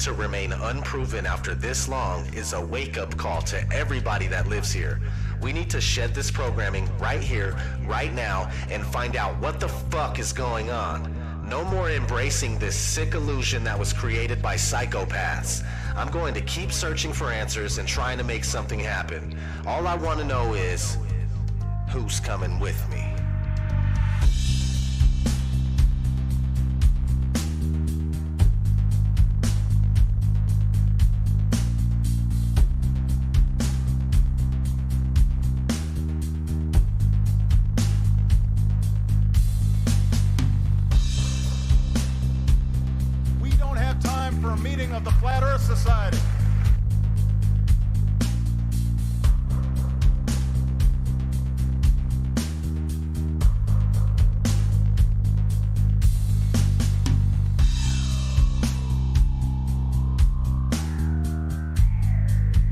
to remain unproven after this long is a wake-up call to everybody that lives here. We need to shed this programming right here, right now, and find out what the fuck is going on. No more embracing this sick illusion that was created by psychopaths. I'm going to keep searching for answers and trying to make something happen. All I want to know is, who's coming with me? Of the Flat Earth Society.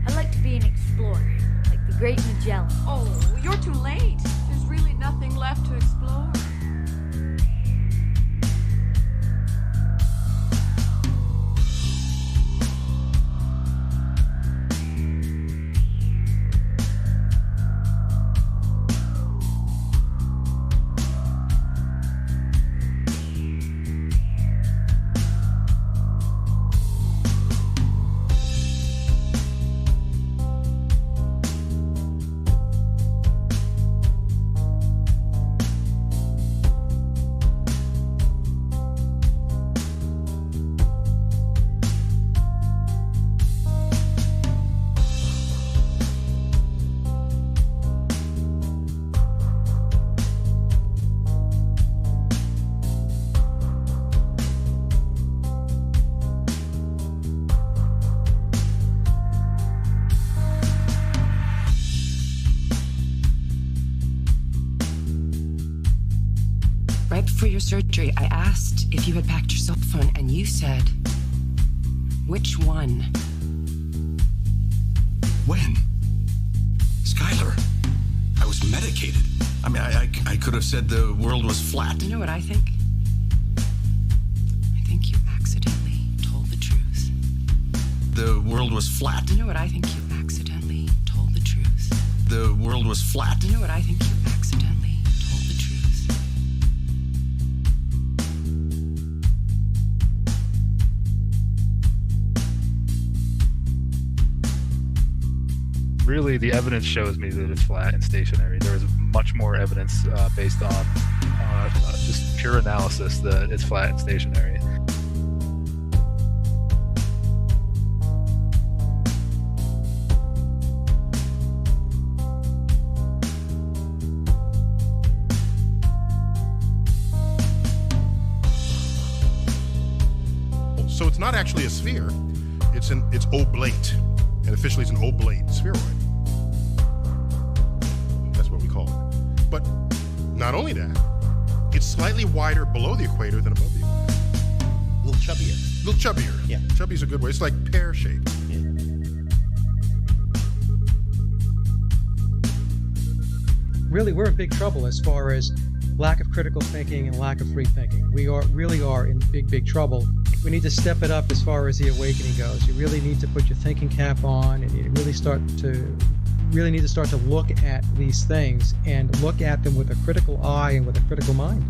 I'd like to be an explorer, like the Great Magellan. Oh, you're too late. There's really nothing left to explore. Right before your surgery, I asked if you had packed your cell phone, and you said, which one? When? Skylar, I was medicated. I mean, I could have said the world was flat. You know what I think? I think you accidentally told the truth. The world was flat. You know what I think? You accidentally told the truth. The world was flat. You know what I think? You accidentally told the truth. Really, the evidence shows me that it's flat and stationary. There is much more evidence based on just pure analysis that it's flat and stationary. So it's not actually a sphere. It's oblate. And officially it's an oblate spheroid. That's what we call it. But not only that, it's slightly wider below the equator than above the equator. A little chubbier. A little chubbier. Yeah. Chubby's a good way. It's like pear-shaped. Yeah. Really, we're in big trouble as far as lack of critical thinking and lack of free thinking. We really are in big trouble. We need to step it up as far as the awakening goes. You really need to put your thinking cap on, and you really need to start to look at these things and look at them with a critical eye and with a critical mind.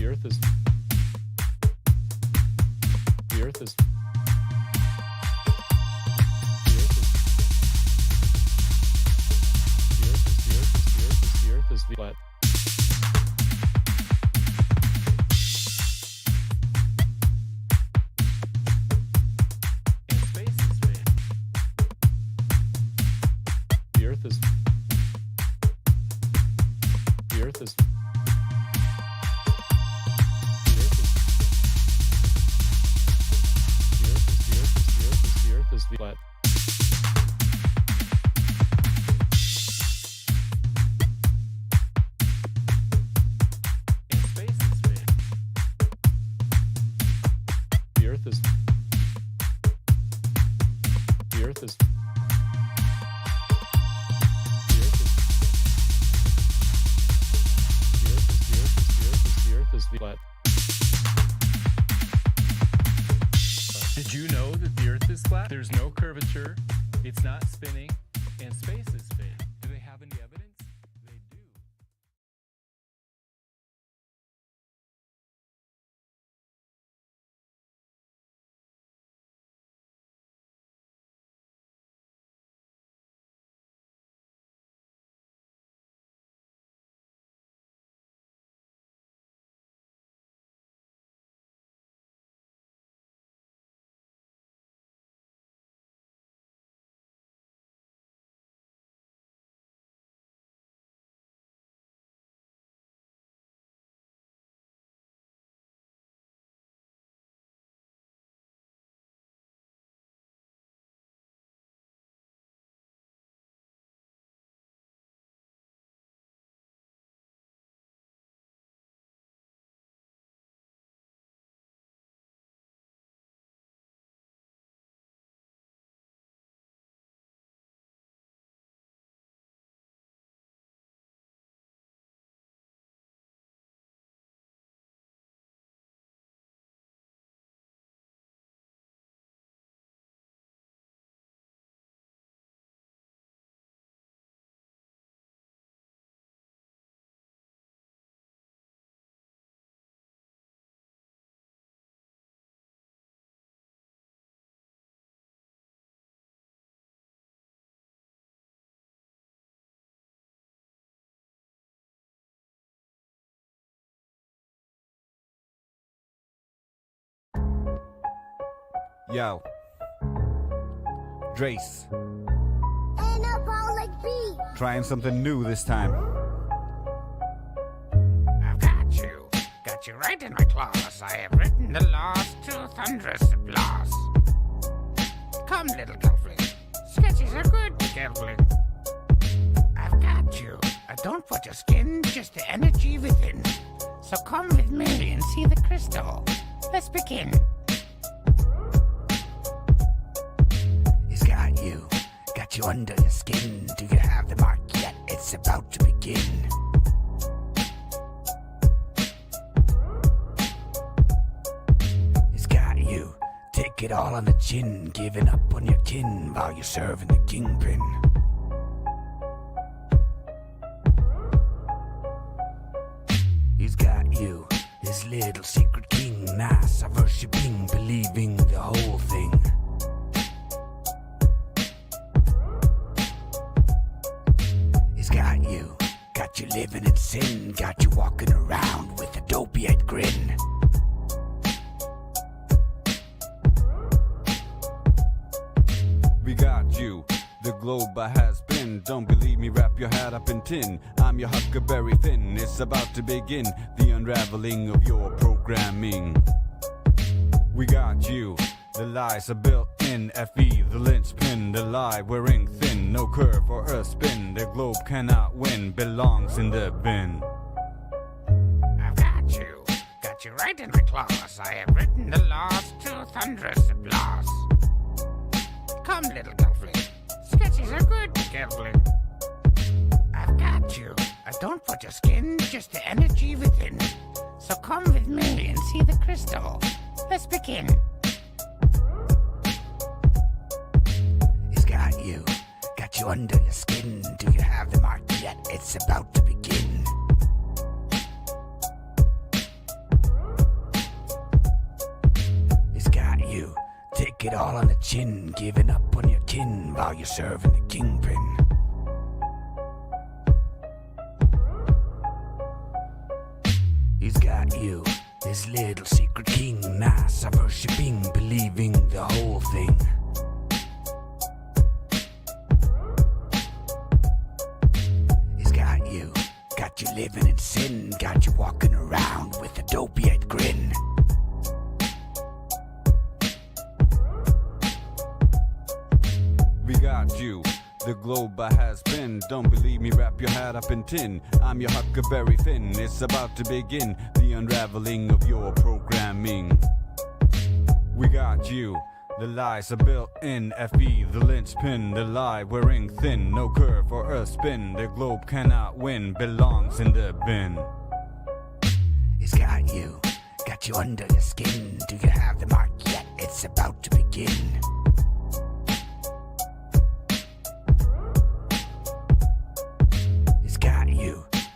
Earth is Earth is flat. And space is big. The Earth is flat. And space is big. The Earth is flat. Did you know that the Earth is flat? There's no curvature, it's not spinning, and space is big. Do they have any evidence? They do. Yo. Drace. Anabolic beat. Trying something new this time. I've got you right in my claws. I have written the laws to thunderous applause. Come, little girlfriend, sketches are good, girlfriend. I've got you. Don't put your skin, just the energy within. So come with me and see the crystal. Let's begin. Got you under your skin. Do you have the mark yet? It's about to begin. It's got you. Take it all on the chin. Giving up on your kin while you're serving the kingpin. He's got you. His little secret king. Nice, worshipping, believing the whole thing. Got you living in sin, got you walking around with a dopey-eyed grin. We got you, the globe has been. Don't believe me, wrap your hat up in tin. I'm your Huckleberry Finn, it's about to begin the unraveling of your programming. We got you, the lies are built in. FE, the linchpin, the lie wearing thin. No curve or a spin, the globe cannot win. Belongs in the bin. I've got you right in my claws. I have written the laws to thunderous applause. Come, little girlfriend, sketches are good, girlfriend. I've got you. Don't put your skin, just the energy within. So come with me and see the crystal. Let's begin. He's got you under your skin. Do you have the mark yet? It's about to begin. He's got you. take it all on the chin, giving up on your kin while you're serving the kingpin. He's got you, this little secret king, nice, worshipping, believing the whole thing. He's got you living in sin, got you walking around with a dopey-eyed grin. We got you, the globe has been. Don't believe me, wrap your hat up in tin. I'm your Huckleberry Finn. It's about to begin the unraveling of your programming. We got you, the lies are built in. FE, the linchpin, the lie wearing thin. No curve or a spin, the globe cannot win. Belongs in the bin. It's got you under the skin. Do you have the mark yet? It's about to begin.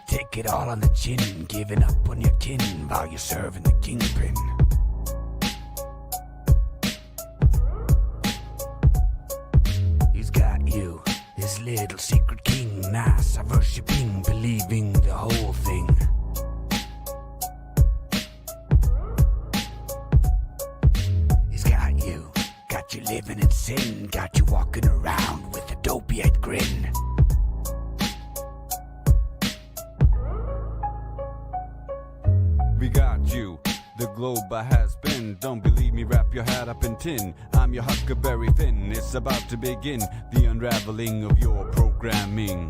Take it all on the chin, giving up on your kin while you're serving the kingpin. He's got you, this little secret king, nice, worshipping, believing the whole thing. He's got you living in sin, got you walking around with a dopey-eyed grin. We got you, the globe has been. Don't believe me, wrap your hat up in tin. I'm your Huckleberry Finn. It's about to begin the unraveling of your programming.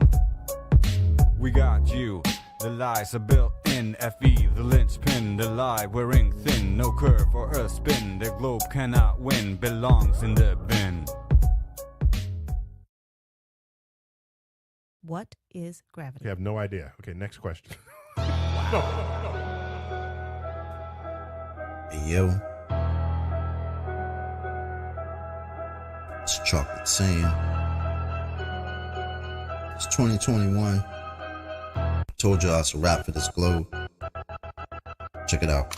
We got you, the lies are built in. FE, the linchpin, the lie wearing thin. No curve or a spin, the globe cannot win. Belongs in the bin. What is gravity? You have no idea. Okay, next question. Hey, yo. It's Chocolate saying. It's 2021. Told y'all it's a wrap for this globe. Check it out.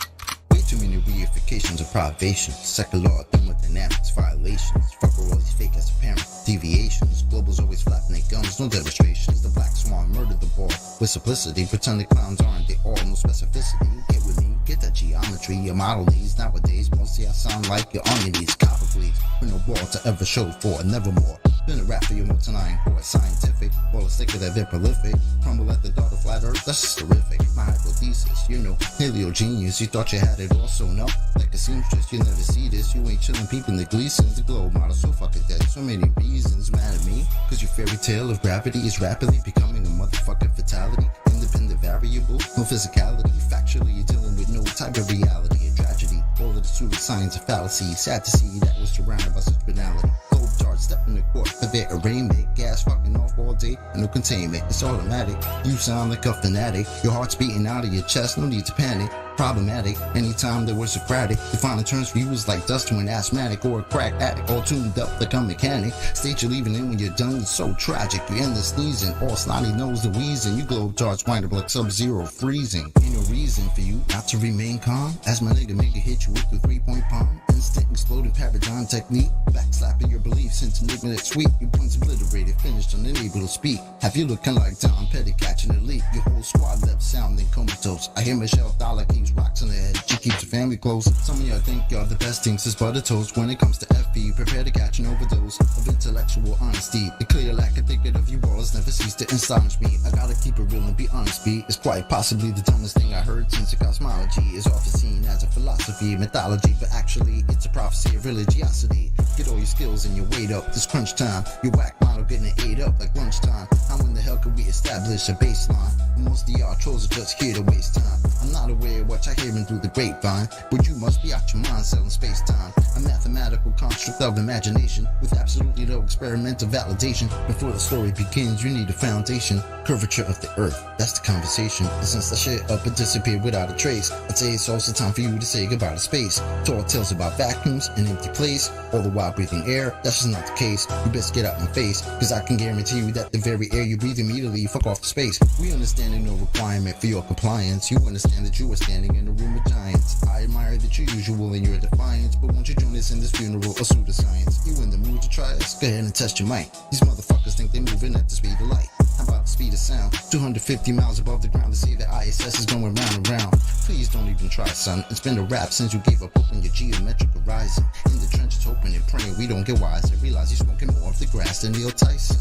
Way too many reifications of privation. Secular thermodynamics violations. Fuck all these fake as apparent deviations. Globals always flapping their gums, no demonstrations. The black swan murdered the ball with simplicity. Pretend the clowns aren't they all, no specificity. Get with me, get that geometry. Your model needs nowadays. Mostly I sound like you're on your knees. Copper please, with no ball to ever show for nevermore. Been a rap for your multi-nine boy, scientific. All a sticker that they're prolific. Crumble at the thought of flat earth, that's just terrific. My hypothesis, you know, paleo genius. You thought you had it all sewn up like a seamstress. You never see this, you ain't chillin' peeping the Gleasons. The globe model so fucking dead, so many reasons. Mad at me, cause your fairy tale of gravity is rapidly becoming a motherfucking fatality. Independent variable, no physicality. Factually, you're dealing with no type of reality. A tragedy, all of the pseudoscience of fallacy. Sad to see that was surrounded by such banality. Globe charts step in the court for their arraignment. Gas fucking off all day and no containment. It's automatic. You sound like a fanatic. Your heart's beating out of your chest, no need to panic. Problematic. Anytime there was Socratic, defining terms for you was like dust to an asthmatic or a crack addict, all tuned up like a mechanic. State you're leaving in when you're done, it's so tragic. You end the sneezing, all snotty nose the wheezing. You globe charts wind up like Sub-Zero freezing. Ain't no reason for you not to remain calm. As my nigga make it hit you with the 3-point palm. Instant exploding paradigm technique. Backslapping your beliefs into enigma that's sweet. Your points obliterated, finished, unable to speak. Have you looking like Tom Petty catching a leak? Your whole squad left sounding comatose. I hear Michelle Dollar keeps rocks on the head. She keeps her family close. Some of y'all think y'all the best things since butter toast. When it comes to FE, prepare to catch an overdose of intellectual honesty. The clear lack of thinking of you ballers never cease to astonish me. I gotta keep it real and be honest, B. It's quite possibly the dumbest thing I heard since the cosmology is often seen as a philosophy of mythology, but actually it's a prophecy of religiosity. Get all your skills and your weight up. This crunch time, your whack model getting ate up like lunchtime. How in the hell could we establish a baseline? Most of y'all trolls are just here to waste time. I'm not aware of what you're hearing through the grapevine, but you must be out your mind selling space-time. A mathematical construct of imagination with absolutely no experimental validation. Before the story begins, you need a foundation. Curvature of the earth, that's the conversation. And since the shit up and disappeared without a trace, I'd say it's also time for you to say goodbye to space. Tall tales about vacuums and empty place, all the while breathing air. That's just not the case. You best get out my face, cause I can guarantee you that the very air you breathe immediately you fuck off to space. We understand no requirement for your compliance. You understand that you are standing in a room of giants. I admire that you're usual in your defiance, but won't you join us in this field funeral or pseudoscience. You in the mood to try us? Go ahead and test your might. These motherfuckers think they moving at the speed of light. How about the speed of sound? 250 miles above the ground to see the ISS is going round and round. Please don't even try, son. It's been a rap since you gave up open your geometric horizon. In the trenches hoping and praying we don't get wise and realize you're smoking more of the grass than Neil Tyson.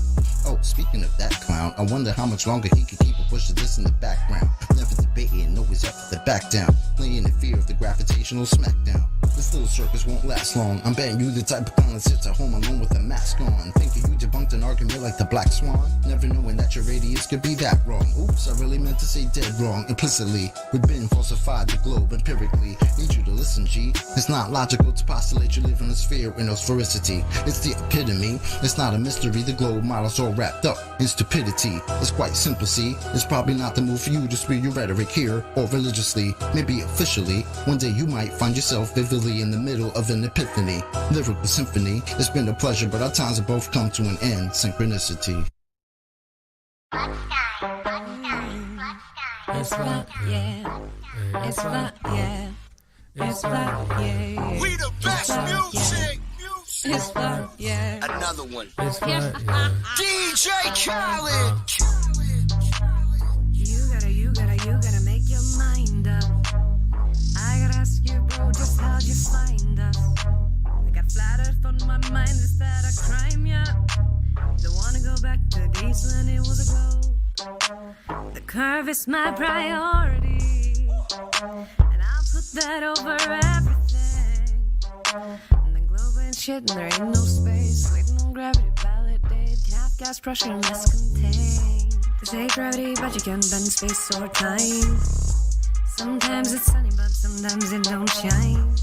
Oh, speaking of that clown, I wonder how much longer he could keep a push of this in the background. Never debating, always up to the back down. Playing in fear of the gravitational smackdown. This little circus won't last long. I'm betting you the type of clown that sits at home alone with a mask on. Thinking you debunked an argument like the Black Swan. Never knowing that your radius could be that wrong. Oops, I really meant to say dead wrong. Implicitly, we've been falsified the globe empirically. Need you to listen, G. It's not logical to postulate you live in a sphere in sphericity. It's the epitome. It's not a mystery. The globe model's all wrapped up in stupidity. It's quite simple, see. It's probably not the move for you to spew your rhetoric here or religiously. Maybe officially. One day you might find yourself vividly in the middle of an epiphany. Lyrical symphony. It's been a pleasure, but our times have both come to an end. Synchronicity. It's rock, yeah. It's rock, yeah. It's rock, yeah. We the best music. It's rock, yeah. Another one. It's rock, yeah. DJ Khaled. You gotta make your mind up. I gotta ask you, bro, just how'd you find us? I got flat earth on my mind, is that a crime, yeah? Don't wanna go back to days when it was a globe. The curve is my priority, and I'll put that over everything. And the globe ain't shit, and there ain't no space. Waiting on gravity, validate. Half gas pressure, and less contained. They say gravity, but you can't bend space or time. Sometimes it's sunny, but sometimes it don't shine.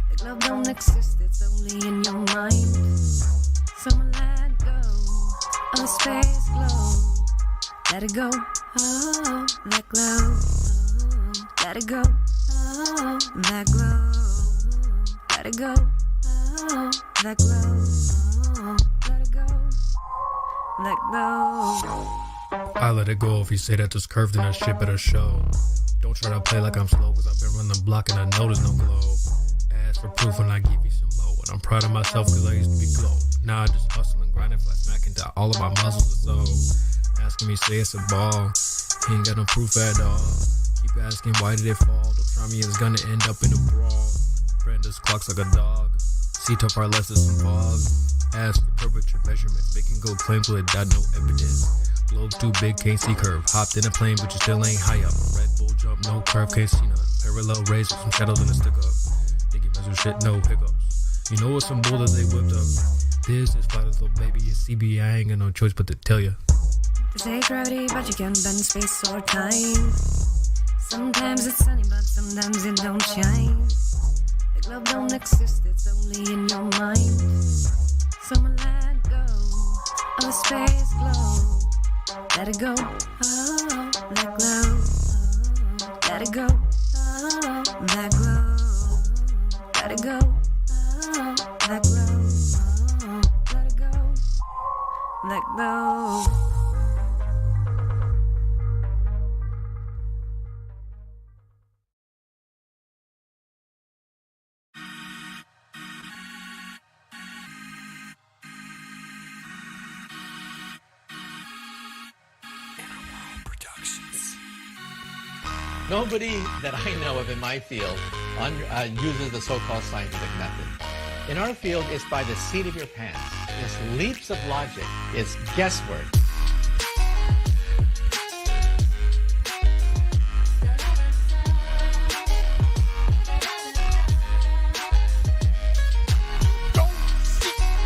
The globe don't exist, it's only in your mind. So let go of the space globe. Let it go, oh, that glow. Oh, let it go, oh, that glow. Let it go, oh, that glow. Oh, let it go, let go. I let it go if you say that there's curve, then that shit better show. Don't try to play like I'm slow, cause I've been running the block and I know there's no globe. Ask for proof and I give you some more. And I'm proud of myself cause I used to be glow. Now I just hustle and grind and flat smack into all of my muscles or so. Asking me say it's a ball, he ain't got no proof at all. Keep asking why did it fall, don't try me, it's gonna end up in a brawl. Brenda's clocks like a dog, C-top our less is some fog. Ask for curvature measurements, making gold claims with that no evidence. Globe's too big, can't see curve. Hopped in a plane, but you still ain't high up. Red Bull jump, no curve, can't see none. Parallel race with some shadows in the stick up. Thinking measure shit, no hiccups. You know what's some bull that they whipped up? This is flat as little baby, it's CB, I ain't got no choice but to tell ya. They say gravity, but you can't bend space or time. Sometimes it's sunny, but sometimes it don't shine. The globe don't exist, it's only in your mind. So let go of the space globe. Let it go, oh, that glow. Oh, let it go, oh, that glow. Let it go, oh, that glow. Oh, let it go, let go. Nobody that I know of in my field uses the so-called scientific method. In our field, it's by the seat of your pants. It's leaps of logic. It's guesswork.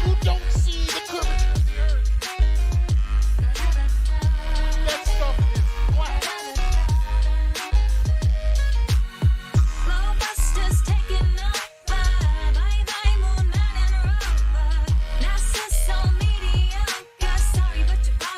You don't see the curvature of the earth. That stuff is flat. Sorry, but your body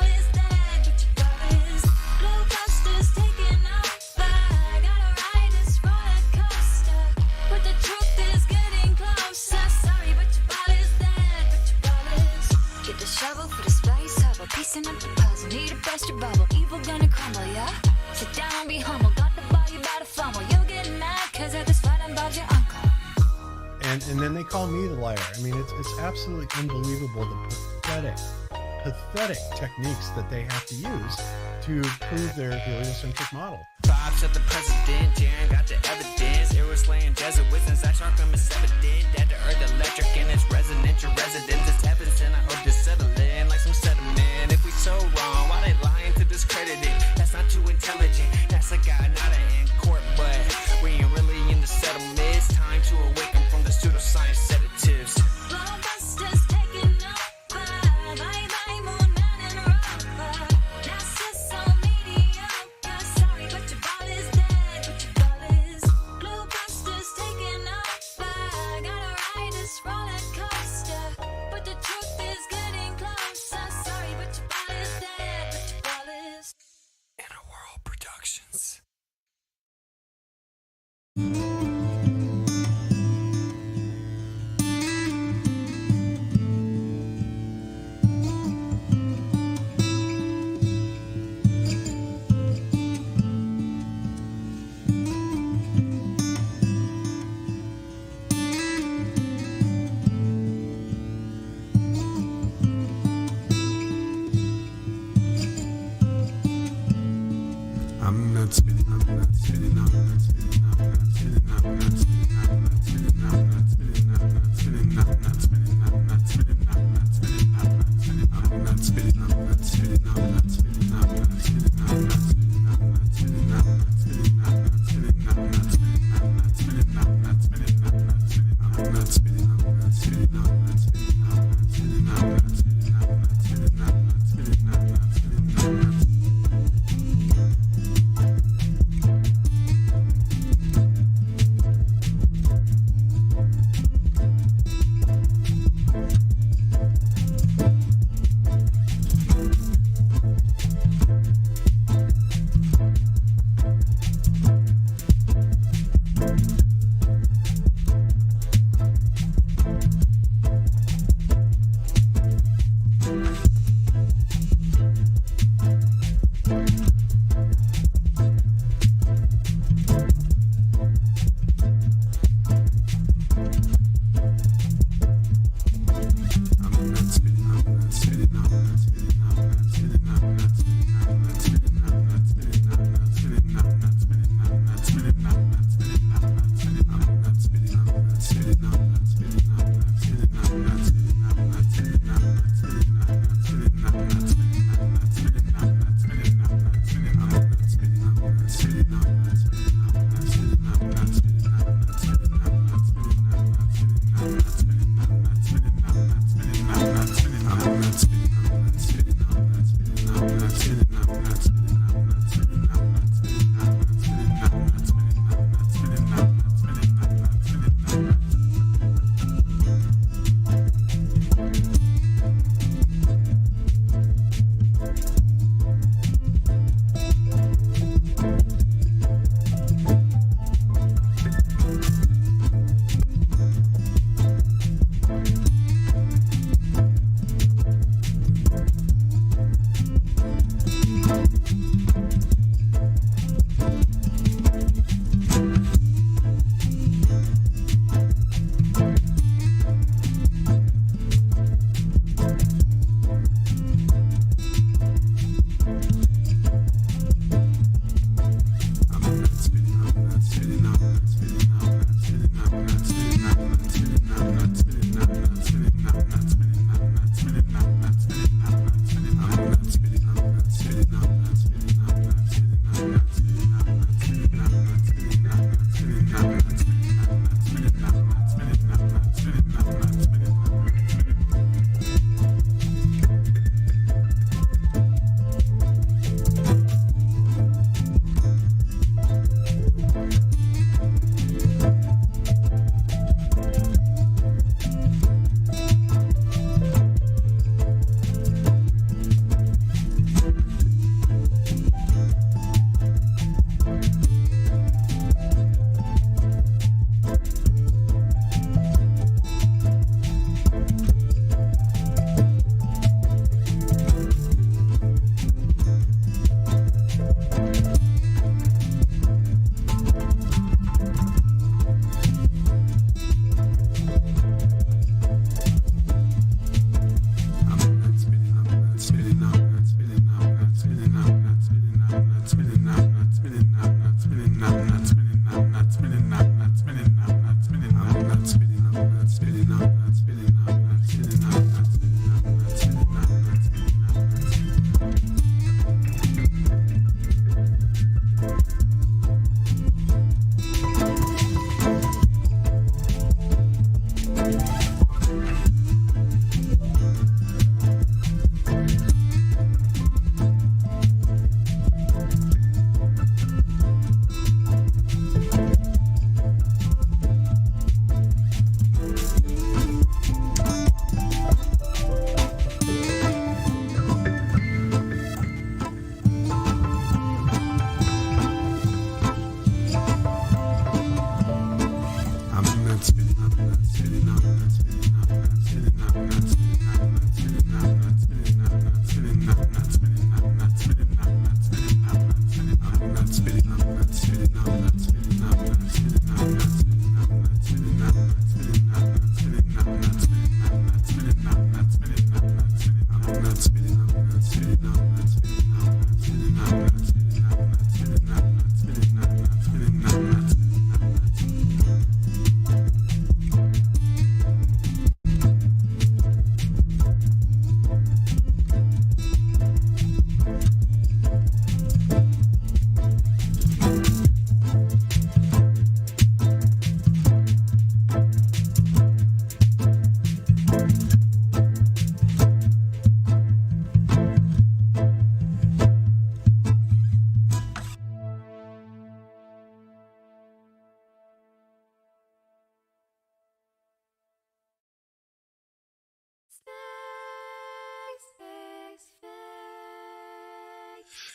player. I mean, it's absolutely unbelievable the pathetic techniques that they have to use to prove their heliocentric model. Vibes of the president, Jaren got the evidence. Aeroslaying Jesuits and Zach Sharkham is evident. That the earth electric and its resonant, your residence is evidence, and I hope to settle in like some sediment. If we so wrong, why they lying to discredit it? That's not too intelligent. That's a guy, not an in court, but we ain't really in the settlement. It's time to awaken from the pseudoscience sedatives.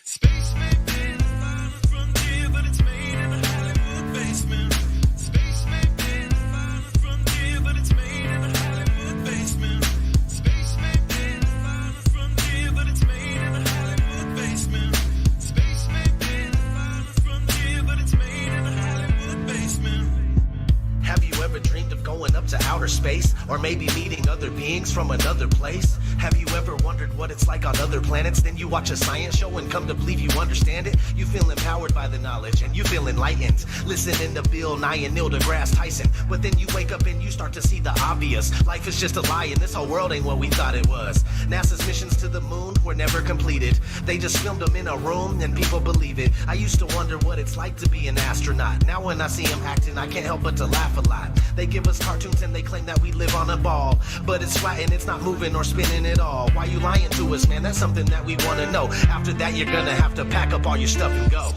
Space may be the final frontier, but it's made in a Hollywood basement. Space may be the final frontier, but it's made in a Hollywood basement. Space may be the final frontier, but it's made in a Hollywood basement. Space may be the final frontier, but it's made in a Hollywood basement. Have you ever dreamed of going up to outer space? Or maybe meeting other beings from another place? Have you ever wondered what it's like on other planets? Then you watch a science show and come to believe you understand it? You feel empowered by the knowledge and you feel enlightened, listening to Bill Nye and Neil deGrasse Tyson. But then you wake up and you start to see the obvious. Life is just a lie and this whole world ain't what we thought it was. NASA's missions to the moon were never completed. They just filmed them in a room and people believe it. I used to wonder what it's like to be an astronaut. Now when I see them acting, I can't help but to laugh a lot. They give us cartoons and they claim that we live on a ball, but it's flat and it's not moving or spinning at all. Why you lying to us, man? That's something that we want to know. After that, you're gonna have to pack up all your stuff and go.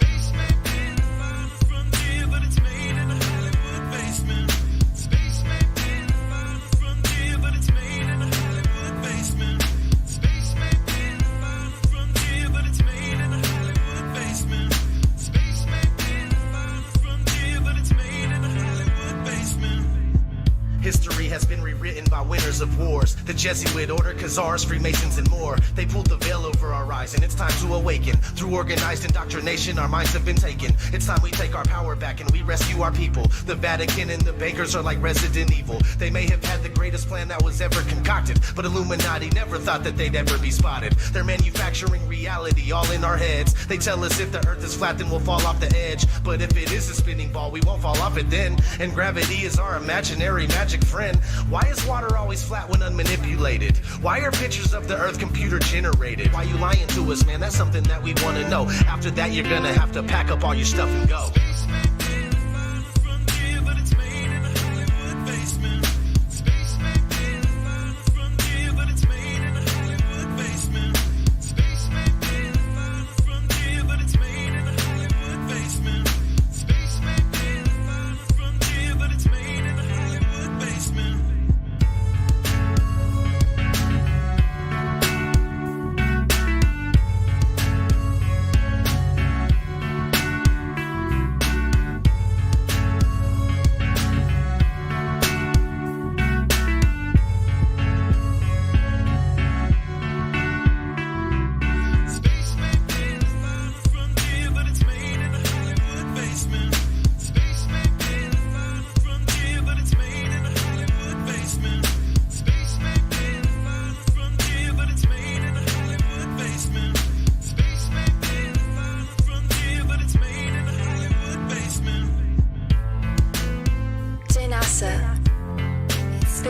History has been rewritten by winners of wars. The Jesuit order, Khazars, Freemasons, and more. They pulled the veil over our eyes, and it's time to awaken. Through organized indoctrination, our minds have been taken. It's time we take our power back and we rescue our people. The Vatican and the bankers are like Resident Evil. They may have had the greatest plan that was ever concocted, but Illuminati never thought that they'd ever be spotted. They're manufacturing reality all in our heads. They tell us if the earth is flat, then we'll fall off the edge. But if it is a spinning ball, we won't fall off it then. And gravity is our imaginary magic friend. Why is water always flat when unmanipulated? Why are pictures of the earth computer generated? Why you lying to us, man? That's something that we want to know. After that, you're gonna have to pack up all your stuff and go.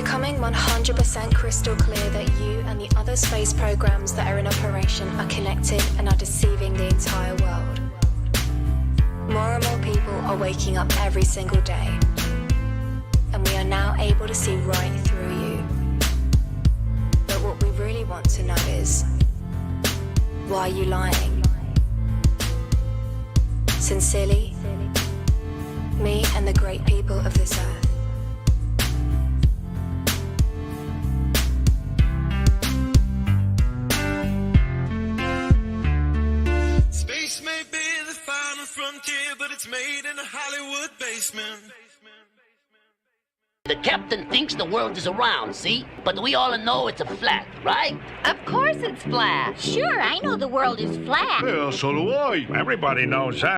becoming 100% crystal clear that you and the other space programs that are in operation are connected and are deceiving the entire world. More and more people are waking up every single day, and we are now able to see right through you. But what we really want to know is, why are you lying? Sincerely, me and the great people of this earth. Space may be the final frontier, but it's made in a Hollywood basement. The captain thinks the world is round, see? But we all know it's a flat, right? Of course it's flat. Sure, I know the world is flat. Well, so do I. Everybody knows that.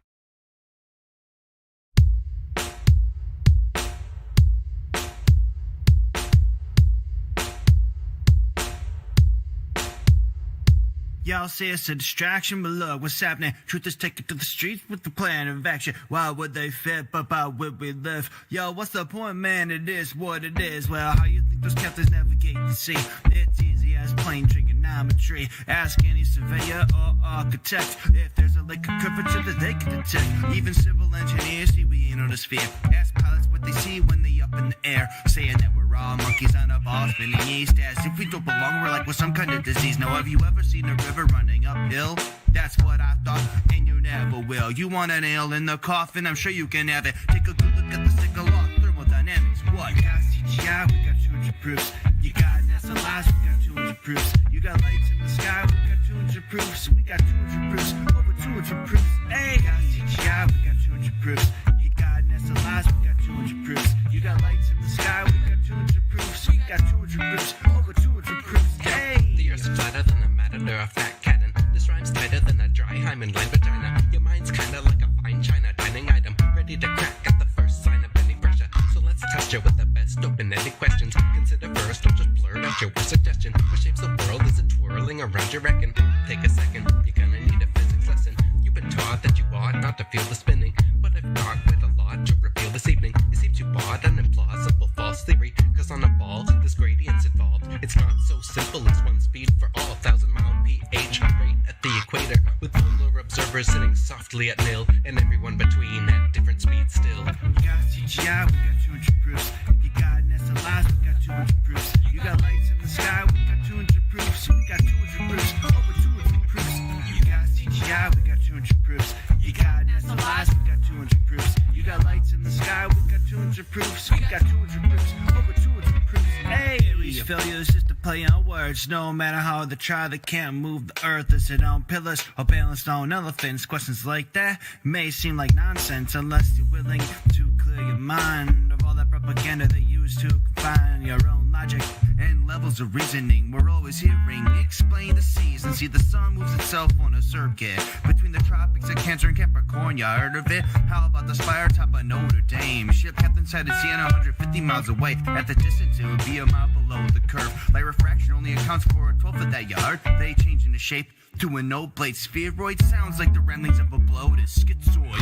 Y'all say it's a distraction, but look what's happening. Truth is taken to the streets with the plan of action. Why would they fit, but how would we live? Yo, what's the point, man? It is what it is. Well, how you think those captains navigate the sea? It's easy as plain trigonometry. Ask any surveyor or architect if there's a lake of curvature that they can detect. Even civil engineers see we ain't on the sphere. Ask pilots what they see when they up in the air, saying that we're all monkeys on a ball spinning east. As if we don't belong, we're like with some kind of disease. Now, have you ever seen a river running uphill? That's what I thought, and you never will. You want a nail in the coffin? I'm sure you can have it. Take a good look at the sickle law, thermodynamics. What? You got CGI, we got 200 proofs. You got NASA lies, we got 200 proofs. You got lights in the sky, we got 200 proofs. We got 200 proofs, over 200 proofs. Hey, you got CGI, we got 200 proofs. You got NASA lies, we got 200 proofs. You got lights in the sky, we got 200 proofs. We got 200 proofs, over 200 proofs. Hey, the earth's flatter than a matador, a fat cat. This rhyme's tighter than a dry hymen line vagina. Your mind's kinda like a fine china dining item, ready to crack at the first sign of any pressure. So let's test you with the best open-ended questions. Consider first, don't just blurt out your worst suggestion. What shapes the world? Is it twirling around, you reckon? Take a second, you're gonna need a physics lesson. You've been taught that you ought not to feel the spinning, but I've got quite a lot to reveal this evening. It seems you bought an implausible false theory, cause on a ball, there's gradients involved. It's not so simple as one speed for all. 1,000-mile pH rate at the equator, with polar observers sitting softly at nil, and everyone between at different speeds still. You got CGI, we got 200 proofs. You got NASA lies, we got 200 proofs. You got lights in the sky, we got 200 proofs. We got 200 proofs, over 200 proofs. You got CGI, we got 200 proofs. You got NASA lies, we got 200 proofs. You got lights in the sky, we got 200 proofs. We got 200 proofs, over 200 proofs. Hey, these failures just a play on words. No matter how they try, they can't move the earth. Is it on pillars or balanced on elephants? Questions like that may seem like nonsense unless you're willing to clear your mind of all that propaganda they use to confine your own logic and levels of reasoning. We're always hearing explain the seasons. See, the sun moves itself on a circuit between the tropics of Cancer and Capricorn. You heard of it? How about the spire top of Notre Dame? Ship captain said it's seen 150 miles away. At the distance, it would be a mile below the curve. Light refraction only accounts for a 12th of that yard. They change into shape to an oblate spheroid. Sounds like the ramblings of a bloated schizoid.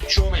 Show me.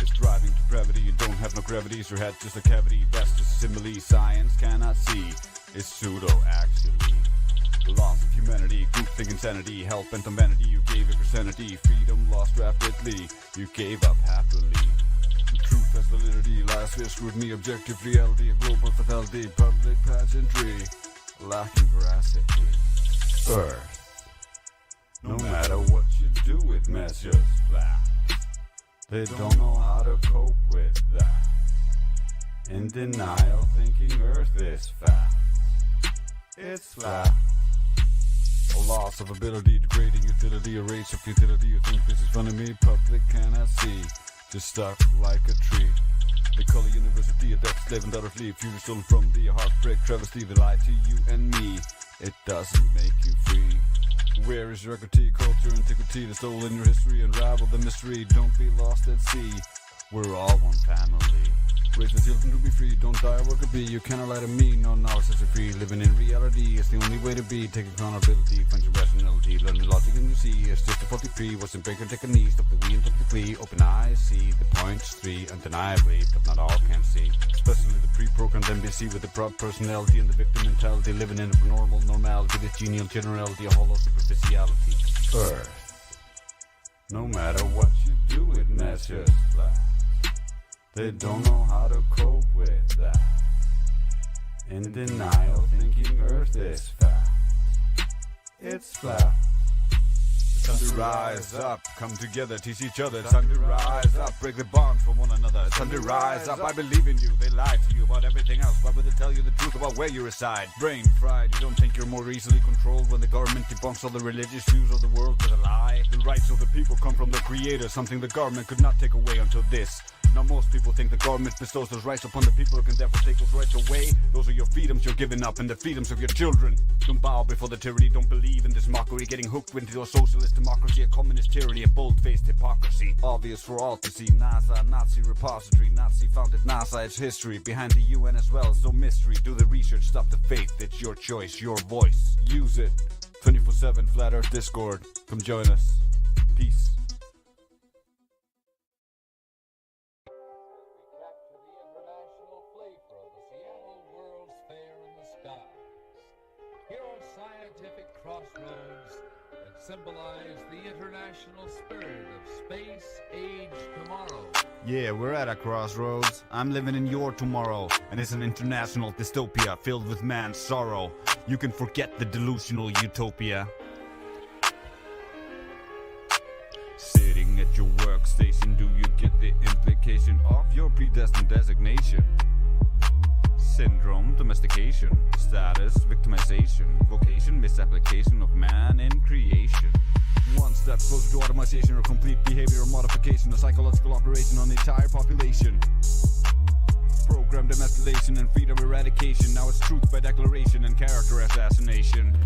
It's driving depravity, you don't have no gravity, it's your head just a cavity, that's just a simile, science cannot see, it's pseudo actually. The loss of humanity, groupthink insanity, hell bent on vanity, you gave it for sanity, freedom lost rapidly, you gave up happily. Truth has validity, lies fear scrutiny, objective reality, a global fatality, public pageantry, lacking veracity. Earth, no matter what you do, it measures flat. They don't know how to cope with that. In denial, thinking Earth is fat. It's flat. A loss of ability, degrading utility, a race of futility. You think this is funny? Me, public cannot see. Just stuck like a tree. They call it university, a death slave undoubtedly. Future stolen from the heartbreak travesty. They lie to you and me. It doesn't make you free. Where is your equity, culture, antiquity? The soul in your history, unravel the mystery. Don't be lost at sea. We're all one family. Raise the children to be free, don't die or work a bee. You cannot lie to me, no knowledge sets you free. Living in reality is the only way to be. Take accountability, find your rationality. Learn the logic and you see, it's just a 43. What's in breaker, take a knee, stop the we and top the plea. Open eyes, see the points, three, undeniably, but not all can see. Especially the pre-programmed NBC with the proud personality and the victim mentality. Living in a normal normality, this genial generality, a hollow superficiality. Earth, no matter what you do, it measures flat. They don't know how to cope with that. In denial, thinking Earth is fat. It's flat. It's time to rise up, come together, teach each other. It's time to rise up, break the bonds from one another. It's time to rise up, I believe in you. They lie to you about everything else. Why would they tell you the truth about where you reside? Brain fried, you don't think you're more easily controlled when the government debunks all the religious views of the world with a lie. The rights of the people come from the creator, something the government could not take away until this. Now most people think the government bestows those rights upon the people who can therefore take those rights away. Those are your freedoms you're giving up and the freedoms of your children. Don't bow before the tyranny, don't believe in this mockery. Getting hooked into a socialist democracy, a communist tyranny, a bold-faced hypocrisy. Obvious for all to see, NASA, Nazi repository, Nazi founded NASA, it's history. Behind the UN as well, it's no mystery. Do the research, stop the faith, it's your choice, your voice. Use it. 24/7 Flat Earth Discord. Come join us. Peace. Crossroads that symbolize the international spirit of space, age, tomorrow. Yeah, we're at a crossroads. I'm living in your tomorrow, and it's an international dystopia filled with man's sorrow. You can forget the delusional utopia. Sitting at your workstation, do you get the implication of your predestined designation? Syndrome, domestication, status, victimization, vocation, misapplication of man in creation. One step closer to automation or complete behavioral modification, a psychological operation on the entire population. Programmed emasculation and freedom eradication, now it's truth by declaration and character assassination.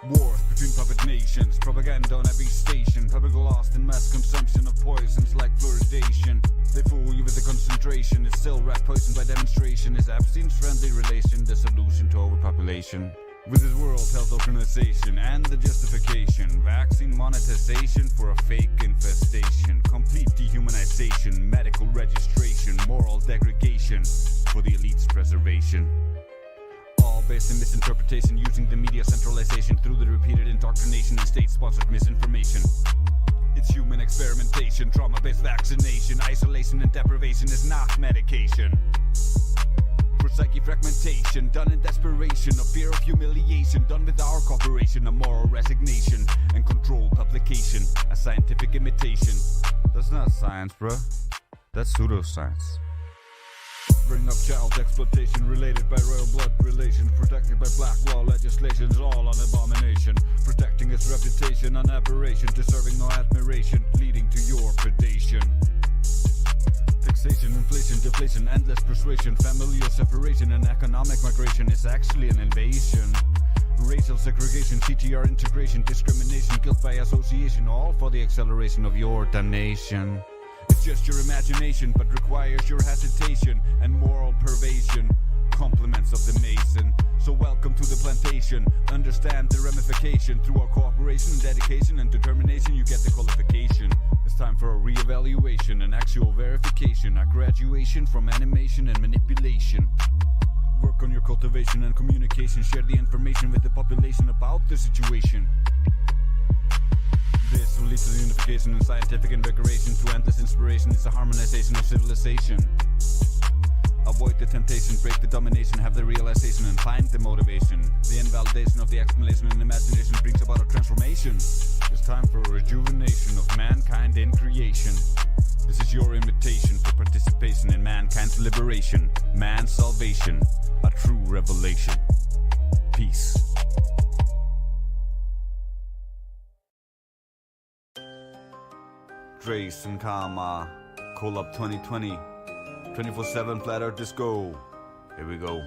Wars between puppet nations, propaganda on every station, public lost in mass consumption of poisons like fluoridation. They fool you with the concentration, it's still rat poison by demonstration. Is Epstein's friendly relation the solution to overpopulation? With his World Health Organization and the justification, vaccine monetization for a fake infestation, complete dehumanization, medical registration, moral degradation for the elite's preservation. All based in misinterpretation, using the media centralization through the repeated indoctrination and state-sponsored misinformation. It's human experimentation, trauma-based vaccination, isolation and deprivation is not medication. For psyche fragmentation, done in desperation, a fear of humiliation, done with our cooperation, a moral resignation, and controlled publication, a scientific imitation. That's not science, bruh. That's pseudoscience. Bring up child exploitation related by royal blood relations, protected by black law legislation is all an abomination. Protecting its reputation, an aberration, deserving no admiration, leading to your predation. Fixation, inflation, deflation, endless persuasion, familial separation, and economic migration is actually an invasion. Racial segregation, CTR integration, discrimination, guilt by association, all for the acceleration of your damnation. It's just your imagination, but requires your hesitation and moral pervasion. Compliments of the Mason. So welcome to the plantation. Understand the ramification. Through our cooperation, dedication, and determination, you get the qualification. It's time for a re-evaluation, an actual verification, a graduation from animation and manipulation. Work on your cultivation and communication. Share the information with the population about the situation. This will lead to the unification and scientific invigoration through endless inspiration. It's a harmonization of civilization. Avoid the temptation, break the domination, have the realization and find the motivation. The invalidation of the explanation and imagination brings about a transformation. It's time for a rejuvenation of mankind in creation. This is your invitation for participation in mankind's liberation, man's salvation, a true revelation. Peace. Trace and Karma, Collab 2020, 24/7 Flat Earth Disco. Here we go.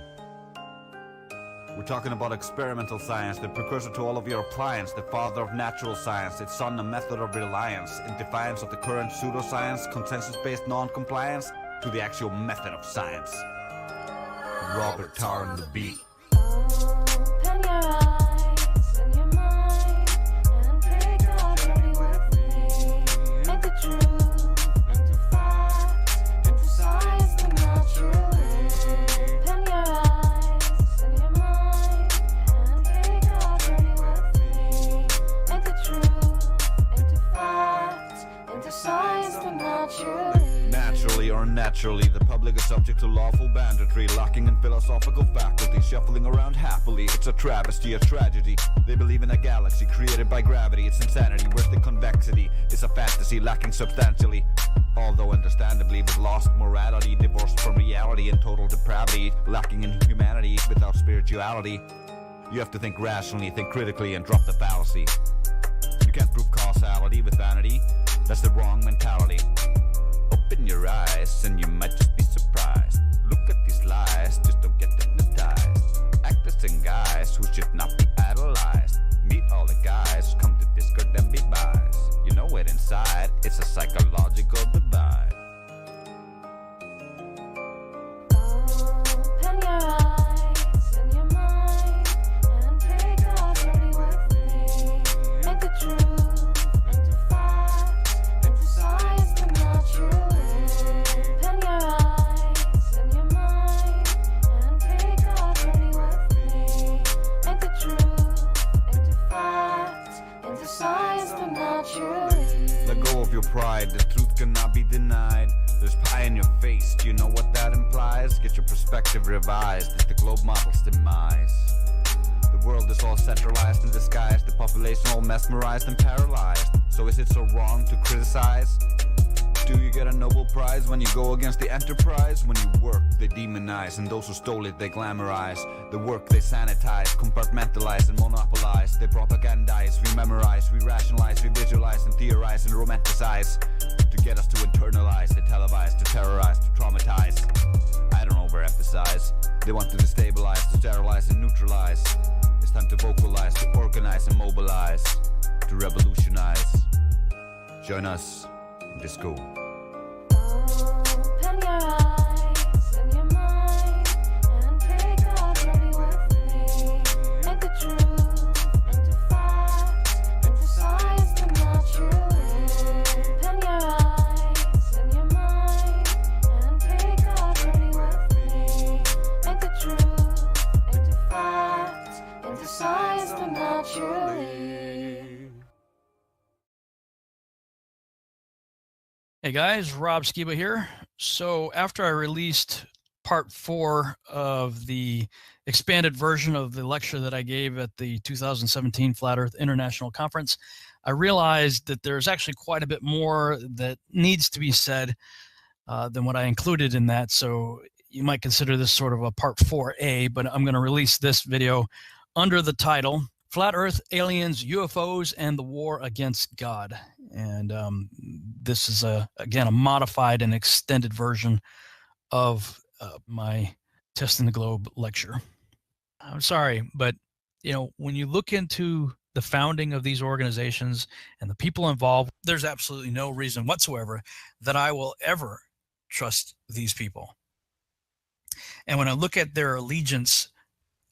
We're talking about experimental science, the precursor to all of your appliance, the father of natural science, its son a method of reliance, in defiance of the current pseudoscience, consensus-based non-compliance, to the actual method of science. Robert Tarr on the beat. Open your eyes and your mind and pray God really with me. Make the truth into fact, into science and naturally. Open your eyes and your mind and pray God really with me. Make the truth into fact, into science and naturally. Naturally or unnaturally, the public is subject to lawful banditry, lacking in philosophical faculty, shuffling around happily. It's a travesty, a tragedy. They believe in a galaxy created by gravity. It's insanity, worth the convexity. It's a fantasy lacking substantially, although understandably with lost morality, divorced from reality and total depravity, lacking in humanity without spirituality. You have to think rationally, think critically, and drop the fallacy. You can't prove causality with vanity. That's the wrong mentality. Open your eyes and you might just be surprised. Look at these lies, just don't get hypnotized. Actors and guys who should not be idolized. Meet all the guys who come to Discord and be biased. You know it inside, it's a psychological divide. Open your eyes and your mind and pray God really with me. Make the truth into fact, into science and naturally. Open your eyes and your mind and pray God really with me. Make the truth into fact, into science and naturally. Let go of your pride, the truth cannot be denied. There's pie in your face, do you know what that implies? Get your perspective revised, it's the globe model's demise. The world is all centralized and disguised, the population all mesmerized and paralyzed. So is it so wrong to criticize? Do you get a Nobel Prize when you go against the enterprise? When you work, they demonize, and those who stole it, they glamorize. The work they sanitize, compartmentalize and monopolize. They propagandize, we memorize, we rationalize, we visualize and theorize and romanticize. To get us to internalize, they televise, to terrorize, to traumatize. I don't overemphasize. They want to destabilize, to sterilize and neutralize. It's time to vocalize, to organize and mobilize, to revolutionize. Join us in Disco. Open your eyes and your mind and pray God really with me. Make the truth into fact, into science and naturally. Open your eyes and your mind and pray God really with me. Make the truth into fact, into science and naturally. Hey guys, Rob Skiba here. So after I released part 4 of the expanded version of the lecture that I gave at the 2017 Flat Earth International Conference, I realized that there's actually quite a bit more that needs to be said than what I included in that. So you might consider this sort of a part 4A, but I'm going to release this video under the title Flat Earth, Aliens, UFOs, and the War Against God. And this is, again, a modified and extended version of my Testing the Globe lecture. I'm sorry, but, you know, when you look into the founding of these organizations and the people involved, there's absolutely no reason whatsoever that I will ever trust these people. And when I look at their allegiance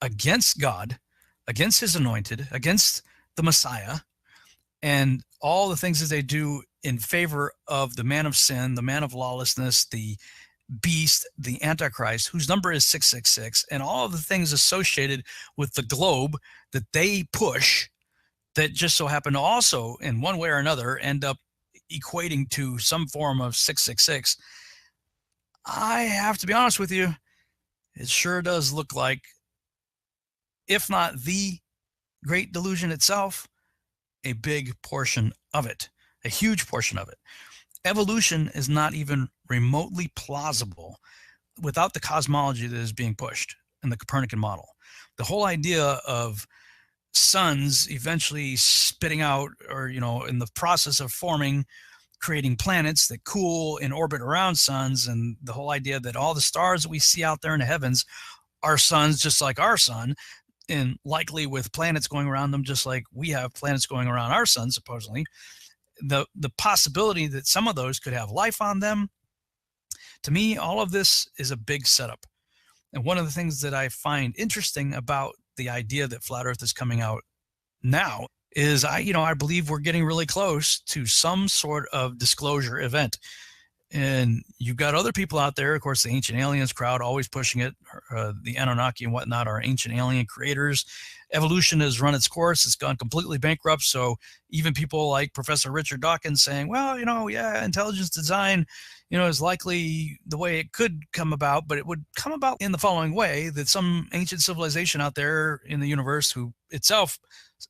against God, against his anointed, against the Messiah, and all the things that they do in favor of the man of sin, the man of lawlessness, the beast, the Antichrist, whose number is 666, and all of the things associated with the globe that they push that just so happen to also, in one way or another, end up equating to some form of 666. I have to be honest with you, it sure does look like, if not the great delusion itself, a big portion of it, a huge portion of it. Evolution is not even remotely plausible without the cosmology that is being pushed in the Copernican model. The whole idea of suns eventually spitting out, or, in the process of forming, creating planets that cool and orbit around suns, and the whole idea that all the stars that we see out there in the heavens are suns just like our sun, and likely with planets going around them just like we have planets going around our sun, supposedly. The possibility that some of those could have life on them, to me, all of this is a big setup. And one of the things that I find interesting about the idea that flat Earth is coming out now is I believe we're getting really close to some sort of disclosure event. And you've got other people out there, of course, the Ancient Aliens crowd always pushing it. The Anunnaki and whatnot are ancient alien creators. Evolution has run its course. It's gone completely bankrupt. So even people like Professor Richard Dawkins saying, well, intelligence design, is likely the way it could come about, but it would come about in the following way, that some ancient civilization out there in the universe, who itself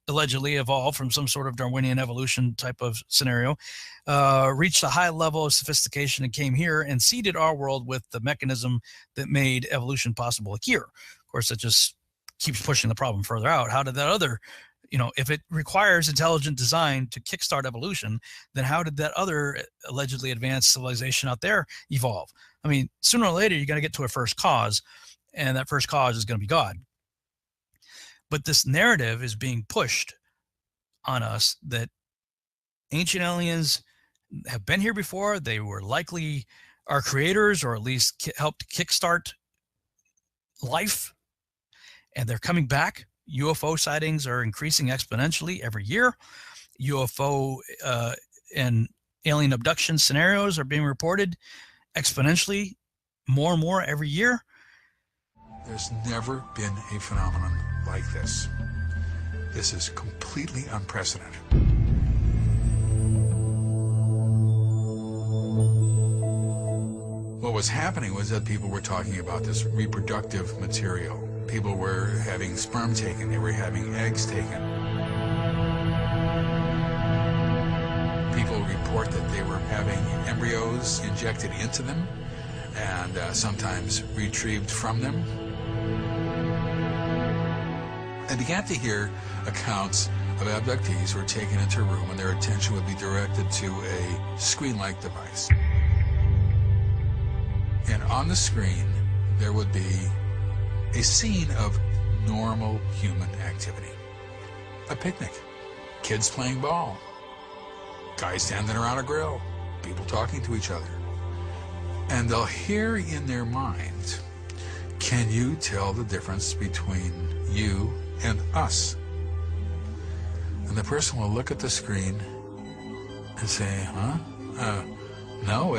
allegedly evolved from some sort of Darwinian evolution type of scenario, reached a high level of sophistication and came here and seeded our world with the mechanism that made evolution possible here. Of course, it just keeps pushing the problem further out. How did that other, if it requires intelligent design to kickstart evolution, then how did that other allegedly advanced civilization out there evolve? I mean, sooner or later, you're going to get to a first cause, and that first cause is going to be God. But this narrative is being pushed on us that ancient aliens have been here before. They were likely our creators, or at least helped kickstart life. And they're coming back. UFO sightings are increasing exponentially every year. UFO and alien abduction scenarios are being reported exponentially more and more every year. There's never been a phenomenon like this. This is completely unprecedented. What was happening was that people were talking about this reproductive material. People were having sperm taken, they were having eggs taken. People report that they were having embryos injected into them and sometimes retrieved from them. I began to hear accounts of abductees who were taken into a room and their attention would be directed to a screen-like device. And on the screen, there would be a scene of normal human activity. A picnic, kids playing ball, guys standing around a grill, people talking to each other. And they'll hear in their mind, can you tell the difference between you and us? And the person will look at the screen and say, no,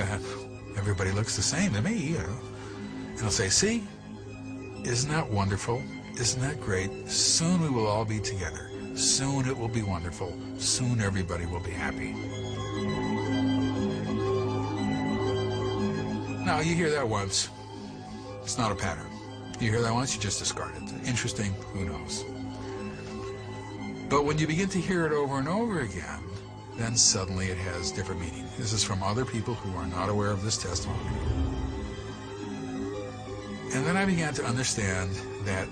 everybody looks the same to me. And I'll say, see, isn't that wonderful? Isn't that great? Soon we will all be together. Soon it will be wonderful. Soon everybody will be happy. Now, you hear that once. It's not a pattern. You hear that once, you just discard it. Interesting, who knows? But when you begin to hear it over and over again, then suddenly it has different meaning. This is from other people who are not aware of this testimony. And then I began to understand that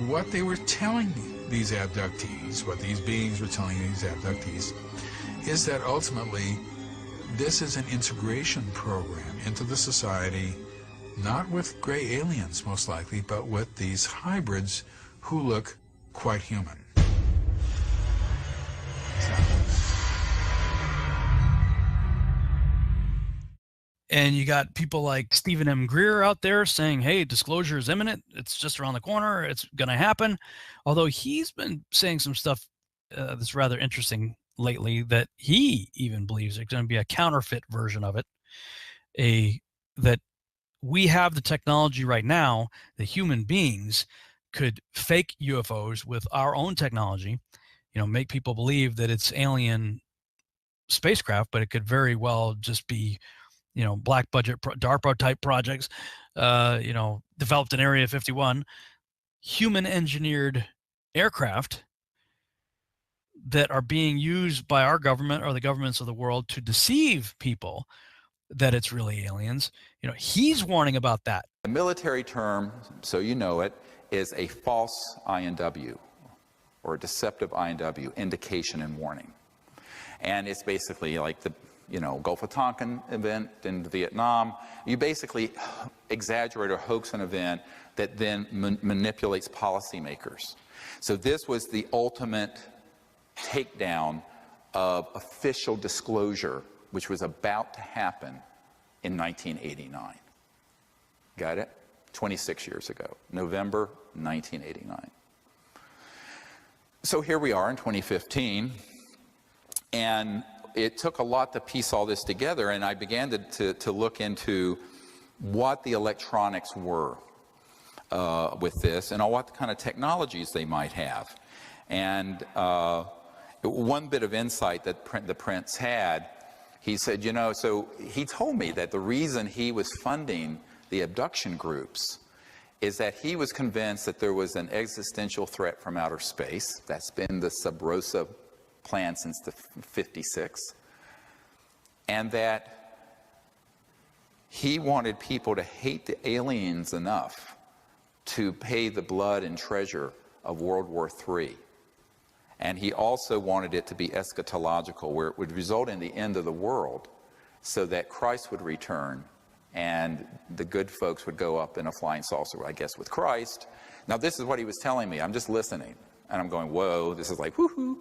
what they were telling these abductees, what these beings were telling these abductees, is that ultimately this is an integration program into the society, not with gray aliens most likely, but with these hybrids who look quite human. And you got people like Stephen M. Greer out there saying, hey, disclosure is imminent. It's just around the corner. It's going to happen. Although he's been saying some stuff that's rather interesting lately that he even believes it's going to be a counterfeit version of it, that we have the technology right now that human beings could fake UFOs with our own technology, make people believe that it's alien spacecraft, but it could very well just be, black budget DARPA type projects, developed in Area 51, human engineered aircraft that are being used by our government or the governments of the world to deceive people that it's really aliens. He's warning about that. The military term, so you know it, is a false INW or a deceptive INW, indication and warning. And it's basically like the Gulf of Tonkin event in Vietnam. You basically exaggerate or hoax an event that then manipulates policymakers. So this was the ultimate takedown of official disclosure, which was about to happen in 1989. Got it? 26 years ago, November 1989. So here we are in 2015, and it took a lot to piece all this together, and I began to look into what the electronics were with this and what kind of technologies they might have. And one bit of insight that the Prince had, he said, so he told me that the reason he was funding the abduction groups is that he was convinced that there was an existential threat from outer space. That's been the Sub Rosa plan since the 56. And that he wanted people to hate the aliens enough to pay the blood and treasure of World War III. And he also wanted it to be eschatological, where it would result in the end of the world so that Christ would return and the good folks would go up in a flying saucer, I guess, with Christ. Now, this is what he was telling me. I'm just listening. And I'm going, whoa, this is like, woohoo.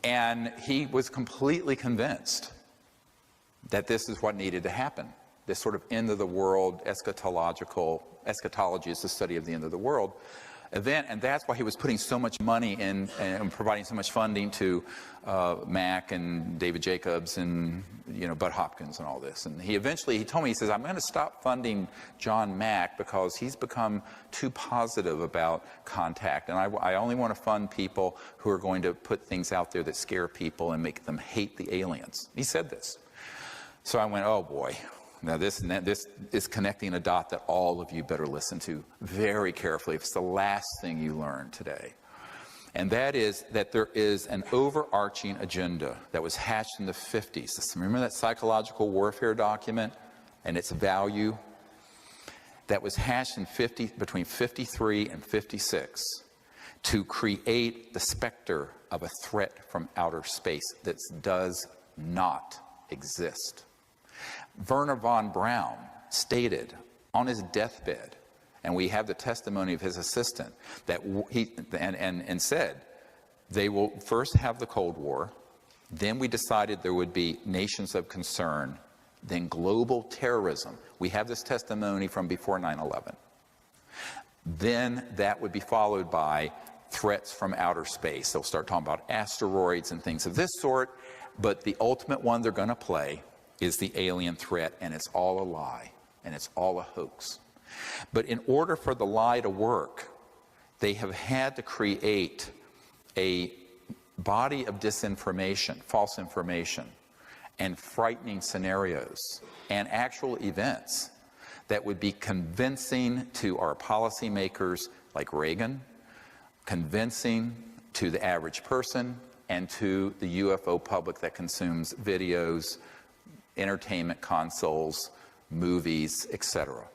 And he was completely convinced that this is what needed to happen. This sort of end of the world eschatology is the study of the end of the world event, and that's why he was putting so much money in and providing so much funding to Mac and David Jacobs and Bud Hopkins and all this. And he told me, he says, I'm going to stop funding John Mack because he's become too positive about contact, and I only want to fund people who are going to put things out there that scare people and make them hate the aliens. He said this. So I went, oh boy. Now this is connecting a dot that all of you better listen to very carefully. It's the last thing you learn today. And that is that there is an overarching agenda that was hatched in the 50s. Remember that psychological warfare document and its value? That was hatched in between 53 and 56 to create the specter of a threat from outer space that does not exist. Wernher von Braun stated on his deathbed, and we have the testimony of his assistant, that and said, they will first have the Cold War, then we decided there would be nations of concern, then global terrorism. We have this testimony from before 9/11. Then that would be followed by threats from outer space. They'll start talking about asteroids and things of this sort, but the ultimate one they're going to play is the alien threat, and it's all a lie, and it's all a hoax. But in order for the lie to work, they have had to create a body of disinformation, false information, and frightening scenarios, and actual events that would be convincing to our policymakers like Reagan, convincing to the average person, and to the UFO public that consumes videos, entertainment consoles, movies, etc.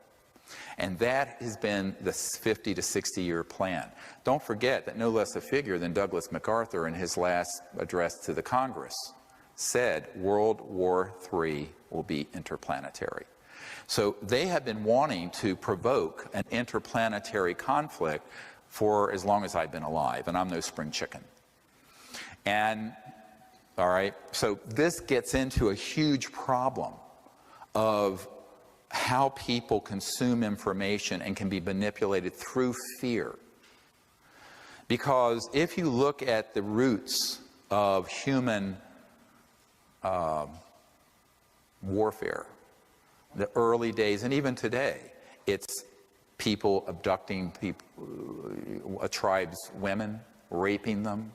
And that has been the 50 to 60 year plan. Don't forget that no less a figure than Douglas MacArthur in his last address to the Congress said World War III will be interplanetary. So they have been wanting to provoke an interplanetary conflict for as long as I've been alive, and I'm no spring chicken. And all right, so this gets into a huge problem of how people consume information and can be manipulated through fear. Because if you look at the roots of human warfare. The early days, and even today, it's people abducting a tribe's women, raping them,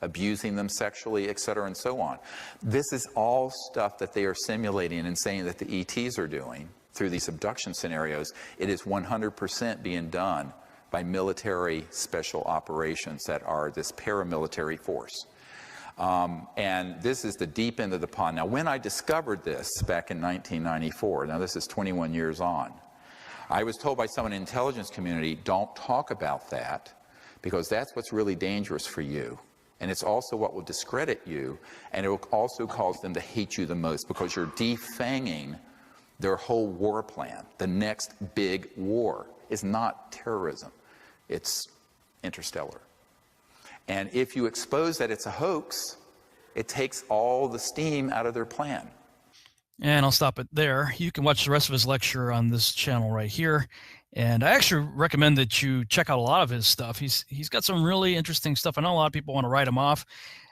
abusing them sexually, etc., and so on. This is all stuff that they are simulating and saying that the ETs are doing through these abduction scenarios. It is 100% being done by military special operations that are this paramilitary force. And this is the deep end of the pond. Now, when I discovered this back in 1994, now this is 21 years on, I was told by someone in the intelligence community, don't talk about that, because that's what's really dangerous for you. And it's also what will discredit you, and it will also cause them to hate you the most, because you're defanging their whole war plan. The next big war is not terrorism, it's interstellar. And if you expose that it's a hoax, it takes all the steam out of their plan. And I'll stop it there. You can watch the rest of his lecture on this channel right here. And I actually recommend that you check out a lot of his stuff. He's got some really interesting stuff. I know a lot of people want to write him off,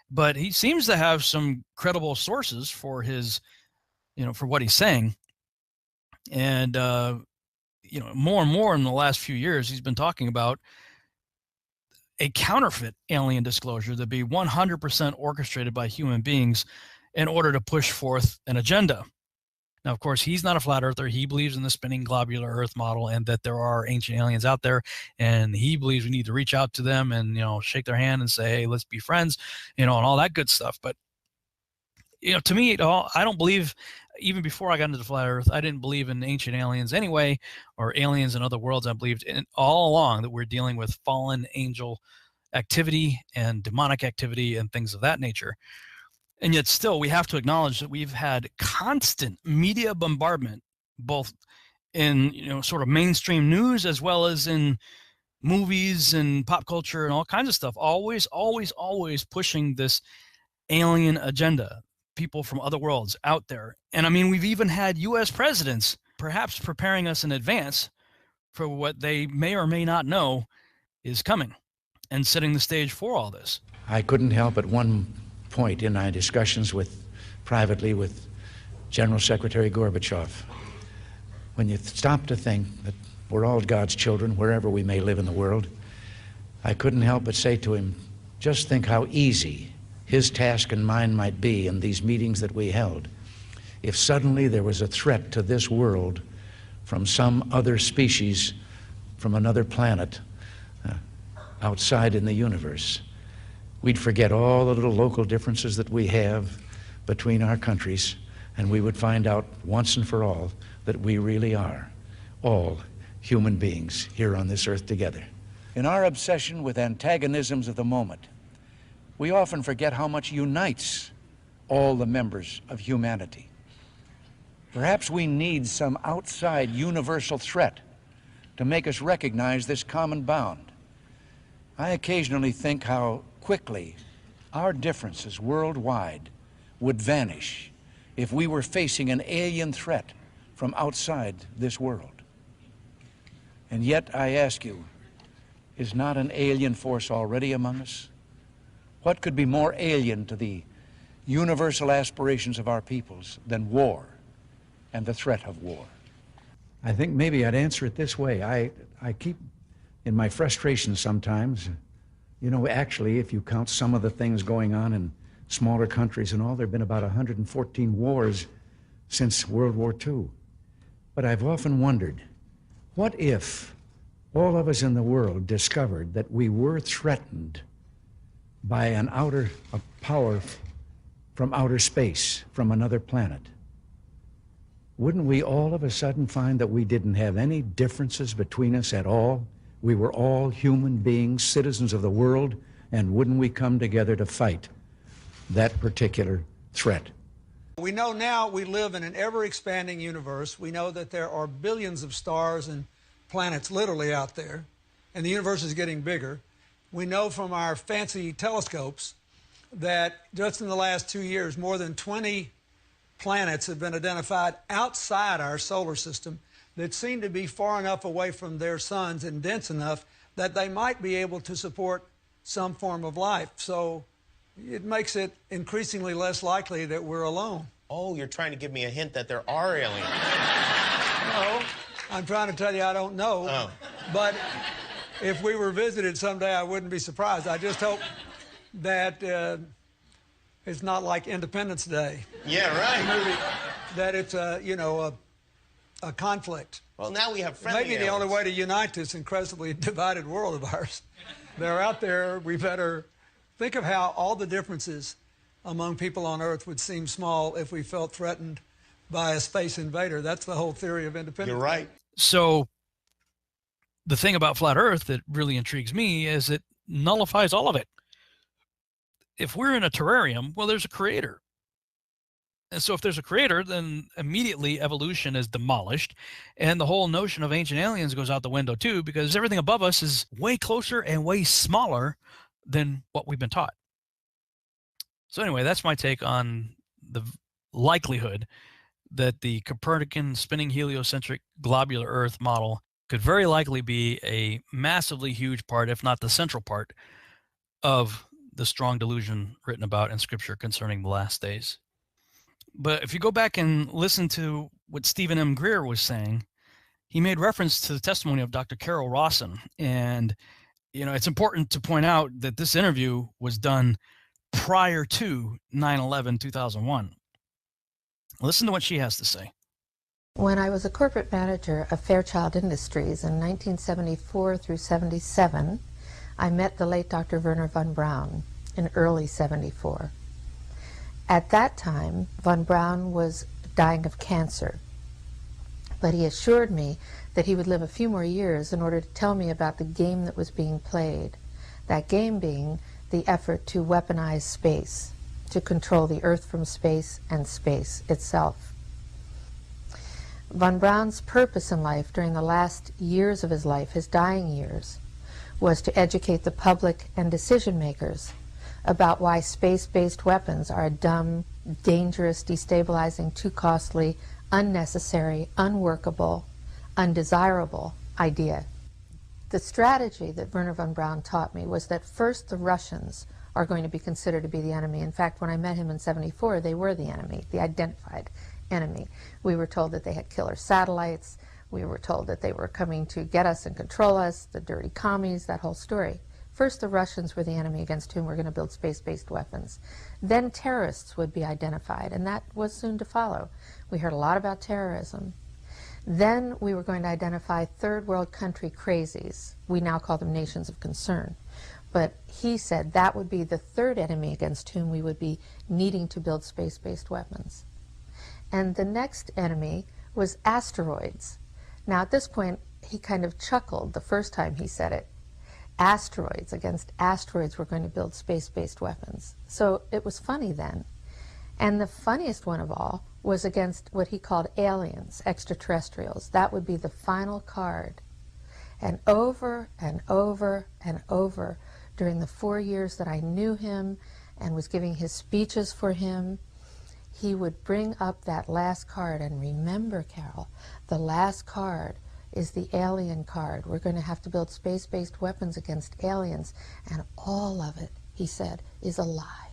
but he seems to have some credible sources for his, for what he's saying. And, more and more in the last few years, he's been talking about a counterfeit alien disclosure that be 100% orchestrated by human beings in order to push forth an agenda. Now, of course, he's not a flat earther. He believes in the spinning globular earth model and that there are ancient aliens out there, and he believes we need to reach out to them and, shake their hand and say, hey, let's be friends, and all that good stuff. But, to me, I don't believe, even before I got into the flat earth, I didn't believe in ancient aliens anyway, or aliens in other worlds. I believed in all along that we're dealing with fallen angel activity and demonic activity and things of that nature. And yet still, we have to acknowledge that we've had constant media bombardment, both in, sort of mainstream news as well as in movies and pop culture and all kinds of stuff, always pushing this alien agenda, people from other worlds out there. And I mean, we've even had U.S. presidents perhaps preparing us in advance for what they may or may not know is coming and setting the stage for all this. I couldn't help at one point in my discussions privately with General Secretary Gorbachev, when you stop to think that we're all God's children wherever we may live in the world, I couldn't help but say to him, just think how easy his task and mine might be in these meetings that we held if suddenly there was a threat to this world from some other species from another planet outside in the universe. We'd forget all the little local differences that we have between our countries, and we would find out once and for all that we really are all human beings here on this earth together. In our obsession with antagonisms of the moment, we often forget how much unites all the members of humanity. Perhaps we need some outside universal threat to make us recognize this common bound. I occasionally think how quickly our differences worldwide would vanish if we were facing an alien threat from outside this world. And yet, I ask you, is not an alien force already among us? What could be more alien to the universal aspirations of our peoples than war and the threat of war? I think maybe I'd answer it this way. I keep, in my frustration sometimes, actually, if you count some of the things going on in smaller countries and all, there have been about 114 wars since World War II. But I've often wondered, what if all of us in the world discovered that we were threatened by a power from outer space, from another planet? Wouldn't we all of a sudden find that we didn't have any differences between us at all? We were all human beings, citizens of the world, and wouldn't we come together to fight that particular threat? We know now we live in an ever-expanding universe. We know that there are billions of stars and planets literally out there, and the universe is getting bigger. We know from our fancy telescopes that just in the last 2 years, more than 20 planets have been identified outside our solar system that seem to be far enough away from their suns and dense enough that they might be able to support some form of life. So it makes it increasingly less likely that we're alone. Oh, you're trying to give me a hint that there are aliens. No, I'm trying to tell you I don't know. Oh. But if we were visited someday, I wouldn't be surprised. I just hope that it's not like Independence Day. Yeah, right. Movie, that it's a conflict. Well, now we have friendly Maybe the only way to unite this incredibly divided world of ours. They're out there. We better think of how all the differences among people on Earth would seem small if we felt threatened by a space invader. That's the whole theory of independence. You're right. So the thing about flat Earth that really intrigues me is it nullifies all of it. If we're in a terrarium, well, there's a creator. And so if there's a creator, then immediately evolution is demolished. And the whole notion of ancient aliens goes out the window too, because everything above us is way closer and way smaller than what we've been taught. So anyway, that's my take on the likelihood that the Copernican spinning heliocentric globular Earth model could very likely be a massively huge part, if not the central part, of the strong delusion written about in Scripture concerning the last days. But if you go back and listen to what Stephen M. Greer was saying, he made reference to the testimony of Dr. Carol Rawson. And, it's important to point out that this interview was done prior to 9/11/2001. Listen to what she has to say. When I was a corporate manager of Fairchild Industries in 1974 through 77, I met the late Dr. Werner von Braun in early 74. At that time, von Braun was dying of cancer, but he assured me that he would live a few more years in order to tell me about the game that was being played, that game being the effort to weaponize space, to control the Earth from space and space itself. Von Braun's purpose in life during the last years of his life, his dying years, was to educate the public and decision makers about why space-based weapons are a dumb, dangerous, destabilizing, too costly, unnecessary, unworkable, undesirable idea. The strategy that Werner von Braun taught me was that first the Russians are going to be considered to be the enemy. In fact, when I met him in 74, they were the enemy, the identified enemy. We were told that they had killer satellites. We were told that they were coming to get us and control us, the dirty commies, that whole story. First, the Russians were the enemy against whom we're going to build space-based weapons. Then terrorists would be identified, and that was soon to follow. We heard a lot about terrorism. Then we were going to identify third world country crazies. We now call them nations of concern. But he said that would be the third enemy against whom we would be needing to build space-based weapons. And the next enemy was asteroids. Now, at this point, he kind of chuckled the first time he said it. Asteroids, against asteroids, we're going to build space-based weapons. So it was funny then. And the funniest one of all was against what he called aliens, extraterrestrials. That would be the final card. And over and over and over, during the 4 years that I knew him and was giving his speeches for him, he would bring up that last card. And remember, Carol, the last card is the alien card. We're going to have to build space-based weapons against aliens. And all of it, he said, is a lie.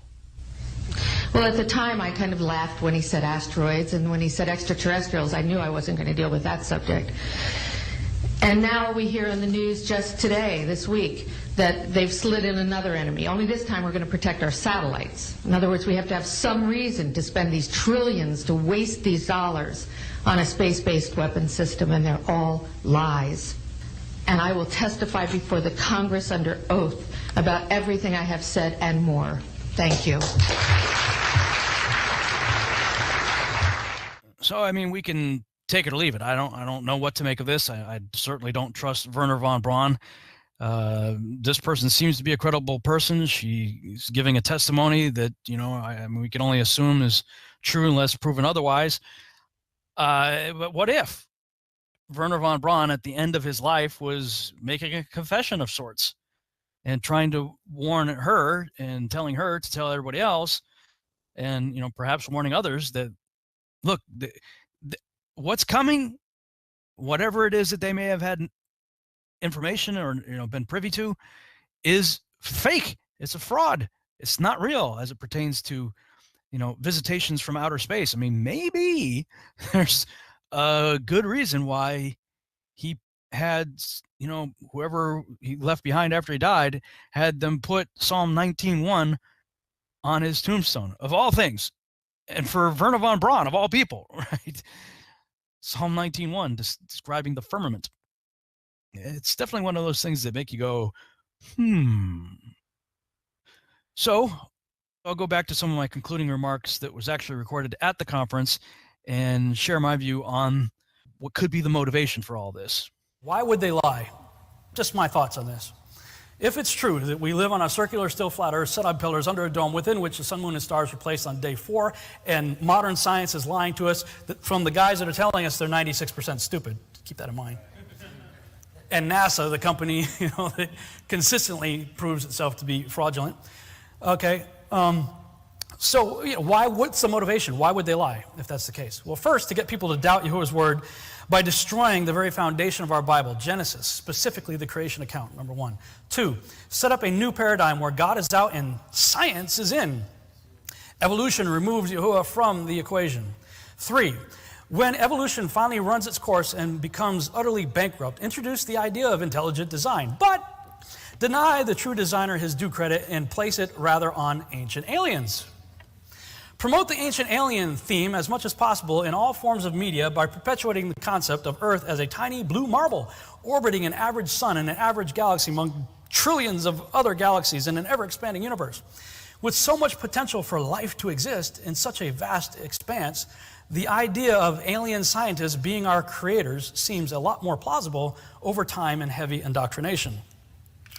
Well, at the time, I kind of laughed when he said asteroids, and when he said extraterrestrials, I knew I wasn't going to deal with that subject. And now we hear in the news just today, this week, that they've slid in another enemy. Only this time we're going to protect our satellites. In other words, we have to have some reason to spend these trillions, to waste these dollars on a space-based weapon system, and they're all lies. And I will testify before the Congress under oath about everything I have said and more. Thank you. So, I mean, we can take it or leave it. I don't know what to make of this. I certainly don't trust Werner von Braun. This person seems to be a credible person. She's giving a testimony that, I mean, we can only assume is true unless proven otherwise. But what if Werner von Braun at the end of his life was making a confession of sorts and trying to warn her and telling her to tell everybody else, and, perhaps warning others that, look, what's coming, whatever it is that they may have had information or been privy to, is fake. It's a fraud. It's not real as it pertains to, visitations from outer space. I mean, maybe there's a good reason why he had, whoever he left behind after he died, had them put Psalm 19:1 on his tombstone, of all things. And for Wernher von Braun, of all people, right? Psalm 19:1, describing the firmament. It's definitely one of those things that make you go, So I'll go back to some of my concluding remarks that was actually recorded at the conference and share my view on what could be the motivation for all this. Why would they lie? Just my thoughts on this. If it's true that we live on a circular still flat earth set on pillars under a dome within which the sun, moon, and stars were placed on day 4, and modern science is lying to us from the guys that are telling us they're 96% stupid, keep that in mind. And NASA, the company that consistently proves itself to be fraudulent. Okay, so what's the motivation? Why would they lie if that's the case? Well, first, to get people to doubt Yahuwah's word by destroying the very foundation of our Bible, Genesis, specifically the creation account, number 1. 2, set up a new paradigm where God is out and science is in. Evolution removes Yahuwah from the equation. 3, when evolution finally runs its course and becomes utterly bankrupt, introduce the idea of intelligent design, but deny the true designer his due credit and place it rather on ancient aliens. Promote the ancient alien theme as much as possible in all forms of media by perpetuating the concept of Earth as a tiny blue marble orbiting an average sun in an average galaxy among trillions of other galaxies in an ever-expanding universe. With so much potential for life to exist in such a vast expanse, the idea of alien scientists being our creators seems a lot more plausible over time and heavy indoctrination.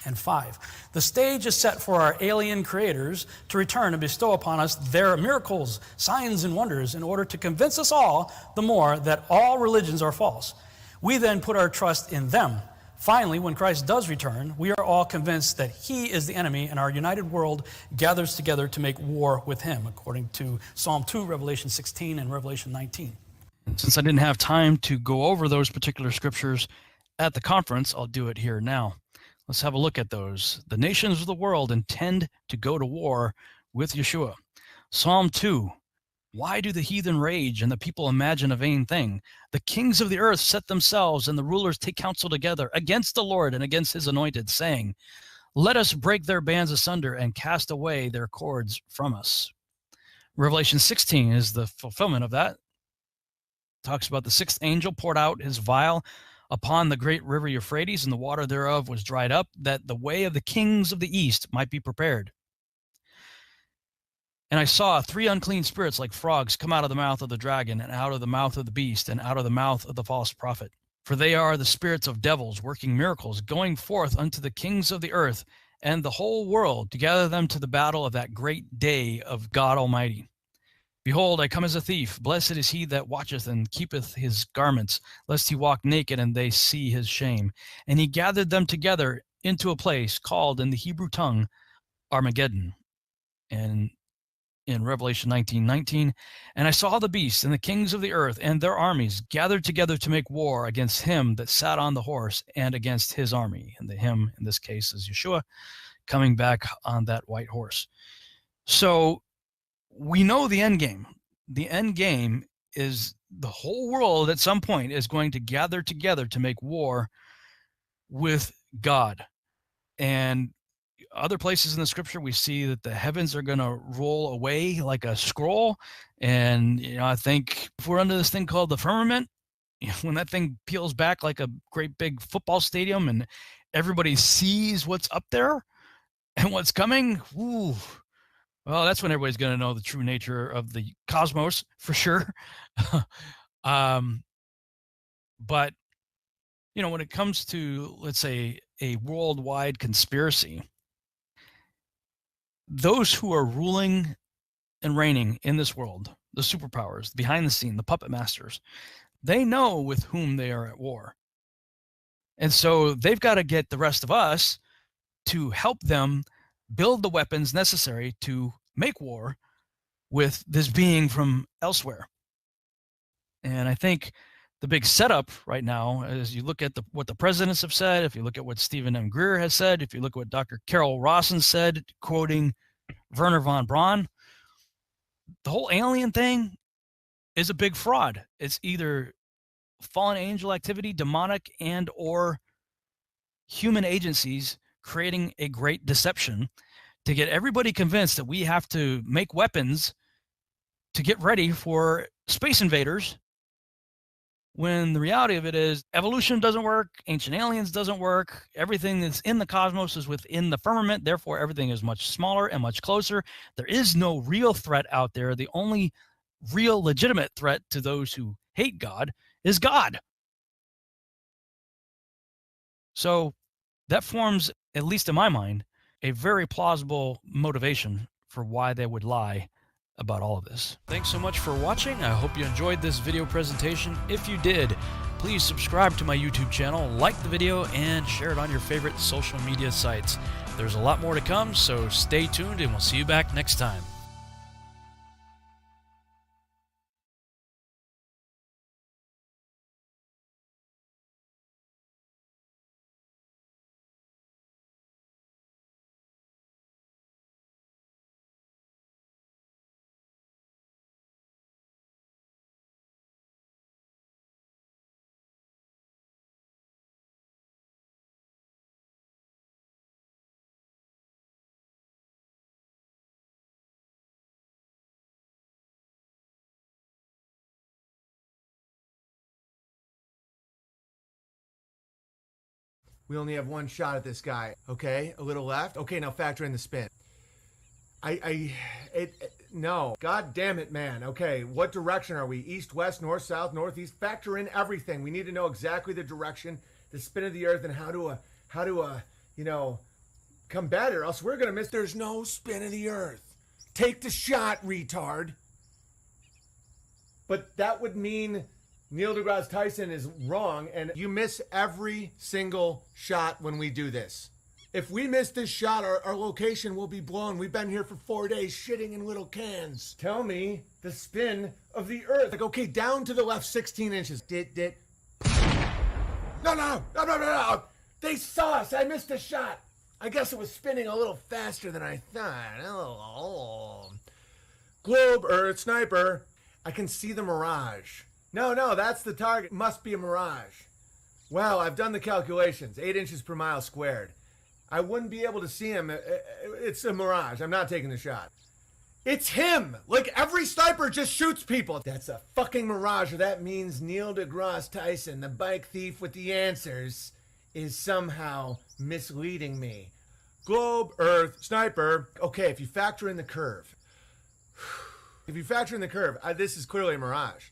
And 5, the stage is set for our alien creators to return and bestow upon us their miracles, signs, and wonders in order to convince us all the more that all religions are false. We then put our trust in them. Finally, when Christ does return, we are all convinced that he is the enemy and our united world gathers together to make war with him, according to Psalm 2, Revelation 16, and Revelation 19. Since I didn't have time to go over those particular scriptures at the conference, I'll do it here now. Let's have a look at those. The nations of the world intend to go to war with Yeshua. Psalm 2, why do the heathen rage and the people imagine a vain thing? The kings of the earth set themselves and the rulers take counsel together against the Lord and against his anointed, saying, let us break their bands asunder and cast away their cords from us. Revelation 16 is the fulfillment of that. It talks about the 6th angel poured out his vial upon the great river Euphrates, and the water thereof was dried up, that the way of the kings of the east might be prepared. And I saw 3 unclean spirits like frogs come out of the mouth of the dragon, and out of the mouth of the beast, and out of the mouth of the false prophet. For they are the spirits of devils, working miracles, going forth unto the kings of the earth and the whole world, to gather them to the battle of that great day of God Almighty. Behold, I come as a thief. Blessed is he that watcheth and keepeth his garments, lest he walk naked and they see his shame. And he gathered them together into a place called in the Hebrew tongue Armageddon. And in Revelation 19:19, and I saw the beast and the kings of the earth and their armies gathered together to make war against him that sat on the horse and against his army. And the him in this case is Yeshua coming back on that white horse. So we know the end game. The end game is the whole world at some point is going to gather together to make war with God. And other places in the scripture, we see that the heavens are going to roll away like a scroll. And, I think if we're under this thing called the firmament, when that thing peels back like a great big football stadium and everybody sees what's up there and what's coming, ooh, well, that's when everybody's going to know the true nature of the cosmos, for sure. But, when it comes to, let's say, a worldwide conspiracy, those who are ruling and reigning in this world, the superpowers, behind the scene, the puppet masters, they know with whom they are at war. And so they've got to get the rest of us to help them build the weapons necessary to make war with this being from elsewhere. And I think the big setup right now, as you look at what the presidents have said, if you look at what Stephen M. Greer has said, if you look at what Dr. Carol Rawson said, quoting Werner von Braun. The whole alien thing is a big fraud. It's either fallen angel activity, demonic, and or human agencies creating a great deception to get everybody convinced that we have to make weapons to get ready for space invaders, when the reality of it is evolution doesn't work, ancient aliens doesn't work, everything that's in the cosmos is within the firmament, therefore everything is much smaller and much closer. There is no real threat out there. The only real legitimate threat to those who hate God is God. So that forms, at least in my mind, a very plausible motivation for why they would lie about all of this. Thanks so much for watching. I hope you enjoyed this video presentation. If you did, please subscribe to my YouTube channel, like the video, and share it on your favorite social media sites. There's a lot more to come, so stay tuned and we'll see you back next time. We only have one shot at this guy. Okay, a little left. Okay, now factor in the spin. No. God damn it, man. Okay, what direction are we? East, west, north, south, northeast? Factor in everything. We need to know exactly the direction, the spin of the earth, and how to combat it, or else we're gonna miss. There's no spin of the earth. Take the shot, retard. But that would mean Neil deGrasse Tyson is wrong, and you miss every single shot when we do this. If we miss this shot, our location will be blown. We've been here for 4 days shitting in little cans. Tell me the spin of the earth. Like, okay, down to the left 16 inches. No. They saw us. I missed a shot. I guess it was spinning a little faster than I thought. Oh. Globe, Earth, sniper. I can see the mirage. No, that's the target. Must be a mirage. Well, I've done the calculations. 8 inches per mile squared. I wouldn't be able to see him. It's a mirage. I'm not taking the shot. It's him! Like, every sniper just shoots people. That's a fucking mirage, or that means Neil deGrasse Tyson, the bike thief with the answers, is somehow misleading me. Globe, Earth, sniper. Okay, if you factor in the curve. This is clearly a mirage.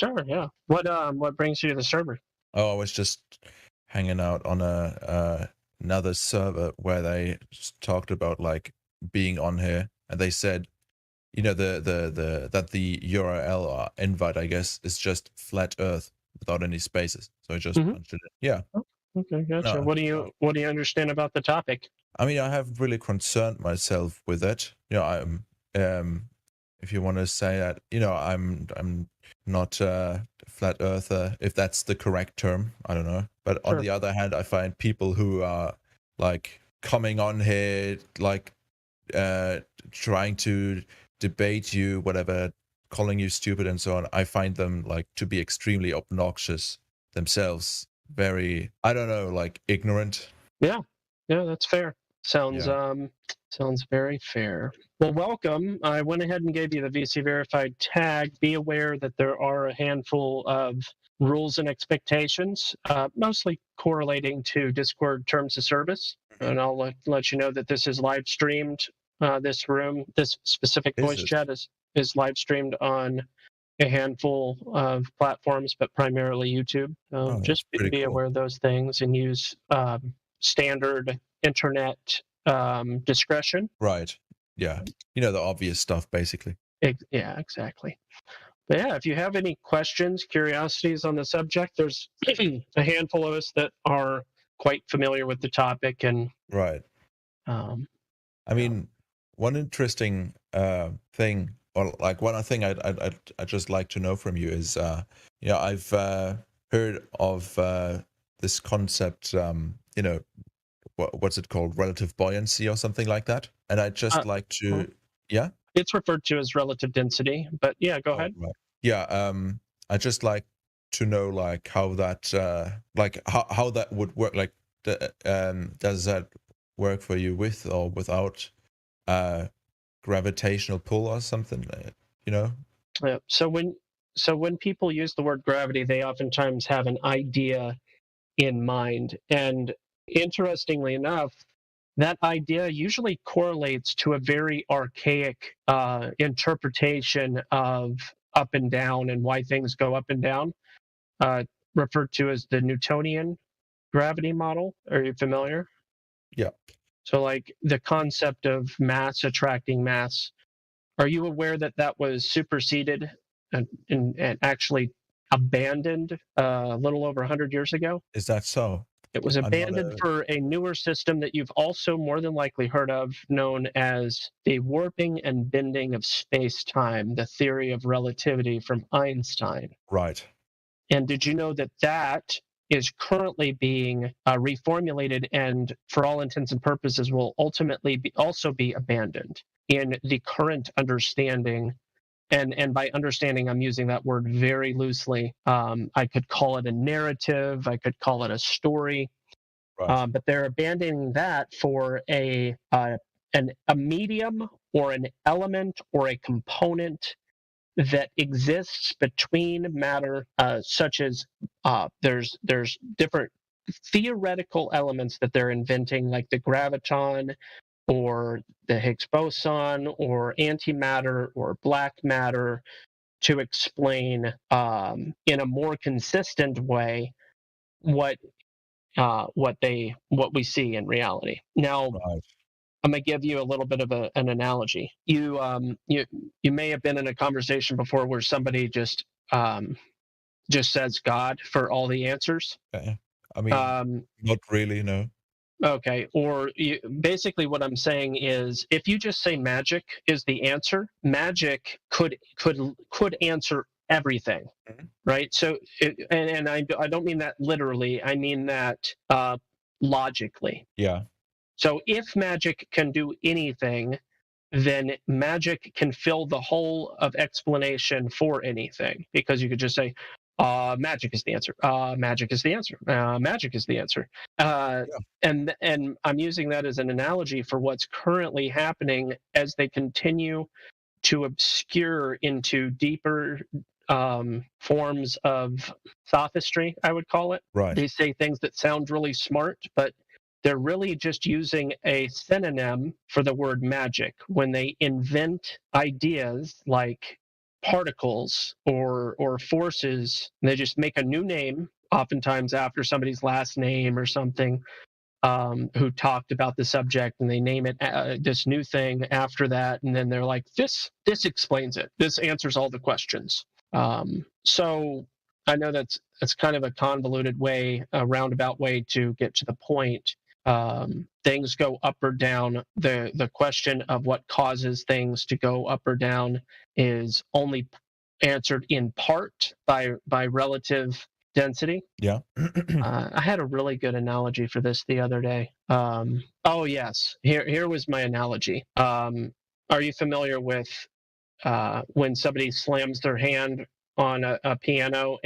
Sure, yeah. What brings you to the server? Oh, I was just hanging out on another server where they talked about like being on here, and they said, you know, that the URL or invite, I guess, is just flat Earth without any spaces. So I just punched it in. Yeah. Okay, gotcha. No, what do you understand about the topic? I mean, I haven't really concerned myself with it. You know, I'm if you want to say that, you know, I'm not a flat earther, if that's the correct term. I don't know. But on Sure. the other hand, I find people who are like coming on here, like trying to debate you, whatever, calling you stupid and so on. I find them like to be extremely obnoxious themselves. Very, I don't know, like ignorant. Yeah, that's fair. Sounds very fair. Well, welcome. I went ahead and gave you the VC verified tag. Be aware that there are a handful of rules and expectations, mostly correlating to Discord terms of service. And I'll let you know that this is live streamed. This specific voice chat is live streamed on a handful of platforms, but primarily YouTube. Just be aware of those things and use standard internet discretion. Right. Yeah. You know, the obvious stuff, basically. Yeah, exactly. But yeah, if you have any questions, curiosities on the subject, there's a handful of us that are quite familiar with the topic. And right. I mean, one interesting thing, or like one thing I'd just like to know from you is, you know, I've heard of this concept, you know, what's it called, relative buoyancy or something like that, and I'd just like to, yeah. It's referred to as relative density, but yeah, go ahead. Right. Yeah, I'd just like to know like how that, like how that would work. Like, does that work for you with or without gravitational pull or something? You know. Yeah. So when people use the word gravity, they oftentimes have an idea in mind, and interestingly enough, that idea usually correlates to a very archaic interpretation of up and down and why things go up and down, referred to as the Newtonian gravity model. Are you familiar? Yeah. So like the concept of mass attracting mass, are you aware that that was superseded and actually abandoned a little over 100 years ago? Is that so? It was abandoned for a newer system that you've also more than likely heard of, known as the warping and bending of space-time, the theory of relativity from Einstein. Right. And did you know that that is currently being reformulated and, for all intents and purposes, will ultimately also be abandoned in the current understanding? And by understanding, I'm using that word very loosely. I could call it a narrative. I could call it a story. Right. But they're abandoning that for a medium or an element or a component that exists between matter, such as there's different theoretical elements that they're inventing, like the graviton, or the Higgs boson, or antimatter, or black matter, to explain in a more consistent way what we see in reality. Now, right. I'm gonna give you a little bit of an analogy. You may have been in a conversation before where somebody just says God for all the answers. Okay. I mean, not really, no. Okay, or basically what I'm saying is, if you just say magic is the answer, magic could answer everything, right? So, and I don't mean that literally. I mean that logically. Yeah. So if magic can do anything, then magic can fill the hole of explanation for anything, because you could just say, magic is the answer. Magic is the answer. Magic is the answer. Yeah. And I'm using that as an analogy for what's currently happening as they continue to obscure into deeper forms of sophistry, I would call it. Right. They say things that sound really smart, but they're really just using a synonym for the word magic when they invent ideas like particles or forces. And they just make a new name, oftentimes after somebody's last name or something, who talked about the subject, and they name it this new thing after that, and then they're like, this explains it. This answers all the questions. So I know that's kind of a convoluted way, a roundabout way to get to the point. Things go up or down. The question of what causes things to go up or down is only answered in part by relative density. Yeah. I had a really good analogy for this the other day. Oh yes, here was my analogy. Are you familiar with when somebody slams their hand on a piano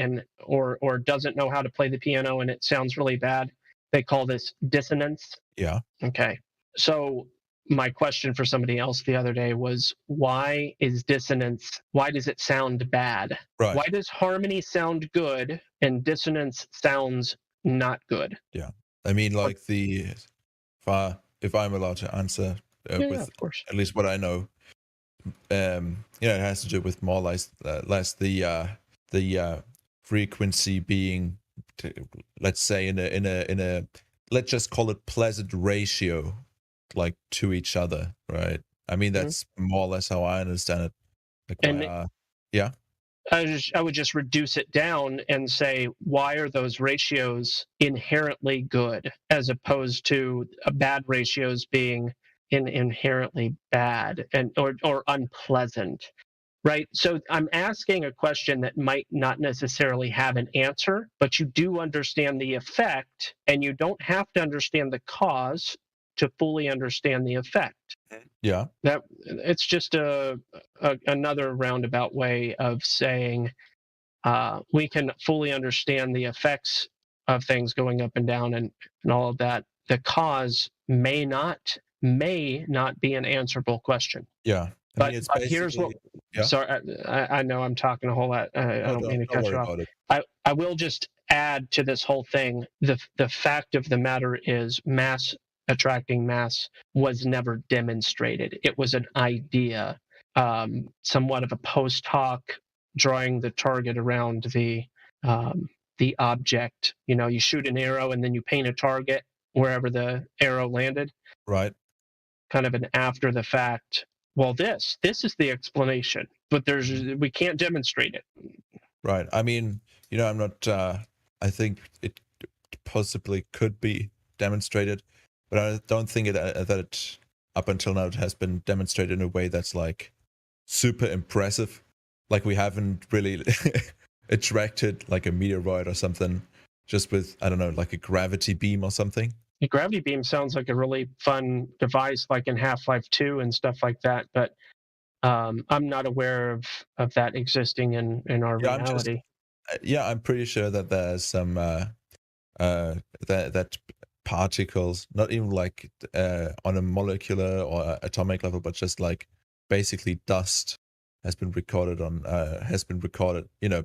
or doesn't know how to play the piano and it sounds really bad? They call this dissonance. Yeah. Okay. So my question for somebody else the other day was, why is dissonance, why does it sound bad? Right. Why does harmony sound good and dissonance sounds not good? Yeah. I mean, like if I'm allowed to answer with of course. at least what I know, it has to do with more or less the frequency being, let's say in a let's just call it pleasant ratio, like to each other, right? I mean, that's more or less how I understand it. Like, yeah. I would just reduce it down and say, why are those ratios inherently good as opposed to bad ratios being inherently bad or unpleasant, right? So I'm asking a question that might not necessarily have an answer, but you do understand the effect, and you don't have to understand the cause to fully understand the effect. Yeah. That it's just another roundabout way of saying we can fully understand the effects of things going up and down and all of that. The cause may not be an answerable question. Yeah. But here's what. Yeah. Sorry, I know I'm talking a whole lot. I don't mean to cut you off. I will just add to this whole thing. The fact of the matter is, mass attracting mass was never demonstrated. It was an idea, somewhat of a post hoc, drawing the target around the object. You know, you shoot an arrow and then you paint a target wherever the arrow landed. Right. Kind of an after the fact. Well, this is the explanation, but we can't demonstrate it. Right. I mean, I'm not. I think it possibly could be demonstrated, but I don't think that it up until now it has been demonstrated in a way that's like super impressive. Like we haven't really attracted like a meteoroid or something just with, I don't know, like a gravity beam or something. A gravity beam sounds like a really fun device, like in Half-Life 2 and stuff like that, but I'm not aware of that existing in our reality. I'm pretty sure that there's some that particles, not even like on a molecular or atomic level, but just like basically dust has been recorded,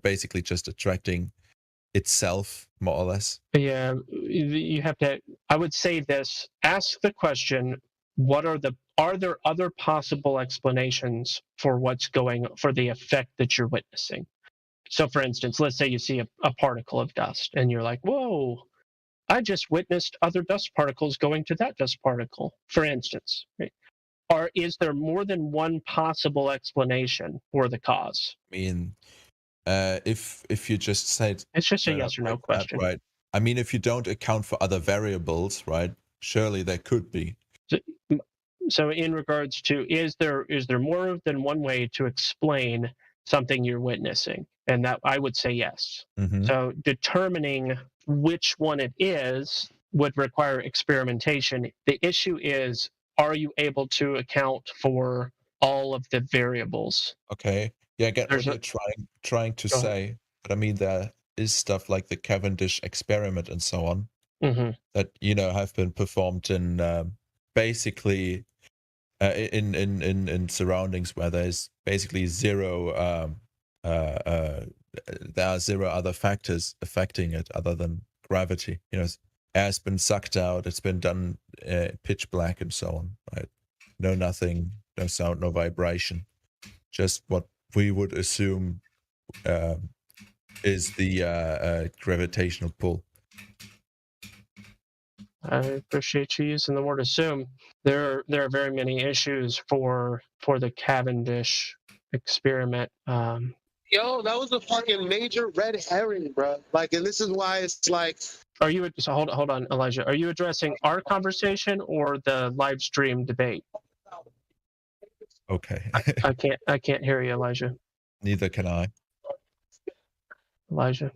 basically just attracting itself more or less. Yeah, you have to. I would say this: ask the question: are there other possible explanations for for the effect that you're witnessing? So, for instance, let's say you see a particle of dust, and you're like, "Whoa! I just witnessed other dust particles going to that dust particle." For instance, right? Or is there more than one possible explanation for the cause? I mean, if you just said it's just a yes or no question, right? I mean, if you don't account for other variables, right? Surely there could be. So in regards to, is there more than one way to explain something you're witnessing? And that I would say yes. Mm-hmm. So determining which one it is would require experimentation. The issue is, are you able to account for all of the variables? Okay. Yeah, I get what you're trying to say. But I mean, there is stuff like the Cavendish experiment and so on that, have been performed in basically in surroundings where there's basically zero there are zero other factors affecting it other than gravity. Air's been sucked out, it's been done pitch black and so on, right? No nothing, no sound, no vibration, just what we would assume is the gravitational pull. I appreciate you using the word assume. There are very many issues for the Cavendish experiment. Yo, that was a fucking major red herring, bro. Like, and this is why it's like. Are you so hold on, Elijah? Are you addressing our conversation or the live stream debate? Okay. I can't hear you, Elijah. Neither can I. Elijah.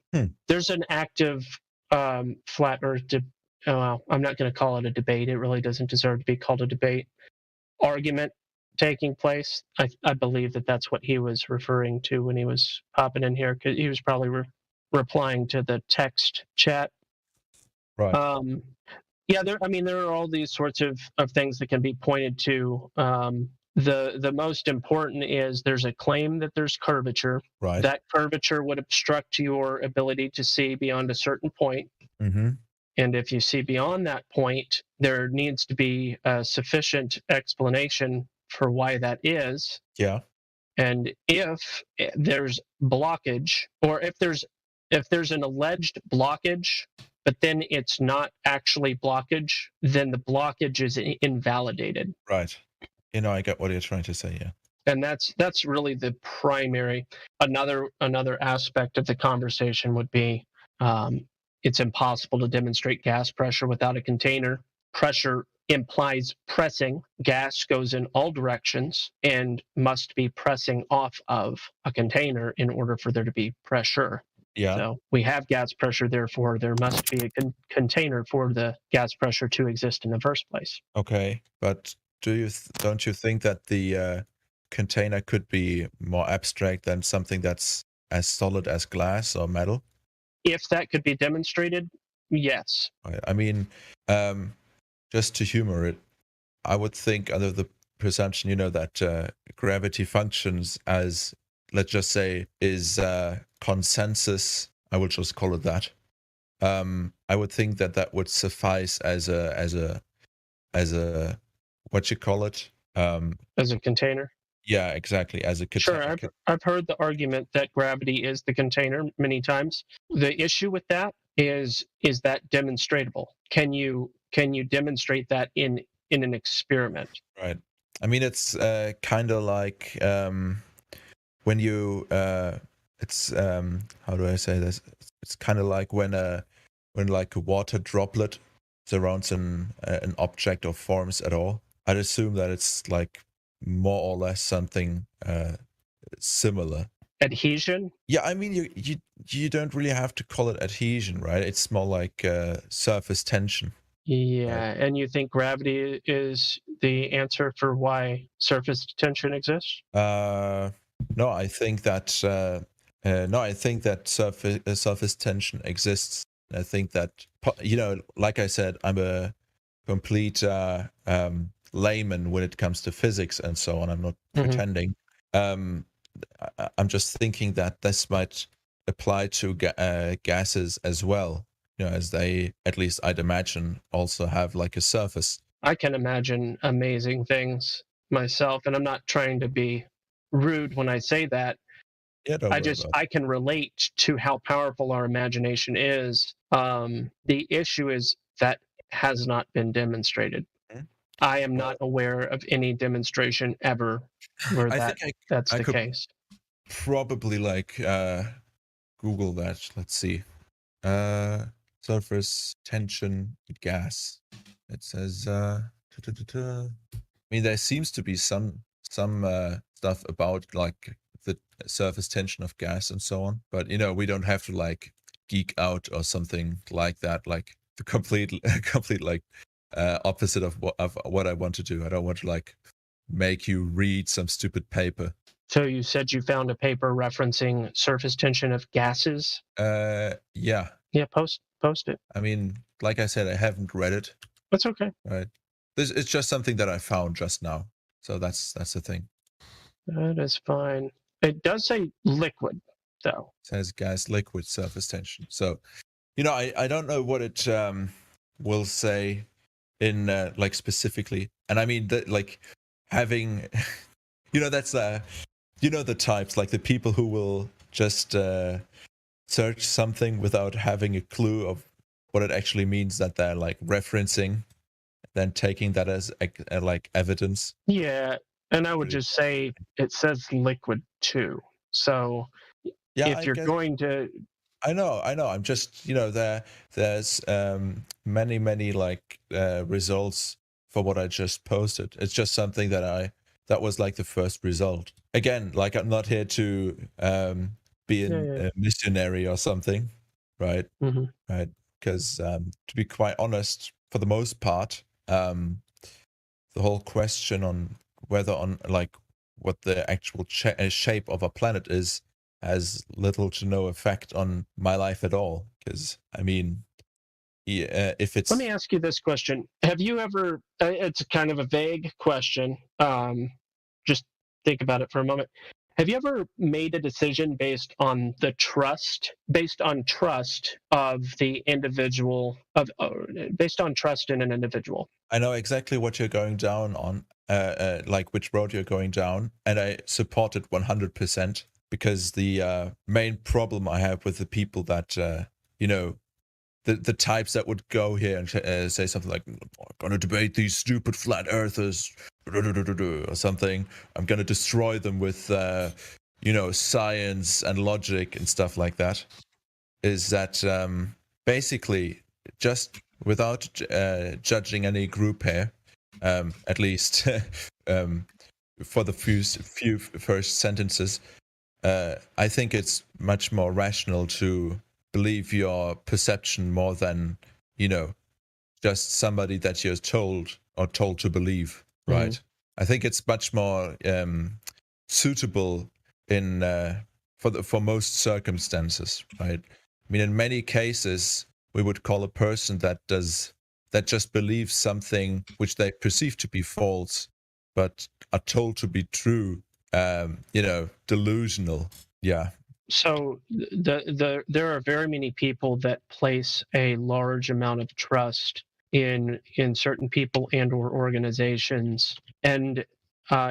There's an active flat Earth. Well, I'm not going to call it a debate. It really doesn't deserve to be called a debate. Argument taking place. I believe that's what he was referring to when he was popping in here, because he was probably replying to the text chat. Right. Yeah, there are all these sorts of things that can be pointed to. The most important is there's a claim that there's curvature. Right. That curvature would obstruct your ability to see beyond a certain point. Mm-hmm. And if you see beyond that point, there needs to be a sufficient explanation for why that is. Yeah. And if there's blockage, or if there's an alleged blockage, but then it's not actually blockage, then the blockage is invalidated. Right. I get what you're trying to say, yeah. And that's really the primary. Another aspect of the conversation would be it's impossible to demonstrate gas pressure without a container. Pressure implies pressing. Gas goes in all directions and must be pressing off of a container in order for there to be pressure. Yeah. So we have gas pressure, therefore there must be a container for the gas pressure to exist in the first place. Okay, but don't you think that the container could be more abstract than something that's as solid as glass or metal? If that could be demonstrated, yes. I mean, just to humor it, I would think under the presumption, that gravity functions as, let's just say, is consensus. I will just call it that. I would think that would suffice as a what you call it? As a container? Yeah, exactly. As a container. Sure, I've heard the argument that gravity is the container many times. The issue with that is that demonstratable? Can you demonstrate that in an experiment? Right. I mean, it's kind of like when you it's how do I say this? It's kind of like when like a water droplet surrounds an object or forms at all. I'd assume that it's like more or less something similar. Adhesion? Yeah, I mean, you don't really have to call it adhesion, right? It's more like surface tension. Yeah, right. And you think gravity is the answer for why surface tension exists? No, I think that surface tension exists. I think that, like I said, I'm a complete layman when it comes to physics and so on. I'm not pretending. I'm just thinking that this might apply to gases as well, as they, at least I'd imagine, also have like a surface. I can imagine amazing things myself, and I'm not trying to be rude when I say that. Yeah, I can relate to how powerful our imagination is. The issue is that has not been demonstrated. I am not aware of any demonstration ever where that's the case. Probably like Google that. Let's see. Surface tension gas. It says. I mean, there seems to be some stuff about like the surface tension of gas and so on, but we don't have to like geek out or something like that. Like the complete like opposite of what I want to do. I don't want to like make you read some stupid paper. So you said you found a paper referencing surface tension of gases? Yeah. Yeah, post it. I mean, like I said, I haven't read it. That's okay. Right. It's just something that I found just now. So that's the thing. That is fine. It does say liquid, though. It says gas liquid surface tension. So, I don't know what it will say in like specifically. And I mean, like having, that's you know the types, like the people who will just search something without having a clue of what it actually means that they're like referencing, then taking that as like evidence. Yeah, and I would just say it says liquid too. So if you're going to, I know. I'm just, there's many like results for what I just posted. It's just something that was like the first result. Again, like I'm not here to be a missionary or something, right? Mm-hmm. Right? Because to be quite honest, for the most part, the whole question on what the actual shape of a planet is has little to no effect on my life at all. Because I mean, if it's, let me ask you this question: have you ever? It's kind of a vague question. Just think about it for a moment. Have you ever made a decision based on trust of the individual, based on trust in an individual? I know exactly what you're going down on, like which road you're going down, and I support it 100%, because the main problem I have with the people that, the types that would go here and say something like, I'm going to debate these stupid flat earthers, or something. I'm going to destroy them with, science and logic and stuff like that, is that basically, just without judging any group here, at least for the few first sentences, I think it's much more rational to believe your perception more than, just somebody that you're told to believe, right? Mm-hmm. I think it's much more suitable for most circumstances, right? I mean, in many cases, we would call a person that just believes something which they perceive to be false, but are told to be true, delusional. Yeah. So there are very many people that place a large amount of trust in certain people and or organizations, and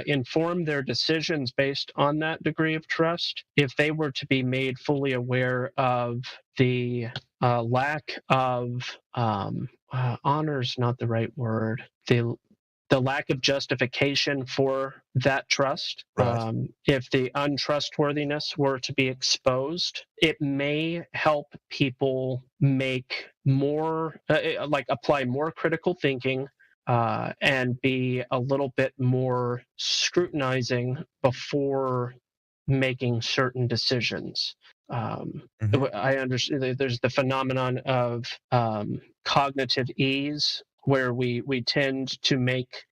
inform their decisions based on that degree of trust. If they were to be made fully aware of the lack of honor is not the right word. The lack of justification for that trust. Right. If the untrustworthiness were to be exposed, it may help people make more, apply more critical thinking, and be a little bit more scrutinizing before making certain decisions. I understand there's the phenomenon of cognitive ease, where we tend to make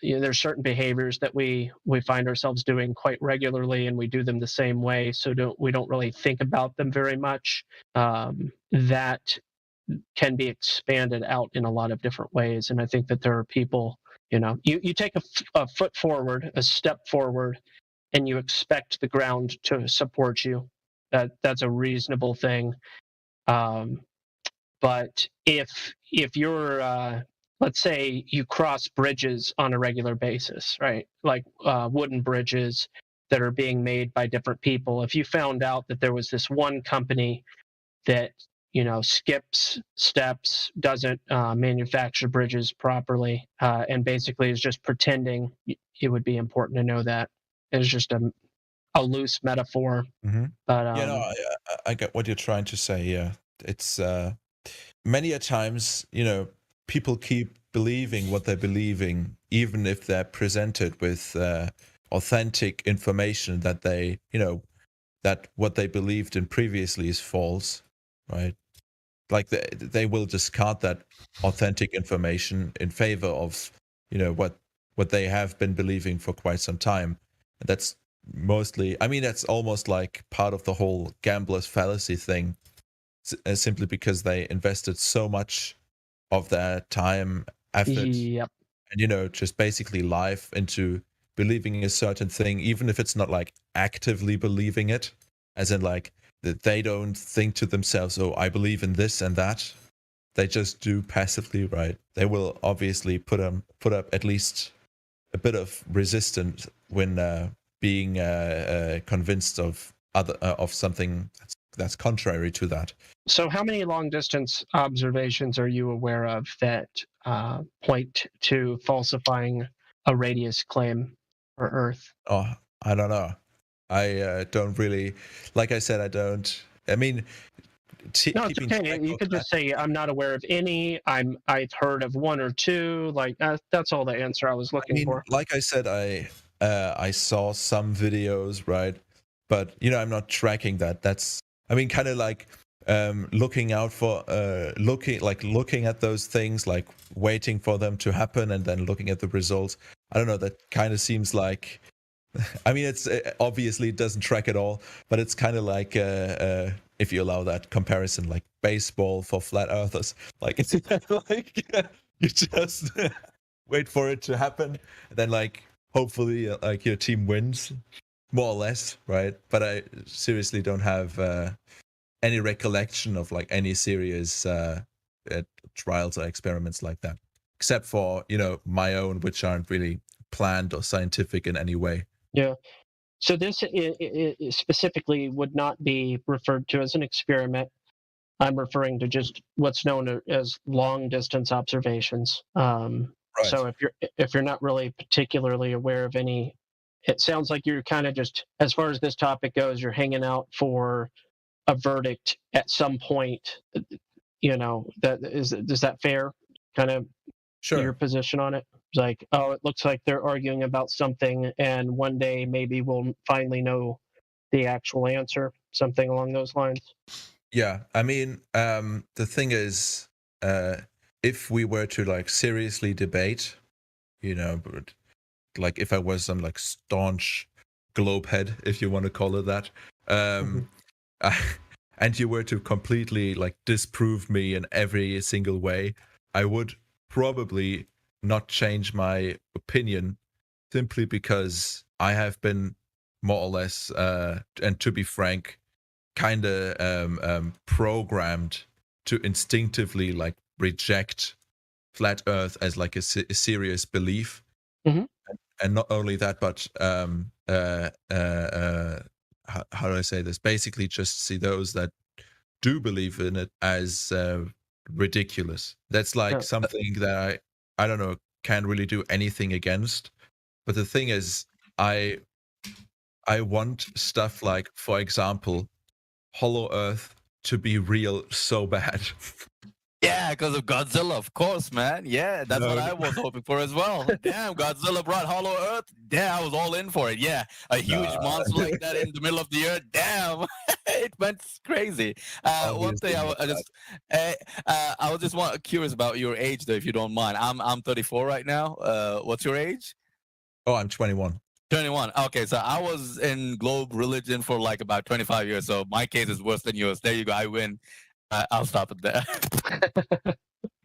there's certain behaviors that we find ourselves doing quite regularly, and we do them the same way, so we don't really think about them very much. That can be expanded out in a lot of different ways, and I think that there are people, you take a foot forward, a step forward, and you expect the ground to support you. That's a reasonable thing. But if you're, let's say you cross bridges on a regular basis, right? Like wooden bridges that are being made by different people. If you found out that there was this one company that, skips steps, doesn't manufacture bridges properly, and basically is just pretending, it would be important to know that. It's just a loose metaphor. Mm-hmm. But I get what you're trying to say. Yeah, it's many a times, people keep believing what they're believing, even if they're presented with authentic information that that what they believed in previously is false, right? Like they will discard that authentic information in favor of, what they have been believing for quite some time. And that's mostly, that's almost like part of the whole gambler's fallacy thing, simply because they invested so much of their time, effort, and just basically life into believing in a certain thing, even if it's not like actively believing it, as in like that they don't think to themselves, oh, I believe in this and that. They just do passively, right? They will obviously put up at least a bit of resistance when being convinced of something that's contrary to that. So how many long distance observations are you aware of that point to falsifying a radius claim for Earth? Oh, I don't know. I don't really, like I said, I don't. I mean, no, it's okay. You could just say I'm not aware of any. I've heard of one or two. Like that's all the answer I was looking for. Like I said, I saw some videos, right? But I'm not tracking that. That's kind of like looking out for looking at those things, like waiting for them to happen and then looking at the results. I don't know. That kind of seems like. It's obviously it doesn't track at all, but it's kind of like if you allow that comparison, like baseball for flat earthers. Like it's like you just wait for it to happen, and then like hopefully like your team wins, more or less, right? But I seriously don't have any recollection of like any serious trials or experiments like that, except for my own, which aren't really planned or scientific in any way. Yeah. So this specifically would not be referred to as an experiment. I'm referring to just what's known as long distance observations. Right. So if you're not really particularly aware of any, it sounds like you're kind of just, as far as this topic goes, you're hanging out for a verdict at some point. That is that fair? Kind of your position on it? Like, oh, it looks like they're arguing about something, and one day maybe we'll finally know the actual answer, something along those lines. Yeah, the thing is, if we were to like seriously debate, like if I was some like staunch globe head, if you want to call it that, and you were to completely like disprove me in every single way, I would probably not change my opinion, simply because I have been more or less, and to be frank, kind of programmed to instinctively like reject flat Earth as like a serious belief. Mm-hmm. And not only that, but how do I say this? Basically, just see those that do believe in it as ridiculous. That's like something that I don't know, can't really do anything against. But the thing is, I want stuff like, for example, Hollow Earth to be real so bad. Yeah, because of Godzilla, of course, man. Yeah, that's what I was hoping for as well. Damn, Godzilla brought Hollow Earth. Damn, I was all in for it. Yeah, a huge monster like that in the middle of the earth. Damn, it went crazy. One thing I was just curious about your age, though, if you don't mind. I'm 34 right now. What's your age? Oh, I'm 21. 21. Okay, so I was in globe religion for like about 25 years. So my case is worse than yours. There you go. I win. I'll stop it there.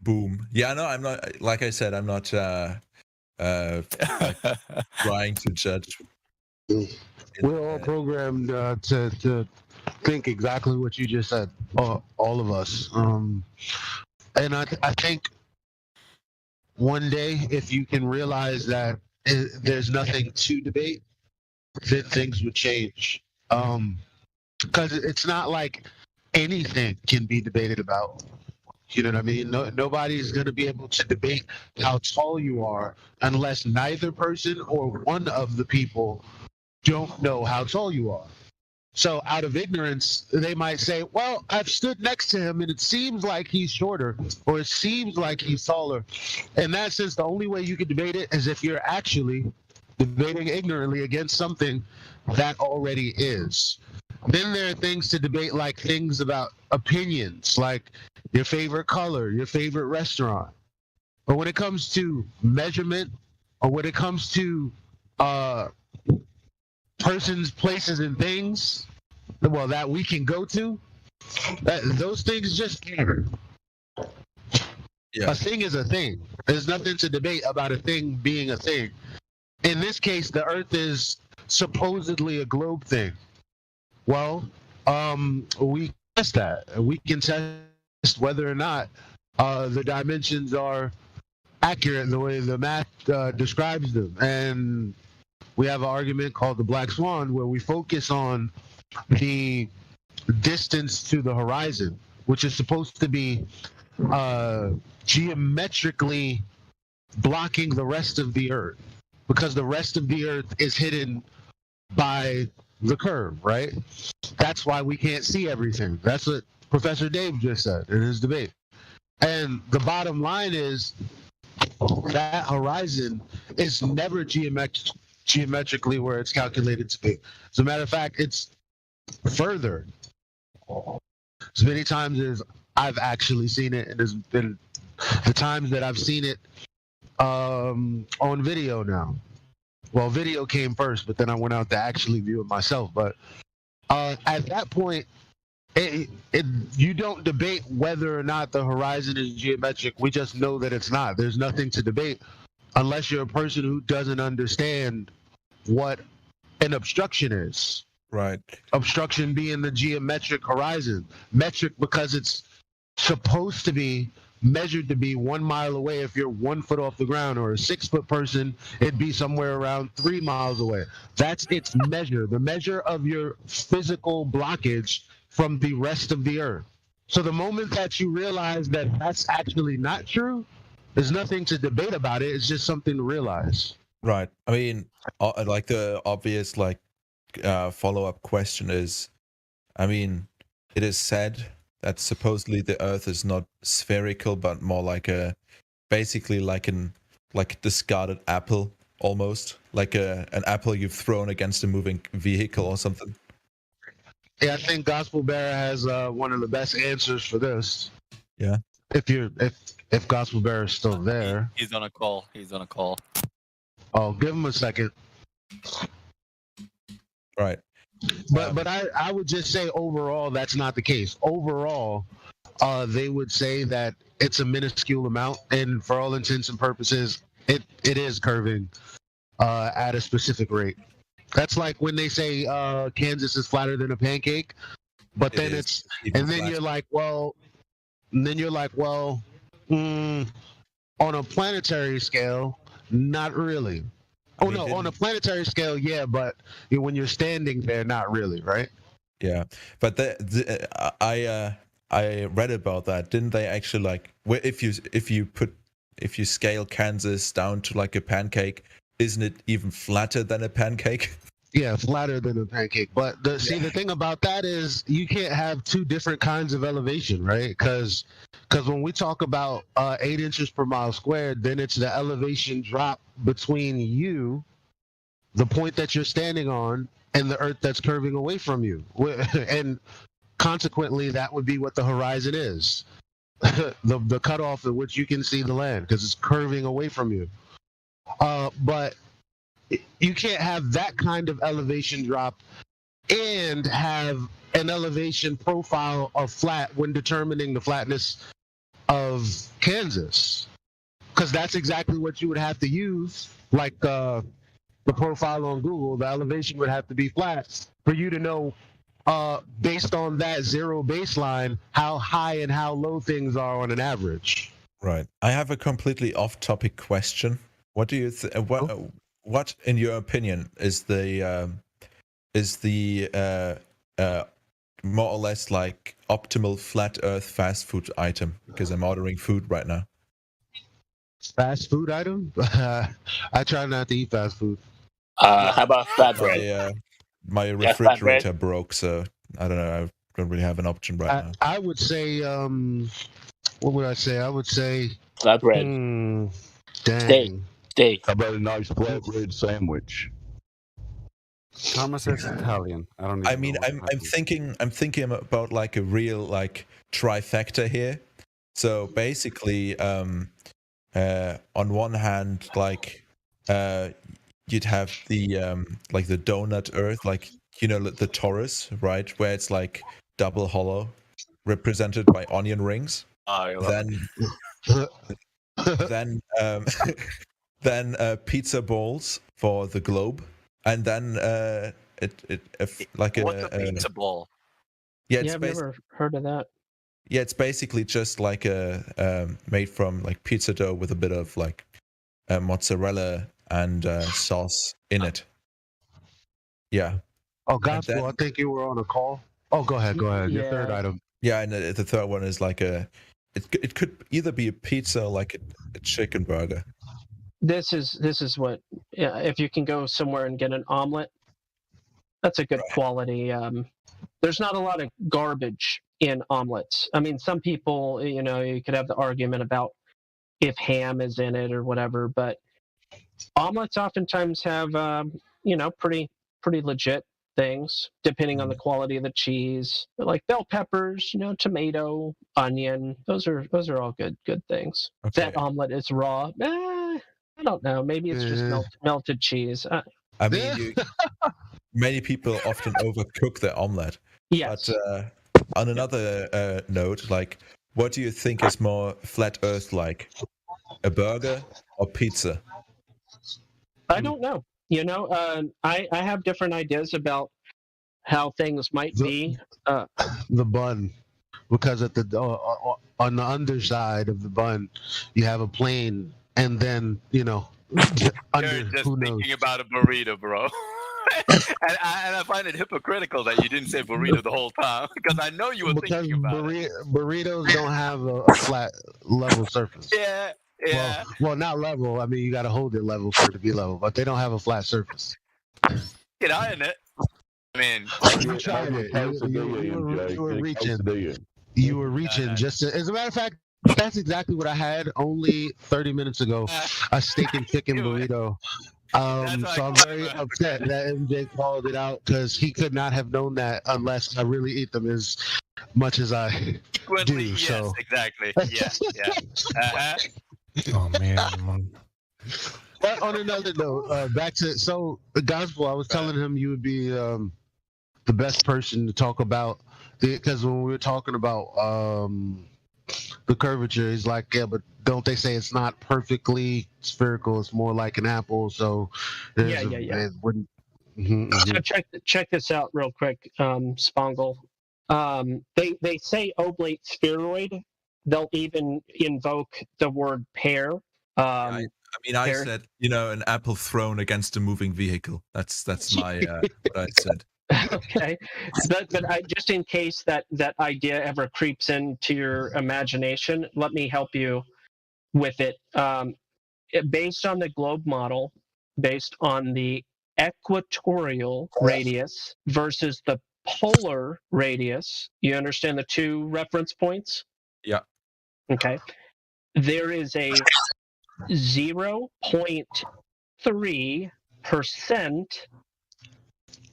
Boom. Yeah, no, I'm not. Like I said, I'm not trying to judge. We're all programmed to think exactly what you just said. All of us. And I think one day, if you can realize that there's nothing to debate, then things would change. Because it's not like anything can be debated about. You know what I mean? Nobody's going to be able to debate how tall you are unless neither person or one of the people don't know how tall you are. So out of ignorance, they might say, well, I've stood next to him and it seems like he's shorter or it seems like he's taller. In that sense, the only way you can debate it is if you're actually debating ignorantly against something that already is. Then there are things to debate, like things about opinions, like your favorite color, your favorite restaurant. But when it comes to measurement, or when it comes to persons, places, and things, well, that we can go to, those things just matter. Yeah. A thing is a thing. There's nothing to debate about a thing being a thing. In this case, the Earth is supposedly a globe thing. Well, we test that. We can test whether or not the dimensions are accurate the way the math describes them. And we have an argument called the Black Swan, where we focus on the distance to the horizon, which is supposed to be geometrically blocking the rest of the Earth, because the rest of the Earth is hidden by the curve, right? That's why we can't see everything. That's what Professor Dave just said in his debate. And the bottom line is that horizon is never geometrically where it's calculated to be. As a matter of fact, it's further. As many times as I've actually seen it, and there's been the times that I've seen it on video now. Well, video came first, but then I went out to actually view it myself. But at that point, you don't debate whether or not the horizon is geometric. We just know that it's not. There's nothing to debate unless you're a person who doesn't understand what an obstruction is. Right. Obstruction being the geometric horizon. Metric because it's supposed to be measured to be 1 mile away if you're 1 foot off the ground, or a 6 foot person, it'd be somewhere around 3 miles away. That's its measure, the measure of your physical blockage from the rest of the Earth. So the moment that you realize that that's actually not true, there's nothing to debate about it. It's just something to realize. Right. I mean, like the obvious follow-up question is, I mean, it is said that supposedly the Earth is not spherical, but more like basically like a discarded apple, almost like an apple you've thrown against a moving vehicle or something. Yeah, I think Gospel Bearer has one of the best answers for this. Yeah. If Gospel Bearer is still there. He's on a call. Oh, give him a second. Right. But I would just say overall that's not the case. Overall, they would say that it's a minuscule amount, and for all intents and purposes, it is curving at a specific rate. That's like when they say Kansas is flatter than a pancake, but then you're like, well, on a planetary scale, not really. Oh, no, on a planetary scale, yeah, but when you're standing there, not really, right? Yeah, but I read about that. Didn't they actually if you scale Kansas down to like a pancake, isn't it even flatter than a pancake? Yeah, flatter than a pancake. But the thing about that is you can't have two different kinds of elevation, right? Because when we talk about 8 inches per mile squared, then it's the elevation drop between you, the point that you're standing on, and the Earth that's curving away from you. And consequently, that would be what the horizon is. the cutoff at which you can see the land, because it's curving away from you. But you can't have that kind of elevation drop and have an elevation profile of flat when determining the flatness of Kansas, because that's exactly what you would have to use. Like the profile on Google, the elevation would have to be flat for you to know, based on that zero baseline, how high and how low things are on an average. Right. I have a completely off-topic question. What do you what, in your opinion, is the more or less like optimal flat Earth fast food item? Because I'm ordering food right now. Fast food item? I try not to eat fast food. How about flatbread? My refrigerator broke, so I don't know. I don't really have an option right now. I would say, what would I say? I would say flatbread. Dang. Steak. How about a nice flatbread sandwich? Thomas is Italian. I don't. I mean, I'm thinking about like a real like trifecta here. So basically, on one hand, like you'd have the like the donut Earth, like the torus, right, where it's like double hollow, represented by onion rings. Then pizza balls for the globe, and then what's a pizza ball? Yeah, I've never heard of that. Yeah, it's basically just like a made from like pizza dough with a bit of like mozzarella and sauce in it. Yeah. Oh, And Gospel, then- I think you were on a call. Oh, go ahead. Your third item. Yeah, and the third one is like it could either be a pizza or like a chicken burger. This is what, if you can go somewhere and get an omelet, that's a good quality. There's not a lot of garbage in omelets. I mean, some people, you could have the argument about if ham is in it or whatever, but omelets oftentimes have, pretty legit things depending on the quality of the cheese, like bell peppers, tomato, onion. Those are all good things. Okay. That omelet is raw. I don't know. Maybe it's just melted cheese. I mean, many people often overcook their omelet. Yes. But on another note, like, what do you think is more flat Earth like, a burger or pizza? I don't know. I have different ideas about how things might be. The bun, because at the on the underside of the bun, you have a plane, and then under, You're just who knows? thinking about a burrito, bro. and I find it hypocritical that you didn't say burrito the whole time, because I know you were Because thinking about it. burritos don't have a flat level surface. Yeah, yeah. Well, not level. I mean, you got to hold it level for it to be level, but they don't have a flat surface. Get out in it. I mean, You tried it. You were reaching. You were reaching. As a matter of fact, that's exactly what I had only 30 minutes ago. A steak and chicken burrito. So I'm very upset that MJ called it out, because he could not have known that unless I really eat them as much as I do. yes, So exactly. Yeah. Uh-huh. Oh man. But on another note, back to the Gospel. I was telling him you would be the best person to talk about, because when we were talking about the curvature, he's like, yeah, but don't they say it's not perfectly spherical? It's more like an apple. So Yeah. it wouldn't. So check this out real quick, Spangle. They say oblate spheroid. They'll even invoke the word pear. I said, an apple thrown against a moving vehicle. That's my what I said. Okay, but I, just in case that idea ever creeps into your imagination, let me help you with it. Based on the globe model, based on the equatorial radius versus the polar radius, you understand the two reference points? Yeah. Okay. There is a 0.3%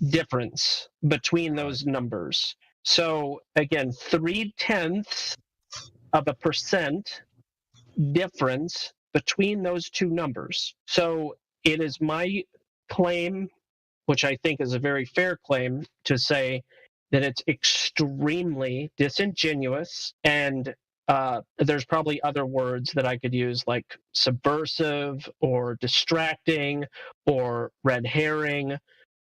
difference between those numbers. So again, 0.3% difference between those two numbers. So it is my claim, which I think is a very fair claim, to say that it's extremely disingenuous, and there's probably other words that I could use, like subversive or distracting or red herring,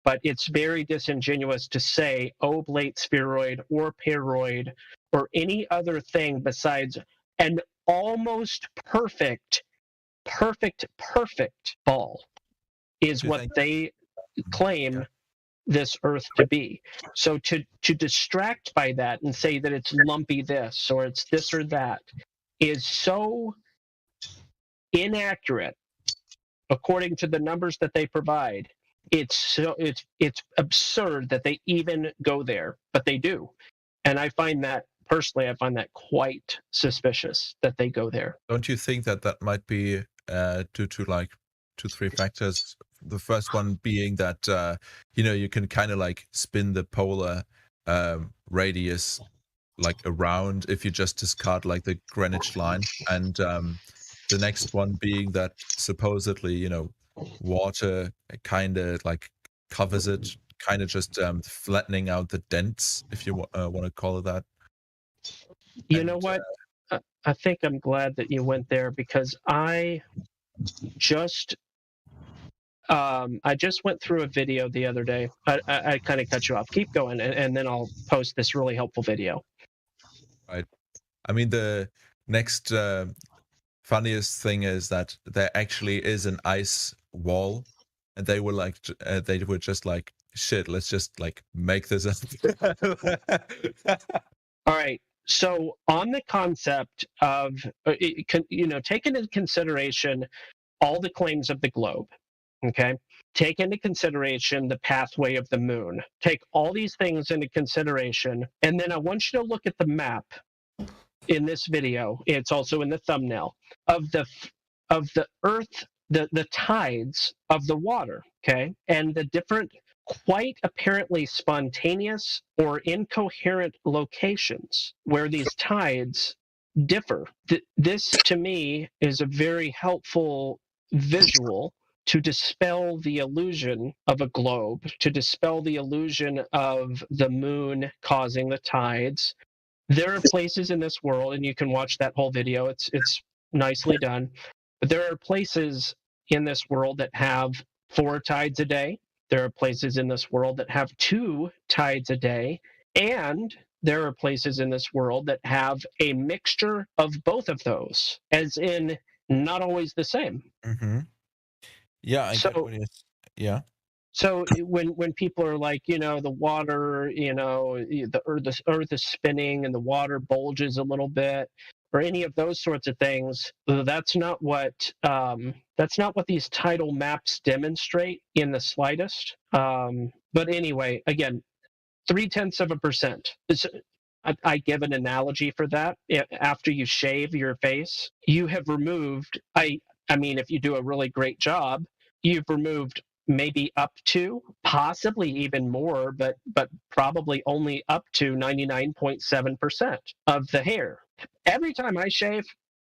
but it's very disingenuous to say oblate spheroid or paroid or any other thing besides an almost perfect ball is what they claim this Earth to be. So to distract by that and say that it's lumpy this or it's this or that is so inaccurate according to the numbers that they provide. It's absurd that they even go there, but they do. And I find that quite suspicious that they go there. Don't you think that might be due to like 2-3 factors? The first one being that you can kind of like spin the polar radius like around if you just discard like the Greenwich line, and the next one being that supposedly water kind of like covers it, kind of just flattening out the dents, if you want to call it that. You know what? I think I'm glad that you went there, because I just went through a video the other day. I kind of cut you off. Keep going, and then I'll post this really helpful video. Right. I mean, the next funniest thing is that there actually is an ice wall, and they were like, they were just like, shit, let's just like make this up. All right. So on the concept of, take into consideration all the claims of the globe, okay? Take into consideration the pathway of the moon. Take all these things into consideration, and then I want you to look at the map in this video. It's also in the thumbnail of the Earth, the tides of the water, okay, and the different, quite apparently spontaneous or incoherent locations where these tides differ. This, to me, is a very helpful visual to dispel the illusion of a globe, to dispel the illusion of the moon causing the tides. There are places in this world, and you can watch that whole video, it's nicely done, but there are places in this world that have 4 tides a day. There are places in this world that have 2 tides a day, and there are places in this world that have a mixture of both of those, as in not always the same. Mm-hmm. Yeah, I get what yeah. So when people are like, the water, the earth is spinning and the water bulges a little bit, or any of those sorts of things, that's not what these tidal maps demonstrate in the slightest. But anyway, again, 0.3%. I give an analogy for that. After you shave your face, you have removed. I mean, if you do a really great job, you've removed maybe up to, possibly even more, but probably only up to 99.7% of the hair. Every time I shave,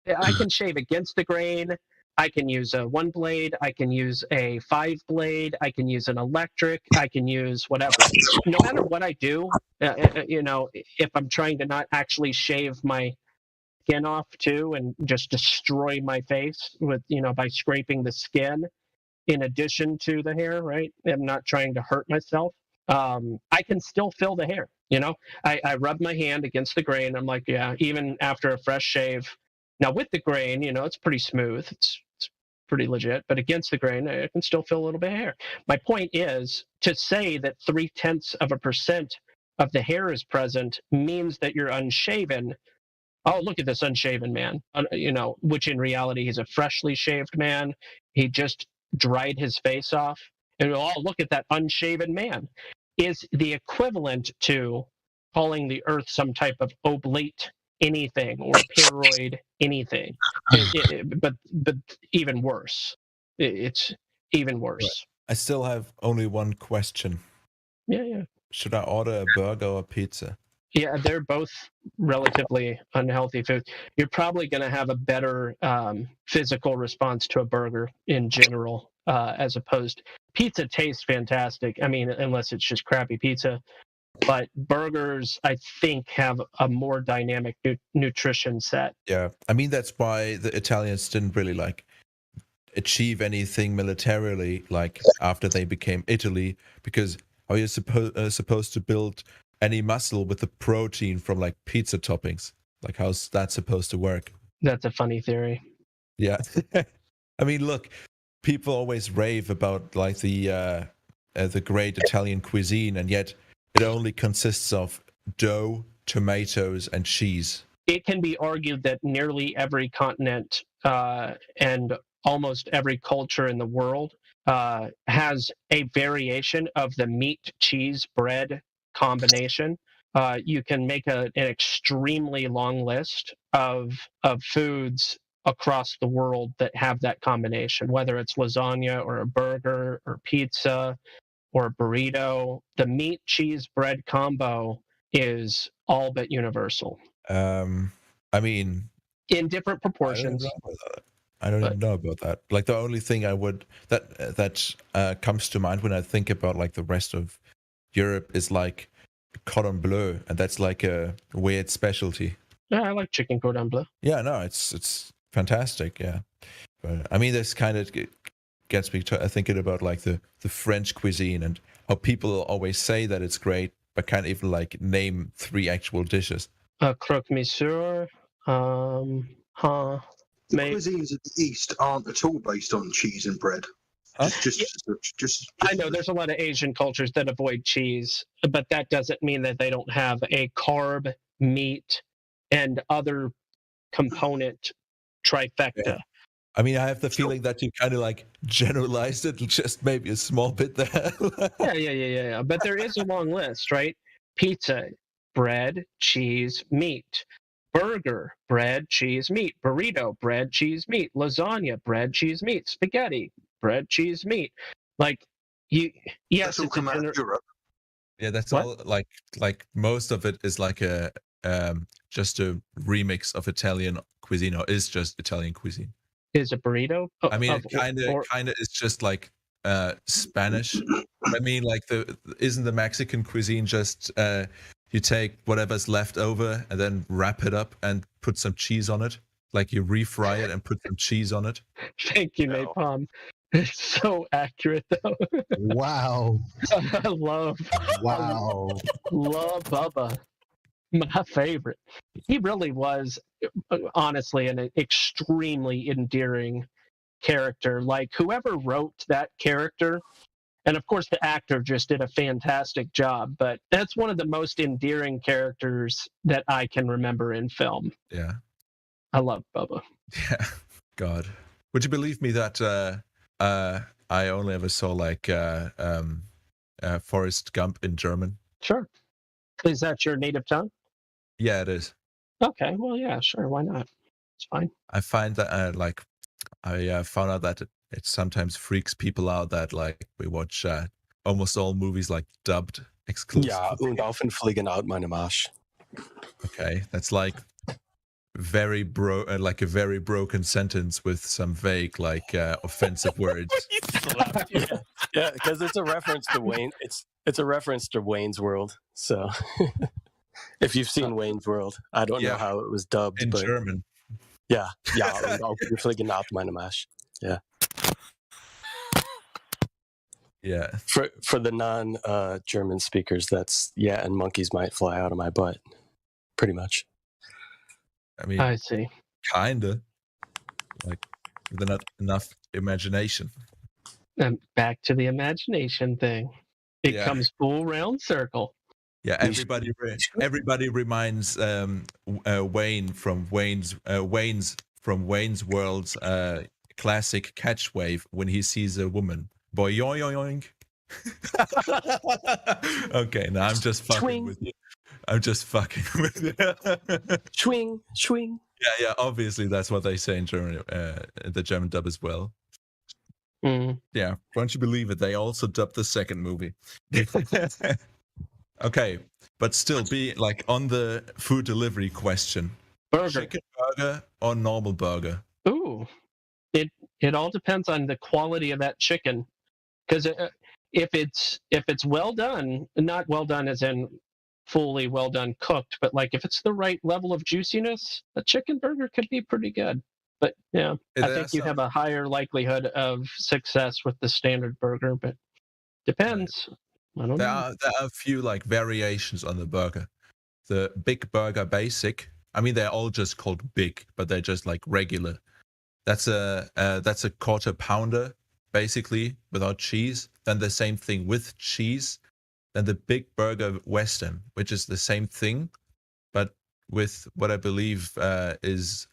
I can shave against the grain. I can use a 1 blade. I can use a 5 blade. I can use an electric. I can use whatever. No matter what I do, if I'm trying to not actually shave my skin off too and just destroy my face with, by scraping the skin in addition to the hair, right? I'm not trying to hurt myself. I can still feel the hair, I rub my hand against the grain. I'm like, yeah, even after a fresh shave. Now with the grain, it's pretty smooth. It's pretty legit, but against the grain, I can still feel a little bit of hair. My point is to say that 0.3% of the hair is present means that you're unshaven. Oh, look at this unshaven man, which in reality he's a freshly shaved man. He just dried his face off. And oh, look at that unshaven man, is the equivalent to calling the earth some type of oblate anything or paroid anything. But even worse. It's even worse. Right. I still have only one question. Yeah. Should I order a burger or pizza? Yeah, they're both relatively unhealthy foods. You're probably going to have a better physical response to a burger in general, as opposed. Pizza tastes fantastic. I mean, unless it's just crappy pizza. But burgers, I think, have a more dynamic nutrition set. Yeah, I mean, that's why the Italians didn't really achieve anything militarily after they became Italy, because how are you supposed to build any muscle with the protein from pizza toppings? How's that supposed to work? That's a funny theory. Yeah. I mean, look, people always rave about the great Italian cuisine, and yet it only consists of dough, tomatoes, and cheese. It can be argued that nearly every continent and almost every culture in the world has a variation of the meat, cheese, bread combination. You can make an extremely long list of foods across the world that have that combination, whether it's lasagna or a burger or pizza or a burrito. The meat, cheese, bread combo is all but universal. I mean, in different proportions. I don't even know about that. The only thing that comes to mind when I think about the rest of Europe is cordon bleu, and that's a weird specialty. Yeah, I like chicken cordon bleu. Yeah, no, it's fantastic. Yeah, but I mean, this kind of gets me thinking about the French cuisine and how people always say that it's great, but can't even name 3 actual dishes. Croque monsieur, cuisines of the East aren't at all based on cheese and bread. Just I know there's a lot of Asian cultures that avoid cheese, but that doesn't mean that they don't have a carb, meat, and other component trifecta. Yeah. I mean, I have the feeling that you kind of like generalized it just maybe a small bit there. Yeah. But there is a long list, right? Pizza, bread, cheese, meat. Burger, bread, cheese, meat. Burrito, bread, cheese, meat. Lasagna, bread, cheese, meat. Spaghetti, bread, cheese, meat. Like you, yes, all come out of Europe. Yeah, that's all. Like most of it is like a just a remix of Italian cuisine, or is just Italian cuisine. Is a burrito? I mean, it kind of is just like Spanish. I mean, like isn't the Mexican cuisine just you take whatever's left over and then wrap it up and put some cheese on it? Like you refry it and put some cheese on it? Thank you, Napalm. It's so accurate, though. Wow. I love Bubba. My favorite. He really was, honestly, an extremely endearing character. Like, whoever wrote that character, and of course the actor just did a fantastic job, but that's one of the most endearing characters that I can remember in film. Yeah. I love Bubba. Yeah. God. Would you believe me that I only ever saw like Forrest Gump in German? Sure. Is that your native tongue? Yeah, it is. Okay, well, yeah, sure. Why not? It's fine. I find that I found out that it sometimes freaks people out that like we watch almost all movies like dubbed exclusively. Ja, und auf den Fliegen out meine Marsch. Okay, that's like like a very broken sentence with some vague like offensive words. Yeah, because it's a reference to Wayne. It's a reference to Wayne's World. So if you've seen Wayne's World, I don't know how it was dubbed in but German. Yeah, und auf den Fliegen out meine Marsch. Yeah. Yeah. For the non German speakers, that's and monkeys might fly out of my butt. Pretty much. I mean, I see. Kinda. Like with not enough imagination. And back to the imagination thing. It comes full round circle. Yeah, everybody reminds Wayne from Wayne's World's classic catch wave when he sees a woman. Boing. Okay, now I'm just fucking with you. I'm just fucking with you. Swing. Yeah, obviously that's what they say in German, the German dub as well. Mm. Yeah, won't you believe it? They also dubbed the second movie. Okay, but still be like on the food delivery question. Burger. Chicken burger or normal burger? Ooh, it all depends on the quality of that chicken. Because if it's well done, not well done as in fully well done cooked, but like if it's the right level of juiciness, a chicken burger could be pretty good. But yeah, I think you have a higher likelihood of success with the standard burger, but depends. I don't know. There are a few like variations on the burger. The Big Burger Basic. I mean, they're all just called big, but they're just like regular. That's a quarter pounder, basically, without cheese. Then the same thing with cheese. Then the Big Burger Western, which is the same thing, but with what I believe is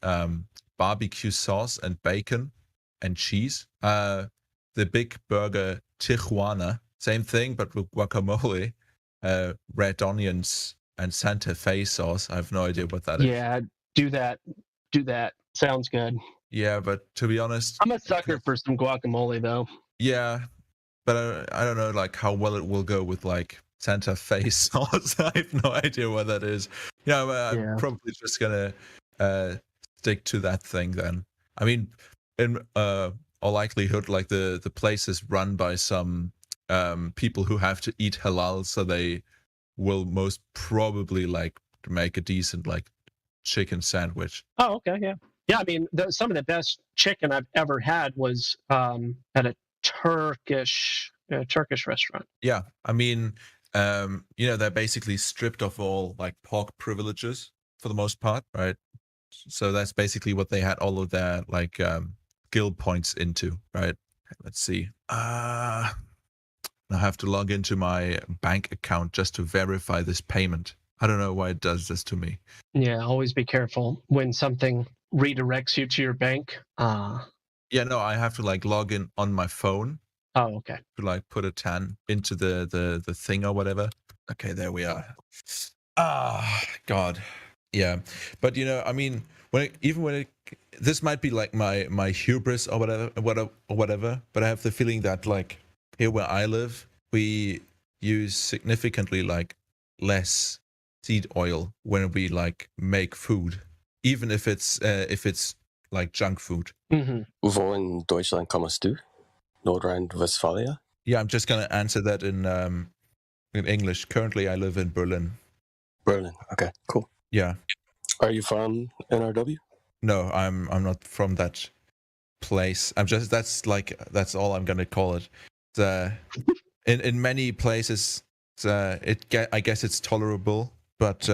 barbecue sauce and bacon and cheese. The Big Burger Tijuana, same thing, but with guacamole, red onions, and Santa Fe sauce. I have no idea what that is. Yeah, do that. Sounds good. Yeah, but to be honest, I'm a sucker for some guacamole, though. Yeah, but I don't know like how well it will go with like Santa Fe sauce. I have no idea what that is. Yeah, I'm probably just gonna stick to that thing then. I mean, in all likelihood, like the place is run by some people who have to eat halal, so they will most probably like make a decent like chicken sandwich. Oh, okay, yeah. Yeah, I mean, some of the best chicken I've ever had was at a Turkish restaurant. Yeah, I mean, they're basically stripped of all like pork privileges for the most part, right? So that's basically what they had all of their like guild points into, right? Let's see. I have to log into my bank account just to verify this payment. I don't know why it does this to me. Yeah, always be careful when something redirects you to your bank. Yeah, no, I have to like log in on my phone. Oh, okay. To like put a TAN into the thing or whatever. Okay, there we are. God. Yeah. But I mean, this might be like my hubris or whatever, but I have the feeling that like here where I live, we use significantly like less seed oil when we like make food, even if it's like junk food. Wo in Deutschland kommst du? Nordrhein-Westphalia? Yeah, I'm just gonna answer that in English. Currently, I live in Berlin. Berlin. Okay, cool. Yeah. Are you from NRW? No, I'm not from that place. That's all I'm gonna call it. In many places, I guess it's tolerable, but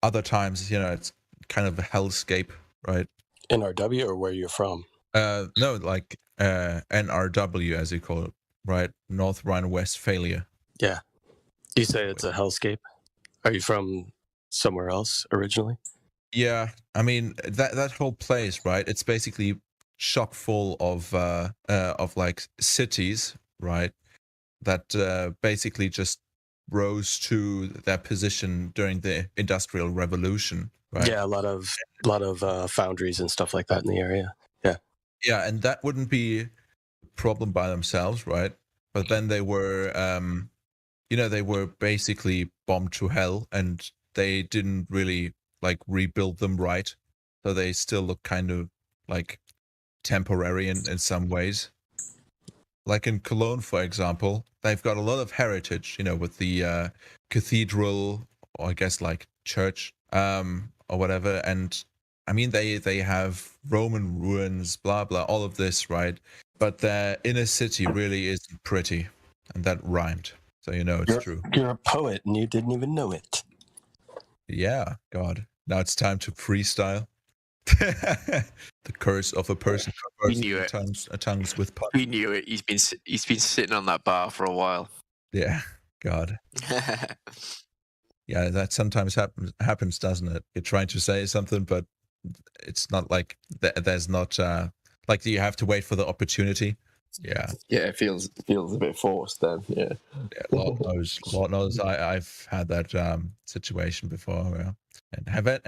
other times, it's kind of a hellscape, right? NRW or where you're from? No, like NRW as you call it, right? North Rhine-Westphalia. Yeah. You say it's a hellscape. Are you from somewhere else originally? Yeah, I mean that whole place, right? It's basically chock full of like cities, right? That basically just rose to their position during the Industrial Revolution, right? Yeah, a lot of foundries and stuff like that in the area. Yeah. Yeah, and that wouldn't be a problem by themselves, right? But then they were, they were basically bombed to hell, and they didn't really like rebuild them right, so they still look kind of like temporary in some ways. Like in Cologne, for example, they've got a lot of heritage, with the cathedral, or I guess like church, or whatever. And I mean, they have Roman ruins, blah, blah, all of this, right? But their inner city really isn't pretty. And that rhymed. So it's true. You're a poet and you didn't even know it. Yeah, God. Now it's time to freestyle. The curse of a person tongues with puns. We knew it. He's been sitting on that bar for a while. Yeah, God. Yeah, that sometimes happens, doesn't it? You're trying to say something, but it's not like there's not like you have to wait for the opportunity. Yeah. Yeah, it feels a bit forced then. Yeah. Lord knows. I've had that situation before. Yeah. And have it.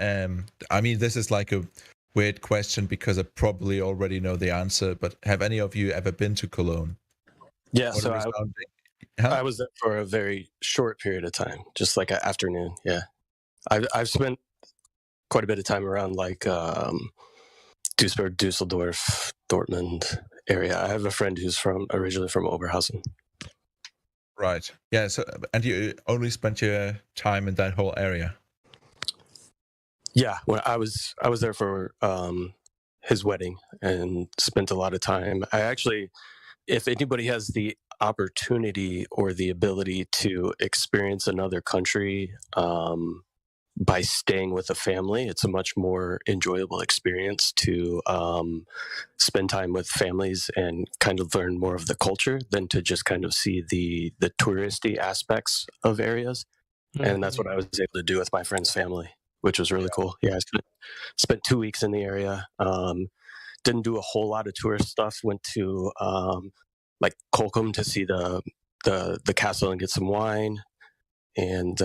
I mean, this is like a weird question because I probably already know the answer. But have any of you ever been to Cologne? Yeah. So I was there for a very short period of time, just like an afternoon. Yeah. I've spent quite a bit of time around like Duisburg, Dusseldorf, Dortmund area. I have a friend who's originally from Oberhausen. Right. Yeah. So, and you only spent your time in that whole area? Yeah. Well, I was there for his wedding and spent a lot of time. I actually, if anybody has the opportunity or the ability to experience another country by staying with a family, it's a much more enjoyable experience to spend time with families and kind of learn more of the culture than to just kind of see the touristy aspects of areas. Mm-hmm. And that's what I was able to do with my friend's family, which was really cool. Yeah, I spent 2 weeks in the area. Didn't do a whole lot of tourist stuff. Went to like Kolkum to see the castle and get some wine. And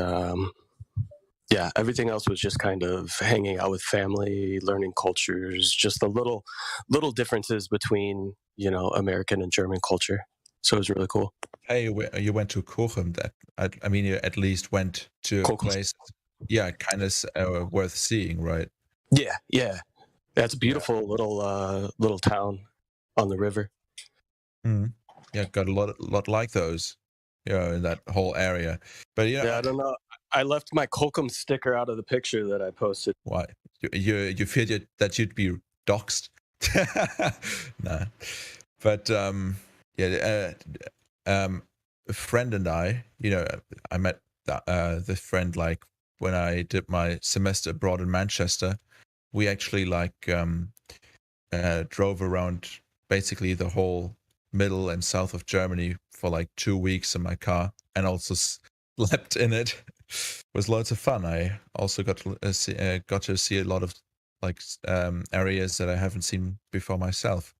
yeah, everything else was just kind of hanging out with family, learning cultures, just the little differences between, American and German culture. So it was really cool. Hey, you went to Kolkum. I mean, you at least went to a place, yeah, kind of worth seeing, right? Yeah. That's a beautiful little town on the river. Mm. Yeah, got a lot like those, in that whole area. But yeah, I don't know. I left my Kolkum sticker out of the picture that I posted. Why? You feared that you'd be doxxed? Nah. But a friend and I met the friend like when I did my semester abroad in Manchester, we actually drove around basically the whole middle and south of Germany for like 2 weeks in my car, and also slept in it. It was loads of fun. I also got to see a lot of areas that I haven't seen before myself.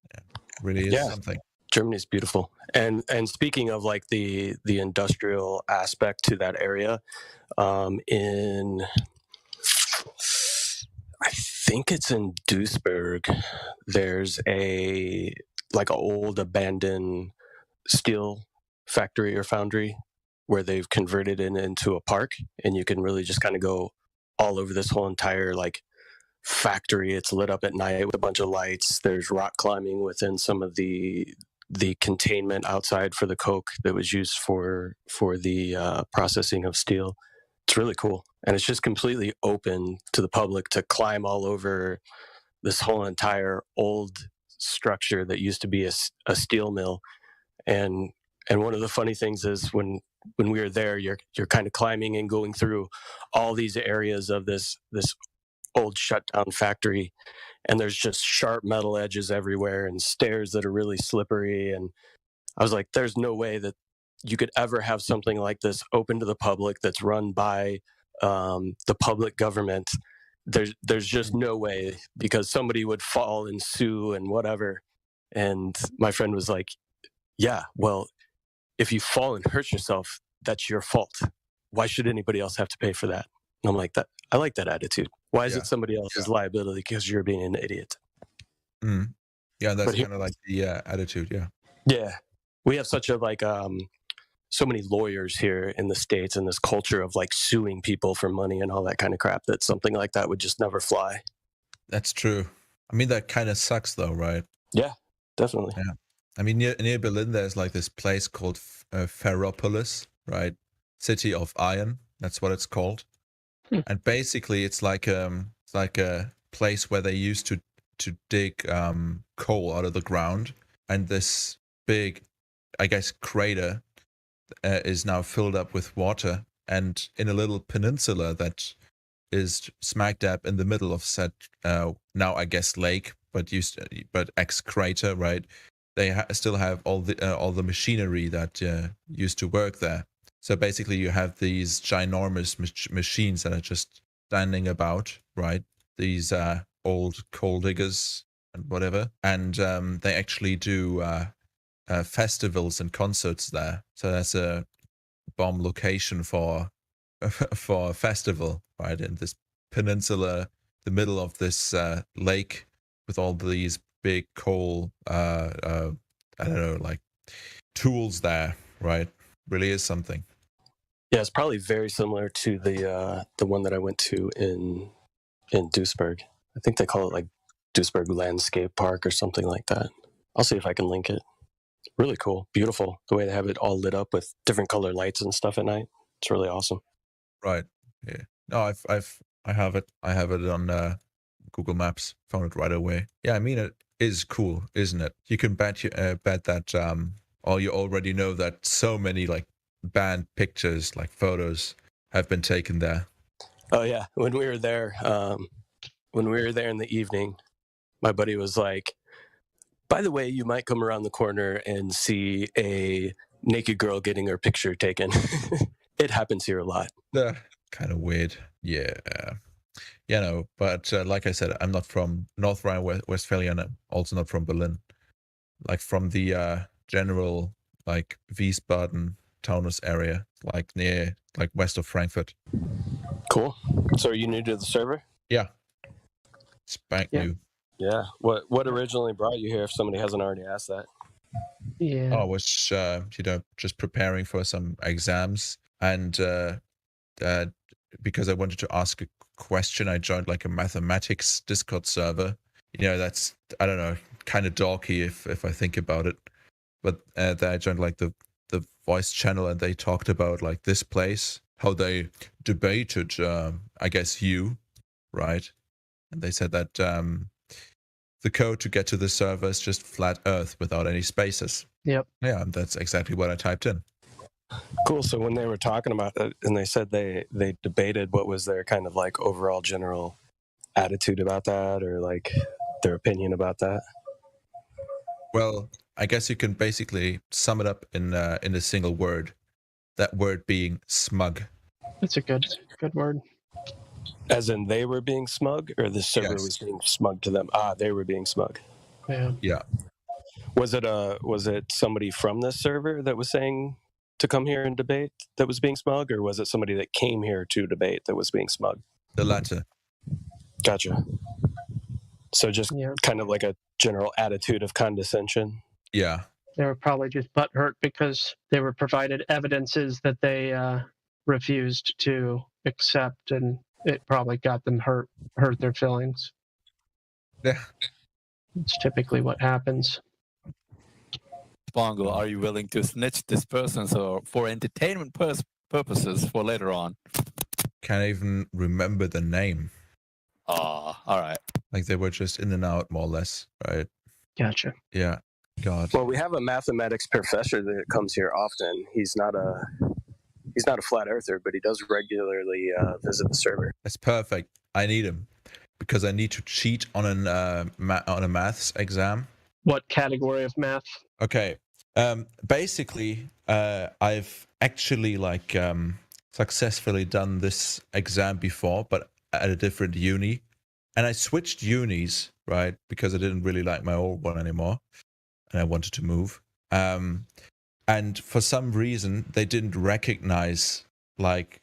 Really is something. Germany's beautiful. And speaking of like the industrial aspect to that area, in I think it's in Duisburg, there's a old abandoned steel factory or foundry where they've converted it into a park, and you can really just kind of go all over this whole entire factory. It's lit up at night with a bunch of lights. There's rock climbing within some of the containment outside for the coke that was used for the processing of steel. It's really cool, and it's just completely open to the public to climb all over this whole entire old structure that used to be a steel mill. And one of the funny things is when we were there, you're kind of climbing and going through all these areas of this old shut down factory, and there's just sharp metal edges everywhere and stairs that are really slippery. And I was like, there's no way that you could ever have something like this open to the public that's run by the public government. There's just no way, because somebody would fall and sue and whatever. And my friend was like, yeah, well, if you fall and hurt yourself, that's your fault. Why should anybody else have to pay for that? And I'm like, I like that attitude. Why is it somebody else's liability because you're being an idiot? Mm. Yeah, that's kind of like the attitude. Yeah. Yeah, we have such a so many lawyers here in the States, and this culture of suing people for money and all that kind of crap, that something like that would just never fly. That's true. I mean, that kind of sucks though, right? Yeah, definitely. Yeah. I mean, near Berlin, there's this place called Ferropolis, right? City of Iron. That's what it's called. And basically, it's like a place where they used to dig coal out of the ground, and this big, I guess, crater is now filled up with water, and in a little peninsula that is smack dab in the middle of said now I guess lake, but ex crater, right? They still have all the machinery that used to work there. So basically, you have these ginormous machines that are just standing about, right? These old coal diggers and whatever, and they actually do festivals and concerts there. So that's a bomb location for a festival, right? In this peninsula, the middle of this lake, with all these big coal, I don't know, tools there, right? Really is something. Yeah, it's probably very similar to the one that I went to in Duisburg. I think they call it Duisburg Landscape Park or something like that. I'll see if I can link it. Really cool, beautiful. The way they have it all lit up with different color lights and stuff at night. It's really awesome. Right. Yeah. No, I have it. I have it on Google Maps. Found it right away. Yeah, I mean, it is cool, isn't it? You can bet that or you already know that so many banned pictures, photos, have been taken there. Oh yeah, when we were there in the evening, my buddy was like, by the way, you might come around the corner and see a naked girl getting her picture taken. It happens here a lot. Yeah, kind of weird. Yeah. No, but like I said, I'm not from North Rhine-Westphalia, and I'm also not from Berlin. From the general Wiesbaden, Taunus area, near west of Frankfurt. Cool. So are you new to the server? Yeah. It's brand new. Yeah. What originally brought you here, if somebody hasn't already asked that? Yeah. I was just preparing for some exams, and because I wanted to ask a question, I joined a mathematics Discord server. That's, I don't know, kind of dorky if I think about it. But then I joined the voice channel, and they talked about this place, how they debated, I guess you, right? And they said that the code to get to the server is just flat Earth without any spaces. Yep. Yeah, that's exactly what I typed in. Cool. So when they were talking about it, and they said they debated what was their kind of overall general attitude about that or like their opinion about that? Well, I guess you can basically sum it up in a single word. That word being smug. That's a good word. As in they were being smug, or the server was being smug to them? Ah, they were being smug. Yeah. Yeah. Was it somebody from this server that was saying to come here and debate that was being smug, or was it somebody that came here to debate that was being smug? The latter. Gotcha. So just kind of like a general attitude of condescension. Yeah. They were probably just butthurt because they were provided evidences that they refused to accept, and it probably got them hurt their feelings. Yeah. It's typically what happens. Spongo, are you willing to snitch this person for entertainment purposes for later on? Can't even remember the name. All right. Like they were just in and out, more or less, right? Gotcha. Yeah. God. Well, we have a mathematics professor that comes here often. He's not a flat earther, but he does regularly visit the server. That's perfect. I need him because I need to cheat on a maths exam. What category of math? Okay. Basically, I've actually successfully done this exam before, but at a different uni. And I switched unis, right? Because I didn't really like my old one anymore. And I wanted to move. And for some reason, they didn't recognize that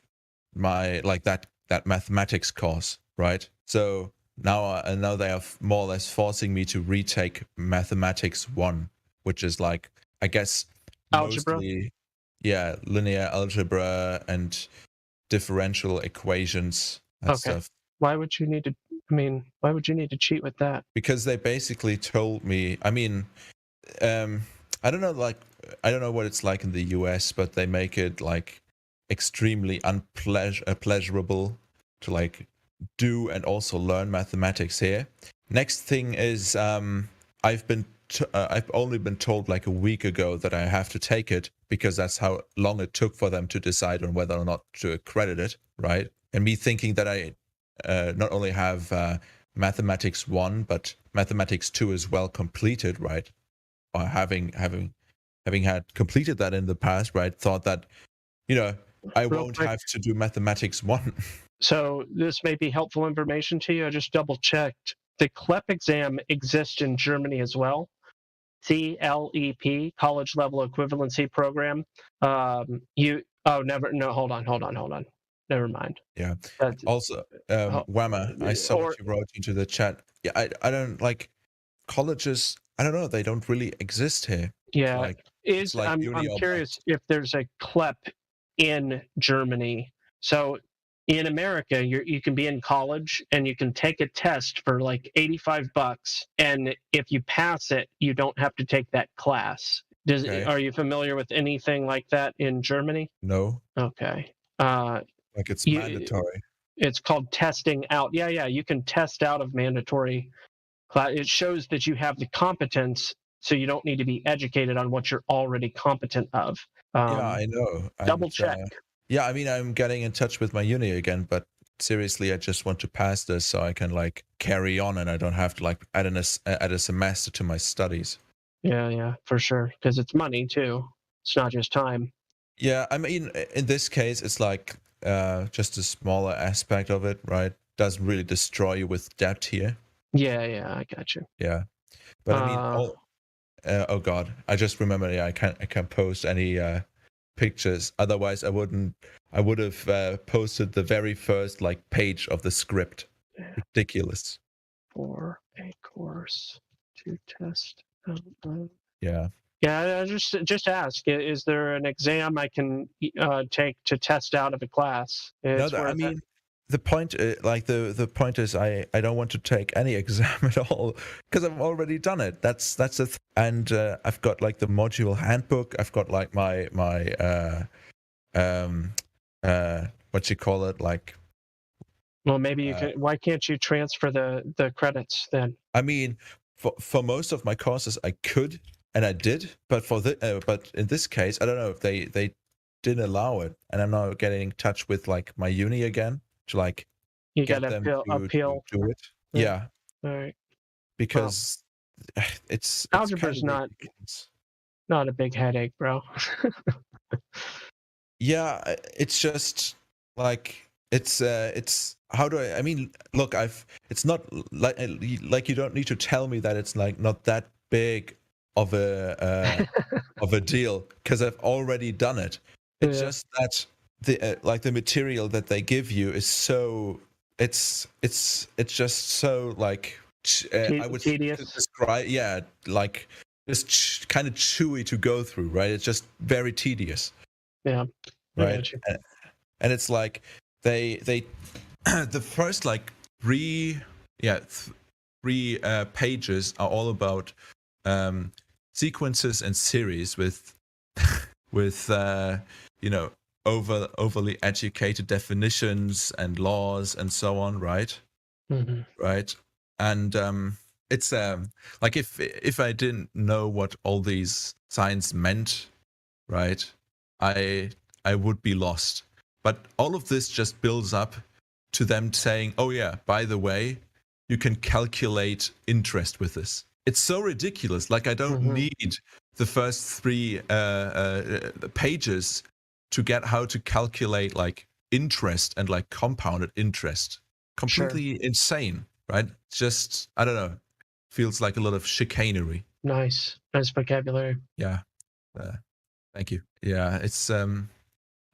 mathematics course, right? So now they are more or less forcing me to retake Mathematics 1, which is like, I guess, algebra. Mostly, yeah, linear algebra and differential equations and stuff. Why would you need to cheat with that? Because they basically told me, I don't know what it's like in the US, but they make it like extremely pleasurable to like do and also learn mathematics here. Next thing is I've only been told like a week ago that I have to take it because that's how long it took for them to decide on whether or not to accredit it, right? And me thinking that I not only have Mathematics 1 but Mathematics 2 as well completed, right? Or having had completed that in the past, right? Thought that, I won't have to do Mathematics 1. So this may be helpful information to you. I just double checked. The CLEP exam exists in Germany as well. CLEP, College Level Equivalency Program. Hold on. Never mind. Yeah. Also, Whammer, I saw what you wrote into the chat. Yeah, I don't like colleges. I don't know. They don't really exist here. Yeah. I'm curious if there's a CLEP in Germany. So in America, you can be in college and you can take a test for like $85, and if you pass it, you don't have to take that class. Are you familiar with anything like that in Germany? No. Okay. Like it's mandatory. It's called testing out. Yeah. You can test out of mandatory class. It shows that you have the competence, so you don't need to be educated on what you're already competent of. Yeah, I know. Double check. Yeah, I'm getting in touch with my uni again, but seriously, I just want to pass this so I can like carry on and I don't have to like add a semester to my studies. Yeah, for sure. Because it's money too. It's not just time. Yeah, in this case, it's like just a smaller aspect of it, right? Doesn't really destroy you with debt here. Yeah, I got you. Yeah, but oh god, I just remembered. Yeah, I can't post any pictures. Otherwise, I would have posted the very first like page of the script. Ridiculous. For a course to test. Yeah. Yeah, just ask. Is there an exam I can take to test out of a class? The point, the point is, I don't want to take any exam at all because I've already done it. That's and I've got like the module handbook. I've got like my what you call it, like. Well, maybe you can. Why can't you transfer the credits then? For most of my courses, I could and I did, but but in this case, I don't know if they didn't allow it, and I'm now getting in touch with like my uni again. To like You get got them to appeal. to do it. Yeah. Yeah, All right. because it's Algebra's kind of not ridiculous. not a big headache, bro. Yeah, it's just like it's how do I mean, look, it's not like you don't need to tell me that it's like not that big of a of a deal because I've already done it. It's just that the like the material that they give you is so it's just so like I would tedious. describe, yeah, like just kind of chewy to go through, right? It's just very tedious. Yeah. Right. And it's like they the first like three pages are all about sequences and series with you know, overly educated definitions and laws and so on, right? Mm-hmm. Right. And it's like if I didn't know what all these signs meant, right, I would be lost. But all of this just builds up to them saying, oh yeah, by the way, you can calculate interest with this. It's so ridiculous. Like I don't need the first three pages to get how to calculate like interest and like compounded interest. Completely insane, right? Just, I don't know, feels like a lot of chicanery. Nice vocabulary. Yeah. Thank you. Yeah, it's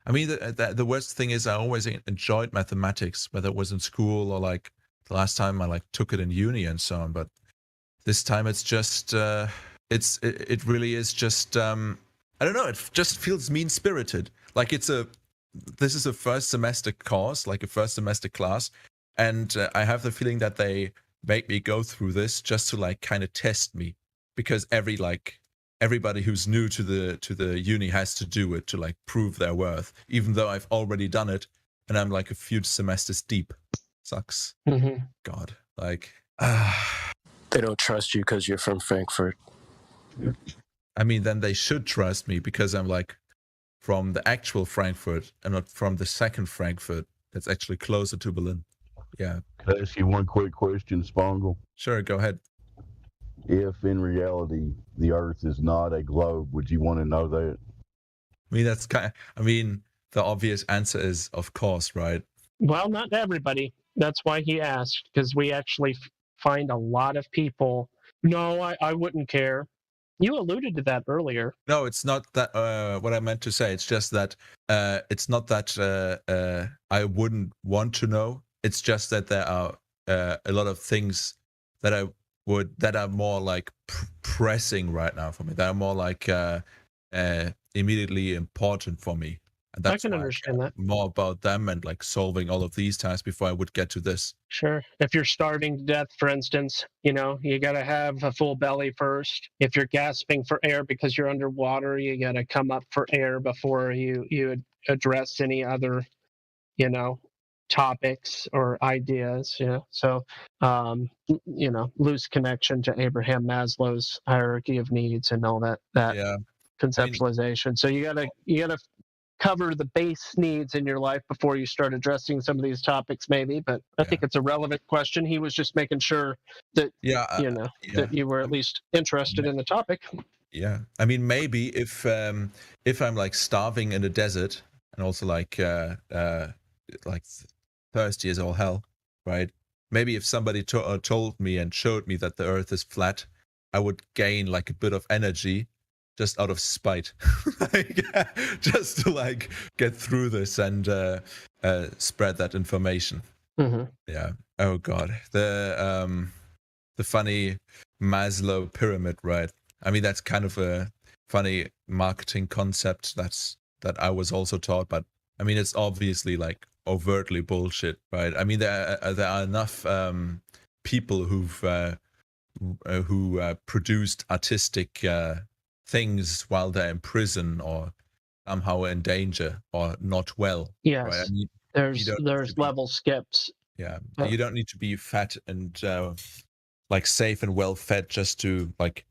I mean, the worst thing is I always enjoyed mathematics, whether it was in school or like the last time I like took it in uni and so on. But this time it's just it really is just I don't know. It just feels mean-spirited. Like this is a first semester course, like a first semester class, and I have the feeling that they make me go through this just to like kind of test me, because everybody who's new to the uni has to do it to like prove their worth, even though I've already done it and I'm like a few semesters deep. Sucks. Mm-hmm. God, like they don't trust you because you're from Frankfurt. I mean, then they should trust me because I'm like from the actual Frankfurt and not from the second Frankfurt that's actually closer to Berlin. Yeah. Can I ask you one quick question, Spongle? Sure, go ahead. If in reality the Earth is not a globe, would you want to know that? I mean, the obvious answer is of course, right? Well, not everybody. That's why he asked, because we actually find a lot of people. No, I wouldn't care. You alluded to that earlier. No, it's not that. What I meant to say, it's just that it's not that I wouldn't want to know. It's just that there are a lot of things that are more like pressing right now for me. That are more like immediately important for me. And that's I can understand that. More about them and like solving all of these tasks before I would get to this. Sure. If you're starving to death, for instance, you got to have a full belly first. If you're gasping for air because you're underwater, you got to come up for air before you address any other, topics or ideas. So, loose connection to Abraham Maslow's hierarchy of needs and all that conceptualization. So you gotta cover the base needs in your life before you start addressing some of these topics, maybe. But I think it's a relevant question. He was just making sure that that you were at least interested in the topic. Yeah, I mean, maybe if I'm like starving in the desert and also like thirsty as all hell, right? Maybe if somebody told me and showed me that the Earth is flat, I would gain like a bit of energy just out of spite, just to like get through this and spread that information. Mm-hmm. Yeah. Oh God, the funny Maslow pyramid, right? I mean, that's kind of a funny marketing concept that I was also taught, but I mean, it's obviously like overtly bullshit, right? I mean, there are enough people who produced artistic things while they're in prison or somehow in danger or not well. Yes, right? I mean, there's level skips. Yeah, you don't need to be fat and like safe and well fed just to like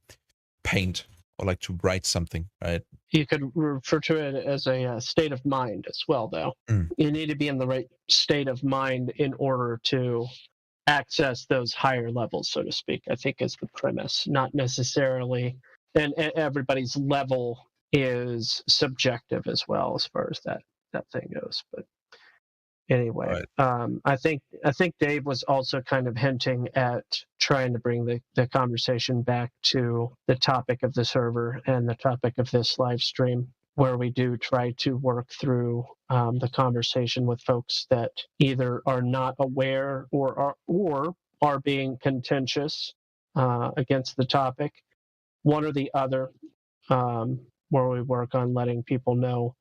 paint or like to write something, right? You could refer to it as a state of mind as well, though. You need to be in the right state of mind in order to access those higher levels, so to speak, I think is the premise. Not necessarily, and everybody's level is subjective as well as far as that thing goes. But anyway, I think Dave was also kind of hinting at trying to bring the conversation back to the topic of the server and the topic of this live stream, where we do try to work through the conversation with folks that either are not aware or are being contentious against the topic, one or the other, where we work on letting people know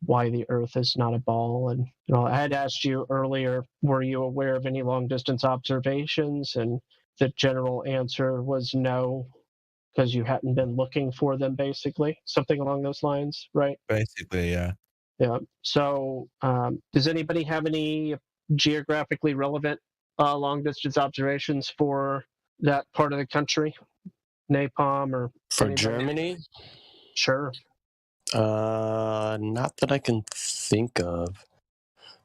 why the Earth is not a ball. And I had asked you earlier, were you aware of any long distance observations? And the general answer was no, because you hadn't been looking for them, basically, something along those lines, right? Basically, yeah. Yeah. So, does anybody have any geographically relevant long distance observations for that part of the country? Napalm or For anybody? Germany? Sure. Not that I can think of.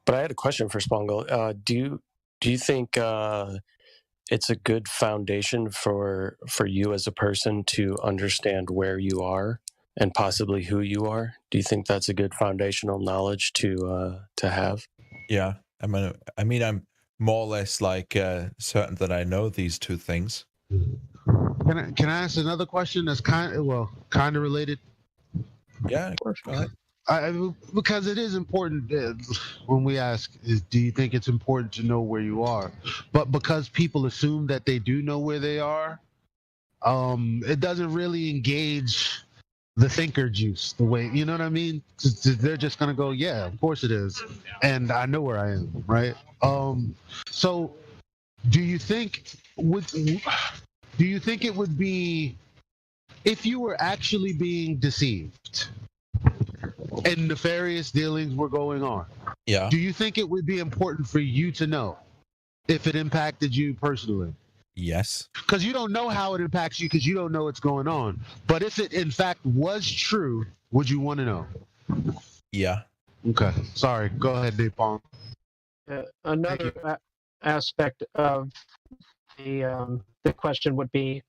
But I had a question for Spangle. Do you think it's a good foundation for you as a person to understand where you are and possibly who you are? Do you think that's a good foundational knowledge to have? Yeah, I mean, I'm more or less like certain that I know these two things. Can I ask another question that's kind of related? Yeah, go ahead. Because it is important when we ask, do you think it's important to know where you are? But because people assume that they do know where they are, it doesn't really engage the thinker juice the way, you know what I mean? They're just gonna go, yeah, of course it is, and I know where I am, right? So, do you think it would be, if you were actually being deceived and nefarious dealings were going on, yeah, do you think it would be important for you to know if it impacted you personally? Yes. Because you don't know how it impacts you because you don't know what's going on. But if it in fact was true, would you want to know? Yeah. Okay. Sorry. Go ahead, Napalm. Another aspect of the question would be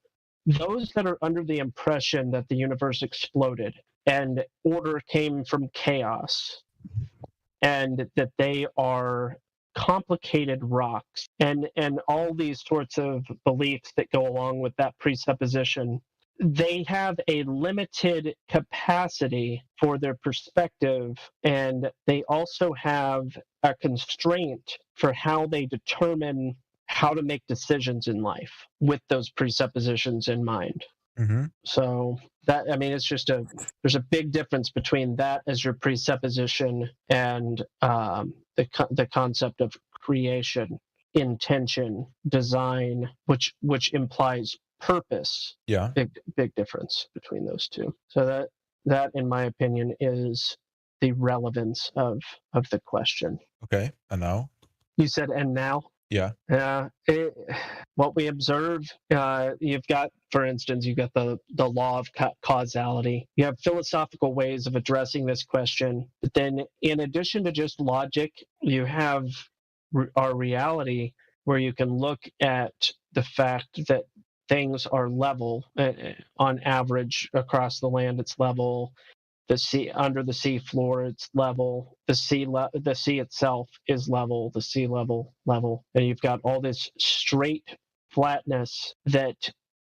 those that are under the impression that the universe exploded and order came from chaos, and that they are complicated rocks, and all these sorts of beliefs that go along with that presupposition, they have a limited capacity for their perspective, and they also have a constraint for how they determine how to make decisions in life with those presuppositions in mind. Mm-hmm. So that, I mean, it's just there's a big difference between that as your presupposition and the concept of creation, intention, design, which implies purpose. Yeah. Big difference between those two. So that in my opinion is the relevance of the question. Okay. And now? You said, and now? Yeah. What we observe, you've got, for instance, you've got the law of causality. You have philosophical ways of addressing this question. But then in addition to just logic, you have our reality, where you can look at the fact that things are level. On average, across the land, it's level. The sea, under the sea floor, it's level. The sea itself is level. The sea level. And you've got all this straight flatness that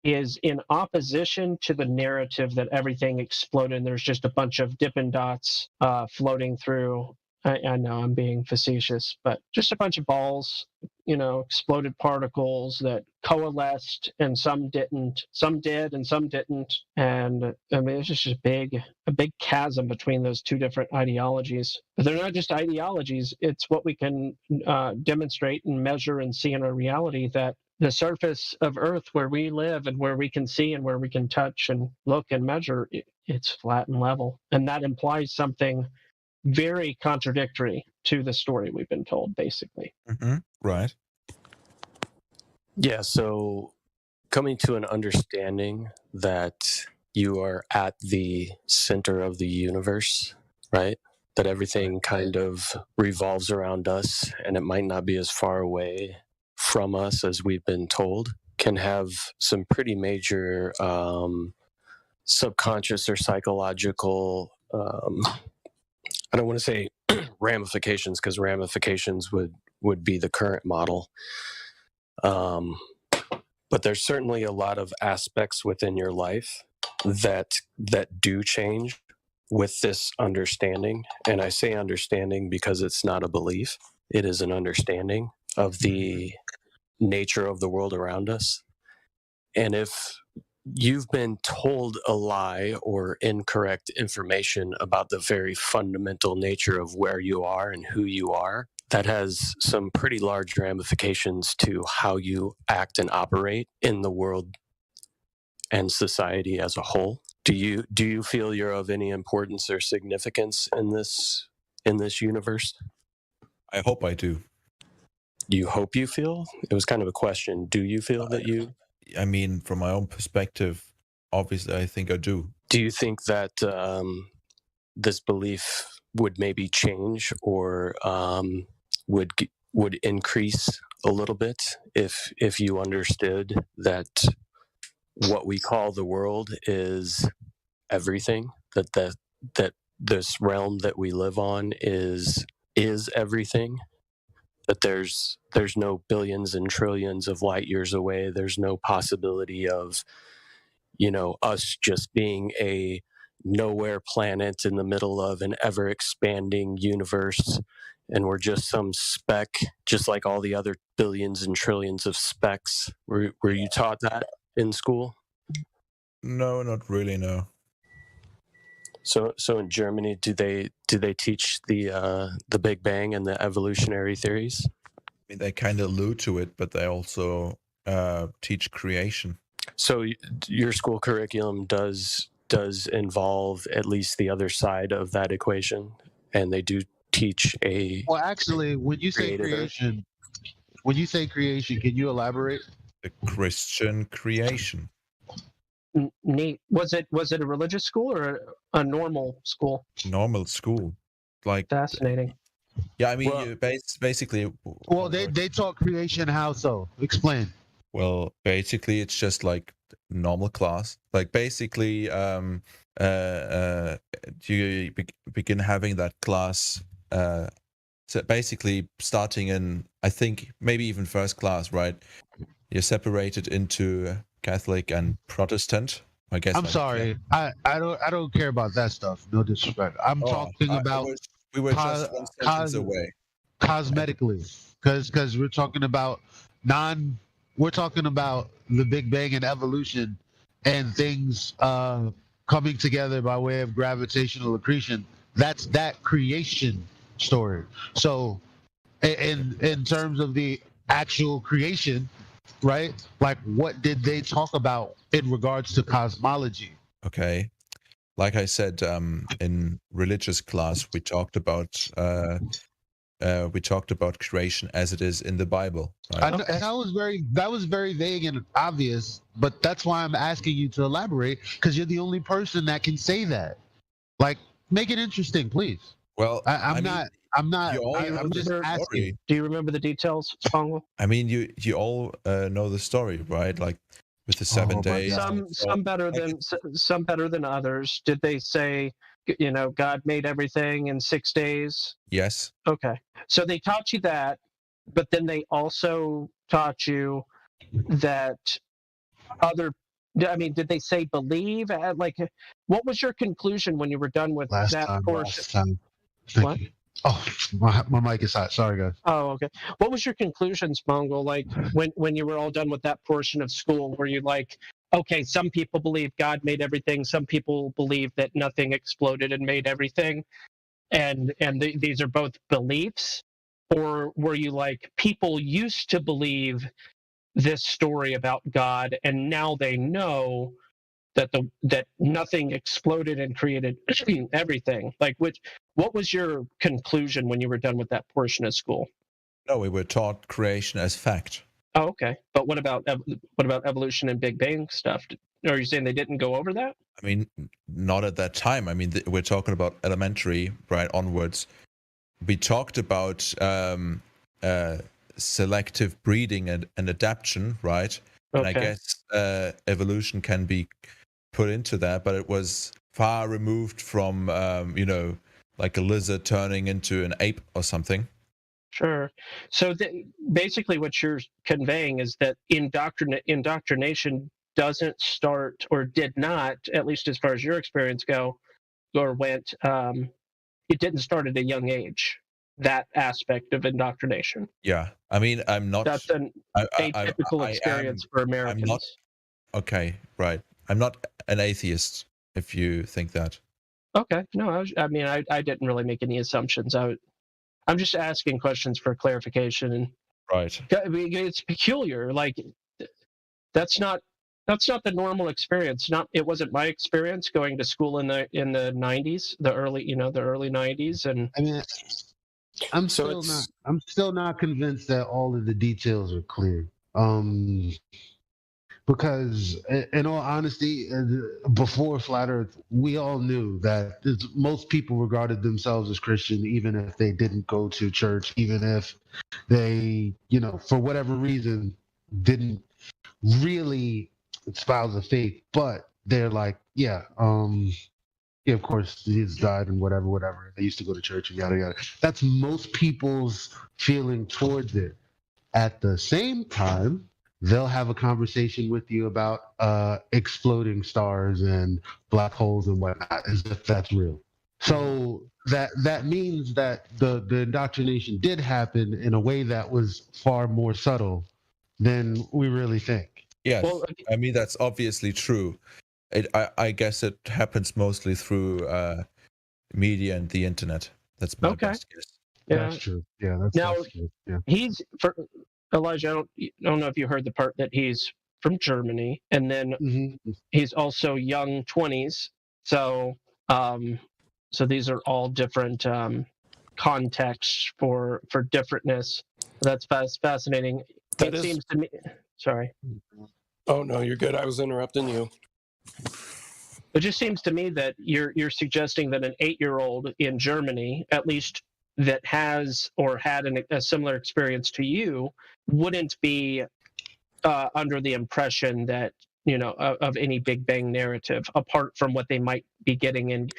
is in opposition to the narrative that everything exploded and there's just a bunch of Dippin' Dots floating through. I know I'm being facetious, but just a bunch of balls, exploded particles that coalesced, and some didn't. Some did and some didn't. And I mean, it's just a big chasm between those two different ideologies. But they're not just ideologies. It's what we can demonstrate and measure and see in our reality, that the surface of Earth where we live and where we can see and where we can touch and look and measure, it's flat and level. And that implies something very contradictory to the story we've been told, basically. Mm-hmm. Right. Yeah, so coming to an understanding that, you are at the center of the universe, right? That everything kind of revolves around us, and it might not be as far away from us as we've been told, can have some pretty major subconscious or psychological, I don't want to say ramifications, because ramifications would be the current model. But there's certainly a lot of aspects within your life that do change with this understanding. And I say understanding because it's not a belief. It is an understanding of the nature of the world around us. And if you've been told a lie or incorrect information about the very fundamental nature of where you are and who you are, that has some pretty large ramifications to how you act and operate in the world and society as a whole. Do you feel you're of any importance or significance in this universe? I hope I do. You hope you feel? It was kind of a question. Do you feel that you? I mean, from my own perspective, obviously, I think I do. Do you think that this belief would maybe change or would increase a little bit if you understood that what we call the world is everything, that this realm that we live on is everything, that there's no billions and trillions of light years away, there's no possibility of, us just being a nowhere planet in the middle of an ever expanding universe, and we're just some speck, just like all the other billions and trillions of specks. Were you taught that in school? No, not really, no. So in Germany, do they teach the Big Bang and the evolutionary theories? I mean, they kind of allude to it, but they also teach creation. So your school curriculum does involve at least the other side of that equation, and they do teach a. Well, actually, when you say creation, can you elaborate? The Christian creation. Neat. Was it a religious school or a normal school? Normal school, like fascinating. Yeah, I mean, basically. Well, they taught creation. How so? Explain. Well, basically, it's just like normal class. Like basically, you begin having that class. So basically, starting in, I think maybe even first class, right? You're separated into Catholic and Protestant. I guess. I'm sorry. I don't care about that stuff. No disrespect. I'm talking about. We were just one sentence away. Cosmetically, because we're talking about We're talking about the Big Bang and evolution, and things coming together by way of gravitational accretion. That's that creation story. So, in terms of the actual creation, right? Like, what did they talk about in regards to cosmology? Okay, like I said, in religious class, we talked about creation as it is in the Bible. Right? I know, and that was very vague and obvious, but that's why I'm asking you to elaborate, because you're the only person that can say that. Like, make it interesting, please. Well, I'm just asking. Do you remember the details, Spangle? I mean, you all know the story, right? Like with the 7 days. Some better than others. Did they say, God made everything in 6 days? Yes. Okay. So they taught you that, but then they also taught you that did they say believe? Like, what was your conclusion when you were done with that portion? What? Oh, my mic is hot. Sorry, guys. Oh, okay. What was your conclusion, Spangle? Like, when you were all done with that portion of school, were you like, okay, some people believe God made everything, some people believe that nothing exploded and made everything, and these are both beliefs? Or were you like, people used to believe this story about God, and now they know that nothing exploded and created everything? Like, what was your conclusion when you were done with that portion of school? No, we were taught creation as fact. Oh, okay. But what about evolution and Big Bang stuff? Are you saying they didn't go over that? I mean, not at that time. I mean, we're talking about elementary, right, onwards. We talked about selective breeding and adaptation, right? And I Okay. guess evolution can be put into that, but it was far removed from, like a lizard turning into an ape or something. Sure. So basically what you're conveying is that indoctrination doesn't start, or did not, at least as far as your experience went, it didn't start at a young age, that aspect of indoctrination. Yeah. I mean, I'm not... That's an atypical experience for Americans. I'm not... Okay, right. I'm not an atheist, if you think that. Okay. No, I didn't really make any assumptions. I'm just asking questions for clarification. And right. It's peculiar. Like, that's not the normal experience. It wasn't my experience going to school in the 90s, the early 90s. And I mean, I'm still not convinced that all of the details are clear. Because in all honesty, before Flat Earth, we all knew that most people regarded themselves as Christian, even if they didn't go to church, even if they, for whatever reason, didn't really espouse the faith. But they're like, yeah, of course, Jesus died and whatever. They used to go to church and yada, yada. That's most people's feeling towards it. At the same time, they'll have a conversation with you about exploding stars and black holes and whatnot, as if that's real. So that means that the indoctrination did happen in a way that was far more subtle than we really think. Yes, I mean, that's obviously true. I guess it happens mostly through media and the internet. That's my best guess. Yeah. That's true. Yeah, that's true. Yeah. He's Elijah. I don't know if you heard the part that he's from Germany, and then he's also young 20s. So, so these are all different contexts for differentness. That's fascinating. It seems to me. Sorry. Oh no, you're good. I was interrupting you. It just seems to me that you're suggesting that an 8-year-old in Germany, at least that has or had a similar experience to you, wouldn't be under the impression that of any Big Bang narrative, apart from what they might be getting in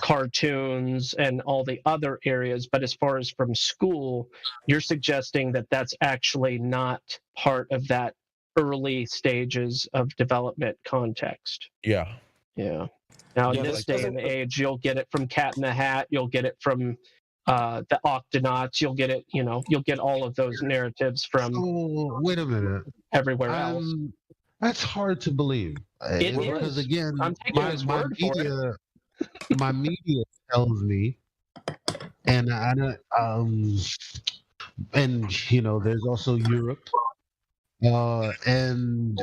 cartoons and all the other areas. But as far as from school, you're suggesting that that's actually not part of that early stages of development context. Yeah. Yeah. Now, in this day and age, you'll get it from Cat in the Hat. You'll get it from the Octonauts. You'll get it. You'll get all of those narratives from. Oh, wait a minute. Everywhere else. That's hard to believe. Because again, my media tells me, and there's also Europe, and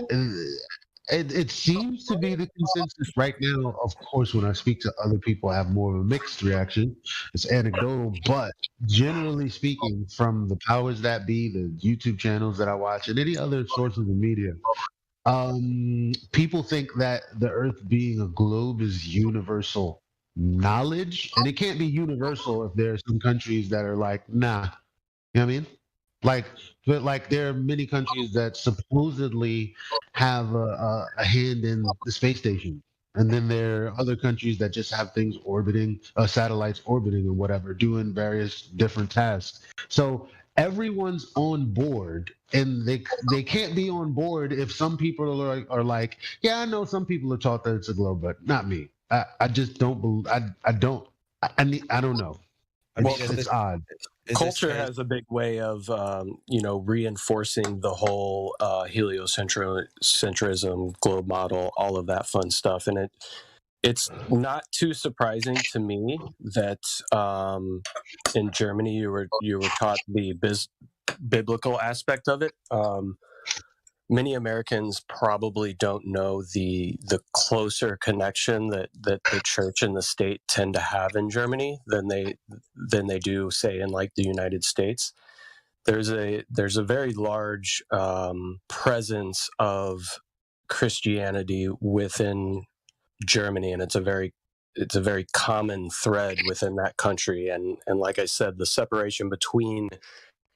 it seems to be the consensus right now. Of course, when I speak to other people, I have more of a mixed reaction. It's anecdotal, but generally speaking, from the powers that be, the YouTube channels that I watch, and any other sources of media, people think that the Earth being a globe is universal knowledge, and it can't be universal if there are some countries that are like, nah. You know what I mean? But there are many countries that supposedly have a hand in the space station, and then there are other countries that just have things orbiting, satellites orbiting and whatever, doing various different tasks. So everyone's on board, and they can't be on board if some people are like, yeah, I know some people are taught that it's a globe, but not me. I just don't believe. I don't know. It's odd. Culture has a big way of, reinforcing the whole heliocentrism, globe model, all of that fun stuff, and it's not too surprising to me that in Germany you were taught the biblical aspect of it. Many Americans probably don't know the closer connection that the church and the state tend to have in Germany than they do, say, in like the United States. There's a very large presence of Christianity within Germany, and it's a very common thread within that country. And like I said, the separation between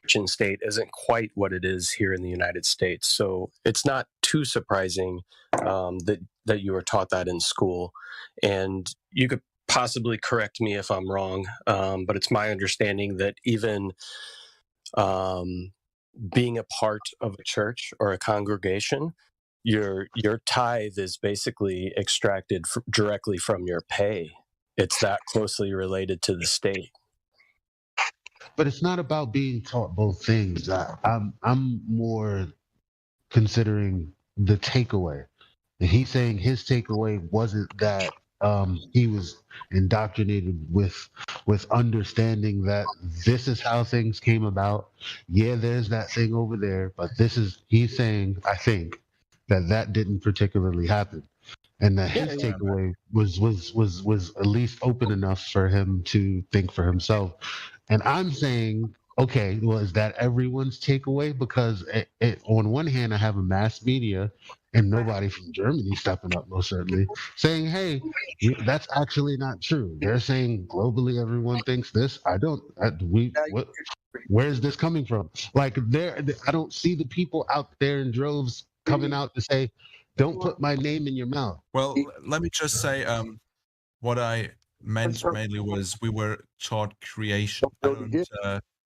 church and state isn't quite what it is here in the United States. So it's not too surprising that you were taught that in school. And you could possibly correct me if I'm wrong, but it's my understanding that even being a part of a church or a congregation, your tithe is basically extracted directly from your pay. It's that closely related to the state. But it's not about being taught both things. I'm more considering the takeaway. And he's saying his takeaway wasn't that he was indoctrinated with understanding that this is how things came about. Yeah, there's that thing over there, but he's saying, I think, that didn't particularly happen. And that his takeaway was at least open enough for him to think for himself. And I'm saying, okay, well, is that everyone's takeaway? Because on one hand, I have a mass media and nobody from Germany stepping up, most certainly, saying, hey, that's actually not true. They're saying globally everyone thinks this. Where's this coming from? Like, I don't see the people out there in droves coming out to say, don't put my name in your mouth. Well, let me just say, what I meant mainly was we were taught creation.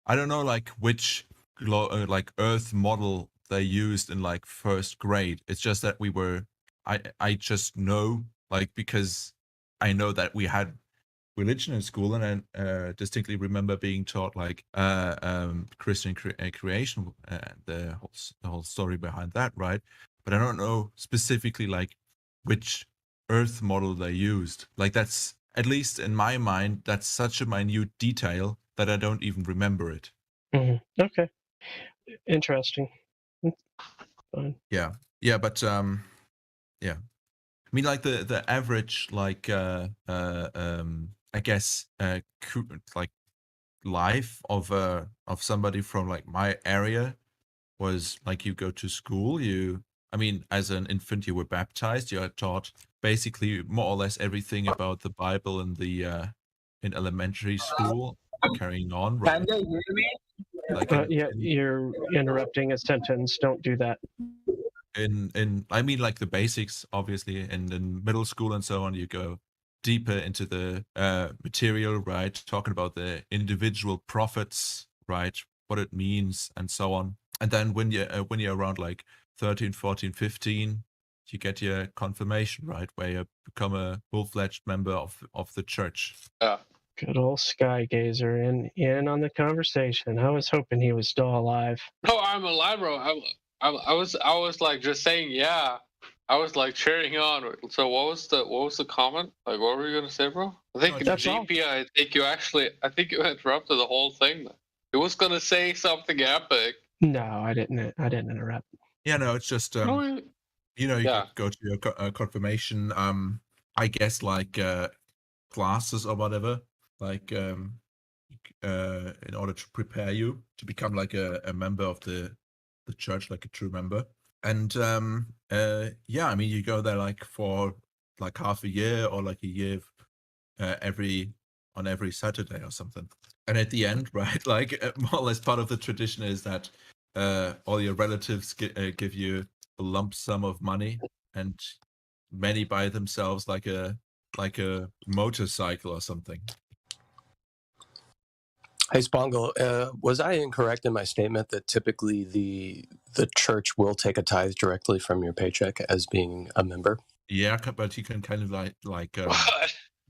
I don't know like which like Earth model they used in like first grade. It's just that I just know, like, because I know that we had religion in school, and I distinctly remember being taught like Christian creation, the whole story behind that, right? But I don't know specifically like which Earth model they used. Like, that's, at least in my mind, that's such a minute detail that I don't even remember it. Mm-hmm. Okay, interesting. Fine. Yeah, but yeah, I mean, like the average like I guess like life of somebody from like my area was like, you go to school, I mean, as an infant, you were baptized. You are taught basically more or less everything about the Bible in the in elementary school, carrying on. Right? Can they hear me? Like yeah, you're interrupting a sentence. Don't do that. I mean, like the basics, obviously, and in middle school and so on, you go deeper into the material, right? Talking about the individual prophets, right? What it means and so on. And then when you're around like 13, 14, 15, you get your confirmation, right? Where you become a full-fledged member of the church. Good old Sky Gazer in on the conversation. I was hoping he was still alive. No, I'm alive, bro. I was like just saying, yeah. I was like cheering on. So what was the comment? Like, what were you gonna say, bro? I think GP. I think you interrupted the whole thing. It was gonna say something epic. No, I didn't interrupt. Yeah, no, it's just you could go to your confirmation. I guess like classes or whatever, like in order to prepare you to become like a member of the church, like a true member. And yeah, I mean, you go there like for like half a year or like a year on every Saturday or something. And at the end, right, like more or less part of the tradition is that all your relatives give you a lump sum of money, and many buy themselves like a motorcycle or something. Hey, Spongle, was I incorrect in my statement that typically the church will take a tithe directly from your paycheck as being a member? Yeah, but you can kind of like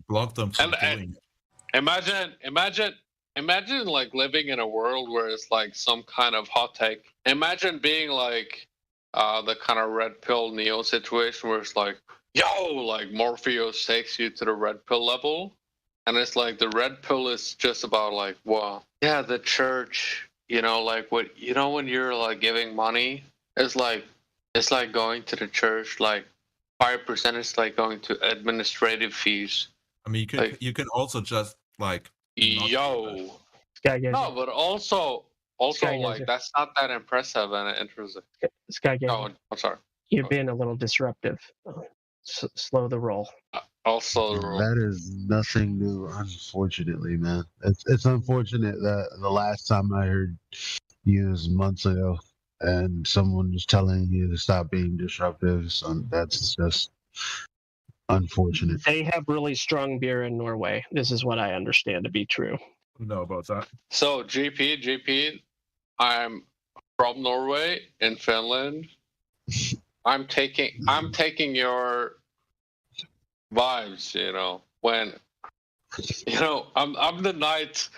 block them from doing it. Imagine like living in a world where it's like some kind of hot take. Imagine being like the kind of red pill Neo situation where it's like, yo, like Morpheus takes you to the red pill level. And it's like the red pill is just about like, well, yeah, the church, like when you're like giving money, it's like going to the church, like 5% is like going to administrative fees. I mean, you can also just like no, but also like that's not that impressive and interesting. Sky Gazer. Oh, I'm sorry. You're being a little disruptive. Slow the roll. I'll slow the roll. That is nothing new, unfortunately, man. It's unfortunate that the last time I heard you was months ago, and someone was telling you to stop being disruptive. So that's just unfortunate. They have really strong beer in Norway. This is what I understand to be true. know about that. So GP, I'm from Norway in Finland. I'm taking your vibes, when I'm the knight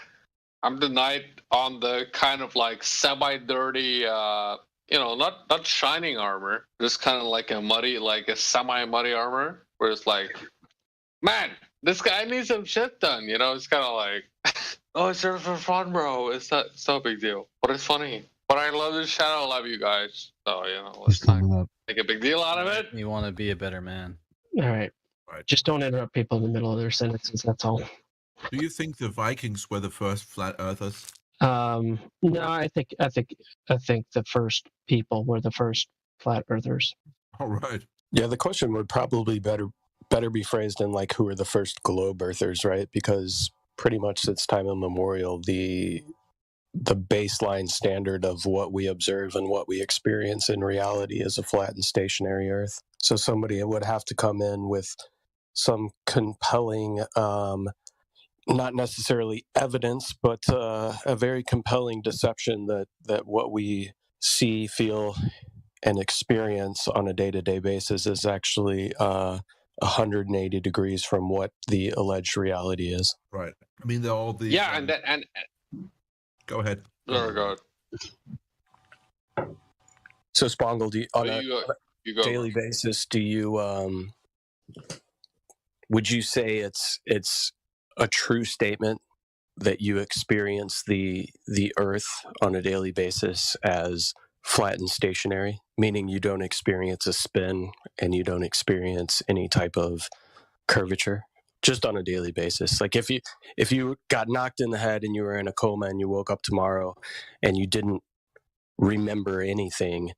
on the kind of like semi-dirty not shining armor, just kind of like a semi-muddy armor where it's like, man, this guy needs some shit done, it's kind of like oh, it's just for fun, bro. It's not so big deal, but it's funny. But I love this channel. I love you guys. So let's not make a big deal out of it. You want to be a better man. All right. Just don't interrupt people in the middle of their sentences. That's all. Do you think the Vikings were the first flat earthers? No, I think the first people were the first flat earthers. All right. Yeah, the question would probably better be phrased in like, who are the first globe earthers, right? Because pretty much since time immemorial, the baseline standard of what we observe and what we experience in reality is a flat and stationary Earth. So somebody would have to come in with some compelling, not necessarily evidence, but a very compelling deception that what we see, feel, and experience on a day-to-day basis is actually 180 degrees from what the alleged reality is. Right. I mean, they're all the... Yeah, and Go ahead. Oh, God. So, Spongle, on a go, daily basis, do you would you say it's a true statement that you experience the Earth on a daily basis as flat and stationary, meaning you don't experience a spin and you don't experience any type of curvature? Just on a daily basis. Like if you got knocked in the head and you were in a coma and you woke up tomorrow and you didn't remember anything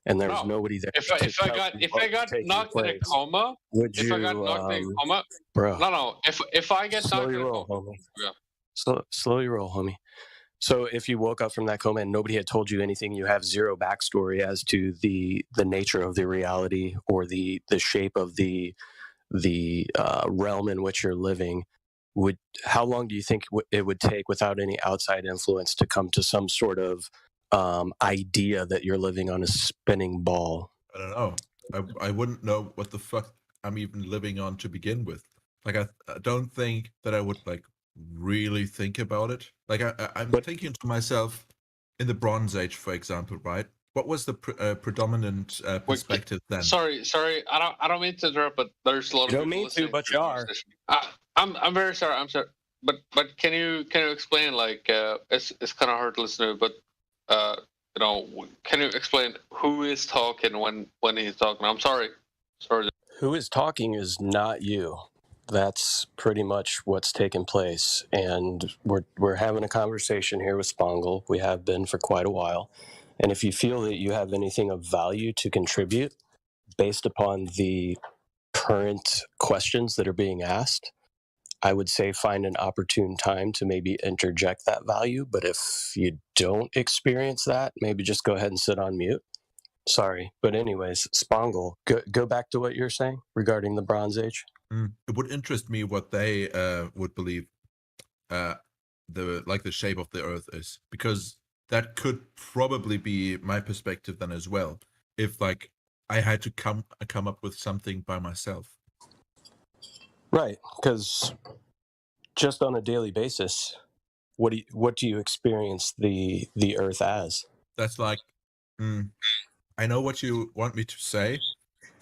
and there was nobody there. If I got knocked in a coma, bro. No. If I get knocked in a coma, homie. Yeah. Slow your roll, homie. So if you woke up from that coma and nobody had told you anything, you have zero backstory as to the nature of the reality or the shape of the realm in which you're living, how long do you think it would take without any outside influence to come to some sort of idea that you're living on a spinning ball? I don't know. I wouldn't know what the fuck I'm even living on to begin with. Like, I don't think that I would like really think about it. Like I'm thinking to myself in the Bronze Age, for example, right? What was the predominant perspective then? Sorry. I don't mean to interrupt, but there's a lot of people listening. But you are. I'm very sorry. I'm sorry. But can you explain? Like, it's kind of hard to listen to, but can you explain who is talking when he's talking? I'm sorry. Sorry. Who is talking is not you. That's pretty much what's taken place, and we're having a conversation here with Spongle. We have been for quite a while. And if you feel that you have anything of value to contribute based upon the current questions that are being asked, I would say find an opportune time to maybe interject that value. But if you don't experience that, maybe just go ahead and sit on mute. Sorry. But anyways, Spongle, go back to what you're saying regarding the Bronze Age. It would interest me what they would believe the shape of the Earth is, because that could probably be my perspective then as well. If like I had to come up with something by myself. Right, because just on a daily basis, what do you experience the Earth as? That's like, I know what you want me to say,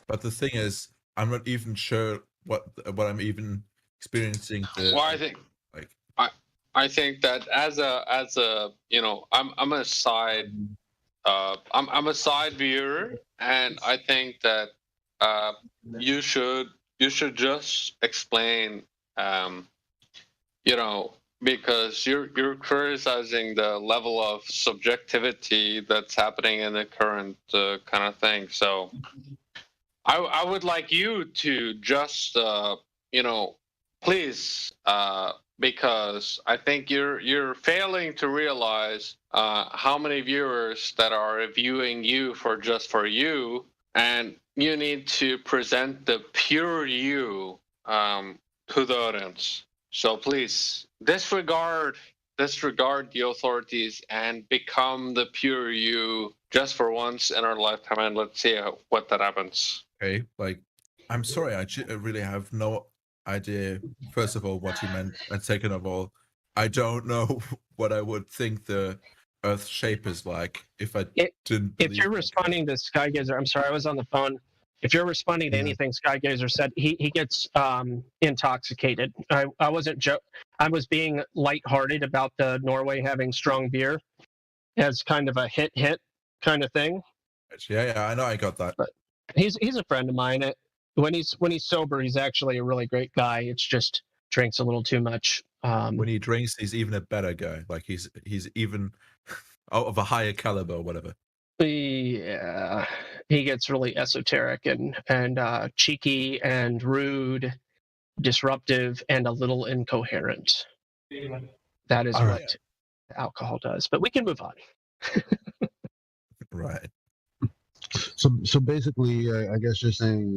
but the thing is, I'm not even sure what I'm even experiencing. I think that as a I'm a side I'm a side viewer, and I think that you should just explain because you're criticizing the level of subjectivity that's happening in the current kind of thing. So I would like you to just please, because I think you're failing to realize how many viewers that are viewing you for you, and you need to present the pure you to the audience. So please disregard the authorities and become the pure you just for once in our lifetime, and let's see what that happens. Okay, like, I'm sorry, I really have no idea, first of all, what you meant, and second of all, I don't know what I would think the Earth's shape is like if I didn't. If you're responding to Skygazer, I'm sorry, I was on the phone. If you're responding to anything Skygazer said, he gets intoxicated. I wasn't I was being lighthearted about the Norway having strong beer as kind of a hit kind of thing. Yeah, I know, I got that. But he's a friend of mine. When he's sober, he's actually a really great guy. It's just drinks a little too much. When he drinks, he's even a better guy. Like he's even out of a higher caliber or whatever. Yeah, he gets really esoteric and cheeky and rude, disruptive, and a little incoherent. That is what alcohol does. But we can move on. Right. So basically, I guess you're saying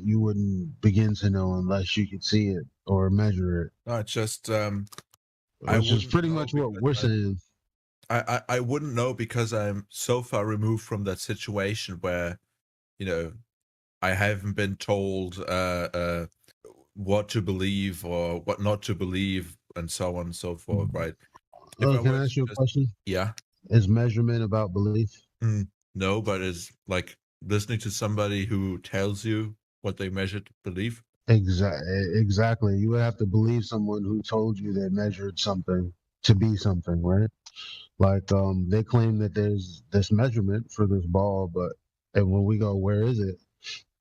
you wouldn't begin to know unless you could see it or measure it. No, it's just which is pretty much what we're saying. I wouldn't know because I'm so far removed from that situation where, I haven't been told what to believe or what not to believe and so on and so forth, right? Can I ask you a question? Yeah. Is measurement about belief? No, but it's like listening to somebody who tells you what they measured believe. Exactly. You would have to believe someone who told you they measured something to be something, right? Like they claim that there's this measurement for this ball, and when we go, where is it?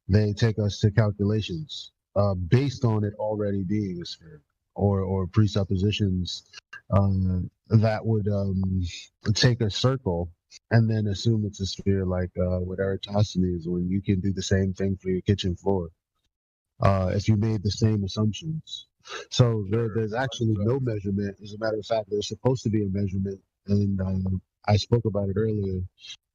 They take us to calculations based on it already being a sphere or presuppositions that would take a circle and then assume it's a sphere, like with Eratosthenes, when you can do the same thing for your kitchen floor if you made the same assumptions. So there's actually no measurement. As a matter of fact, there's supposed to be a measurement, and I spoke about it earlier.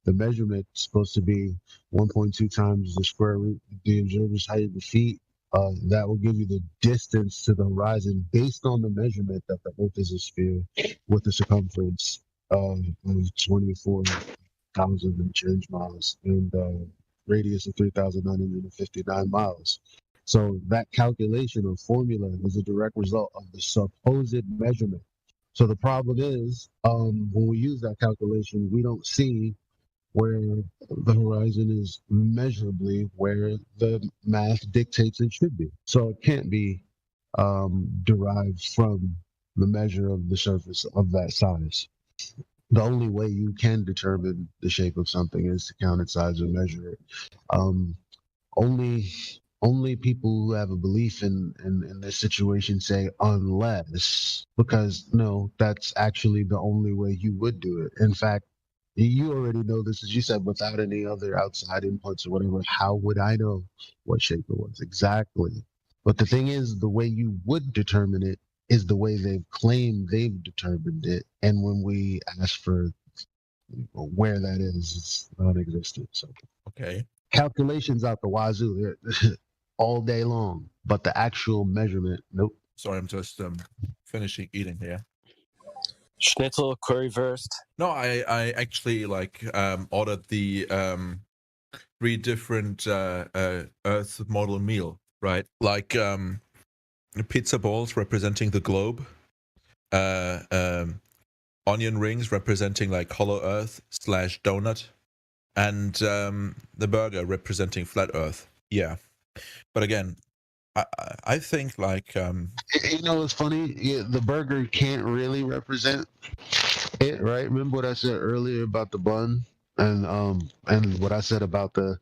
The measurement is supposed to be 1.2 times the square root of the observer's height of the feet. That will give you the distance to the horizon based on the measurement that the Earth is a sphere with the circumference of 24,000 and change miles and radius of 3,959 miles. So that calculation or formula is a direct result of the supposed measurement. So the problem is when we use that calculation, we don't see where the horizon is measurably where the math dictates it should be. So it can't be derived from the measure of the surface of that size. The only way you can determine the shape of something is to count its size or measure it. Only people who have a belief in this situation say unless, because no, that's actually the only way you would do it. In fact, you already know this, as you said, without any other outside inputs or whatever. How would I know what shape it was? Exactly. But the thing is, the way you would determine it is the way they've claimed they've determined it. And when we ask for where that is, it's non-existent. So okay, calculations out the wazoo all day long, but the actual measurement, nope. Sorry, I'm just finishing eating here. Schnitzel, currywurst. No, I actually ordered the 3 different Earth model meal, right? Like pizza balls representing the globe, onion rings representing like hollow Earth / donut, and the burger representing flat Earth. Yeah, but again, I think like it's funny. Yeah, the burger can't really represent it, right? Remember what I said earlier about the bun, and what I said about the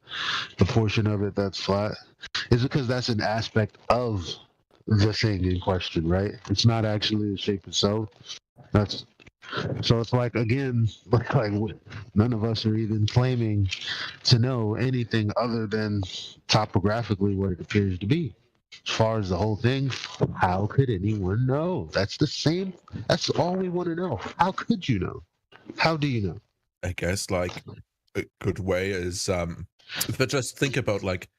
portion of it that's flat. Is because that's an aspect of the thing in question, right? It's not actually the shape itself. That's so it's like again, like none of us are even claiming to know anything other than topographically what it appears to be. As far as the whole thing, how could anyone know? That's the same. That's all we want to know. How could you know? How do you know? I guess like a good way is but just think about like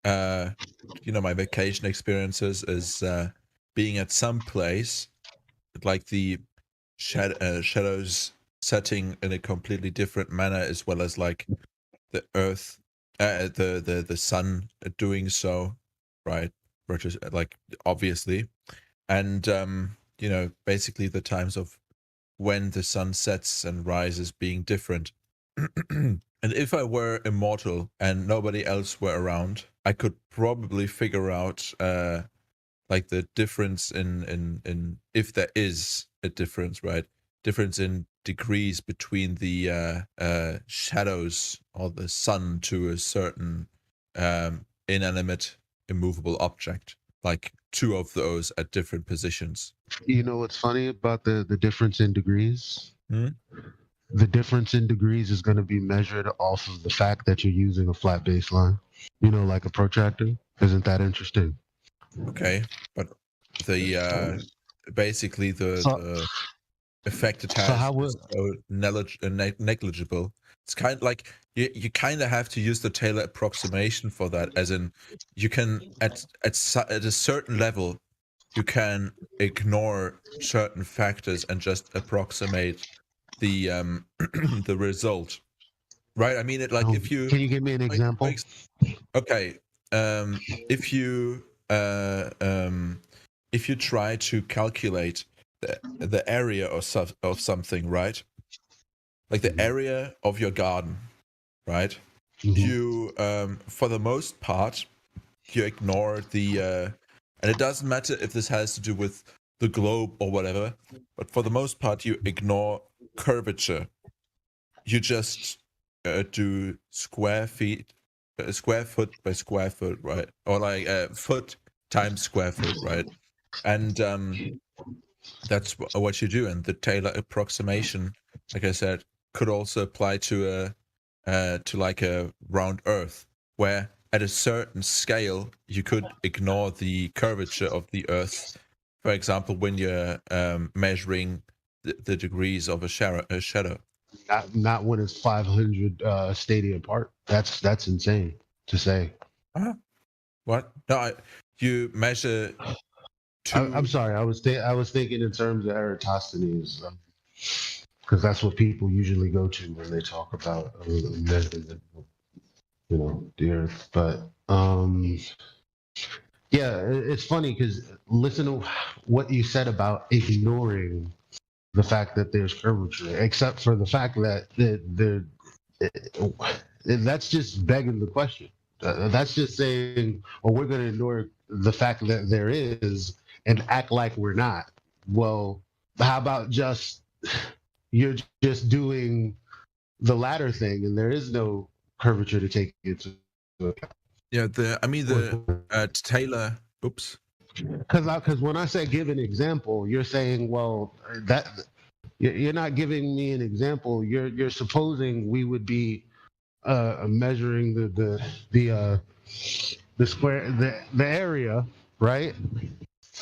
my vacation experiences is being at some place like the shadows setting in a completely different manner, as well as like the earth the sun doing so, right? Like obviously, and basically the times of when the sun sets and rises being different. And if I were immortal and nobody else were around, I could probably figure out like the difference in if there is a difference, right? Difference in degrees between the shadows or the sun to a certain inanimate, immovable object, like two of those at different positions. You know what's funny about the difference in degrees? The difference in degrees is going to be measured off of the fact that you're using a flat baseline, like a protractor. Isn't that interesting? Okay, but the basically the effect it has is so negligible. It's kind of like you kind of have to use the Taylor approximation for that, as in you can at a certain level you can ignore certain factors and just approximate the the result, right? I mean, it like if you can you give me an example? Okay, if you try to calculate the area of something, right? Like the area of your garden, right? You for the most part you ignore the and it doesn't matter if this has to do with the globe or whatever, but for the most part you ignore curvature. You just do square foot by square foot, right? Or like foot times square foot, right? And that's what you do. And the Taylor approximation, like I said, could also apply to like a round Earth, where at a certain scale you could ignore the curvature of the Earth. For example, when you're measuring the degrees of a shadow. Not when it's 500 stadia apart. That's insane to say. What? No, you measure. I'm sorry. I was thinking in terms of Eratosthenes, because that's what people usually go to when they talk about measuring the Earth. But yeah, it's funny because listen to what you said about ignoring the fact that there's curvature, except for the fact that that's just begging the question. That's just saying, well, we're going to ignore the fact that there is and act like we're not. Well, how about you're just doing the latter thing and there is no curvature to take into account. Yeah, Taylor. Oops. Because when I say give an example, you're saying, well, that you're not giving me an example. You're supposing we would be measuring the square, the area, right?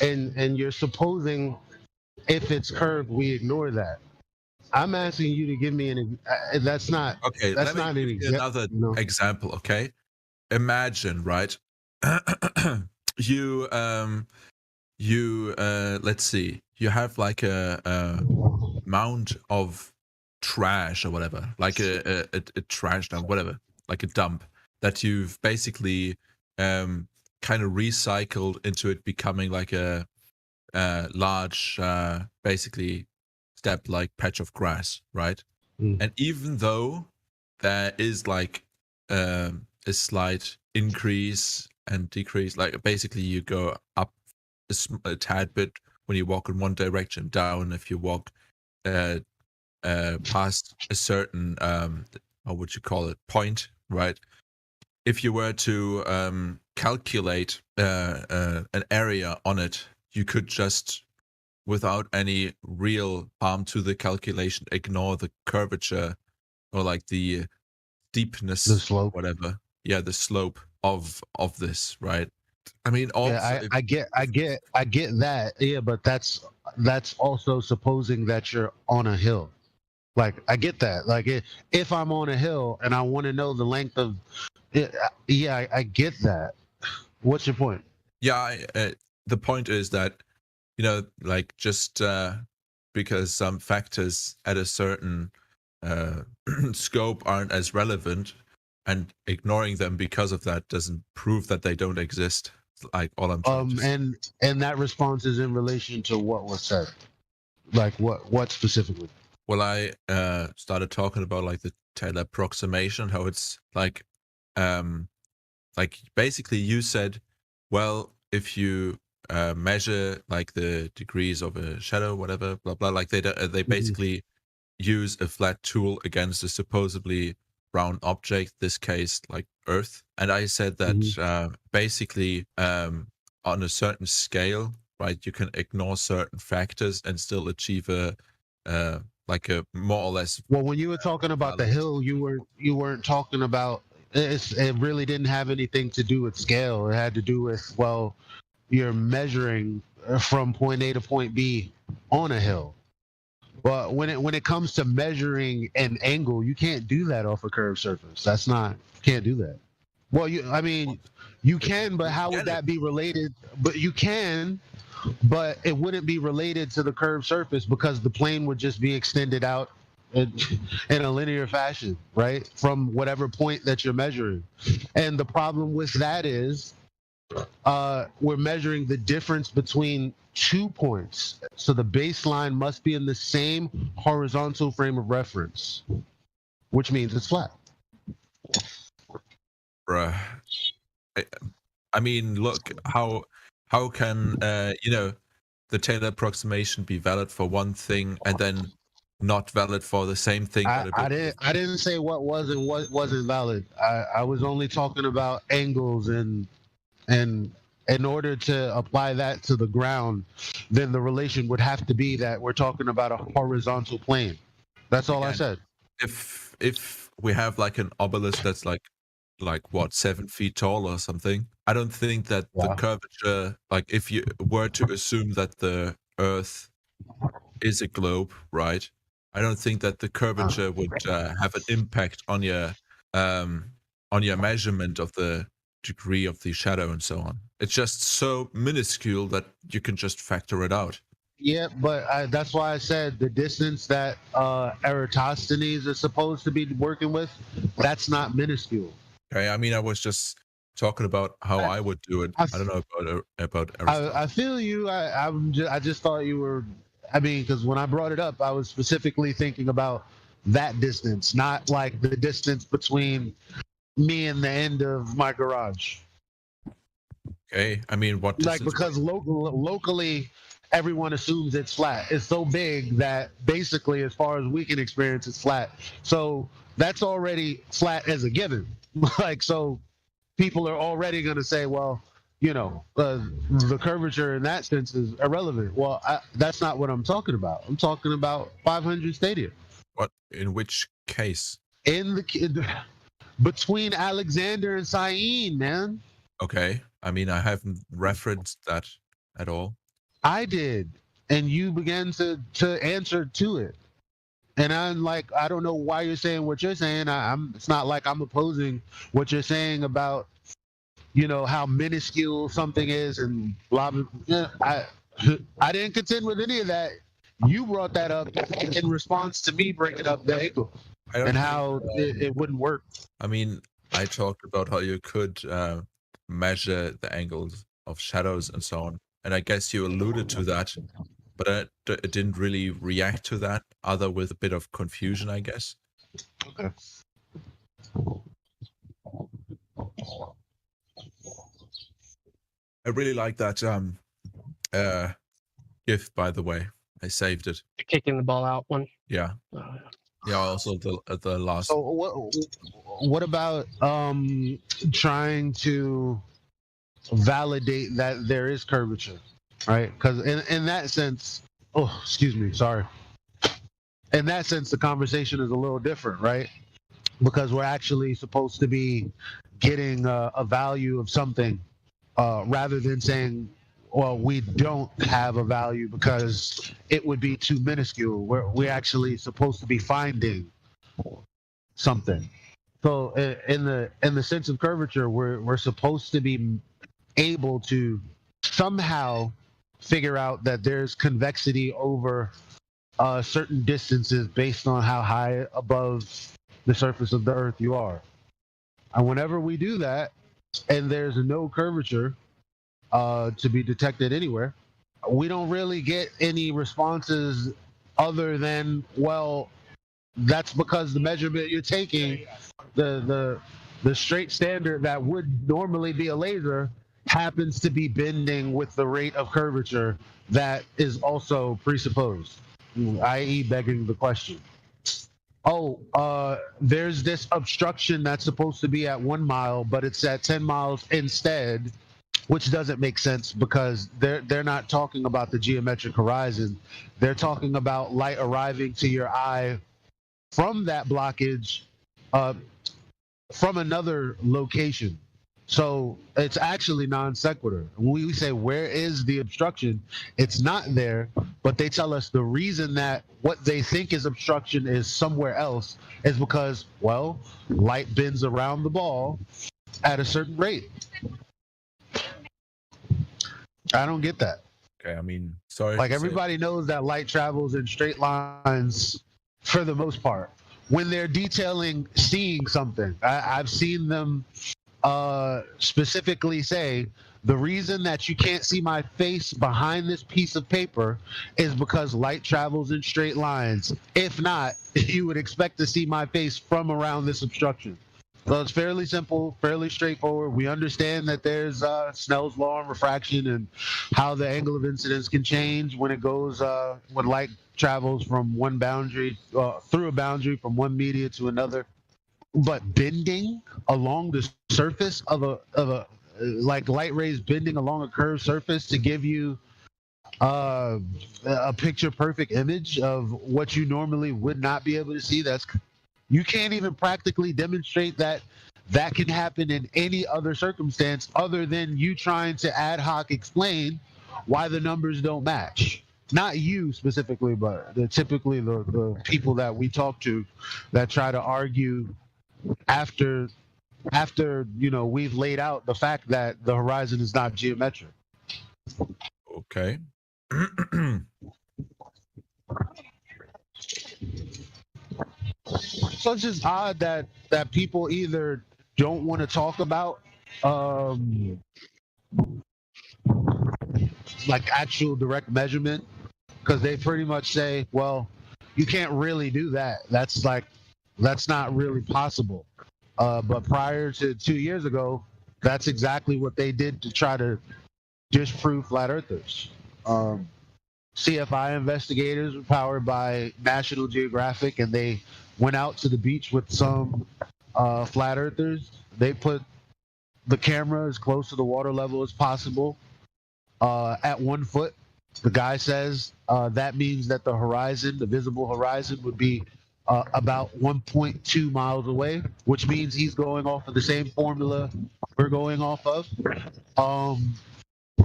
And you're supposing if it's curved, we ignore that. I'm asking you to give me that's not okay. That's not an another example. Okay, imagine, right? You let's see. You have like a mound of trash or whatever, like a trash dump, whatever, like a dump that you've basically kind of recycled into it becoming like a large, basically steppe-like patch of grass, right? And even though there is like a slight increase and decrease, like basically you go up a tad bit when you walk in one direction, down if you walk past a certain what would you call it, point, right? if you were to calculate an area on it, you could just, without any real harm to the calculation, ignore the curvature or like the deepness, the slope, whatever. Yeah, the slope of this, right? I mean, also, yeah, I get that. Yeah, but that's also supposing that you're on a hill. Like, I get that. Like, if I'm on a hill and I want to know the length of it, yeah, I get that. What's your point? Yeah, the point is that, you know, like, just because some factors at a certain scope aren't as relevant, and ignoring them because of that doesn't prove that they don't exist. Like, all I'm trying to say. And that response is in relation to what was said. Like, what specifically? Well, I started talking about like the Taylor approximation, how it's like basically you said, well, if you measure like the degrees of a shadow, whatever, blah blah, like they basically use a flat tool against a supposedly round object, this case like Earth. And I said that basically on a certain scale, right, you can ignore certain factors and still achieve a like a more or less. Well, when you were talking about the hill, you weren't talking about it really didn't have anything to do with scale. It had to do with, well, you're measuring from point A to point B on a hill. But when it comes to measuring an angle, you can't do that off a curved surface. Can't do that. Well, you can, but how would that be related? But you can, but it wouldn't be related to the curved surface because the plane would just be extended out in a linear fashion, right? From whatever point that you're measuring. And the problem with that is we're measuring the difference between 2 points. So the baseline must be in the same horizontal frame of reference, which means it's flat. Bruh. I mean, look, how can the Taylor approximation be valid for one thing and then not valid for the same thing? I didn't say what was and what wasn't valid. I was only talking about angles, and in order to apply that to the ground, then the relation would have to be that we're talking about a horizontal plane. That's all I said. If we have like an obelisk that's like what, 7 feet tall or something, I don't think that the curvature, like if you were to assume that the Earth is a globe, right? I don't think that the curvature would have an impact on your measurement of the degree of the shadow and so on. It's just so minuscule that you can just factor it out. Yeah, but that's why I said the distance that Eratosthenes is supposed to be working with, that's not minuscule. Okay, I mean, I was just talking about how I would do it. I don't know about Aristotle. I feel you. I just thought you were. I mean, because when I brought it up, I was specifically thinking about that distance, not like the distance between me and the end of my garage. Okay, I mean, what distance? Like, because locally, everyone assumes it's flat. It's so big that basically, as far as we can experience, it's flat. So that's already flat as a given. Like, so people are already going to say, well, the curvature in that sense is irrelevant. Well, that's not what I'm talking about. I'm talking about 500 Stadium. What? In which case? Between Alexander and Syene, man. Okay. I mean, I haven't referenced that at all. I did, and you began to answer to it. And I'm like, I don't know why you're saying what you're saying. It's not like I'm opposing what you're saying about, how minuscule something is and blah blah. I didn't contend with any of that. You brought that up in response to me bringing up the angle and how it wouldn't work. I mean, I talked about how you could measure the angles of shadows and so on, and I guess you alluded to that. But I didn't really react to that, other with a bit of confusion, I guess. Okay. I really like that GIF, by the way. I saved it. The kicking the ball out one. Yeah. Yeah, also at the last. So what about trying to validate that there is curvature, right? Because in that sense, oh, excuse me, sorry. In that sense, the conversation is a little different, right? Because we're actually supposed to be getting a value of something rather than saying, well, we don't have a value because it would be too minuscule. We're actually supposed to be finding something. So in the sense of curvature, we're supposed to be able to somehow figure out that there's convexity over certain distances based on how high above the surface of the earth you are. And whenever we do that and there's no curvature to be detected anywhere, we don't really get any responses other than, well, that's because the measurement you're taking, the straight standard that would normally be a laser, happens to be bending with the rate of curvature that is also presupposed, i.e. begging the question. There's this obstruction that's supposed to be at 1 mile, but it's at 10 miles instead, which doesn't make sense because they're not talking about the geometric horizon. They're talking about light arriving to your eye from that blockage from another location. So it's actually non sequitur. When we say, where is the obstruction? It's not there, but they tell us the reason that what they think is obstruction is somewhere else is because, well, light bends around the ball at a certain rate. I don't get that. Okay, I mean, sorry. Like, everybody knows that light travels in straight lines for the most part. When they're detailing seeing something, I've seen them specifically say, the reason that you can't see my face behind this piece of paper is because light travels in straight lines. If not, you would expect to see my face from around this obstruction. So it's fairly simple, fairly straightforward. We understand that there's Snell's law and refraction and how the angle of incidence can change when it goes, when light travels from one boundary, through a boundary from one media to another. But bending along the surface of a like light rays bending along a curved surface to give you a picture perfect image of what you normally would not be able to see, you can't even practically demonstrate that can happen in any other circumstance other than you trying to ad hoc explain why the numbers don't match. Not you specifically, but typically the people that we talk to that try to argue after we've laid out the fact that the horizon is not geometric. Okay. So it's just odd that people either don't want to talk about like actual direct measurement, because they pretty much say, well, you can't really do that. That's not really possible. But prior to 2 years ago, that's exactly what they did to try to disprove flat earthers. CFI investigators were powered by National Geographic, and they went out to the beach with some flat earthers. They put the camera as close to the water level as possible at 1 foot. The guy says that means that the horizon, the visible horizon, would be about 1.2 miles away, which means he's going off of the same formula we're going off of.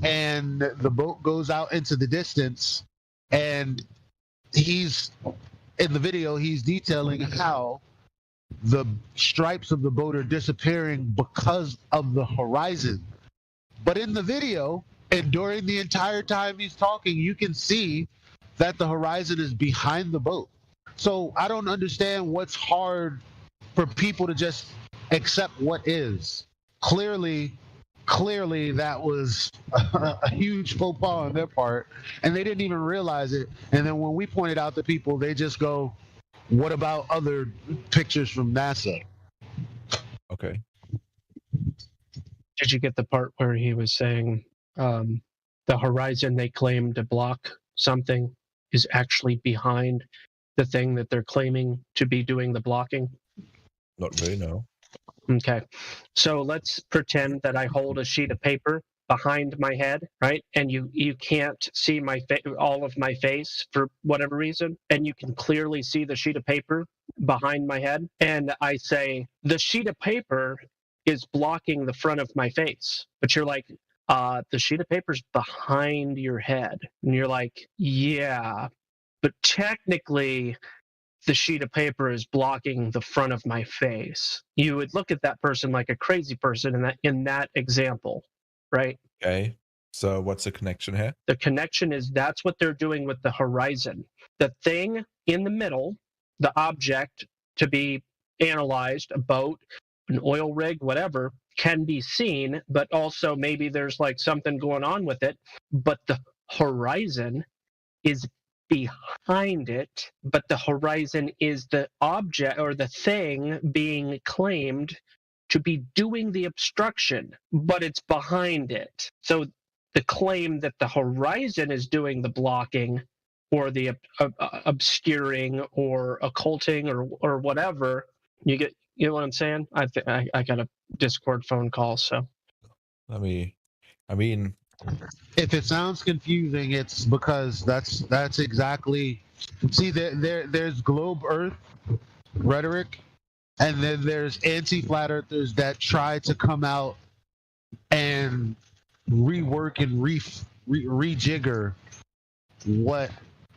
And the boat goes out into the distance, and he's in the video, he's detailing how the stripes of the boat are disappearing because of the horizon. But in the video, and during the entire time he's talking, you can see that the horizon is behind the boat. So I don't understand what's hard for people to just accept what is. Clearly that was a huge faux pas on their part, and they didn't even realize it. And then when we pointed out to people, they just go, what about other pictures from NASA? Okay. Did you get the part where he was saying the horizon they claim to block something is actually behind The thing that they're claiming to be doing the blocking? Not really, no. Okay. So let's pretend that I hold a sheet of paper behind my head, right? And you can't see all of my face for whatever reason, and you can clearly see the sheet of paper behind my head. And I say, the sheet of paper is blocking the front of my face. But you're like, the sheet of paper's behind your head. And you're like, yeah, but technically the sheet of paper is blocking the front of my face. You would look at that person like a crazy person in that example, right? Okay. So what's the connection here? The connection is that's what they're doing with the horizon. The thing in the middle, the object to be analyzed, a boat, an oil rig, whatever, can be seen, but also maybe there's like something going on with it. But the horizon is behind it, but the horizon is the object or the thing being claimed to be doing the obstruction, but it's behind it. So the claim that the horizon is doing the blocking or the obscuring or occulting or whatever, you know what I'm saying? I got a Discord phone call, so. If it sounds confusing, it's because that's exactly. See, there's globe Earth rhetoric, and then there's anti-flat earthers that try to come out and rework and rejigger what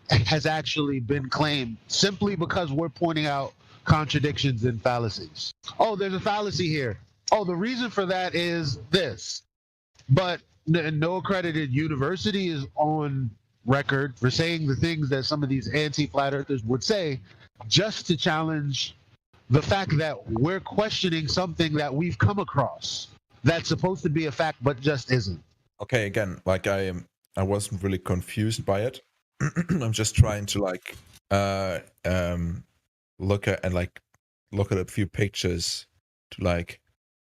has actually been claimed simply because we're pointing out contradictions and fallacies. Oh, there's a fallacy here. Oh, the reason for that is this. But no accredited university is on record for saying the things that some of these anti-flat earthers would say, just to challenge the fact that we're questioning something that we've come across that's supposed to be a fact but just isn't. Okay, again, like I wasn't really confused by it. I'm just trying to look at a few pictures to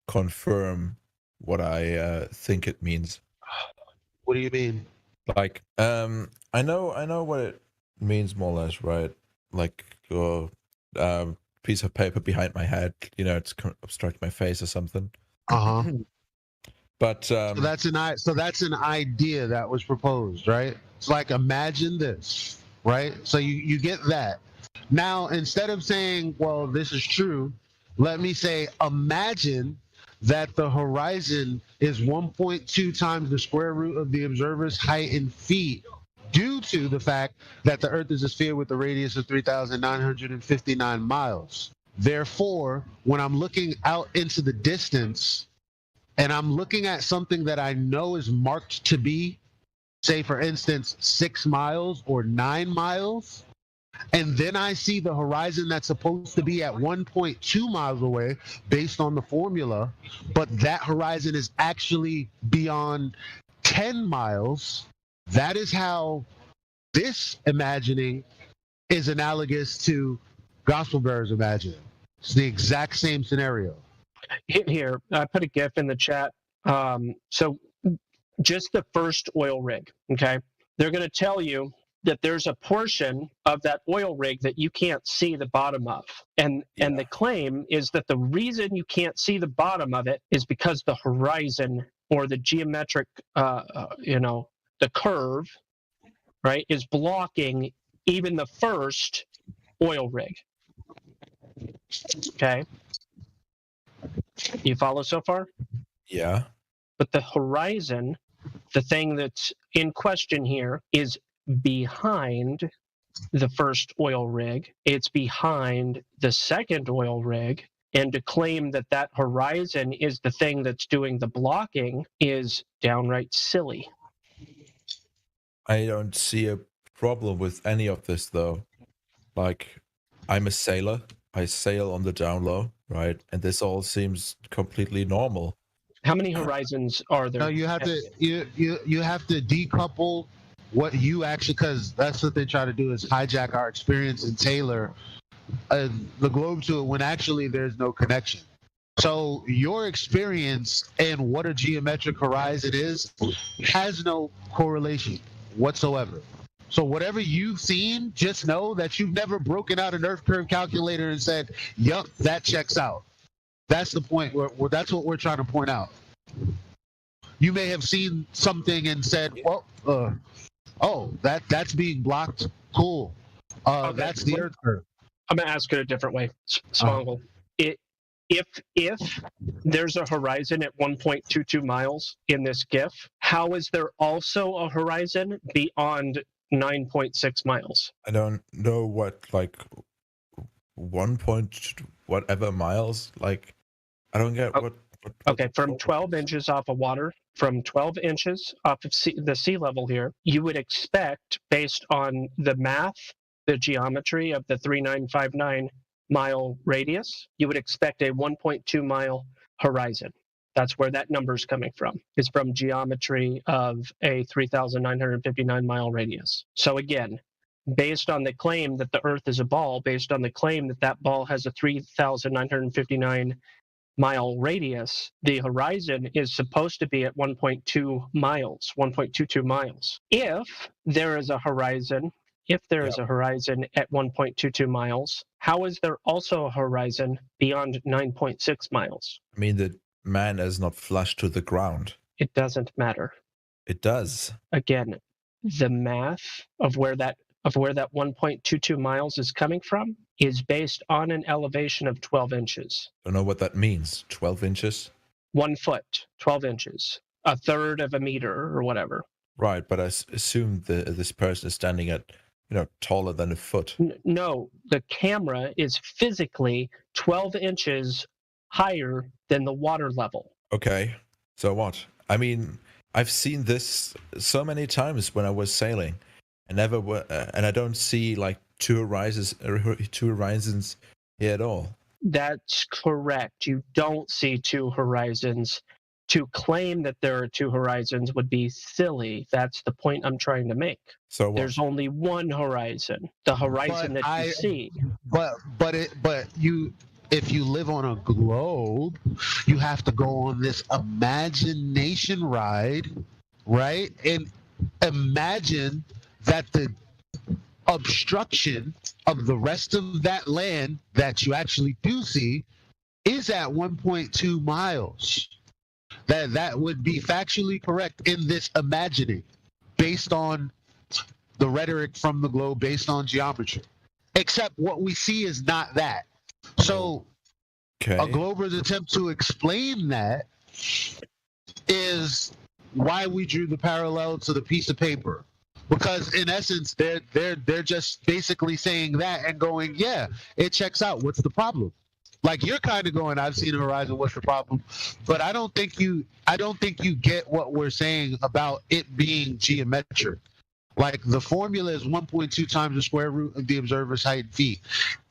confirm what I think it means. What do you mean? Like, I know what it means more or less, right? Like, piece of paper behind my head, it's obstructing my face or something. But so that's an idea that was proposed, right? It's like, imagine this, right? So you get that. Now, instead of saying, well, this is true, let me say, imagine that the horizon is 1.2 times the square root of the observer's height in feet, due to the fact that the Earth is a sphere with a radius of 3,959 miles. Therefore, when I'm looking out into the distance and I'm looking at something that I know is marked to be, say, for instance, 6 miles or 9 miles, and then I see the horizon that's supposed to be at 1.2 miles away based on the formula, but that horizon is actually beyond 10 miles, that is how this imagining is analogous to Gospel Bearers imagining. It's the exact same scenario. Here, I put a GIF in the chat. So just the first oil rig, okay? They're going to tell you that there's a portion of that oil rig that you can't see the bottom of. And the claim is that the reason you can't see the bottom of it is because the horizon or the geometric, the curve, right, is blocking even the first oil rig. Okay. You follow so far? Yeah. But the horizon, the thing that's in question here, is behind the first oil rig. It's behind the second oil rig. And to claim that that horizon is the thing that's doing the blocking is downright silly. I don't see a problem with any of this, though. Like, I'm a sailor. I sail on the down low, right? And this all seems completely normal. How many horizons are there? No, you have to you have to decouple what you actually, because that's what they try to do, is hijack our experience and tailor the globe to it when actually there's no connection. So your experience and what a geometric horizon is has no correlation whatsoever. So whatever you've seen, just know that you've never broken out an Earth curve calculator and said, "Yup, that checks out." That's the point. That's what we're trying to point out. You may have seen something and said, "Well, oh, that's being blocked. Cool. Okay. That's the Earth curve." I'm gonna ask it a different way, Swangle. If there's a horizon at 1.22 miles in this GIF, how is there also a horizon beyond 9.6 miles? I don't know what, like, 1 point whatever miles. Like, I don't get what. Okay, from 12 inches off of water, from 12 inches off of the sea level here, you would expect, based on the math, the geometry of the 3959 mile radius, you would expect a 1.2 mile horizon. That's where that number is coming from. It's from geometry of a 3,959 mile radius. So again, based on the claim that the Earth is a ball, based on the claim that that ball has a 3,959 mile radius, the horizon is supposed to be at 1.2 miles, 1.22 miles. If there is a horizon at 1.22 miles, how is there also a horizon beyond 9.6 miles? I mean, the man is not flush to the ground. It doesn't matter. It does. Again, the math of where that 1.22 miles is coming from is based on an elevation of 12 inches. Don't know what that means. 12 inches? 1 foot, 12 inches, a third of a meter or whatever. Right, but I assume this person is standing at, taller than a foot. No, the camera is physically 12 inches higher than the water level. Okay, so what? I mean, I've seen this so many times when I was sailing. And I don't see like two horizons here at all. That's correct. You don't see two horizons. To claim that there are two horizons would be silly. That's the point I'm trying to make. So what? There's only one horizon. The horizon you see. If you live on a globe, you have to go on this imagination ride, right? And imagine that the obstruction of the rest of that land that you actually do see is at 1.2 miles. That would be factually correct in this imagining, based on the rhetoric from the globe, based on geometry. Except what we see is not that. So a Glober's attempt to explain that is why we drew the parallel to the piece of paper. Because in essence, they're just basically saying that and going, yeah, it checks out. What's the problem? Like, you're kind of going, I've seen a horizon. What's the problem? But I don't think you get what we're saying about it being geometric. Like, the formula is 1.2 times the square root of the observer's height in feet.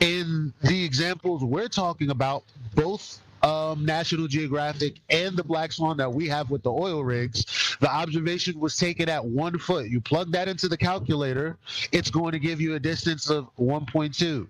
In the examples we're talking about, both National Geographic and the Black Swan that we have with the oil rigs, the observation was taken at 1 foot. You plug that into the calculator, it's going to give you a distance of 1.2.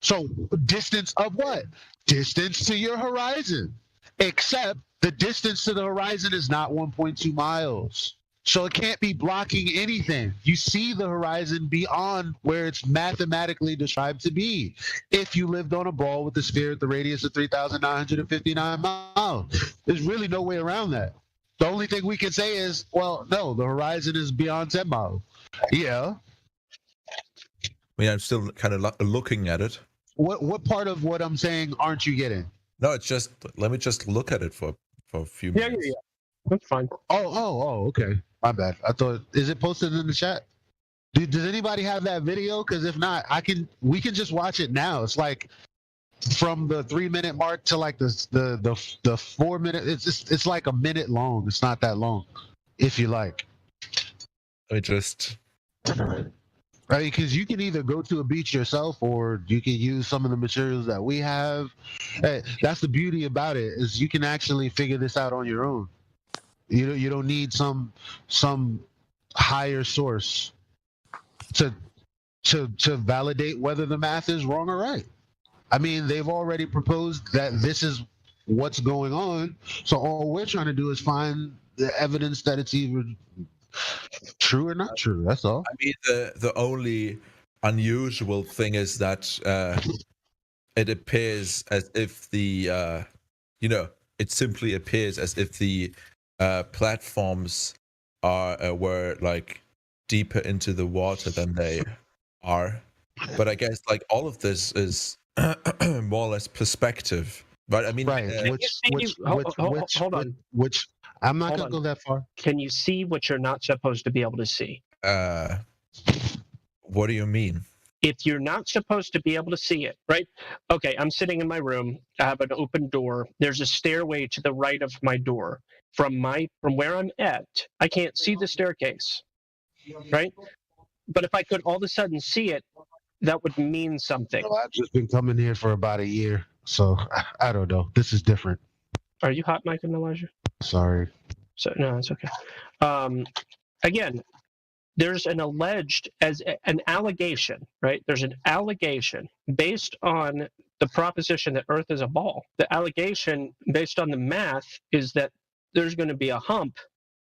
So distance of what? Distance to your horizon. Except the distance to the horizon is not 1.2 miles. So it can't be blocking anything. You see the horizon beyond where it's mathematically described to be. If you lived on a ball with a sphere at the radius of 3,959 miles, there's really no way around that. The only thing we can say is, well, no, the horizon is beyond 10 miles. Yeah. I mean, I'm still kind of looking at it. What part of what I'm saying aren't you getting? No, it's just, let me just look at it for a few minutes. Yeah. That's fine. Oh, okay. My bad. I thought, is it posted in the chat? Does anybody have that video? Because if not, we can just watch it now. It's like from the 3-minute mark to like the 4 minute. It's like a minute long. It's not that long, if you like. I just. Right, because you can either go to a beach yourself, or you can use some of the materials that we have. Hey, that's the beauty about it, is you can actually figure this out on your own. You don't need some higher source to validate whether the math is wrong or right. I mean, they've already proposed that this is what's going on, so all we're trying to do is find the evidence that it's either True or not true? That's all. I mean, the only unusual thing is that it appears as if the it simply appears as if the platforms were like deeper into the water than they are. But I guess like all of this is more or less perspective, right? I mean, Right. Hold on. Which I'm not Hold gonna on. go that far. Can you see what you're not supposed to be able to see? What do you mean? If you're not supposed to be able to see it, right? Okay, I'm sitting in my room. I have an open door. There's a stairway to the right of my door. From where I'm at, I can't see the staircase, right? But if I could all of a sudden see it, that would mean something. Well, I've just been coming here for about a year, so I don't know. This is different. Are you hot, Mike and Elijah? Sorry. So no, it's okay. Again, there's an allegation, right? There's an allegation based on the proposition that Earth is a ball. The allegation based on the math is that there's going to be a hump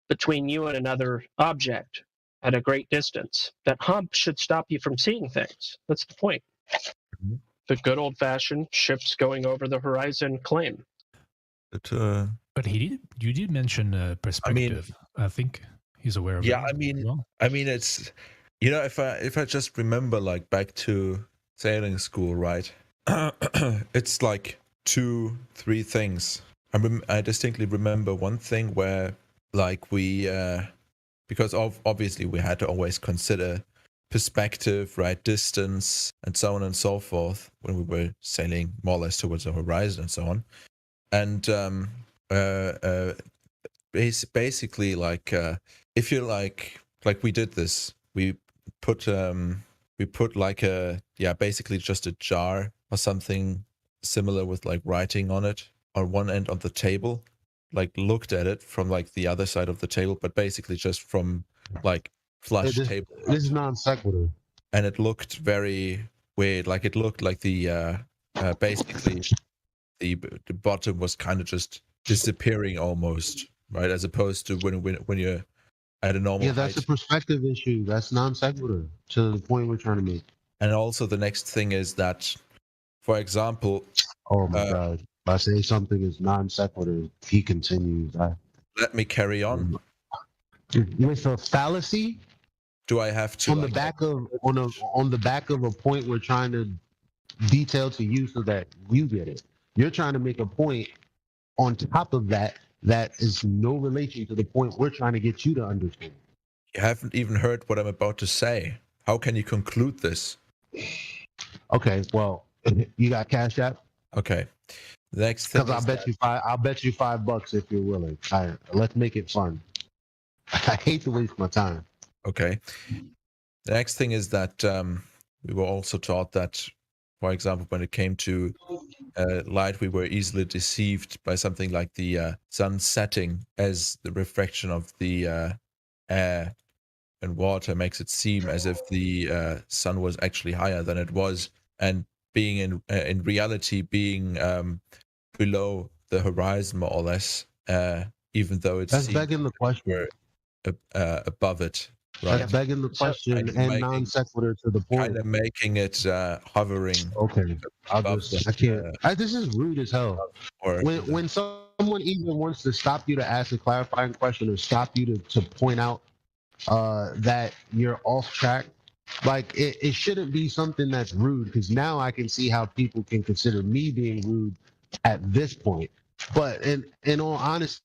between you and another object at a great distance. That hump should stop you from seeing things. That's the point. The good old-fashioned ships going over the horizon claim. But you did mention perspective. I think he's aware of it. Yeah, I mean, it's if I just remember like back to sailing school, right? It's like 2-3 things. I distinctly remember one thing where like we because obviously we had to always consider perspective, right, distance, and so on and so forth when we were sailing more or less towards the horizon and so on. And basically like if you like we did this, we put like basically just a jar or something similar with like writing on it on one end of the table, like looked at it from like the other side of the table, but basically just from like flush table. This is non sequitur. And it looked very weird. Like it looked like the basically the bottom was kind of just disappearing almost, right? As opposed to when you're at a normal Yeah, that's height. a perspective issue. That's non sequitur to the point we're trying to make. And also the next thing is that, for example, oh my God, if I say something is non sequitur, he continues. Let me carry on. With a fallacy. Do I have to on the back of on the back of a point we're trying to detail to you so that you get it? You're trying to make a point on top of that is no relation to the point we're trying to get you to understand. You haven't even heard what I'm about to say. How can you conclude this? Okay, well, you got Cash App? Okay. The next thing Because I'll bet you $5 if you're willing. Let's make it fun. I hate to waste my time. Okay. The next thing is that we were also taught that, for example, when it came to light, we were easily deceived by something like the sun setting, as the refraction of the air and water makes it seem as if the sun was actually higher than it was, and being in reality being below the horizon more or less, even though it's that's begging the question. Above it. Right. That's begging the question and non sequitur to the point. Kind of making it hovering. Okay, I can't. This is rude as hell. When someone even wants to stop you to ask a clarifying question or stop you to point out that you're off track, like it shouldn't be something that's rude, because now I can see how people can consider me being rude at this point. But in all honesty,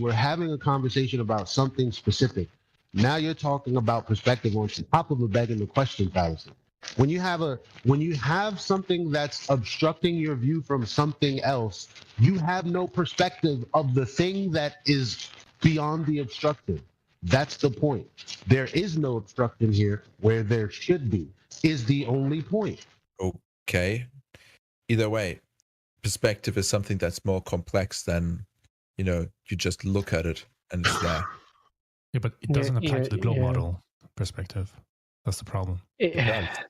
we're having a conversation about something specific. Now you're talking about perspective on top of a begging the question fallacy. When you have something that's obstructing your view from something else, you have no perspective of the thing that is beyond the obstructive. That's the point. There is no obstruction here where there should be, is the only point. Okay. Either way, perspective is something that's more complex than, you just look at it and it's there. Yeah, but it doesn't apply to the globe model perspective. That's the problem. It's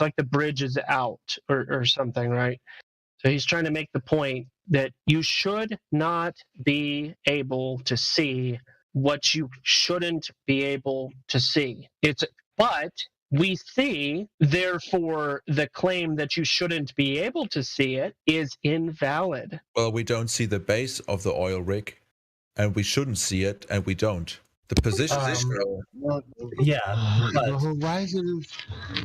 like the bridge is out or something, right? So he's trying to make the point that you should not be able to see what you shouldn't be able to see. But we see, therefore, the claim that you shouldn't be able to see it is invalid. Well, we don't see the base of the oil rig, and we shouldn't see it, and we don't. The position is Yeah, but the horizon is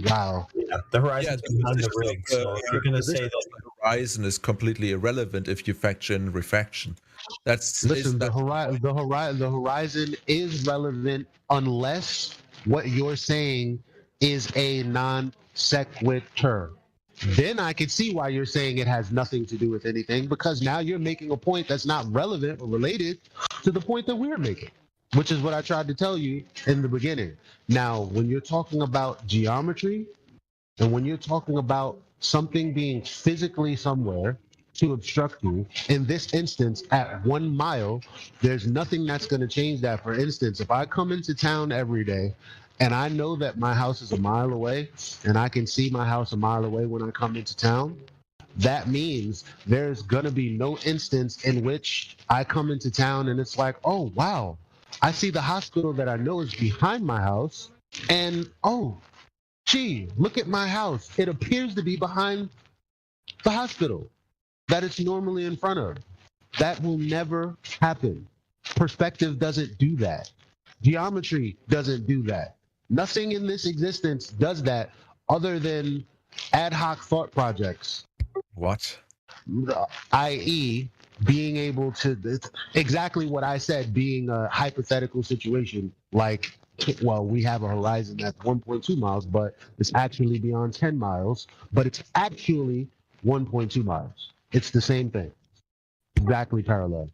wow. Yeah, the horizon's behind the rig. So if you're going to say that the horizon is completely irrelevant if you factor in refraction. Listen, the horizon is relevant unless what you're saying is a non sequitur. Then I could see why you're saying it has nothing to do with anything, because now you're making a point that's not relevant or related to the point that we're making, which is what I tried to tell you in the beginning. Now, when you're talking about geometry and when you're talking about something being physically somewhere to obstruct you, in this instance, at 1 mile, there's nothing that's going to change that. For instance, if I come into town every day and I know that my house is a mile away and I can see my house a mile away when I come into town, that means there's going to be no instance in which I come into town and it's like, oh, wow, I see the hospital that I know is behind my house, and oh, gee, look at my house. It appears to be behind the hospital that it's normally in front of. That will never happen. Perspective doesn't do that. Geometry doesn't do that. Nothing in this existence does that other than ad hoc thought projects. What? I.e., being able to, exactly what I said, being a hypothetical situation, like, well, we have a horizon that's 1.2 miles, but it's actually beyond 10 miles, but it's actually 1.2 miles. It's the same thing. Exactly parallel.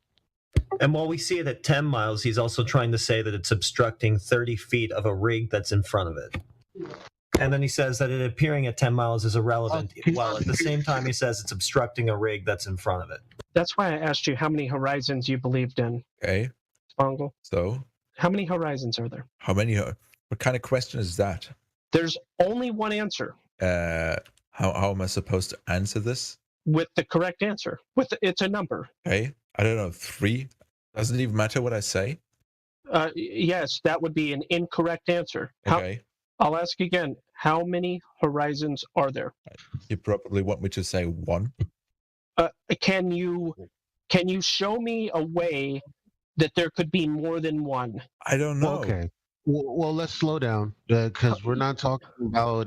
And while we see it at 10 miles, he's also trying to say that it's obstructing 30 feet of a rig that's in front of it. And then he says that it appearing at 10 miles is irrelevant, while at the same time he says it's obstructing a rig that's in front of it. That's why I asked you how many horizons you believed in. Okay. Spongle. So? How many horizons are there? How many? What kind of question is that? There's only one answer. How am I supposed to answer this? With the correct answer. It's a number. Okay. I don't know, 3? Doesn't even matter what I say? Yes, that would be an incorrect answer. Okay. I'll ask again. How many horizons are there? You probably want me to say 1. Can you show me a way that there could be more than one? I don't know. Okay. Well, let's slow down because we're not talking about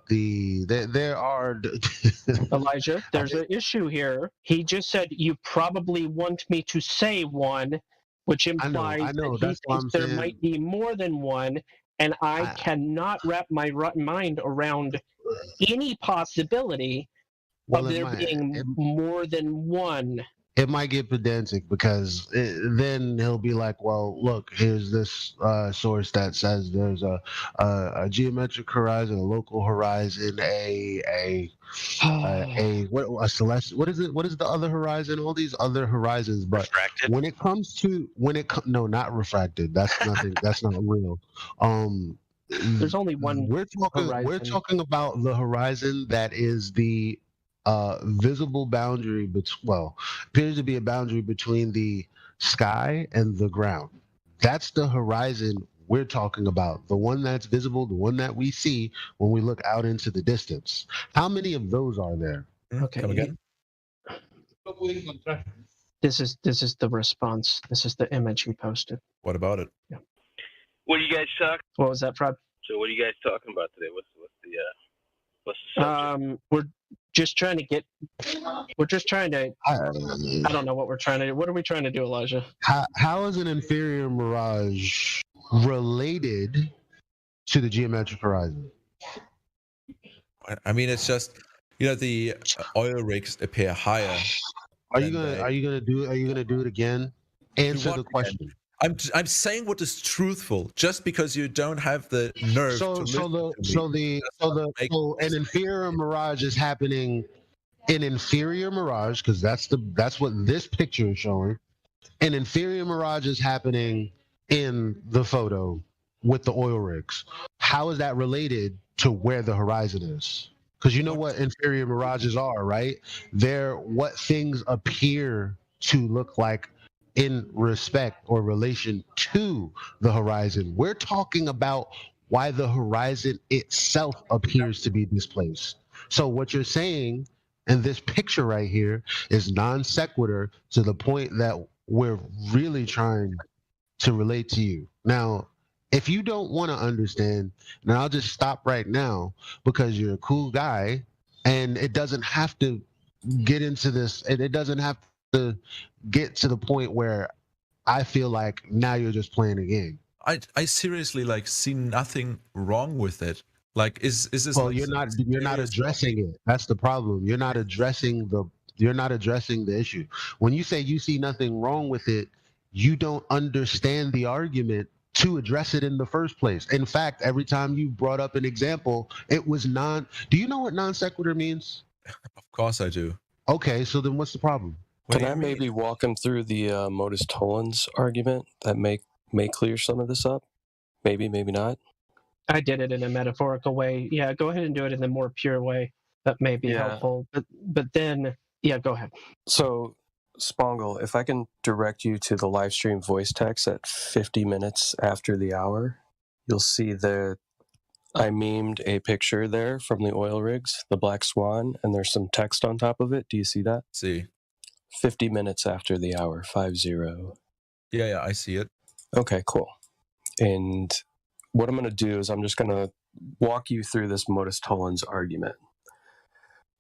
there are Elijah, there's an issue here. He just said you probably want me to say 1, which implies I know. that That's he thinks there might be more than 1, and I cannot wrap my mind around any possibility of there being more than 1. It might get pedantic because then he'll be like, well, look, here's this source that says there's a geometric horizon, a local horizon, a celestial. What is it? What is the other horizon? All these other horizons. But refracted? When it comes to no, not refracted. That's nothing. That's not real. There's only one. We're talking about the horizon that is the visible boundary appears to be a boundary between the sky and the ground. That's the horizon we're talking about, the one that's visible, the one that we see when we look out into the distance. How many of those are there? Okay. Come again? This is the response. This is the image he posted. What about it? Yeah. What do you guys talk? What was that, Prod? So what are you guys talking about today? What's the subject? We're just trying to I don't know what we're trying to do. What are we trying to do, Elijah? How is an inferior mirage related to the geometric horizon? I mean, it's just, the oil rigs appear higher. Are you gonna do it again? Answer the question. I'm saying what is truthful. Just because you don't have the nerve to listen to me. So an inferior mirage is happening. An inferior mirage, because that's what this picture is showing. An inferior mirage is happening in the photo with the oil rigs. How is that related to where the horizon is? Because you know what inferior mirages are, right? They're what things appear to look like in respect or relation to the horizon. We're talking about why the horizon itself appears to be displaced. So what you're saying in this picture right here is non sequitur to the point that we're really trying to relate to you. Now, if you don't want to understand, then I'll just stop right now because you're a cool guy and it doesn't have to get into this, and it doesn't have to get to the point where I feel like now you're just playing a game. I seriously like see nothing wrong with it. Like is this Well, like you're not addressing it. That's the problem. You're not addressing the issue. When you say you see nothing wrong with it, you don't understand the argument to address it in the first place. In fact, every time you brought up an example, it was do you know what non sequitur means? Of course I do. Okay, so then what's the problem? Can I maybe walk him through the modus tollens argument that may clear some of this up? Maybe, maybe not. I did it in a metaphorical way. Yeah, go ahead and do it in the more pure way. That may be helpful. But then, yeah, go ahead. So, Spongle, if I can direct you to the live stream voice text at 50 minutes after the hour, you'll see that I memed a picture there from the oil rigs, the Black Swan, and there's some text on top of it. Do you see that? See. 50 minutes after the hour, 50. Yeah, I see it. Okay, cool. And what I'm going to do is I'm just going to walk you through this modus tollens argument,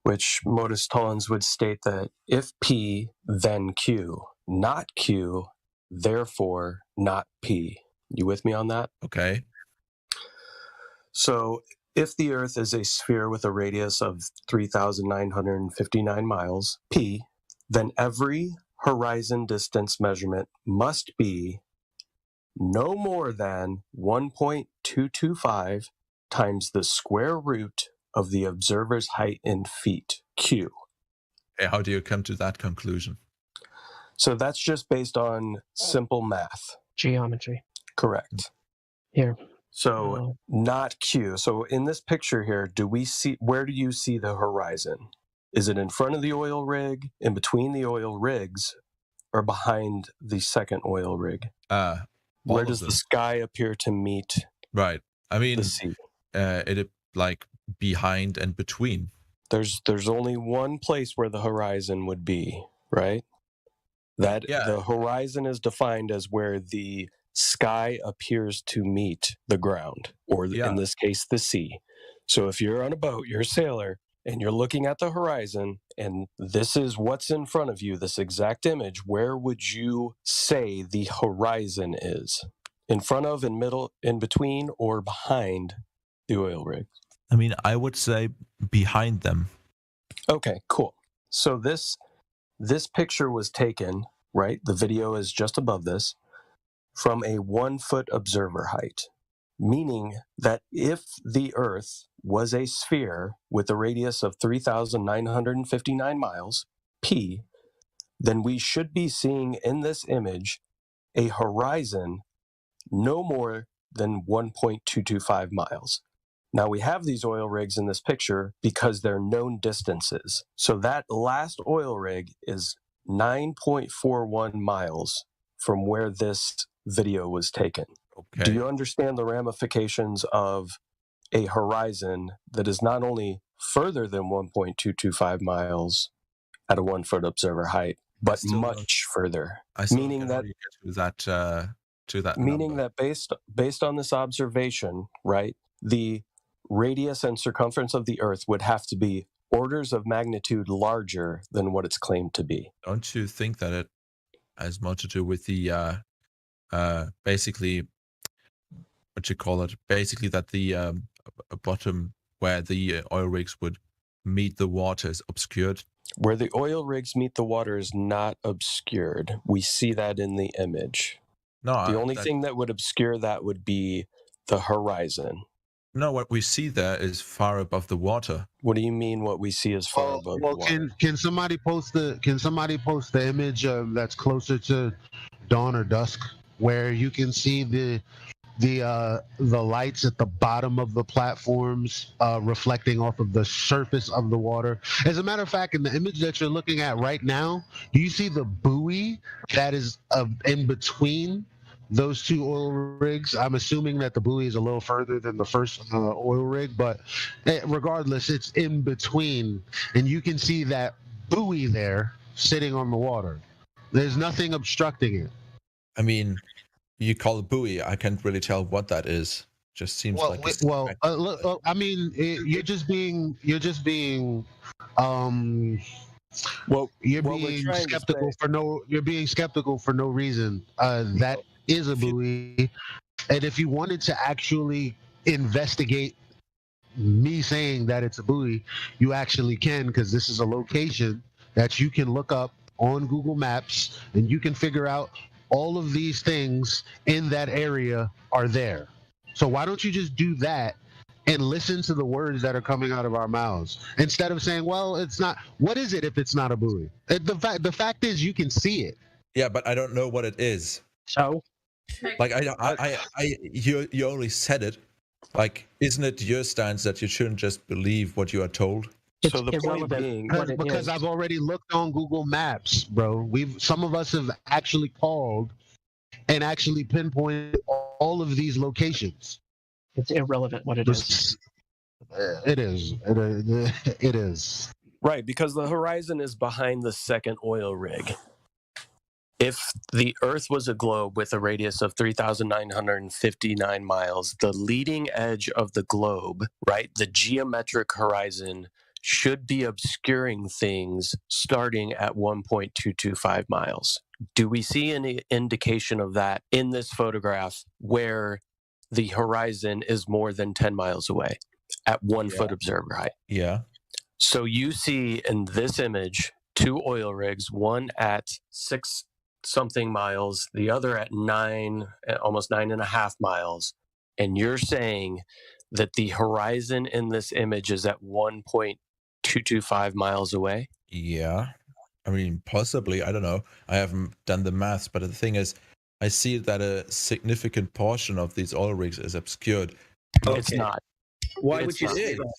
which modus tollens would state that if P, then Q, not Q, therefore not P. You with me on that? Okay. So if the Earth is a sphere with a radius of 3,959 miles, P, then every horizon distance measurement must be no more than 1.225 times the square root of the observer's height in feet, Q. How do you come to that conclusion? So that's just based on simple math. Geometry. Correct. Here. So not Q. So in this picture here, where do you see the horizon? Is it in front of the oil rig, in between the oil rigs, or behind the second oil rig? Where does the sky appear to meet? Right. I mean, the sea? It like behind and between. There's only one place where the horizon would be, right? The horizon is defined as where the sky appears to meet the ground, or in this case, the sea. So if you're on a boat, you're a sailor, and you're looking at the horizon, and this is what's in front of you, this exact image, where would you say the horizon is? In front of, in middle, in between, or behind the oil rig? I mean, I would say behind them. Okay, cool. So this picture was taken, right? The video is just above this, from a 1-foot observer height, meaning that if the Earth was a sphere with a radius of 3,959 miles, P, then we should be seeing in this image a horizon no more than 1.225 miles. Now we have these oil rigs in this picture because they're known distances. So that last oil rig is 9.41 miles from where this video was taken. Okay. Do you understand the ramifications of a horizon that is not only further than 1.225 miles at a 1-foot observer height, but much further? Meaning that based on this observation, right, the radius and circumference of the Earth would have to be orders of magnitude larger than what it's claimed to be. Don't you think that it has more to do with the basically what you call it? Basically that the bottom where the oil rigs would meet the water is obscured. Where the oil rigs meet the water is not obscured. We see that in the image. No, the only thing that would obscure that would be the horizon. No, what we see there is far above the water. What do you mean? What we see is far above the water? Can somebody post the image that's closer to dawn or dusk, where you can see the lights at the bottom of the platforms reflecting off of the surface of the water. As a matter of fact, in the image that you're looking at right now, do you see the buoy that is in between those two oil rigs? I'm assuming that the buoy is a little further than the first oil rig, but regardless, it's in between, and you can see that buoy there sitting on the water. There's nothing obstructing it. I mean, you call it buoy. I can't really tell what that is. Just seems like. Look, I mean, you're just being skeptical for no. You're being skeptical for no reason. That is a buoy, and if you wanted to actually investigate me saying that it's a buoy, you actually can, because this is a location that you can look up on Google Maps, and you can figure out all of these things in that area are there. So why don't you just do that and listen to the words that are coming out of our mouths instead of saying, well, it's not. What is it if it's not a buoy? The fact is you can see it. Yeah, but I don't know what it is. So, like, you only said it. Like, isn't it your stance that you shouldn't just believe what you are told? So the point being, because I've already looked on Google Maps, bro. Some of us have actually called and actually pinpointed all of these locations. It's irrelevant what it is. It is. It is. Right, because the horizon is behind the second oil rig. If the Earth was a globe with a radius of 3,959 miles, the leading edge of the globe, right, the geometric horizon, should be obscuring things starting at 1.225 miles. Do we see any indication of that in this photograph where the horizon is more than 10 miles away at 1 foot observer height? Yeah. So you see in this image 2 oil rigs, one at 6 something miles, the other at 9, almost 9.5 miles. And you're saying that the horizon in this image is at 1.225 miles away? Yeah. I mean, possibly. I don't know. I haven't done the maths, but the thing is, I see that a significant portion of these oil rigs is obscured. It's not. Why would you say that?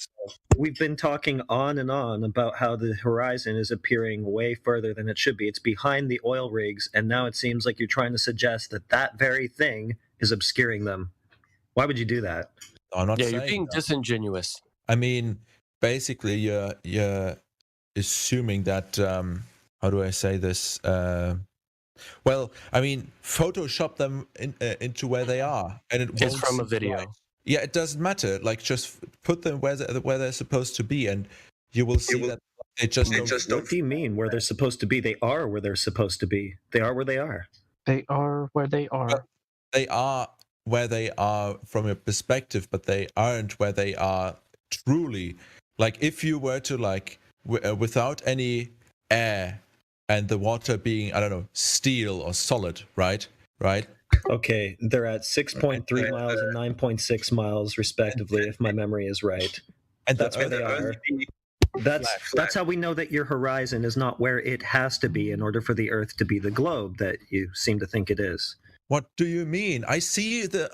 We've been talking on and on about how the horizon is appearing way further than it should be. It's behind the oil rigs, and now it seems like you're trying to suggest that that very thing is obscuring them. Why would you do that? I'm not saying you're being disingenuous. I mean, basically, you're assuming that. How do I say this? Well, I mean, Photoshop them into where they are, and It's from a video. Right. Yeah, it doesn't matter. Like, just put them where they're supposed to be, and you will see that they just don't. What do you mean where they're supposed to be? They are where they're supposed to be. They are where they are. They are where they are. But they are where they are from a perspective, but they aren't where they are truly. Like, if you were to, like, without any air and the water being, I don't know, steel or solid, right? Okay, they're at 6.3 miles and 9.6 miles, respectively, if my memory is right. And that's where they are. That's how we know that your horizon is not where it has to be in order for the Earth to be the globe that you seem to think it is. What do you mean? I see that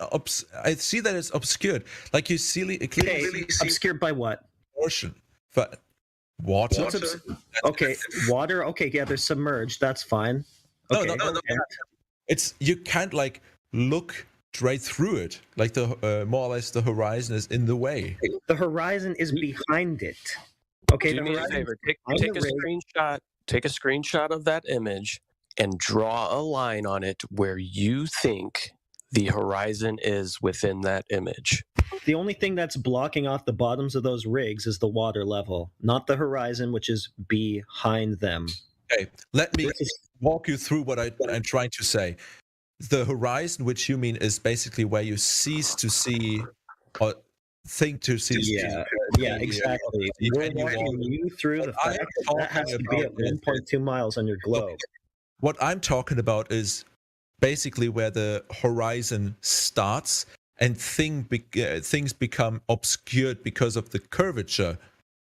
it's obscured. Like, you see clearly. Obscured by what? Ocean. But water. Okay, water. Okay, yeah, they're submerged. That's fine. Okay. No. It's, you can't, like, look right through it. Like, the more or less the horizon is in the way. The horizon is behind it. Okay, do me a favor. Take a screenshot of that image and draw a line on it where you think the horizon is within that image. The only thing that's blocking off the bottoms of those rigs is the water level, not the horizon, which is behind them. Okay, let me walk you through what I'm trying to say. The horizon, which you mean, is basically where you cease to see or think to see. Yeah, exactly. We're walking you through the fact that has to be at 1.2 miles on your globe. What I'm talking about is basically where the horizon starts and things become obscured because of the curvature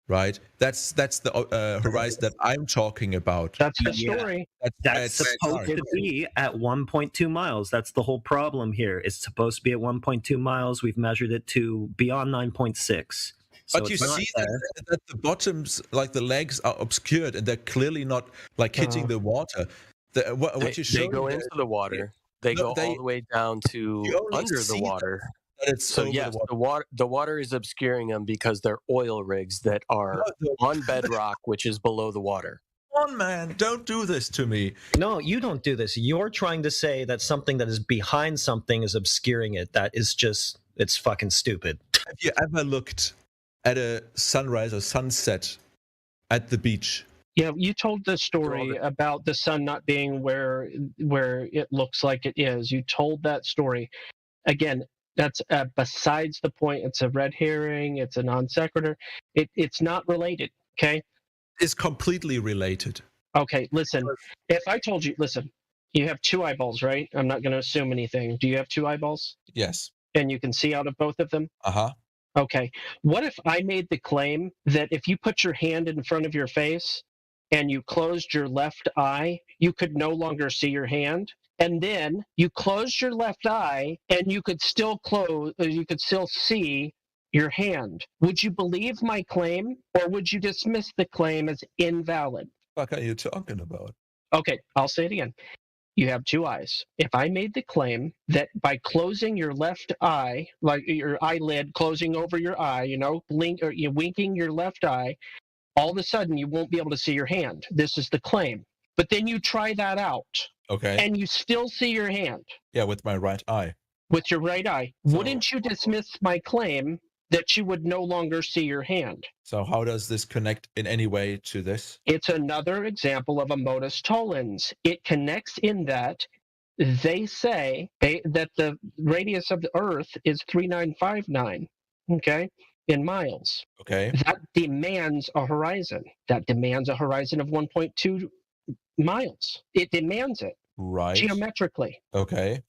right? That's the horizon that I'm talking about. That's the story. That's supposed to be at 1.2 miles. That's the whole problem here. It's supposed to be at 1.2 miles. We've measured it to beyond 9.6. So But you it's not see there. that the bottoms, like the legs, are obscured and they're clearly not like hitting the water. What you They showed go there- into the water. They No, go all the way down to you only under the see water. that it's So over yes, the water. the water is obscuring them because they're oil rigs that are on bedrock, which is below the water. Come on, man, don't do this to me. No, you don't do this. You're trying to say that something that is behind something is obscuring it. That is just, it's fucking stupid. Have you ever looked at a sunrise or sunset at the beach? Yeah, you told the story about the sun not being where it looks like it is. You told that story. Again, that's besides the point. It's a red herring. It's a non sequitur. It's not related. Okay. It's completely related. Okay. Listen, if I told you, listen, you have two eyeballs, right? I'm not going to assume anything. Do you have two eyeballs? Yes. And you can see out of both of them? Uh-huh. Okay. What if I made the claim that if you put your hand in front of your face and you closed your left eye, you could no longer see your hand? And then you closed your left eye and you could still see your hand. Would you believe my claim, or would you dismiss the claim as invalid? What are you talking about? Okay, I'll say it again. You have two eyes. If I made the claim that by closing your left eye, like your eyelid closing over your eye, winking your left eye, all of a sudden you won't be able to see your hand. This is the claim. But then you try that out. Okay. And you still see your hand. Yeah, with my right eye. With your right eye. Wouldn't you dismiss my claim that you would no longer see your hand? So how does this connect in any way to this? It's another example of a modus tollens. It connects in that they say that the radius of the Earth is 3959, okay, in miles. Okay. That demands a horizon. That demands a horizon of 1.2 miles. It demands it. Right. Geometrically. Okay.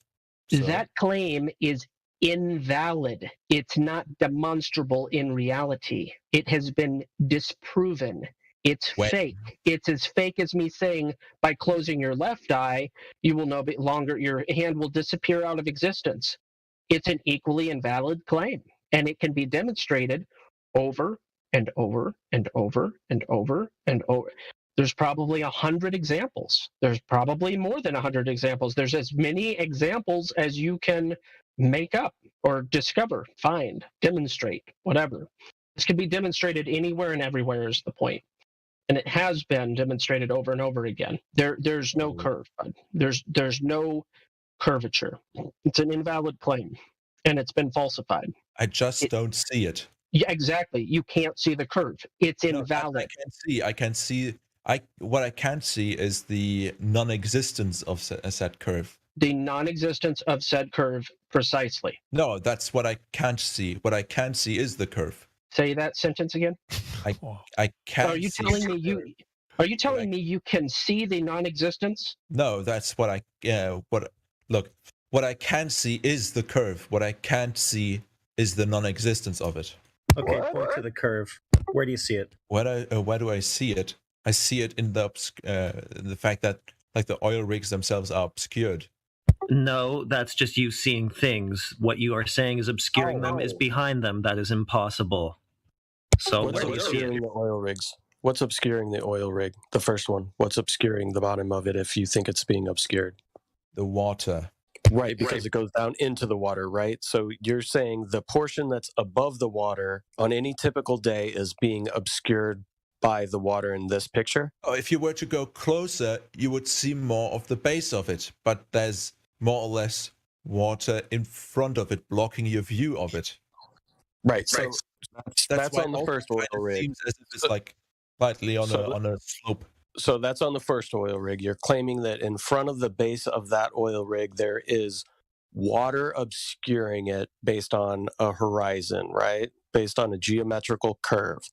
That claim is invalid. It's not demonstrable in reality. It has been disproven. It's fake. It's as fake as me saying by closing your left eye, you will no longer, your hand will disappear out of existence. It's an equally invalid claim, and it can be demonstrated over and over and over and over and over. There's probably 100 examples. There's probably more than 100 examples. There's as many examples as you can make up or discover, find, demonstrate, whatever. This can be demonstrated anywhere and everywhere is the point. And it has been demonstrated over and over again. There's no curve, bud. There's no curvature. It's an invalid claim, and it's been falsified. I just don't see it. Yeah, exactly. You can't see the curve. It's invalid. I can see. What I can't see is the non-existence of said curve. The non-existence of said curve, precisely. No, that's what I can't see. What I can see is the curve. Say that sentence again. I can't. Are you see telling me you? Are you telling me you can see the non-existence? No, that's what I. Look, what I can see is the curve. What I can't see is the non-existence of it. Okay, point to the curve. Where do you see it? Where do I see it? I see it in the fact that like the oil rigs themselves are obscured. No, that's just you seeing things. What you are saying is obscuring them is behind them. That is impossible. So What's where do you see it? obscuring the oil rigs? What's obscuring the oil rig? The first one. What's obscuring the bottom of it if you think it's being obscured? The water. Right, because it goes down into the water, right? So you're saying the portion that's above the water on any typical day is being obscured by the water in this picture? Oh, if you were to go closer, you would see more of the base of it, but there's more or less water in front of it, blocking your view of it. Right. So that's why on the it first also oil rig. seems as if it's like slightly on a slope. So that's on the first oil rig. You're claiming that in front of the base of that oil rig, there is water obscuring it based on a horizon, right? Based on a geometrical curve.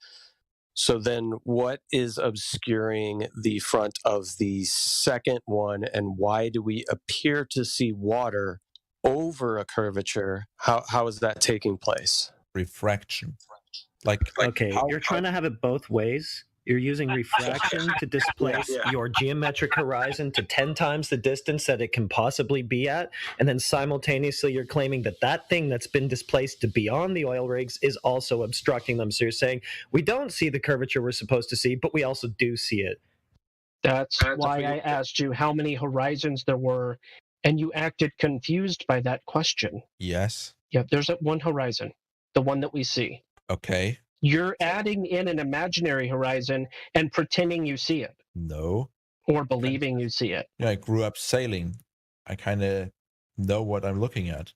So then what is obscuring the front of the second one, and why do we appear to see water over a curvature? How is that taking place? Refraction. Like Okay, how- you're trying to have it both ways. You're using refraction to displace your geometric horizon to 10 times the distance that it can possibly be at, and then simultaneously you're claiming that that thing that's been displaced to beyond the oil rigs is also obstructing them. So you're saying, we don't see the curvature we're supposed to see, but we also do see it. That's why I asked you how many horizons there were, and you acted confused by that question. Yes. Yeah, there's one horizon, the one that we see. Okay. You're adding in an imaginary horizon and pretending you see it. No. Or believing you see it. I grew up sailing. I kind of know what I'm looking at.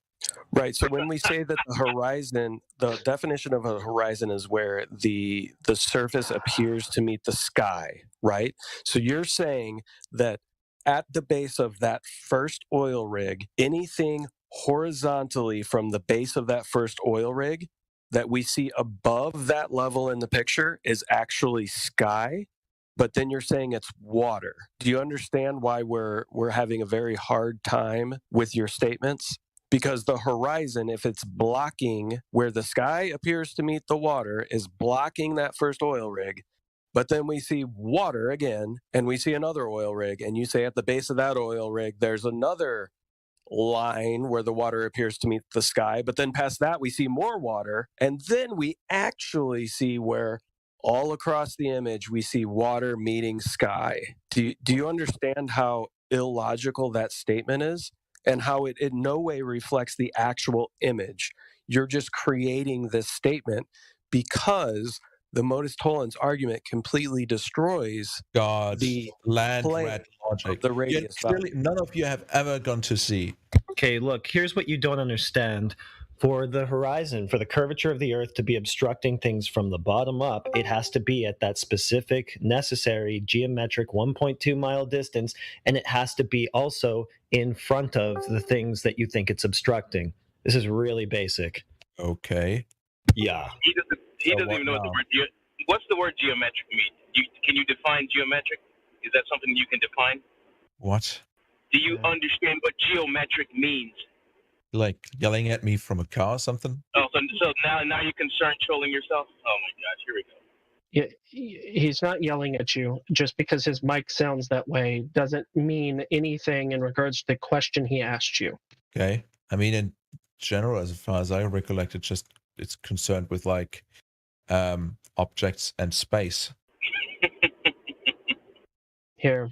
Right. So when we say that the horizon, the definition of a horizon is where the surface appears to meet the sky, right? So you're saying that at the base of that first oil rig, anything horizontally from the base of that first oil rig that we see above that level in the picture is actually sky, but then you're saying it's water. Do you understand why we're having a very hard time with your statements? Because the horizon, if it's blocking where the sky appears to meet the water, is blocking that first oil rig. But then we see water again, and we see another oil rig, and you say at the base of that oil rig, there's another line where the water appears to meet the sky. But then past that, we see more water, and then we actually see where all across the image, we see water meeting sky. Do you understand how illogical that statement is? And how it in no way reflects the actual image. You're just creating this statement because the modus tollens argument completely destroys the land plane rat logic. of the radius value. Clearly, none of you have ever gone to sea. Okay, look, here's what you don't understand. For the horizon, for the curvature of the Earth to be obstructing things from the bottom up, it has to be at that specific, necessary, geometric 1.2 mile distance, and it has to be also in front of the things that you think it's obstructing. This is really basic. Okay. Yeah. He doesn't even know what the word what's the word geometric mean? Can you define geometric? Is that something you can define? What? Do you understand what geometric means? Like yelling at me from a car or something? Oh, so now you're concerned trolling yourself? Oh my gosh, here we go. Yeah, he's not yelling at you. Just because his mic sounds that way doesn't mean anything in regards to the question he asked you. Okay. I mean, in general, as far as I recollect, it's concerned with like objects and space. Here,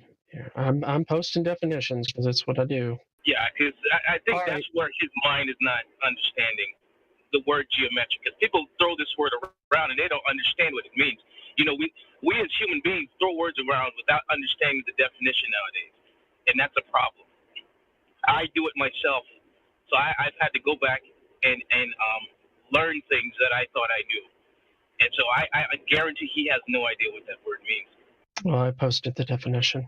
I'm posting definitions because that's what I do. Yeah, because I think that's where his mind is not understanding the word geometric. Because people throw this word around and they don't understand what it means. You know, we as human beings throw words around without understanding the definition nowadays, and that's a problem. I do it myself, so I've had to go back and learn things that I thought I knew, and so I guarantee he has no idea what that word means. Well, I posted the definition.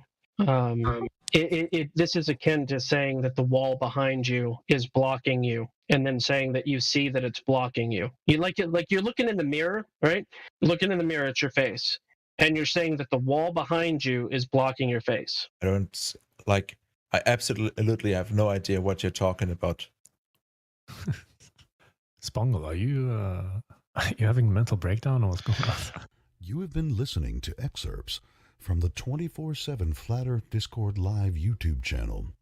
This is akin to saying that the wall behind you is blocking you, and then saying that you see that it's blocking you. You like you're looking in the mirror, right? Looking in the mirror at your face, and you're saying that the wall behind you is blocking your face. I absolutely have no idea what you're talking about. Spongle, are you having a mental breakdown or what's going on? You have been listening to excerpts from the 24/7 Flat Earth Discord Live YouTube channel.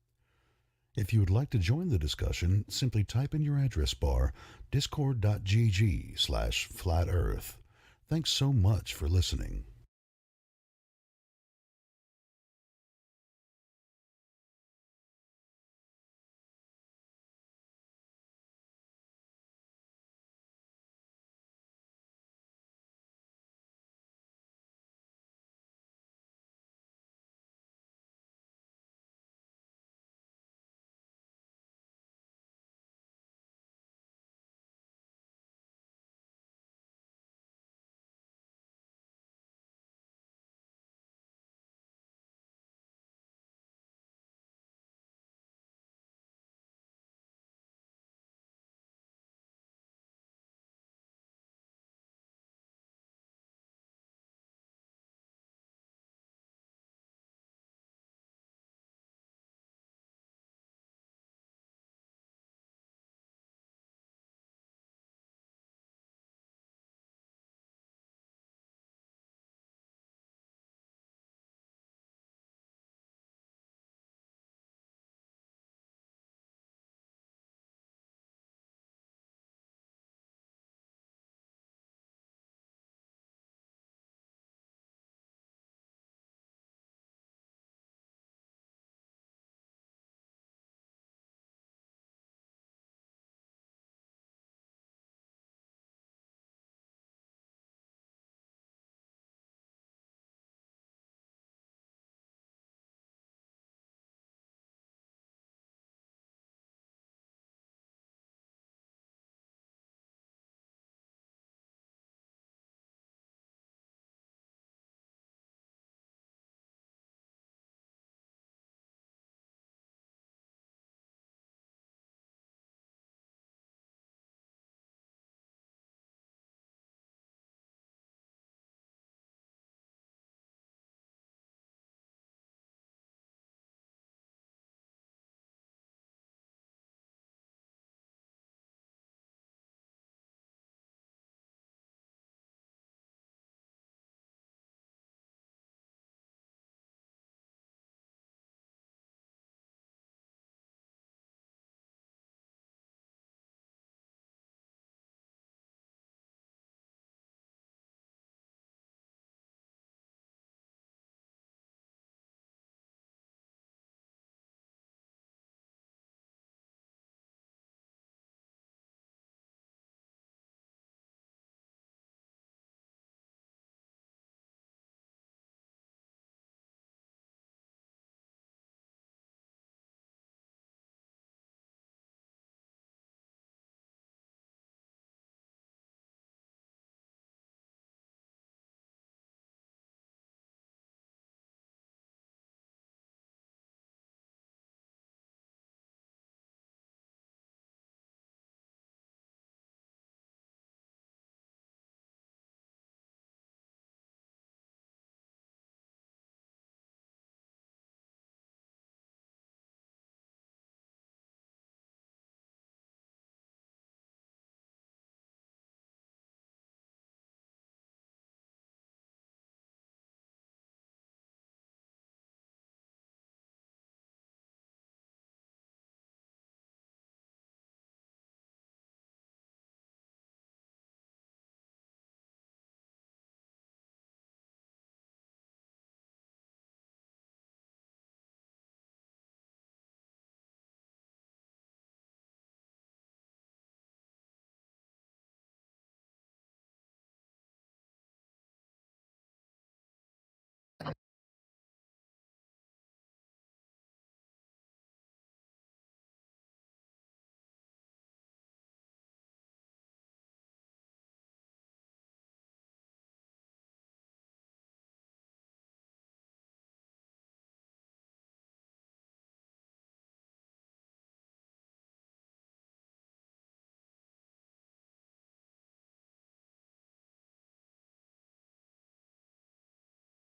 If you would like to join the discussion, simply type in your address bar discord.gg/flatearth. Thanks so much for listening.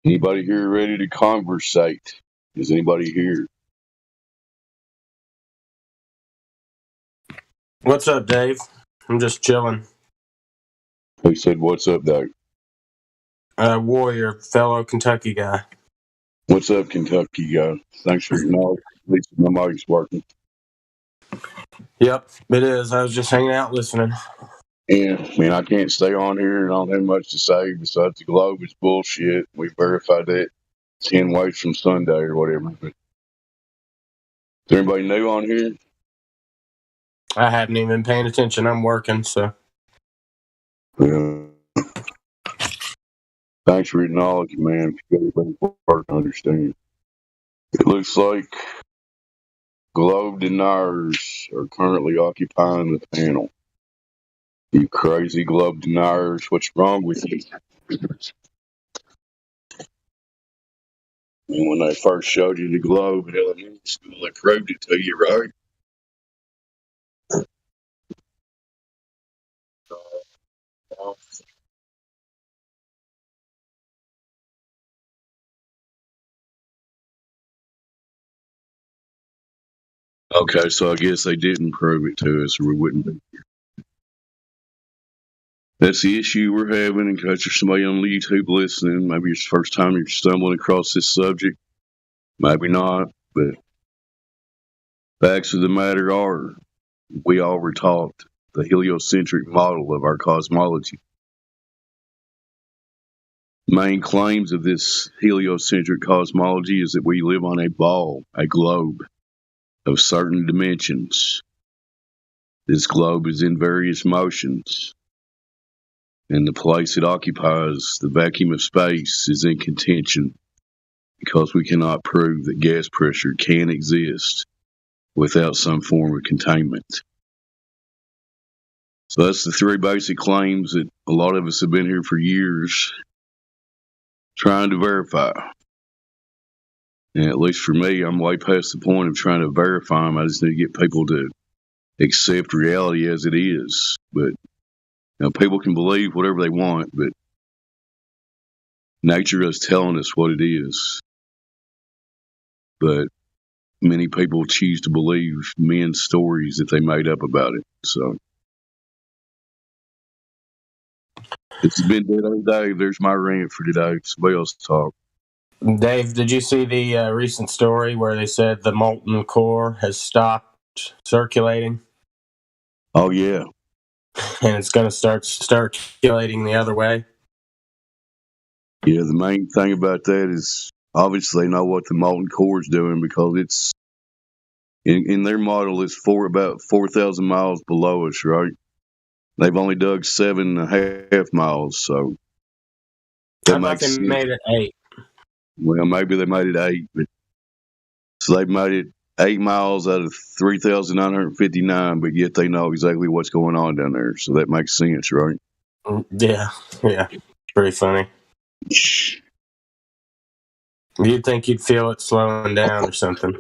Anybody here ready to conversate? Is anybody here? What's up, Dave? I'm just chilling. Who said what's up, Dave? Warrior, fellow Kentucky guy. What's up, Kentucky guy? Thanks for acknowledging. At least my mic's working. Yep, it is. I was just hanging out listening. Yeah, I mean, I can't stay on here and I don't have much to say besides the globe is bullshit. We verified that 10 ways from Sunday or whatever. But is there anybody new on here? I haven't even been paying attention. I'm working, so. Yeah. Thanks for acknowledging, man. Everybody work to understand. It looks like globe deniers are currently occupying the panel. You crazy globe deniers, what's wrong with you? And when they first showed you the globe in elementary school, they proved it to you, right? Okay, so I guess they didn't prove it to us, or we wouldn't be here. That's the issue we're having. In case there's somebody on YouTube listening, maybe it's the first time you're stumbling across this subject. Maybe not, but facts of the matter are, we all were taught the heliocentric model of our cosmology. Main claims of this heliocentric cosmology is that we live on a ball, a globe, of certain dimensions. This globe is in various motions, and the place it occupies, the vacuum of space, is in contention because we cannot prove that gas pressure can exist without some form of containment. So that's the three basic claims that a lot of us have been here for years trying to verify. And at least for me, I'm way past the point of trying to verify them. I just need to get people to accept reality as it is. But people can believe whatever they want, but nature is telling us what it is. But many people choose to believe men's stories that they made up about it. So it's been dead all day. There's my rant for today. Somebody else talk. Dave, did you see the recent story where they said the molten core has stopped circulating? Oh, yeah. And it's going to start circulating the other way? Yeah, the main thing about that is obviously they know what the molten core is doing because it's in their model, it's about 4,000 miles below us, right? They've only dug 7.5 miles, so that makes sense. They made it 8. Well, maybe they made it 8, but so they've made it 8 miles out of 3,959, but yet they know exactly what's going on down there, so that makes sense, right? Yeah, pretty funny. You'd think you'd feel it slowing down or something.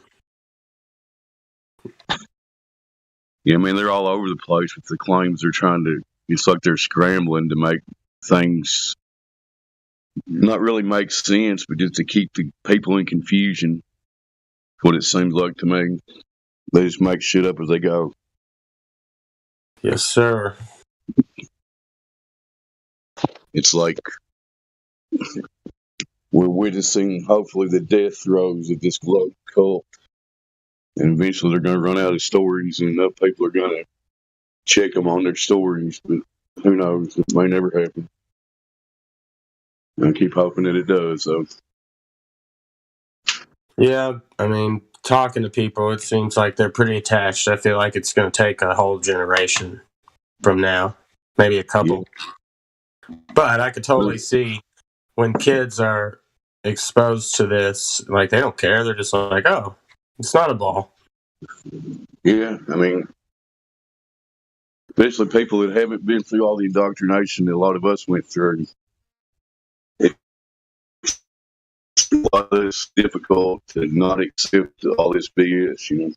Yeah, I mean, they're all over the place with the claims. They're trying to, it's like they're scrambling to make things not really make sense, but just to keep the people in confusion. What it seems like to me. They just make shit up as they go. Yes, sir. It's like we're witnessing, hopefully, the death throes of this globe cult. And eventually they're going to run out of stories, and enough people are going to check them on their stories. But who knows? It may never happen. I keep hoping that it does, though. Yeah, I mean, talking to people, it seems like they're pretty attached. I feel like it's going to take a whole generation from now, maybe a couple. Yeah. But I could totally see when kids are exposed to this, like, they don't care. They're just like, oh, it's not a ball. Yeah, I mean, especially people that haven't been through all the indoctrination that a lot of us went through. It's difficult to not accept all this BS,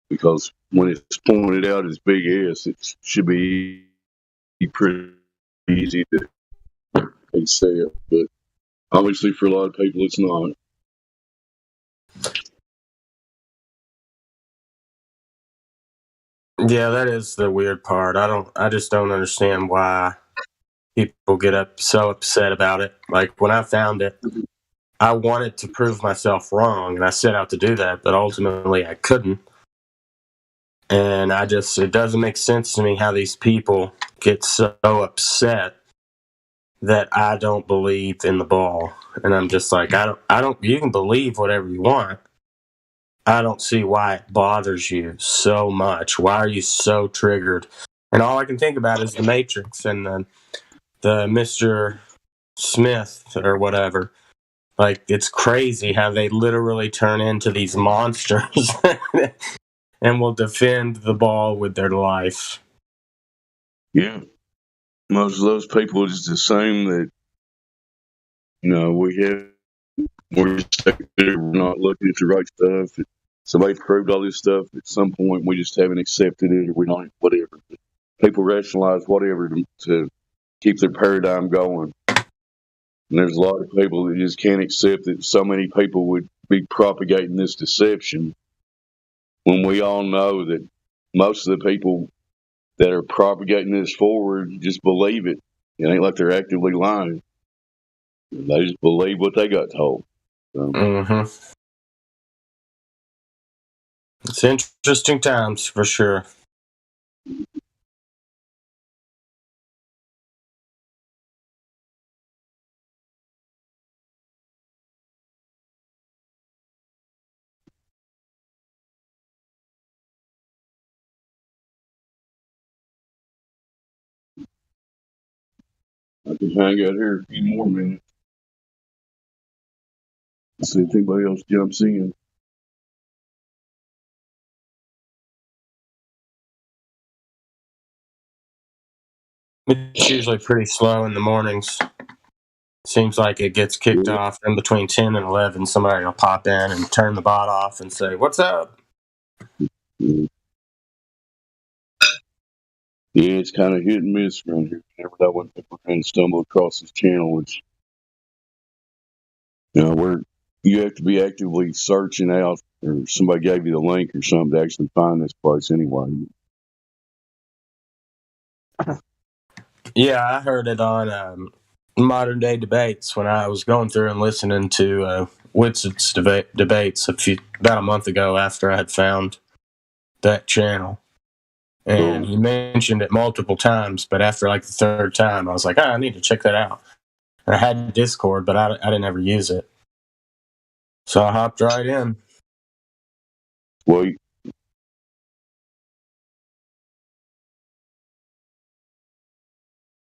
because when it's pointed out as BS, it should be pretty easy to accept. But Obviously, for a lot of people, it's not. Yeah, that is the weird part. I just don't understand why people get so upset about it. Like when I found it, I wanted to prove myself wrong, and I set out to do that, but ultimately I couldn't. And it doesn't make sense to me how these people get so upset that I don't believe in the ball. And I'm just like, you can believe whatever you want. I don't see why it bothers you so much. Why are you so triggered? And all I can think about is the Matrix and the Mr. Smith or whatever. Like, it's crazy how they literally turn into these monsters and will defend the ball with their life. Yeah. Most of those people just assume that, we're not looking at the right stuff. Somebody proved all this stuff. At some point, we just haven't accepted it, or we're not, whatever. People rationalize whatever to keep their paradigm going. And there's a lot of people that just can't accept that so many people would be propagating this deception when we all know that most of the people that are propagating this forward just believe it. It ain't like they're actively lying. They just believe what they got told. So. It's interesting times for sure. I can hang out here a few more minutes. See if anybody else jumps in. It's usually pretty slow in the mornings. Seems like it gets kicked off in between 10 and 11. Somebody will pop in and turn the bot off and say, "What's up?" Yeah, it's kind of hit and miss around here. You never know when people are going to stumble across this channel, which, you have to be actively searching out, or somebody gave you the link or something to actually find this place anyway. Yeah, I heard it on Modern Day Debates when I was going through and listening to Whitson's debates about a month ago after I had found that channel. And he mentioned it multiple times, but after like the third time, I was like, I need to check that out. And I had Discord, but I didn't ever use it. So I hopped right in. Well, it's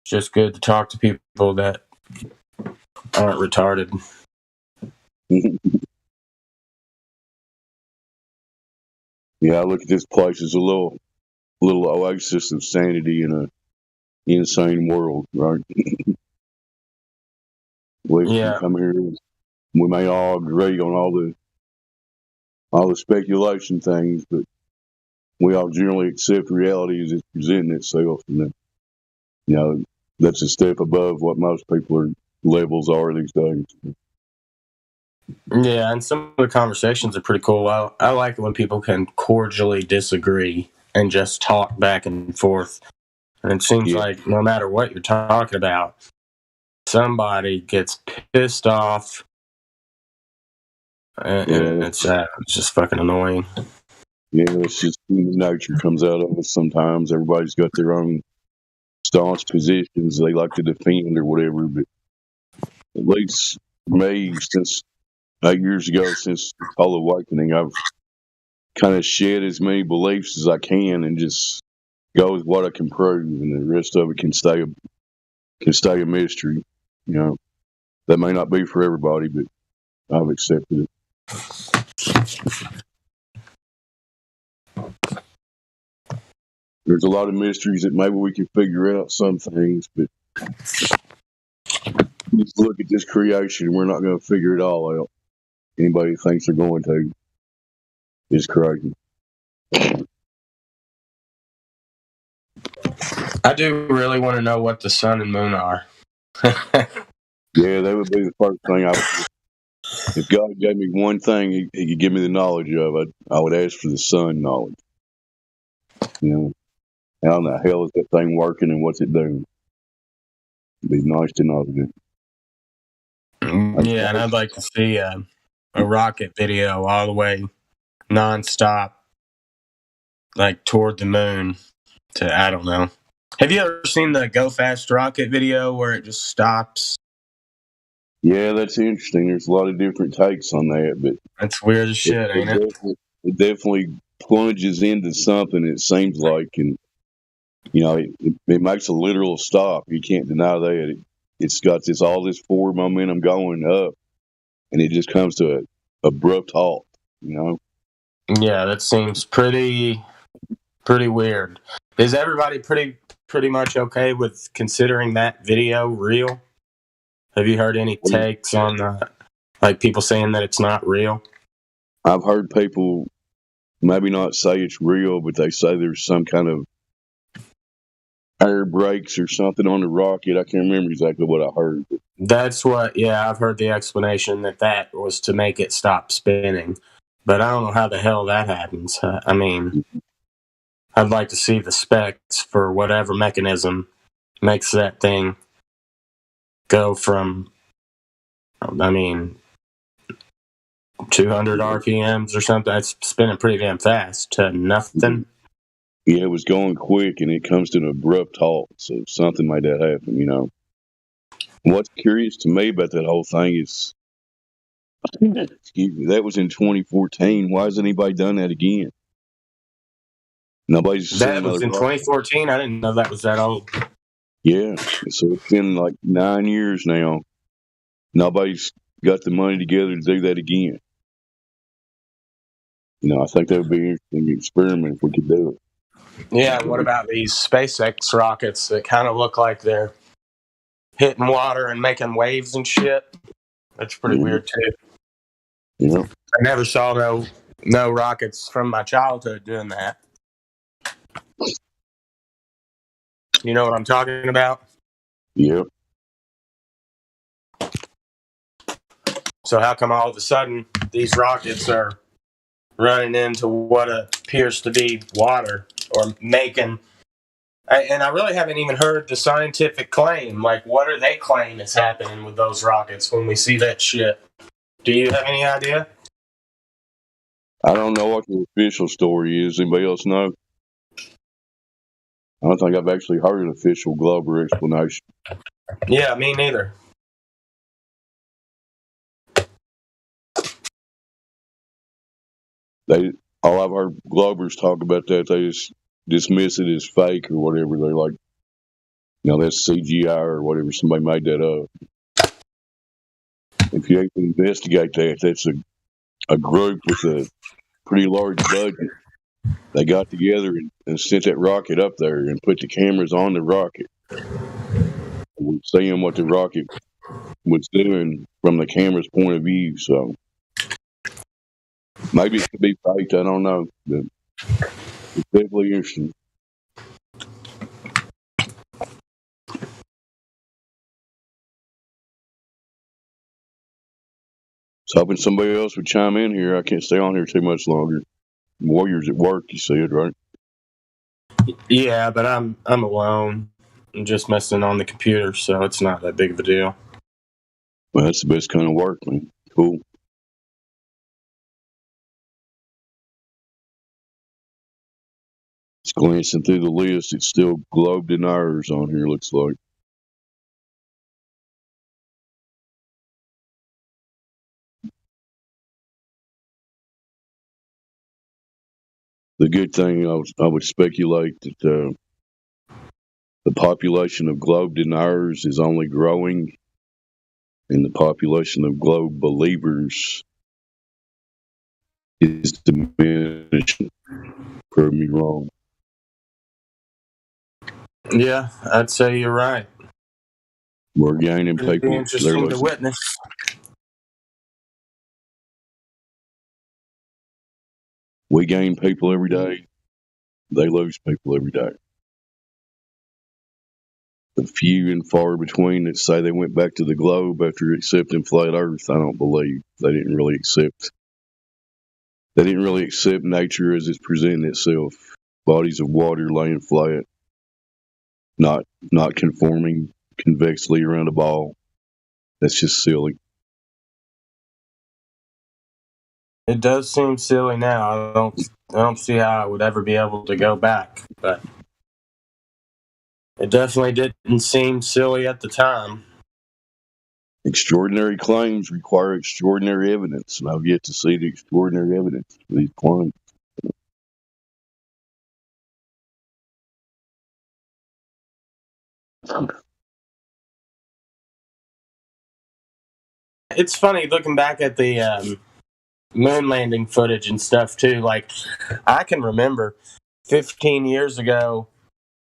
just good to talk to people that aren't retarded. Yeah, I look at this place as a little oasis of sanity in an insane world, right? We can come here. We may all agree on all the speculation things, but we all generally accept reality as it's presenting itself, and that's a step above what most people levels are these days. Yeah, and some of the conversations are pretty cool. I like it when people can cordially disagree and just talk back and forth. And it seems like no matter what you're talking about, somebody gets pissed off. And it's just fucking annoying. Yeah, it's just human nature comes out of us sometimes. Everybody's got their own staunch positions they like to defend or whatever, but at least for me, since 8 years ago, since all awakening, I've kind of shed as many beliefs as I can and just go with what I can prove, and the rest of it can stay a mystery. That may not be for everybody, but I've accepted it. There's a lot of mysteries that maybe we can figure out some things, but just look at this creation, we're not going to figure it all out. Anybody who thinks they're going to is crazy. I do really want to know what the sun and moon are. Yeah, that would be the first thing I would. If God gave me one thing, He could give me the knowledge of it. I would ask for the sun knowledge. You know, how in the hell is that thing working and what's it doing? It'd be nice to know. Yeah, and I'd like to see a rocket video all the way nonstop, like toward the moon. I don't know. Have you ever seen the Go Fast Rocket video where it just stops? Yeah, that's interesting. There's a lot of different takes on that, but that's weird as shit, ain't it? It definitely plunges into something. It seems like, and you know, it makes a literal stop. You can't deny that. It's got all this forward momentum going up, and it just comes to an abrupt halt. You know. Yeah, that seems pretty weird. Is everybody pretty much okay with considering that video real? Have you heard any takes on like people saying that it's not real? I've heard people maybe not say it's real, but they say there's some kind of air brakes or something on the rocket. I can't remember exactly what I heard. That's what, yeah, I've heard the explanation that was to make it stop spinning. But I don't know how the hell that happens. I mean, I'd like to see the specs for whatever mechanism makes that thing go from, 200 RPMs or something. That's spinning pretty damn fast to nothing. Yeah, it was going quick, and it comes to an abrupt halt. So something made that happen, you know. What's curious to me about that whole thing is, excuse me, that was in 2014. Why hasn't anybody done that again? Nobody's. That was in 2014. I didn't know that was that old. Yeah, so it's been like 9 years now. Nobody's got the money together to do that again. You know, I think that would be an interesting experiment if we could do it. Yeah, what about these SpaceX rockets that kind of look like they're hitting water and making waves and shit? That's pretty weird too. Yeah. I never saw no rockets from my childhood doing that. You know what I'm talking about? Yep. So how come all of a sudden these rockets are running into what appears to be water or making? And I really haven't even heard the scientific claim. Like, what do they claim is happening with those rockets when we see that shit? Do you have any idea? I don't know what the official story is. Anybody else know? I don't think I've actually heard an official Glober explanation. Yeah, me neither. All I've heard Globers talk about that, they just dismiss it as fake or whatever. They're like, you know, that's CGI or whatever. Somebody made that up. If you actually investigate that, that's a group with a pretty large budget. They got together and sent that rocket up there and put the cameras on the rocket. We're seeing what the rocket was doing from the camera's point of view. So maybe it could be faked. I don't know. But it's definitely interesting. So hoping somebody else would chime in here. I can't stay on here too much longer. Warriors at work, you said, right? Yeah, but I'm alone. I'm just messing on the computer, so it's not that big of a deal. Well, that's the best kind of work, man. Cool. Just glancing through the list, it's still globe deniers on here, looks like. The good thing, I would speculate that the population of globe deniers is only growing, and the population of globe believers is diminishing. Prove me wrong. Yeah, I'd say you're right. We're gaining It'd be people. interesting to witness. We gain people every day. They lose people every day. few and far between that say they went back to the globe after accepting flat Earth. I don't believe they didn't really accept. They didn't really accept nature as it's presenting itself. Bodies of water laying flat, not conforming convexly around a ball. That's just silly. It does seem silly now. I don't see how I would ever be able to go back, but it definitely didn't seem silly at the time. Extraordinary claims require extraordinary evidence, and I've yet to see the extraordinary evidence for these claims. It's funny looking back at the moon landing footage and stuff too. Like, I can remember 15 years ago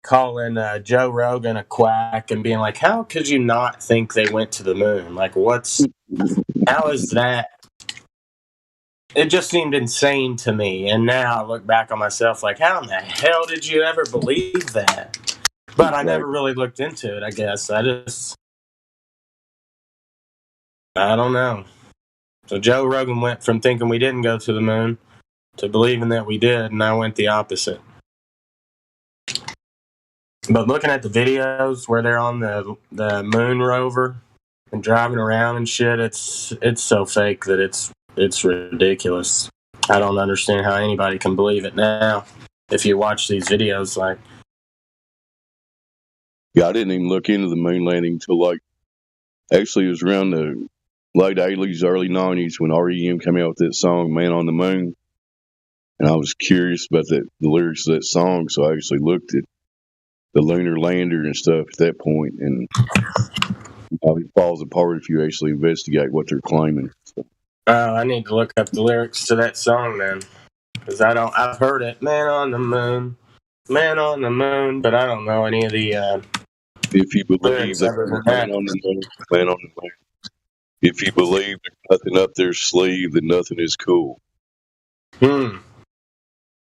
calling Joe Rogan a quack and being like, how could you not think they went to the moon? Like, how is that? It just seemed insane to me. And now I look back on myself like, how in the hell did you ever believe that? But I never really looked into it, I guess. I don't know. So Joe Rogan went from thinking we didn't go to the moon to believing that we did, and I went the opposite. But looking at the videos where they're on the moon rover and driving around and shit, it's so fake that it's ridiculous. I don't understand how anybody can believe it now. If you watch these videos, like, yeah, I didn't even look into the moon landing until actually it was around the late 80s, early 90s when REM came out with that song "Man on the Moon," and I was curious about the lyrics of that song, so I actually looked at the lunar lander and stuff at that point, and it falls apart if you actually investigate what they're claiming. So. I need to look up the lyrics to that song then, because I've heard it, "Man on the Moon, Man on the Moon," but I don't know any of the if you believe that man on the moon, man on the moon. If you believe there's nothing up their sleeve, then nothing is cool. Now,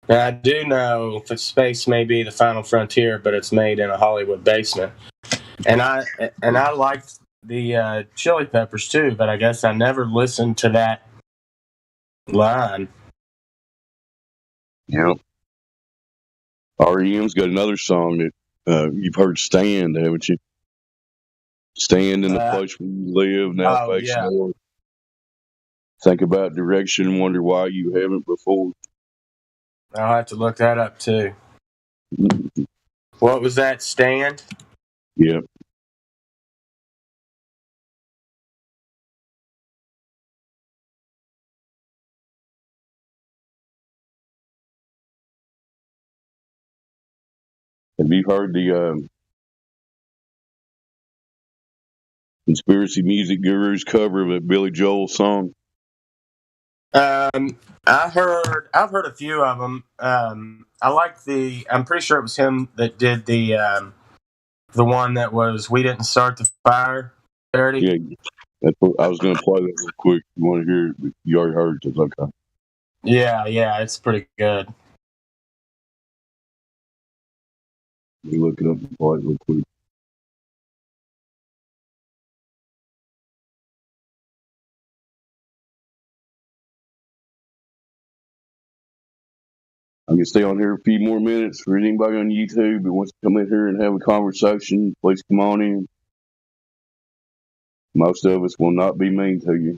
I do know that space may be the final frontier, but it's made in a Hollywood basement. And I liked the Chili Peppers too, but I guess I never listened to that line. Yeah. REM's got another song that you've heard, "Stand," haven't you? Stand in the place where you live, now face north. Think about direction, wonder why you haven't before. I'll have to look that up too. What was that, "Stand"? Yep. Have you heard the Conspiracy Music Guru's cover of a Billy Joel song? I've heard a few of them. I like I'm pretty sure it was him that did the one that was "We Didn't Start the Fire" parody. Yeah, that's what, I was going to play that real quick. You want to hear it? But you already heard it. Okay. Yeah, it's pretty good. Let me look it up and play it real quick. I can stay on here a few more minutes for anybody on YouTube that wants to come in here and have a conversation. Please come on in. Most of us will not be mean to you.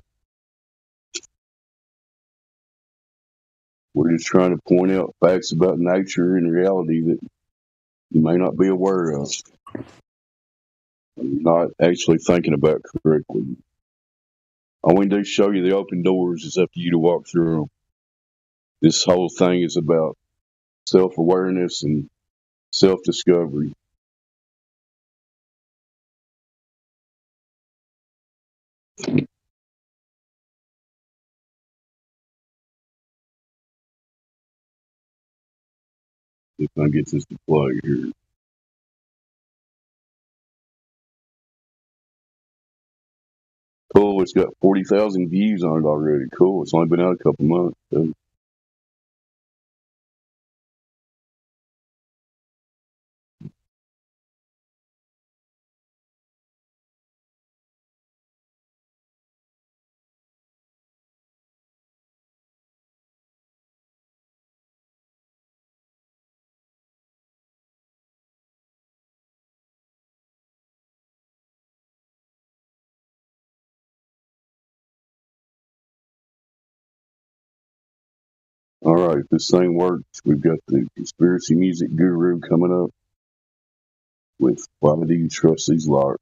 We're just trying to point out facts about nature and reality that you may not be aware of. You're not actually thinking about correctly. All we do is show you the open doors. It's up to you to walk through them. This whole thing is about self-awareness and self-discovery. If I get this to play here. Cool, it's got 40,000 views on it already. Cool, it's only been out a couple months. So. All right, if this thing works, we've got the conspiracy music guru coming up with Why Do You Trust These Liars?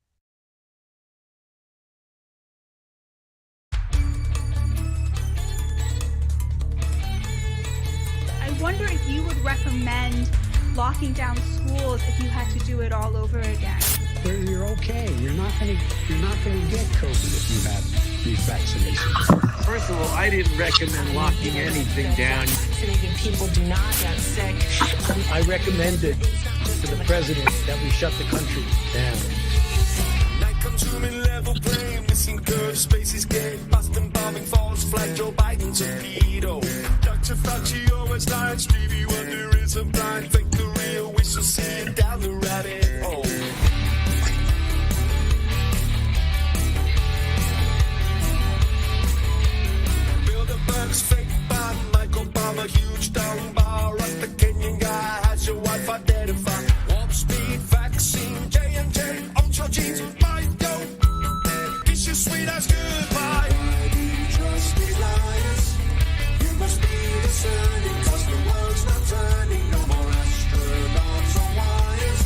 I wonder if you would recommend locking down schools if you had to do it all over again. You're okay. You're not gonna get COVID if you have these vaccinations. First of all, I didn't recommend locking anything down. Vaccinated people do not get sick. I recommended to the president that we shut the country down. Night comes human level playing, missing curves, spaces game, Boston bombing, false flag, Joe Biden torpedo. Dr. Fauci always lied, Stevie Wonder is a blind, fake the real, we shall see it down the rabbit hole. Bilderberg's fake bomb, Mike Obama, huge down bar, right, the Kenyan guy has your wife identified. Warp speed vaccine, J&J, ultra genes, my dope. Kiss your sweet ass goodbye. Why do you trust these liars? You must be discerning, cause the world's not turning. No more astronauts on wires.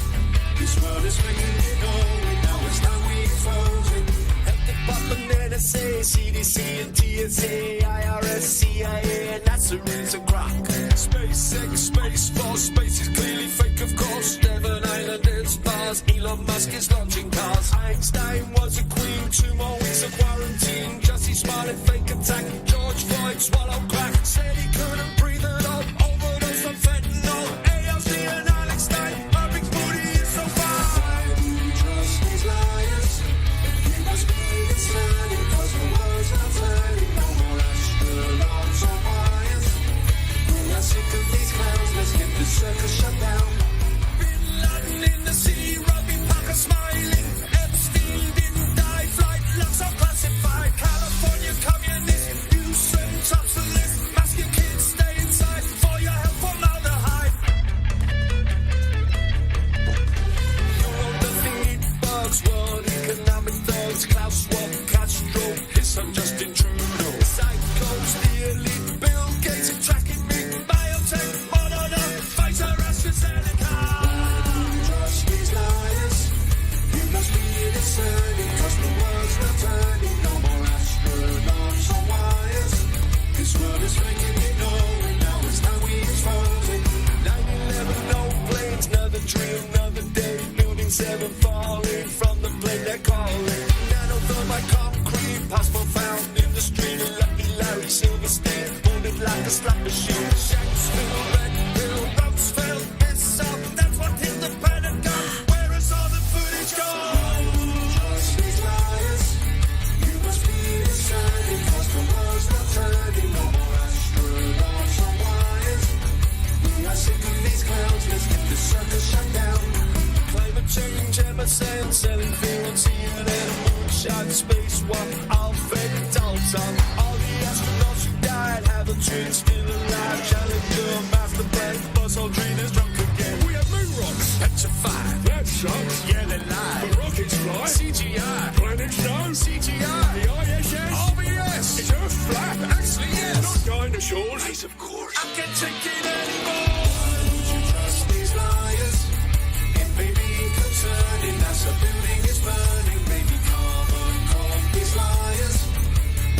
This world is making it going, now it's time we expose it. Health Department, NSA, CDC and TSA, IRS, CIA, and NASA is a crock. SpaceX, Space Force, space is clearly fake, of course. Devon Island is Mars, Elon Musk is launching cars. Einstein was a queen, 2 more weeks of quarantine. Jussie Smollett, fake attack. George Floyd, swallow crack. Said he couldn't breathe at all, overdose from fentanyl. ALC and Alex Stein, my big booty is so far. Why do you trust these liars? You must be discerning, cause the world's not turning. No more astronauts or wires. We are sick of these clowns, let's get the circus shut down. Bin Laden in the city, Robbie Parker smiling. Epstein didn't die, flight logs are classified. California communist, you certain tops the list. Mask your kids, stay inside, for your health formaldehyde. You want nothing, it bugs, World Economic Thugs, Klaus Schwab, Castro, his son Justin Trudeau. Psychos, the elite, Bill Gates, tracking me, biotech, Moderna, Pfizer, AstraZeneca. Why do you trust these liars? You must be discerning, cause the world's not turning. No more astronauts or wires. This world is making it known, now it's time we expose it. 9/11, no planes, another dream, another day. Building 7 falling from the plane they're calling. Nanothermite concrete, passport found in the street. Lucky Larry Silverstein, wounded like a slot machine. Shanksville, Red Pill, Rumsfeld, this up, that's what hit the Pentagon. Where is all the footage gone? Trust these liars. You must be discerning, cause the world's not turning. No more astronauts or wires. We are sick of these clowns, let's get the circus shut down. Climate change, MSN, selling fear on CNN, moonshot, spacewalk, Alfred Dalton. All the astronauts who died have a twin still alive. Challenger, master plan, Buzz Aldrin is drunk again. We have moon rocks, petrified. That sucks. Yeah, they lie. The rockets fly. CGI. Planets no. CGI. The ISS. RBS. Is Earth flat? Actually, yes. Not dinosaurs. Yes, of course. I can't take it anymore. Why would you trust these liars? It may be concerning, NASA building is burning. Maybe carbon caught these liars.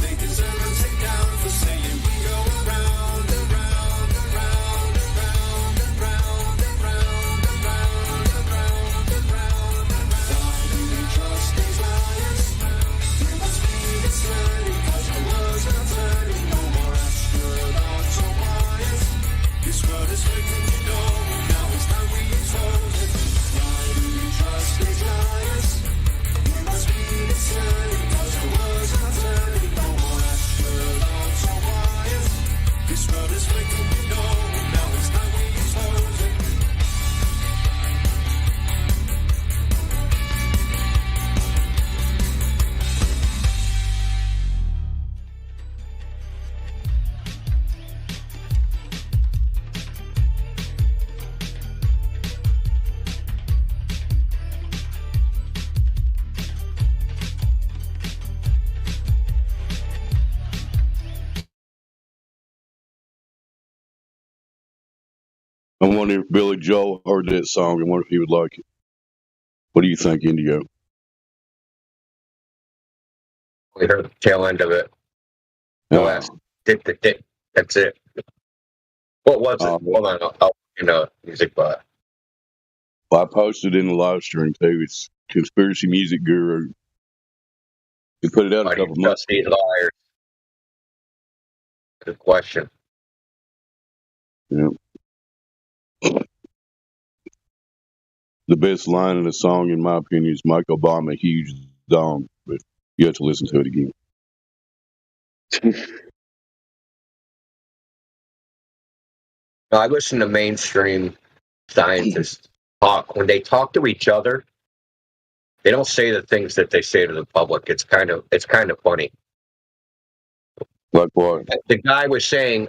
They deserve a take down for saying we go around and round and round and round and round and round and round and round and round and round. Why do you trust these liars? You must be discerning, cause the world's not turning. No more astronauts or wires. This world is making you know, now it's time we expose it. Why do you trust these liars? wonder if Billy Joel heard that song and wonder if he would like it. What do you think, Indigo? We heard the tail end of it. The last. That's it. What was it? Hold on. I'll music bot. Well, I posted in the live stream too. It's Conspiracy Music Guru. He put it out a couple months ago. Liars. Good question. Yeah. The best line in the song, in my opinion, is Mike Obama, huge dong, but you have to listen to it again. I listen to mainstream scientists talk. When they talk to each other, they don't say the things that they say to the public. It's kind of funny. Like what? The guy was saying,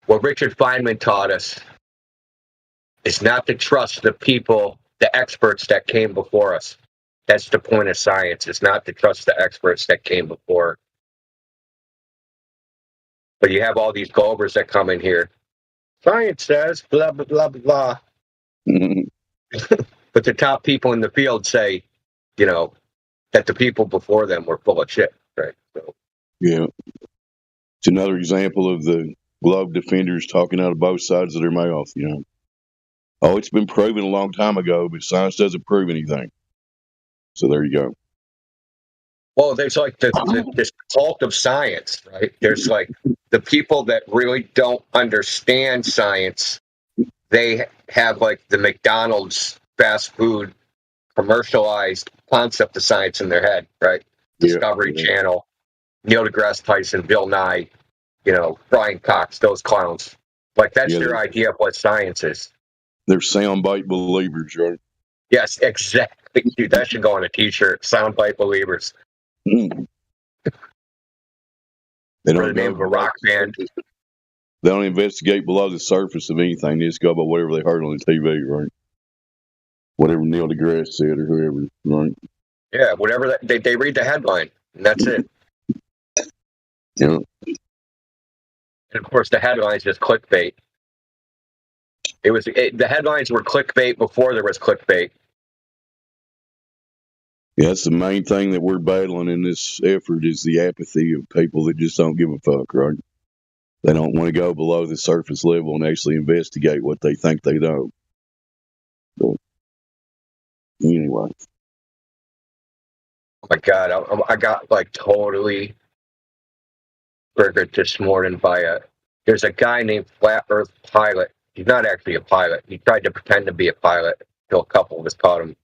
what Richard Feynman taught us is not to trust the people, the experts that came before us. That's the point of science. It's not to trust the experts that came before. But you have all these Gobers that come in here. Science says blah, blah, blah, blah. But the top people in the field say, that the people before them were full of shit, right? So. Yeah. It's another example of the globe defenders talking out of both sides of their mouth, Oh, it's been proven a long time ago, but science doesn't prove anything. So there you go. Well, there's like this cult of science, right? There's like the people that really don't understand science. They have like the McDonald's fast food commercialized concept of science in their head, right? Discovery Channel, Neil deGrasse Tyson, Bill Nye, Brian Cox, those clowns. Like that's their idea of what science is. They're soundbite believers, right? Yes, exactly. Dude, that should go on a t-shirt. Soundbite believers. They don't For the name of a rock band. They don't investigate below the surface of anything. They just go by whatever they heard on the TV, right? Whatever Neil deGrasse said or whoever, right? Yeah, whatever they read the headline, and that's it. Yeah. And of course, the headline's just clickbait. The headlines were clickbait before there was clickbait. Yeah, that's the main thing that we're battling in this effort is the apathy of people that just don't give a fuck, right? They don't want to go below the surface level and actually investigate what they think they know. But anyway. Oh my God, I got like totally triggered this morning by there's a guy named Flat Earth Pilot. He's not actually a pilot. He tried to pretend to be a pilot until a couple of us caught him.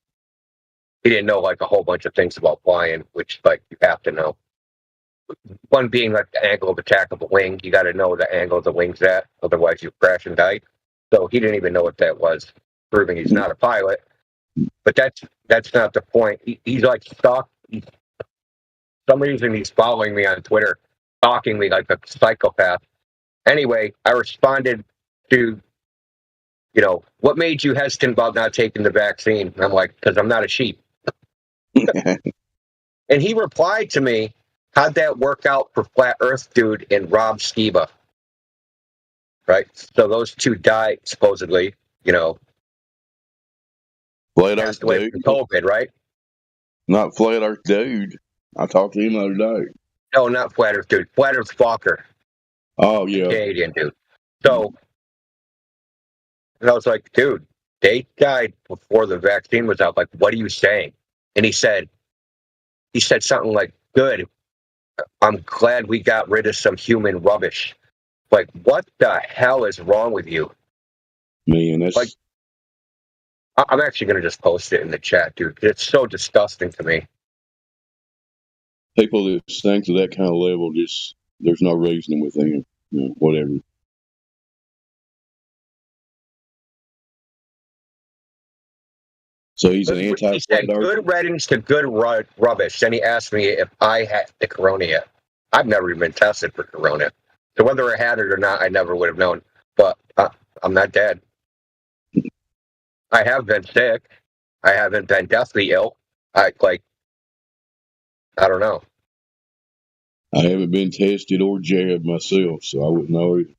He didn't know like a whole bunch of things about flying, which like you have to know. One being like the angle of attack of a wing. You got to know the angle of the wing's at, otherwise you crash and die. So he didn't even know what that was, proving he's not a pilot. But that's not the point. He's like stalked. For some reason he's following me on Twitter, stalking me like a psychopath. Anyway, I responded to, what made you hesitant about not taking the vaccine? And I'm like, because I'm not a sheep. And he replied to me, how'd that work out for Flat Earth Dude and Rob Skiba? Right? So those two died, supposedly, Flat passed away from COVID, right? Not Flat Earth Dude. I talked to him the other day. No, not Flat Earth Dude. Flat Earth Fokker. Oh, yeah. Canadian dude. So, and I was like, dude, they died before the vaccine was out. Like, what are you saying? And he said something like, good. I'm glad we got rid of some human rubbish. Like, what the hell is wrong with you? Man, that's like, I'm actually going to just post it in the chat, dude. It's so disgusting to me. People that sink to that kind of level, just there's no reasoning with them. Whatever. So he's an anti. He said, good riddance to good rubbish. Then he asked me if I had the corona yet. I've never even been tested for corona. So whether I had it or not, I never would have known. But I'm not dead. I have been sick. I haven't been deathly ill. I don't know. I haven't been tested or jabbed myself, so I wouldn't know either.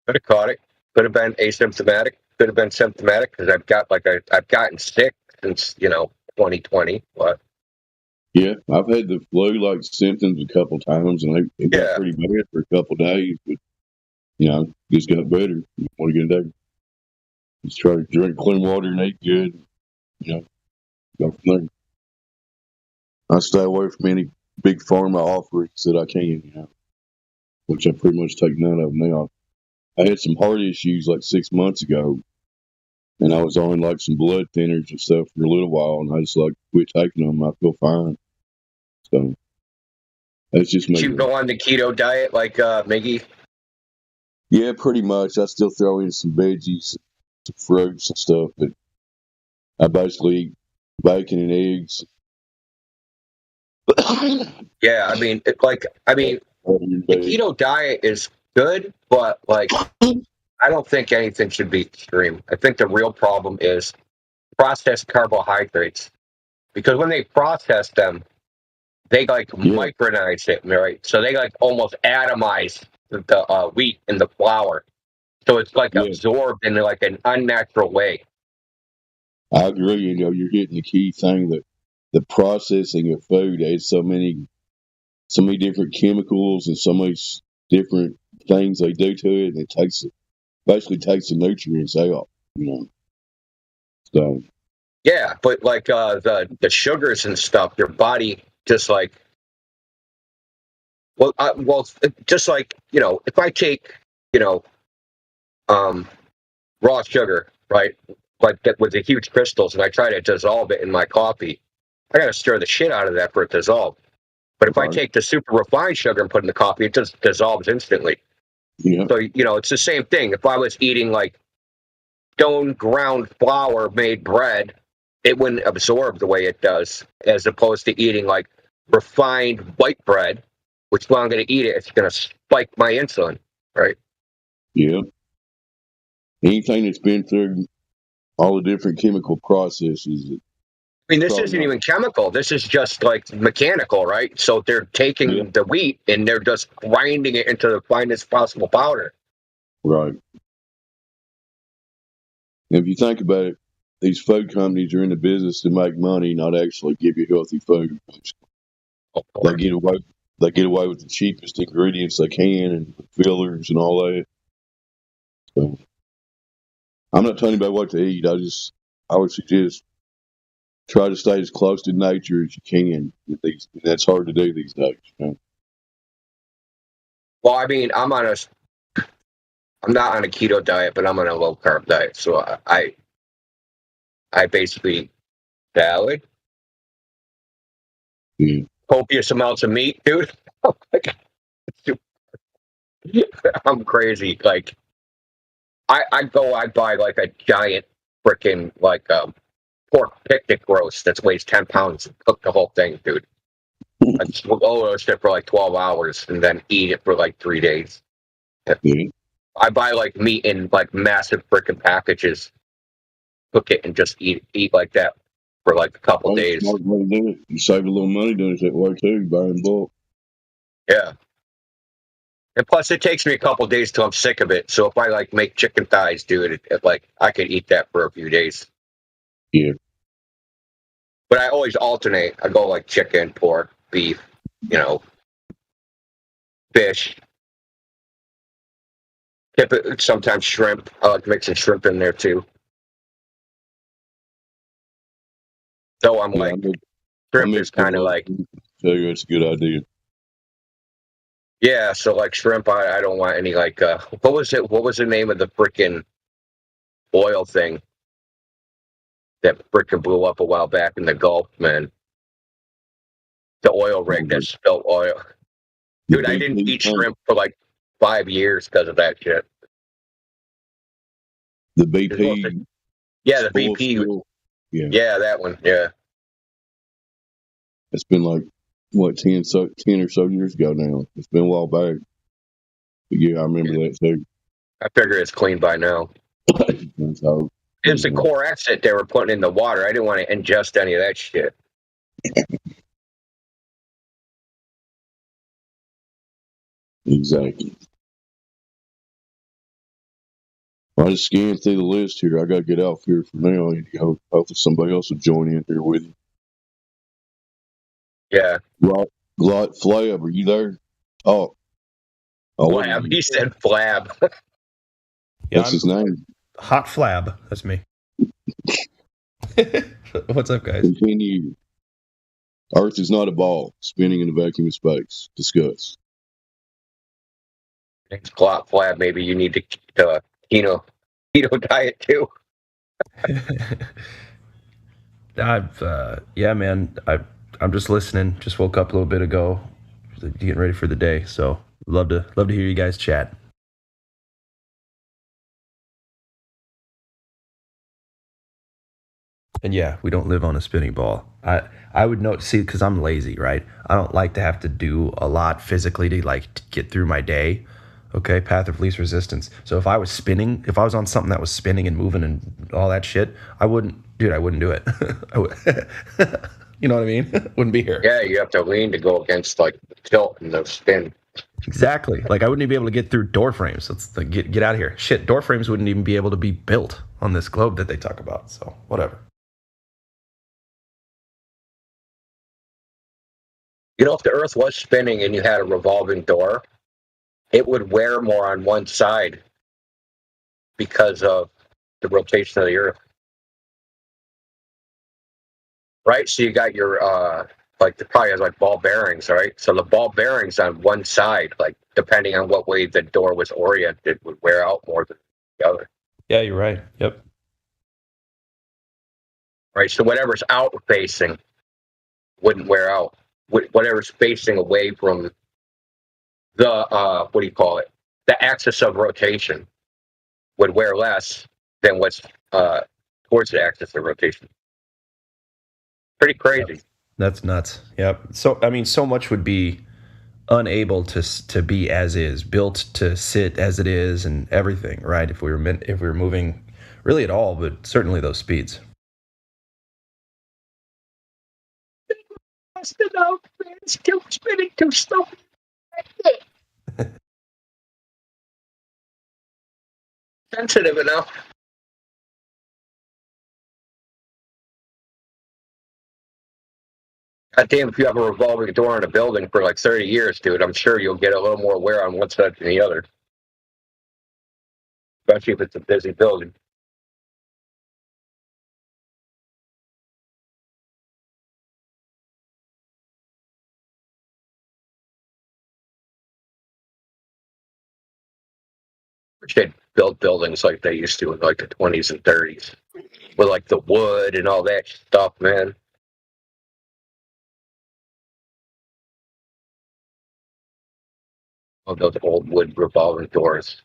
Could have caught it. Could have been asymptomatic. Could have been symptomatic because I've gotten sick since 2020. But Yeah, I've had the flu-like symptoms a couple times, and it got pretty bad for a couple days. But just got better. What are you gonna do? Just try to drink clean water and eat good. Go from there. I stay away from any big pharma offerings that I can. Which I pretty much take none of them now. I had some heart issues like 6 months ago, and I was on like some blood thinners and stuff for a little while, and I just quit taking them. I feel fine. So that's just me. Did you go on the keto diet like Miggy? Yeah, pretty much. I still throw in some veggies, some fruits and stuff, but I basically eat bacon and eggs. Yeah, I mean, the keto diet is good, but I don't think anything should be extreme. I think the real problem is processed carbohydrates, because when they process them, they micronize it, right? So they almost atomize the wheat and the flour, so it's absorbed in an unnatural way. I agree. You're hitting the key thing, that the processing of food adds so many different chemicals and so much different things they do to it, and it basically takes the nutrients out. So yeah, but the sugars and stuff, your body just just if I take raw sugar, right, with the huge crystals, and I try to dissolve it in my coffee, I got to stir the shit out of that for it to dissolve. But if I take the super refined sugar and put it in the coffee, it just dissolves instantly. Yeah. So it's the same thing. If I was eating stone ground flour made bread, it wouldn't absorb the way it does, as opposed to eating refined white bread, which when I'm going to eat it, it's going to spike my insulin, right? Yeah. Anything that's been through all the different chemical processes. I mean, this isn't even chemical. This is just mechanical, right? So they're taking the wheat and they're just grinding it into the finest possible powder. Right. If you think about it, these food companies are in the business to make money, not actually give you healthy food. They get away with the cheapest ingredients they can and fillers and all that. So, I'm not telling anybody what to eat. I would suggest try to stay as close to nature as you can. That's hard to do these days. Well, I mean, I'm not on a keto diet, but I'm on a low carb diet. So I basically eat salad, copious amounts of meat, dude. Oh my God. I'm crazy. I buy a giant freaking pork picnic roast that weighs 10 pounds and cook the whole thing, dude. I just roast it for 12 hours and then eat it for 3 days. I buy meat in massive freaking packages, cook it and just eat like that for a couple days. Smart way to do it. You save a little money doing it that way too, buying bulk. Yeah. And plus, it takes me a couple days till I'm sick of it. So if I make chicken thighs, dude, I could eat that for a few days. Yeah. But I always alternate. I go chicken, pork, beef, fish. Sometimes shrimp. I like mixing shrimp in there too. So I'm shrimp is kind of tell you it's a good idea. Yeah, so shrimp, I don't want any what was it? What was the name of the freaking oil thing that freaking blew up a while back in the Gulf, man? The oil rig that spilled oil. Dude, I didn't eat shrimp for 5 years because of that shit. The BP. Yeah, the BP. Yeah, that one. Yeah. It's been 10 or so years ago now. It's been a while back. But yeah, I remember that too. I figure it's clean by now. It's the core exit they were putting in the water. I didn't want to ingest any of that shit. Exactly. I just scanned through the list here. I got to get out here for now. Hopefully somebody else will join in here with you. Yeah. Glot Flab, are you there? Oh. Flab. He said Flab. That's his name. Hot Flab. That's me. What's up, guys? Continue. Earth is not a ball spinning in a vacuum of space. Discuss. It's Glot Flab. Maybe you need to keto diet too. Yeah, man. I'm just listening. Just woke up a little bit ago, getting ready for the day. So love to hear you guys chat. And yeah, we don't live on a spinning ball. I would see, because I'm lazy, right? I don't like to have to do a lot physically to get through my day. Okay, path of least resistance. So if I was on something that was spinning and moving and all that shit, I wouldn't do it. You know what I mean? Wouldn't be here. Yeah, you have to lean to go against the tilt and the spin. Exactly. I wouldn't even be able to get through door frames. Let's get out of here. Shit, door frames wouldn't even be able to be built on this globe that they talk about. So whatever. If the Earth was spinning and you had a revolving door, it would wear more on one side because of the rotation of the Earth. Right? So you got your, probably has ball bearings, right? So the ball bearings on one side, depending on what way the door was oriented, would wear out more than the other. Yeah, you're right. Yep. Right? So whatever's out facing wouldn't wear out. Whatever's facing away from the the axis of rotation would wear less than what's towards the axis of rotation. Pretty crazy. That's nuts. Yep. So so much would be unable to be as is, built to sit as it is, and everything, right? If we were moving really at all, but certainly those speeds. Still spinning too slow. Sensitive enough. God damn, if you have a revolving door in a building for 30 years, dude, I'm sure you'll get a little more wear on one side than the other. Especially if it's a busy building. Wish they'd build buildings like they used to in the 20s and 30s. With the wood and all that stuff, man. Of those old wood revolving doors.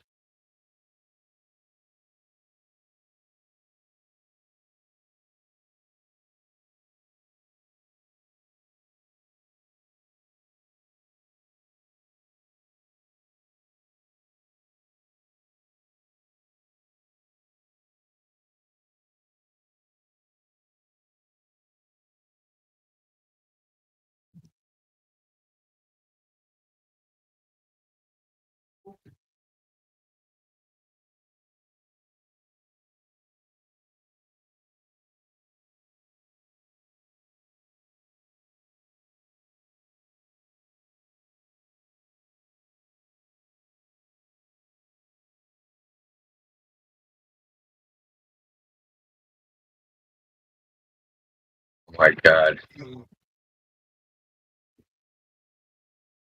Oh my God.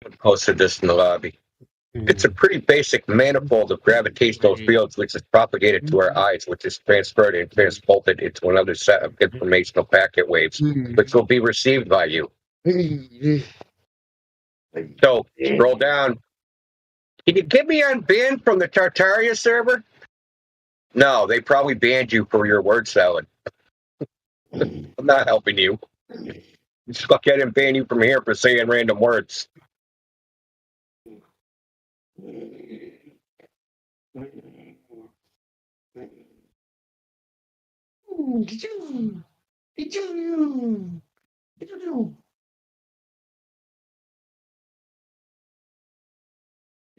I posted this in the lobby. It's a pretty basic manifold of gravitational fields which is propagated to our eyes, which is transferred and transported into another set of informational packet waves, which will be received by you. So, scroll down. Can you get me unbanned from the Tartaria server? No, they probably banned you for your word salad. I'm not helping you. Just go ahead and ban you from here for saying random words.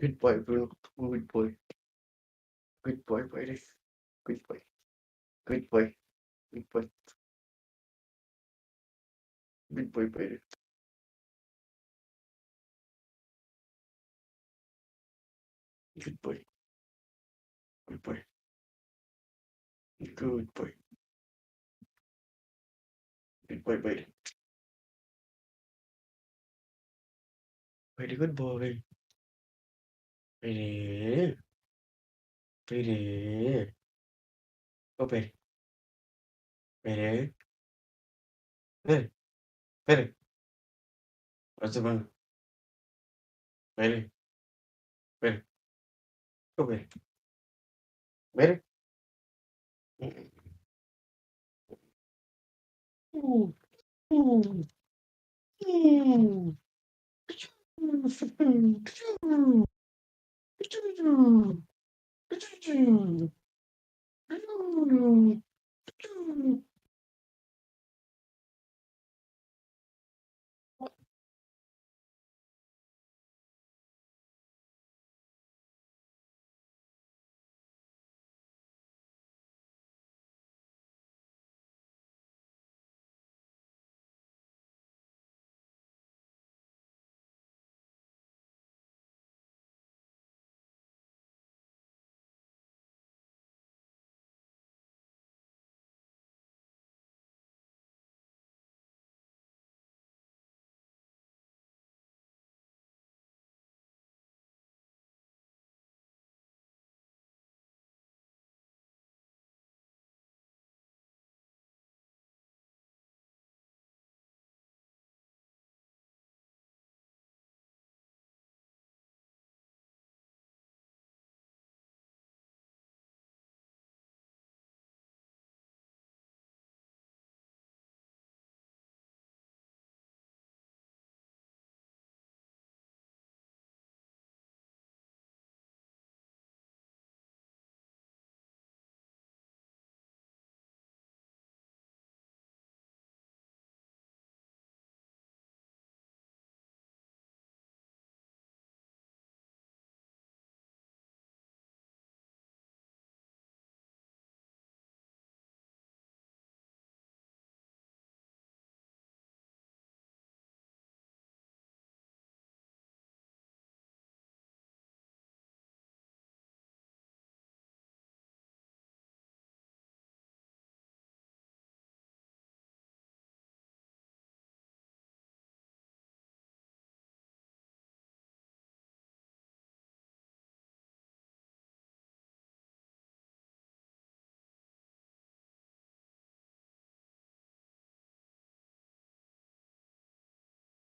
Good boy, Bruno. Good boy. Good boy, Brady. Good boy. Good boy. Good boy. Good boy, Brady. Good boy. Good boy. Good boy. Good boy, Brady. Brady, good boy. Brady. Brady. Oh, Brady. Brady. Brady. Brady. What's the one? Brady. Brady. Oh, Brady. Brady. Ooh. Ooh. Ooh.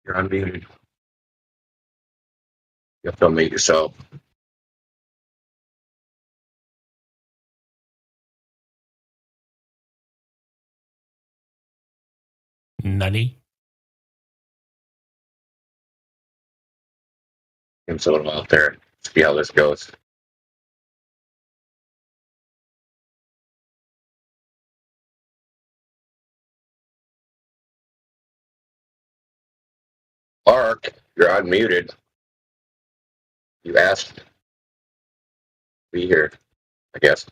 You're unmuted. You have to unmute yourself. Nani? Give us a little out there. See how this goes. Mark, you're unmuted. You asked to be here, I guess.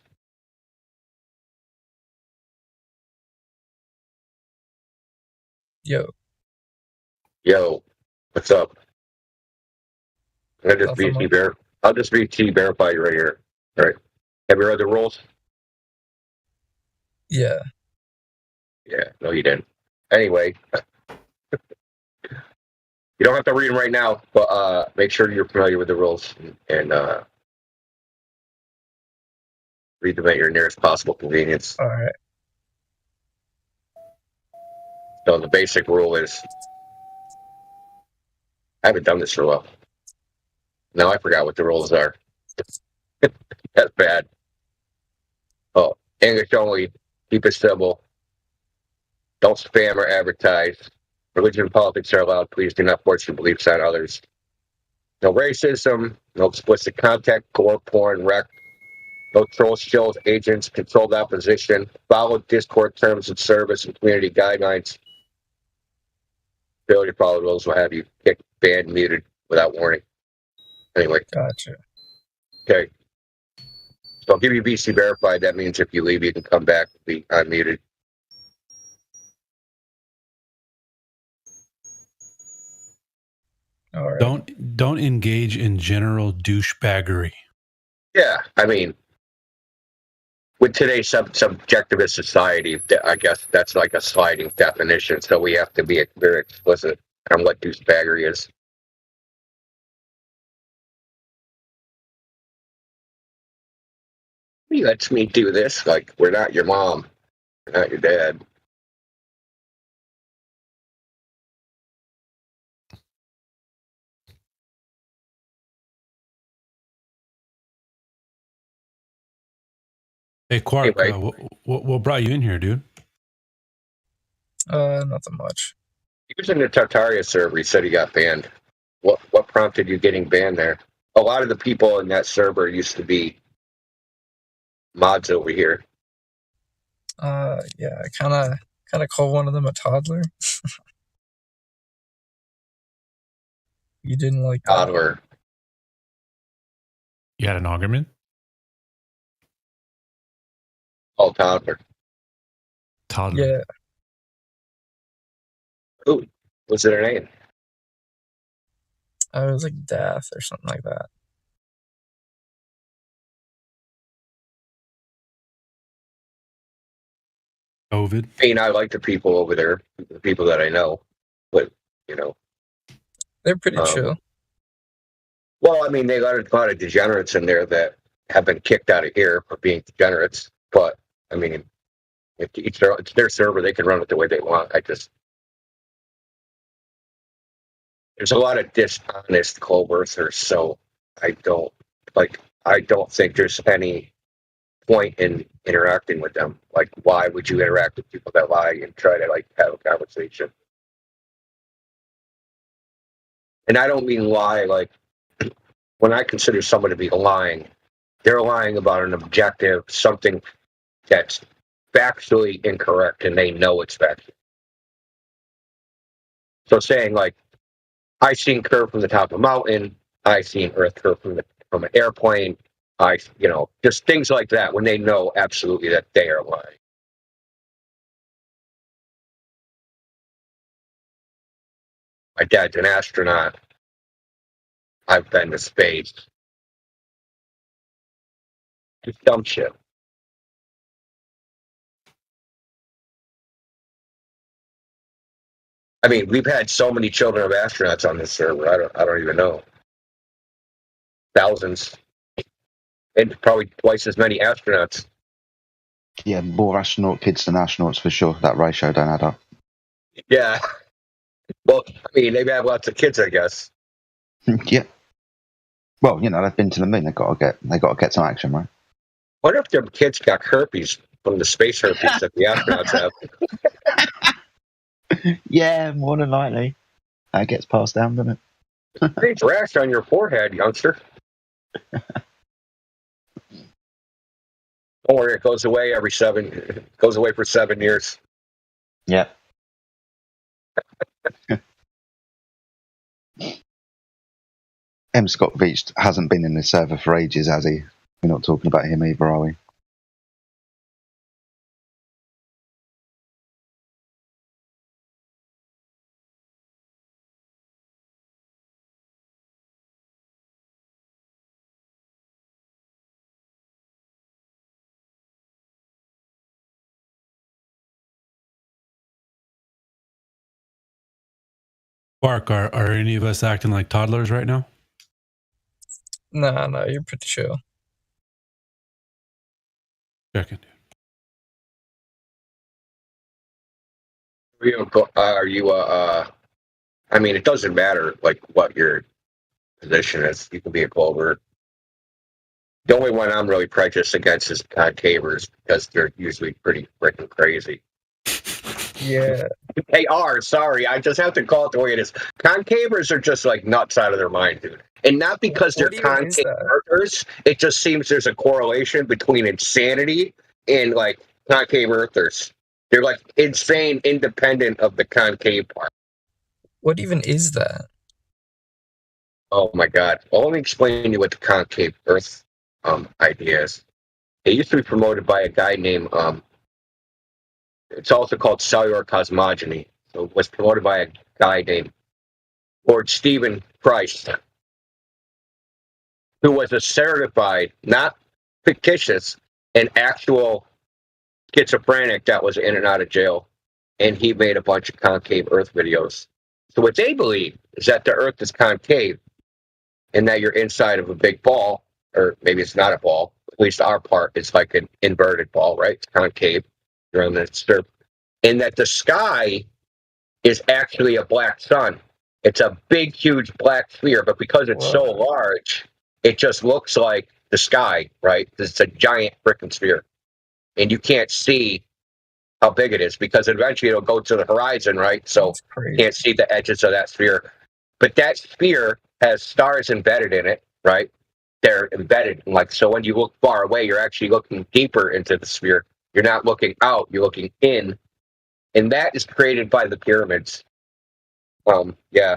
Yo. Yo, what's up? Nothing much. I'll just be T-verify you right here. All right. Have you read the rules? Yeah. Yeah, no, you didn't. Anyway, you don't have to read them right now, but make sure you're familiar with the rules and read them at your nearest possible convenience. All right. So the basic rule is, I haven't done this for a while. Now I forgot what the rules are. That's bad. Oh, English only. Keep it simple. Don't spam or advertise. Religion and politics are allowed. Please do not force your beliefs on others. No racism. No explicit content, gore, porn, wreck. No troll shows, agents, controlled opposition. Follow Discord terms of service and community guidelines. Failure to follow rules will have you kicked, banned, muted without warning. Anyway. Gotcha. Okay. So I'll give you VC verified. That means if you leave, you can come back and be unmuted. All right. Don't engage in general douchebaggery. Yeah, I mean, with today's subjectivist society, I guess that's like a sliding definition. So we have to be very explicit on what douchebaggery is. He lets me do this. Like, we're not your mom, we're not your dad. Hey, Quark, Anyway. what brought you in here, dude? Nothing much. He was in the Tartaria server. He said he got banned. What prompted you getting banned there? A lot of the people in that server used to be mods over here. Yeah, I kind of call one of them a toddler. You didn't like that. Toddler. You had an argument? Oh, toddler. Toddler. Yeah. Who was it her name? It was like Death or something like that. COVID. I mean, I like the people over there, the people that I know, but you know, they're pretty chill. Well, I mean, they got a lot of degenerates in there that have been kicked out of here for being degenerates. But I mean, it's their server; they can run it the way they want. There's a lot of dishonest Cloverthers, so I don't think there's any point in interacting with them. Like, why would you interact with people that lie and try to like have a conversation? And I don't mean lie like when I consider someone to be lying, they're lying about an objective, something that's factually incorrect, and they know it's factual. So saying like, I seen curve from the top of a mountain, I seen Earth curve from an airplane, just things like that when they know absolutely that they are lying. My dad's an astronaut. I've been to space. Just dumb shit. I mean, we've had so many children of astronauts on this server. I don't even know. Thousands. And probably twice as many astronauts. Yeah, more astronaut kids than astronauts for sure. That ratio don't add up. Yeah. Well, I mean, they have lots of kids, I guess. Yeah. Well, they've been to the moon. They got to get some action, right? What if their kids got herpes from the space herpes that the astronauts have? Yeah, more than likely. That gets passed down, doesn't it? It's rash on your forehead, youngster. Don't worry, it goes away for 7 years. Yeah. M. Scott Veach hasn't been in the server for ages, has he? We're not talking about him either, are we? Quark, are any of us acting like toddlers right now? No, you're pretty chill. Checking. Are you I mean, it doesn't matter like what your position is. You can be a Clover. The only one I'm really prejudiced against is concavers because they're usually pretty freaking crazy. Yeah. They are, sorry. I just have to call it the way it is. Concavers are just like nuts out of their mind, dude. And not because they're concave earthers. It just seems there's a correlation between insanity and like concave earthers. They're like insane, independent of the concave part. What even is that? Oh my God. Well, let me explain to you what the concave earth idea is. It used to be promoted by a guy named, it's also called cellular cosmogony. So it was promoted by a guy named Lord Stephen Christ, who was a certified, not fictitious, an actual schizophrenic that was in and out of jail. And he made a bunch of concave Earth videos. So what they believe is that the Earth is concave and that you're inside of a big ball, or maybe it's not a ball. At least our part is like an inverted ball, right? It's concave. You're on the surface. And that the sky is actually a black sun. It's a big, huge black sphere, but because it's so large, it just looks like the sky, right? It's a giant freaking sphere. And you can't see how big it is because eventually it'll go to the horizon, right? So you can't see the edges of that sphere. But that sphere has stars embedded in it, right? They're embedded. Like, so when you look far away, you're actually looking deeper into the sphere. You're not looking out, you're looking in. And that is created by the pyramids. Yeah.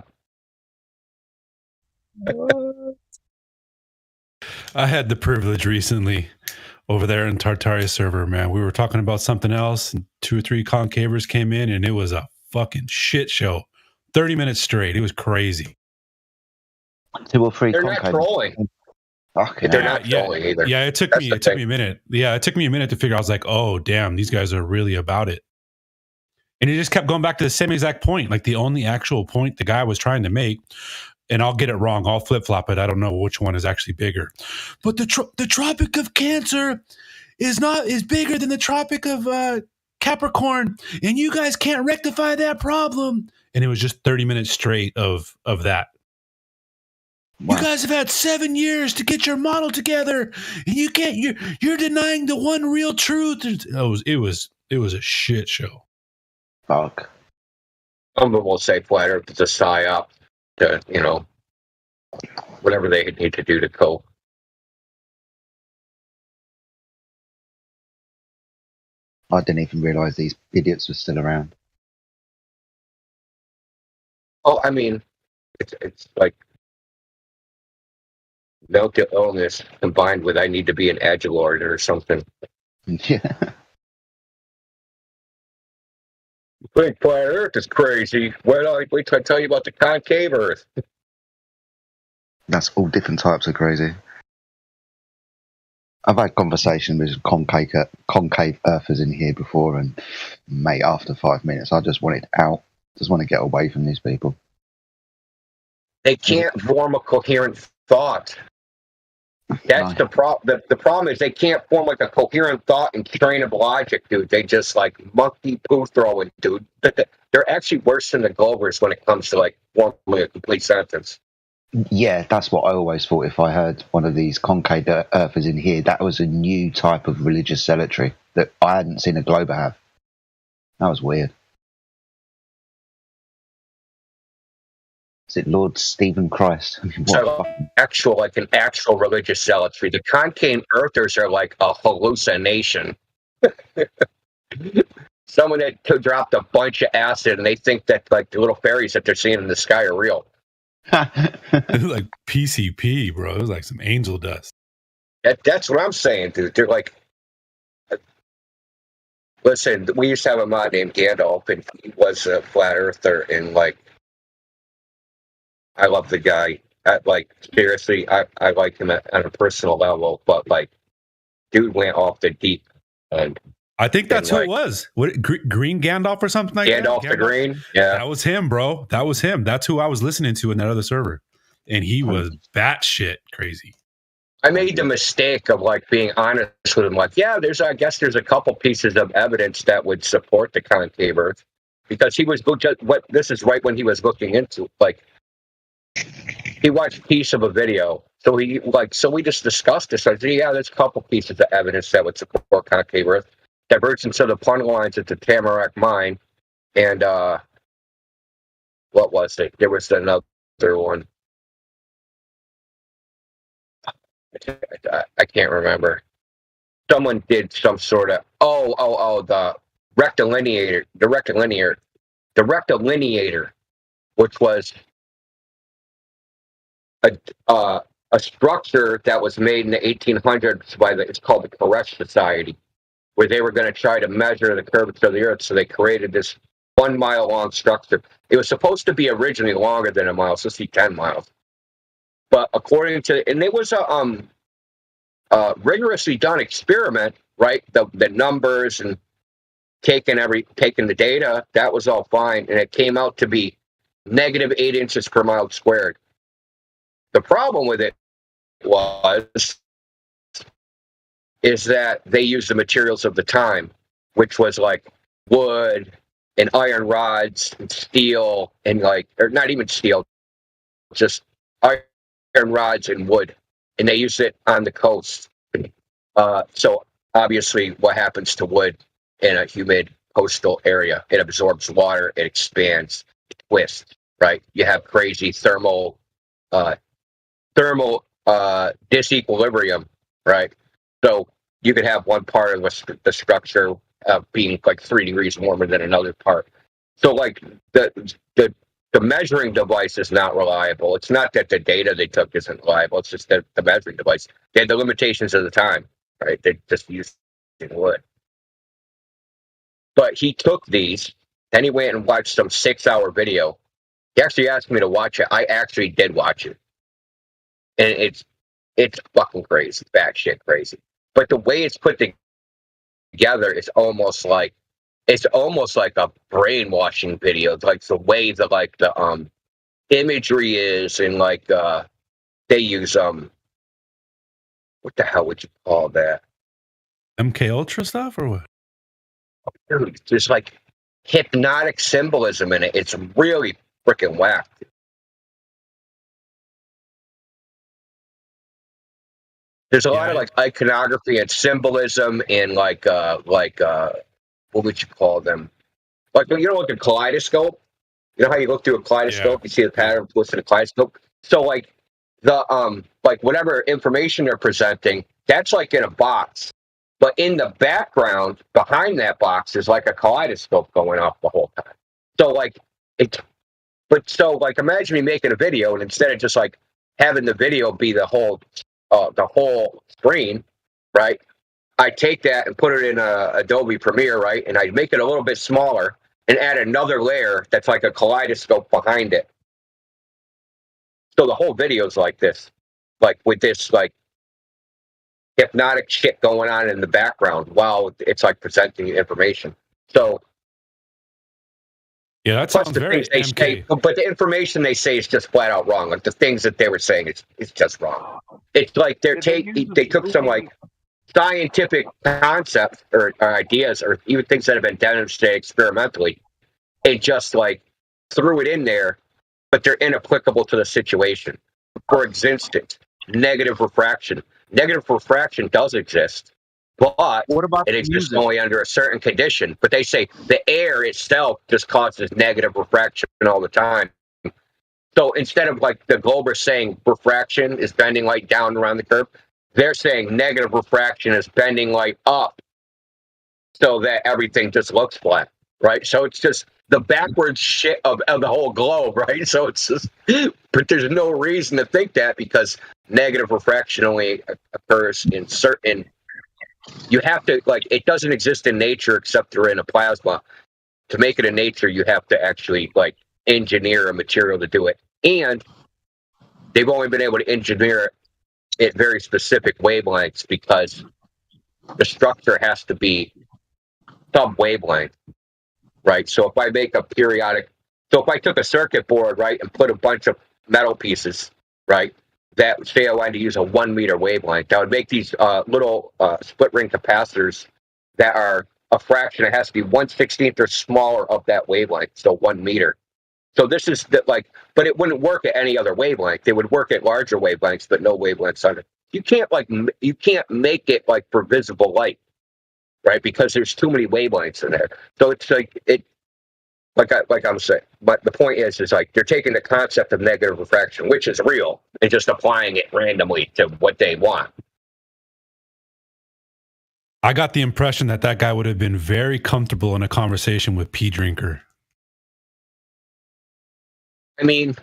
I had the privilege recently over there in Tartaria server, man. We were talking about something else, and 2 or 3 concavers came in, and it was a fucking shit show. 30 minutes straight. It was crazy. 2 or 3 They're not trolling. They're not trolling either. Yeah, it took me a minute. Yeah, it took me a minute to figure out. I was like, oh, damn, these guys are really about it. And it just kept going back to the same exact point. Like the only actual point the guy was trying to make, and I'll get it wrong. I'll flip-flop it. I don't know which one is actually bigger. But the Tropic of Cancer is bigger than the Tropic of Capricorn, and you guys can't rectify that problem. And it was just 30 minutes straight of that. Wow. You guys have had 7 years to get your model together, and you can't. You're denying the one real truth. It was a shit show. Fuck. Some will say flat Earth is a psyop to, whatever they need to do to cope. I didn't even realise these idiots were still around. Oh, I mean, it's like mental illness combined with I need to be an Agilord or something. Yeah. You think flat Earth is crazy? Wait till I tell you about the concave Earth. That's all different types of crazy. I've had conversations with concave earthers in here before, and mate, after 5 minutes, I just wanted out. Just want to get away from these people. They can't form a coherent thought. That's the problem. The problem is they can't form like a coherent thought and train of logic, dude. They just like monkey poo throwing, dude. They're actually worse than the Glovers when it comes to like forming a complete sentence. Yeah, that's what I always thought. If I heard one of these concave earthers in here, that was a new type of religious zealotry that I hadn't seen a Glober have. That was weird. Is it Lord Stephen Christ? So an actual religious zealotry. The concave earthers are like a hallucination. Someone that dropped a bunch of acid and they think that like the little fairies that they're seeing in the sky are real. It was like PCP, bro. It was like some angel dust. That's what I'm saying, dude. They're like, listen, we used to have a mod named Gandalf, and he was a flat earther, and like, I love the guy. Seriously, I like him on a personal level, but like, dude went off the deep end. I think that's who it was. What, Green Gandalf or something like that? Gandalf the Green? Yeah. That was him, bro. That was him. That's who I was listening to in that other server. And he was batshit crazy. I made the mistake of like being honest with him. Like, yeah, I guess there's a couple pieces of evidence that would support the concave Earth. Because he was, this is right when he was looking into, like, he watched a piece of a video. So we just discussed this. I said, yeah, there's a couple pieces of evidence that would support concave Earth. Divergence of the plunge lines at the Tamarack mine, and what was it? There was another one. I can't remember. Someone did some sort of the rectilineator, the rectilineator, which was a structure that was made in the 1800s by it's called the Koresh Society, where they were going to try to measure the curvature of the Earth. So they created this 1 mile long structure. It was supposed to be originally longer than a mile, so see 10 miles. But according to, and it was a rigorously done experiment, right? The numbers and taking the data, that was all fine, and it came out to be -8 inches per mile squared. The problem with it is that they used the materials of the time, which was like wood and iron rods and steel and or not even steel, just iron rods and wood, and they used it on the coast. So obviously, what happens to wood in a humid coastal area? It absorbs water, it expands, it twists. Right? You have crazy thermal disequilibrium. Right? So you could have one part of the structure being like 3 degrees warmer than another part. So like the measuring device is not reliable. It's not that the data they took isn't reliable. It's just that the measuring device, they had the limitations of the time, right? They just used wood. But he took these, then he went and watched some 6-hour video. He actually asked me to watch it. I actually did watch it. And it's fucking crazy, batshit crazy. But the way it's put together is almost like a brainwashing video. It's like the way that like the imagery is, and like they use what the hell would you call that? MK Ultra stuff or what? There's like hypnotic symbolism in it. It's really freaking whack. There's a lot of like iconography and symbolism and like what would you call them? Like, you know, like a kaleidoscope. You know how you look through a kaleidoscope, you see the pattern within a kaleidoscope. So like the like whatever information they're presenting, that's like in a box. But in the background, behind that box, is like a kaleidoscope going off the whole time. So like imagine me making a video, and instead of just like having the video be the whole screen, right? I take that and put it in Adobe Premiere, right? And I make it a little bit smaller and add another layer that's like a kaleidoscope behind it. So the whole video is like this, like with this like hypnotic shit going on in the background while it's like presenting information. So yeah, that sounds very MK. But the information they say is just flat out wrong. Like the things that they were saying, it's just wrong. It's like they took some like scientific concepts or ideas or even things that have been demonstrated experimentally and just like threw it in there, but they're inapplicable to the situation. For instance, negative refraction. Negative refraction does exist, but it exists only under a certain condition. But they say the air itself just causes negative refraction all the time. So instead of like the Glober saying refraction is bending light down around the curve, they're saying negative refraction is bending light up so that everything just looks flat, right? So it's just the backwards shit of the whole globe, right? So it's just, but there's no reason to think that because negative refraction only occurs in certain, you have to, like, it doesn't exist in nature except through in a plasma. To make it in nature, you have to actually, like, engineer a material to do it. And they've only been able to engineer it at very specific wavelengths because the structure has to be sub-wavelength, right? So if I make a periodic, so if I took a circuit board, right, and put a bunch of metal pieces, right, that say I wanted to use a 1 meter wavelength, I would make these little split ring capacitors that are a fraction. It has to be 1/16 or smaller of that wavelength, so 1 meter. So this is like, but it wouldn't work at any other wavelength. It would work at larger wavelengths, but no wavelengths under. You can't make it like for visible light, right? Because there's too many wavelengths in there. So it's like I'm saying. But the point is like they're taking the concept of negative refraction, which is real, and just applying it randomly to what they want. I got the impression that guy would have been very comfortable in a conversation with P. Drinker. I mean,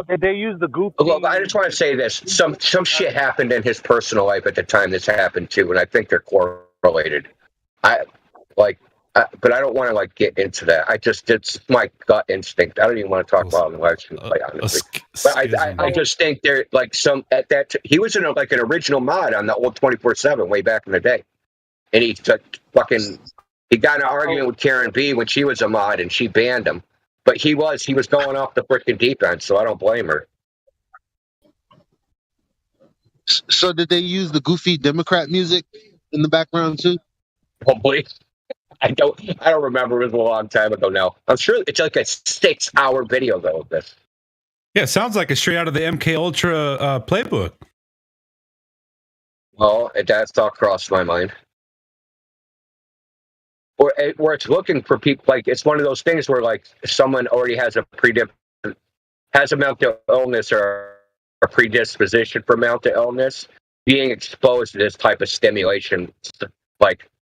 Did they use the goofy? Look, I just want to say this: some shit happened in his personal life at the time this happened too, and I think they're correlated. But I don't want to get into that. It's my gut instinct. I don't even want to talk about it on live stream, quite honestly. But I just think they're some at that. He was in an original mod on the old 24/7 way back in the day, and he got in an argument with Karen B when she was a mod and she banned him. But he was going off the freaking deep end, so I don't blame her. So did they use the goofy Democrat music in the background too? Probably. I don't remember. It was a long time ago now. I'm sure it's like a 6-hour video though of this. Yeah, it sounds like a straight out of the MK Ultra playbook. Well, that's all crossed my mind. Or it's looking for people, it's one of those things where someone already has a mental illness or a predisposition for mental illness, being exposed to this type of stimulation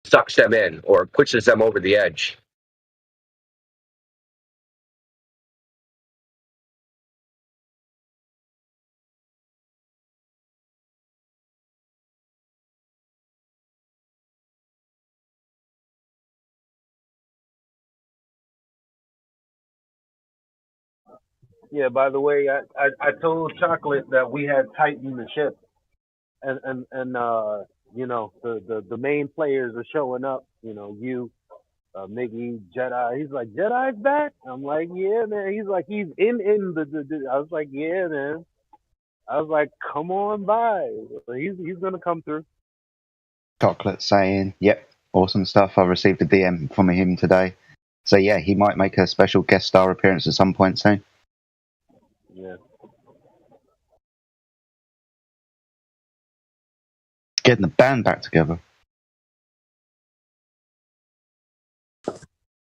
sucks them in or pushes them over the edge. Yeah. By the way, I told Chocolate that we had tightened the ship, and the main players are showing up. Miggy, Jedi. He's like, Jedi's back. I'm like, yeah, man. He's like, he's in the. I was like, yeah, man. I was like, come on by. He's gonna come through. Chocolate saying, yep, awesome stuff. I received a DM from him today. So yeah, he might make a special guest star appearance at some point soon. Yeah. Getting the band back together.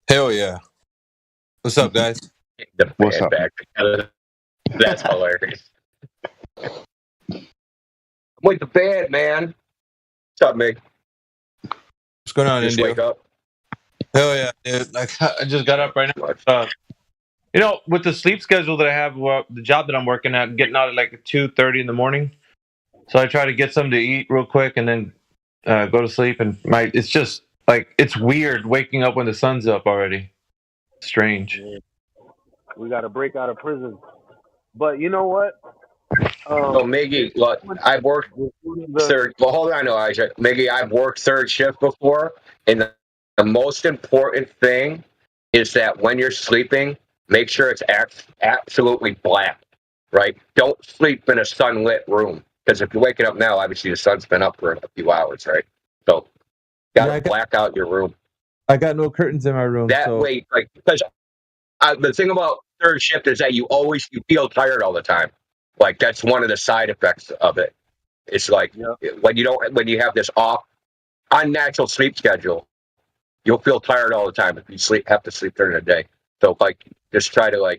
Hell yeah. What's up, guys? What's up? Back together. That's hilarious. I'm with the band, man. What's up, Mig? What's going on, Just India? wake up. Hell yeah, dude. I just got up right now. With the sleep schedule that I have, the job that I'm working at, getting out at 2:30 in the morning. So I try to get something to eat real quick and then go to sleep. And it's just it's weird waking up when the sun's up already. Strange. We got to break out of prison. But you know what? Miggy, look, I've worked third. Well, hold on, Elijah. Miggy, I've worked third shift before, and the most important thing is that when you're sleeping, make sure it's absolutely black, right? Don't sleep in a sunlit room, because if you're waking up now, obviously the sun's been up for a few hours, right? So, gotta black out your room. I got no curtains in my room. That way, because the thing about third shift is that you feel tired all the time. That's one of the side effects of it. It's when you have this unnatural sleep schedule, you'll feel tired all the time if you have to sleep during the day. So just try to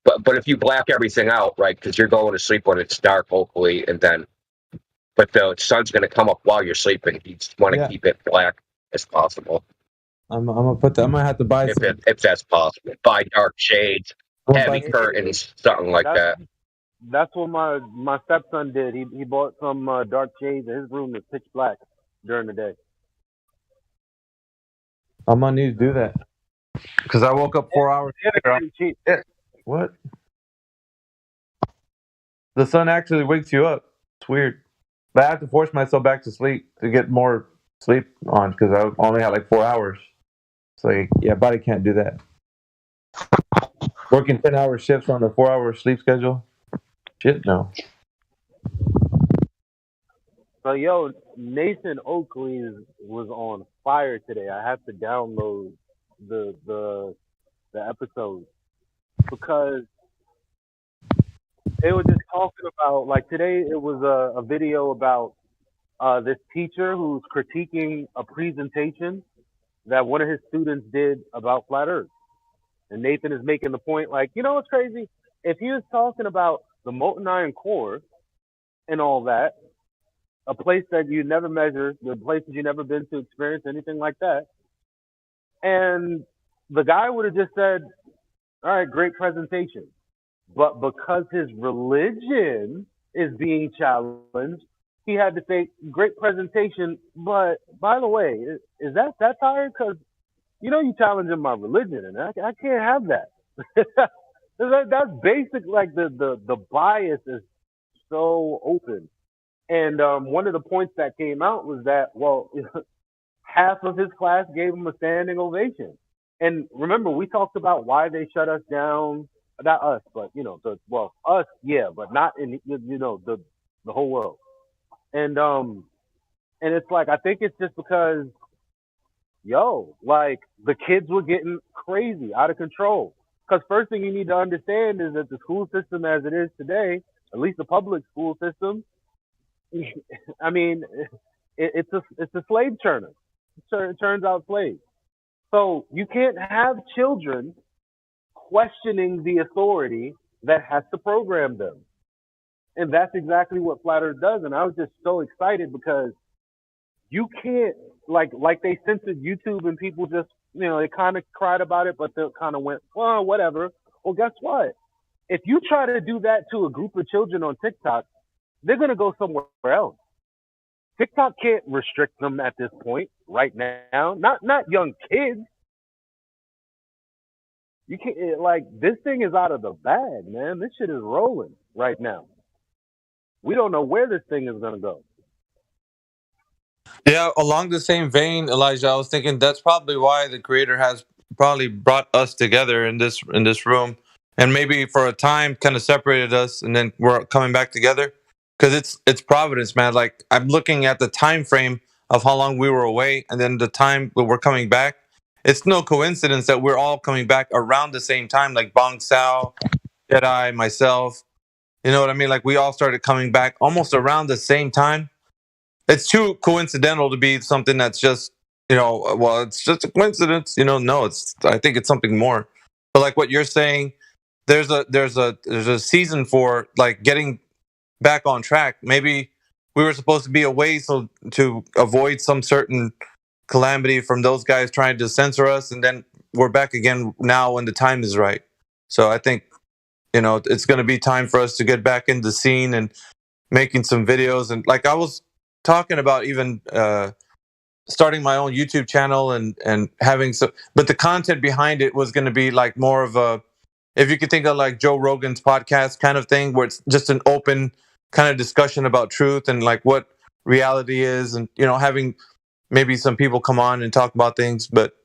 but if you black everything out, right? Because you're going to sleep when it's dark, hopefully, but the sun's going to come up while you're sleeping. You just want to keep it black as possible. I'm gonna put that. I might have to buy if that's possible. Buy dark shades, heavy curtains, something like that. That's what my stepson did. He bought some dark shades, and his room was pitch black during the day. I'm gonna need to do that because I woke up 4 hours later. What? The sun actually wakes you up. It's weird, but I have to force myself back to sleep to get more sleep on because I only had 4 hours. So body can't do that. Working 10-hour shifts on a 4-hour sleep schedule. Shit, no. So, Nathan Oakley was on fire today. I have to download the episodes because they were just talking about today. It was a video about this teacher who's critiquing a presentation that one of his students did about flat Earth, and Nathan is making the point what's crazy? If he was talking about the molten iron core and all that, a place that you never measure, the places you never been to experience anything like that, and the guy would have just said, all right, great presentation. but because his religion is being challenged, he had to say, "Great presentation, but by the way, is that satire? Because you challenging my religion, and I can't have that." That's basic. Like the bias is so open. And one of the points that came out was that, well, half of his class gave him a standing ovation. And remember, we talked about why they shut us down. Not us, but us, yeah, but not in the whole world. And it's like, I think it's just because, like the kids were getting crazy, out of control. Because first thing you need to understand is that the school system as it is today, at least the public school system, I mean, it's a slave churner. It turns out slaves. So you can't have children questioning the authority that has to program them. And that's exactly what Flat Earth does. And I was just so excited because you can't, like they censored YouTube and people just, they kind of cried about it, but they kind of went, well, whatever. Well, guess what? If you try to do that to a group of children on TikTok, they're going to go somewhere else. TikTok can't restrict them at this point right now. Not young kids. You can't, like, this thing is out of the bag, man. This shit is rolling right now. We don't know where this thing is going to go. Yeah, along the same vein, Elijah, I was thinking that's probably why the creator has probably brought us together in this room, and maybe for a time kind of separated us, and then we're coming back together because it's providence, man. Like, I'm looking at the time frame of how long we were away, and then the time that we're coming back. It's no coincidence that we're all coming back around the same time, like Bong Sao, Jedi, myself. You know what I mean? Like, we all started coming back almost around the same time. It's too coincidental to be something that's just, well, it's just a coincidence. No, I think it's something more. But like what you're saying, there's a season for like getting back on track. Maybe we were supposed to be away so to avoid some certain calamity from those guys trying to censor us, and then we're back again now when the time is right. So I think, it's going to be time for us to get back in the scene and making some videos. And like I was talking about even starting my own YouTube channel and having some, but the content behind it was going to be like more of a, if you could think of like Joe Rogan's podcast kind of thing, where it's just an open kind of discussion about truth and like what reality is, and having maybe some people come on and talk about things, but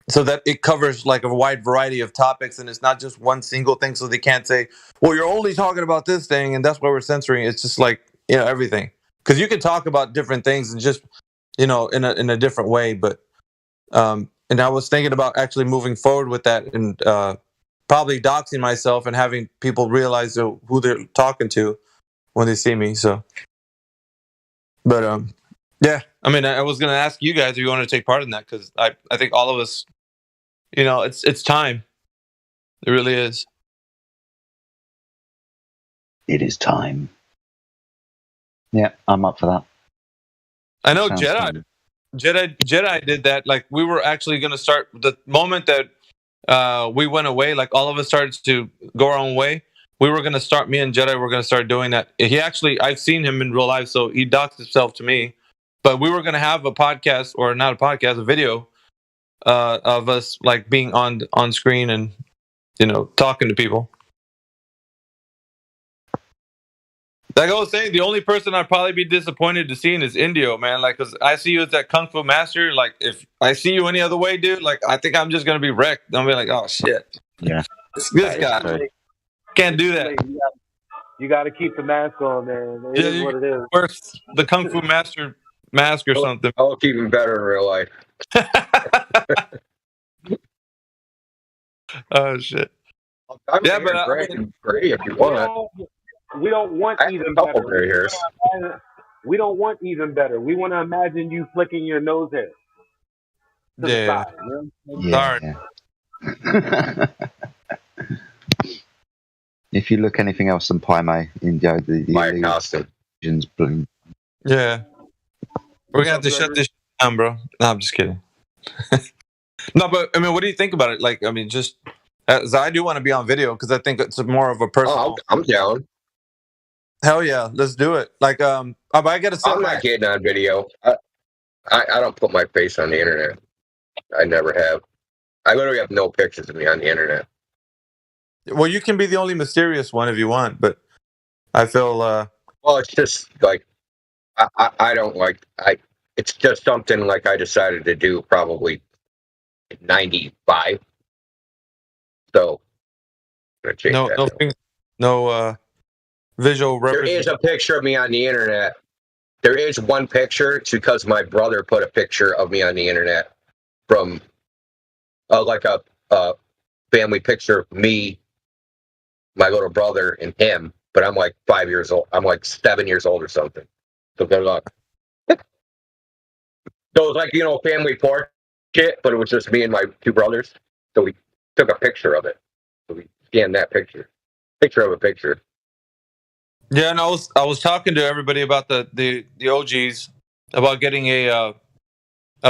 so that it covers like a wide variety of topics, and it's not just one single thing. So they can't say, well, you're only talking about this thing and that's why we're censoring. It's just like, everything. Because you can talk about different things and just, in a different way. But and I was thinking about actually moving forward with that and probably doxing myself and having people realize who they're talking to when they see me. So, but yeah, I mean, I was going to ask you guys if you want to take part in that, because I think all of us, it's time. It really is. It is time. Yeah, I'm up for that. I know Sounds fun. Jedi did that. Like, we were actually going to start the moment that we went away. Like, all of us started to go our own way. We were going to start. Me and Jedi were going to start doing that. He actually, I've seen him in real life, so he doxed himself to me. But we were going to have a podcast, or not a podcast, a video of us like being on screen and talking to people. Like I was saying, the only person I'd probably be disappointed to seeing is Indio, man. Like, cause I see you as that Kung Fu master. Like, if I see you any other way, dude, like I think I'm just gonna be wrecked. I'm be like, oh shit, yeah, this guy can't do that. You got to keep the mask on, man. It is what it is. First, the Kung Fu master mask or something. I'll keep him better in real life. Oh shit. Yeah, but gray if you want. We don't want even better. We don't want even better. We want to imagine you flicking your nose hair. Yeah. Yeah. If you look anything else than Paimei, Indio, the yeah. We're gonna have to shut this down, bro. No, I'm just kidding. No, but I mean, what do you think about it? Like, I mean, just So I do want to be on video because I think it's more of a personal. I'm down. Hell yeah, let's do it. Like, I gotta set I'm not getting on video. I don't put my face on the internet. I never have. I literally have no pictures of me on the internet. Well, you can be the only mysterious one if you want, but I feel. Well, it's just like I don't like. It's just something like I decided to do probably in '95. So I'm gonna change that. No visual There is a picture of me on the internet. There is one picture. It's because my brother put a picture of me on the internet from like a family picture of me, my little brother, and him. But I'm like 5 years old. I'm like 7 years old or something. So good luck. So it was like, family portrait, but it was just me and my two brothers. So we took a picture of it. So we scanned that picture. Picture of a picture. Yeah, and I was talking to everybody about the OGs about getting a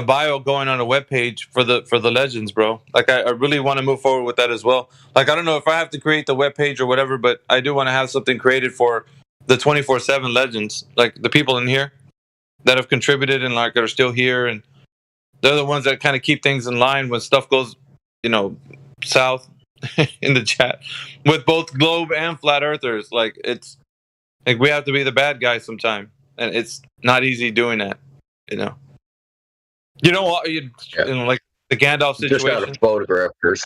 bio going on a webpage for the legends, bro. Like I really want to move forward with that as well. Like I don't know if I have to create the webpage or whatever, but I do want to have something created for the 24/7 legends, like the people in here that have contributed and like are still here, and they're the ones that kind of keep things in line when stuff goes, south in the chat with both globe and flat earthers. Like it's like we have to be the bad guys sometime, and it's not easy doing that. You know what? Like the Gandalf situation. Just out of photographers.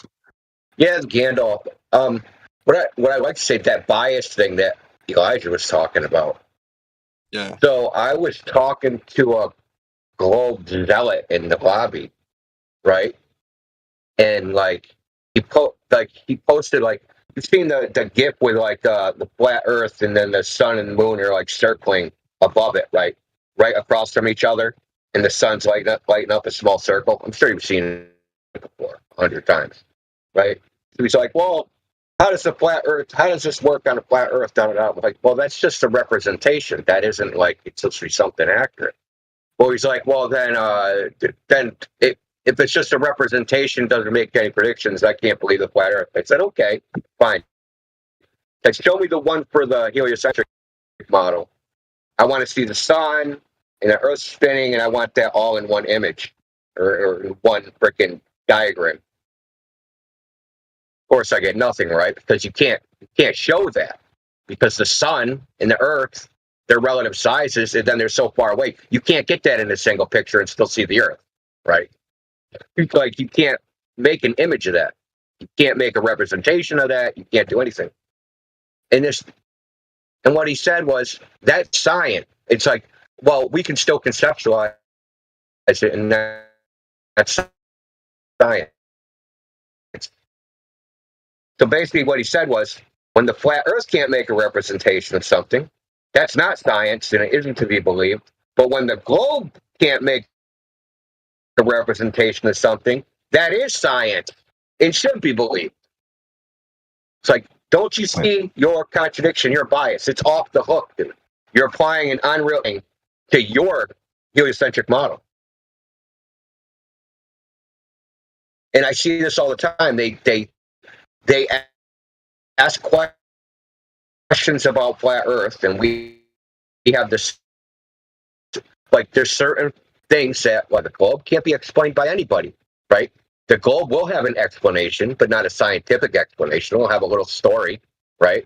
Yeah, Gandalf. What I like to say, that bias thing that Elijah was talking about. Yeah. So I was talking to a Globe zealot in the lobby, right? And like he posted like, you've seen the GIF with like the flat Earth and then the sun and the moon are like circling above it, right across from each other, and the sun's lighting up a small circle. I'm sure you've seen it before 100 times, right? So he's like, well, how does this work on a flat Earth? I'm like, well, that's just a representation. That isn't like it's supposed to be something accurate. Well, he's like, well, then if it's just a representation, doesn't make any predictions, I can't believe the flat Earth. I said, okay, fine. Like, show me the one for the heliocentric model. I want to see the sun and the Earth spinning, and I want that all in one image or one freaking diagram. Of course, I get nothing, right? Because you can't show that, because the sun and the Earth, their relative sizes, and then they're so far away. You can't get that in a single picture and still see the Earth, right? Like, you can't make an image of that. You can't make a representation of that. You can't do anything. And what he said was, that's science. It's like, well, we can still conceptualize it, and that's science. So basically what he said was, when the flat Earth can't make a representation of something, that's not science, and it isn't to be believed. But when the globe can't make a representation of something, that is science. It should be believed. It's like, don't you see your contradiction, your bias? It's off the hook, dude. You're applying an unreal thing to your heliocentric model. And I see this all the time. They ask questions about flat Earth, and we have this, like, there's certain things that, well, the globe can't be explained by anybody, right? The globe will have an explanation, but not a scientific explanation. It'll have a little story, right?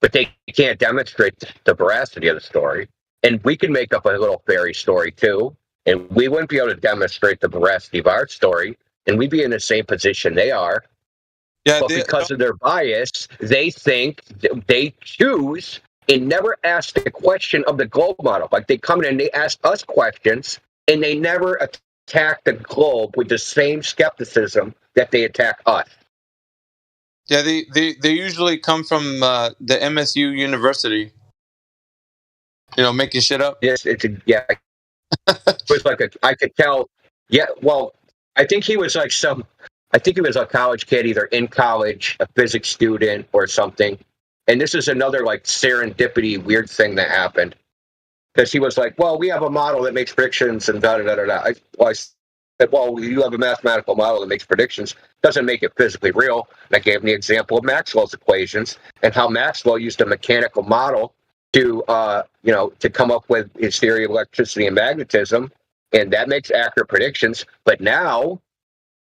But they can't demonstrate the veracity of the story. And we can make up a little fairy story too, and we wouldn't be able to demonstrate the veracity of our story, and we'd be in the same position they are. Yeah, but because of their bias, they think they choose and never ask the question of the globe model. Like, they come in and they ask us questions, and they never attack the globe with the same skepticism that they attack us. Yeah, they usually come from the MSU University. Making shit up. Yes, yeah. It was like I could tell. Yeah, well, I think he was like a college kid, either in college, a physics student, or something. And this is another like serendipity weird thing that happened, because he was like, "Well, we have a model that makes predictions and da da da da da." I said, well, you have a mathematical model that makes predictions, doesn't make it physically real. And I gave him the example of Maxwell's equations and how Maxwell used a mechanical model to, to come up with his theory of electricity and magnetism, and that makes accurate predictions. But now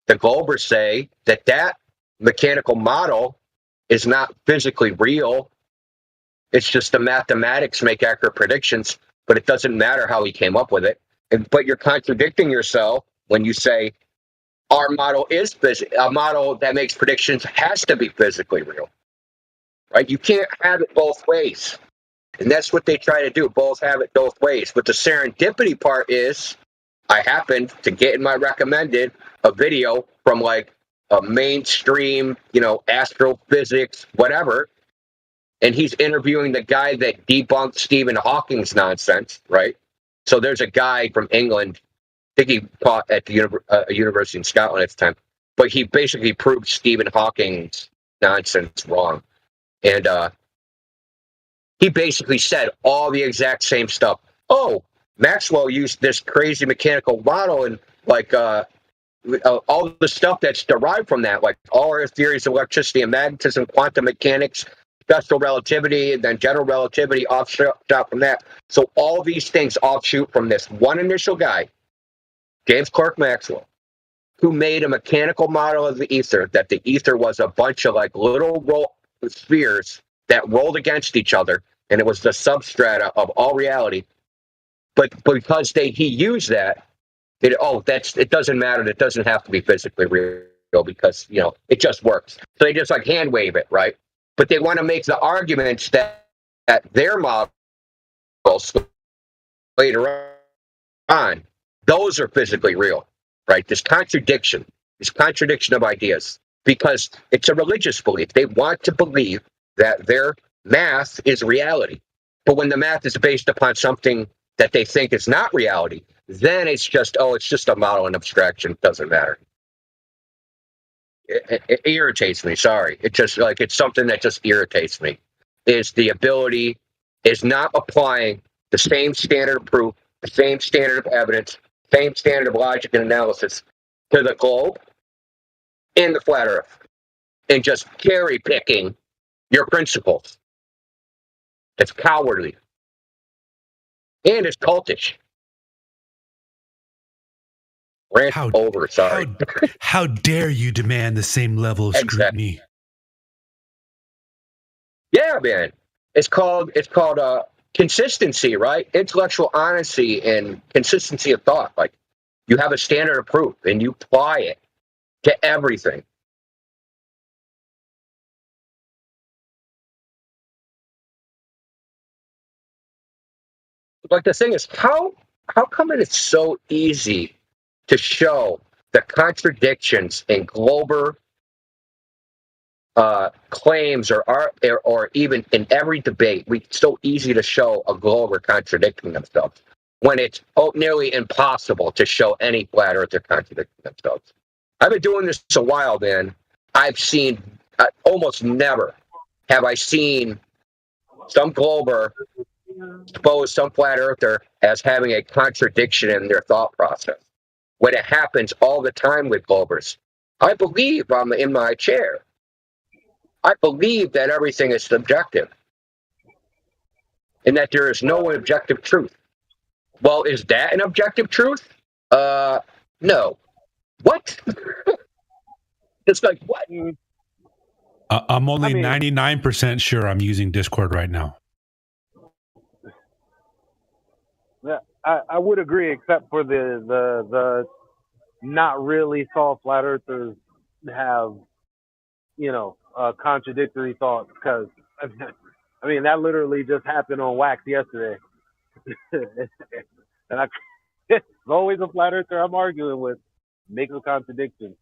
the Globers say that mechanical model is not physically real. It's just the mathematics make accurate predictions, but it doesn't matter how he came up with it. But you're contradicting yourself when you say our model is a model that makes predictions has to be physically real, right? You can't have it both ways. And that's what they try to do, both have it both ways. But the serendipity part is I happened to get in my recommended a video from like a mainstream, astrophysics, whatever. And he's interviewing the guy that debunked Stephen Hawking's nonsense, right? So there's a guy from England, I think he taught at the university in Scotland at the time, but he basically proved Stephen Hawking's nonsense wrong. And he basically said all the exact same stuff. Oh, Maxwell used this crazy mechanical model and all the stuff that's derived from that, like all our theories of electricity and magnetism, quantum mechanics, special relativity, and then general relativity offshoot from that. So all these things offshoot from this one initial guy, James Clerk Maxwell, who made a mechanical model of the ether, that the ether was a bunch of like little spheres that rolled against each other, and it was the substrata of all reality. But because he used that, it doesn't matter. It doesn't have to be physically real because it just works. So they just like hand wave it, right? But they want to make the arguments that their models later on, those are physically real, right? This contradiction of ideas, because it's a religious belief. They want to believe that their math is reality. But when the math is based upon something that they think is not reality, then it's just a model and abstraction. It doesn't matter. It irritates me. Sorry. It's just like, it's something that just irritates me, is the ability is not applying the same standard of proof, the same standard of evidence, same standard of logic and analysis to the globe and the flat earth, and just cherry picking your principles. It's cowardly. And it's cultish. Rant over, sorry. How dare you demand the same level of scrutiny? Yeah, man. It's called consistency, right? Intellectual honesty and consistency of thought. Like, you have a standard of proof and you apply it to everything. Like, the thing is, how come it is so easy to show the contradictions in Glober claims or even in every debate? It's so easy to show a Glober contradicting themselves when it's nearly impossible to show any flat earther contradicting themselves. I've been doing this a while, man. I've seen almost never have I seen some Glober expose some flat earther as having a contradiction in their thought process, when it happens all the time with Globers. I believe I'm in my chair. I believe that everything is subjective and that there is no objective truth. Well, is that an objective truth? No. What? It's like, what? I'm only 99% sure I'm using Discord right now. Yeah, I would agree, except for the not really soft flat earthers have, contradictory thoughts, because I mean that literally just happened on Wax yesterday, and it's always a flat earther I'm arguing with makes a contradiction,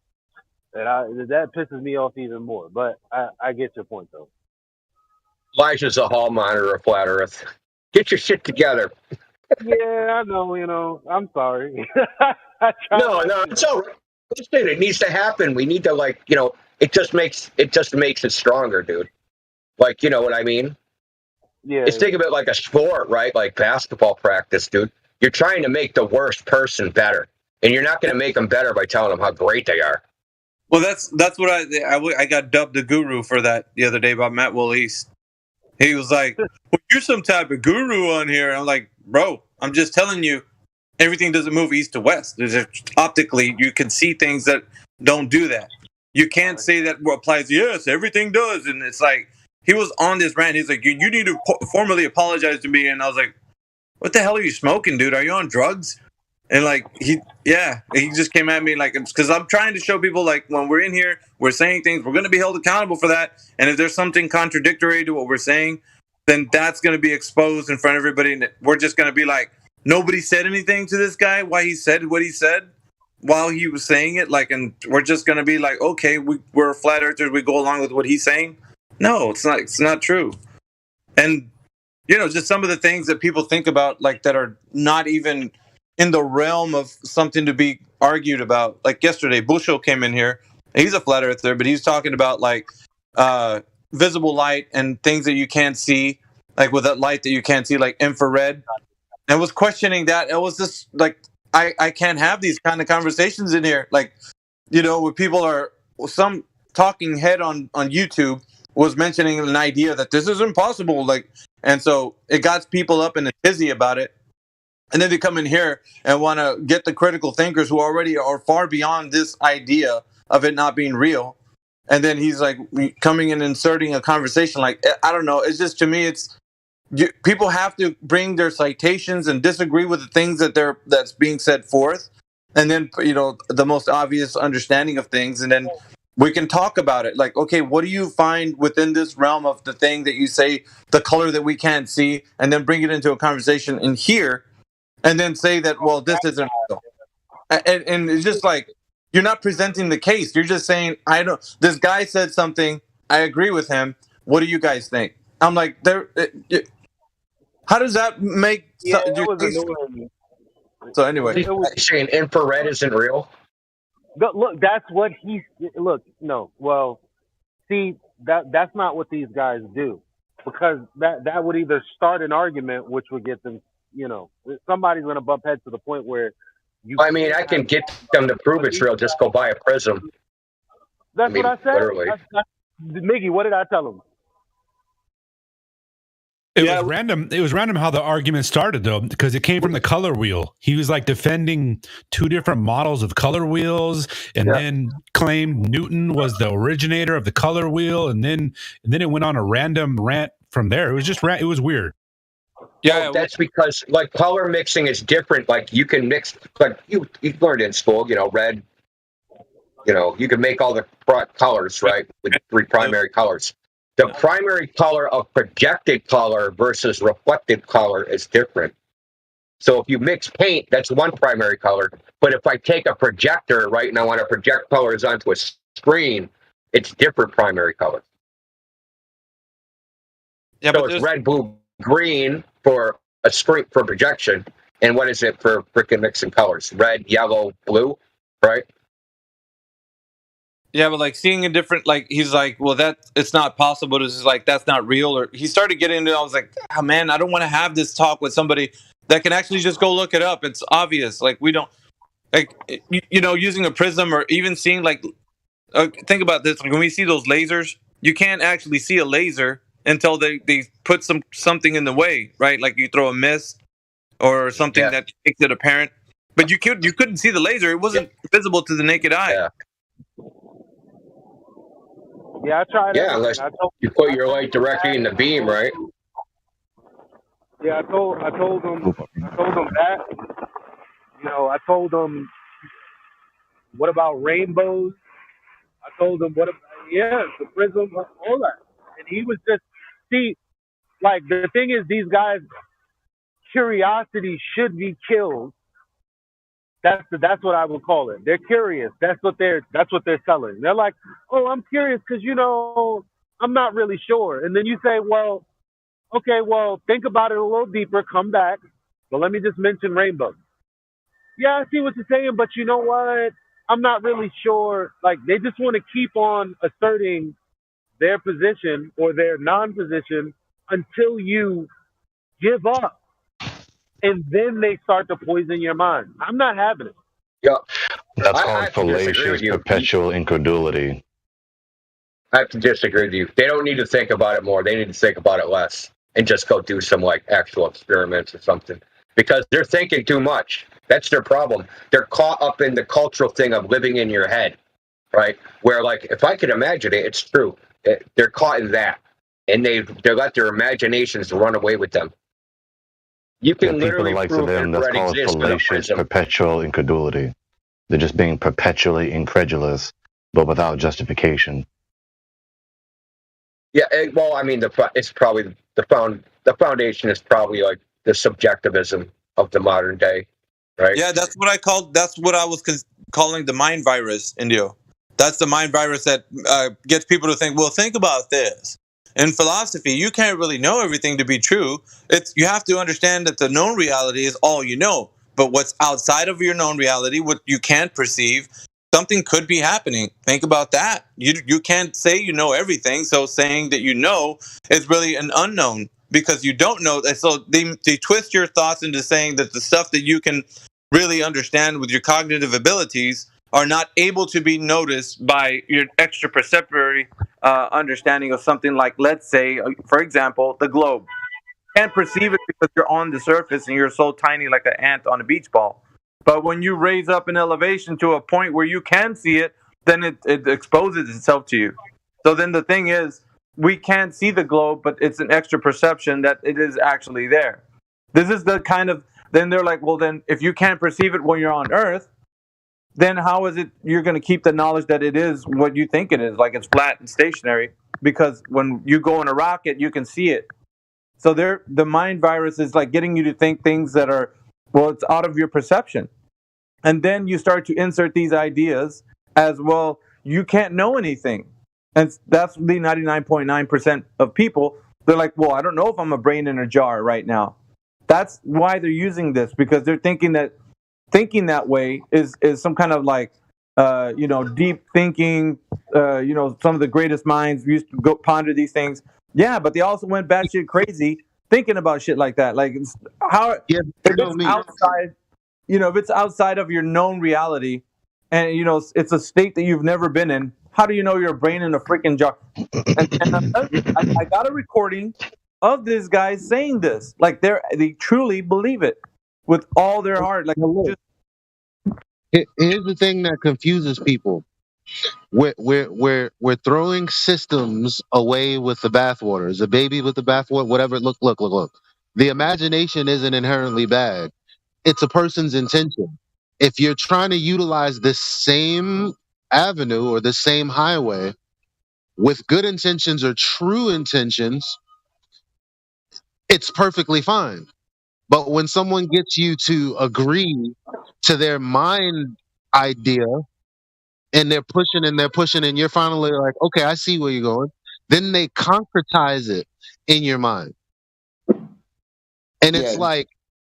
and that pisses me off even more. But I get your point though. Elijah's a hall monitor of flat Earth. Get your shit together. Yeah, I know. I'm sorry. No, it's all right. Listen, it needs to happen. We need to, it just makes it stronger, dude. Like, you know what I mean? Yeah. It's think of it like a sport, right? Like basketball practice, dude. You're trying to make the worst person better. And you're not going to make them better by telling them how great they are. Well, that's what I got dubbed the guru for that the other day about Matt Willis. He was like, well, "You're some type of guru on here." And I'm like, "Bro, I'm just telling you, everything doesn't move east to west. Optically, you can see things that don't do that. You can't say that applies. Yes, everything does." And it's like he was on this rant. He's like, "You need to formally apologize to me." And I was like, "What the hell are you smoking, dude? Are you on drugs?" And like he just came at me like, because I'm trying to show people like when we're in here, we're saying things, we're going to be held accountable for that. And if there's something contradictory to what we're saying, then that's going to be exposed in front of everybody. And we're just going to be like, nobody said anything to this guy, why he said what he said while he was saying it. Like, and we're just going to be like, okay, we're flat earthers. We go along with what he's saying. No, it's not true. And, you know, just some of the things that people think about, like that are not even in the realm of something to be argued about. Like yesterday, Bushel came in here. He's a flat earther, but he's talking about like visible light and things that you can't see, like with that light that you can't see, like infrared, and was questioning that. It was just like, I can't have these kind of conversations in here. Like, you know, where people are, some talking head on YouTube was mentioning an idea that this is impossible. Like, and so it got people up in a tizzy about it. And then they come in here and want to get the critical thinkers who already are far beyond this idea of it not being real. And then he's like coming and inserting a conversation. Like, I don't know. It's just, to me, people have to bring their citations and disagree with the things that's being set forth. And then, you know, the most obvious understanding of things. And then we can talk about it. Like, okay, what do you find within this realm of the thing that you say, the color that we can't see, and then bring it into a conversation in here. And then say that, well, this isn't real. And it's just like, you're not presenting the case. You're just saying, this guy said something. I agree with him. What do you guys think? I'm like, how does that make... So anyway. You're saying infrared isn't real? Look, that's what no. Well, see, that's not what these guys do. Because that would either start an argument, which would get them, you know, somebody's going to bump heads to the point where I can get them to prove it's real. Just go buy a prism. That's what I said. Literally. Miggy, what did I tell him? It was random. It was random how the argument started, though, because it came from the color wheel. He was like defending two different models of color wheels, and then claimed Newton was the originator of the color wheel, and then it went on a random rant from there. It was just it was weird. Yeah, well, that's because like color mixing is different. Like you can mix, like you learned in school, you know, red. You know, you can make all the colors, right, with 3 primary colors. The primary color of projected color versus reflected color is different. So if you mix paint, that's one primary color. But if I take a projector, right, and I want to project colors onto a screen, it's different primary colors. Yeah, so it's red, blue, green for a screen for projection, and what is it for freaking mixing colors? Red, yellow, blue, right? Yeah, but like seeing a different, like he's like, well, it's not possible. This is like, that's not real. Or he started getting into it. I was like, oh, man, I don't want to have this talk with somebody that can actually just go look it up. It's obvious. Like we don't, like, you know, using a prism or even seeing like, think about this. Like, when we see those lasers, you can't actually see a laser until they put something in the way, right? Like you throw a mist or something that makes it apparent. But you couldn't see the laser. It wasn't visible to the naked eye. Yeah, I tried. Yeah, unless you put your light directly in the beam, right? Yeah, I told them that. You know, I told them, what about rainbows? I told them, the prism, all that. And he was just, like, the thing is, these guys, curiosity should be killed. That's what I would call it. They're curious. That's what they're selling. They're like, oh, I'm curious because, you know, I'm not really sure. And then you say, well, okay, well, think about it a little deeper. Come back. But let me just mention rainbow. Yeah, I see what you're saying, but you know what? I'm not really sure. Like, they just want to keep on asserting their position or their non-position until you give up. And then they start to poison your mind. I'm not having it. Yeah, That's I called have to disagree fallacious with you. perpetual incredulity. I have to disagree with you. They don't need to think about it more. They need to think about it less and just go do some like actual experiments or something because they're thinking too much. That's their problem. They're caught up in the cultural thing of living in your head, right? Where like if I could imagine it, it's true. They're caught in that, and they let their imaginations run away with them. You Yeah, can people literally the likes of prove them, that's infrared called exists in a fallacious prism. perpetual incredulity. They're just being perpetually incredulous, but without justification. Yeah, well, I mean, it's probably the foundation is probably like the subjectivism of the modern day, right? Yeah, that's what I was calling the mind virus, Indio. That's the mind virus that gets people to think, well, think about this. In philosophy, you can't really know everything to be true. You have to understand that the known reality is all you know. But what's outside of your known reality, what you can't perceive, something could be happening. Think about that. You can't say you know everything. So saying that you know is really an unknown because you don't know. And so they twist your thoughts into saying that the stuff that you can really understand with your cognitive abilities are not able to be noticed by your extra perceptory understanding of something like, let's say, for example, the globe. You can't perceive it because you're on the surface and you're so tiny like an ant on a beach ball. But when you raise up in elevation to a point where you can see it, then it exposes itself to you. So then the thing is, we can't see the globe, but it's an extra perception that it is actually there. This is the kind of, then they're like, well, then if you can't perceive it when you're on Earth, then how is it you're going to keep the knowledge that it is what you think it is, like it's flat and stationary? Because when you go in a rocket, you can see it. So the mind virus is like getting you to think things that are, well, it's out of your perception. And then you start to insert these ideas as, well, you can't know anything. And that's the 99.9% of people. They're like, well, I don't know if I'm a brain in a jar right now. That's why they're using this, because they're thinking that way is some kind of like, deep thinking, some of the greatest minds used to go ponder these things. Yeah, but they also went batshit crazy thinking about shit like that. Like, how if it's outside, if it's outside of your known reality, and it's a state that you've never been in, how do you know your brain in a freaking jar? And I'm telling you, I got a recording of this guy saying this. Like they truly believe it with all their heart. Like, here's the thing that confuses people. We're throwing systems away with the bathwater. Is a baby with the bathwater, whatever. Look. The imagination isn't inherently bad. It's a person's intention. If you're trying to utilize this same avenue or the same highway with good intentions or true intentions, it's perfectly fine. But when someone gets you to agree to their mind idea, and they're pushing and you're finally like, okay, I see where you're going. Then they concretize it in your mind. And it's like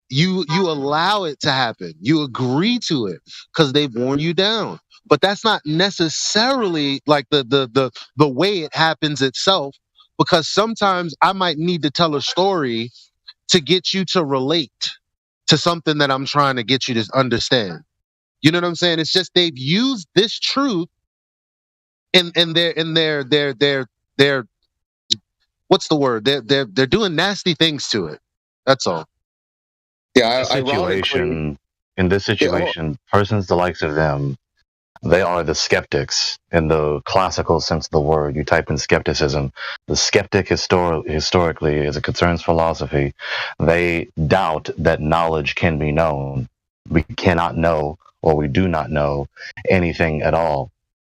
you allow it to happen. You agree to it because they've worn you down. But that's not necessarily like the way it happens itself, because sometimes I might need to tell a story to get you to relate to something that I'm trying to get you to understand. You know what I'm saying? It's just they've used this truth in their what's the word? They're doing nasty things to it. That's all. Yeah, in this situation, persons the likes of them, they are the skeptics in the classical sense of the word. You type in skepticism. The skeptic historically, as it concerns philosophy, they doubt that knowledge can be known. We cannot know, or we do not know anything at all.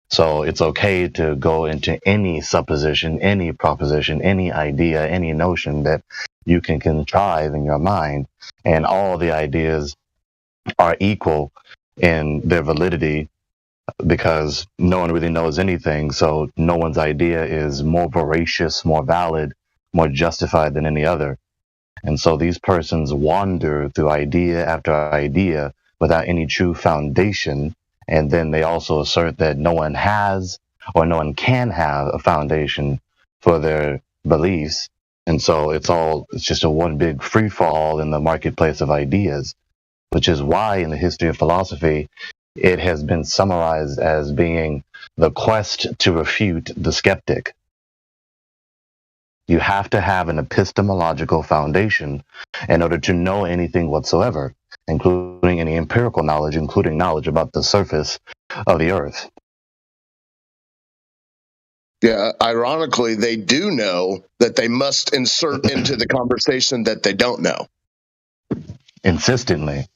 So it's okay to go into any supposition, any proposition, any idea, any notion that you can contrive in your mind, and all the ideas are equal in their validity because no one really knows anything. So no one's idea is more voracious, more valid, more justified than any other. And so these persons wander through idea after idea without any true foundation. And then they also assert that no one has or no one can have a foundation for their beliefs. And so it's just a one big free fall in the marketplace of ideas, which is why in the history of philosophy, it has been summarized as being the quest to refute the skeptic. You have to have an epistemological foundation in order to know anything whatsoever, including any empirical knowledge, including knowledge about the surface of the earth. Yeah, ironically, they do know that they must insert into the conversation that they don't know. Insistently.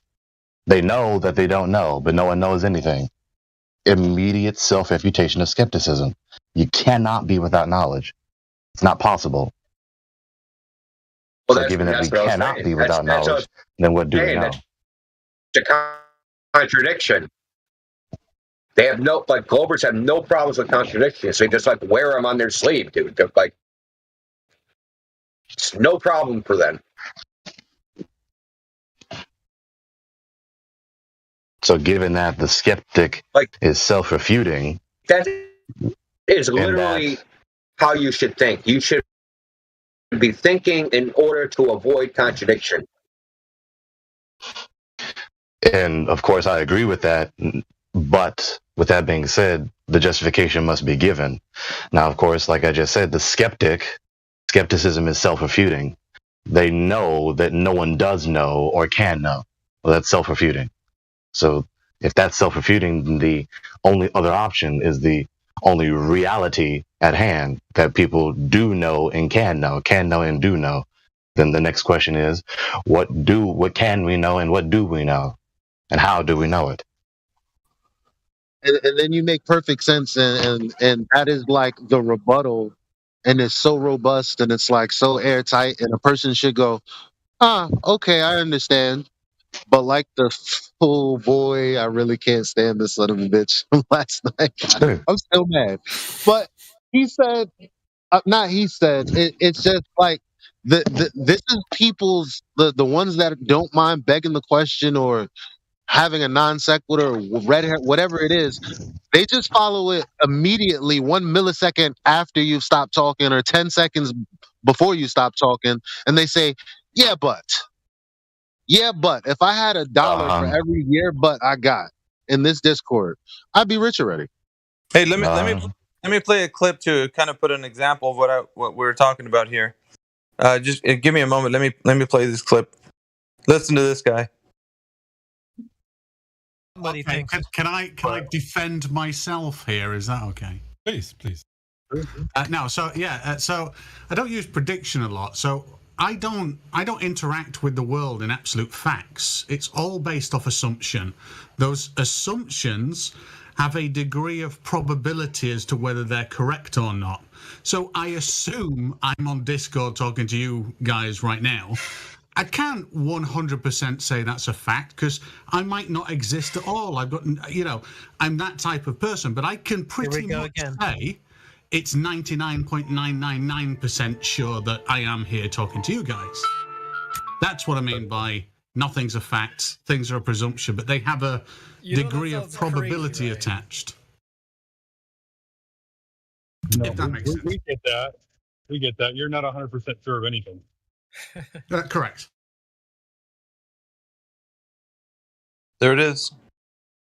They know that they don't know, but no one knows anything. Immediate self-refutation of skepticism. You cannot be without knowledge. It's not possible. Well, So given that we cannot be without knowledge, then what do we know? It's a contradiction. They have no, like, Globers have no problems with contradictions. They just, like, wear them on their sleeve, dude. They're, like, it's no problem for them. So given that the skeptic is self-refuting, that is literally how you should think. You should be thinking in order to avoid contradiction. and of course I agree with that, but with that being said, the justification must be given. Now, of course, like I just said, the skepticism is self-refuting. They know that no one does know or can know. Well, that's self-refuting. So if that's self-refuting, then the only other option is the only reality at hand that people do know and can know and do know. Then the next question is, what can we know and what do we know? And how do we know it? And then you make perfect sense, and that is like the rebuttal, and it's so robust and it's like so airtight, and a person should go, okay, I understand. But like the oh boy, I really can't stand this son of a bitch from last night. I'm still mad. But he said, not he said, it's just like this is people's the ones that don't mind begging the question or having a non sequitur or red hair, whatever it is. They just follow it immediately 1 millisecond after you've stopped talking or 10 seconds before you stop talking, and they say, yeah, but if I had $1 for every year but I got in this Discord, I'd be rich already. Hey, let me play a clip to kind of put an example of what we're talking about here. Just give me a moment. Let me play this clip. Listen to this guy. Okay, can I defend myself here? Is that okay? Please. So I don't use prediction a lot. So I don't interact with the world in absolute facts. It's all based off assumption. Those assumptions have a degree of probability as to whether they're correct or not. So I assume I'm on Discord talking to you guys right now. I can't 100% say that's a fact because I might not exist at all. I've got, I'm that type of person, but I can pretty much say it's 99.999% sure that I am here talking to you guys. That's what I mean by nothing's a fact, things are a presumption, but they have a degree of probability attached. No, we get that. We get that. You're not 100% sure of anything. Correct. There it is.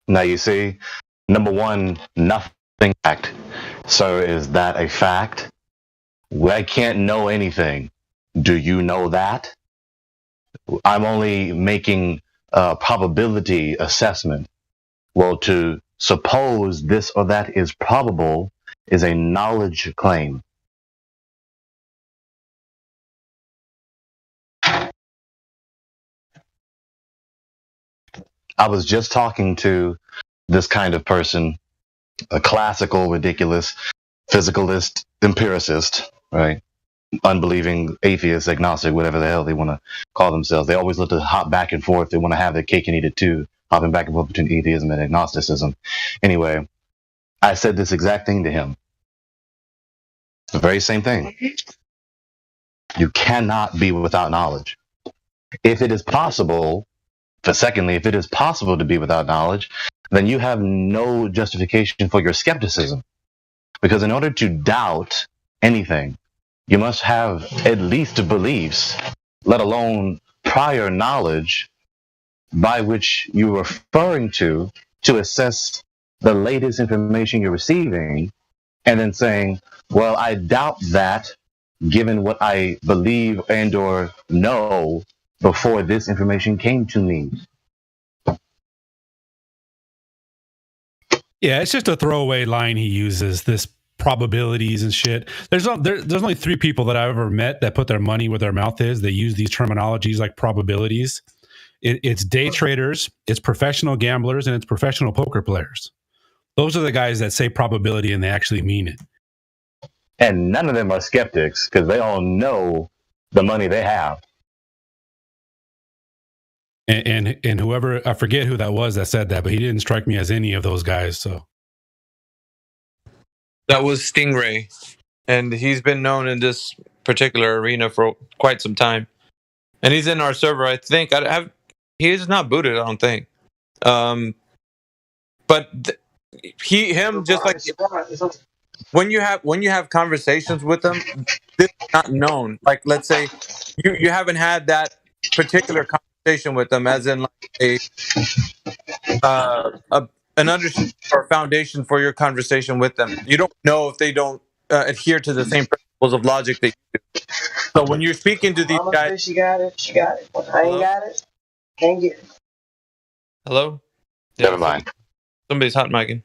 Now you see, number one, nothing fact. So is that a fact? I can't know anything. Do you know that? I'm only making a probability assessment. Well, to suppose this or that is probable is a knowledge claim. I was just talking to this kind of person, a classical, ridiculous, physicalist, empiricist, right? Unbelieving atheist, agnostic, whatever the hell they want to call themselves. They always look to hop back and forth. They want to have their cake and eat it too, hopping back and forth between atheism and agnosticism. Anyway, I said this exact thing to him. The very same thing. You cannot be without knowledge. If it is possible, if it is possible to be without knowledge, then you have no justification for your skepticism. Because in order to doubt anything, you must have at least beliefs, let alone prior knowledge by which you're referring to to assess the latest information you're receiving and then saying, well, I doubt that given what I believe and or know before this information came to me. Yeah, it's just a throwaway line he uses, this probabilities and shit. There's only 3 people that I've ever met that put their money where their mouth is. They use these terminologies like probabilities. It's day traders, it's professional gamblers, and it's professional poker players. Those are the guys that say probability and they actually mean it. And none of them are skeptics because they all know the money they have. And whoever, I forget who that was that said that, but he didn't strike me as any of those guys. So that was Stingray, and he's been known in this particular arena for quite some time. And he's in our server, I think. He is not booted, I don't think. But him just like when you have conversations with them, this is not known. Like, let's say you haven't had that particular conversation with them, as in like an understanding or foundation for your conversation with them. You don't know if they don't adhere to the same principles of logic that you do. So when you're speaking to these guys, she got it. She got it. I ain't got it. Can't get it. Hello? Never mind. Somebody's hot micing.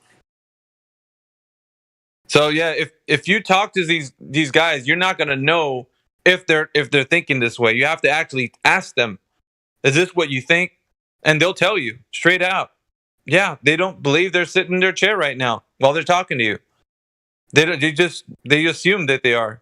So yeah, if you talk to these guys, you're not gonna know if they're thinking this way. You have to actually ask them, is this what you think? And they'll tell you straight out. Yeah, they don't believe they're sitting in their chair right now while they're talking to you. They assume that they are.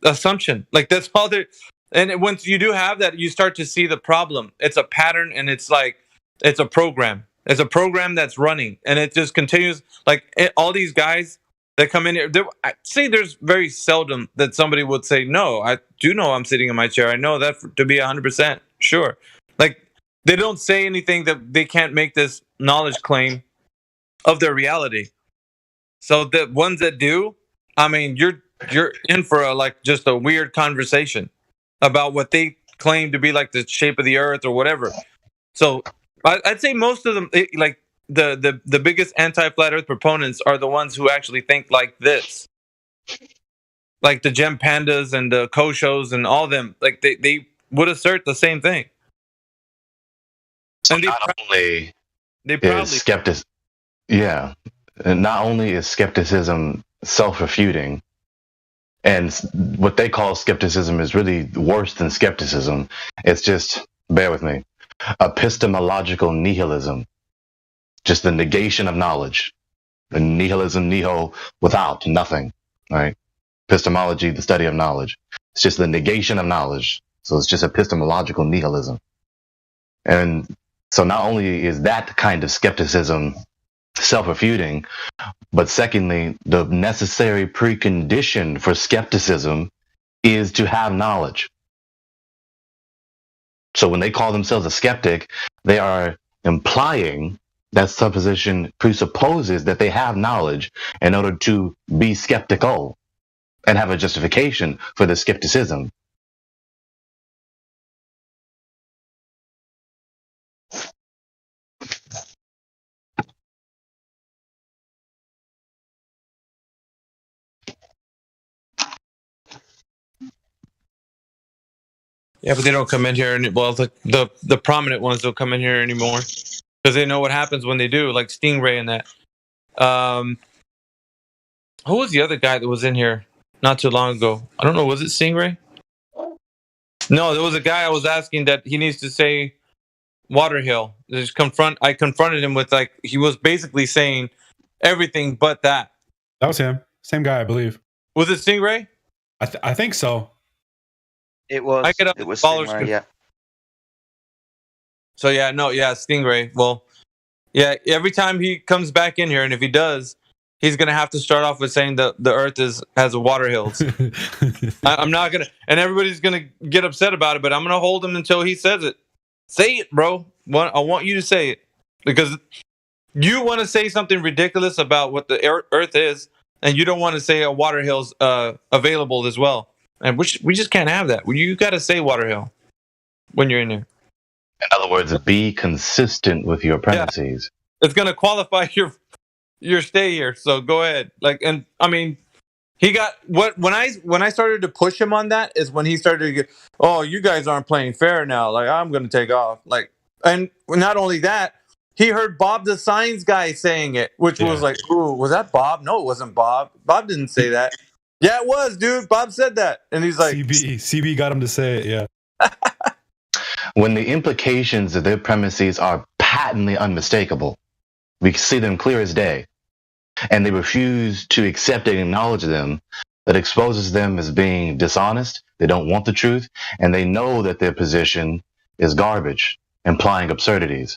Assumption. Like, that's all they're. And once you do have that, you start to see the problem. It's a pattern, and it's like it's a program. It's a program that's running, and it just continues. Like all these guys that come in here, I say there's very seldom that somebody would say, no, I do know I'm sitting in my chair. I know that to be 100% sure. Like, they don't say anything that they can't make this knowledge claim of their reality. So the ones that do, I mean, you're in for just a weird conversation about what they claim to be like the shape of the earth or whatever. So I'd say most of them, like the biggest anti-flat earth proponents are the ones who actually think like this. Like the Gem Pandas and the Koshos and all them, like they would assert the same thing. So and not only they proudly is skepticism, yeah, and not only is skepticism self-refuting, and what they call skepticism is really worse than skepticism. It's just, bear with me, epistemological nihilism, just the negation of knowledge. And nihilism, nihil, without, nothing, right? Epistemology, the study of knowledge. It's just the negation of knowledge. So it's just epistemological nihilism. And so not only is that kind of skepticism self-refuting, but secondly, the necessary precondition for skepticism is to have knowledge. So when they call themselves a skeptic, they are implying that supposition presupposes that they have knowledge in order to be skeptical and have a justification for the skepticism. Yeah, but they don't come in here, well, the prominent ones don't come in here anymore because they know what happens when they do, like Stingray and that. Who was the other guy that was in here not too long ago? I don't know. Was it Stingray? No, there was a guy I was asking that he needs to say Waterhill. I confronted him with, like, he was basically saying everything but that. That was him. Same guy, I believe. Was it Stingray? I think so. It was. It was Stingray, yeah. So yeah, Stingray. Well, yeah, every time he comes back in here, and if he does, he's gonna have to start off with saying the Earth has a water hills. I'm not gonna, and everybody's gonna get upset about it, but I'm gonna hold him until he says it. Say it, bro. I want you to say it because you want to say something ridiculous about what the Earth is, and you don't want to say a water hill's available as well. And we just can't have that. You got to say Waterhill when you're in there. In other words, be consistent with your premises. it's gonna qualify your stay here. So go ahead. Like, and I mean, he got when I started to push him on that is when he started to get, oh, you guys aren't playing fair now. Like, I'm gonna take off. Like, and not only that, he heard Bob the Signs guy saying it, which was like, ooh, was that Bob? No, it wasn't Bob. Bob didn't say that. Yeah, it was, dude. Bob said that, and he's like, CB got him to say it. Yeah. When the implications of their premises are patently unmistakable, we see them clear as day, and they refuse to accept and acknowledge them, that exposes them as being dishonest. They don't want the truth, and they know that their position is garbage, implying absurdities.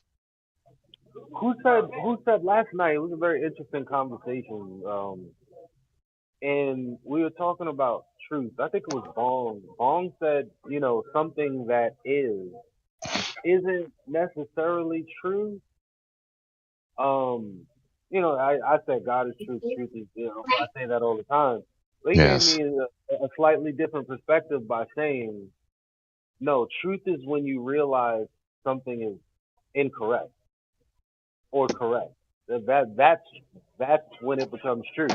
Who said last night? It was a very interesting conversation, and we were talking about truth. I think it was Bong. Bong said, something that isn't necessarily true. I said God is truth. Truth is, I say that all the time. But he gave me a slightly different perspective by saying, no, truth is when you realize something is incorrect or correct. That's when it becomes true.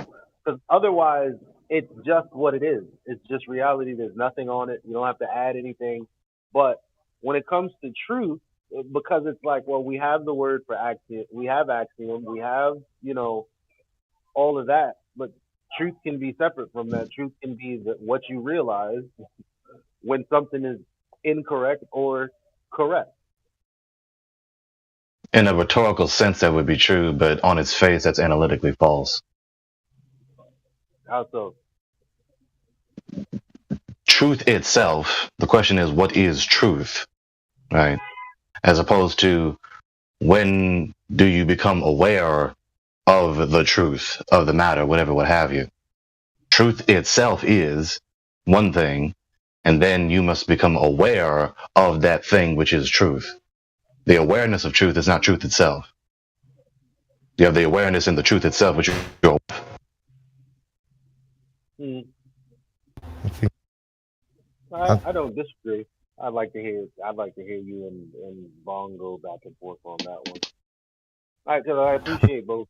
Because otherwise, it's just what it is. It's just reality. There's nothing on it. You don't have to add anything. But when it comes to truth, because it's like, well, we have the word for axiom, we have axiom, we have, all of that. But truth can be separate from that. Truth can be what you realize when something is incorrect or correct. In a rhetorical sense, that would be true, but on its face, that's analytically false. How so? Truth itself, the question is, what is truth, right? As opposed to, when do you become aware of the truth of the matter, whatever, what have you. Truth itself is one thing, and then you must become aware of that thing which is truth. The awareness of truth is not truth itself. You have the awareness in the truth itself, which you're. I don't disagree. I'd like to hear you and Bong go back and forth on that one. All right, because I appreciate both.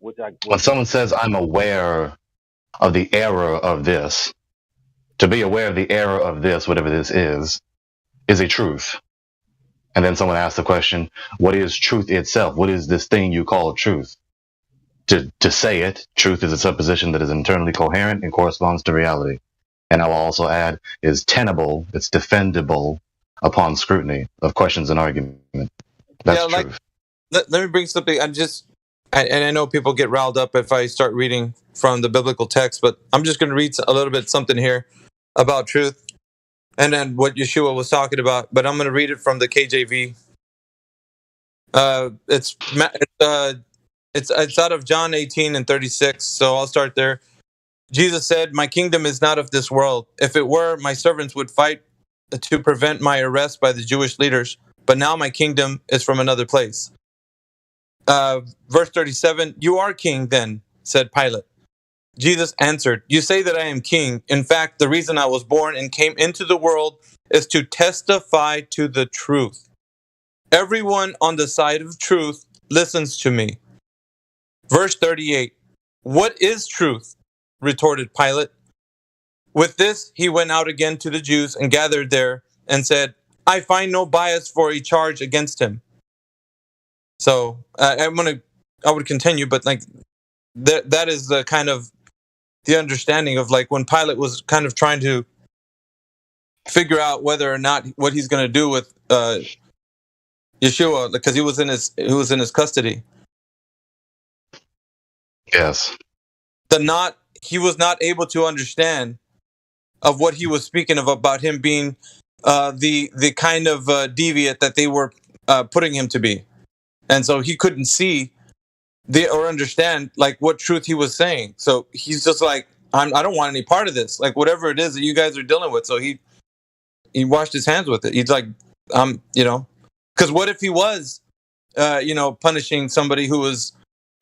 When someone says, I'm aware of the error of this, to be aware of the error of this, whatever this is a truth. And then someone asks the question, what is truth itself? What is this thing you call truth? To say it, truth is a supposition that is internally coherent and corresponds to reality. And I'll also add, is tenable, it's defendable upon scrutiny of questions and argument. That's truth. Let me bring something. And I know people get riled up if I start reading from the biblical text, but I'm just going to read a little bit something here about truth and then what Yeshua was talking about. But I'm going to read it from the KJV. It's out of John 18:36, so I'll start there. Jesus said, "My kingdom is not of this world. If it were, my servants would fight to prevent my arrest by the Jewish leaders. But now my kingdom is from another place." Verse 37, "You are king then," said Pilate. Jesus answered, "You say that I am king. In fact, the reason I was born and came into the world is to testify to the truth. Everyone on the side of truth listens to me." Verse 38, "What is truth?" retorted Pilate. With this, he went out again to the Jews and gathered there and said, "I find no bias for a charge against him." So I would continue, but like that is the kind of the understanding of like when Pilate was kind of trying to figure out whether or not what he's going to do with Yeshua, because he was in his custody. Yes. He was not able to understand of what he was speaking of about him being the kind of deviant that they were putting him to be. And so he couldn't see or understand like what truth he was saying. So he's just like, I don't want any part of this. Like whatever it is that you guys are dealing with. So he washed his hands with it. He's like, because what if he was, punishing somebody who was,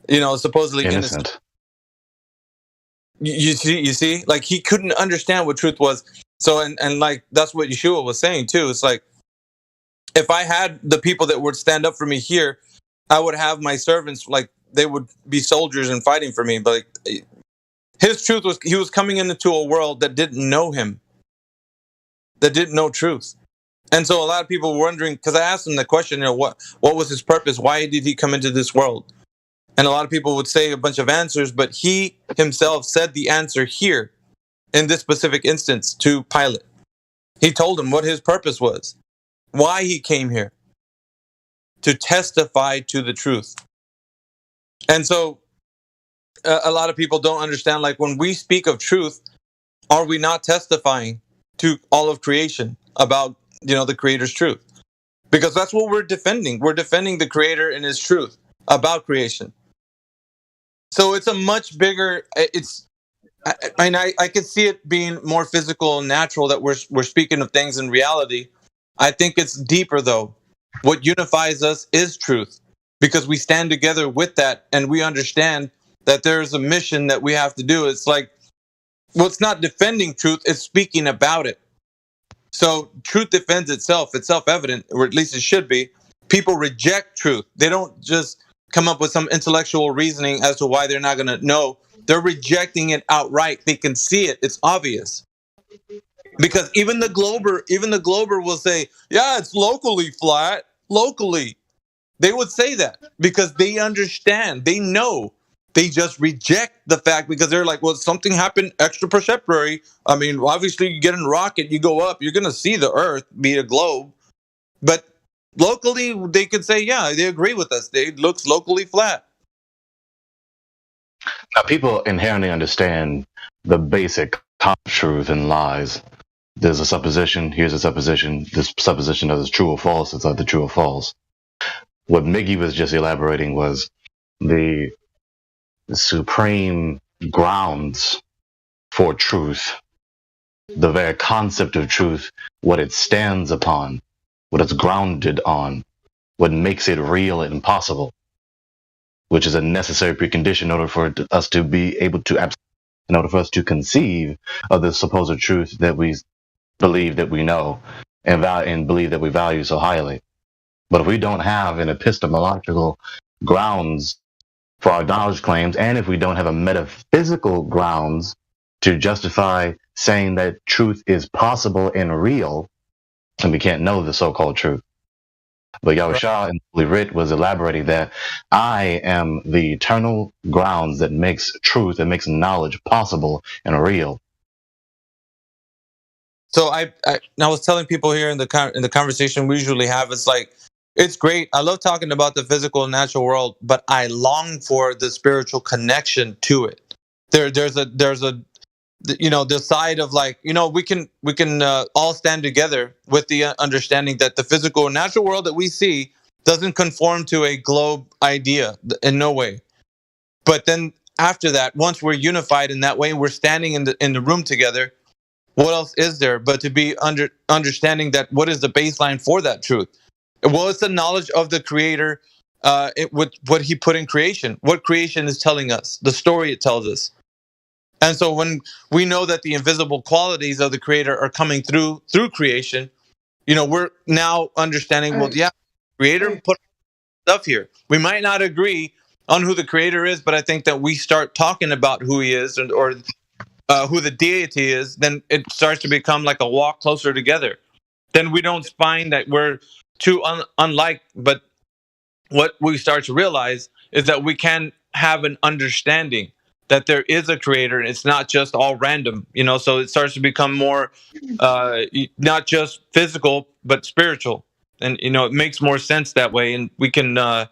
supposedly innocent. You see, like he couldn't understand what truth was. So, and like, that's what Yeshua was saying too. It's like, if I had the people that would stand up for me here, I would have my servants, like, they would be soldiers and fighting for me. But like, his truth was, he was coming into a world that didn't know him, that didn't know truth. And so a lot of people were wondering, because I asked him the question, what was his purpose? Why did he come into this world? And a lot of people would say a bunch of answers, but he himself said the answer here in this specific instance to Pilate. He told him what his purpose was, why he came here, to testify to the truth. And so a lot of people don't understand, like, when we speak of truth, are we not testifying to all of creation about, the Creator's truth? Because that's what we're defending. We're defending the Creator and his truth about creation. So it's a much bigger, I could see it being more physical and natural that we're speaking of things in reality. I think it's deeper, though. What unifies us is truth, because we stand together with that, and we understand that there's a mission that we have to do. It's like, well, it's not defending truth, it's speaking about it. So truth defends itself. It's self-evident, or at least it should be. People reject truth. They don't just come up with some intellectual reasoning as to why they're not going to know. They're rejecting it outright. They can see it. It's obvious. Because even the glober will say, yeah, it's locally flat. Locally. They would say that because they understand. They know. They just reject the fact because they're like, well, something happened extra perceptuary. I mean, obviously, you get in a rocket, you go up, you're going to see the Earth be a globe. But locally, they could say, yeah, they agree with us. It looks locally flat. Now, people inherently understand the basic truth and lies. There's a supposition, here's a supposition, this supposition is true or false, it's either true or false. What Miggy was just elaborating was the supreme grounds for truth, the very concept of truth, what it stands upon, what it's grounded on, what makes it real and possible, which is a necessary precondition in order for us to be able to, in order for us to conceive of the supposed truth that we believe that we know and believe that we value so highly. But if we don't have an epistemological grounds for our knowledge claims, and if we don't have a metaphysical grounds to justify saying that truth is possible and real, then we can't know the so-called truth. But Yahushua in Holy Writ was elaborating that I am the eternal grounds that makes truth and makes knowledge possible and real. So I was telling people here in the conversation we usually have, it's like, it's great. I love talking about the physical and natural world, but I long for the spiritual connection to it. There's a the side of, like, we can all stand together with the understanding that the physical and natural world that we see doesn't conform to a globe idea in no way. But then after that, once we're unified in that way, we're standing in the room together. What else is there but to be understanding that what is the baseline for that truth? Well, it's the knowledge of the Creator, with what he put in creation, what creation is telling us, the story it tells us. And so when we know that the invisible qualities of the Creator are coming through creation, we're now understanding, well, yeah, Creator put stuff here. We might not agree on who the Creator is, but I think that we start talking about who he is or who the deity is, then it starts to become like a walk closer together. Then we don't find that we're too unlike, but what we start to realize is that we can have an understanding that there is a Creator, and it's not just all random, so it starts to become more not just physical but spiritual, and it makes more sense that way. And we can and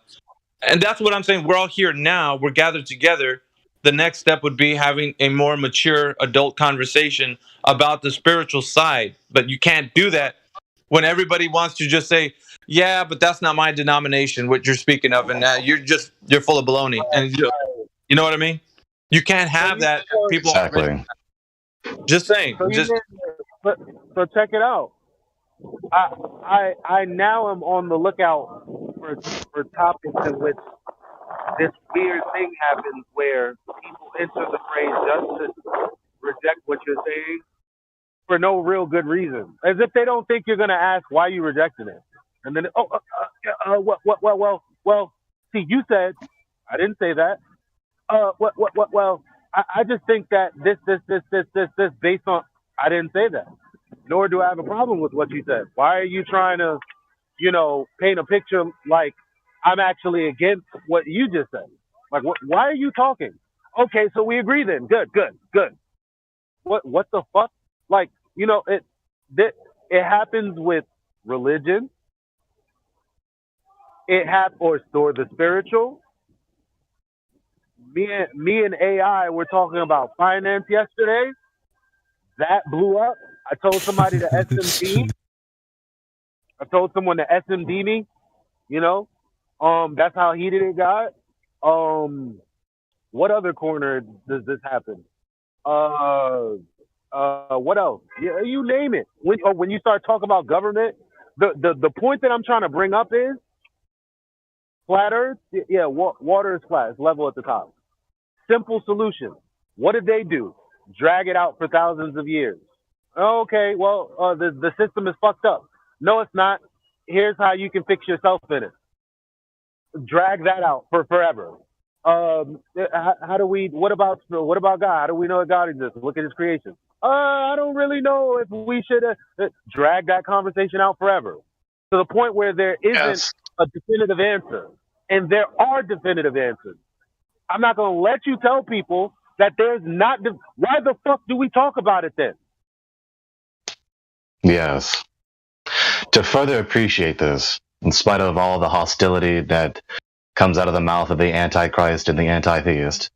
that's what I'm saying. We're all here now, we're gathered together. The next step would be having a more mature adult conversation about the spiritual side, but you can't do that when everybody wants to just say, yeah, but that's not my denomination, what you're speaking of, and you're full of baloney. And you know what I mean? You can't have that. People exactly. Just saying. So check it out. I now am on the lookout for topics in which this weird thing happens where people enter the phrase just to reject what you're saying for no real good reason, as if they don't think you're going to ask why you rejected it. And then, well, see, you said, I didn't say that. Well, I just think that this, based on, I didn't say that. Nor do I have a problem with what you said. Why are you trying to, paint a picture like I'm actually against what you just said? Like, why are you talking? Okay, so we agree then. Good. What the fuck? Like, it happens with religion. Or the spiritual. Me and AI were talking about finance yesterday. That blew up. I told somebody to SMD. I told someone to SMD me. That's how heated it got. What other corner does this happen? What else? Yeah, you name it. When you start talking about government, the point that I'm trying to bring up is flat Earth. Yeah, water is flat. It's level at the top. Simple solution. What did they do? Drag it out for thousands of years. Okay, well, the system is fucked up. No, it's not. Here's how you can fix yourself in it. Drag that out for forever. How do we? What about God? How do we know that God exists? Look at His creation. I don't really know if we should drag that conversation out forever to the point where there isn't a definitive answer, and there are definitive answers. I'm not going to let you tell people that there's not. Why the fuck do we talk about it then? Yes. To further appreciate this, in spite of all the hostility that comes out of the mouth of the Antichrist and the anti-theist,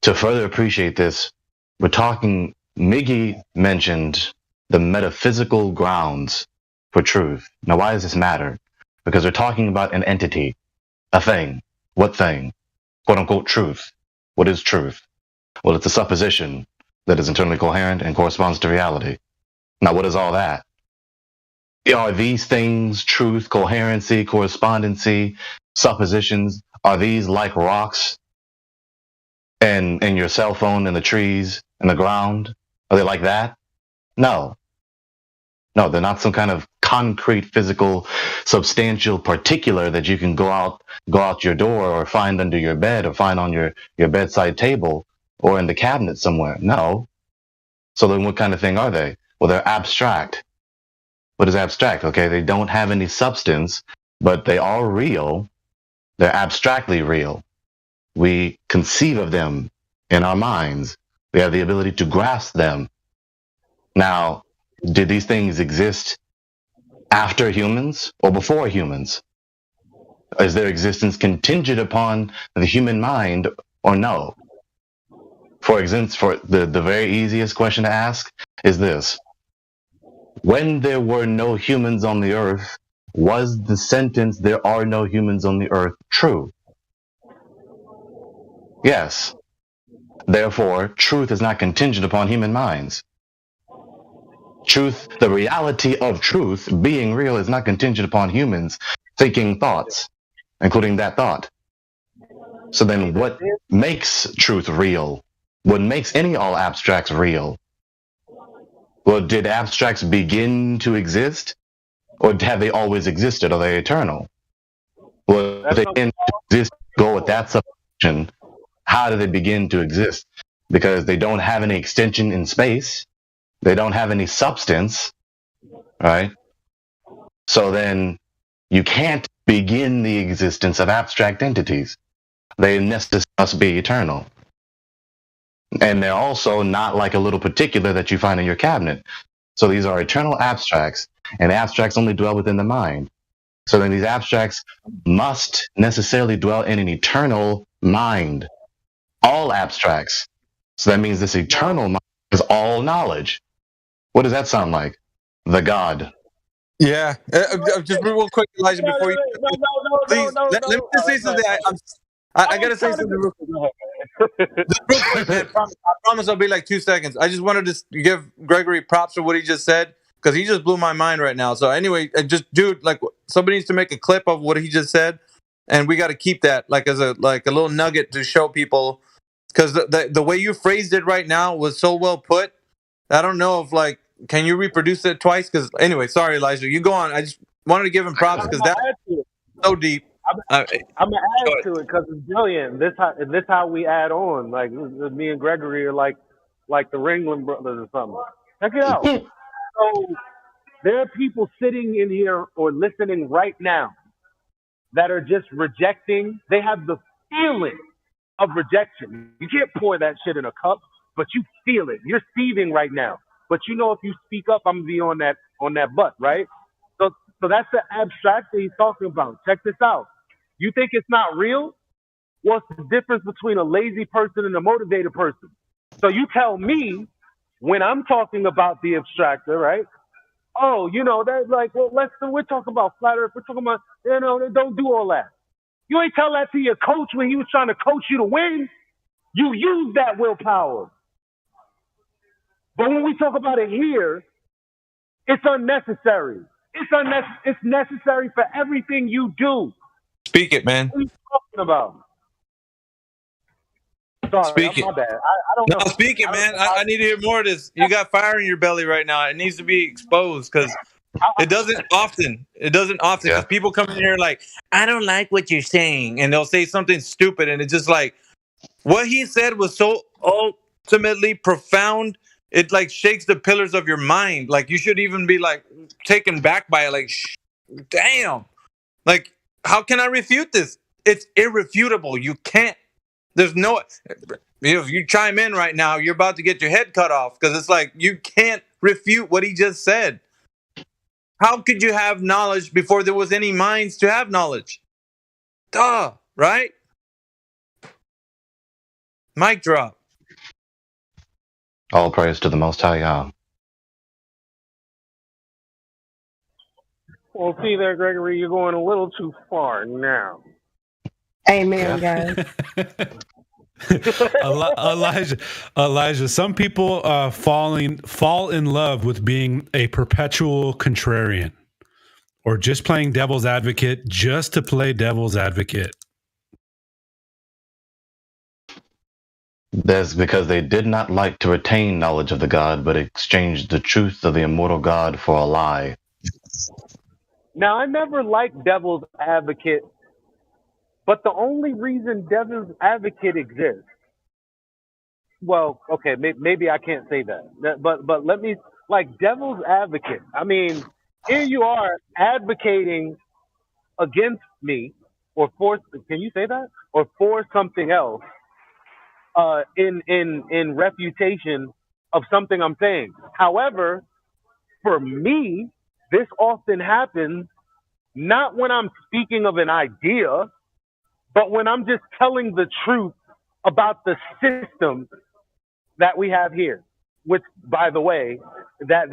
to further appreciate this, we're talking, Miggy mentioned the metaphysical grounds for truth. Now, why does this matter? Because we're talking about an entity, a thing. What thing? Quote unquote truth. What is truth? Well, it's a supposition that is internally coherent and corresponds to reality. Now, what is all that? Are these things truth, coherency, correspondency, suppositions? Are these like rocks and your cell phone and the trees and the ground? Are they like that? No. No, they're not some kind of concrete, physical, substantial particular that you can go out your door or find under your bed or find on your bedside table or in the cabinet somewhere. No. So then what kind of thing are they? Well, they're abstract. What is abstract? Okay, they don't have any substance, but they are real. They're abstractly real. We conceive of them in our minds. We have the ability to grasp them. Now, did these things exist after humans or before humans? Is their existence contingent upon the human mind or no? For instance, for the very easiest question to ask is this. When there were no humans on the earth, was the sentence, there are no humans on the earth, true? Yes. Therefore, truth is not contingent upon human minds. Truth, the reality of truth being real is not contingent upon humans thinking thoughts, including that thought. So then what makes truth real? What makes any all abstracts real? Well, did abstracts begin to exist? Or have they always existed? Are they eternal? Well, if they begin to exist, go with that supposition, how do they begin to exist? Because they don't have any extension in space. They don't have any substance, right? So then you can't begin the existence of abstract entities. They must be eternal. And they're also not like a little particular that you find in your cabinet. So these are eternal abstracts, and abstracts only dwell within the mind. So then these abstracts must necessarily dwell in an eternal mind. All abstracts. So that means this eternal mind is all knowledge. What does that sound like? The God. Yeah. Just real quick, Elijah, before you... Please, let me just say something. I got to say something real quick. Just real quick, man. I promise I'll be like 2 seconds. I just wanted to give Gregory props for what he just said, because he just blew my mind right now. So anyway, dude, like, somebody needs to make a clip of what he just said, and we got to keep that like as a little nugget to show people, because the way you phrased it right now was so well put. I don't know if, like, can you reproduce it twice? Because anyway, sorry, Elijah, you go on. wanted to give him props because that's so deep. I'm gonna add to it because it's brilliant. This how we add on. Like me and Gregory are like the Ringling brothers or something. Check it out. So there are people sitting in here or listening right now that are just rejecting. They have the feeling of rejection. You can't pour that shit in a cup, but you feel it. You're seething right now. But you know if you speak up, I'm gonna be on that butt, right? So that's the abstract that he's talking about. Check this out. You think it's not real? What's the difference between a lazy person and a motivated person? So you tell me when I'm talking about the abstractor, right? Oh, that's like, well, we're talking about flat earth. We're talking about, don't do all that. You ain't tell that to your coach when he was trying to coach you to win. You use that willpower. But when we talk about it here, it's unnecessary. It's necessary for everything you do. Speak it, man. What are you talking about? Sorry, Speak it. My bad. I don't know. No, speak it, man. I need to hear more of this. You got fire in your belly right now. It needs to be exposed because it doesn't often. Because people come in here like, I don't like what you're saying. And they'll say something stupid. And it's just like, what he said was so ultimately profound. It like shakes the pillars of your mind. Like you should even be like taken back by it. Like, damn. Like, how can I refute this? It's irrefutable. You can't. There's no. If you chime in right now, you're about to get your head cut off because it's like you can't refute what he just said. How could you have knowledge before there was any minds to have knowledge? Duh, right? Mic drop. All praise to the Most High Yah. Well, see there, Gregory, you're going a little too far now. Amen, guys. Elijah, some people fall in love with being a perpetual contrarian or just playing devil's advocate just to play devil's advocate. That's because they did not like to retain knowledge of the God, but exchanged the truth of the immortal God for a lie. Now, I never liked devil's advocate, but the only reason devil's advocate exists, well, okay, maybe I can't say that, but let me, like devil's advocate. I mean, here you are advocating against me or for, can you say that? Or for something else in refutation of something I'm saying. However, for me, this often happens not when I'm speaking of an idea, but when I'm just telling the truth about the system that we have here, which, by the way, that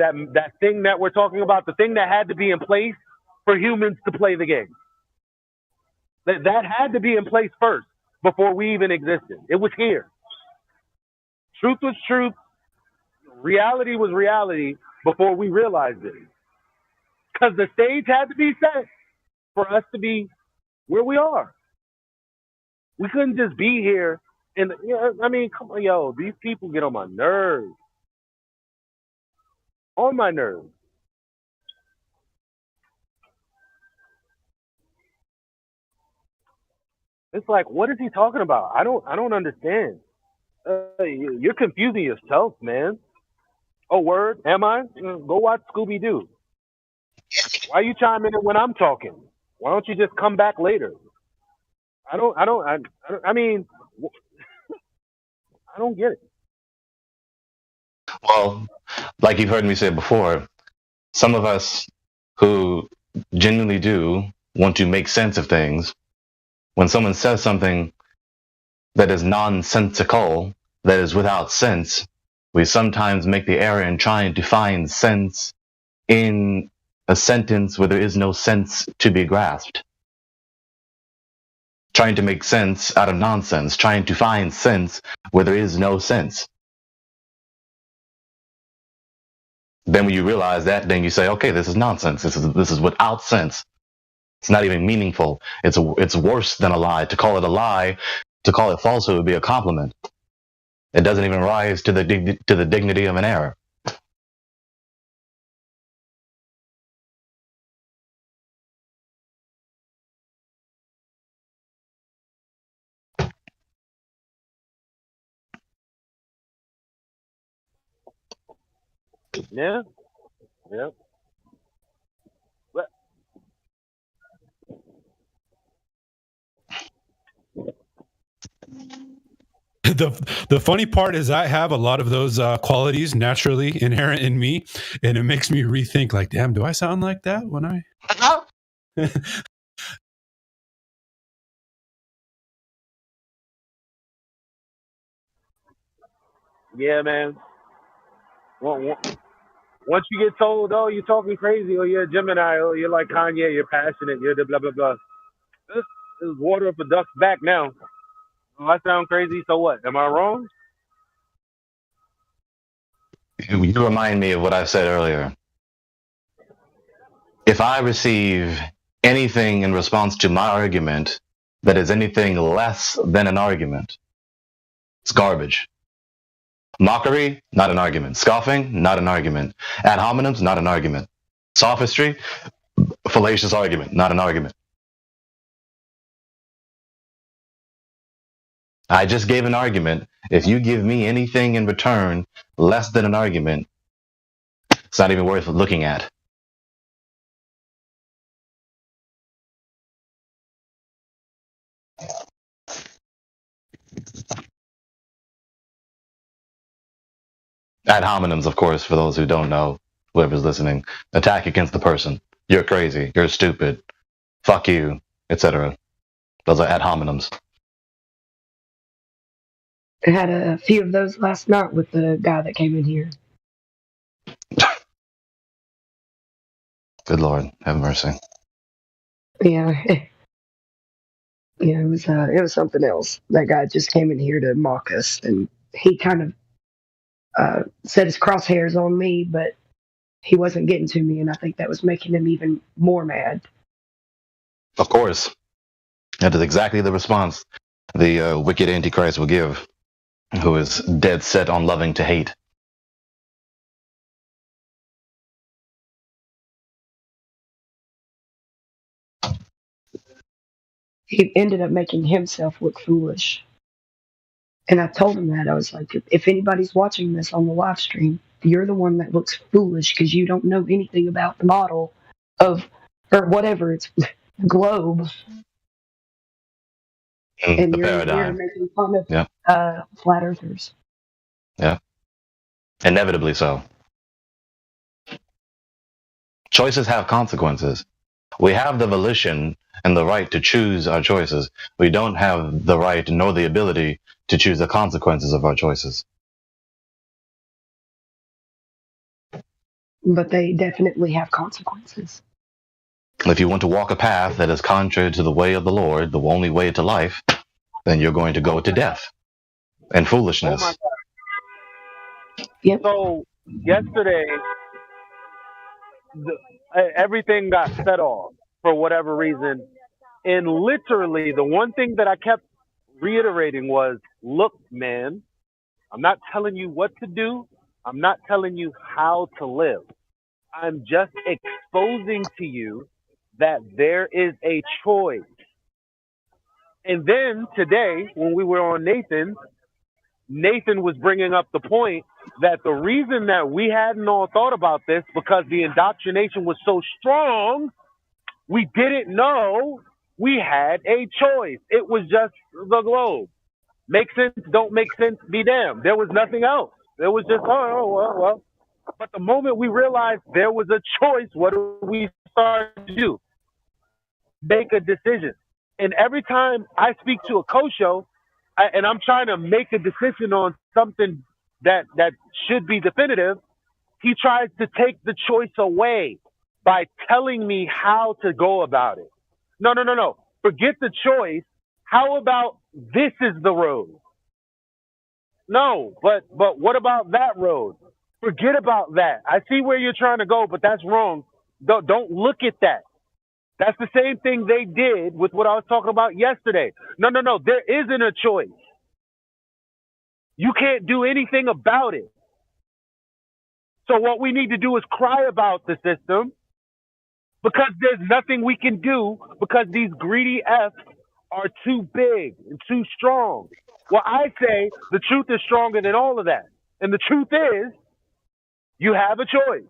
thing that we're talking about, the thing that had to be in place for humans to play the game, that had to be in place first before we even existed. It was here. Truth was truth. Reality was reality before we realized it. Because the stage had to be set for us to be where we are. We couldn't just be here. And I mean, come on, yo, these people get on my nerves. On my nerves. It's like, what is he talking about? I don't understand. You're confusing yourself, man. Oh, word? Am I? Go watch Scooby-Doo. Why are you chiming in when I'm talking? Why don't you just come back later? I mean, I don't get it. Well, like you've heard me say before, some of us who genuinely do want to make sense of things, when someone says something that is nonsensical, that is without sense, we sometimes make the error in trying to find sense in a sentence where there is no sense to be grasped. Trying to make sense out of nonsense, trying to find sense where there is no sense. Then when you realize that, then you say, okay, this is nonsense. This is without sense. It's not even meaningful. It's worse than a lie. To call it a lie, to call it falsehood would be a compliment. It doesn't even rise to the dignity of an error. Yeah. Yeah. But, The funny part is I have a lot of those qualities naturally inherent in me, and it makes me rethink. Like, damn, do I sound like that when I? yeah, man. Once you get told, oh, you're talking crazy, or you're a Gemini, or you're like Kanye, you're passionate, you're the blah blah blah. This is water up a duck's back now. Oh, I sound crazy, so what? Am I wrong? You remind me of what I said earlier. If I receive anything in response to my argument that is anything less than an argument, it's garbage. Mockery, not an argument. Scoffing, not an argument. Ad hominems, not an argument. Sophistry, fallacious argument, not an argument. I just gave an argument. If you give me anything in return less than an argument, it's not even worth looking at. Ad hominems, of course, for those who don't know, whoever's listening, attack against the person. You're crazy. You're stupid. Fuck you, etc. Those are ad hominems. I had a few of those last night with the guy that came in here. Good Lord, have mercy. Yeah. Yeah, it was something else. That guy just came in here to mock us, and he kind of set his crosshairs on me, but he wasn't getting to me, and I think that was making him even more mad. Of course. That is exactly the response the wicked Antichrist will give, who is dead set on loving to hate. He ended up making himself look foolish. And I told him that. I was like, if anybody's watching this on the live stream, you're the one that looks foolish because you don't know anything about the model of, or whatever, it's globe. And the you're paradigm. making fun of Yeah. flat earthers. Yeah. Inevitably so. Choices have consequences. We have the volition and the right to choose our choices. We don't have the right nor the ability to choose the consequences of our choices. But they definitely have consequences. If you want to walk a path that is contrary to the way of the Lord, the only way to life, then you're going to go to death and foolishness. Oh my God. So yesterday, everything got set off for whatever reason. And literally, the one thing that I kept reiterating was, look, man, I'm not telling you what to do. I'm not telling you how to live. I'm just exposing to you that there is a choice. And then today, when we were on Nathan was bringing up the point that the reason that we hadn't all thought about this, because the indoctrination was so strong, we didn't know we had a choice. It was just the globe. Make sense, don't make sense, be damned. There was nothing else. There was just, well. But the moment we realized there was a choice, what do we start to do? Make a decision. And every time I speak to a Kosho, and I'm trying to make a decision on something that should be definitive, he tries to take the choice away by telling me how to go about it. No. Forget the choice. How about this is the road? No, but what about that road? Forget about that. I see where you're trying to go, but that's wrong. Don't look at that. That's the same thing they did with what I was talking about yesterday. No. There isn't a choice. You can't do anything about it. So what we need to do is cry about the system, because there's nothing we can do, because these greedy F's are too big and too strong. Well, I say the truth is stronger than all of that. And the truth is, You have a choice.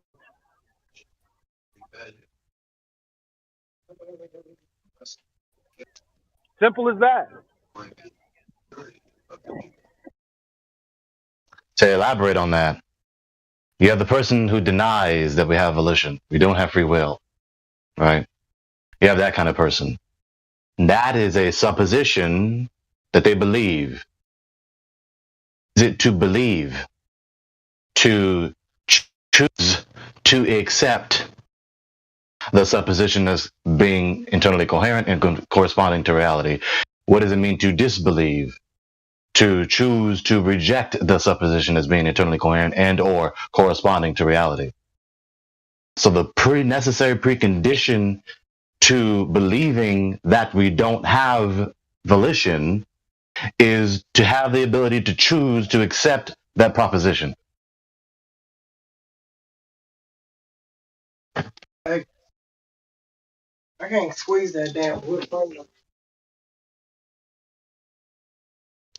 Simple as that. To elaborate on that, you have the person who denies that we have volition. We don't have free will, right? You have that kind of person. That is a supposition that they believe. Is it to believe, to choose to accept the supposition as being internally coherent and corresponding to reality? What does it mean to disbelieve? To choose to reject the supposition as being internally coherent and or corresponding to reality. So the necessary precondition to believing that we don't have volition is to have the ability to choose to accept that proposition. I can't squeeze that damn wood from you.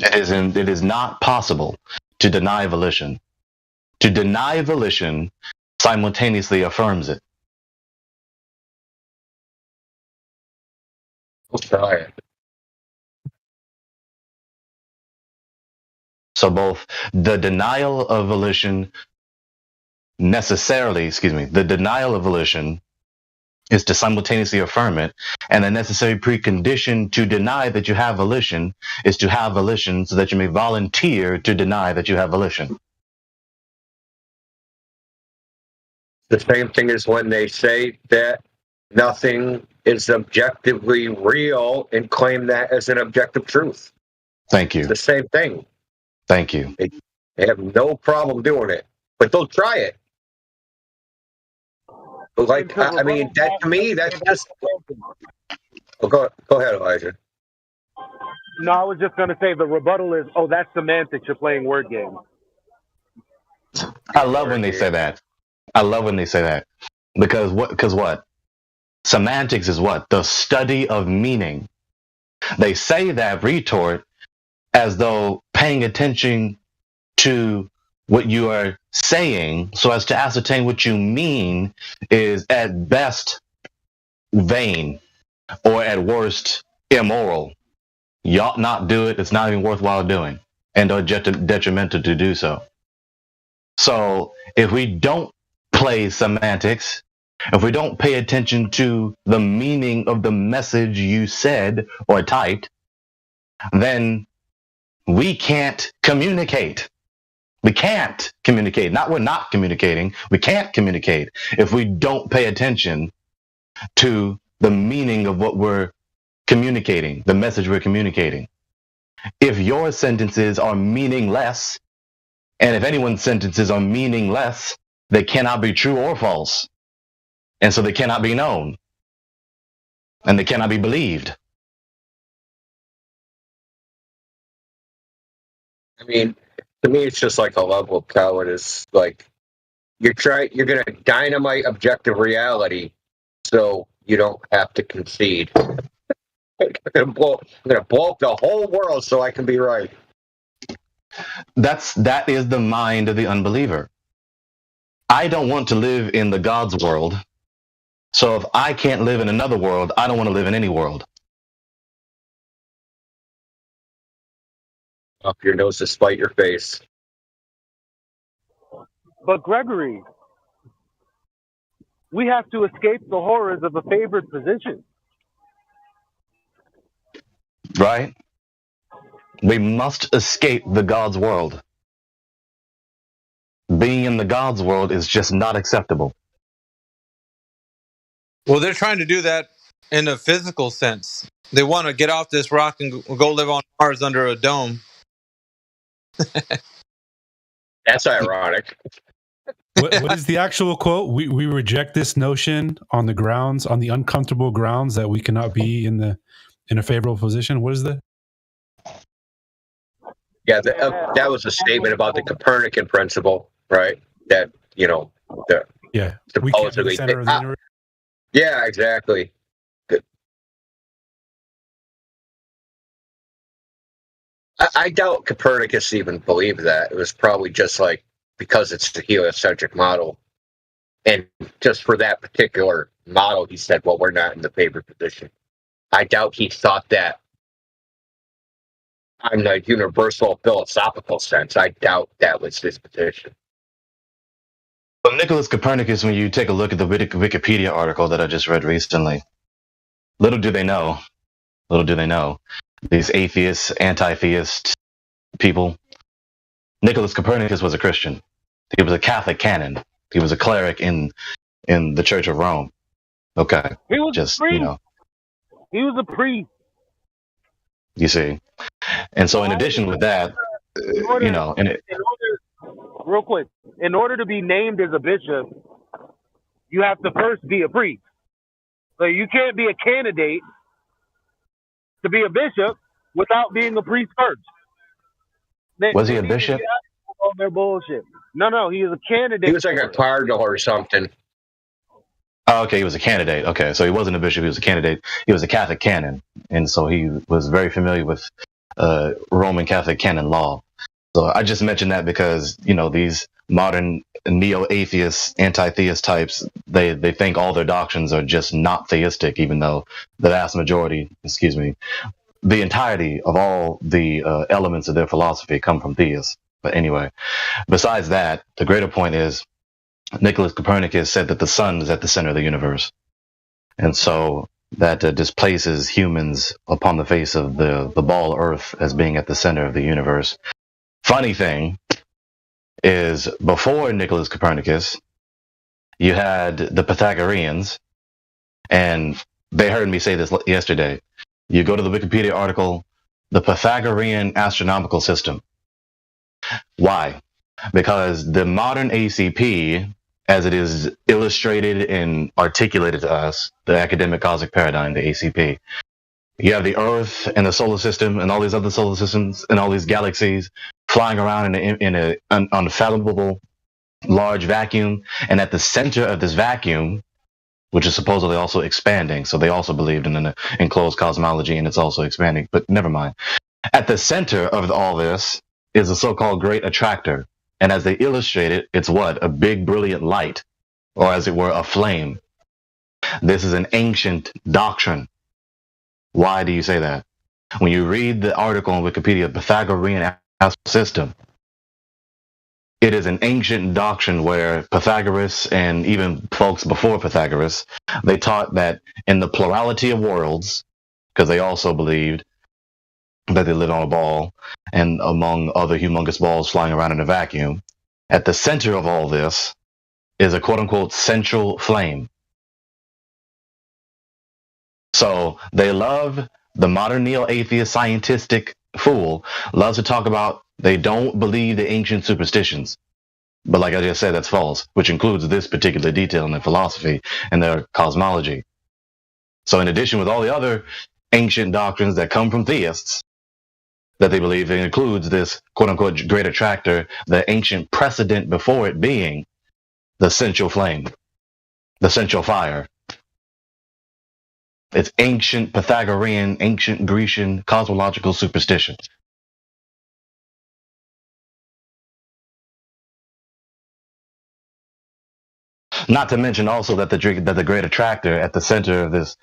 It is not possible to deny volition. To deny volition simultaneously affirms it. Try it. So both the denial of volition the denial of volition is to simultaneously affirm it, and the necessary precondition to deny that you have volition is to have volition so that you may volunteer to deny that you have volition. The same thing as when they say that nothing is objectively real and claim that as an objective truth. Thank you. It's the same thing. Thank you. They have no problem doing it, but they'll try it. Like, I mean, that to me, that's just. Oh, go ahead, Elijah. No, I was just going to say the rebuttal is, oh, that's semantics. You're playing word games. I love when they say that. I love when they say that. Because what? Semantics is what? The study of meaning. They say that retort as though paying attention to what you are saying so as to ascertain what you mean is at best vain or at worst immoral. You ought not do it. It's not even worthwhile doing, and are detrimental to do so. So if we don't play semantics, if we don't pay attention to the meaning of the message you said or typed, then we can't communicate. We can't communicate. We're not communicating. We can't communicate if we don't pay attention to the meaning of what we're communicating, the message we're communicating. If your sentences are meaningless, and if anyone's sentences are meaningless, they cannot be true or false. And so they cannot be known. And they cannot be believed. I mean, to me, it's just like a level of cowardice. Like, you're going to dynamite objective reality so you don't have to concede. I'm going to blow up the whole world so I can be right. That is the mind of the unbeliever. I don't want to live in the God's world. So if I can't live in another world, I don't want to live in any world. Up your nose to spite your face. But Gregory, we have to escape the horrors of a favored position. Right? We must escape the God's world. Being in the God's world is just not acceptable. Well, they're trying to do that in a physical sense. They want to get off this rock and go live on Mars under a dome. That's ironic. What is the actual quote? We reject this notion on the uncomfortable grounds that we cannot be in a favorable position. What is that? Yeah, that was a statement about the Copernican principle, right? That, we can't be the center of the universe. Yeah, exactly. I doubt Copernicus even believed that. It was probably just like because it's the heliocentric model. And just for that particular model, he said, well, we're not in the favored position. I doubt he thought that on the universal philosophical sense. I doubt that was his position. But Nicholas Copernicus, when you take a look at the Wikipedia article that I just read recently, little do they know, these atheists, anti-theist people, Nicholas Copernicus was a Christian. He was a Catholic canon. He was a cleric in the Church of Rome. Okay. He was just, a priest. you know, He was a priest. you see. And so in addition with that, you know, and Real quick, in order to be named as a bishop, you have to first be a priest. So you can't be a candidate to be a bishop without being a priest first. was he a bishop? Oh, they're bullshit. No, he was a candidate. He was like a cardinal or something. Oh, okay, he was a candidate. Okay, so he wasn't a bishop, he was a candidate. He was a Catholic canon, and so he was very familiar with Roman Catholic canon law. So I just mentioned that because, you know, these modern neo-atheists, anti-theist types, they think all their doctrines are just not theistic, even though the vast majority, the entirety of all the elements of their philosophy come from theists. But anyway, besides that, the greater point is Nicholas Copernicus said that the sun is at the center of the universe. And so that displaces humans upon the face of the ball Earth as being at the center of the universe. Funny thing is, before Nicholas Copernicus, you had the Pythagoreans, and they heard me say this yesterday. You go to the Wikipedia article, the Pythagorean astronomical system. Why? Because the modern ACP, as it is illustrated and articulated to us, the academic cosmic paradigm, the ACP, you have the Earth and the solar system and all these other solar systems and all these galaxies flying around in an unfathomable large vacuum. And at the center of this vacuum, which is supposedly also expanding, so they also believed in an enclosed cosmology and it's also expanding, but never mind. At the center of all this is a so-called great attractor. And as they illustrate it, it's what? A big brilliant light, or as it were, a flame. This is an ancient doctrine. Why do you say that? When you read the article on Wikipedia, Pythagorean system, it is an ancient doctrine where Pythagoras and even folks before Pythagoras, they taught that in the plurality of worlds, because they also believed that they lived on a ball and among other humongous balls flying around in a vacuum, at the center of all this is a quote-unquote central flame. So they love, the modern neo-atheist scientistic fool loves to talk about they don't believe the ancient superstitions. But like I just said, that's false, which includes this particular detail in their philosophy and their cosmology. So in addition with all the other ancient doctrines that come from theists, that they believe, it includes this quote-unquote great attractor, the ancient precedent before it being the central flame, the central fire. It's ancient Pythagorean, ancient Grecian cosmological superstition. Not to mention also that the great attractor at the center of this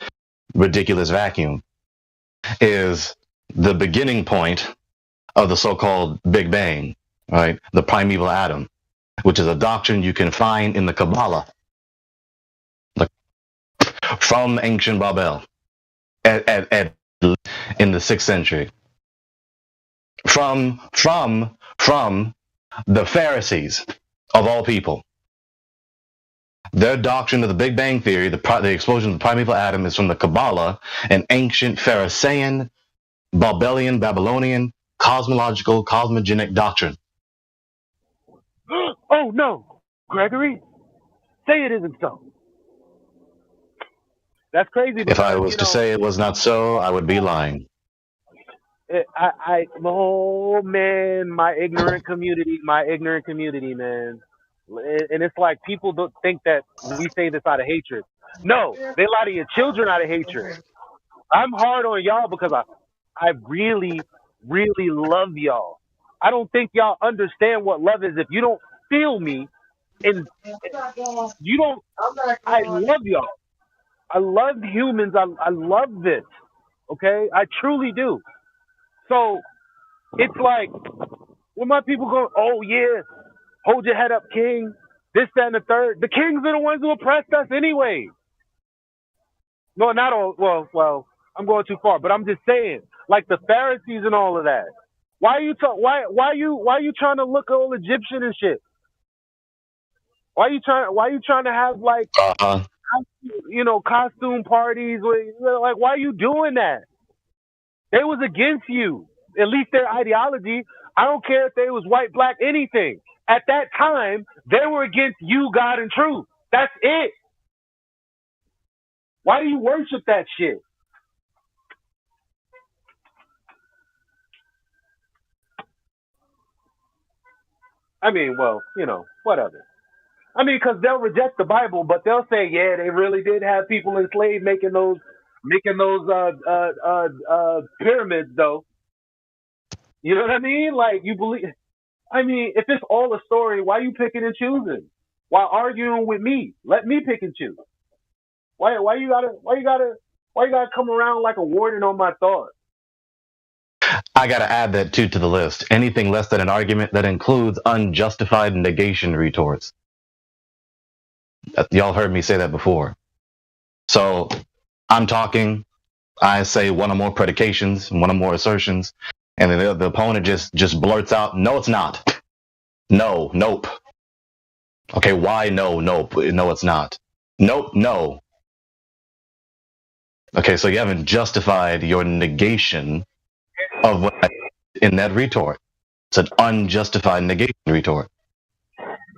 ridiculous vacuum is the beginning point of the so-called Big Bang, right? The primeval atom, which is a doctrine you can find in the Kabbalah from ancient Babel in the 6th century. From the Pharisees of all people. Their doctrine of the Big Bang Theory, the explosion of the primeval atom, is from the Kabbalah, an ancient Pharisaian, Babylonian, cosmological, cosmogenic doctrine. Oh no, Gregory, say it isn't so. That's crazy. If I was to say it was not so, I would be lying. Oh man, my ignorant community, man. And it's like people don't think that we say this out of hatred. No, they lie to your children out of hatred. I'm hard on y'all because I really, really love y'all. I don't think y'all understand what love is if you don't feel me, and you don't. I love y'all. I love humans. I love this. Okay, I truly do. So it's like when my people go, oh yeah, hold your head up, king. This, that, and the third. The kings are the ones who oppressed us anyway. No, not all. Well, I'm going too far, but I'm just saying, like the Pharisees and all of that. Why are you why you trying to look all Egyptian and shit? Why you trying to have like costume parties? Like, why are you doing that? They was against you. At least their ideology. I don't care if they was white, black, anything. At that time, they were against you, God, and truth. That's it. Why do you worship that shit? I mean, well, whatever. I mean, because they'll reject the Bible, but they'll say, yeah, they really did have people enslaved making those pyramids, though. You know what I mean? Like, you believe. I mean, if it's all a story, why you picking and choosing? Why arguing with me? Let me pick and choose. Why you gotta come around like a warden on my thoughts? I got to add that too to the list. Anything less than an argument that includes unjustified negation retorts. Y'all heard me say that before. So I'm talking, I say one or more predications, one or more assertions, and then the opponent just blurts out, no, it's not. No, nope. Okay, why no, nope? No, it's not. Nope, no. Okay, so you haven't justified your negation of what in that retort. It's an unjustified negation retort.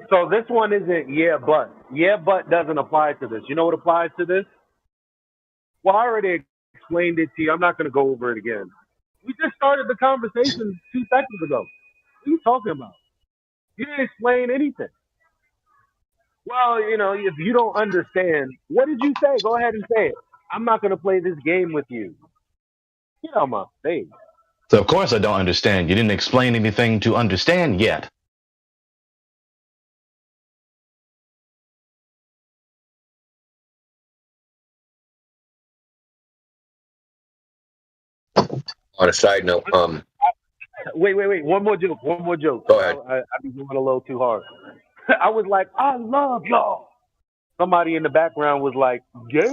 So this one isn't yeah, but. Yeah, but doesn't apply to this. You know what applies to this? Well, I already explained it to you. I'm not going to go over it again. We just started the conversation 2 seconds ago. What are you talking about? You didn't explain anything. Well, if you don't understand, what did you say? Go ahead and say it. I'm not going to play this game with you. Get on my face. So, of course, I don't understand. You didn't explain anything to understand yet. On a side note, Wait. One more joke. Go ahead. I be going a little too hard. I was like, I love y'all. Somebody in the background was like, gay.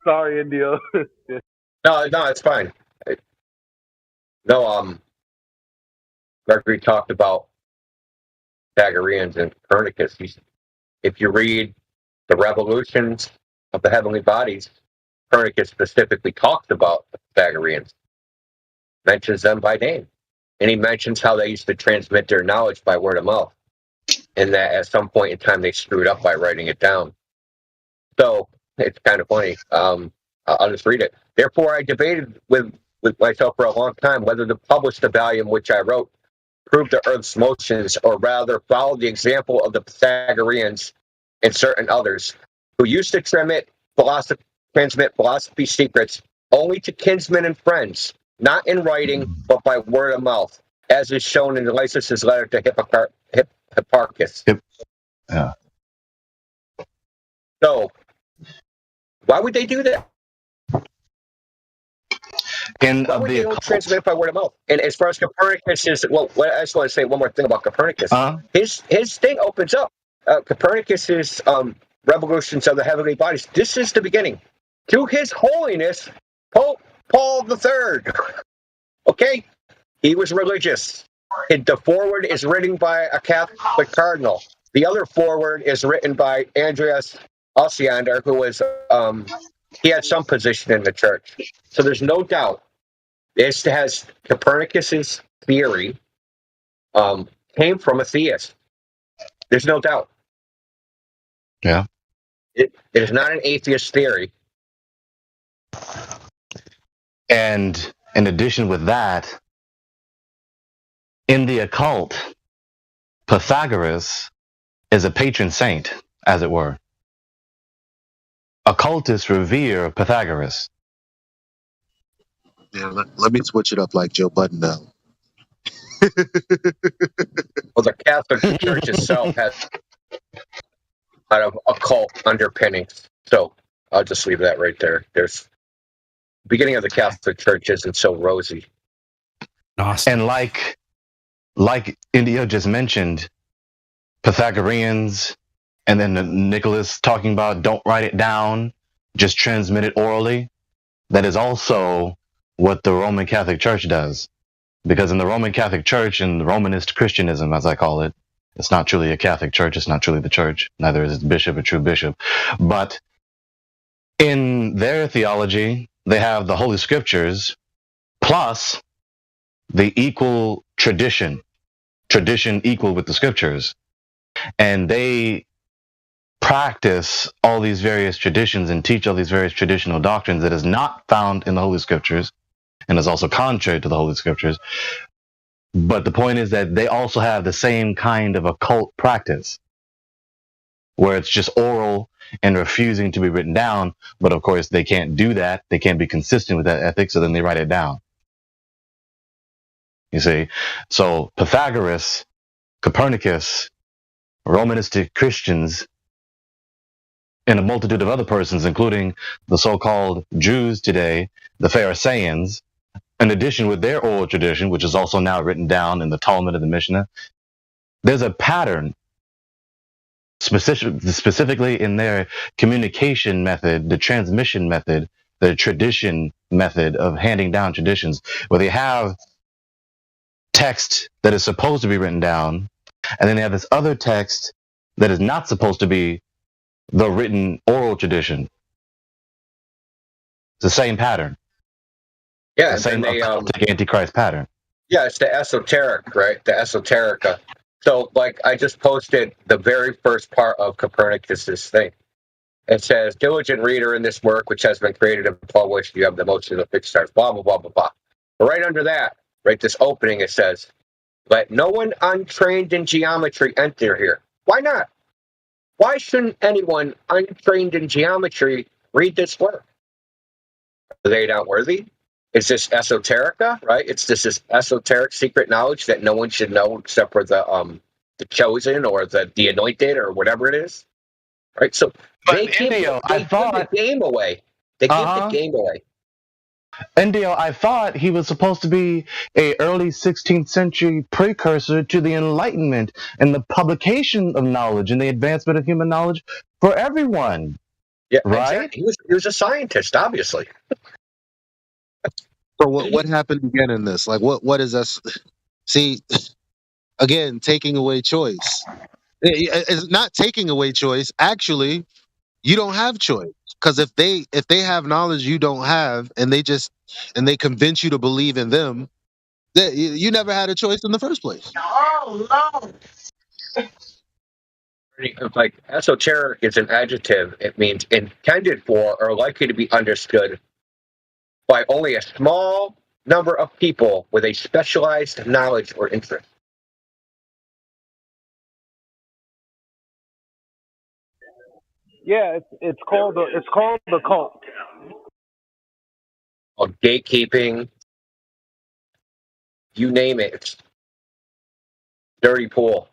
Sorry, Indio. No, it's fine. Gregory talked about Pythagoreans and Copernicus. If you read the revolutions of the heavenly bodies, Copernicus specifically talks about the Pythagoreans, mentions them by name, and he mentions how they used to transmit their knowledge by word of mouth, and that at some point in time they screwed up by writing it down. So it's kind of funny. I'll just read it. Therefore, I debated with myself for a long time whether to publish the volume which I wrote, prove the Earth's motions, or rather follow the example of the Pythagoreans and certain others who used to transmit philosophy secrets only to kinsmen and friends, not in writing, but by word of mouth, as is shown in Lysis' letter to Hipparchus. Yeah. So, why would they do that? Why would they don't transmit by word of mouth? And as far as Copernicus is, I just want to say one more thing about Copernicus. His thing opens up. Copernicus's revolutions of the heavenly bodies. This is the beginning. To His Holiness Pope Paul III. Okay, he was religious. The foreword is written by a Catholic cardinal. The other foreword is written by Andreas Osiander, who was he had some position in the church. So there's no doubt this has Copernicus's theory came from a theist. There's no doubt. Yeah. It is not an atheist theory. And in addition with that, in the occult, Pythagoras is a patron saint, as it were. occultists revere Pythagoras. Yeah, let me switch it up like Joe Budden now. Well, the Catholic Church itself has a lot of occult underpinnings. So I'll just leave that right there. There's the beginning of the Catholic Church isn't so rosy. And like India just mentioned, Pythagoreans, and then Nicholas talking about don't write it down, just transmit it orally. That is also what the Roman Catholic Church does. Because in the Roman Catholic Church, and the Romanist Christianism, as I call it, it's not truly a Catholic Church, it's not truly the Church, neither is the bishop a true bishop. But in their theology, they have the Holy Scriptures plus the equal tradition equal with the Scriptures. And they practice all these various traditions and teach all these various traditional doctrines that is not found in the Holy Scriptures and is also contrary to the Holy Scriptures. But the point is that they also have the same kind of occult practice where it's just oral and refusing to be written down. But of course, they can't do that. They can't be consistent with that ethic, so then they write it down. You see? So Pythagoras, Copernicus, Romanistic Christians, and a multitude of other persons, including the so-called Jews today, the Pharisees, in addition with their oral tradition, which is also now written down in the Talmud and the Mishnah, there's a pattern, specifically in their communication method, the transmission method, the tradition method of handing down traditions, where they have text that is supposed to be written down, and then they have this other text that is not supposed to be the written oral tradition. It's the same pattern. Yeah, the same occultic Antichrist pattern. Yeah, it's the esoteric, right? The esoterica. So, like, I just posted the very first part of Copernicus's thing. It says, diligent reader in this work, which has been created and published, you have the motion of the fixed stars, blah, blah, blah, blah, blah. But right under that, right, this opening, it says, let no one untrained in geometry enter here. Why not? Why shouldn't anyone untrained in geometry read this work? Are they not worthy? Is this esoterica, right? It's this esoteric secret knowledge that no one should know except for the chosen or the anointed or whatever it is, right? So they give the game away. They give the game away. Indio, I thought he was supposed to be a early 16th century precursor to the Enlightenment and the publication of knowledge and the advancement of human knowledge for everyone. Yeah, right. Exactly. He was a scientist, obviously. So what happened again in this? Like what is us? See, again, taking away choice. It's not taking away choice. Actually, you don't have choice, because if they have knowledge you don't have, and they convince you to believe in them, you never had a choice in the first place. Oh no! Like esoteric is an adjective. It means intended for or likely to be understood by only a small number of people with a specialized knowledge or interest. Yeah, it's called the cult. Or gatekeeping, you name it. It's dirty pool.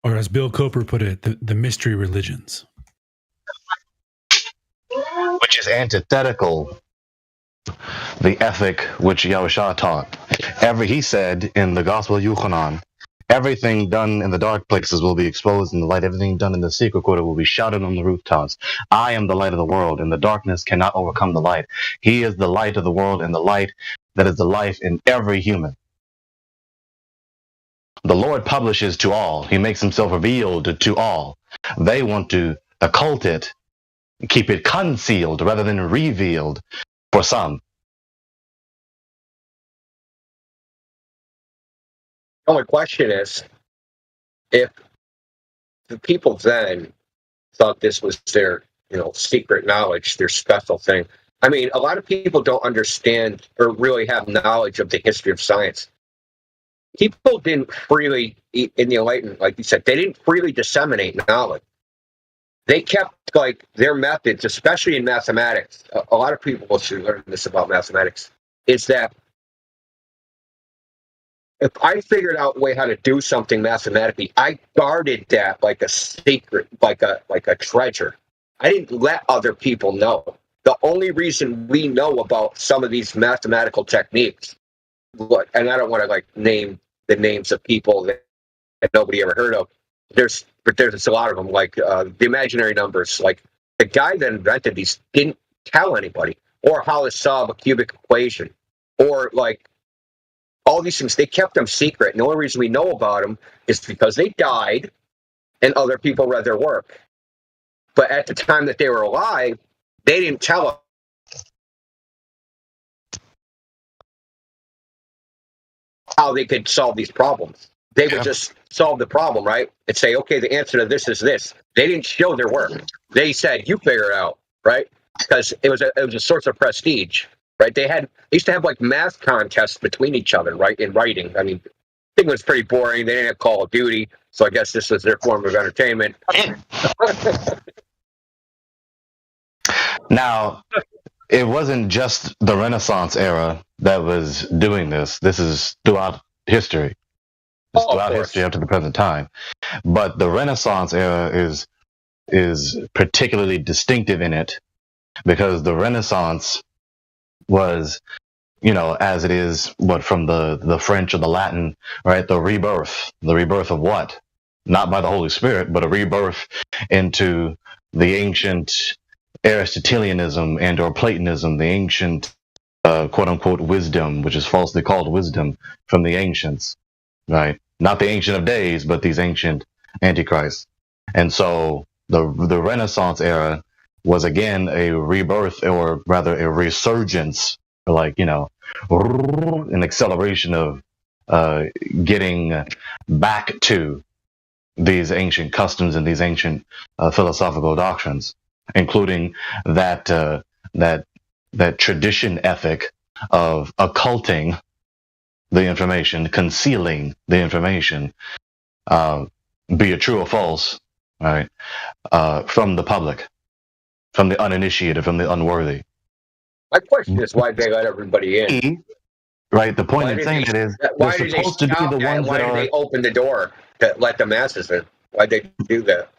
Or as Bill Cooper put it, the mystery religions. Which is antithetical the ethic which Yahushua taught. He said in the Gospel of Yochanan, everything done in the dark places will be exposed in the light. Everything done in the secret quarter will be shouted on the rooftops. I am the light of the world, and the darkness cannot overcome the light. He is the light of the world, and the light that is the life in every human. The Lord publishes to all. He makes himself revealed to all. They want to occult it, keep it concealed rather than revealed for some. The only question is, if the people then thought this was their, secret knowledge, their special thing. I mean, a lot of people don't understand or really have knowledge of the history of science. People didn't freely, in the Enlightenment, like you said, they didn't freely disseminate knowledge. they kept like their methods, especially in mathematics. A lot of people should learn this about mathematics. Is that if I figured out a way how to do something mathematically, I guarded that like a secret, like a treasure. I didn't let other people know. The only reason we know about some of these mathematical techniques, and I don't want to like name the names of people that nobody ever heard of. But there's a lot of them, like the imaginary numbers. Like the guy that invented these didn't tell anybody, or how to solve a cubic equation, or like all these things. They kept them secret. And the only reason we know about them is because they died, and other people read their work. But at the time that they were alive, they didn't tell us how they could solve these problems. They would just solve the problem, right? And say, okay, the answer to this is this. They didn't show their work. They said, you figure it out, right? Because it was a source of prestige, right? They used to have like math contests between each other, right? In writing. I mean, I think it was pretty boring. They didn't have Call of Duty, so I guess this was their form of entertainment. Now, it wasn't just the Renaissance era that was doing this. This is throughout history. It's throughout history up to the present time. But the Renaissance era is particularly distinctive in it because the Renaissance was, as it is, from the French or the Latin, right? The rebirth of what? Not by the Holy Spirit, but a rebirth into the ancient Aristotelianism and or Platonism, the ancient quote unquote wisdom, which is falsely called wisdom from the ancients, right? Not the Ancient of Days, but these ancient antichrists. And so the Renaissance era was again a rebirth, or rather a resurgence, like, an acceleration of getting back to these ancient customs and these ancient philosophical doctrines, including that tradition ethic of occulting the information, concealing the information, be it true or false, right, from the public, from the uninitiated, from the unworthy. My question is why they let everybody in. Right. The point in saying it is why they're did supposed to be the ones why that did are. they open the door to let the masses in? Why'd they do that?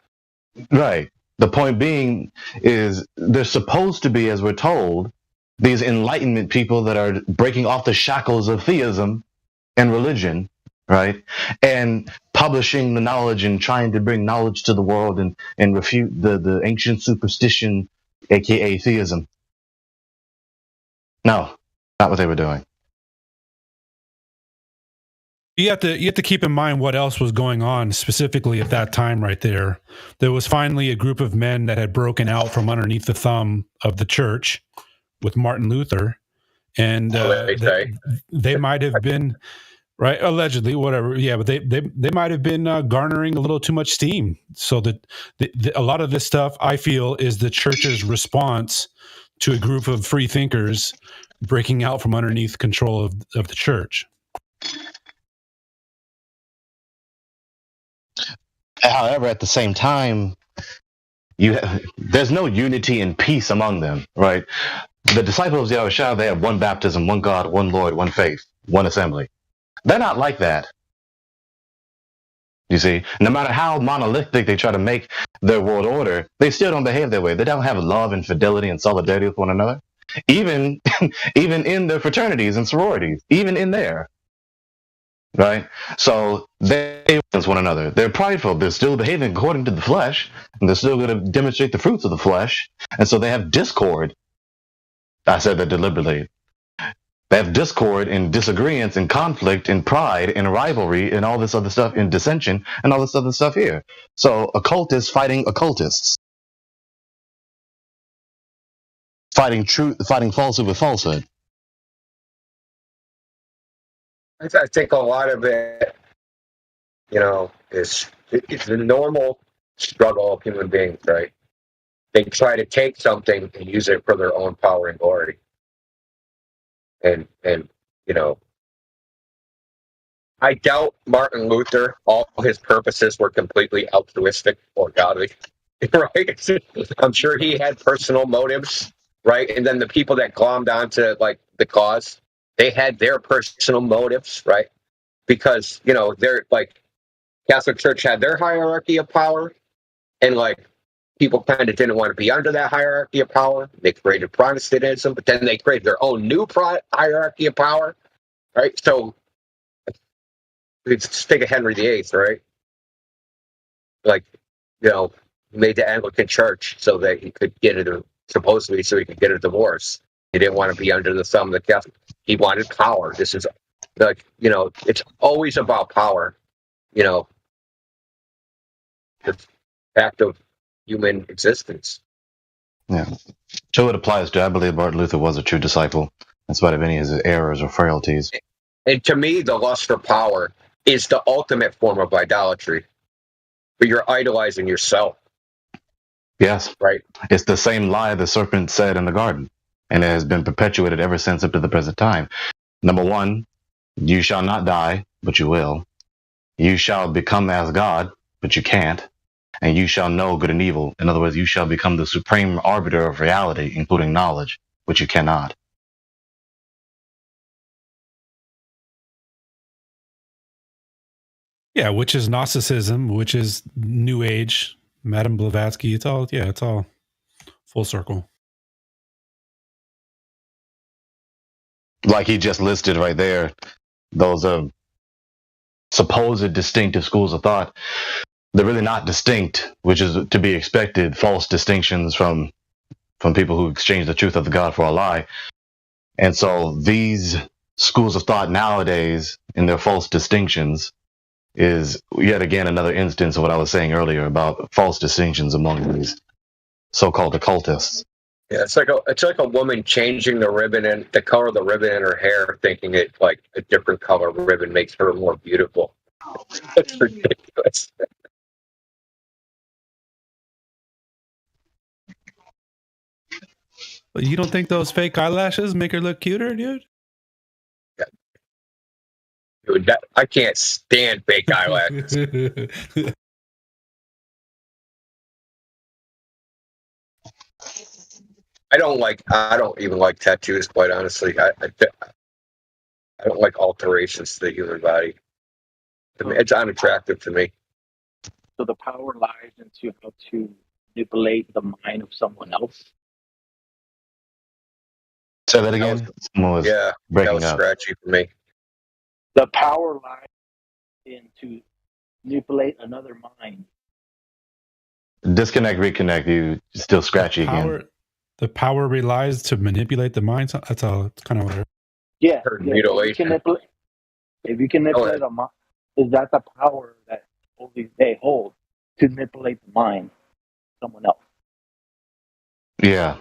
Right. The point being is they're supposed to be, as we're told, these enlightenment people that are breaking off the shackles of theism and religion, right? And publishing the knowledge and trying to bring knowledge to the world and refute the ancient superstition, aka theism. No, not what they were doing. You have to keep in mind what else was going on specifically at that time right there. There was finally a group of men that had broken out from underneath the thumb of the church with Martin Luther. And they might have been, right, allegedly, whatever. Yeah, but they might have been garnering a little too much steam. So that a lot of this stuff, I feel, is the church's response to a group of free thinkers breaking out from underneath control of the church. However, at the same time, there's no unity and peace among them, right? The disciples of Yahushua, they have one baptism, one God, one Lord, one faith, one assembly. They're not like that. You see, no matter how monolithic they try to make their world order, they still don't behave that way. They don't have love and fidelity and solidarity with one another, even in their fraternities and sororities, even in there. Right? So they influence one another. They're prideful. They're still behaving according to the flesh, and they're still going to demonstrate the fruits of the flesh. And so they have discord. I said that deliberately. They have discord and disagreements and conflict and pride and rivalry and all this other stuff and dissension and all this other stuff here. So occultists fighting occultists. Fighting truth, fighting falsehood with falsehood. I think a lot of it, it's the normal struggle of human beings, right? They try to take something and use it for their own power and glory. And I doubt Martin Luther, all his purposes were completely altruistic or godly. right? I'm sure he had personal motives, right? And then the people that glommed onto like the cause, they had their personal motives, right? Because they're like Catholic Church had their hierarchy of power, and like people kind of didn't want to be under that hierarchy of power. They created Protestantism, but then they created their own new hierarchy of power, right? So let's think of Henry VIII, right? Like, made the Anglican Church so that he could get supposedly so he could get a divorce. He didn't want to be under the thumb of the Catholic. He wanted power. This is like, it's always about power. The fact of human existence. Yeah. So it applies to, I believe Martin Luther was a true disciple, in spite of any of his errors or frailties. And to me, the lust for power is the ultimate form of idolatry. But you're idolizing yourself. Yes. Right. It's the same lie the serpent said in the garden, and it has been perpetuated ever since up to the present time. Number one, you shall not die, but you will. You shall become as God, but you can't. And you shall know good and evil. In other words, you shall become the supreme arbiter of reality, including knowledge, which you cannot. Yeah, which is Gnosticism, which is New Age, Madame Blavatsky. It's all full circle. Like he just listed right there, those supposed distinctive schools of thought, they're really not distinct, which is to be expected. False distinctions from people who exchange the truth of the God for a lie. And so these schools of thought nowadays, in their false distinctions, is yet again another instance of what I was saying earlier about false distinctions among these so-called occultists. Yeah, it's like a woman changing the ribbon and the color of the ribbon in her hair, thinking it like a different color ribbon makes her more beautiful. It's ridiculous. You don't think those fake eyelashes make her look cuter, dude? Yeah. Dude, I can't stand fake eyelashes. I don't even like tattoos, quite honestly. I don't like alterations to the human body. It's unattractive to me. So the power lies into how to manipulate the mind of someone else. Say that again. That was scratchy for me. The power lies into manipulate another mind. Disconnect, reconnect. You still scratchy again. The power relies to manipulate the mind. That's all. It's kind of what. Yeah. Mutilation. If you can manipulate a mind, is that the power that they hold to manipulate the mind of someone else? Yeah.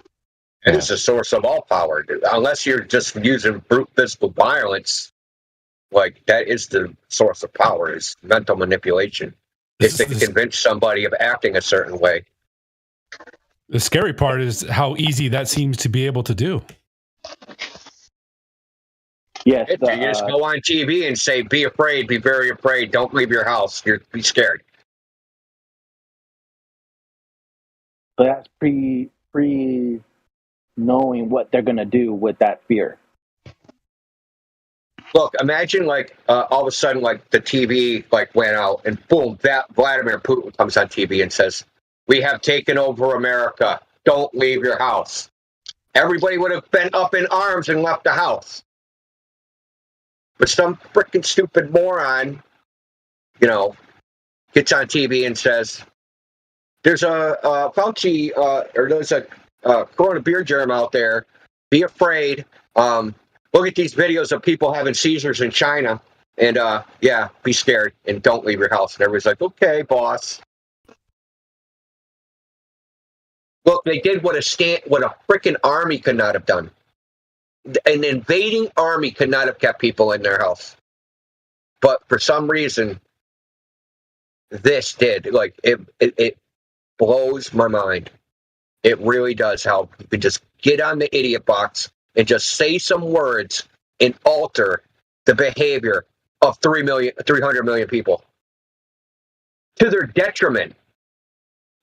It is the source of all power, dude. Unless you're just using brute physical violence, like that is the source of power, is mental manipulation. It's to convince somebody of acting a certain way. The scary part is how easy that seems to be able to do. Yes. You just go on TV and say, be afraid, be very afraid, don't leave your house, be scared. But that's pre knowing what they're going to do with that fear. Look, imagine all of a sudden the TV went out and boom, Vladimir Putin comes on TV and says, we have taken over America. Don't leave your house. Everybody would have been up in arms and left the house. But some freaking stupid moron, gets on TV and says, there's a Fauci, or there's a corona beer germ out there. Be afraid. Look at these videos of people having seizures in China. And, be scared and don't leave your house. And everybody's like, okay, boss. Look, they did what a freaking army could not have done. An invading army could not have kept people in their house. But for some reason, this did. It blows my mind. It really does how you could just get on the idiot box and just say some words and alter the behavior of 300 million people to their detriment.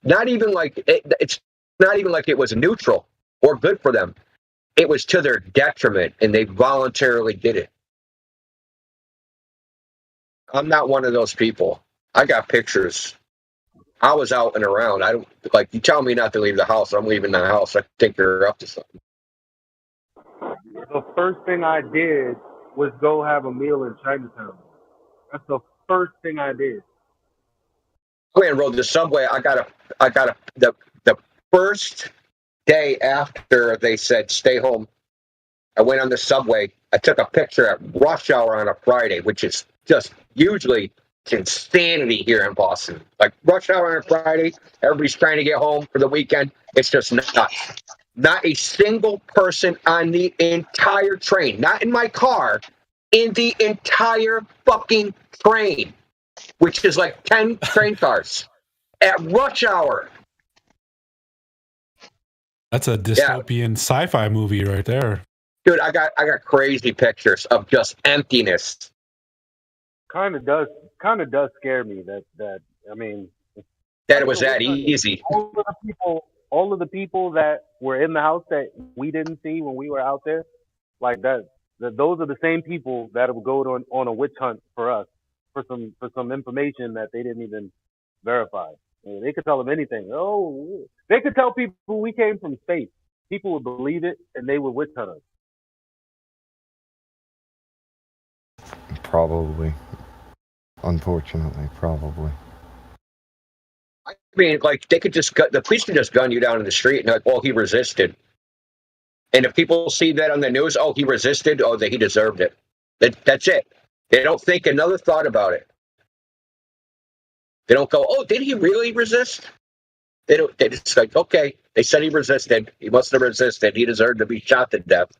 not even like it's not even like it was neutral or good for them. It was to their detriment, and they voluntarily did it. I'm not one of those people. I got pictures. I was out and around. I don't like you tell me not to leave the house. I'm leaving the house. I think you're up to something. The first thing I did was go have a meal in Chinatown. That's the first thing I did. I went and rode the subway. The first day after they said stay home, I went on the subway. I took a picture at rush hour on a Friday, which is just usually insanity here in Boston. Like rush hour on a Friday, everybody's trying to get home for the weekend. It's just nuts. Not a single person on the entire train, not in my car, in the entire fucking train, which is like 10 train cars at rush hour. That's a dystopian sci-fi movie right there. Dude, I got crazy pictures of just emptiness. Kind of does scare me that I mean that it was that easy. All of the people that were in the house that we didn't see when we were out there, like that those are the same people that would go on a witch hunt for us for some information that they didn't even verify. And they could tell them anything. Oh, they could tell people we came from space. People would believe it, and they would witch hunt us. Probably. Unfortunately, probably. I mean, like the police can just gun you down in the street and like, well, he resisted. And if people see that on the news, oh, he resisted, oh, he deserved it. That's it. They don't think another thought about it. They don't go, oh, did he really resist? They don't. They just like, okay, they said he resisted. He must have resisted. He deserved to be shot to death.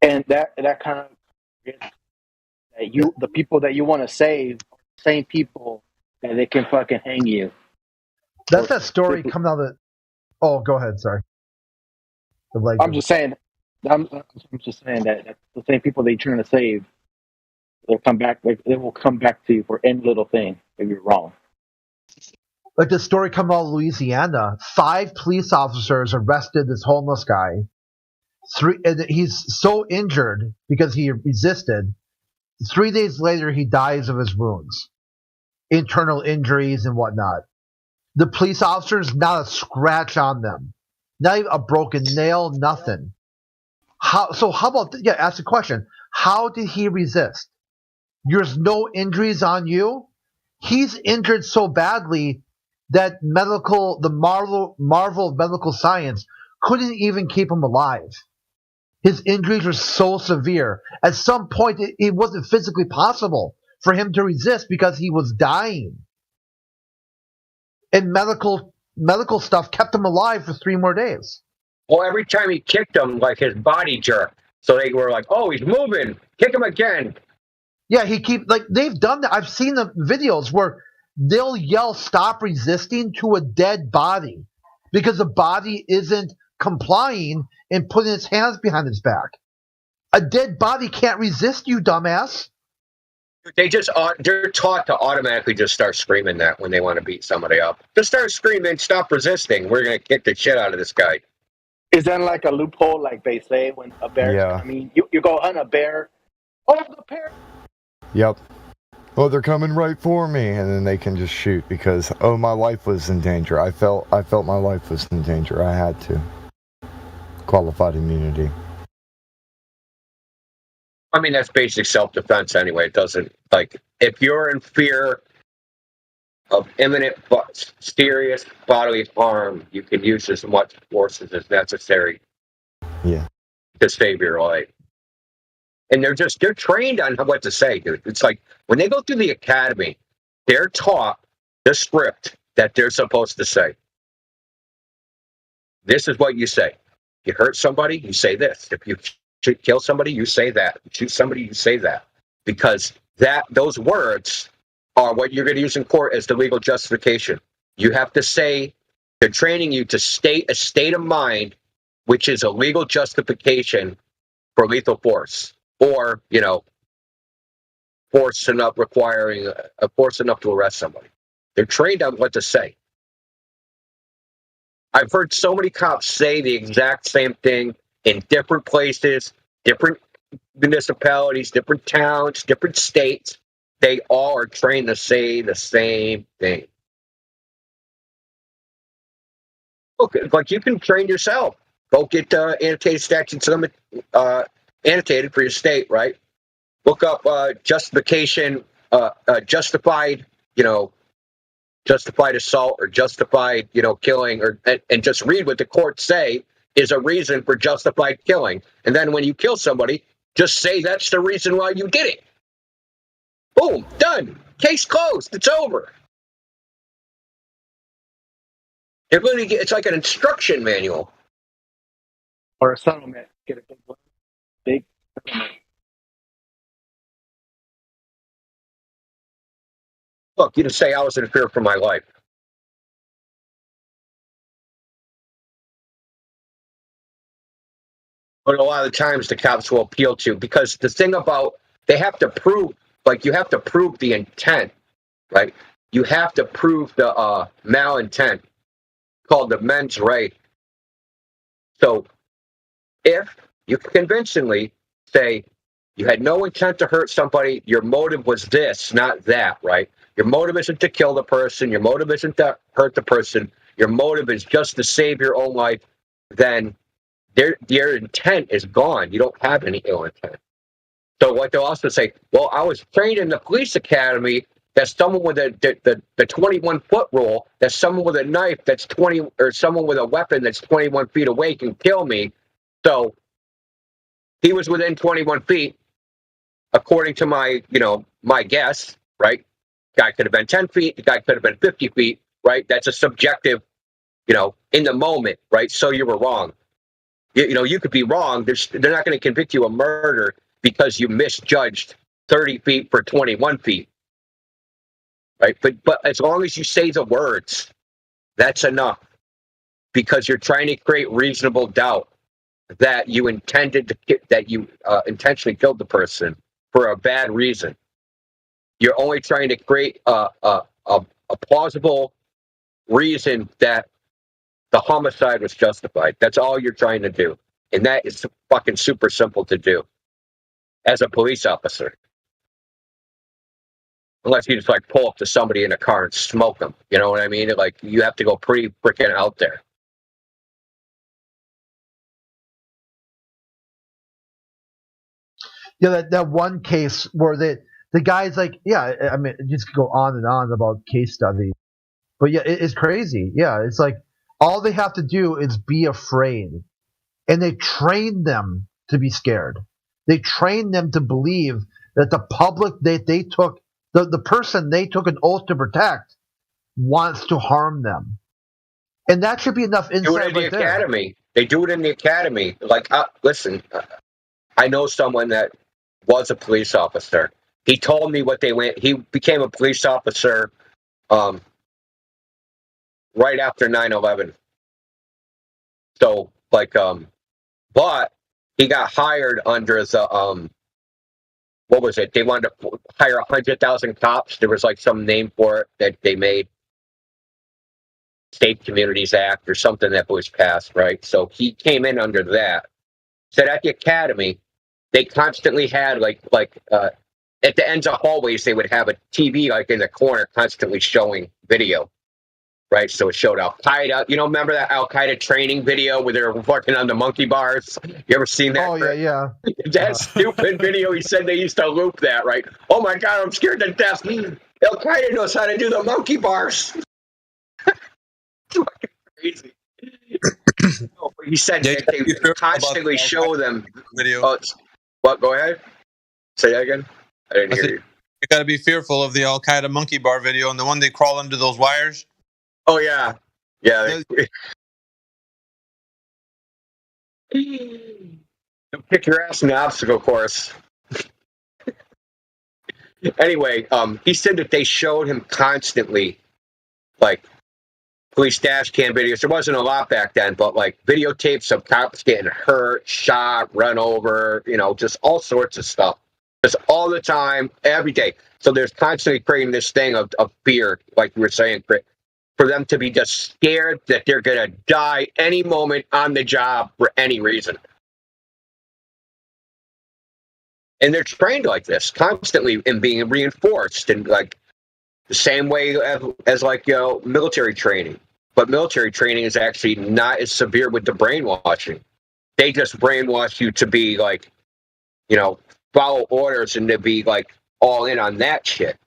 And that kind of the people that you want to save are the same people that they can fucking hang you. That's that story coming out of the. Oh, go ahead. Sorry. I'm just saying that the same people that you're trying to save, they'll come back. They will come back to you for any little thing if you're wrong. Like the story coming out of Louisiana, 5 police officers arrested this homeless guy. He's so injured because he resisted. 3 days later, he dies of his wounds, internal injuries and whatnot. The police officers, not a scratch on them, not even a broken nail, nothing. How about ask the question? How did he resist? There's no injuries on you. He's injured so badly that the marvel of medical science couldn't even keep him alive. His injuries were so severe. At some point, it wasn't physically possible for him to resist because he was dying. And medical stuff kept him alive for 3 more days. Well, every time he kicked him, like his body jerked. So they were like, oh, he's moving. Kick him again. Yeah, they've done that. I've seen the videos where they'll yell, stop resisting to a dead body because the body isn't complying and putting its hands behind its back. A dead body can't resist you, dumbass. They're taught to automatically just start screaming that when they want to beat somebody up. Just start screaming, stop resisting. We're going to kick the shit out of this guy. Is that like a loophole, like they say when a bear? Yeah. I mean, you go hunt a bear. Oh, the bear. Yep. Oh, they're coming right for me, and then they can just shoot because my life was in danger. I felt my life was in danger. I had to. Qualified immunity. I mean, that's basic self-defense anyway. It doesn't, if you're in fear of imminent serious bodily harm, you can use as much force as is necessary to save your life. And they're trained on what to say, dude. It's like when they go through the academy, they're taught the script that they're supposed to say. This is what you say. You hurt somebody, you say this. If you kill somebody, you say that. If you shoot somebody, you say that. Because those words are what you're going to use in court as the legal justification. You have to say, they're training you to state a state of mind, which is a legal justification for lethal force. Or, force enough to arrest somebody. They're trained on what to say. I've heard so many cops say the exact same thing in different places, different municipalities, different towns, different states. They all are trained to say the same thing. Look, like you can train yourself. Go get annotated statutes annotated for your state, right? Look up justification, justified, justified assault or justified, killing, and just read what the courts say is a reason for justified killing. And then when you kill somebody, just say that's the reason why you did it. Boom, done. Case closed. It's over. It's like an instruction manual. Or a settlement. Get a big settlement. Look, you just say I was in fear for my life. But a lot of the times the cops will appeal to, because the thing about, they have to prove, like you have to prove the intent, right? You have to prove the malintent, called the mens rea. So if you convincingly say you had no intent to hurt somebody, your motive was this, not that, right? Your motive isn't to kill the person, your motive isn't to hurt the person, your motive is just to save your own life, then their intent is gone. You don't have any ill intent. So what they'll also say, well, I was trained in the police academy that someone with the 21-foot rule, that someone with a knife that's 20, or someone with a weapon that's 21 feet away can kill me. So he was within 21 feet, according to my, my guess, right? Guy could have been 10 feet, the guy could have been 50 feet, right? That's a subjective, in the moment, right? So you were wrong. You could be wrong. They're not going to convict you of murder because you misjudged 30 feet for 21 feet. Right? But as long as you say the words, that's enough, because you're trying to create reasonable doubt that you intentionally killed the person for a bad reason. You're only trying to create a plausible reason that the homicide was justified. That's all you're trying to do. And that is fucking super simple to do as a police officer. Unless you just pull up to somebody in a car and smoke them. You know what I mean? Like, you have to go pretty freaking out there. Yeah, that one case where the guy's like, yeah, I mean, just go on and on about case studies. But yeah, it's crazy. Yeah, it's like all they have to do is be afraid. And they train them to be scared. They train them to believe that the public that they took, the person they took an oath to protect, wants to harm them. And that should be enough insight. Do it in the academy. They do it in the academy. Like, listen, I know someone that was a police officer. He told me what they went. He became a police officer right after 9/11. So, but he got hired under the what was it? They wanted to hire 100,000 cops. There was some name for it that they made, State Communities Act or something that was passed, right? So he came in under that. Said at the academy, they constantly had at the ends of hallways, they would have a TV in the corner constantly showing video, right? So it showed Al Qaeda. Remember that Al Qaeda training video where they're working on the monkey bars? You ever seen that? Oh, yeah. That stupid video. He said they used to loop that, right? Oh my God, I'm scared to death. Al Qaeda knows how to do the monkey bars. It's fucking crazy. He said that they constantly show them video. What? Go ahead. Say that again. I didn't hear you. You got to be fearful of the Al Qaeda monkey bar video and the one they crawl under those wires. Oh yeah, yeah. They'll kick your ass in the obstacle course. Anyway, he said that they showed him constantly, police dash cam videos. There wasn't a lot back then, but videotapes of cops getting hurt, shot, run over, just all sorts of stuff. Just all the time, every day. So there's constantly creating this thing of fear, like you were saying, for them to be just scared that they're going to die any moment on the job for any reason. And they're trained like this constantly and being reinforced and like the same way as like, you know, military training. But military training is actually not as severe with the brainwashing. They just brainwash you to be like, you know, follow orders and to be like all in on that shit.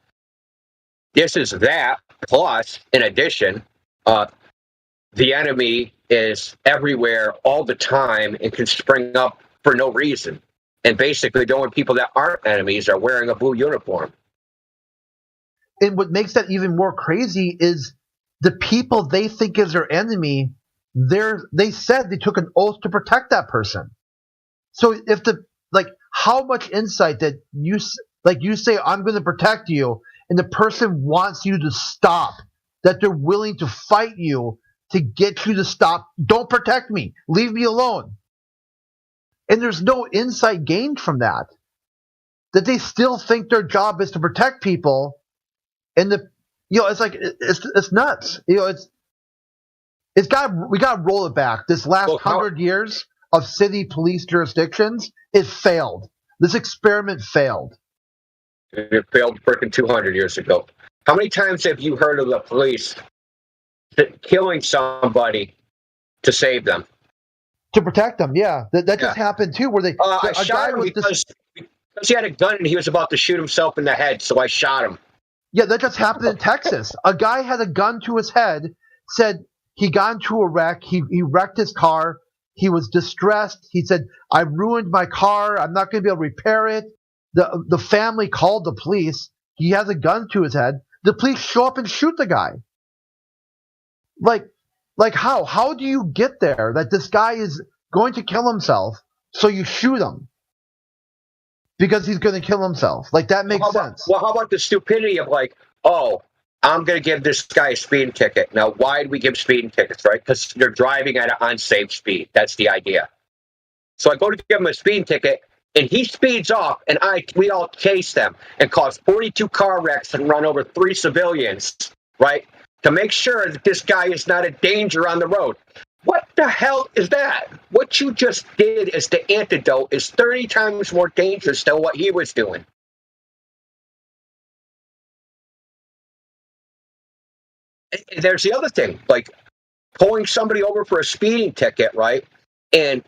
This is that, plus, in addition, the enemy is everywhere all the time and can spring up for no reason. And basically, the only people that aren't enemies are wearing a blue uniform. And what makes that even more crazy is the people they think is their enemy, they said they took an oath to protect that person. So if how much insight that you say, I'm going to protect you, and the person wants you to stop, that they're willing to fight you to get you to stop. Don't protect me. Leave me alone. And there's no insight gained from that. That they still think their job is to protect people, and it's like it's nuts. You know, we got to roll it back. This last 100 years of city police jurisdictions, it failed. This experiment failed. It failed freaking 200 years ago. How many times have you heard of the police killing somebody to save them? To protect them, yeah. That just happened too, where I shot him because he had a gun and he was about to shoot himself in the head, so I shot him. Yeah, that just happened in Texas. A guy had a gun to his head, said he got into a wreck, he wrecked his car, he was distressed, he said, I ruined my car, I'm not going to be able to repair it. The family called the police, he has a gun to his head, the police show up and shoot the guy. Like how? How do you get there that this guy is going to kill himself, so you shoot him? Because he's going to kill himself. Like, that makes sense. Well, how about the stupidity of like, oh, I'm going to give this guy a speeding ticket. Now, why do we give speeding tickets, right? Because they're driving at an unsafe speed. That's the idea. So I go to give him a speeding ticket, and he speeds off, and we all chase them and cause 42 car wrecks and run over 3 civilians, right? To make sure that this guy is not a danger on the road. What the hell is that? What you just did as the antidote is 30 times more dangerous than what he was doing. And there's the other thing, like pulling somebody over for a speeding ticket, right? And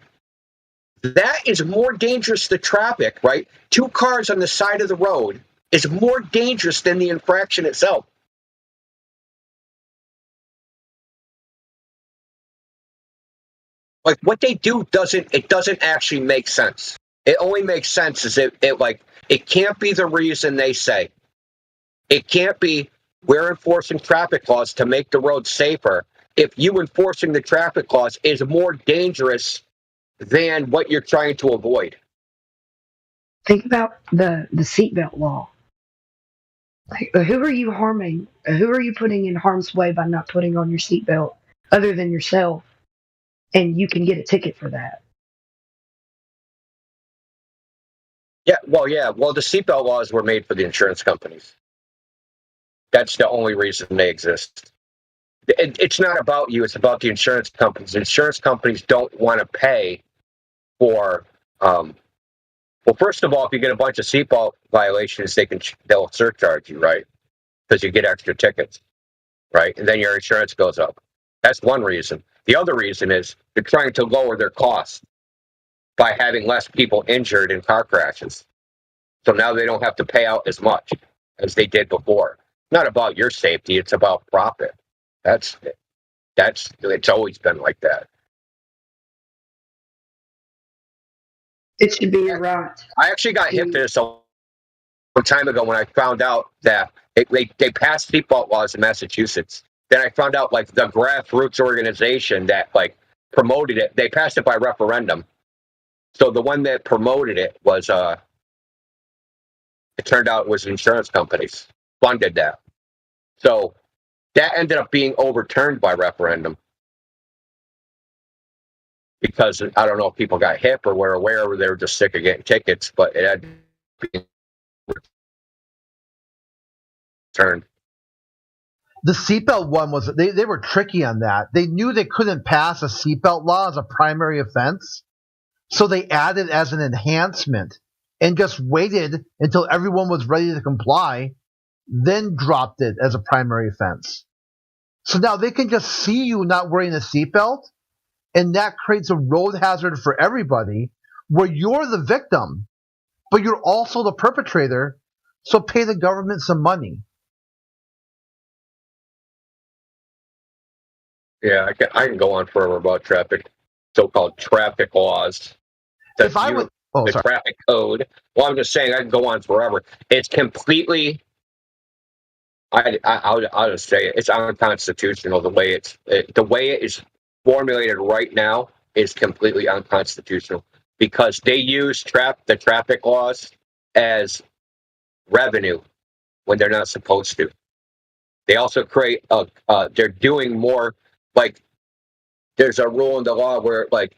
that is more dangerous to traffic, right? 2 cars on the side of the road is more dangerous than the infraction itself. Like what they do doesn't actually make sense. It only makes sense as it can't be the reason they say. It can't be we're enforcing traffic laws to make the road safer if you enforcing the traffic laws is more dangerous than what you're trying to avoid. Think about the seatbelt law. Like, who are you harming? Who are you putting in harm's way by not putting on your seatbelt other than yourself? And you can get a ticket for that. Yeah. Well, the seatbelt laws were made for the insurance companies. That's the only reason they exist. It's not about you. It's about the insurance companies. Insurance companies don't want to pay for. Well, first of all, if you get a bunch of seatbelt violations, they'll surcharge you, right? Because you get extra tickets, right? And then your insurance goes up. That's one reason. The other reason is they're trying to lower their costs by having less people injured in car crashes. So now they don't have to pay out as much as they did before. Not about your safety, it's about profit. It's always been like that. It should be right. I actually got hip to this a long time ago when I found out that they passed seatbelt laws in Massachusetts. Then I found out like the grassroots organization that like promoted it, they passed it by referendum. So the one that promoted it was it turned out it was insurance companies funded that. So that ended up being overturned by referendum. Because I don't know if people got hip or were aware or they were just sick of getting tickets, but it had been overturned. The seatbelt one was they were tricky on that. They knew they couldn't pass a seatbelt law as a primary offense, so they added as an enhancement and just waited until everyone was ready to comply, then dropped it as a primary offense. So now they can just see you not wearing a seatbelt, and that creates a road hazard for everybody where you're the victim, but you're also the perpetrator, so pay the government some money. Yeah, I can go on forever about traffic, so-called traffic laws. The traffic code. Well, I'm just saying I can go on forever. It's completely. I'll just say it. It's unconstitutional. The way it is formulated right now is completely unconstitutional because they use the traffic laws as revenue when they're not supposed to. They also create they're doing more. Like, there's a rule in the law where, like,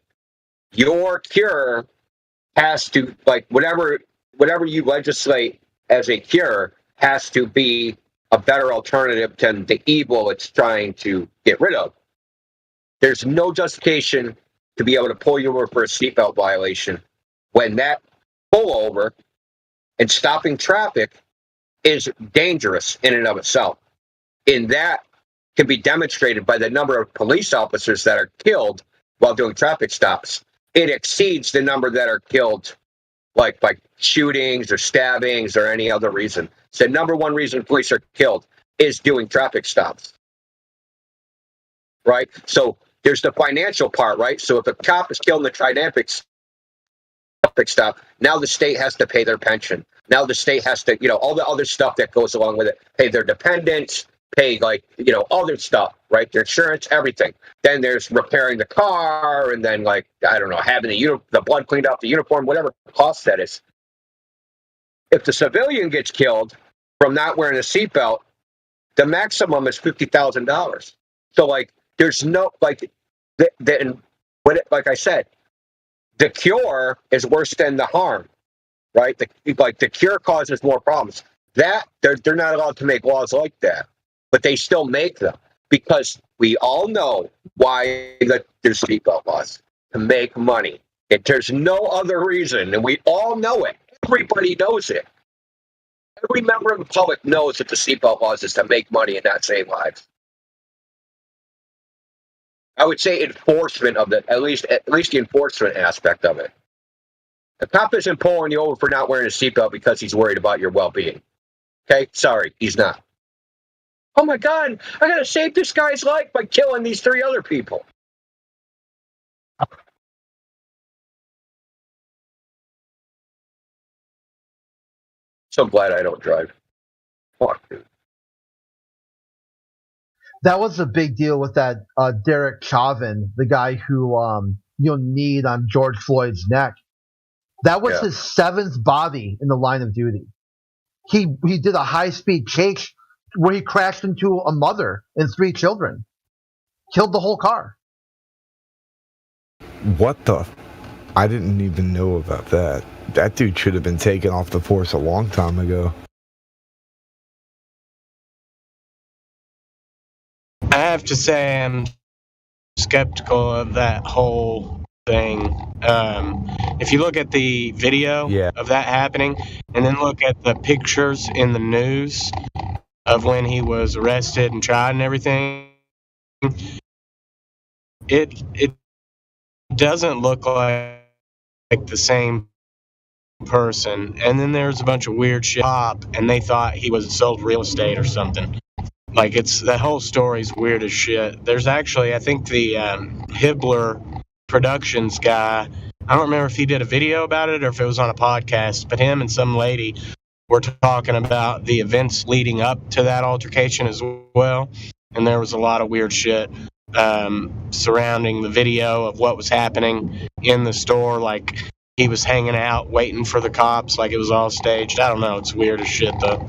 your cure has to, like, whatever you legislate as a cure has to be a better alternative than the evil it's trying to get rid of. There's no justification to be able to pull you over for a seatbelt violation when that pullover and stopping traffic is dangerous in and of itself. In that can be demonstrated by the number of police officers that are killed while doing traffic stops. It exceeds the number that are killed like by shootings or stabbings or any other reason. So the number one reason police are killed is doing traffic stops. Right? So there's the financial part, right? So if a cop is killed in the traffic stop, now the state has to pay their pension. Now the state has to, all the other stuff that goes along with it, pay their dependents, pay other stuff, right? Their insurance, everything. Then there's repairing the car, and then having the blood cleaned off the uniform, whatever cost that is. If the civilian gets killed from not wearing a seatbelt, the maximum is $50,000. So there's no like I said, the cure is worse than the harm, right? The cure causes more problems. That they're not allowed to make laws like that. But they still make them because we all know why there's seatbelt laws, to make money. There's no other reason, and we all know it. Everybody knows it. Every member of the public knows that the seatbelt laws is to make money and not save lives. I would say enforcement of at least the enforcement aspect of it. The cop isn't pulling you over for not wearing a seatbelt because he's worried about your well-being. Okay, sorry, he's not. Oh my God, I gotta save this guy's life by killing these 3 other people. So glad I don't drive. Fuck, dude. That was a big deal with that Derek Chauvin, the guy who kneed on George Floyd's neck. That was his 7th body in the line of duty. He did a high-speed chase where he crashed into a mother and 3 children. Killed the whole car. What the? I didn't even know about that. That dude should have been taken off the force a long time ago. I have to say I'm skeptical of that whole thing. If you look at the video of that happening and then look at the pictures in the news of when he was arrested and tried and everything, it doesn't look like the same person. And then there's a bunch of weird shit and they thought he was sold real estate or something. The whole story's weird as shit. There's actually, I think the Hibbler Productions guy, I don't remember if he did a video about it or if it was on a podcast, but him and some lady were talking about the events leading up to that altercation as well. And there was a lot of weird shit surrounding the video of what was happening in the store. Like, he was hanging out waiting for the cops, like it was all staged. I don't know. It's weird as shit, though.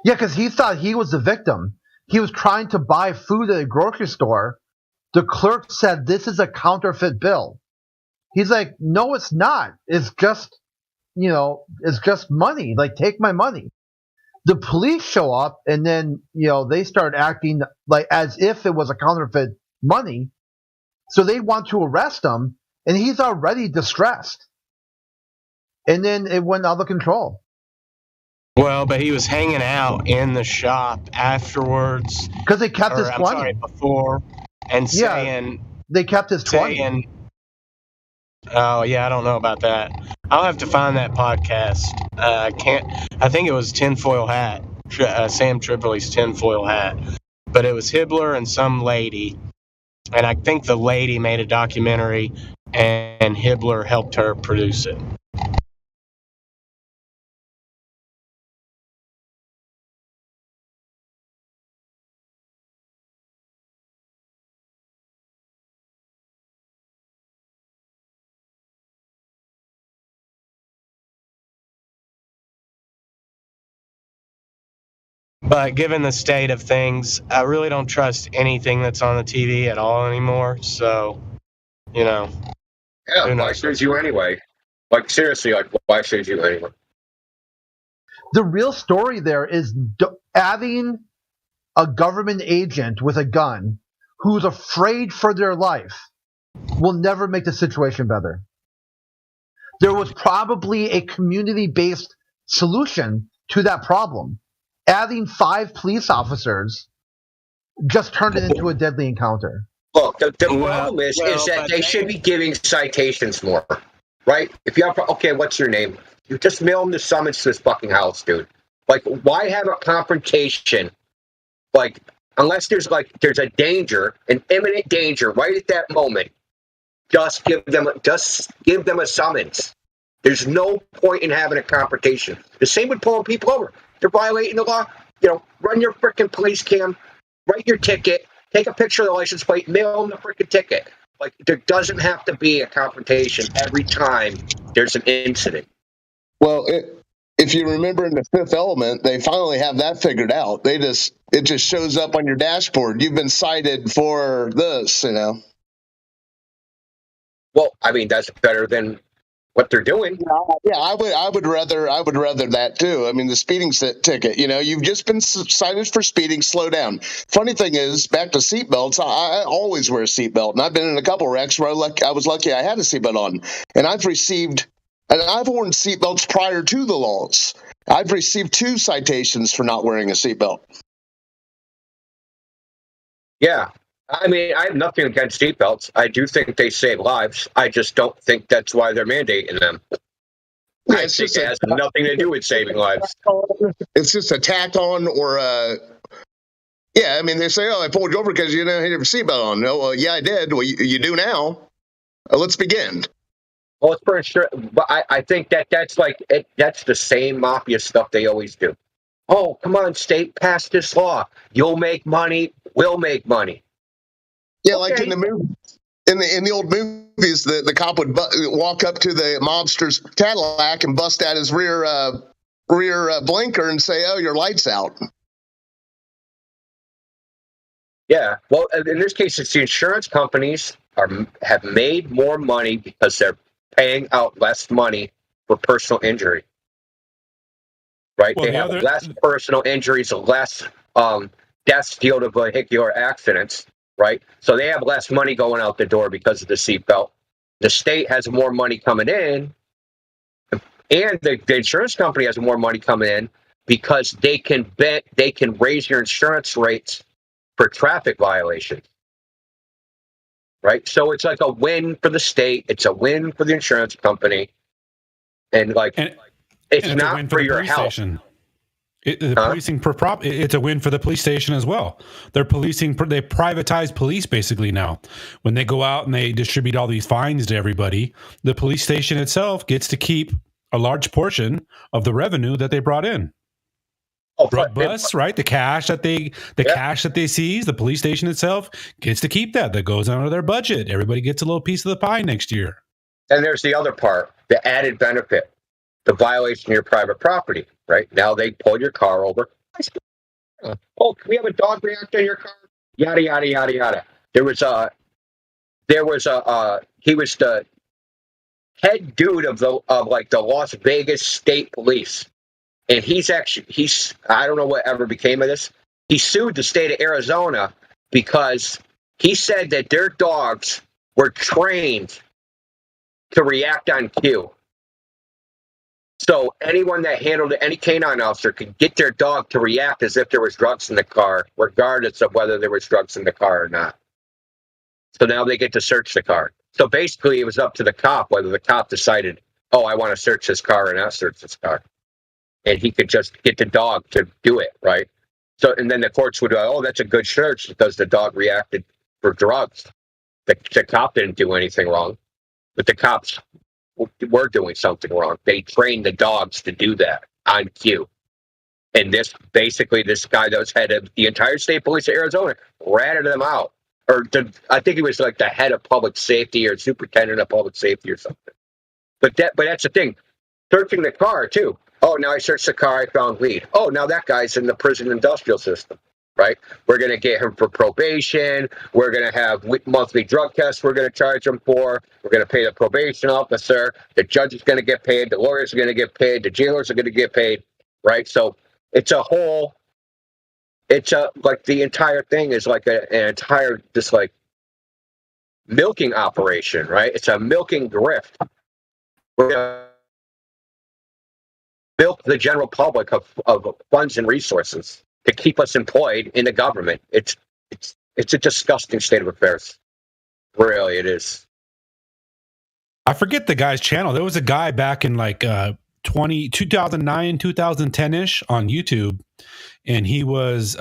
Yeah, because he thought he was the victim. He was trying to buy food at a grocery store. The clerk said, "This is a counterfeit bill." He's like, "No, it's not. It's just, it's just money. Like, take my money." The police show up, and then they start acting like as if it was a counterfeit money. So they want to arrest him, and he's already distressed. And then it went out of control. Well, but he was hanging out in the shop afterwards. Because they kept his 20. Sorry, before, and saying they kept his 20. Oh yeah, I don't know about that. I'll have to find that podcast. I think it was Tinfoil Hat, Sam Tripoli's Tinfoil Hat, but it was Hibbler and some lady, and I think the lady made a documentary, and Hibbler helped her produce it. But given the state of things, I really don't trust anything that's on the TV at all anymore. So, Yeah, why should you anyway? Like, seriously, why should you anyway? The real story there is adding a government agent with a gun who's afraid for their life will never make the situation better. There was probably a community-based solution to that problem. Adding 5 police officers just turned it into a deadly encounter. Look, the problem is that they should be giving citations more, right? If you have, okay, what's your name? You just mail them the summons to his fucking house, dude. Like, why have a confrontation? Like, unless there's a danger, an imminent danger, right at that moment, just give them a summons. There's no point in having a confrontation. The same with pulling people over. They're violating the law. Run your frickin' police cam, write your ticket, take a picture of the license plate, mail them the frickin' ticket. Like, there doesn't have to be a confrontation every time there's an incident. Well, if you remember in The Fifth Element, they finally have that figured out. It just shows up on your dashboard. You've been cited for this, Well, I mean, that's better than what they're doing. Yeah, I would rather that too. I mean, the speeding ticket. You've just been cited for speeding. Slow down. Funny thing is, back to seatbelts. I always wear a seatbelt, and I've been in a couple wrecks where I was lucky I had a seatbelt on, and I've worn seatbelts prior to the laws. I've received 2 citations for not wearing a seatbelt. Yeah. I mean, I have nothing against seatbelts. I do think they save lives. I just don't think that's why they're mandating them. I think it has nothing to do with saving lives. It's just a tack on or yeah, I mean, they say, I pulled you over because you didn't have your seatbelt on. No, well, yeah, I did. Well, you do now. Let's begin. Well, it's for sure. But I think that's that's the same mafia stuff they always do. Oh, come on, state, pass this law. You'll make money. We'll make money. Yeah, okay. Like in the movie, in the old movies, the cop would walk up to the mobster's Cadillac and bust out his rear blinker and say, "Oh, your light's out." Yeah, well, in this case, it's the insurance companies have made more money because they're paying out less money for personal injury. Right? Well, they have less personal injuries, less deaths due to vehicular accidents. Right? So they have less money going out the door because of the seatbelt. The state has more money coming in, and the insurance company has more money coming in because they can raise your insurance rates for traffic violations. Right? So it's like a win for the state, it's a win for the insurance company, and it's not for your health. Policing per prop, it's a win for the police station as well. They privatize police basically now. When they go out and they distribute all these fines to everybody, the police station itself gets to keep a large portion of the revenue that they brought in. Drug busts, right? The cash that they seize, the police station itself gets to keep that. That goes under their budget. Everybody gets a little piece of the pie next year. And there's the other part, the added benefit, the violation of your private property. Right now, they pull your car over. Oh, can we have a dog react on your car? Yada yada yada yada. He was the head dude of the Las Vegas State Police, And he's I don't know what ever became of this. He sued the state of Arizona because he said that their dogs were trained to react on cue. So anyone that handled any canine officer could get their dog to react as if there was drugs in the car, regardless of whether there was drugs in the car or not. So now they get to search the car. So basically, it was up to the cop whether the cop decided, oh, I want to search this car or not search this car. And he could just get the dog to do it, right? So, and then the courts would go, oh, that's a good search because the dog reacted for drugs. The cop didn't do anything wrong, but the cops were doing something wrong. They trained the dogs to do that on cue. And this guy that was head of the entire state police of Arizona ratted them out. I think he was like the head of public safety or superintendent of public safety or something. But that's the thing. Searching the car too. Oh, now I searched the car, I found weed. Oh, now that guy's in the prison industrial system, right? We're going to get him for probation. We're going to have monthly drug tests we're going to charge him for. We're going to pay the probation officer. The judge is going to get paid. The lawyers are going to get paid. The jailers are going to get paid, right? So it's like the entire thing is like an entire, just like milking operation, right? It's a milking grift. We're going to milk the general public of funds and resources to keep us employed in the government. It's a disgusting state of affairs. Really, it is. I forget the guy's channel. There was a guy back in like 2009, 2010-ish on YouTube, and he was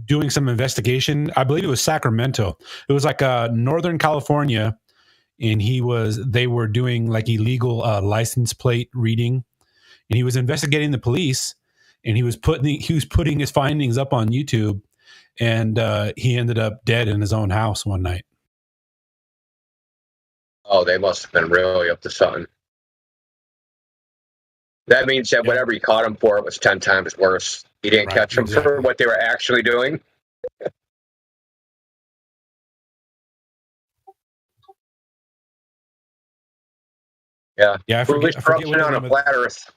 doing some investigation. I believe it was Sacramento. It was like Northern California, and they were doing like illegal license plate reading, and he was investigating the police, and he was putting his findings up on YouTube, and he ended up dead in his own house one night. Oh, they must have been really up to something. That means that whatever he caught him for, it was 10 times worse. He didn't catch him for what they were actually doing. Yeah. I forget corruption on a flat earth.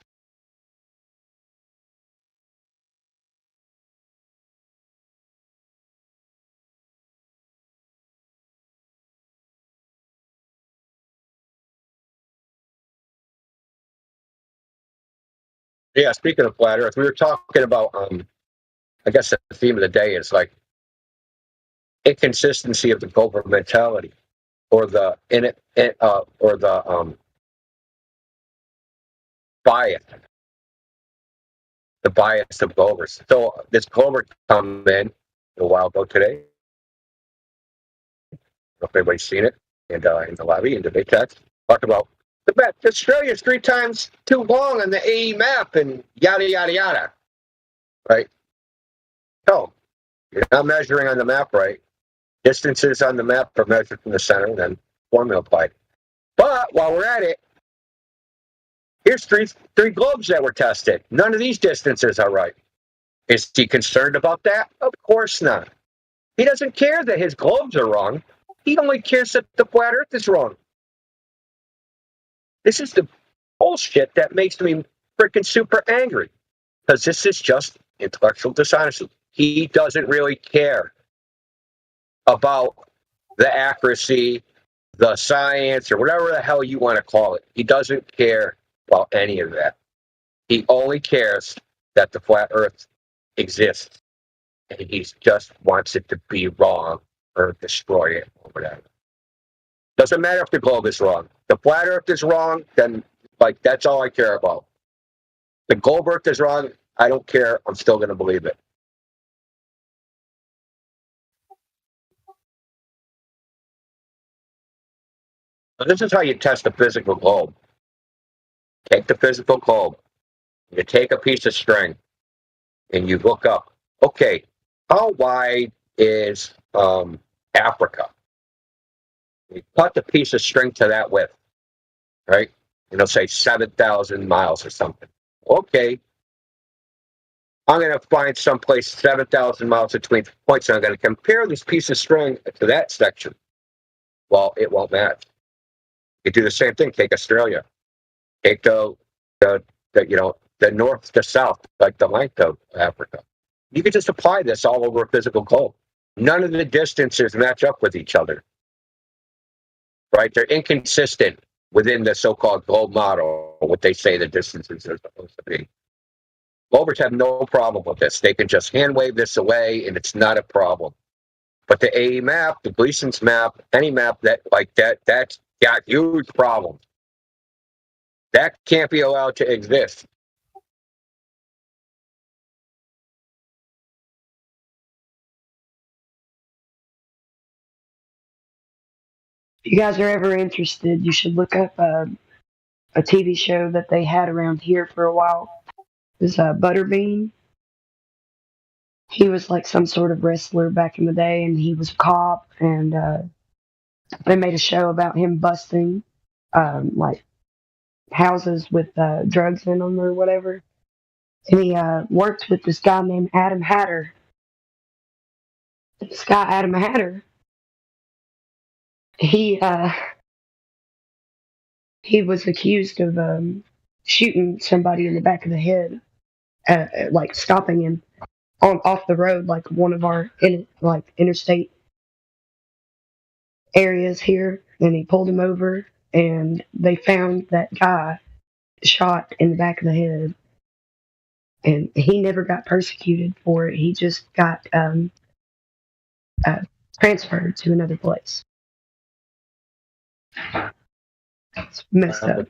Yeah, speaking of flat earth, we were talking about, I guess the theme of the day is like inconsistency of the governmentality or the bias. The bias of Glovers. So this Glover come in a while ago today. I don't know if anybody's seen it, and in the lobby, in debate text, talked about the map. Australia's 3 times too long on the AE map and yada, yada, yada. Right? So, you're not measuring on the map right. Distances on the map are measured from the center and then formula applied. But while we're at it, here's three globes that were tested. None of these distances are right. Is he concerned about that? Of course not. He doesn't care that his globes are wrong. He only cares that the flat earth is wrong. This is the bullshit that makes me freaking super angry. Because this is just intellectual dishonesty. He doesn't really care about the accuracy, the science, or whatever the hell you want to call it. He doesn't care about any of that. He only cares that the flat earth exists. And he just wants it to be wrong or destroy it or whatever. Doesn't matter if the globe is wrong. The flat earth is wrong, then that's all I care about. The globe earth is wrong, I don't care. I'm still going to believe it. So this is how you test a physical globe. Take the physical globe. You take a piece of string and you look up, okay, how wide is Africa? You cut the piece of string to that width, right? Say 7,000 miles or something. Okay. I'm going to find someplace 7,000 miles between points, and I'm going to compare this piece of string to that section. Well, it won't match. You do the same thing. Take Australia. Take the the north to south, like the length of Africa. You could just apply this all over a physical globe. None of the distances match up with each other. Right? They're inconsistent within the so-called globe model, what they say the distances are supposed to be. Globers have no problem with this. They can just hand wave this away, and it's not a problem. But the AE map, the Gleason's map, any map that's got huge problems. That can't be allowed to exist. If you guys are ever interested, you should look up a TV show that they had around here for a while. It was Butterbean. He was like some sort of wrestler back in the day, and he was a cop, and they made a show about him busting like houses with drugs in them or whatever. And he worked with this guy named Adam Hatter. This guy, Adam Hatter, he was accused of shooting somebody in the back of the head, like stopping him off the road, like one of our interstate areas here, and he pulled him over, and they found that guy shot in the back of the head, and he never got persecuted for it. He just got transferred to another place. It's messed up.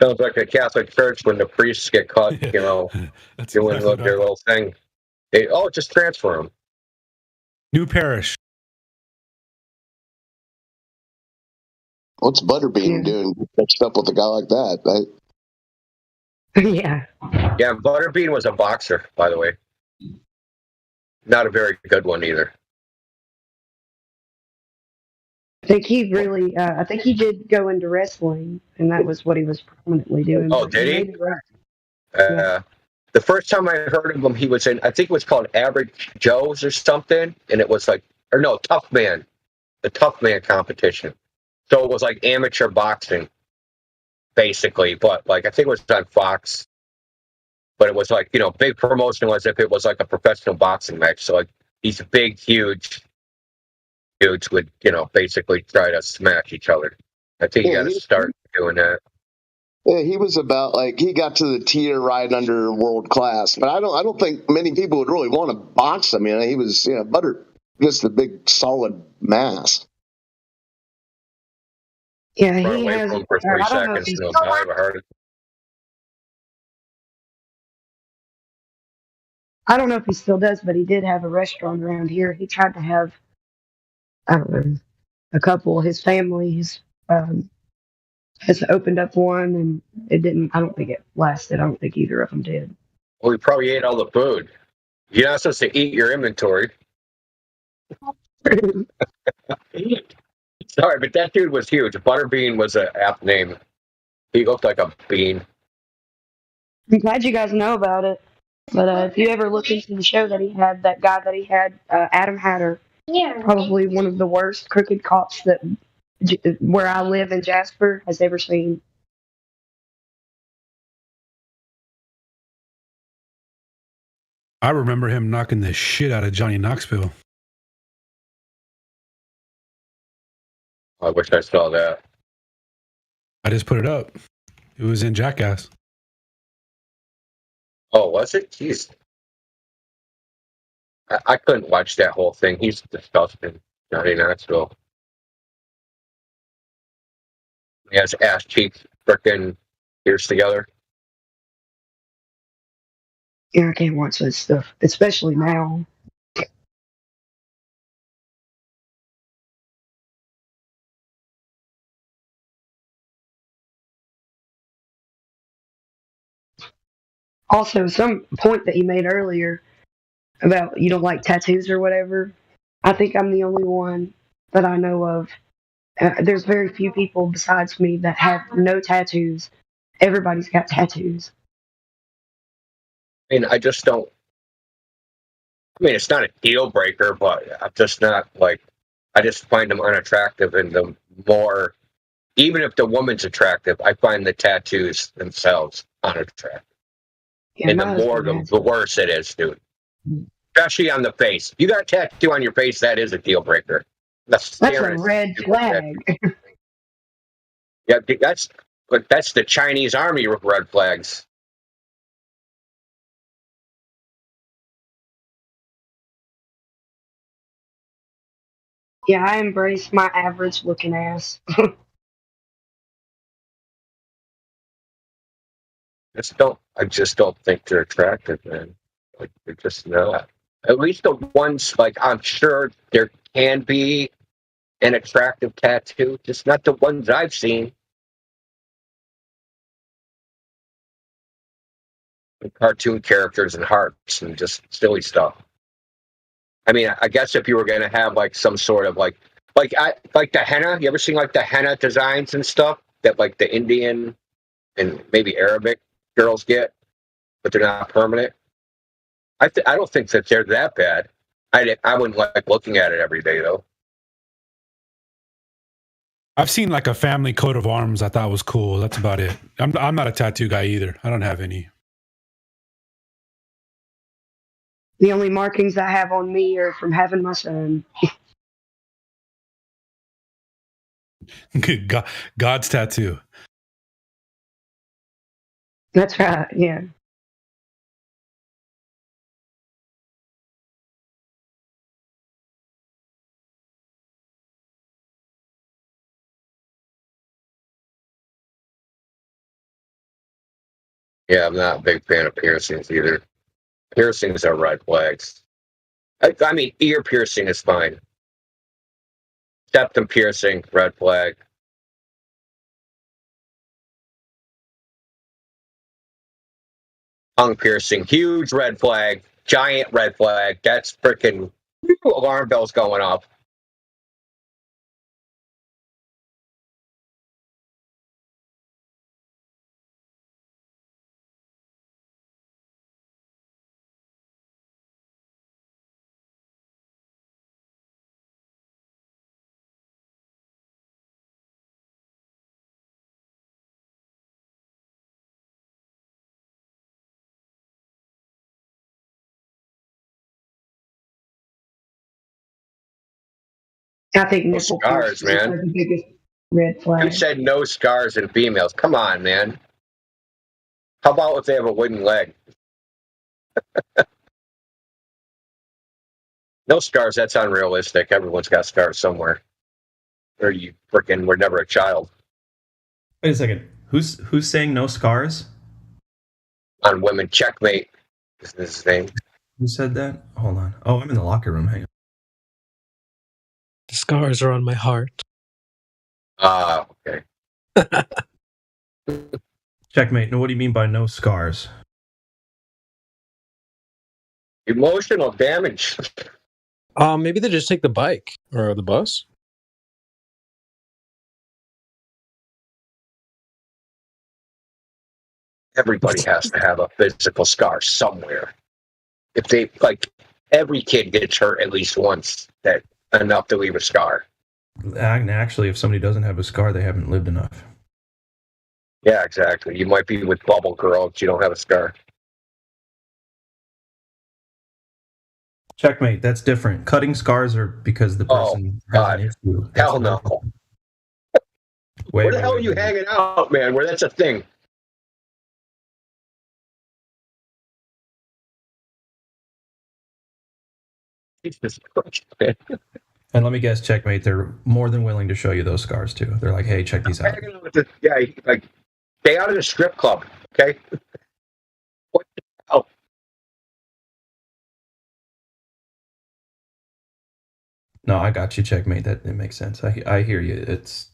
Sounds like a Catholic church when the priests get caught, doing exactly their little thing. Just transfer them. New parish. What's Butterbean doing mixed up with a guy like that? Yeah. Yeah, Butterbean was a boxer, by the way. Not a very good one either. I think he really, I think he did go into wrestling, and that was what he was prominently doing. Oh, did he? The first time I heard of him, he was in, I think it was called Average Joe's or something, and it was like, Tough Man, the Tough Man competition. So it was like amateur boxing, basically, but like I think it was on Fox. But it was like, big promotion as if it was like a professional boxing match. So like these big, huge dudes would, basically try to smash each other. I think you got to start doing that. Yeah, he was about he got to the tier right under world class, but I don't think many people would really want to box him. He was just a big solid mass. Yeah, he has. For 3 seconds. I never heard it. I don't know if he still does, but he did have a restaurant around here. He tried to have, I don't know, a couple. His family has opened up one, and it didn't. I don't think it lasted. I don't think either of them did. Well, he probably ate all the food. You're not supposed to eat your inventory. Sorry, but that dude was huge. Butterbean was an apt name. He looked like a bean. I'm glad you guys know about it. But if you ever look into the show that he had, that guy that he had, Adam Hatter, probably one of the worst crooked cops that where I live in Jasper has ever seen. I remember him knocking the shit out of Johnny Knoxville. I wish I saw that. I just put it up. It was in Jackass. Oh, was it? Jeez. I couldn't watch that whole thing. He's disgusting, Johnny Knoxville. He has ass cheeks frickin' pierced together. Yeah, I can't watch that stuff, especially now. Also, some point that you made earlier about you don't like tattoos or whatever, I think I'm the only one that I know of. There's very few people besides me that have no tattoos. Everybody's got tattoos. I mean, I just don't. I mean, it's not a deal breaker, but I'm just not I just find them unattractive. And the more even if the woman's attractive, I find the tattoos themselves unattractive. Yeah, And the my more, husband has the worse it is, dude. Especially on the face. You got a tattoo on your face, that is a deal breaker. That's a red flag. Yeah, that's the Chinese army with red flags. Yeah, I embrace my average looking ass. I just don't think they're attractive, man. Like, they're just not. At least the ones, like, I'm sure there can be an attractive tattoo, just not the ones I've seen. Like cartoon characters and hearts and just silly stuff. I mean, I guess if you were going to have like some sort of like the henna, you ever seen like the henna designs and stuff that like the Indian and maybe Arabic girls get, but they're not permanent? I don't think that they're that bad. I wouldn't like looking at it every day though. I've seen like a family coat of arms I thought was cool. That's about it. I'm not a tattoo guy either. I don't have any. The only markings I have on me are from having my son. God's tattoo. That's right, yeah. Yeah, I'm not a big fan of piercings either. Piercings are red flags. I mean, ear piercing is fine. Septum piercing, red flag. Tongue piercing, huge red flag, giant red flag. That's freaking alarm bells going off. I think No nipple scars, piercings man. are the biggest red flag. Who said no scars in females? Come on, man. How about if they have a wooden leg? No scars, that's unrealistic. Everyone's got scars somewhere. Or you freaking were never a child. Wait a second. Who's saying no scars? On women, checkmate is his name. Who said that? Hold on. Oh, I'm in the locker room. Hang on. The scars are on my heart. Ah, okay. Checkmate. No, what do you mean by no scars? Emotional damage. Maybe they just take the bike or the bus. Everybody has to have a physical scar somewhere. If they every kid gets hurt at least once, that enough to leave a scar. Actually, if somebody doesn't have a scar, they haven't lived enough. Yeah, exactly. You might be with Bubble Girl, but you don't have a scar. Checkmate. That's different. Cutting scars are because the person has an issue. Hell no. Where the hell are you hanging out, man? Where that's a thing? Jesus Christ, man. And let me guess, Checkmate, they're more than willing to show you those scars too. They're like, hey, check these out. Yeah, like, stay out of the strip club, okay? What the hell? No, I got you, Checkmate. That it makes sense. I hear you. It's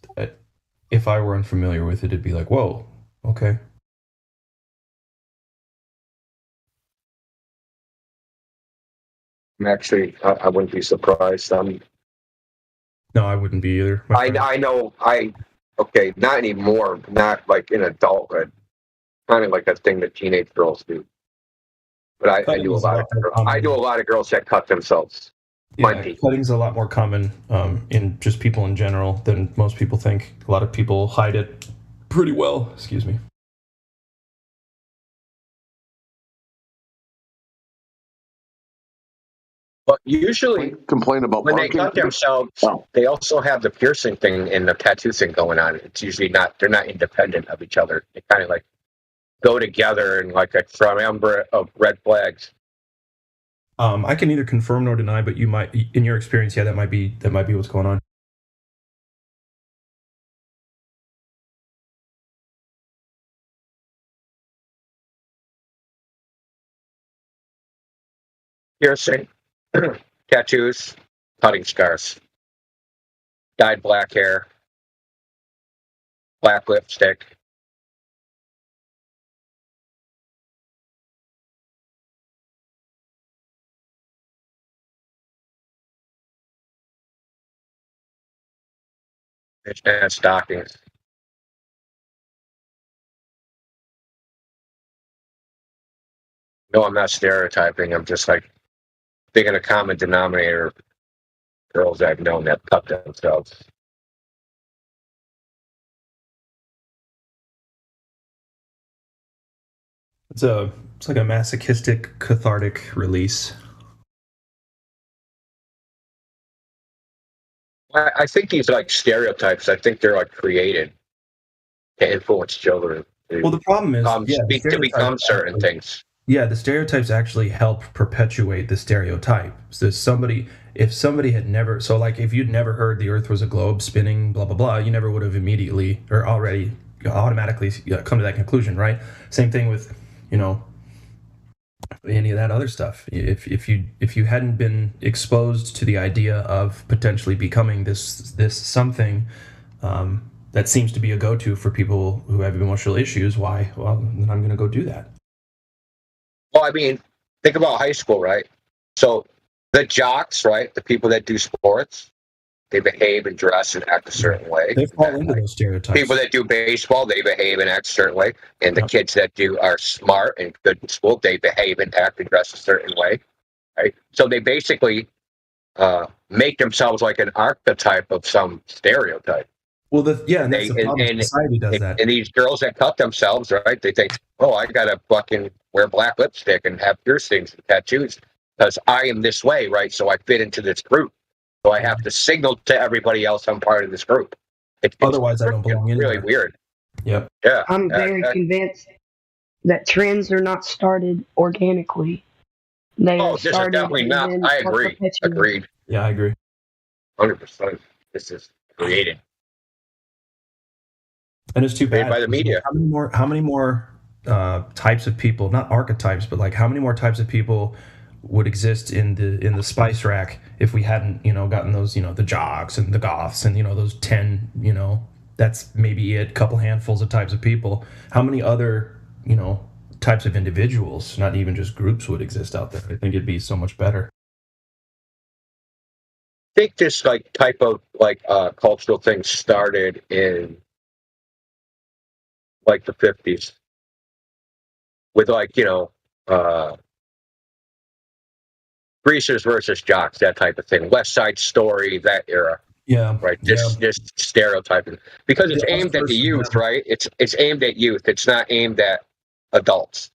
if I were unfamiliar with it, it'd be like, whoa, okay. Actually, I wouldn't be surprised. No, I wouldn't be either. I know. Okay, not anymore. Not like in adulthood. Kind of like a thing that teenage girls do. But I do a lot of girls that cut themselves. Yeah, cutting's a lot more common in just people in general than most people think. A lot of people hide it pretty well. Excuse me. But usually, complain about when they barking. cut themselves, they also have the piercing thing and the tattoo thing going on. It's usually they're not independent of each other. They kind of like go together and like a triumvirate of red flags. I can neither confirm nor deny, but you might, in your experience, yeah, that might be what's going on. Piercing, tattoos, cutting scars, dyed black hair, black lipstick. And stockings. No, I'm not stereotyping. I'm just like thinking a common denominator. Girls I've known that cut themselves. It's like a masochistic, cathartic release. I think these like stereotypes. I think they're like created to influence children. Well, the problem is, to become certain things. Yeah, the stereotypes actually help perpetuate the stereotype. So if somebody had never, so like if you'd never heard the Earth was a globe spinning, blah blah blah, you never would have immediately or already automatically come to that conclusion, right? Same thing with, any of that other stuff. If you hadn't been exposed to the idea of potentially becoming this something that seems to be a go-to for people who have emotional issues, why? Well, then I'm going to go do that. Well, I mean, think about high school, right? So the jocks, right? The people that do sports, they behave and dress and act a certain way. They fall into those stereotypes. People that do baseball, they behave and act a certain way. And the kids that are smart and good in school, they behave and act and dress a certain way, right? So they basically make themselves like an archetype of some stereotype. Well, that's the problem. Society does that. And these girls that cut themselves, right? They think, oh, I gotta fucking wear black lipstick and have piercings and tattoos because I am this way, right? So I fit into this group. So I have to signal to everybody else I'm part of this group. Otherwise, I don't belong in. Really weird. Yep. Yeah. I'm very convinced that trends are not started organically. They are this is started definitely not. I agree. Agreed. Yeah, I agree. 100%. This is created. And it's too bad. Made by the media. How many more types of people, not archetypes, but like how many more types of people would exist in the spice rack if we hadn't, gotten those, the jocks and the goths and, those 10, that's maybe it, couple handfuls of types of people. How many other, types of individuals, not even just groups, would exist out there? I think it'd be so much better. I think this type of cultural thing started in the 50s with greasers versus jocks, that type of thing. West Side Story, that era. Yeah. Right. This stereotyping, because it's aimed at the youth, right? It's aimed at youth. It's not aimed at adults.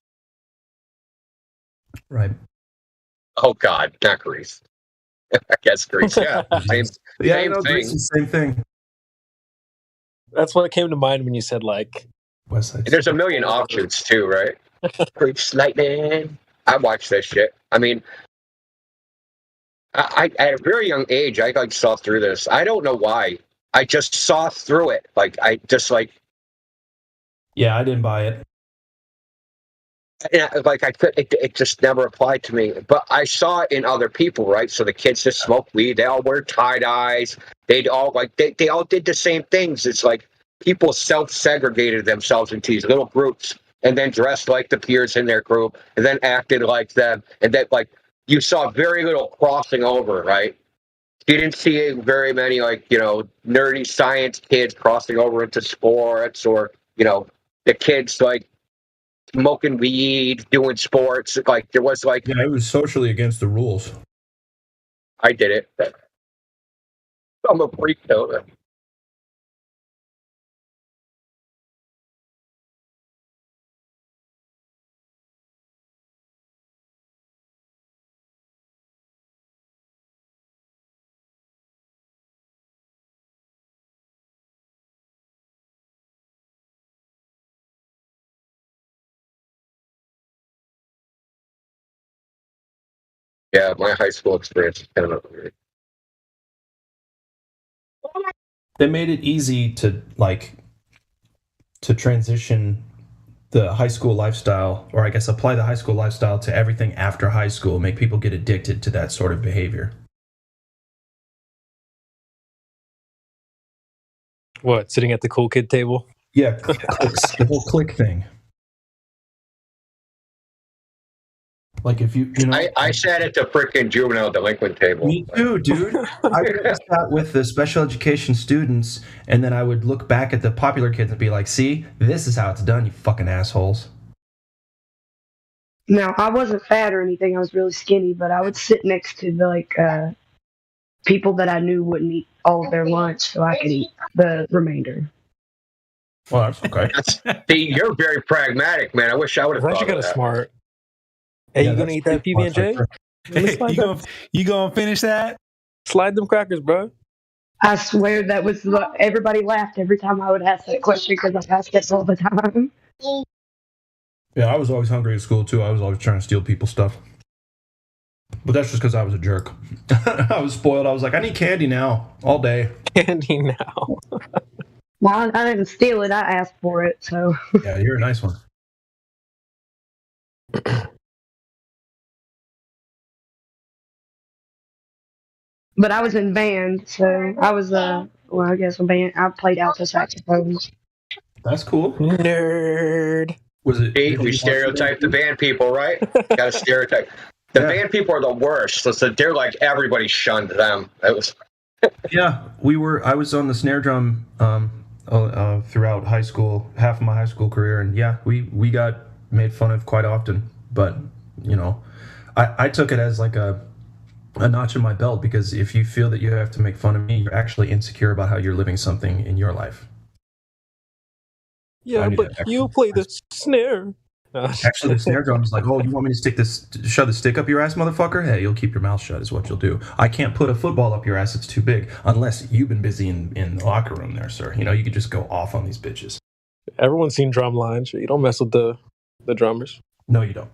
Right. Oh God, not Grease. I guess Grease. Yeah. Same thing. Same thing. That's what came to mind when you said West Side. There's a million offshoots too, right? Grease Lightning. I watched that shit. I mean, I at a very young age, I saw through this. I don't know why. I just saw through it. Yeah, I didn't buy it. It just never applied to me. But I saw it in other people, right? So the kids just smoke weed. They all wear tie-dyes. They all did the same things. It's like people self-segregated themselves into these little groups and then dressed like the peers in their group and then acted like them. And then you saw very little crossing over, right? You didn't see very many nerdy science kids crossing over into sports or, the kids smoking weed, doing sports. There was it was socially against the rules. I did it. I'm a freak though. Yeah, my high school experience is kind of weird. They made it easy to transition the high school lifestyle, or I guess apply the high school lifestyle to everything after high school, make people get addicted to that sort of behavior. What, sitting at the cool kid table? Yeah, clicks, the whole click thing. Like if you know, I sat at the freaking juvenile delinquent table. Me too, dude. I would sat with the special education students, and then I would look back at the popular kids and be like, "See, this is how it's done, you fucking assholes." Now, I wasn't fat or anything. I was really skinny, but I would sit next to the people that I knew wouldn't eat all of their lunch, so I could eat the remainder. Well, that's okay. See, you're very pragmatic, man. I wish I would have That's thought kind of of that. smart. Hey, you gonna eat that PB&J? Hey, you gonna finish that? Slide them crackers, bro. I swear that was everybody laughed every time I would ask that question because I asked it all the time. Yeah, I was always hungry at school too. I was always trying to steal people's stuff. But that's just because I was a jerk. I was spoiled. I was like, I need candy now, all day. Candy now. Well, I didn't steal it. I asked for it, so. Yeah, you're a nice one. But I was in band, so I was I guess a band. I played alto saxophone. That's cool. Nerd. Was it? We stereotype the band people, right? Got to stereotype. The band people are the worst. So they're like everybody shunned them. It was. Yeah, I was on the snare drum throughout high school, half of my high school career, and yeah, we got made fun of quite often. But you know, I took it as like a notch in my belt, because if you feel that you have to make fun of me, you're actually insecure about how you're living something in your life. Yeah, but you play the snare. Actually, the snare drum is like, oh, you want me to shove the stick up your ass, motherfucker? Hey, you'll keep your mouth shut is what you'll do. I can't put a football up your ass, it's too big, unless you've been busy in the locker room there, sir. You know, you could just go off on these bitches. Everyone's seen drum lines. You don't mess with the drummers. No, you don't.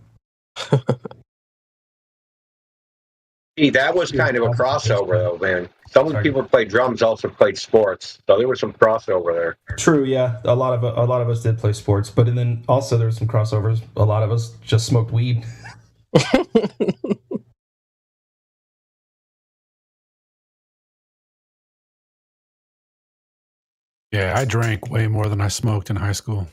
See, that was kind of a crossover, though, man. Some of the people who played drums also played sports, so there was some crossover there. True, yeah. A lot of us did play sports, but then also there was some crossovers. A lot of us just smoked weed. Yeah, I drank way more than I smoked in high school.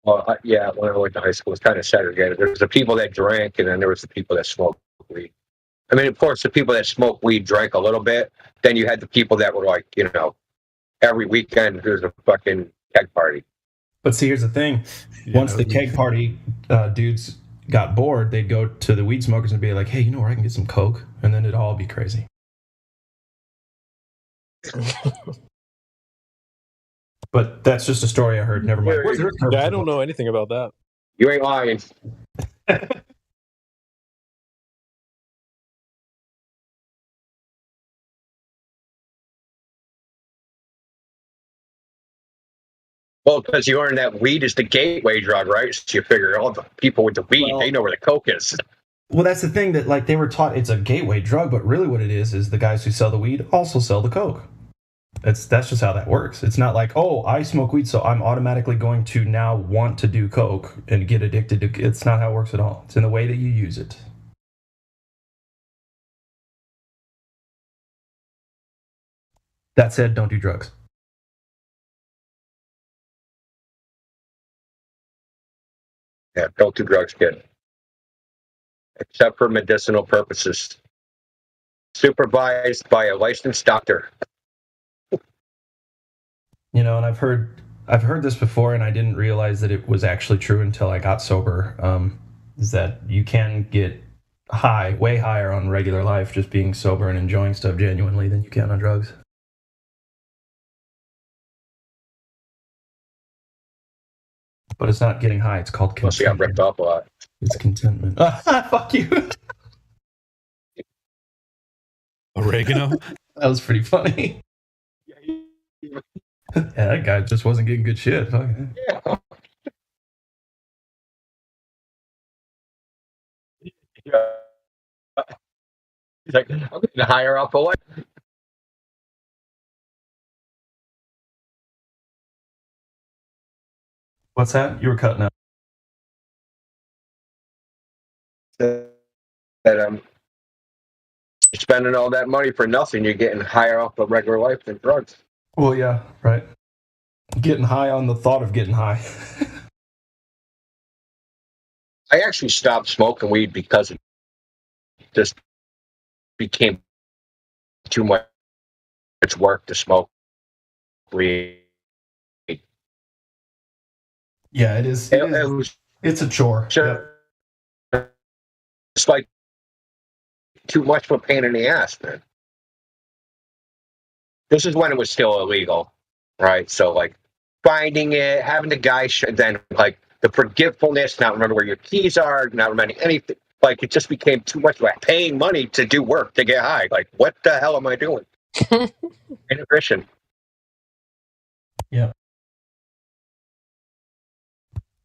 Well, yeah, when I went to high school, it was kind of segregated. There was the people that drank, and then there was the people that smoked weed. I mean, of course, the people that smoked weed drank a little bit. Then you had the people that were like, you know, every weekend there's a fucking keg party. But see, here's the thing. Once the keg party dudes got bored, they'd go to the weed smokers and be like, hey, you know where I can get some coke? And then it'd all be crazy. But that's just a story I heard. Never mind. Yeah, I don't know anything about that. You ain't lying. Well, because you learn that weed is the gateway drug, right? So you figure all the people with the weed, they know where the coke is. Well, that's the thing, that like they were taught it's a gateway drug, but really what it is the guys who sell the weed also sell the coke. That's just how that works. It's not like, oh, I smoke weed, so I'm automatically going to now want to do coke and get addicted to. It's not how it works at all. It's in the way that you use it. That said, don't do drugs. Yeah, don't do drugs, kid. Except for medicinal purposes. Supervised by a licensed doctor. You know, and I've heard this before, and I didn't realize that it was actually true until I got sober. Is that you can get high, way higher on regular life, just being sober and enjoying stuff genuinely than you can on drugs. But it's not getting high. It's called contentment. Got ripped up a lot. It's contentment. Fuck you. Oregano? That was pretty funny. Yeah, that guy just wasn't getting good shit. Yeah. He's like, I'm going to hire up a way. What's that? You were cutting out. That you're spending all that money for nothing. You're getting higher off of regular life than drugs. Well, yeah, right. Getting high on the thought of getting high. I actually stopped smoking weed because it just became too much work to smoke weed. Yeah, it is. It's a chore. Sure. Yep. It's like too much of a pain in the ass, man. This is when it was still illegal, right? So, like, finding it, having the guy, then, like, the forgetfulness, not remember where your keys are, not remembering anything. Like, it just became too much, like, paying money to do work, to get high. Like, what the hell am I doing? Integration. Yeah.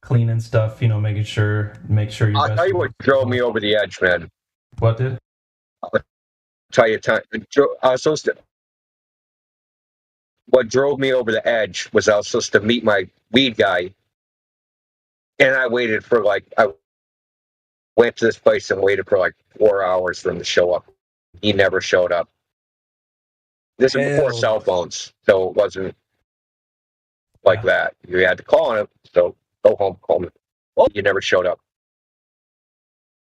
Cleaning stuff, you know, make sure you're. I'll tell you what drove me over the edge, man. What did? I'll tell you, I was supposed to. What drove me over the edge was I was supposed to meet my weed guy, and I waited for I went to this place and waited for 4 hours for him to show up. He never showed up. This is before cell phones, so it wasn't like that. You had to call him, so go home, call me. Well, you never showed up.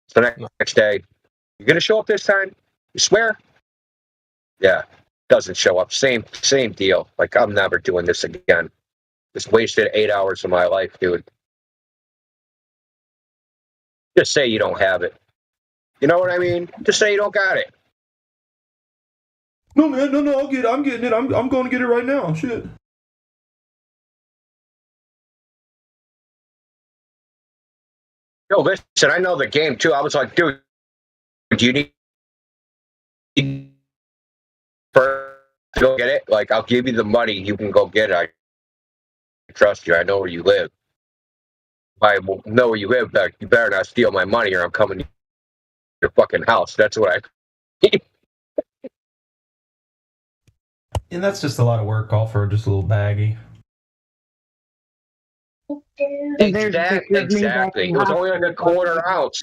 So next day, you gonna show up this time? You swear? Yeah, doesn't show up. Same deal. Like, I'm never doing this again. Just wasted 8 hours of my life, dude. Just say you don't have it. You know what I mean? Just say you don't got it. No, man, no, I'm getting it. I'm going to get it right now. Shit. Yo, listen, I know the game too. I was like, dude, do you need to go get it? Like, I'll give you the money. You can go get it. I trust you. I know where you live. I know where you live. You better not steal my money or I'm coming to your fucking house. That's what I. And that's just a lot of work, all for just a little baggie. Exactly. It was only like a quarter ounce.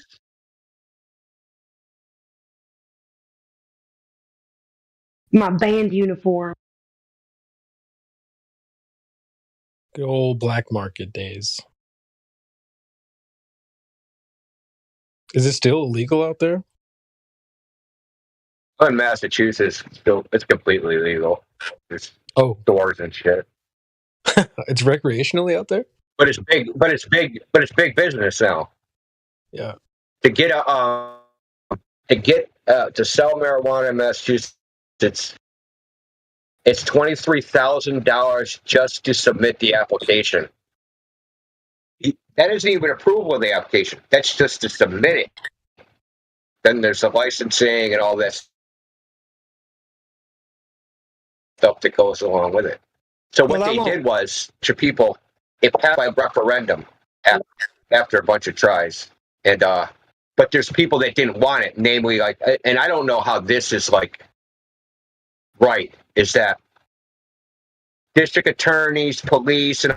My band uniform. Good old black market days. Is it still illegal out there? In Massachusetts, it's completely legal. There's stores and shit. It's recreationally out there? But it's big business now. Yeah. To get to sell marijuana in Massachusetts, it's $23,000 just to submit the application. That isn't even approval of the application. That's just to submit it. Then there's the licensing and all this stuff that goes along with it. So what they did was, to people, it passed by referendum after a bunch of tries, and but there's people that didn't want it, namely, like, and I don't know how this is like right. Is that district attorneys, police, and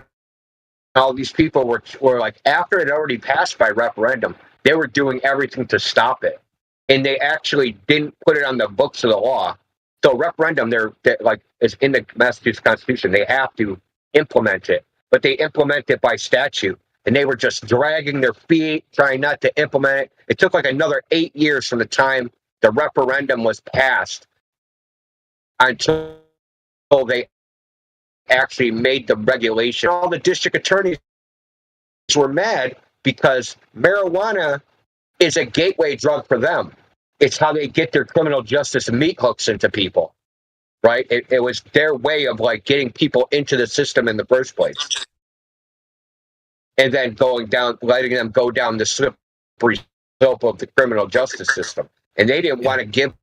all these people were like, after it already passed by referendum, they were doing everything to stop it, and they actually didn't put it on the books of the law. So referendum, they're like, is in the Massachusetts Constitution. They have to implement it, but they implement it by statute, and they were just dragging their feet, trying not to implement it. It took like another 8 years from the time the referendum was passed until they actually made the regulation. All the district attorneys were mad because marijuana is a gateway drug for them. It's how they get their criminal justice meat hooks into people, right? It was their way of like getting people into the system in the first place. And then letting them go down the slippery slope of the criminal justice system. And they didn't want to give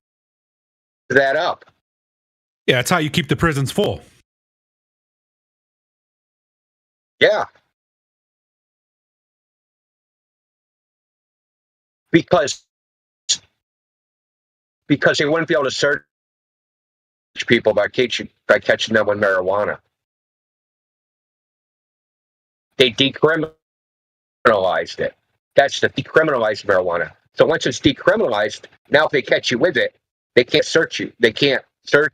that up. Yeah, that's how you keep the prisons full. Yeah. Because they wouldn't be able to search people by catching them with marijuana. They decriminalized it. That's the decriminalized marijuana. So once it's decriminalized, now if they catch you with it, they can't search you. They can't search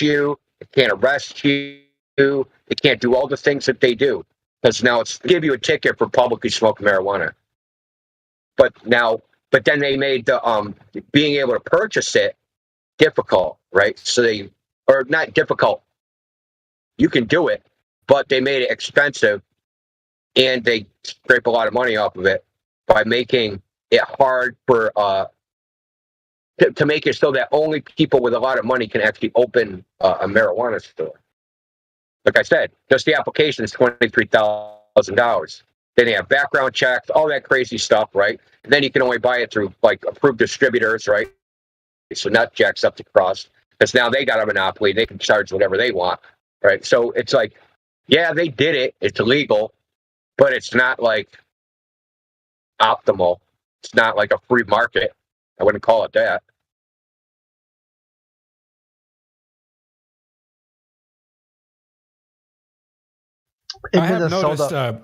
you. They can't arrest you. They can't do all the things that they do. Because now it's give you a ticket for publicly smoking marijuana. But then they made the being able to purchase it difficult, right? Or not difficult. You can do it, but they made it expensive, and they scrape a lot of money off of it by making it hard for to make it so that only people with a lot of money can actually open a marijuana store. Like I said, just the application is $23,000. Then they have background checks, all that crazy stuff, right? And then you can only buy it through like approved distributors, right? So that jacks up the cost because now they got a monopoly. They can charge whatever they want, right? So it's like, yeah, they did it. It's illegal, but it's not like optimal. It's not like a free market. I wouldn't call it that. I have noticed. I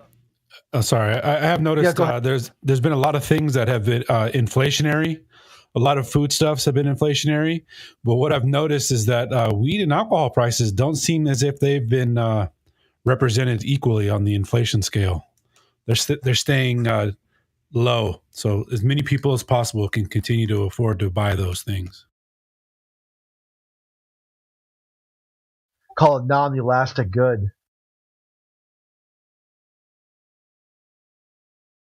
have noticed there's been a lot of things that have been inflationary. A lot of foodstuffs have been inflationary. But what I've noticed is that weed and alcohol prices don't seem as if they've been represented equally on the inflation scale. They're staying low, so as many people as possible can continue to afford to buy those things. Call it non-elastic good.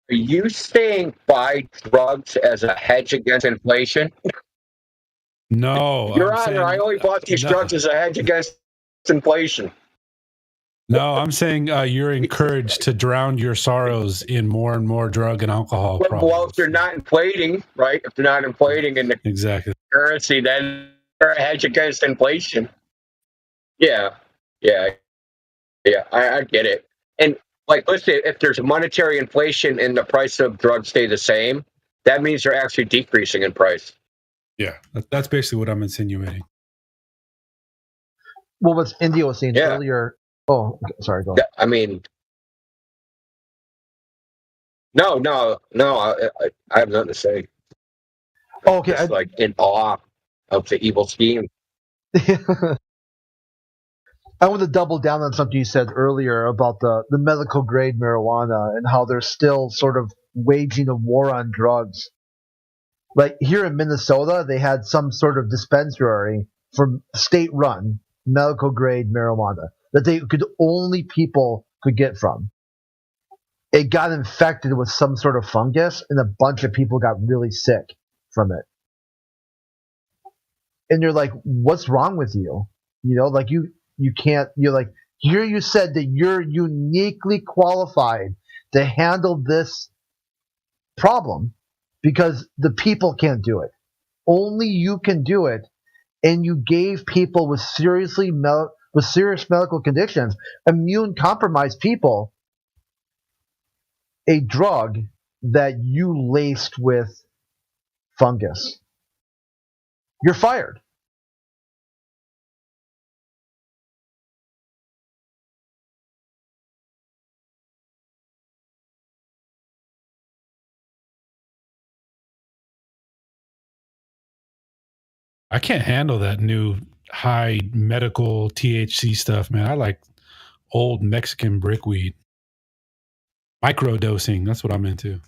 Are you saying buy drugs as a hedge against inflation? No, Your Honor, I only bought these drugs as a hedge against inflation. No, I'm saying you're encouraged to drown your sorrows in more and more drug and alcohol problems. Well, if they're not inflating, right? If they're not inflating in the currency, then they're a hedge against inflation. Yeah. I get it. And like, let's say if there's monetary inflation and the price of drugs stay the same, that means they're actually decreasing in price. Yeah, that's basically what I'm insinuating. Well, what India was saying earlier. Oh, sorry, go on. I mean, no, I have nothing to say. Okay, just like in awe of the evil scheme. I want to double down on something you said earlier about the medical grade marijuana and how they're still sort of waging a war on drugs. Like here in Minnesota, they had some sort of dispensary for state-run medical grade marijuana that only people could get from. It got infected with some sort of fungus, and a bunch of people got really sick from it. And you're like, what's wrong with you? You know, like you can't, you're like, here you said that you're uniquely qualified to handle this problem because the people can't do it. Only you can do it. And you gave people with serious medical conditions, immune compromised people, a drug that you laced with fungus. You're fired. I can't handle that new high medical THC stuff, man. I like old Mexican brickweed. Microdosing, that's what I'm into.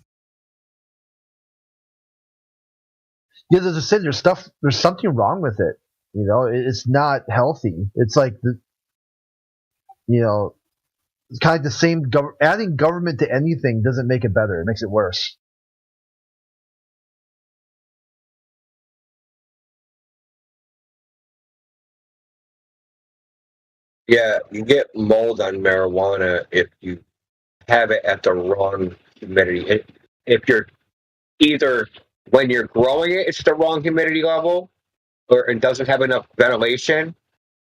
Yeah, there's something wrong with it. You know, it's not healthy. It's like You know, it's kind of the same. Adding government to anything doesn't make it better; it makes it worse. Yeah, you get mold on marijuana if you have it at the wrong humidity. If you're either when you're growing it, it's the wrong humidity level, or it doesn't have enough ventilation,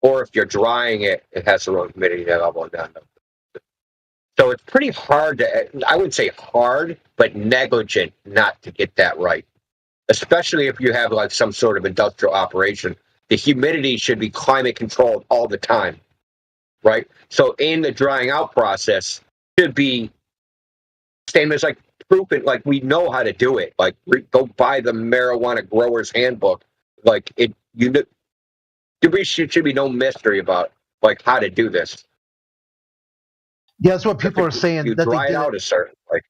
or if you're drying it, it has the wrong humidity level. So it's pretty hard to, I wouldn't say hard, but negligent not to get that right. Especially if you have like some sort of industrial operation. The humidity should be climate controlled all the time, right? So in the drying out process should be same as like proven, like we know how to do it. Like go buy the marijuana grower's handbook. Like there should be no mystery about like how to do this. Yeah, that's what people are saying. You that dry it out a certain like.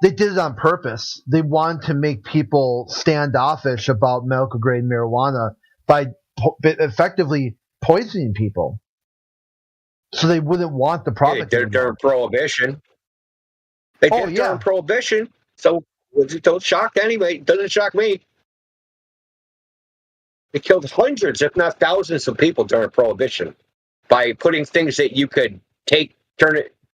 They did it on purpose. They wanted to make people standoffish about medical grade marijuana by effectively poisoning people, so they wouldn't want the product. Hey, during Prohibition. They did during Prohibition, so it don't shock anybody. It doesn't shock me. They killed hundreds, if not thousands, of people during Prohibition by putting things that you could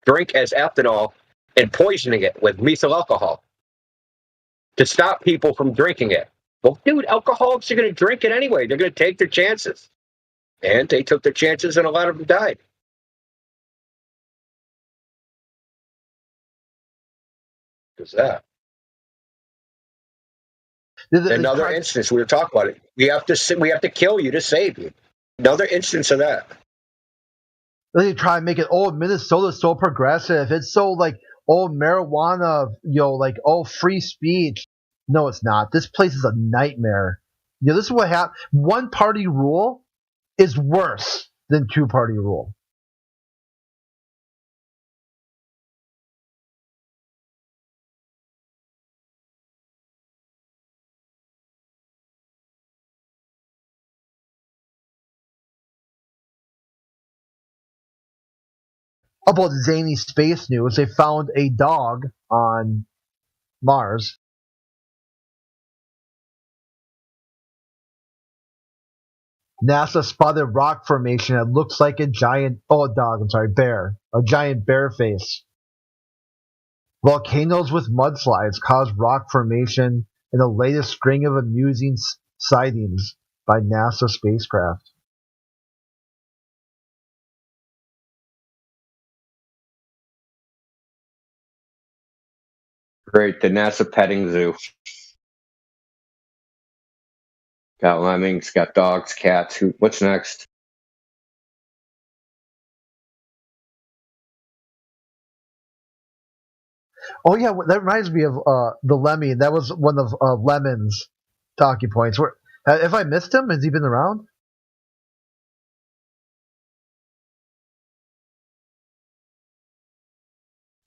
drink as ethanol and poisoning it with methyl alcohol to stop people from drinking it. Well, dude, alcoholics are going to drink it anyway. They're going to take their chances. And they took their chances, and a lot of them died. What's that? Another instance, we were talking about it. We have to kill you to save you. Another instance of that. They try and make it, Minnesota's so progressive. It's so like, marijuana, like, free speech. No, it's not. This place is a nightmare. This is what happened. One party rule is worse than two party rule. About zany space news, they found a dog on Mars. NASA spotted rock formation that looks like a bear. A giant bear face. Volcanoes with mudslides cause rock formation in the latest string of amusing sightings by NASA spacecraft. Great, the NASA petting zoo. Got lemmings, got dogs, cats. What's next? Oh yeah, that reminds me of the Lemmy. That was one of Lemon's talking points. Have I missed him? Has he been around?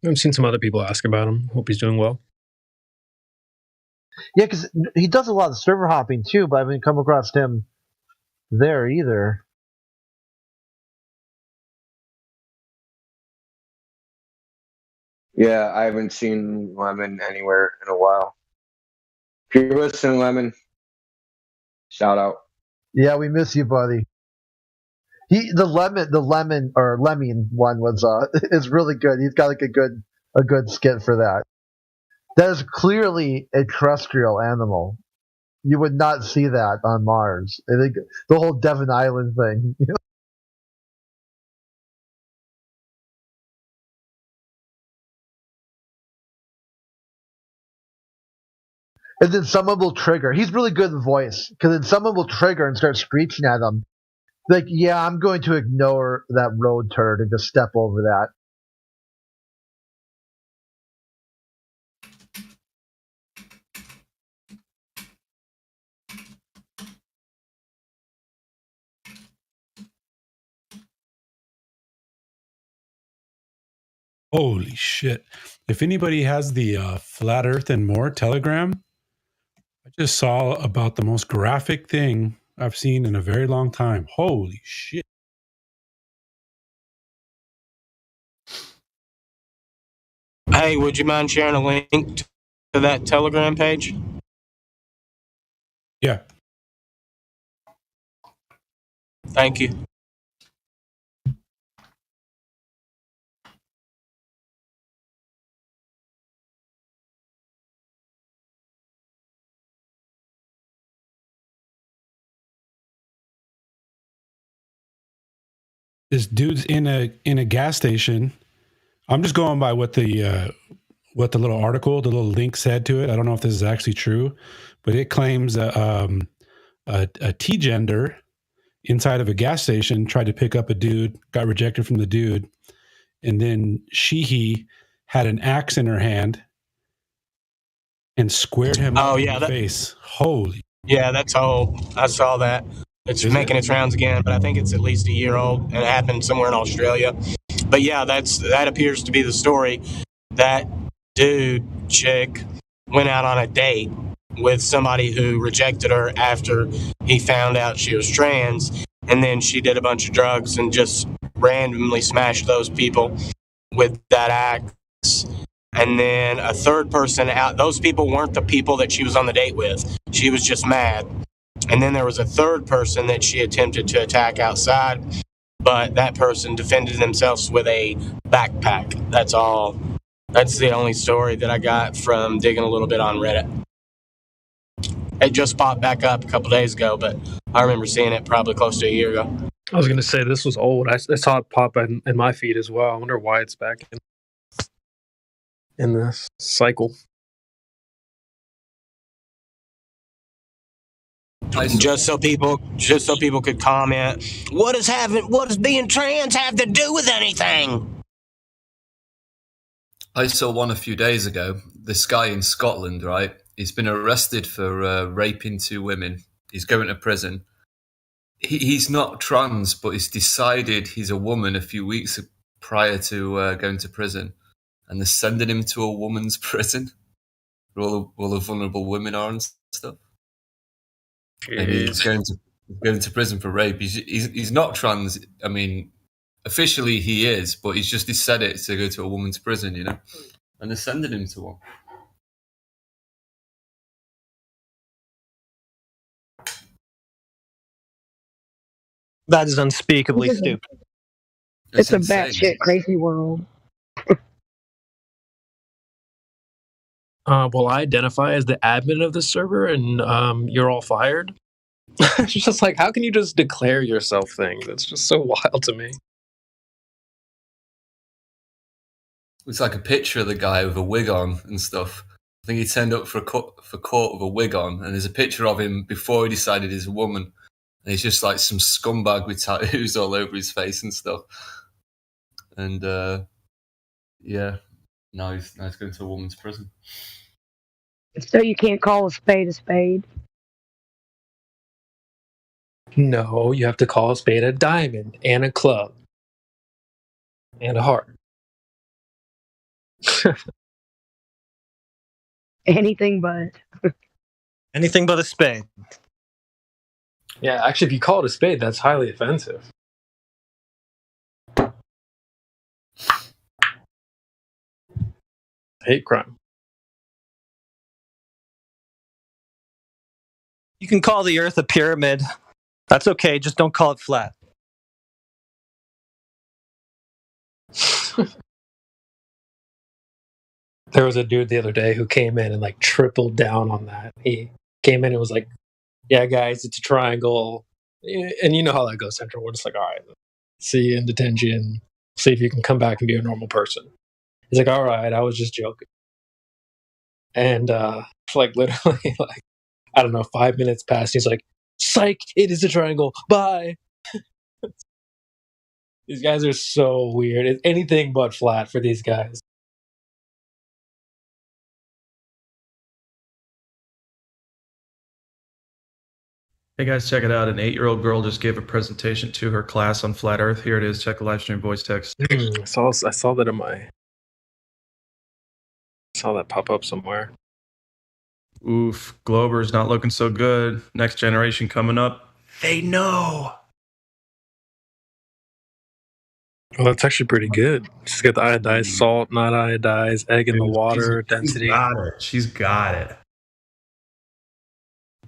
I've seen some other people ask about him. Hope he's doing well. Yeah, because he does a lot of server hopping too, but I haven't come across him there either. Yeah, I haven't seen Lemon anywhere in a while. If you're listening, Lemon, shout out. Yeah, we miss you, buddy. The Lemon one was is really good. He's got like a good skit for that. That is clearly a terrestrial animal. You would not see that on Mars. I think the whole Devon Island thing. And then someone will trigger. He's really good in voice, because then someone will trigger and start screeching at him. Like, yeah, I'm going to ignore that road turd and just step over that. Holy shit. If anybody has the Flat Earth and More Telegram, I just saw about the most graphic thing I've seen in a very long time. Holy shit. Hey, would you mind sharing a link to that Telegram page? Yeah. Thank you. This dude's in a gas station. I'm just going by what the little article, the little link said to it. I don't know if this is actually true, but it claims a T-gender inside of a gas station tried to pick up a dude, got rejected from the dude, and then he had an axe in her hand and squared him up in the face. Holy. Yeah, that's old. I saw that. It's making its rounds again, but I think it's at least a year old, and it happened somewhere in Australia. But yeah, that appears to be the story. That chick went out on a date with somebody who rejected her after he found out she was trans, and then she did a bunch of drugs and just randomly smashed those people with that axe. And then a third person out, those people weren't the people that she was on the date with. She was just mad. And then there was a third person that she attempted to attack outside, but that person defended themselves with a backpack. That's all. That's the only story that I got from digging a little bit on Reddit. It just popped back up a couple days ago, but I remember seeing it probably close to a year ago. I was going to say this was old. I saw it pop in my feed as well. I wonder why it's back in this cycle. Just so people could comment, what does being trans have to do with anything? I saw one a few days ago. This guy in Scotland, right? He's been arrested for raping 2 women. He's going to prison. He's not trans, but he's decided he's a woman a few weeks prior to going to prison, and they're sending him to a woman's prison where all the vulnerable women are and stuff. And he's going to prison for rape. He's not trans. I mean, officially he is, but he's just decided to go to a woman's prison, and they're sending him to one. That is unspeakably stupid. It's a batshit crazy world. Well, I identify as the admin of the server, and you're all fired. It's just like, how can you just declare yourself things? It's just so wild to me. It's like a picture of the guy with a wig on and stuff. I think he turned up for court with a wig on, and there's a picture of him before he decided he's a woman. And he's just like some scumbag with tattoos all over his face and stuff. And yeah, now he's going to a woman's prison. So you can't call a spade a spade? No, you have to call a spade a diamond, and a club, and a heart. Anything but. Anything but a spade. Yeah, actually, if you call it a spade, that's highly offensive. Hate crime. You can call the Earth a pyramid. That's okay, just don't call it flat. There was a dude the other day who came in and like tripled down on that. He came in and was like, yeah, guys, it's a triangle. And you know how that goes, Central. We're just like, all right, see you in detention. See if you can come back and be a normal person. He's like, all right, I was just joking. And like literally, like, I don't know, 5 minutes passed. He's like, psych, it is a triangle. Bye. These guys are so weird. It's anything but flat for these guys. Hey guys, check it out. An 8-year-old girl just gave a presentation to her class on flat Earth. Here it is. Check the live stream voice text. I saw that in my. Saw that pop up somewhere. Oof, Glober's not looking so good. Next generation coming up. They know. Well, that's actually pretty good. She's got the iodized salt, not iodized, egg in the water, density. She's got it.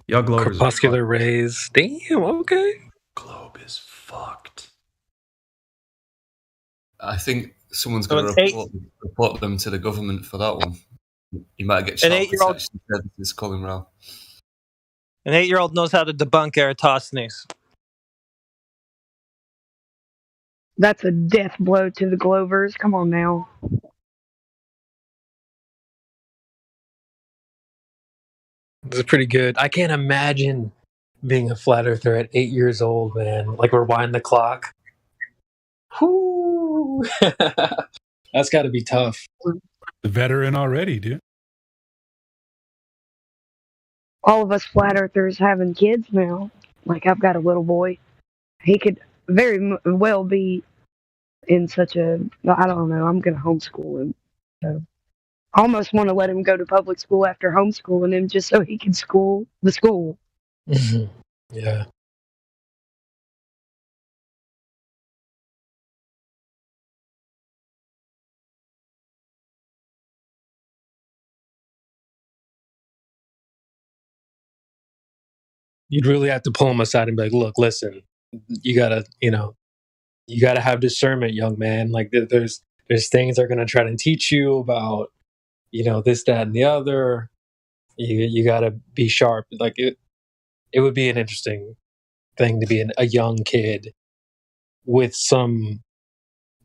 Y'all Globers corpuscular rays. Damn, okay. Globe is fucked. I think someone's going to report them to the government for that one. You might get child protection services calling round. An 8-year-old knows how to debunk Eratosthenes. That's a death blow to the Glovers. Come on now. This is pretty good. I can't imagine being a flat earther at 8 years old, man. Like, rewind the clock. Whoo! That's got to be tough. The veteran already, dude. All of us flat earthers having kids now. Like, I've got a little boy. He could very well be in such a, I don't know, I'm going to homeschool him. So I almost want to let him go to public school after homeschooling him just so he can school the school. Yeah. You'd really have to pull him aside and be like, look, listen, you gotta have discernment, young man. Like, there's things they're gonna try to teach you about, this, that, and the other. You gotta be sharp. Like, it would be an interesting thing to be a young kid with some,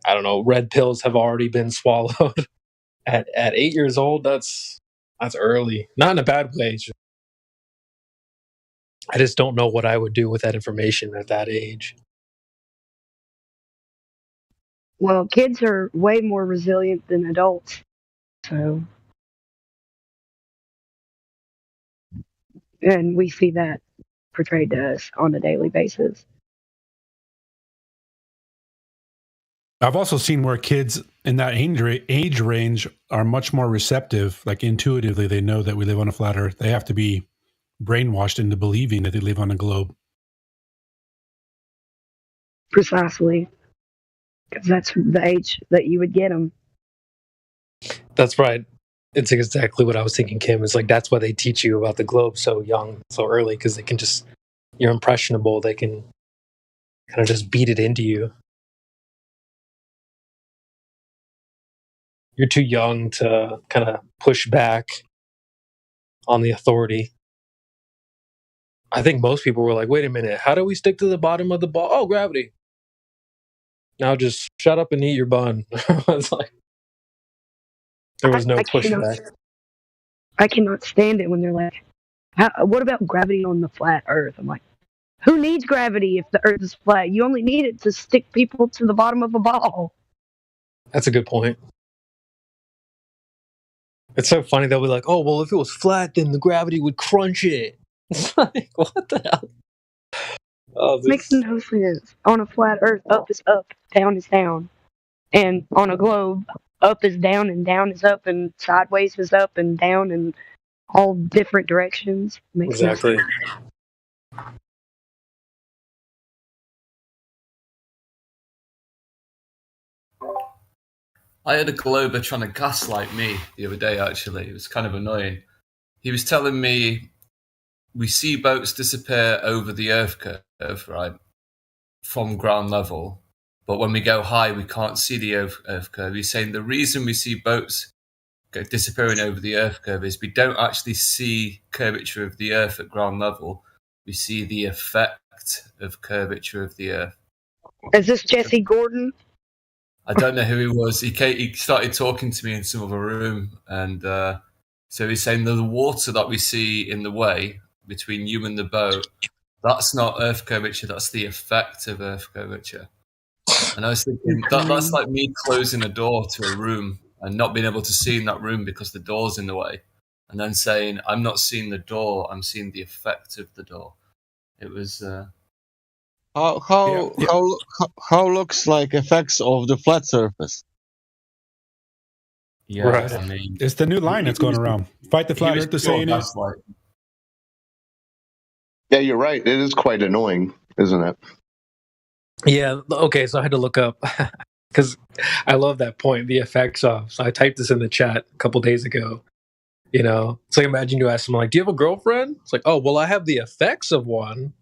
I don't know, red pills have already been swallowed at 8 years old. That's early, not in a bad way. I just don't know what I would do with that information at that age. Well, kids are way more resilient than adults. So, and we see that portrayed to us on a daily basis. I've also seen where kids in that age range are much more receptive. Like, intuitively, they know that we live on a flat earth. They have to be brainwashed into believing that they live on a globe. Precisely. Because that's the age that you would get them. That's right. It's exactly what I was thinking, Kim. It's like, that's why they teach you about the globe so young, so early, because they can just, you're impressionable. They can kind of just beat it into you. You're too young to kind of push back on the authority. I think most people were like, wait a minute, how do we stick to the bottom of the ball? Oh, gravity. Now just shut up and eat your bun. It's like, there was no pushback. I cannot stand it when they're like, what about gravity on the flat earth? I'm like, who needs gravity if the earth is flat? You only need it to stick people to the bottom of a ball. That's a good point. It's so funny. They'll be like, oh, well, if it was flat, then the gravity would crunch it. It's like, what the hell? Oh, Makes no sense. On a flat earth, up is up, down is down. And on a globe, up is down and down is up and sideways is up and down and all different directions. Makes exactly. No sense. I had a Glober trying to gaslight me the other day, actually. It was kind of annoying. He was telling me we see boats disappear over the Earth curve, right, from ground level. But when we go high, we can't see the Earth curve. He's saying the reason we see boats disappearing over the Earth curve is we don't actually see curvature of the Earth at ground level. We see the effect of curvature of the Earth. Is this Jesse Gordon? I don't know who he was. He started talking to me in some other room, and so he's saying the water that we see in the way between you and the boat, that's not Earth curvature, that's the effect of Earth curvature. And I was thinking, that's like me closing a door to a room and not being able to see in that room because the door's in the way, and then saying, I'm not seeing the door, I'm seeing the effect of the door. It was... How looks like effects of the flat surface? Yeah, right. I mean, it's the new line that's going around. Fight the flat earth to saying it. Yeah, you're right. It is quite annoying, isn't it? Yeah. Okay. So I had to look up because I love that point. The effects of. So I typed this in the chat a couple days ago. You know, it's like imagine you ask someone like, "Do you have a girlfriend?" It's like, "Oh, well, I have the effects of one."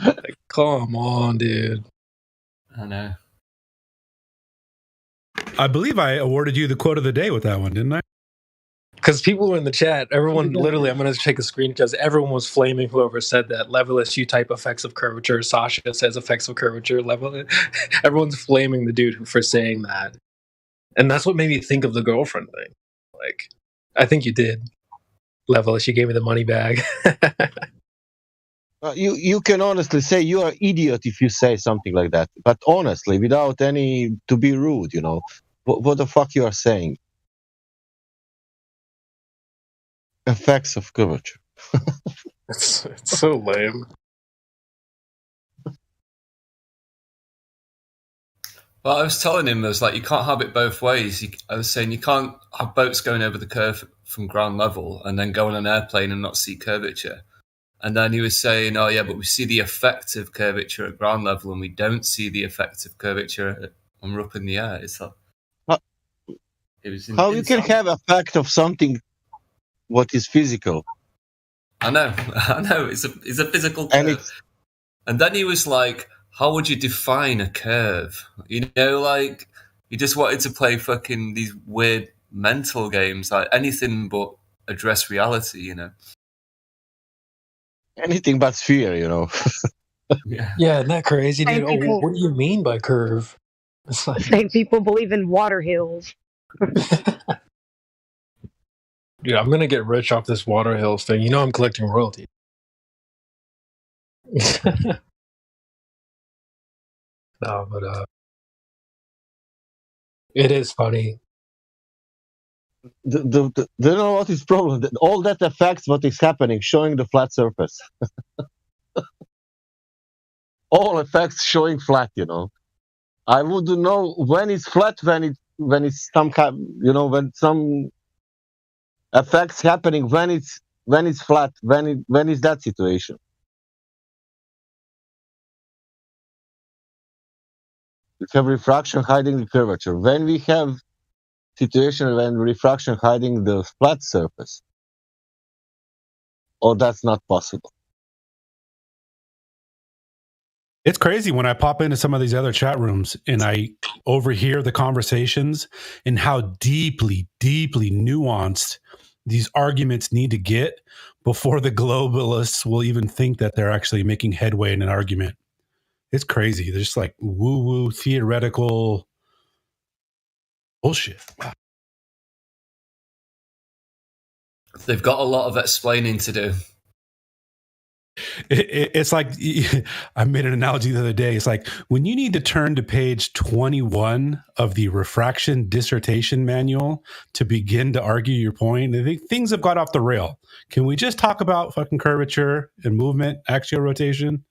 Like, come on, dude. I know. I believe I awarded you the quote of the day with that one, didn't I? Because people were in the chat, everyone literally, I'm going to take a screen because everyone was flaming whoever said that. Levelist, you type effects of curvature. Sasha says effects of curvature. Everyone's flaming the dude for saying that. And that's what made me think of the girlfriend thing. Like, I think you did. Levelist, you gave me the money bag. You can honestly say you are idiot if you say something like that. But honestly, without any to be rude, you know, what the fuck you are saying? Effects of curvature. It's so lame. Well, I was telling him, I was like, you can't have it both ways. I was saying you can't have boats going over the curve from ground level and then go on an airplane and not see curvature. And then he was saying, oh, yeah, but we see the effect of curvature at ground level and we don't see the effect of curvature when we're up in the air. It's like, how you can have effect of something what is physical? I know. It's a physical curve. And then he was like, how would you define a curve? You know, like, he just wanted to play fucking these weird mental games, like anything but address reality, you know? Anything but sphere, you know? Yeah, isn't that crazy, dude? Same people- What do you mean by curve? It's like, Same people believe in water hills. dude, I'm going to get rich off this water hills thing. You know I'm collecting royalties. No, but it is funny. You know what is problem? All that affects what is happening, showing the flat surface. All effects showing flat, you know. I would know when it's flat, when it's some kind, you know, when some effects happening, when it's flat, when is that situation? We have refraction hiding the curvature. When we have situation when refraction hiding the flat surface, oh, that's not possible. It's crazy when I pop into some of these other chat rooms and I overhear the conversations and how deeply, deeply nuanced these arguments need to get before the globalists will even think that they're actually making headway in an argument. It's crazy. They're just like woo-woo theoretical bullshit. They've got a lot of explaining to do. It's like, I made an analogy the other day. It's like when you need to turn to page 21 of the refraction dissertation manual to begin to argue your point. I think things have got off the rail. Can we just talk about fucking curvature and movement, axial rotation?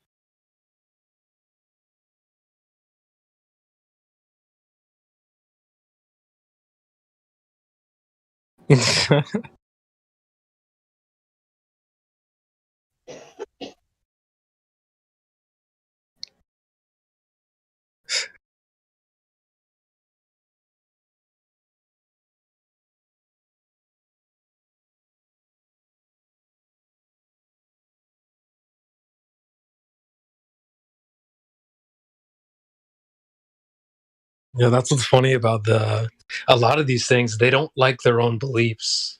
Yeah, that's what's funny about a lot of these things. They don't like their own beliefs.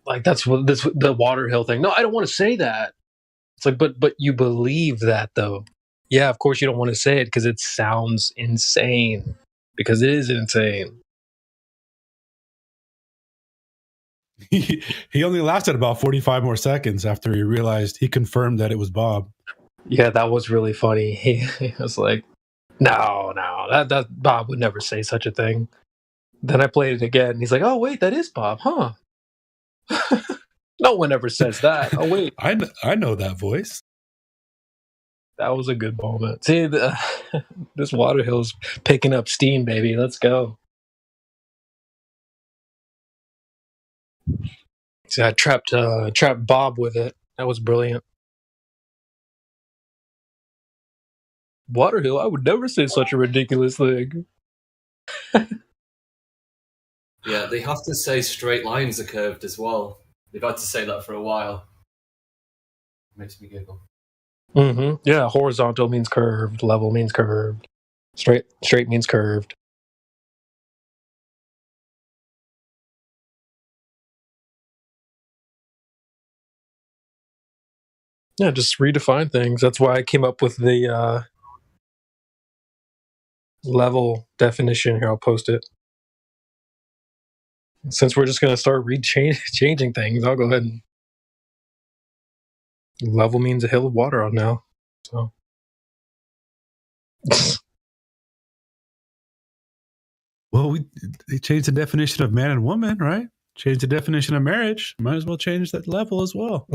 Like that's the water hill thing. No, I don't want to say that. It's like, but you believe that though. Yeah, of course you don't want to say it because it sounds insane. Because it is insane. He only lasted about 45 more seconds after he realized he confirmed that it was Bob. Yeah, that was really funny. He was like, no, that Bob would never say such a thing. Then I played it again. He's like, oh wait, that is Bob, huh? No one ever says that. Oh wait, I know that voice. That was a good moment. See, this water hill's picking up steam, baby. Let's go. See, I trapped Bob with it. That was brilliant. Waterhill, I would never say such a ridiculous thing. Yeah, they have to say straight lines are curved as well. They've had to say that for a while. Makes me giggle. Mm-hmm. Yeah, horizontal means curved, level means curved, straight means curved. Yeah, just redefine things. That's why I came up with the level definition here. I'll post it. Since we're just going to start changing things, I'll go ahead and level means a hill of water on now. So Well, they changed the definition of man and woman, right? Change the definition of marriage. Might as well change that level as well.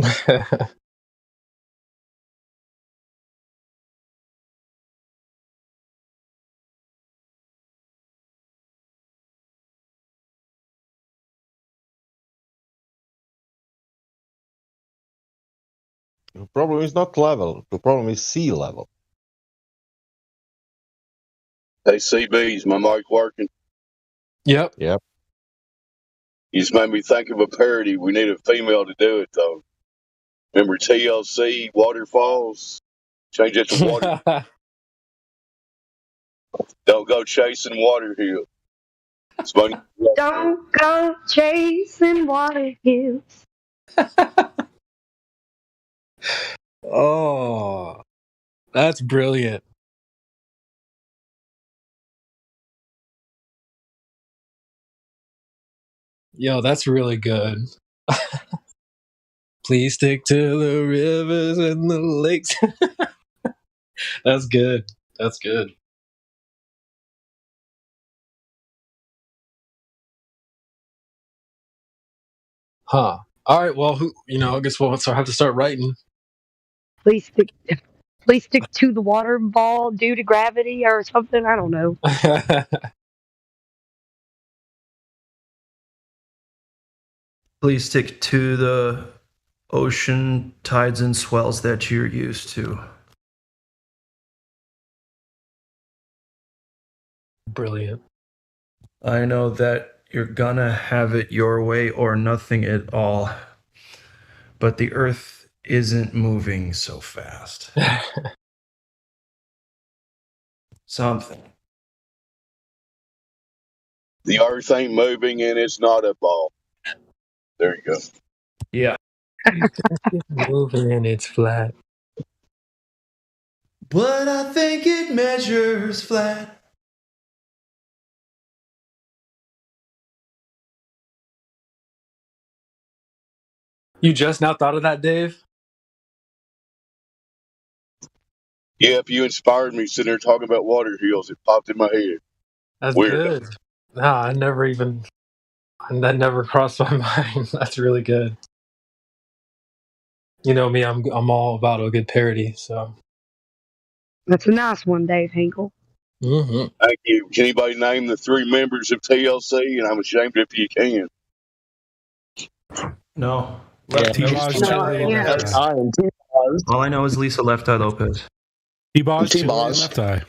The problem is not level. The problem is sea level. Hey, CB's my mic working? Yep. Yep. You just made me think of a parody. We need a female to do it, though. Remember TLC, Waterfalls? Change it to water. Don't go chasing Waterhill. Don't go chasing water hills. Oh, that's brilliant. Yo, that's really good. Please stick to the rivers and the lakes. That's good. That's good. Huh. All right. Well, I guess we'll have to start writing. Please stick to the water ball due to gravity or something. I don't know. Please stick to the ocean tides and swells that you're used to. Brilliant. I know that you're gonna have it your way or nothing at all, but the earth isn't moving so fast. Something. The earth ain't moving and it's not a ball. There you go. Yeah. Moving and it's flat. But I think it measures flat. You just now thought of that, Dave? Yep, you inspired me sitting there talking about water hills. It popped in my head. That's Weird. good. Nah, that never crossed my mind. That's really good. You know me, I'm all about a good parody, so. That's a nice one, Dave Hinkle. Mm-hmm. Thank you. Can anybody name the 3 members of TLC? And I'm ashamed if you can. No. Left Yeah. All I know is Lisa Left Eye Lopez. T-Boz, Chili, T-Boz. Left Eye.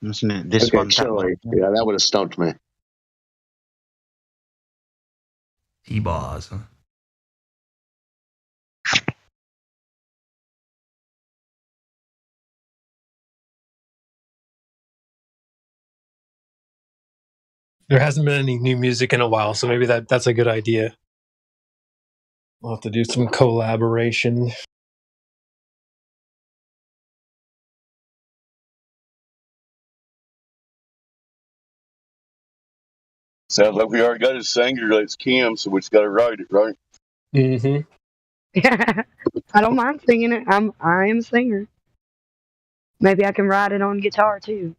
Isn't it this one? Chili. Yeah, that would have stumped me. T-Boz, huh? There hasn't been any new music in a while, so maybe that's a good idea. We'll have to do some collaboration. Sounds like we already got a singer. That's Kim, so we just got to write it, right? Mm-hmm. I don't mind singing it. I am a singer. Maybe I can write it on guitar too.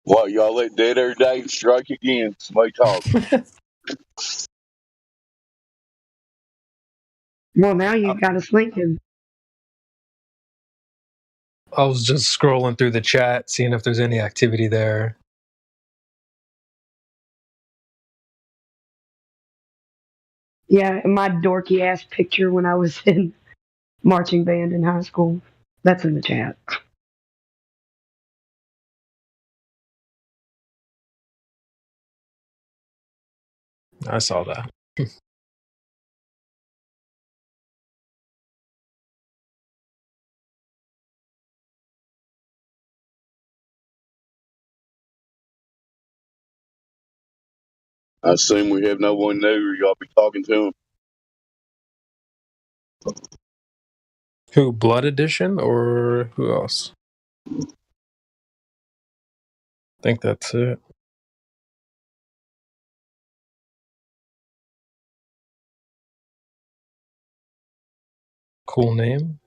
What, y'all let Dead Air Dave strike again? Somebody talk. Well, now you've got us thinking. I was just scrolling through the chat, seeing if there's any activity there. Yeah, my dorky ass picture when I was in marching band in high school. That's in the chat. I saw that. I assume we have no one new, or y'all be talking to him. Who, Blood Edition or who else? I think that's it. Cool name.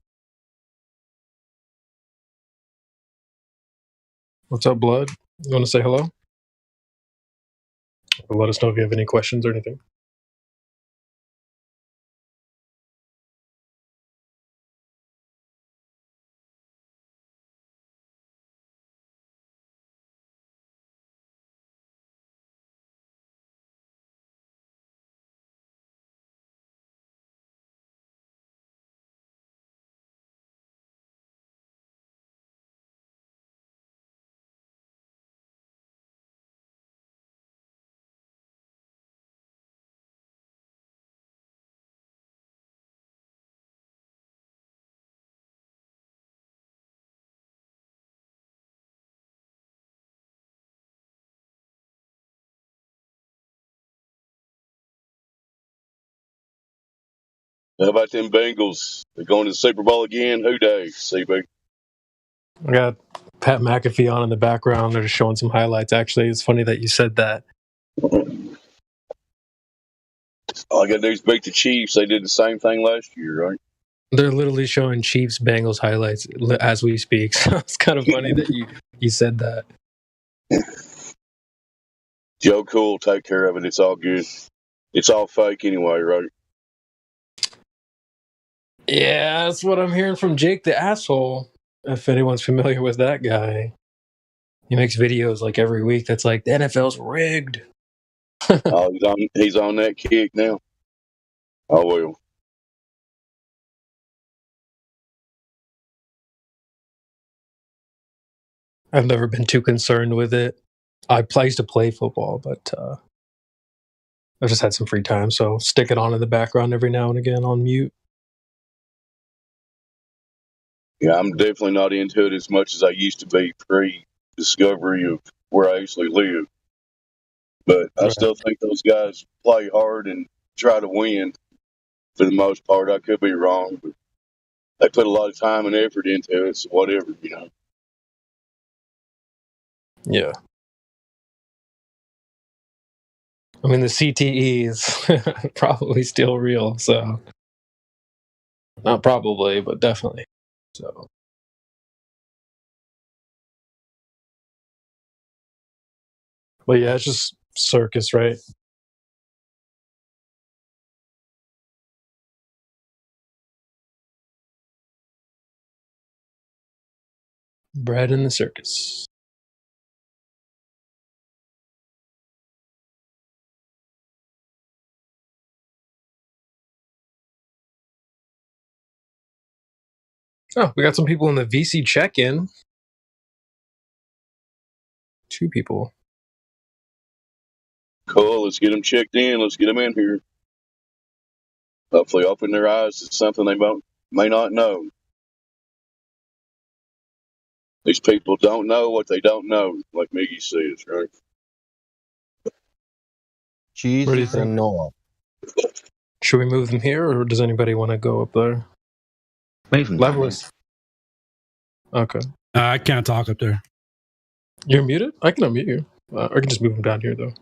What's up, Blood? You want to say hello? Or let us know if you have any questions or anything. How about them Bengals? They're going to the Super Bowl again? Who days, CB? I got Pat McAfee on in the background. They're just showing some highlights. Actually, it's funny that you said that. All I got to do is beat the Chiefs. They did the same thing last year, right? They're literally showing Chiefs Bengals highlights as we speak. So it's kind of funny that you said that. Joe Cool, take care of it. It's all good. It's all fake anyway, right? Yeah, that's what I'm hearing from Jake the Asshole. If anyone's familiar with that guy, he makes videos like every week. That's like the NFL's rigged. Oh, he's on that kick now. Oh well. I've never been too concerned with it. I used to play football, but I've just had some free time, so stick it on in the background every now and again on mute. Yeah, I'm definitely not into it as much as I used to be pre-discovery of where I actually live. But I still think those guys play hard and try to win for the most part. I could be wrong, but they put a lot of time and effort into it, so whatever, you know. Yeah. I mean, the CTE is probably still real, so. Not probably, but definitely. So. But yeah, it's just circus, right? Bread in the circus. Oh, we got some people in the VC check-in. 2 people. Cool, let's get them checked in. Let's get them in here. Hopefully open their eyes to something they may not know. These people don't know what they don't know, like Miggy says, right? Jesus and Noah. Should we move them here, or does anybody want to go up there? Levelist. Okay. I can't talk up there. You're muted? I can unmute you. I can just move them down here, though.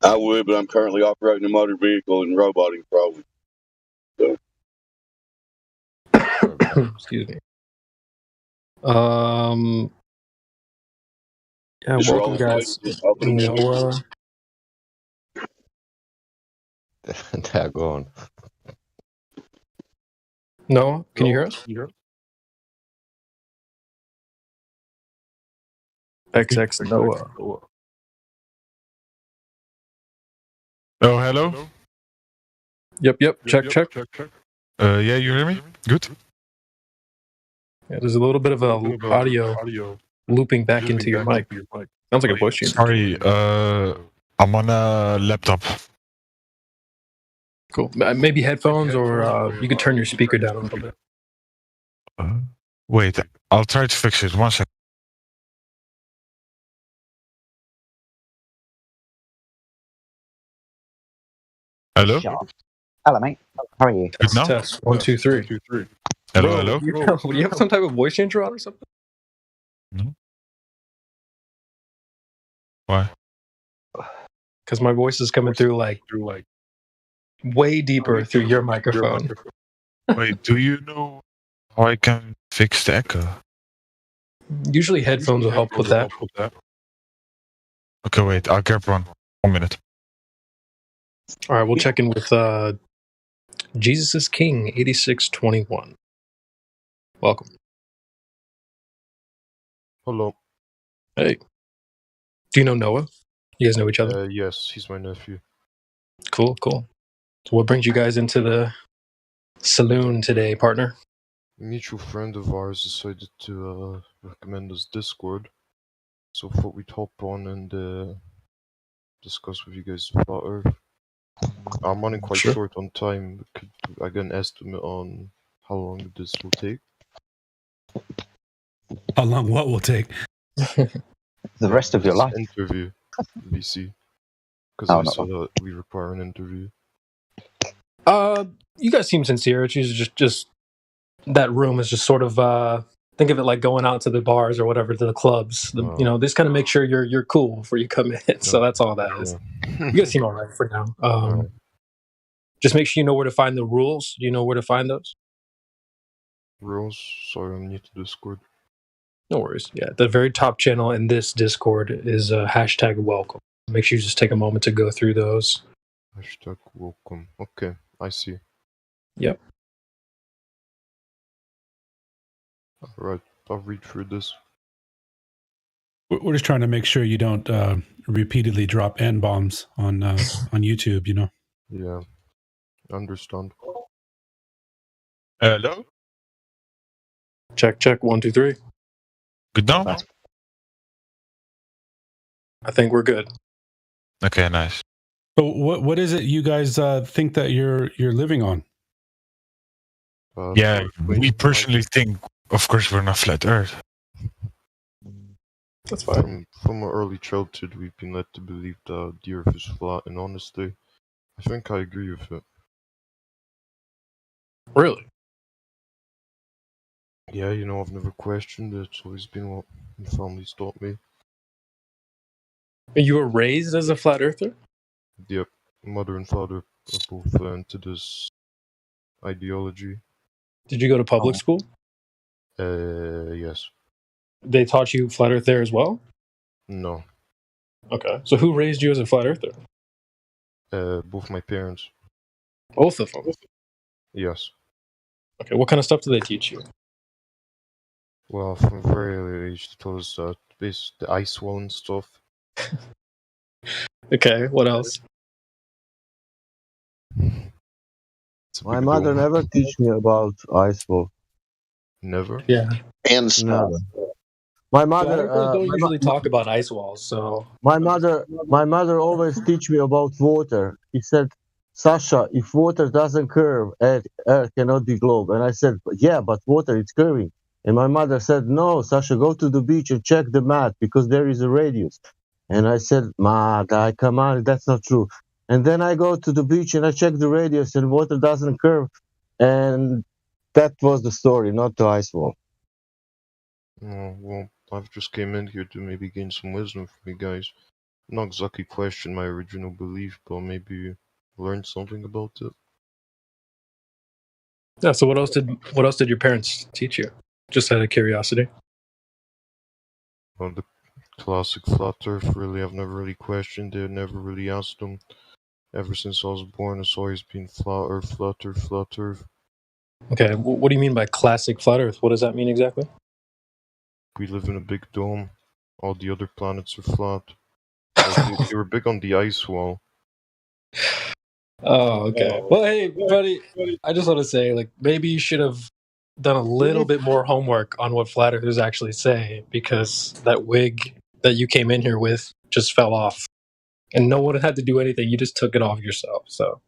I would, but I'm currently operating a motor vehicle and roboting probably. So. Excuse me. Yeah, Just welcome roll guys. opening Noah. They're gone. Noah, can you hear us? XX Noah. Oh, hello. Yep. Check. Yeah, you hear me? Good. Yeah, there's a little bit of a audio looping back into your mic. Sounds like a voice changer. Sorry, I'm on a laptop. Cool. Maybe headphones, or you could turn your speaker down a little bit. Wait, I'll try to fix it. 1 second. Hello? Hello, mate. How are you? Good now? Test 1, 2, 3. Hello, Bro, hello? do you have some type of voice changer on or something? No. Why? Because my voice is coming through like way deeper through your microphone. Wait, do you know how I can fix the echo? Usually headphones will help with that. Okay, wait, I'll grab one. 1 minute. All right, we'll check in with Jesus is King 8621. Welcome. Hello. Hey. Do you know Noah? You guys know each other? Yes, he's my nephew. Cool. So what brings you guys into the saloon today, partner? A mutual friend of ours decided to recommend us Discord, so thought we'd hop on and discuss with you guys about Earth. I'm running quite short on time. Could I get an estimate on how long this will take? How long what will take? The rest of your This life. interview, VC. Because Oh, I no. saw that we require an interview. You guys seem sincere. It's usually just that room is just sort of think of it like going out to the bars or whatever, to the clubs. You know, just kind of make sure you're cool before you come in. So that's all that is. You guys seem all right for now. Just make sure you know where to find the rules. Do you know where to find those? Rules? Sorry, I'm new to Discord. No worries. Yeah, the very top channel in this Discord is hashtag welcome. Make sure you just take a moment to go through those. Hashtag welcome. Okay, I see. Yep. Alright, I'll read through this. We're just trying to make sure you don't repeatedly drop N-bombs on YouTube, you know? Yeah, understand. Hello? Check. 1, 2, 3. Good now? I think we're good. Okay, nice. So what is it you guys think that you're living on? Yeah, we personally think, of course, we're not flat Earth. That's fine. From our early childhood, we've been led to believe that the Earth is flat, and honestly, I think I agree with it. Really? Yeah, you know, I've never questioned it. It's always been what my family's taught me. You were raised as a flat earther? Yep, mother and father are both into this ideology. Did you go to public school? Yes. They taught you flat earth there as well? No. Okay. So who raised you as a flat earther? Both my parents. Both of them? Yes. Okay, what kind of stuff do they teach you? Well, from a very early age, they told us the ice wall and stuff. Okay, what else? My mother never teach me about ice wall. Never? Yeah. And stuff. My Flat mother earthers don't usually talk about ice walls, so... My mother always teach me about water. He said, Sasha, if water doesn't curve, air cannot be globe. And I said, yeah, but water is curving. And my mother said, no, Sasha, go to the beach and check the mat because there is a radius. And I said, Ma, guy, come on, that's not true. And then I go to the beach and I check the radius and water doesn't curve. And that was the story, not the ice wall. Oh, well, I've just came in here to maybe gain some wisdom from you guys. Not exactly question my original belief, but maybe learn something about it. Yeah, so what else did your parents teach you? Just out of curiosity. Well, the classic flat Earth, really, I've never really questioned it, never really asked them. Ever since I was born, it's always been flat Earth, flat Earth, flat Earth. Okay, what do you mean by classic flat Earth? What does that mean exactly? We live in a big dome. All the other planets are flat. Like, they were big on the ice wall. Oh, okay. Well, hey, buddy, I just want to say, like, maybe you should have done a little bit more homework on what flat earthers actually say, because that wig that you came in here with just fell off, and no one had to do anything. You just took it off yourself. So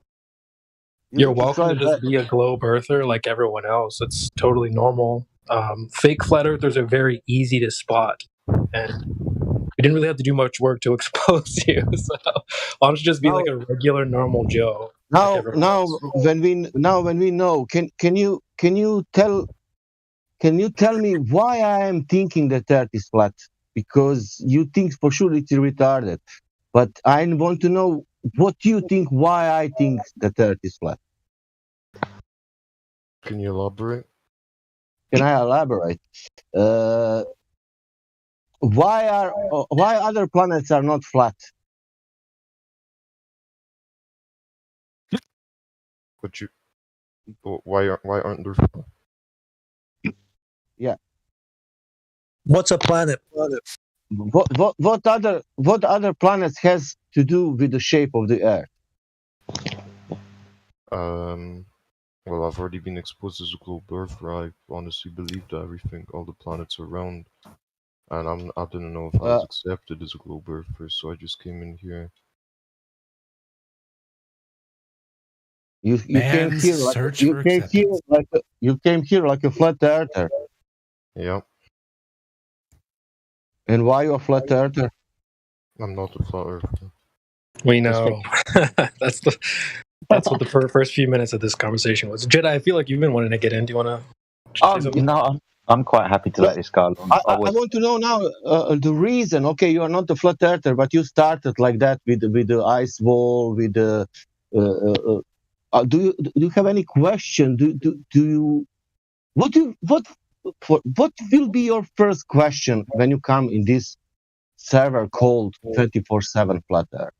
you're welcome to just be a globe earther like everyone else. It's totally normal. Fake flat earthers are very easy to spot, and we didn't really have to do much work to expose you. So I'll just be like a regular, normal Joe. Now, when we know, can you tell me why I am thinking that Earth is flat? Because you think for sure it's retarded, but I want to know what you think. Why I think that Earth is flat? Can you elaborate? Can I elaborate? Why other planets are not flat? Why aren't there flat? Yeah. What's a planet? What other planets has to do with the shape of the Earth? Well, I've already been exposed as a globe earther. I honestly believed everything, all the planets are round, and I didn't know if I was accepted as a globe earther, so I just came in here. You came here like a flat earther. Yeah. And why you a flat earther? I'm not a flat earther. We know. That's what the first few minutes of this conversation was. Jedi, I feel like you've been wanting to get in. Do you want to? No, I'm quite happy to let this go along. I want to know now the reason. Okay, you are not a flat earther, but you started like that with the ice wall, with the. Do you have any question? Do you what will be your first question when you come in this server called 24/7 Flat Earth?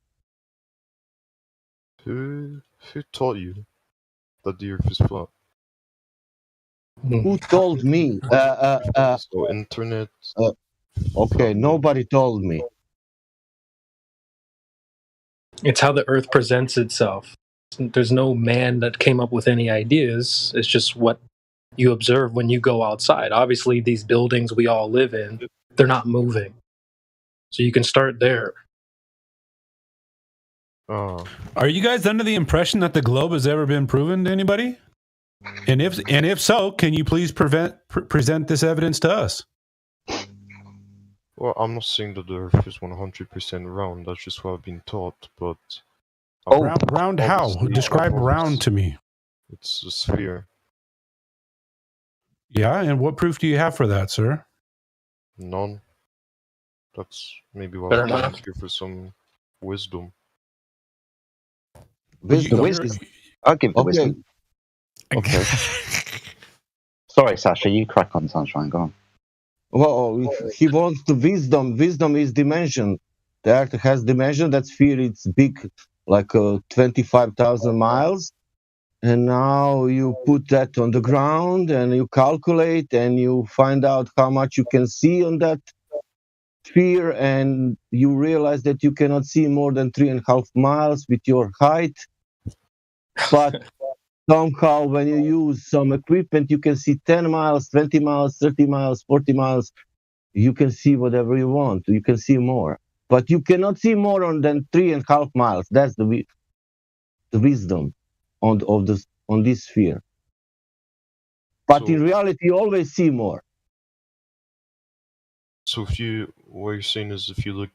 Who taught you that the Earth is flat? Who told me? So internet. Okay, nobody told me. It's how the Earth presents itself. There's no man that came up with any ideas. It's just what you observe when you go outside. Obviously, these buildings we all live in, they're not moving. So you can start there. Are you guys under the impression that the globe has ever been proven to anybody? And if so, can you please present this evidence to us? Well, I'm not saying that the Earth is 100% round. That's just what I've been taught. But round how? Describe round to me. It's a sphere. Yeah, and what proof do you have for that, sir? None. That's maybe why I'm here for some wisdom. Wisdom. I'll give the wisdom. Okay. Sorry, Sasha, you crack on, Sunshine. Go on. Well, if he wants the wisdom. Wisdom is dimension. The Earth has dimension. That sphere, it's big, like 25,000 miles. And now you put that on the ground and you calculate and you find out how much you can see on that sphere, and you realize that you cannot see more than 3.5 miles with your height. But somehow when you use some equipment, you can see 10 miles, 20 miles, 30 miles, 40 miles. You can see whatever you want. You can see more. But you cannot see more than 3.5 miles. That's the wisdom on this sphere. But in reality, you always see more. So what you're saying is if you look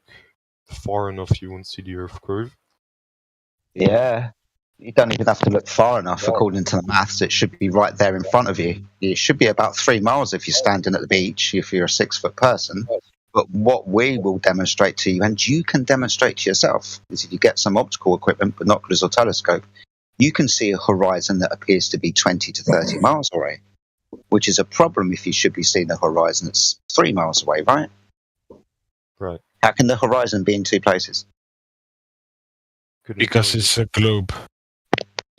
far enough, you won't see the Earth curve? Yeah. You don't even have to look far enough. According to the maths, it should be right there in front of you. It should be about 3 miles if you're standing at the beach, if you're a 6-foot person. But what we will demonstrate to you, and you can demonstrate to yourself, is if you get some optical equipment, binoculars or telescope, you can see a horizon that appears to be 20 to 30 miles away, which is a problem if you should be seeing the horizon that's 3 miles away, right? Right. How can the horizon be in two places? Because it's a globe.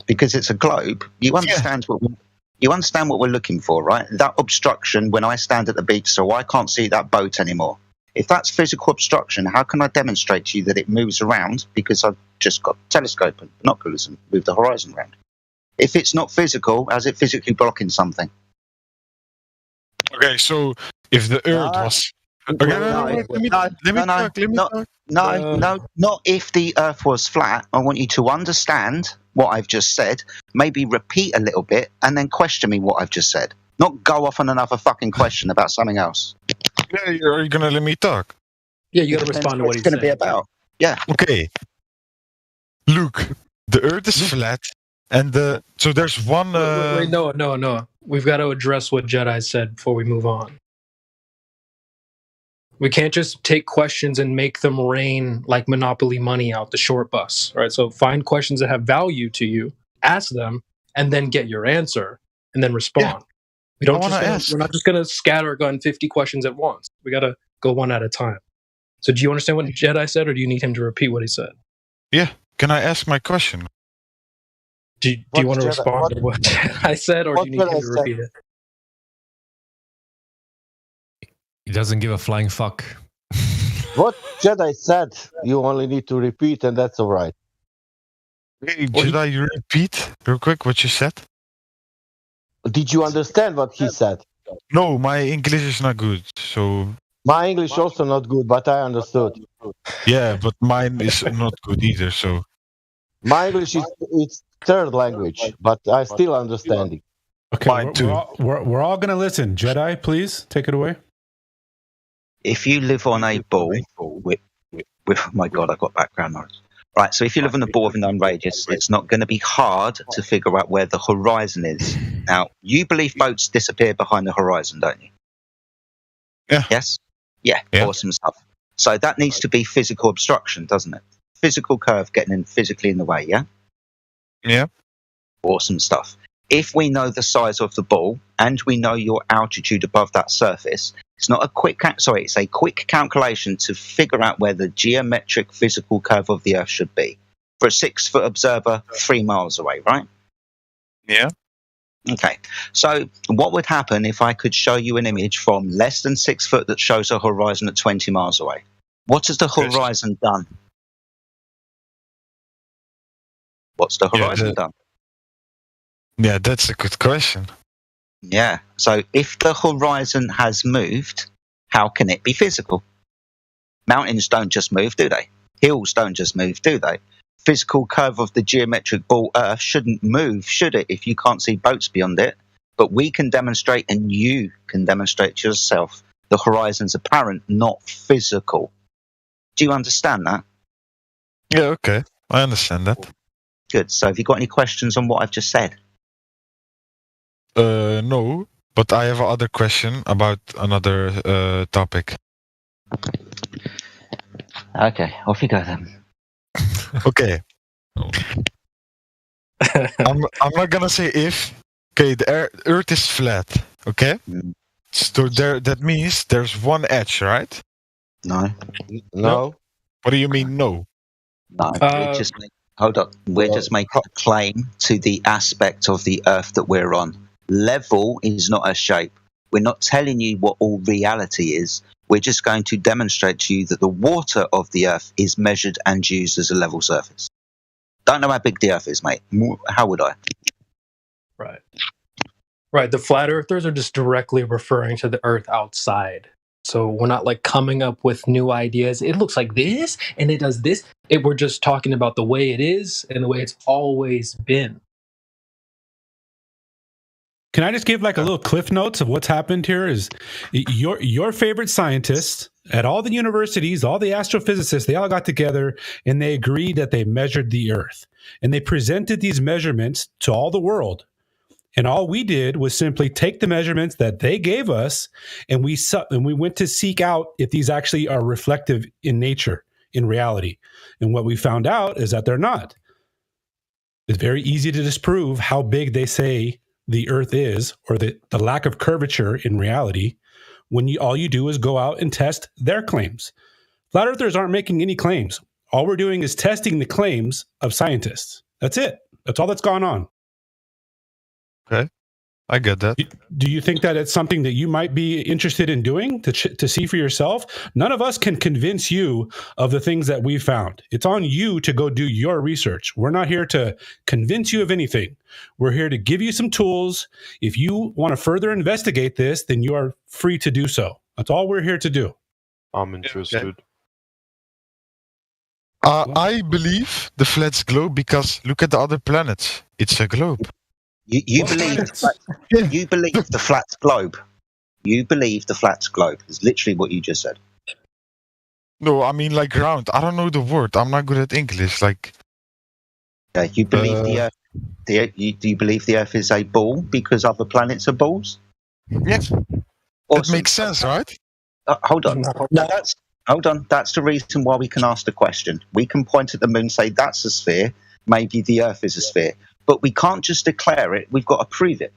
Because it's a globe. You understand what we're looking for, right? That obstruction when I stand at the beach, so I can't see that boat anymore. If that's physical obstruction, how can I demonstrate to you that it moves around? Because I've just got a telescope and binoculars and move the horizon around. If it's not physical, how's it physically blocking something? Okay, so if the Earth was... Okay, No, not if the Earth was flat. I want you to understand what I've just said, maybe repeat a little bit, and then question me what I've just said. Not go off on another fucking question about something else. Yeah, are you gonna let me talk? Yeah, you gotta respond to what he's going to be about. Yeah. Okay. Look, the Earth is flat, and so there's one... Wait, no. We've got to address what Jedi said before we move on. We can't just take questions and make them rain like Monopoly money out the short bus, right? So find questions that have value to you, ask them, and then get your answer, and then respond. We're not just going to scattergun 50 questions at once. We got to go one at a time. So do you understand what Jedi said, or do you need him to repeat what he said? Yeah. Can I ask my question? Do you want to respond to what Jedi said, or do you need him to repeat it? He doesn't give a flying fuck. What Jedi said, you only need to repeat, and that's all right. Hey, Jedi, you repeat real quick what you said? Did you understand what he said? No, my English is not good, so... My English also not good, but I understood. Yeah, but mine is not good either, so... My English is it's third language, but I still understand it. Okay, we're all going to listen. Jedi, please, take it away. If you live on a ball with oh my God, I've got background noise. Right, so if you live on a ball with a known radius, it's not going to be hard to figure out where the horizon is. Now, you believe boats disappear behind the horizon, don't you? Yeah. Yes? Yeah, awesome stuff. So that needs to be physical obstruction, doesn't it? Physical curve getting physically in the way, yeah? Yeah. Awesome stuff. If we know the size of the ball and we know your altitude above that surface, it's not a quick it's a quick calculation to figure out where the geometric physical curve of the Earth should be. For a 6-foot observer, 3 miles away, right? Yeah. Okay. So what would happen if I could show you an image from less than 6 foot that shows a horizon at 20 miles away? What has the horizon done? What's the horizon done? Yeah, that's a good question. Yeah. So if the horizon has moved, how can it be physical? Mountains don't just move, do they? Hills don't just move, do they? Physical curve of the geometric ball Earth shouldn't move, should it, if you can't see boats beyond it? But we can demonstrate, and you can demonstrate to yourself, the horizon's apparent, not physical. Do you understand that? Yeah, okay. I understand that. Good. So have you got any questions on what I've just said? No, but I have another question about another topic. Okay, off you go then. Okay. I'm not gonna say if. Okay, the Earth is flat. Okay, so that means there's one edge, right? No. What do you mean no? No. Hold on. We're just making a claim to the aspect of the Earth that we're on. Level is not a shape. We're not telling you what all reality is. We're just going to demonstrate to you that the water of the Earth is measured and used as a level surface. Don't know how big the Earth is, mate. How would I? Right. The flat earthers are just directly referring to the Earth outside. So we're not like coming up with new ideas. It looks like this and it does this. We're just talking about the way it is and the way it's always been. Can I just give like a little cliff notes of what's happened here? Is your favorite scientists at all the universities, all the astrophysicists, they all got together and they agreed that they measured the Earth. And they presented these measurements to all the world. And all we did was simply take the measurements that they gave us and we went to seek out if these actually are reflective in nature, in reality. And what we found out is that they're not. It's very easy to disprove how big they say the Earth is, or the lack of curvature in reality, when all you do is go out and test their claims. Flat earthers aren't making any claims. All we're doing is testing the claims of scientists. That's it. That's all that's gone on. Okay, I get that. Do you think that it's something that you might be interested in doing to see for yourself? None of us can convince you of the things that we found. It's on you to go do your research. We're not here to convince you of anything. We're here to give you some tools. If you want to further investigate this, then you are free to do so. That's all we're here to do. I'm interested. Okay. I believe the flat globe because look at the other planets. It's a globe. You believe you believe the flat globe. You believe the flat globe is literally what you just said. No, I mean like round. I don't know the word. I'm not good at English. Like, you believe the Earth. Do you believe the Earth is a ball because other planets are balls? Yes. It makes sense, right? Hold on. Hold on. That's the reason why we can ask the question. We can point at the moon and say that's a sphere. Maybe the Earth is a sphere. But we can't just declare it. We've got to prove it.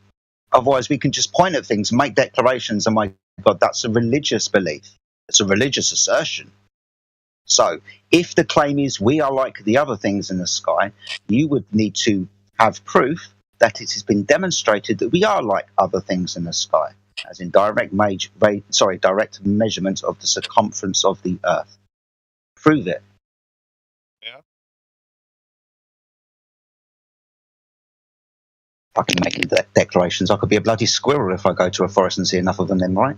Otherwise, we can just point at things and make declarations. And my God, that's a religious belief. It's a religious assertion. So if the claim is we are like the other things in the sky, you would need to have proof that it has been demonstrated that we are like other things in the sky, as in direct measurement of the circumference of the Earth. Prove it. Yeah. Fucking making declarations. I could be a bloody squirrel if I go to a forest and see enough of them, right?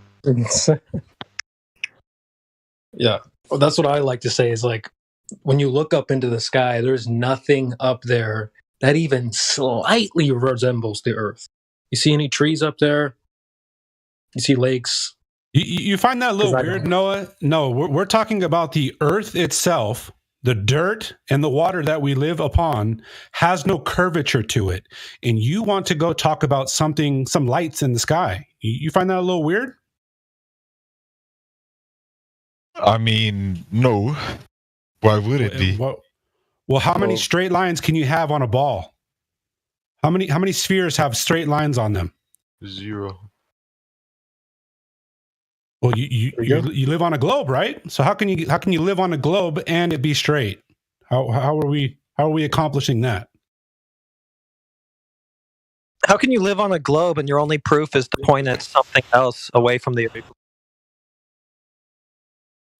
Yeah. Well, that's what I like to say is like, when you look up into the sky, there's nothing up there that even slightly resembles the Earth. You see any trees up there? You see lakes? You find that a little weird, Noah? No, we're talking about the Earth itself. The dirt and the water that we live upon has no curvature to it. And you want to go talk about some lights in the sky. You find that a little weird? I mean, no. Why would it be? Well, how many straight lines can you have on a ball? How many spheres have straight lines on them? 0. Well, you live on a globe, right? So how can you live on a globe and it be straight? How are we accomplishing that? How can you live on a globe and your only proof is to point at something else away from the Earth?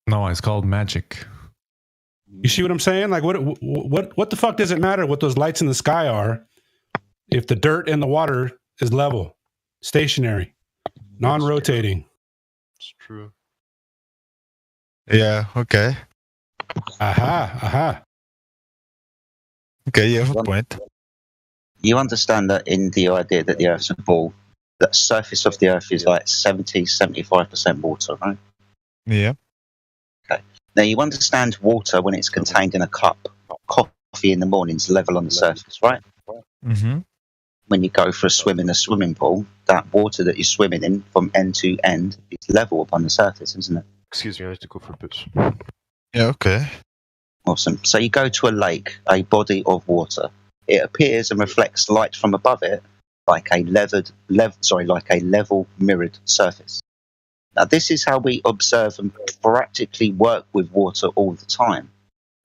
No, it's called magic. You see what I'm saying? Like, what the fuck does it matter what those lights in the sky are if the dirt and the water is level, stationary, non-rotating? It's true. Yeah, okay. Aha. Okay, you have a point. You understand that in the idea that the Earth's a ball, the surface of the Earth is like 70-75% water, right? Yeah. Okay. Now you understand water when it's contained in a cup. Coffee in the morning's level on the surface, right? Mm-hmm. When you go for a swim in a swimming pool, that water that you're swimming in from end to end is level upon the surface, isn't it? Excuse me, I need to go for a piss. Yeah, okay. Awesome. So you go to a lake, a body of water. It appears and reflects light from above it like a level mirrored surface. Now, this is how we observe and practically work with water all the time.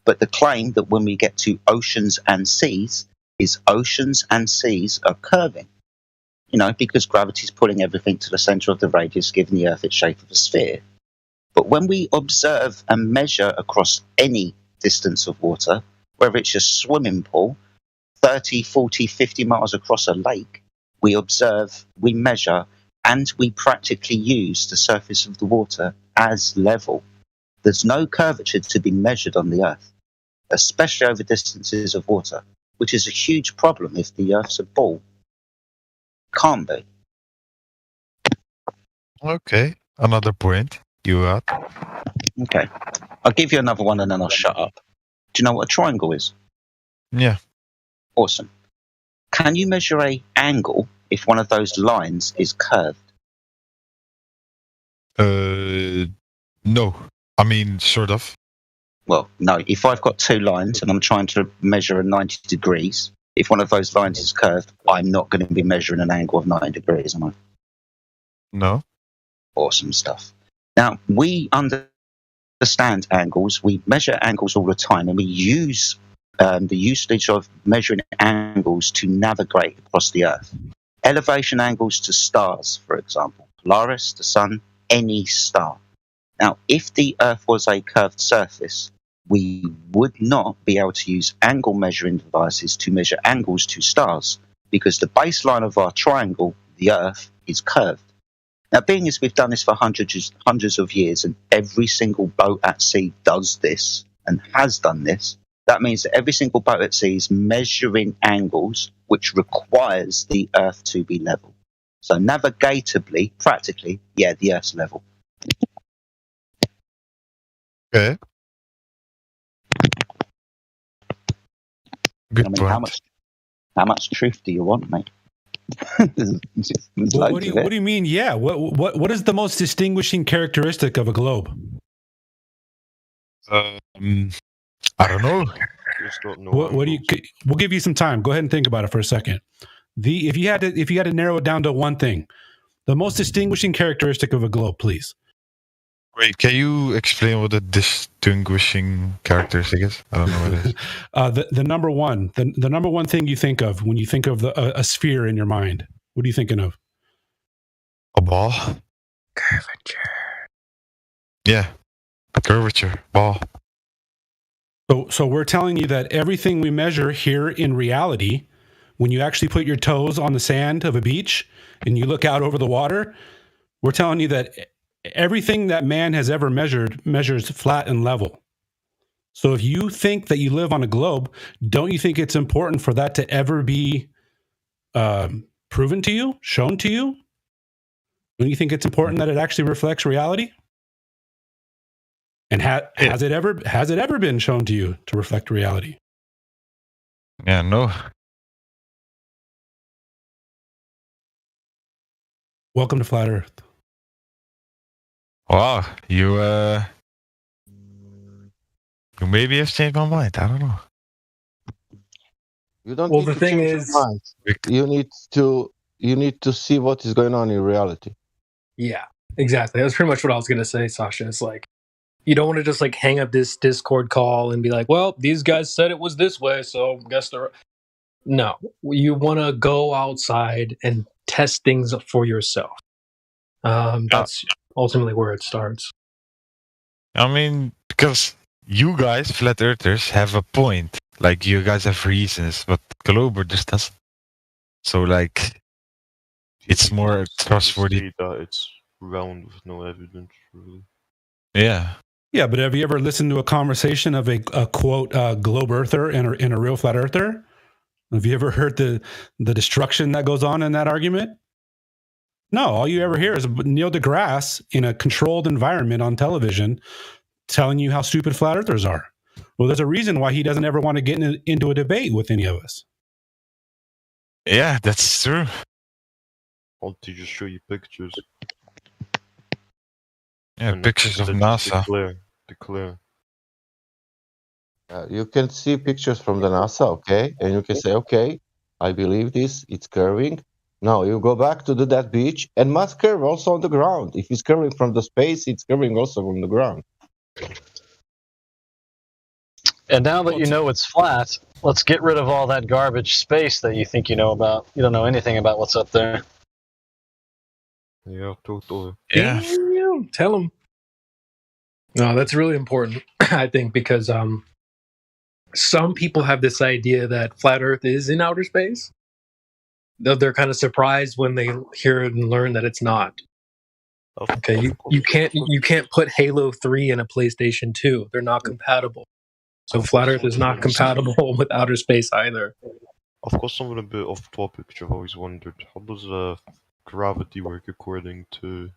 But the claim that when we get to oceans and seas is oceans and seas are curving. Because gravity's pulling everything to the center of the radius, giving the Earth its shape of a sphere. But when we observe and measure across any distance of water, whether it's a swimming pool, 30, 40, 50 miles across a lake, we observe, we measure, and we practically use the surface of the water as level. There's no curvature to be measured on the Earth, especially over distances of water, which is a huge problem if the Earth's a ball. Can't be. Okay, another point you had. Okay. I'll give you another one and then I'll shut up. Do you know what a triangle is? Yeah. Awesome. Can you measure an angle if one of those lines is curved? No. I mean, sort of. Well, no. If I've got two lines and I'm trying to measure 90 degrees, if one of those lines is curved, I'm not going to be measuring an angle of 90 degrees, am I? No. Awesome stuff. Now, we understand understand angles. We measure angles all the time, and we use the usage of measuring angles to navigate across the Earth. Elevation angles to stars, for example, Polaris, the Sun, any star. Now, if the Earth was a curved surface, we would not be able to use angle measuring devices to measure angles to stars, because the baseline of our triangle, the Earth, is curved. Now, being as we've done this for hundreds of years, and every single boat at sea does this and has done this, that means that every single boat at sea is measuring angles, which requires the Earth to be level. So navigatably, practically, yeah, the Earth's level. Okay. Good point. How much truth do you want, mate? What do you mean? Yeah. What is the most distinguishing characteristic of a globe? I don't know. What do you? We'll give you some time. Go ahead and think about it for a second. If you had to narrow it down to one thing, the most distinguishing characteristic of a globe, please. Wait, can you explain what the distinguishing characteristic is? I don't know what it is. The number one, the number one thing you think of when you think of a sphere in your mind. What are you thinking of? A ball. Curvature. Yeah, curvature ball. So we're telling you that everything we measure here in reality, when you actually put your toes on the sand of a beach and you look out over the water, we're telling you that everything that man has ever measured measures flat and level. So if you think that you live on a globe, don't you think it's important for that to ever be proven to you, shown to you? Don't you think it's important that it actually reflects reality? And has it ever been shown to you to reflect reality? Yeah, no. Welcome to Flat Earth. Wow, you maybe have changed my mind. I don't know. You don't Well, need the to thing change is- your mind. You need to see what is going on in reality. Yeah, exactly. That's pretty much what I was going to say, Sasha. It's like, you don't want to just like hang up this Discord call and be like, well, these guys said it was this way, so I guess they're... No, you want to go outside and test things for yourself. That's ultimately where it starts. I mean, because you guys, flat earthers, have a point. Like, you guys have reasons, but Glober just doesn't. So, like, it's more trustworthy. Say that it's round with no evidence, really. Yeah. Yeah, but have you ever listened to a conversation of a quote globe earther and a real flat earther? Have you ever heard the destruction that goes on in that argument? No, all you ever hear is Neil deGrasse in a controlled environment on television telling you how stupid flat earthers are. Well, there's a reason why he doesn't ever want to get into a debate with any of us. Yeah, that's true. I'll just show you pictures. Yeah, And pictures of then NASA. Declare. You can see pictures from the NASA, okay? And you can say, okay, I believe this, it's curving. Now you go back to that beach and must curve also on the ground. If it's curving from the space, it's curving also from the ground. And now that you know it's flat, let's get rid of all that garbage space that you think you know about. You don't know anything about what's up there. Yeah, totally. Yeah. Damn, tell them. No, that's really important, I think, because some people have this idea that flat Earth is in outer space. They're kind of surprised when they hear and learn that it's not. Okay, you can't put Halo 3 in a PlayStation 2. They're not compatible. So flat Earth is not compatible with outer space either. Of course, something a bit off topic, which I've always wondered. How does gravity work according to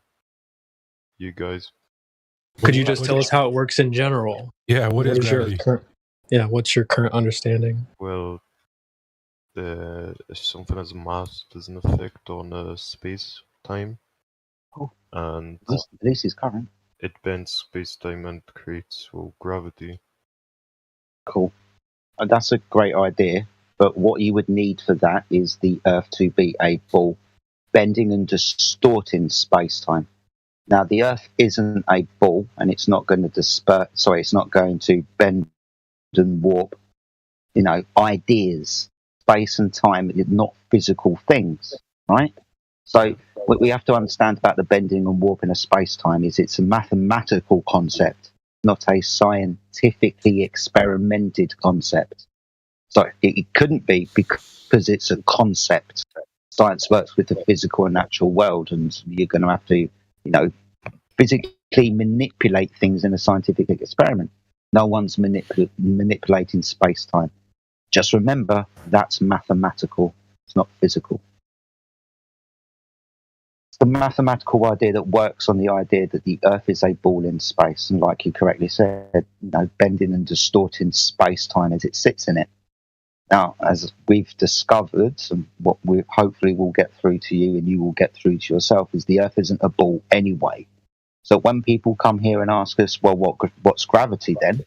you guys? Could you just tell us how it works in general? Yeah, what is your gravity? what's your current understanding? Well, if something has a mass, there's an effect on space time, and This is current. it bends space time and creates gravity. Cool. That's a great idea. But what you would need for that is the Earth to be a ball, bending and distorting space time. Now, the Earth isn't a ball, and it's not going to it's not going to bend and warp. Ideas, space and time are not physical things, right? So what we have to understand about the bending and warping of space-time is it's a mathematical concept, not a scientifically experimented concept. So it couldn't be because it's a concept. Science works with the physical and natural world, and you're going to have to, physically manipulate things in a scientific experiment. No one's manipulating space-time. Just remember, that's mathematical. It's not physical. It's the mathematical idea that works on the idea that the Earth is a ball in space, and like you correctly said, bending and distorting space-time as it sits in it. Now, as we've discovered, and what we hopefully will get through to you and you will get through to yourself, is the Earth isn't a ball anyway. So when people come here and ask us, well, what's gravity then?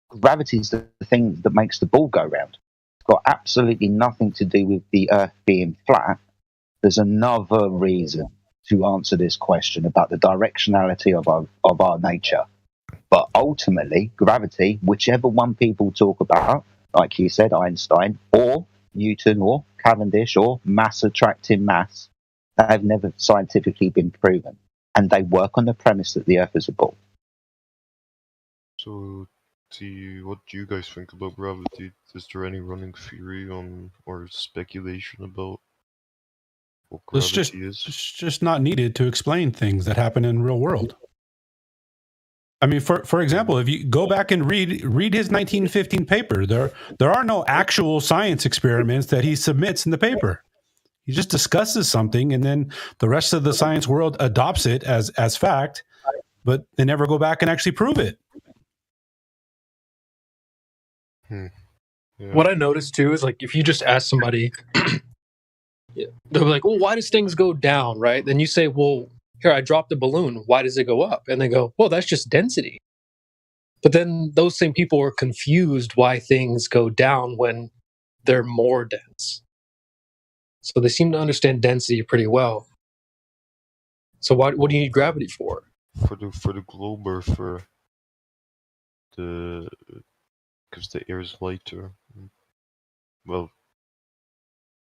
Gravity is the thing that makes the ball go round. It's got absolutely nothing to do with the Earth being flat. There's another reason to answer this question about the directionality of our nature. But ultimately, gravity, whichever one people talk about, like you said, Einstein, or Newton, or Cavendish, or mass attracting mass, they have never scientifically been proven. And they work on the premise that the Earth is a ball. So, what do you guys think about gravity? Is there any running theory on or speculation about what It's gravity is? just not needed to explain things that happen in real world. I mean, for example, if you go back and read his 1915 paper, there are no actual science experiments that he submits in the paper. He just discusses something, and then the rest of the science world adopts it as fact, but they never go back and actually prove it. Yeah. What I noticed too is, like, if you just ask somebody, they'll be like, well, why does things go down, right? Then you say, well, here, I dropped a balloon. Why does it go up? And they go, well, that's just density. But then those same people are confused why things go down when they're more dense. So they seem to understand density pretty well. So what do you need gravity for? For the globe, or for because the air is lighter. Well,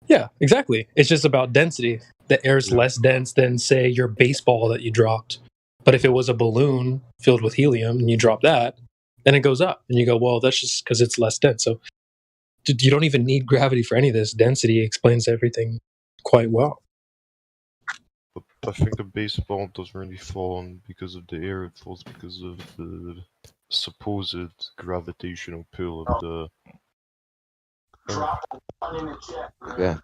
Yeah, exactly. It's just about density. The air's less dense than, say, your baseball that you dropped. But if it was a balloon filled with helium and you drop that, then it goes up. And you go, well, that's just because it's less dense. So you don't even need gravity for any of this. Density explains everything quite well. but I think the baseball doesn't really fall on because of the air. It falls because of the supposed gravitational pull of the. Yeah.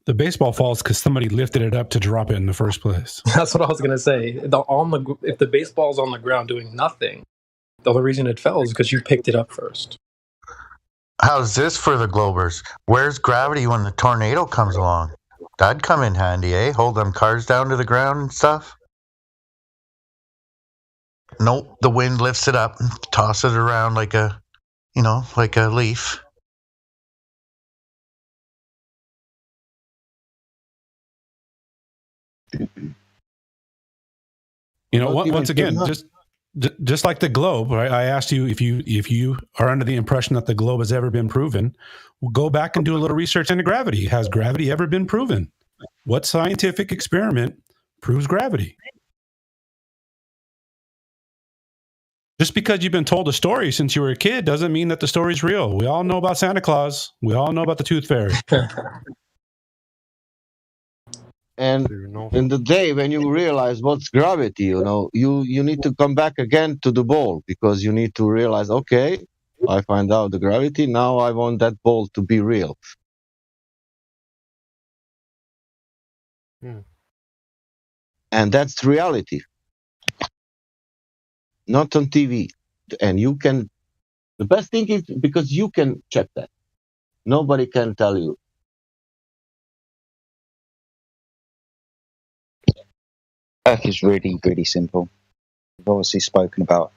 The baseball falls because somebody lifted it up to drop it in the first place. That's what I was going to say. If the baseball's on the ground doing nothing, the only reason it fell is because you picked it up first. How's this for the Globers? Where's gravity when the tornado comes along? That'd come in handy, eh? Hold them cars down to the ground and stuff. Nope, the wind lifts it up and tosses it around like a leaf. Once again, just like the globe, right? I asked you if you are under the impression that the globe has ever been proven. We'll go back and do a little research into gravity. Has gravity ever been proven? What scientific experiment proves gravity? Just because you've been told a story since you were a kid doesn't mean that the story's real. We all know about Santa Claus. We all know about the Tooth Fairy. And in the day when you realize what's gravity, you need to come back again to the ball, because you need to realize, okay, I find out the gravity. Now I want that ball to be real. And that's reality. Not on TV. And the best thing is because you can check that. Nobody can tell you. Earth is really, really simple. We've obviously spoken about,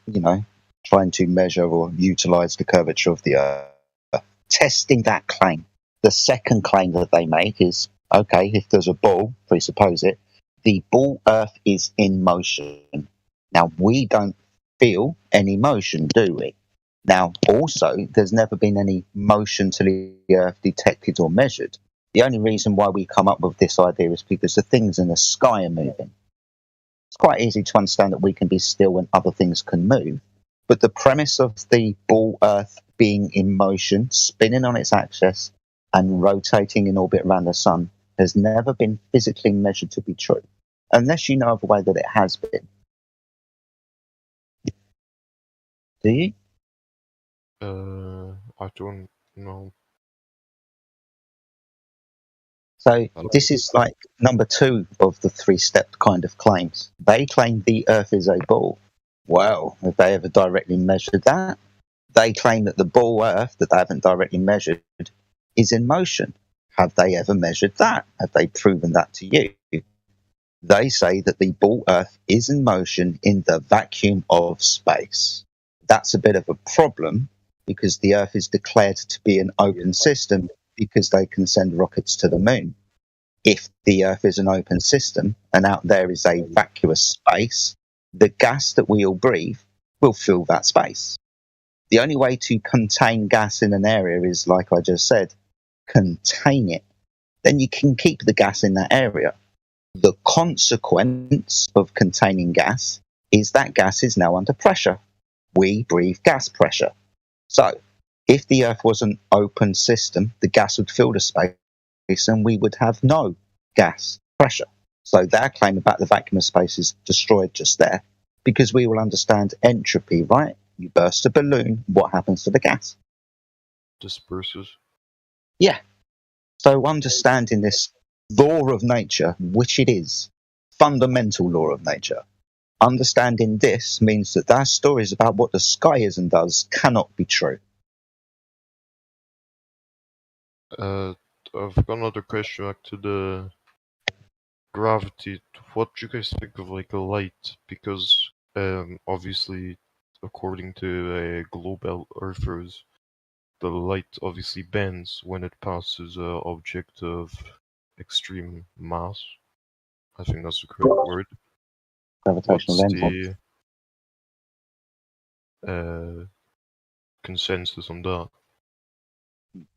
trying to measure or utilize the curvature of the Earth. Testing that claim. The second claim that they make is, okay, if there's a ball, presuppose it, the ball Earth is in motion. Now, we don't feel any motion, do we? Now, also, there's never been any motion to the Earth detected or measured. The only reason why we come up with this idea is because the things in the sky are moving. It's quite easy to understand that we can be still when other things can move. But the premise of the ball Earth being in motion, spinning on its axis, and rotating in orbit around the sun has never been physically measured to be true, unless you know of a way that it has been. Do you? I don't know. So this is like number 2 of the 3-step kind of claims. They claim the Earth is a ball. Well, have they ever directly measured that? They claim that the ball Earth that they haven't directly measured is in motion. Have they ever measured that? Have they proven that to you? They say that the ball Earth is in motion in the vacuum of space. That's a bit of a problem because the Earth is declared to be an open system because they can send rockets to the moon. If the Earth is an open system and out there is a vacuous space, the gas that we all breathe will fill that space. The only way to contain gas in an area is, like I just said, contain it. Then you can keep the gas in that area. The consequence of containing gas is that gas is now under pressure. We breathe gas pressure. So, if the Earth was an open system, the gas would fill the space and we would have no gas pressure. So their claim about the vacuum of space is destroyed just there because we will understand entropy, right? You burst a balloon, what happens to the gas? Disperses. Yeah. So understanding this law of nature, which it is, fundamental law of nature, understanding this means that their stories about what the sky is and does cannot be true. I've got another question back to the gravity. What do you guys think of like a light? Because obviously, according to global earthers, the light obviously bends when it passes an object of extreme mass. I think that's the correct word. Gravitational What's lensing. the consensus on that?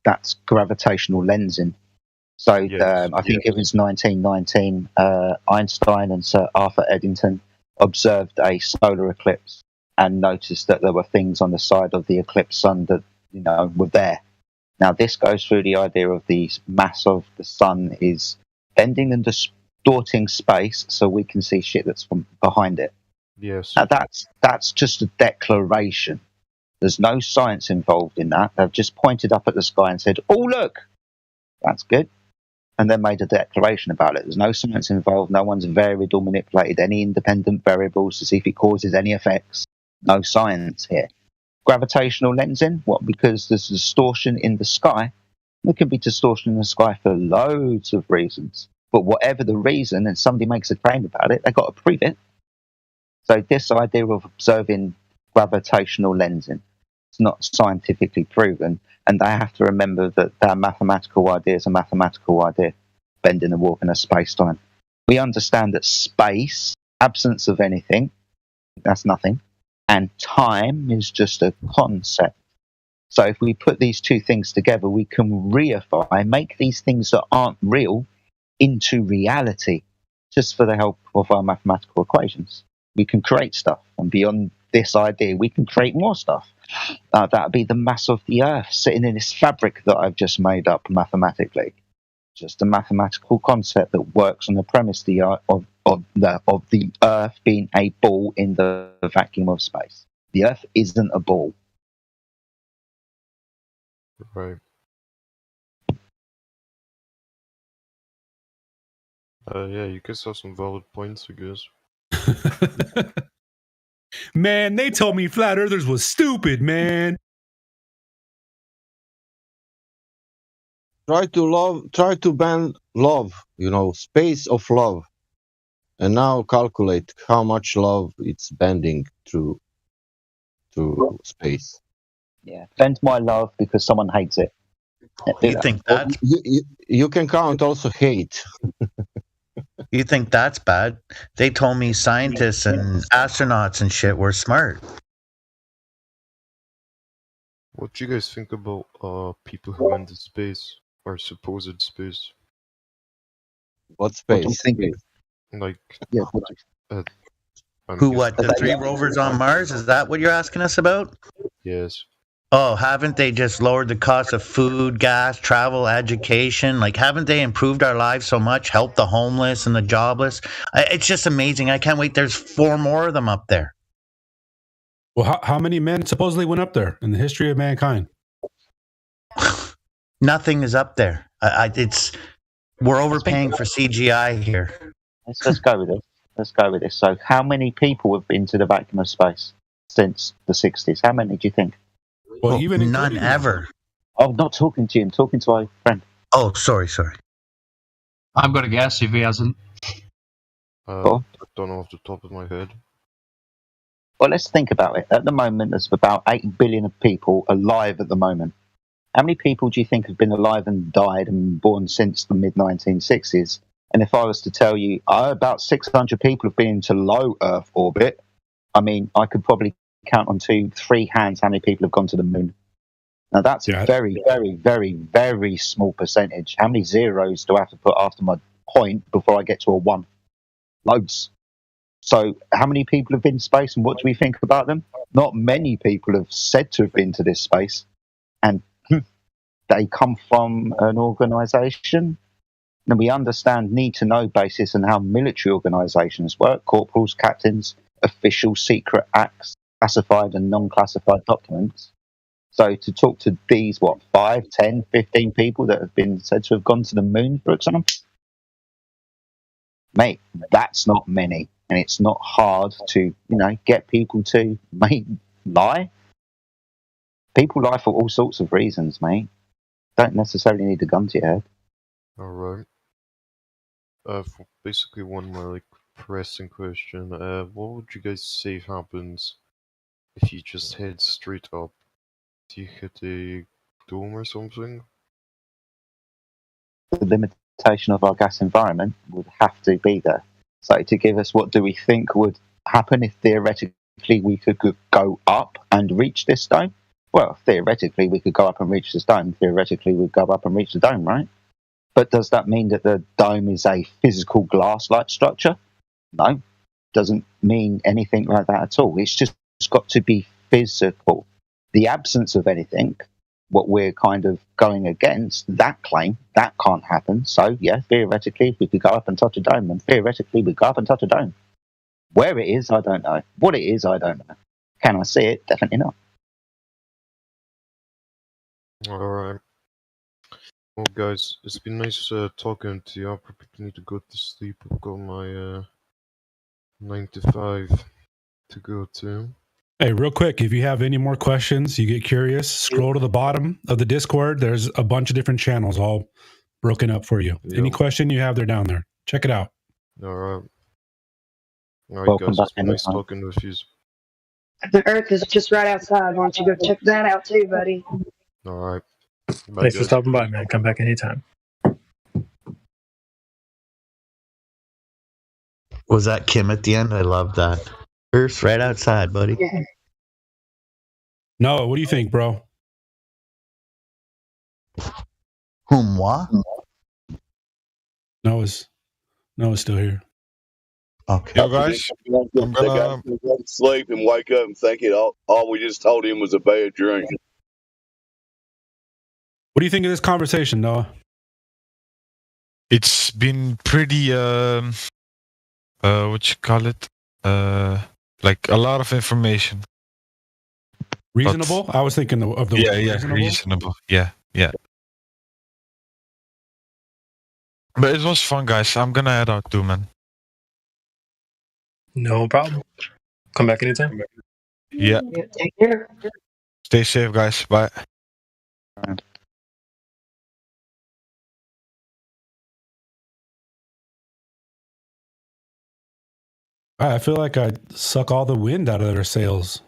That's gravitational lensing. So I think it was 1919, Einstein and Sir Arthur Eddington observed a solar eclipse and noticed that there were things on the side of the eclipse sun that, were there. Now, this goes through the idea of the mass of the sun is bending and distorting space so we can see shit that's from behind it. Yes. Now, that's just a declaration. There's no science involved in that. They've just pointed up at the sky and said, "Oh, look, that's good," and then made a declaration about it. There's no science involved. No one's varied or manipulated any independent variables to see if it causes any effects. No science here. Gravitational lensing? What? Because there's distortion in the sky. There could be distortion in the sky for loads of reasons. But whatever the reason, and somebody makes a claim about it, they've got to prove it. So this idea of observing gravitational lensing, it's not scientifically proven, and they have to remember that their mathematical idea is a mathematical idea, bending and warping a space-time. We understand that space, absence of anything, that's nothing, and time is just a concept. So if we put these two things together, we can reify, make these things that aren't real into reality, just for the help of our mathematical equations. We can create stuff, and beyond this idea, we can create more stuff. That would be the mass of the Earth sitting in this fabric that I've just made up mathematically. Just a mathematical concept that works on the premise of the Earth being a ball in the vacuum of space. The Earth isn't a ball. Right. Yeah, you guys have some valid points, I guess. Man, they told me flat earthers was stupid, man. Try to ban love, space of love. And now calculate how much love it's bending through space. Yeah, bend my love because someone hates it. You think that? You can count also hate. You think that's bad? They told me scientists and astronauts and shit were smart. What do you guys think about people who went to space or supposed space? What What do space? you think? Like, Yeah. I'm Who? guessing- What? The 3 rovers on Mars? Is that what you're asking us about? Yes. Oh, haven't they just lowered the cost of food, gas, travel, education? Like, haven't they improved our lives so much? Helped the homeless and the jobless? It's just amazing. I can't wait. There's 4 more of them up there. Well, how many men supposedly went up there in the history of mankind? Nothing is up there. We're overpaying for CGI here. Let's go with it. Let's go with this. So, how many people have been to the vacuum of space since the 60s? How many do you think? Well, even none ever. I'm not talking to you. I'm talking to our friend. Oh, sorry. I'm going to guess if he hasn't. I don't know off the top of my head. Well, let's think about it. At the moment, there's about 8 billion of people alive at the moment. How many people do you think have been alive and died and born since the mid-1960s? And if I was to tell you, about 600 people have been into low Earth orbit, I mean, I could probably count on 2-3 hands how many people have gone to the moon. Now, that's a very, very, very, very small percentage. How many zeros do I have to put after my point before I get to a 1? Loads. So, how many people have been to space and what do we think about them? Not many people have said to have been to this space, and they come from an organization. And we understand need to know basis and how military organizations work: corporals, captains, official secret acts, classified and non-classified documents. So to talk to these, 5, 10, 15 people that have been said to have gone to the moon, for example, mate, that's not many. And it's not hard to, get people to lie. People lie for all sorts of reasons, mate. Don't necessarily need a gun to your head. Alright. Basically one more pressing question. What would you guys say happens if you just head straight up? Do you hit a dome or something? The limitation of our gas environment would have to be there. So to give us what do we think would happen if theoretically we could go up and reach this dome? Well, theoretically we could go up and reach this dome. Theoretically we'd go up and reach the dome, right? But does that mean that the dome is a physical glass-like structure? No. Doesn't mean anything like that at all. It's just got to be physical. The absence of anything, what we're kind of going against, that claim, that can't happen. So, yeah, theoretically, we could go up and touch a dome, and theoretically, we go up and touch a dome. Where it is, I don't know. What it is, I don't know. Can I see it? Definitely not. Alright. Well, guys, it's been nice talking to you. I probably need to go to sleep. I've got my 9 to 5 to go to. Hey, real quick, if you have any more questions, you get curious, scroll to the bottom of the Discord. There's a bunch of different channels all broken up for you. Yeah. Any question you have, they're down there. Check it out. Alright. Alright, Welcome guys, back it's been nice anytime. talking with you. The Earth is just right outside. Why don't you go check that out too, buddy? Alright. Bye, Thanks for guys. stopping by, man. Come back anytime. Was that Kim at the end? I love that. Earth's right outside, buddy. Yeah. Noah, what do you think, bro? Moi? Noah's still here. Okay. Yo, guys, I'm They gonna. got to go to sleep and wake up and think all we just told him was a bad dream. What do you think of this conversation, Noah? It's been pretty. What you call it? Like a lot of information. Reasonable? I was thinking of the Yeah, word yeah, reasonable. reasonable. Yeah, yeah. But it was fun, guys. I'm gonna head out too, man. No problem. Come back anytime. Yeah. Yeah, take care. Stay safe, guys. Bye. I feel like I suck all the wind out of their sails.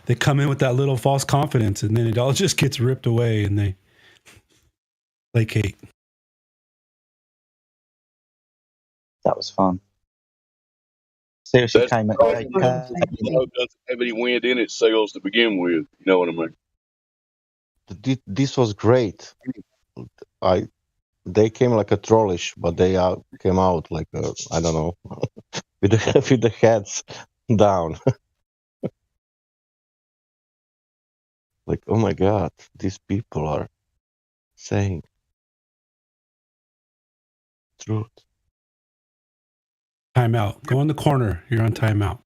They come in with that little false confidence, and then it all just gets ripped away, and they placate. That was fun. Seriously, That's came at probably because the globe doesn't have any wind in its sails to begin with. You know what I mean? This was great. They came like a trollish, but they came out like I don't know, with the heads down. Like, oh my god, these people are saying truth. Timeout. Go in the corner. You're on timeout.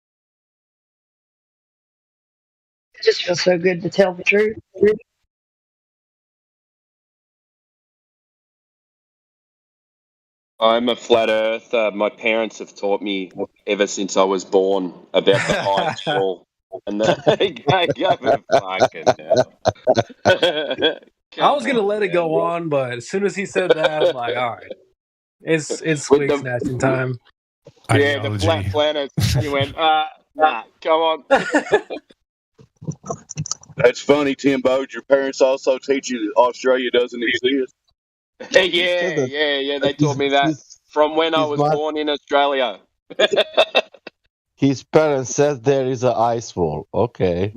It just feels so good to tell the truth. I'm a flat earther. My parents have taught me ever since I was born about the ice wall. And the fucking I was gonna let it go on, but as soon as he said that, I'm like, all right, it's squeak snatching time. Yeah, the flat planet. You went, nah, come on. That's funny, Timbo. Your parents also teach you that Australia doesn't exist. Yeah. They taught me that from when I was born in Australia. His parents said there is an ice wall. Okay,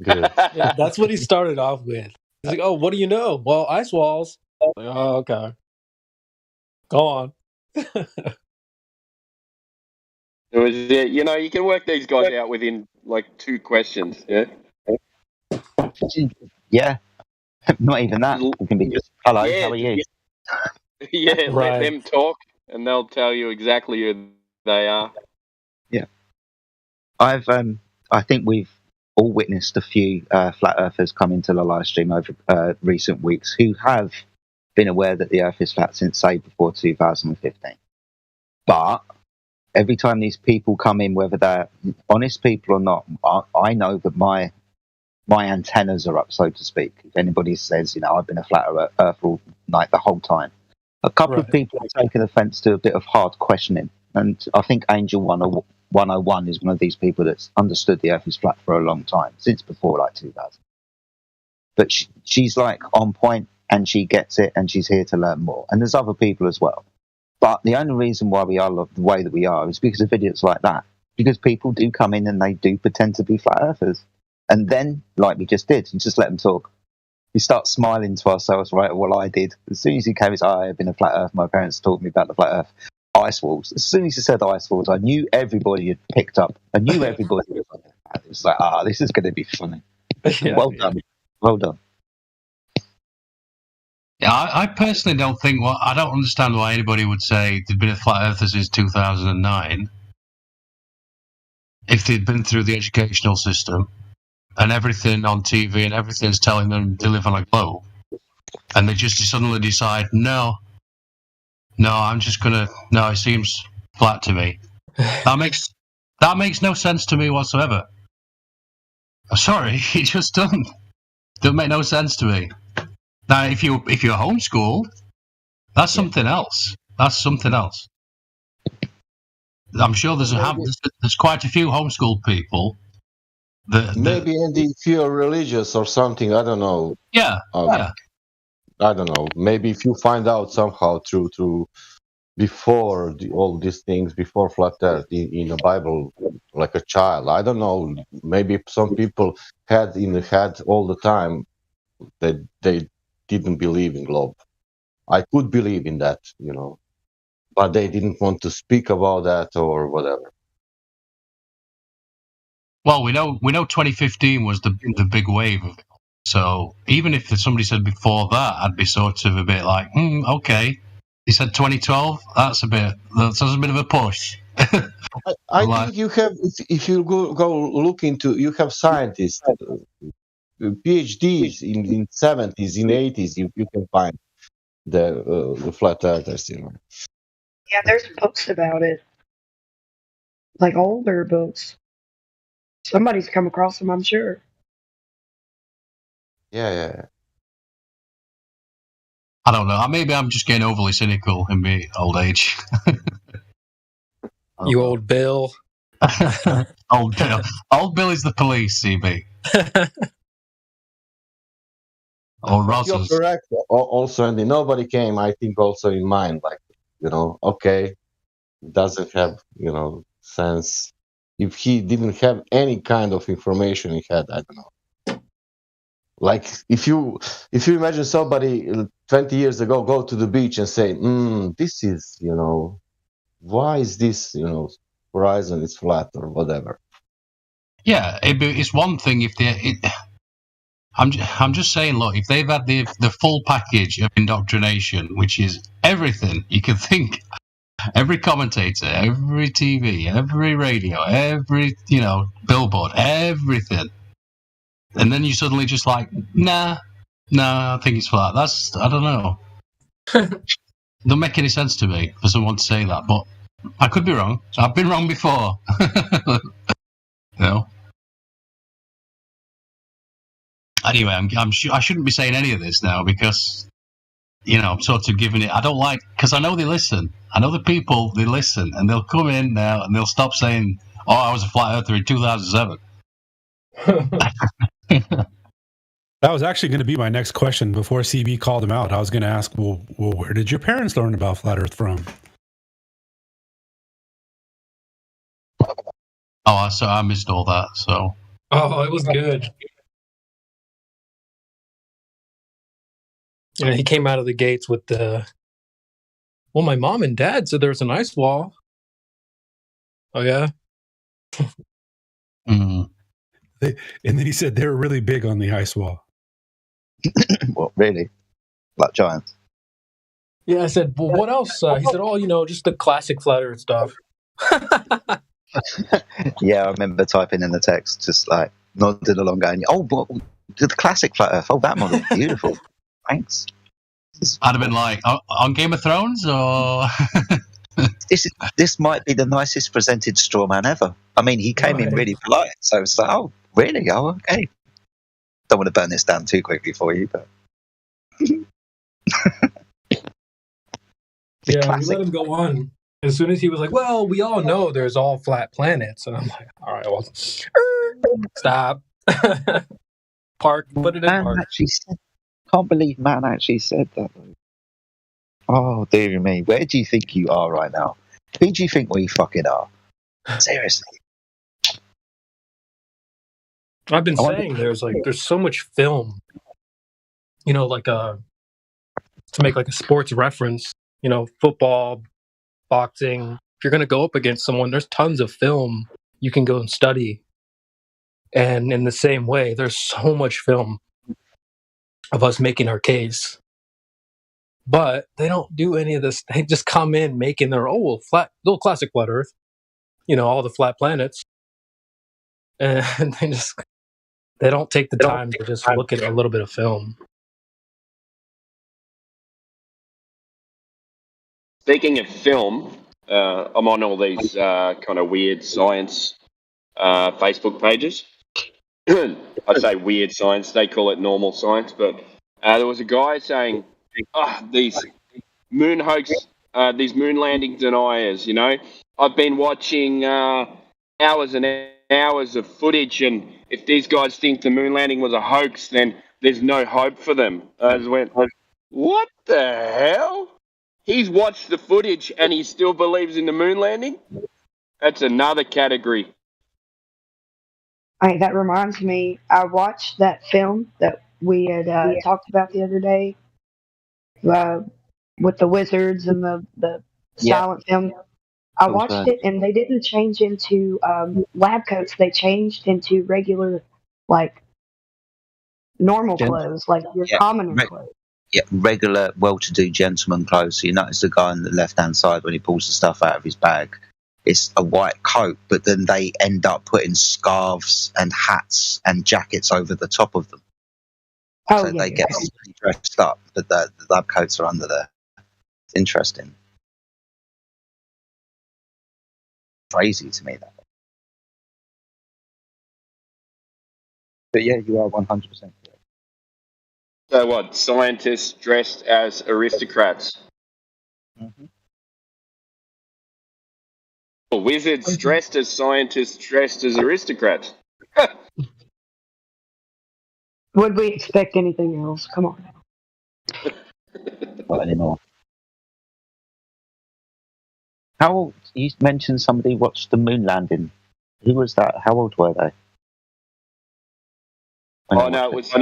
good. Yeah, that's what he started off with. He's like, oh, what do you know? Well, ice walls. Like, oh, okay. Go on. It was, you know, you can work these guys out within like 2 questions. Yeah. Yeah. Not even that. It can be just, hello, Yeah, how are you? Yeah, Right. let them talk, and they'll tell you exactly who they are. Yeah. I think we've all witnessed a few flat earthers come into the live stream over recent weeks who have been aware that the earth is flat since, say, before 2015. But every time these people come in, whether they're honest people or not, I know that my antennas are up, so to speak. If anybody says, I've been a flat earther all night the whole time, a couple of people have taken offence to a bit of hard questioning, and I think Angel 101 is one of these people that's understood the earth is flat for a long time, since before like 2000. But she's like on point, and she gets it, and she's here to learn more. And there's other people as well. But the only reason why we are the way that we are is because of videos like that. Because people do come in and they do pretend to be flat earthers. And then, like we just did, you just let them talk. We start smiling to ourselves, right? Well, I did. As soon as he came, he's I've been a flat earth. My parents taught me about the flat earth. Ice walls. As soon as he said ice walls, I knew everybody had picked up. I knew everybody. It was like, this is going to be funny. Well done. Well done. Yeah, I personally don't think. Well, I don't understand why anybody would say they've been a flat earther since 2009 if they'd been through the educational system and everything on TV and everything's telling them to live on a globe, and they just suddenly decide, no, I'm just gonna. No, it seems flat to me. That makes no sense to me whatsoever. I'm sorry, it just doesn't make no sense to me. Now, if you're homeschooled, that's something else. That's something else. I'm sure there's quite a few homeschooled people. Maybe Andy, if you're religious or something, I don't know. Yeah. I don't know. Maybe if you find out somehow through before all these things, before flat earth in the Bible, like a child. I don't know. Maybe some people had in the head all the time that they didn't believe in globe. I could believe in that, but they didn't want to speak about that or whatever. Well, we know 2015 was the big wave of it. So even if somebody said before that, I'd be sort of a bit like, okay. He said 2012. That's a bit of a push. I think you have, if you go look into, you have scientists, PhDs in 70s, in 80s. You can find the flat earthers. Yeah, there's books about it, like older books. Somebody's come across them, I'm sure. Yeah. I don't know. Maybe I'm just getting overly cynical in my old age. You old Bill. Old Bill. Old Bill is the police, CB. Or Ross. You're correct. Also, Andy, nobody came, I think, also in mind, like, okay, doesn't have, sense. If he didn't have any kind of information he had, I don't know. Like if you imagine somebody 20 years ago go to the beach and say, this is, why is this, horizon is flat or whatever. Yeah, it's one thing if I'm just saying, look, if they've had the full package of indoctrination, which is everything you can think, every commentator, every TV, every radio, every billboard, everything, and then you suddenly just like, nah, I think it's flat. I don't know. Don't make any sense to me for someone to say that, but I could be wrong. I've been wrong before. Anyway, I'm sure I shouldn't be saying any of this now because, I'm sort of giving it. I don't like, because I know they listen. I know the people, they listen, and they'll come in now and they'll stop saying, "Oh, I was a flat earther in 2007." That was actually going to be my next question before CB called him out. I was going to ask, well, where did your parents learn about flat Earth from? Oh, so I missed all that. So. Oh, it was good. And he came out of the gates with well, my mom and dad said there's an ice wall. Oh, yeah? And then he said they were really big on the ice wall. What, really? Like giants? Yeah, I said, well, what else? He said, oh, just the classic flat Earth stuff. Yeah, I remember typing in the text, just like nodding along, going, "Oh, what, the classic flat Earth? Oh, that model, beautiful. Thanks." I'd have been like, on Game of Thrones, or this might be the nicest presented straw man ever. I mean, he came in really polite, so it's like, oh, really? Oh, okay. Don't want to burn this down too quickly for you, but yeah, we let him go on. As soon as he was like, well, we all know there's all flat planets. And I'm like, all right, well, stop. Park, put it in park. Can't believe man actually said that. Oh, dear me. Where do you think you are right now? Who do you think we fucking are? Seriously. I've been saying there's so much film, to make like a sports reference, football, boxing. If you're going to go up against someone, there's tons of film you can go and study. And in the same way, there's so much film of us making our case. But they don't do any of this. They just come in making their little classic flat Earth, all the flat planets. And they don't take the time to just look at a little bit of film. Speaking of film, I'm on all these kind of weird science Facebook pages. I say weird science, they call it normal science, but there was a guy saying, these moon hoax, these moon landing deniers, I've been watching hours and hours of footage, and if these guys think the moon landing was a hoax, then there's no hope for them. I just went, what the hell? He's watched the footage and he still believes in the moon landing? That's another category. That reminds me, I watched that film that we had talked about the other day with the wizards and the silent film. I watched it, and they didn't change into lab coats. They changed into regular, like, normal clothes, like your common clothes. Yeah, regular, well-to-do gentleman clothes. So you notice the guy on the left-hand side when he pulls the stuff out of his bag. It's a white coat, but then they end up putting scarves and hats and jackets over the top of them. Oh, so they get dressed up, but the lab coats are under there. It's interesting. Crazy to me, that. But yeah, you are 100% correct. So what? Scientists dressed as aristocrats. Mm-hmm. Wizards dressed as scientists dressed as aristocrats. Would we expect anything else? Come on. Not anymore. How old? You mentioned somebody watched the moon landing. Who was that? How old were they? Oh no, it was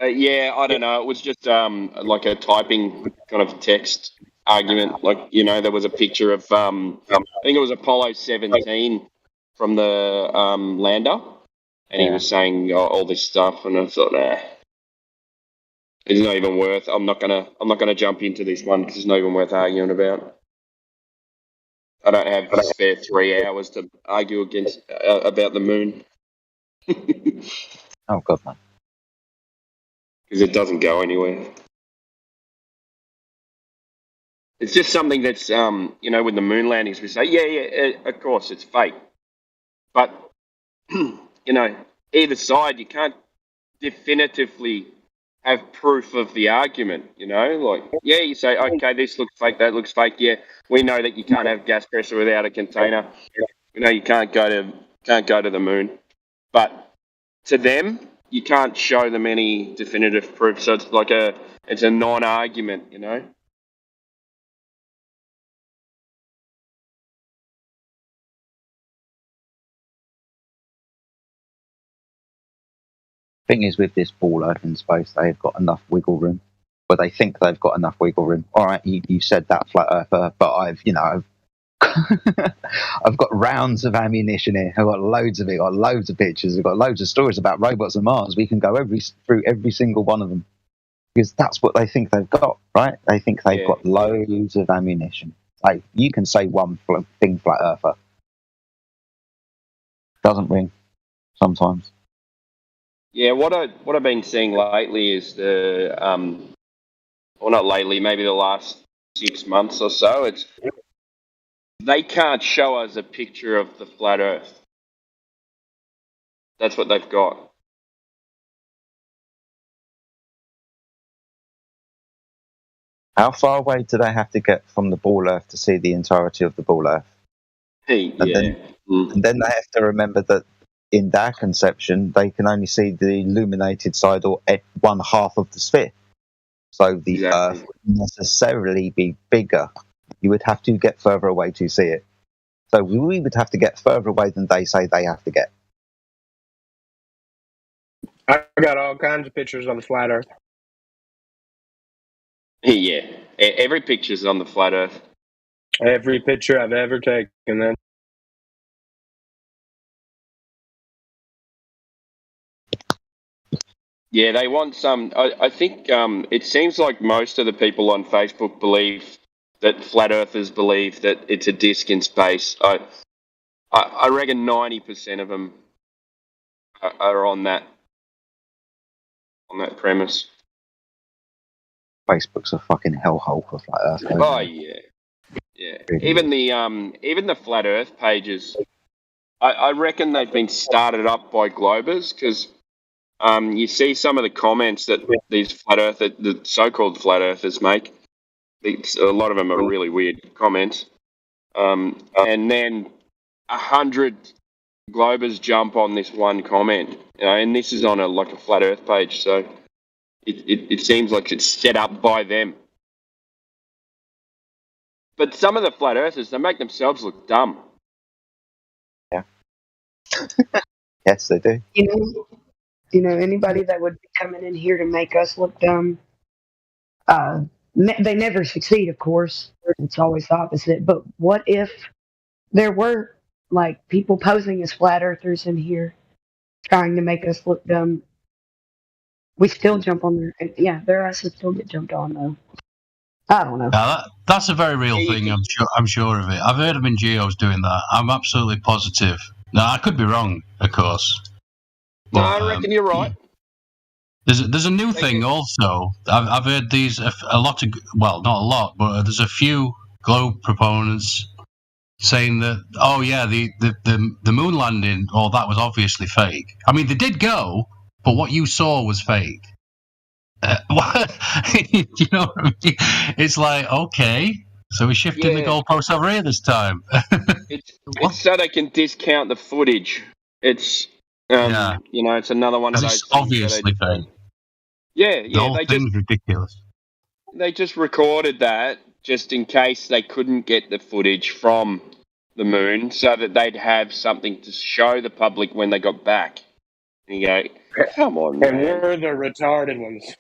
yeah, I don't know. It was just like a typing kind of text argument. Like, you know, there was a picture of I think it was Apollo 17 from the lander, and he was saying all this stuff, and I thought, it's not even worth. I'm not gonna jump into this one because it's not even worth arguing about. I don't have a spare 3 hours to argue against about the moon. Oh God, man. Because it doesn't go anywhere. It's just something that's, you know, with the moon landings, we say, yeah, of course, it's fake. But, you know, either side, you can't definitively have proof of the argument, you know? Like, yeah, you say, okay, this looks fake, that looks fake. Yeah, we know that you can't have gas pressure without a container. You know, you can't go to the moon. But to them, you can't show them any definitive proof. So it's a non-argument, you know? Thing is, with this ball Earth in space, they've got enough wiggle room. But they think they've got enough wiggle room. All right, you said that, flat earther, but I've got rounds of ammunition here. I've got loads of it. I've got loads of pictures. I've got loads of stories about robots on Mars. We can go through every single one of them because that's what they think they've got, right? They think they've got loads of ammunition. Like, you can say one thing, flat earther. Doesn't ring sometimes. Yeah, what I've been seeing lately is well, not lately, maybe the last 6 months or so. It's they can't show us a picture of the flat Earth. That's what they've got. How far away do they have to get from the ball Earth to see the entirety of the ball Earth? And then they have to remember that in their conception, they can only see the illuminated side or one half of the sphere. So the Earth would necessarily be bigger. You would have to get further away to see it. So we would have to get further away than they say they have to get. I got all kinds of pictures on the flat Earth. Yeah, every picture's on the flat Earth. Every picture I've ever taken, then. Yeah, they want some. I think it seems like most of the people on Facebook believe that flat earthers believe that it's a disc in space. I reckon 90% of them are on that premise. Facebook's a fucking hellhole for flat Earth. Oh yeah. Even the flat Earth pages, I reckon they've been started up by Globers because. You see some of the comments that these the so-called flat earthers make. A lot of them are really weird comments. And then 100 Globers jump on this one comment, you know, and this is on a flat Earth page, so it seems like it's set up by them. But some of the flat earthers, they make themselves look dumb. Yeah. Yes, they do. You know, anybody that would be coming in here to make us look dumb, they never succeed, of course. It's always the opposite. But what if there were, like, people posing as flat earthers in here trying to make us look dumb? We still jump on there. Yeah, their asses still get jumped on, though. I don't know. That's a very real thing. I'm sure of it. I've heard of NGOs doing that. I'm absolutely positive. Now, I could be wrong, of course. But, I reckon you're right. There's a new thing also. I've heard these a lot of, well, not a lot, but there's a few globe proponents saying that, oh yeah, the moon landing, that was obviously fake. I mean, they did go, but what you saw was fake. What? You know what I mean? It's like, okay, so we're shifting the goalposts over here this time. It's so they can discount the footage. It's you know, it's another one of those. It's obviously fake. Yeah, the whole thing's ridiculous. They just recorded that just in case they couldn't get the footage from the moon, so that they'd have something to show the public when they got back. And you go, come on, And man. we're the retarded ones.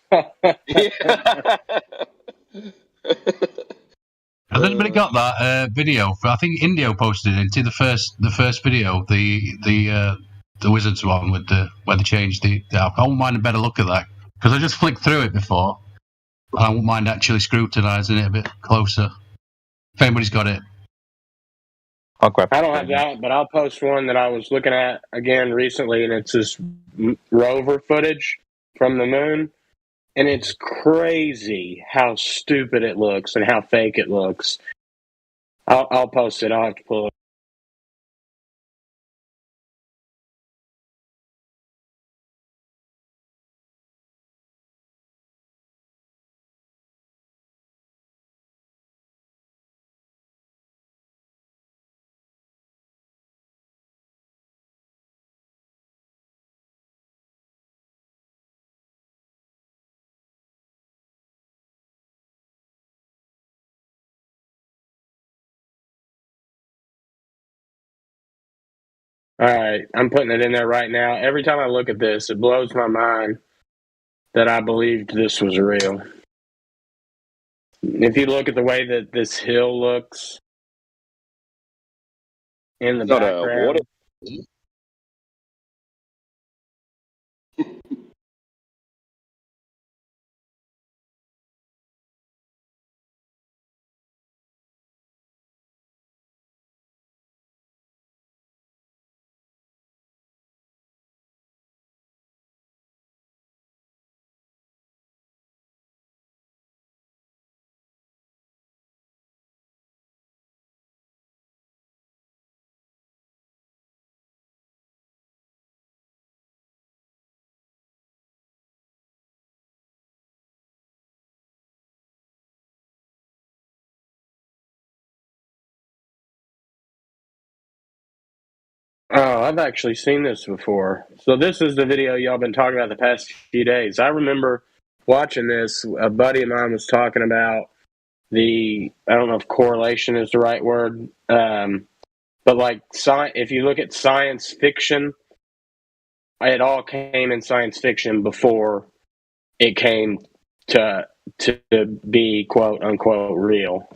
Has anybody got that video? I think Indio posted it into the first video, the Wizards one with where they changed the I wouldn't mind a better look at that, because I just flicked through it before, and I wouldn't mind actually scrutinising it a bit closer. If anybody's got it, I'll grab. I don't have that, but I'll post one that I was looking at again recently, and it's this rover footage from the moon, and it's crazy how stupid it looks and how fake it looks. I'll post it. I'll have to pull it. All right, I'm putting it in there right now. Every time I look at this, it blows my mind that I believed this was real. If you look at the way that this hill looks in the Not background. a water. Oh, I've actually seen this before. So this is the video y'all been talking about the past few days. I remember watching this. A buddy of mine was talking about I don't know if correlation is the right word, but like if you look at science fiction, it all came in science fiction before it came to be quote unquote real.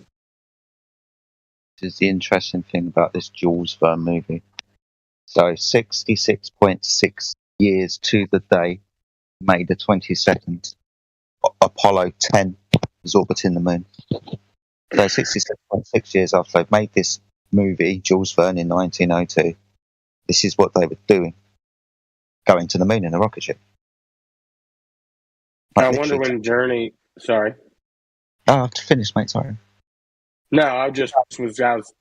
This is the interesting thing about this Jules Verne movie. So 66.6 years to the day, May the 22nd, Apollo 10 was orbiting the moon. So 66.6 years after they've made this movie, Jules Verne, in 1902, this is what they were doing, going to the moon in a rocket ship. I wonder when Journey... Sorry. Oh, to finish, mate, sorry. No, I was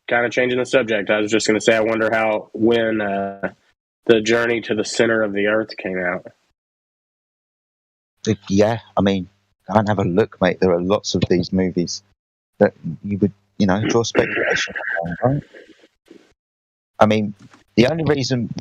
kind of changing the subject. I was just going to say, I wonder when the Journey to the Center of the Earth came out. Yeah, I mean, go and have a look, mate. There are lots of these movies that you would, draw speculation on, right? I mean, the only reason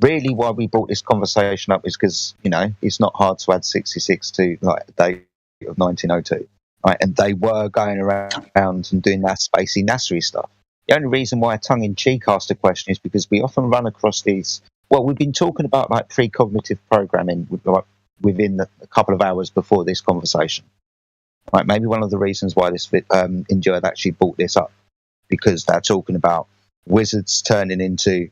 really why we brought this conversation up is because, it's not hard to add 66 to like the date of 1902. Right, and they were going around and doing that spacey NASA stuff. The only reason why I tongue-in-cheek asked the question is because we often run across these. Well, we've been talking about like precognitive programming within a couple of hours before this conversation. Right, maybe one of the reasons why this Indio had actually brought this up, because they're talking about wizards turning into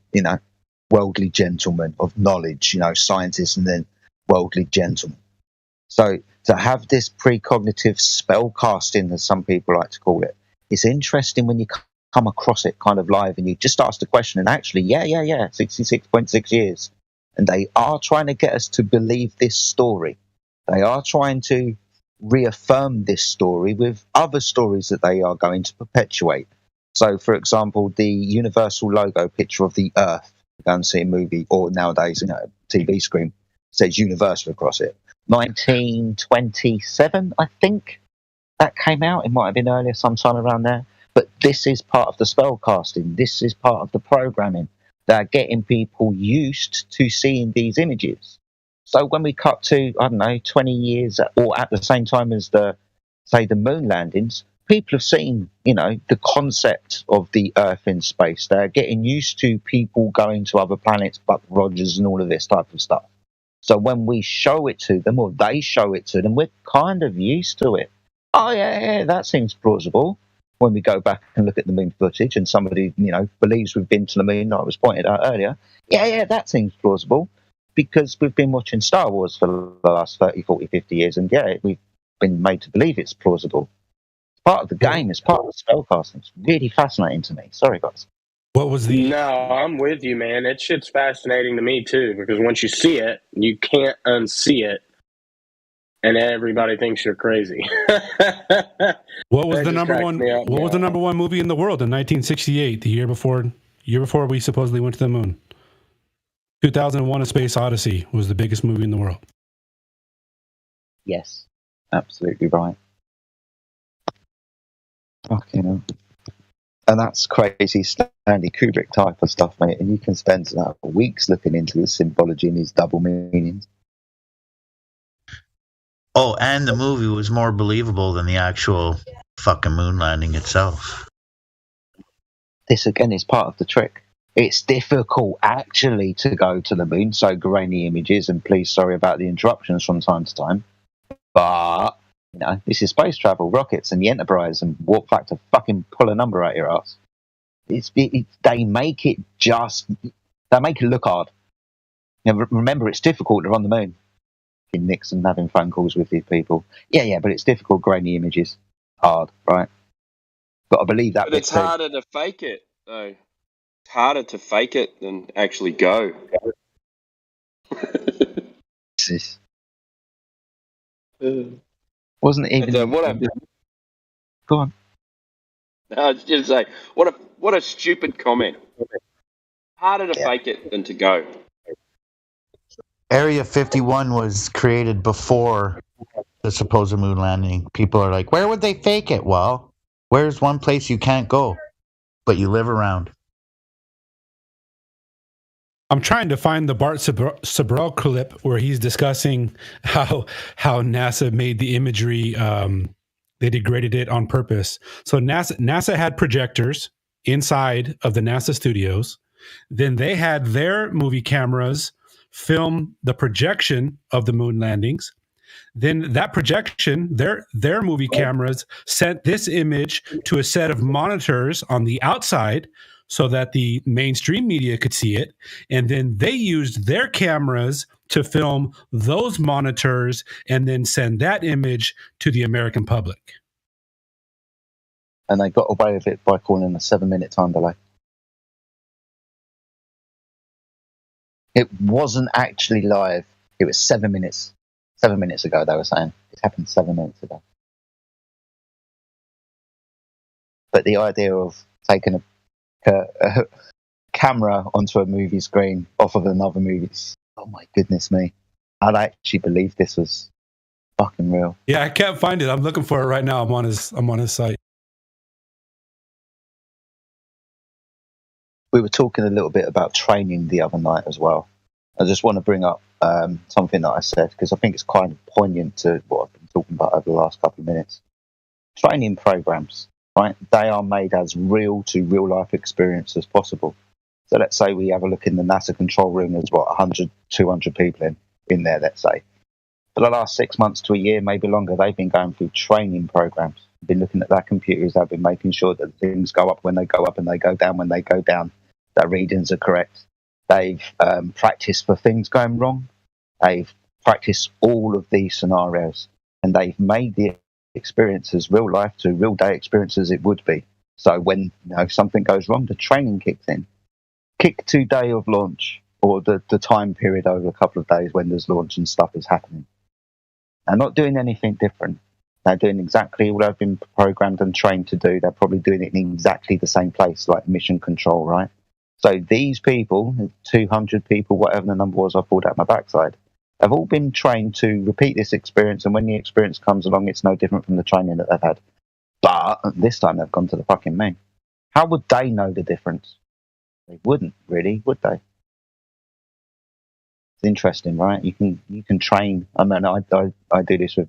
worldly gentlemen of knowledge, scientists, and then worldly gentlemen. So to have this precognitive spell casting, as some people like to call it, it's interesting when you come across it kind of live and you just ask the question, and actually, 66.6 years. And they are trying to get us to believe this story. They are trying to reaffirm this story with other stories that they are going to perpetuate. So, for example, the universal logo picture of the Earth, go and see a movie, or nowadays, TV screen, says universal across it. 1927, I think that came out. It might have been earlier, sometime around there. But this is part of the spell casting. This is part of the programming. They're getting people used to seeing these images. So when we cut to, 20 years, or at the same time as the moon landings, people have seen, the concept of the Earth in space. They're getting used to people going to other planets, Buck Rogers and all of this type of stuff. So when we show it to them, or they show it to them, we're kind of used to it. Oh, yeah, that seems plausible. When we go back and look at the moon footage and somebody, believes we've been to the moon, like was pointed out earlier, yeah, that seems plausible because we've been watching Star Wars for the last 30, 40, 50 years, and we've been made to believe it's plausible. It's part of the game, it's part of the spellcasting. It's really fascinating to me. Sorry, guys. What was the... No, I'm with you, man. That shit's fascinating to me, too, because once you see it, you can't unsee it, and everybody thinks you're crazy. What was the number one? What was the number one movie in the world in 1968, the year before we supposedly went to the moon? 2001: A Space Odyssey was the biggest movie in the world. Yes, absolutely right. Fucking hell. And that's crazy Stanley Kubrick type of stuff, mate. And you can spend weeks looking into his symbology and his double meanings. Oh, and the movie was more believable than the actual fucking moon landing itself. This, again, is part of the trick. It's difficult, actually, to go to the moon, so grainy images, and please, sorry about the interruptions from time to time. But, this is space travel, rockets, and the Enterprise, and warp factor fucking pull a number out your ass. They make it look hard. Remember, it's difficult to run the moon. Nixon having phone calls with these people. Yeah, but it's difficult, grainy images. Hard, right? Got to believe that. But it's harder to fake it, though. It's harder to fake it than actually go. Wasn't it even... what happened? Go on. No, I was just say, what a stupid comment. Harder to fake it than to go. Area 51 was created before the supposed moon landing. People are like, where would they fake it? Well, where's one place you can't go, but you live around? I'm trying to find the Bart Sabral clip where he's discussing how NASA made the imagery. They degraded it on purpose. So NASA had projectors inside of the NASA studios. Then they had their movie cameras film the projection of the moon landings. Then that projection, their movie cameras sent this image to a set of monitors on the outside so that the mainstream media could see it. And then they used their cameras to film those monitors and then send that image to the American public. And they got away with it by calling a 7-minute time delay. It wasn't actually live. It was 7 minutes. 7 minutes ago, they were saying. It happened 7 minutes ago. But the idea of taking a camera onto a movie screen off of another movie, oh my goodness me. I'd actually believe this was fucking real. Yeah, I can't find it. I'm looking for it right now. I'm on his site. We were talking a little bit about training the other night as well. I just want to bring up something that I said because I think it's kind of poignant to what I've been talking about over the last couple of minutes. Training programs, right? They are made as real to real life experience as possible. So let's say we have a look in the NASA control room. There's 100, 200 people in there, let's say. For the last 6 months to a year, maybe longer, they've been going through training programs. They've been looking at their computers. They've been making sure that things go up when they go up and they go down when they go down. Their readings are correct. They've practiced for things going wrong. They've practiced all of these scenarios, and they've made the experiences real life to real day experiences it would be. So when something goes wrong, the training kicks in. Kick to day of launch, or the time period over a couple of days when there's launch and stuff is happening. They're not doing anything different. They're doing exactly what they've been programmed and trained to do. They're probably doing it in exactly the same place, like mission control, right? So these people, 200 people, whatever the number was I pulled out my backside, have all been trained to repeat this experience, and when the experience comes along, it's no different from the training that they've had. But this time they've gone to the fucking moon. How would they know the difference? They wouldn't, really, would they? It's interesting, right? You can train. I mean, I do this with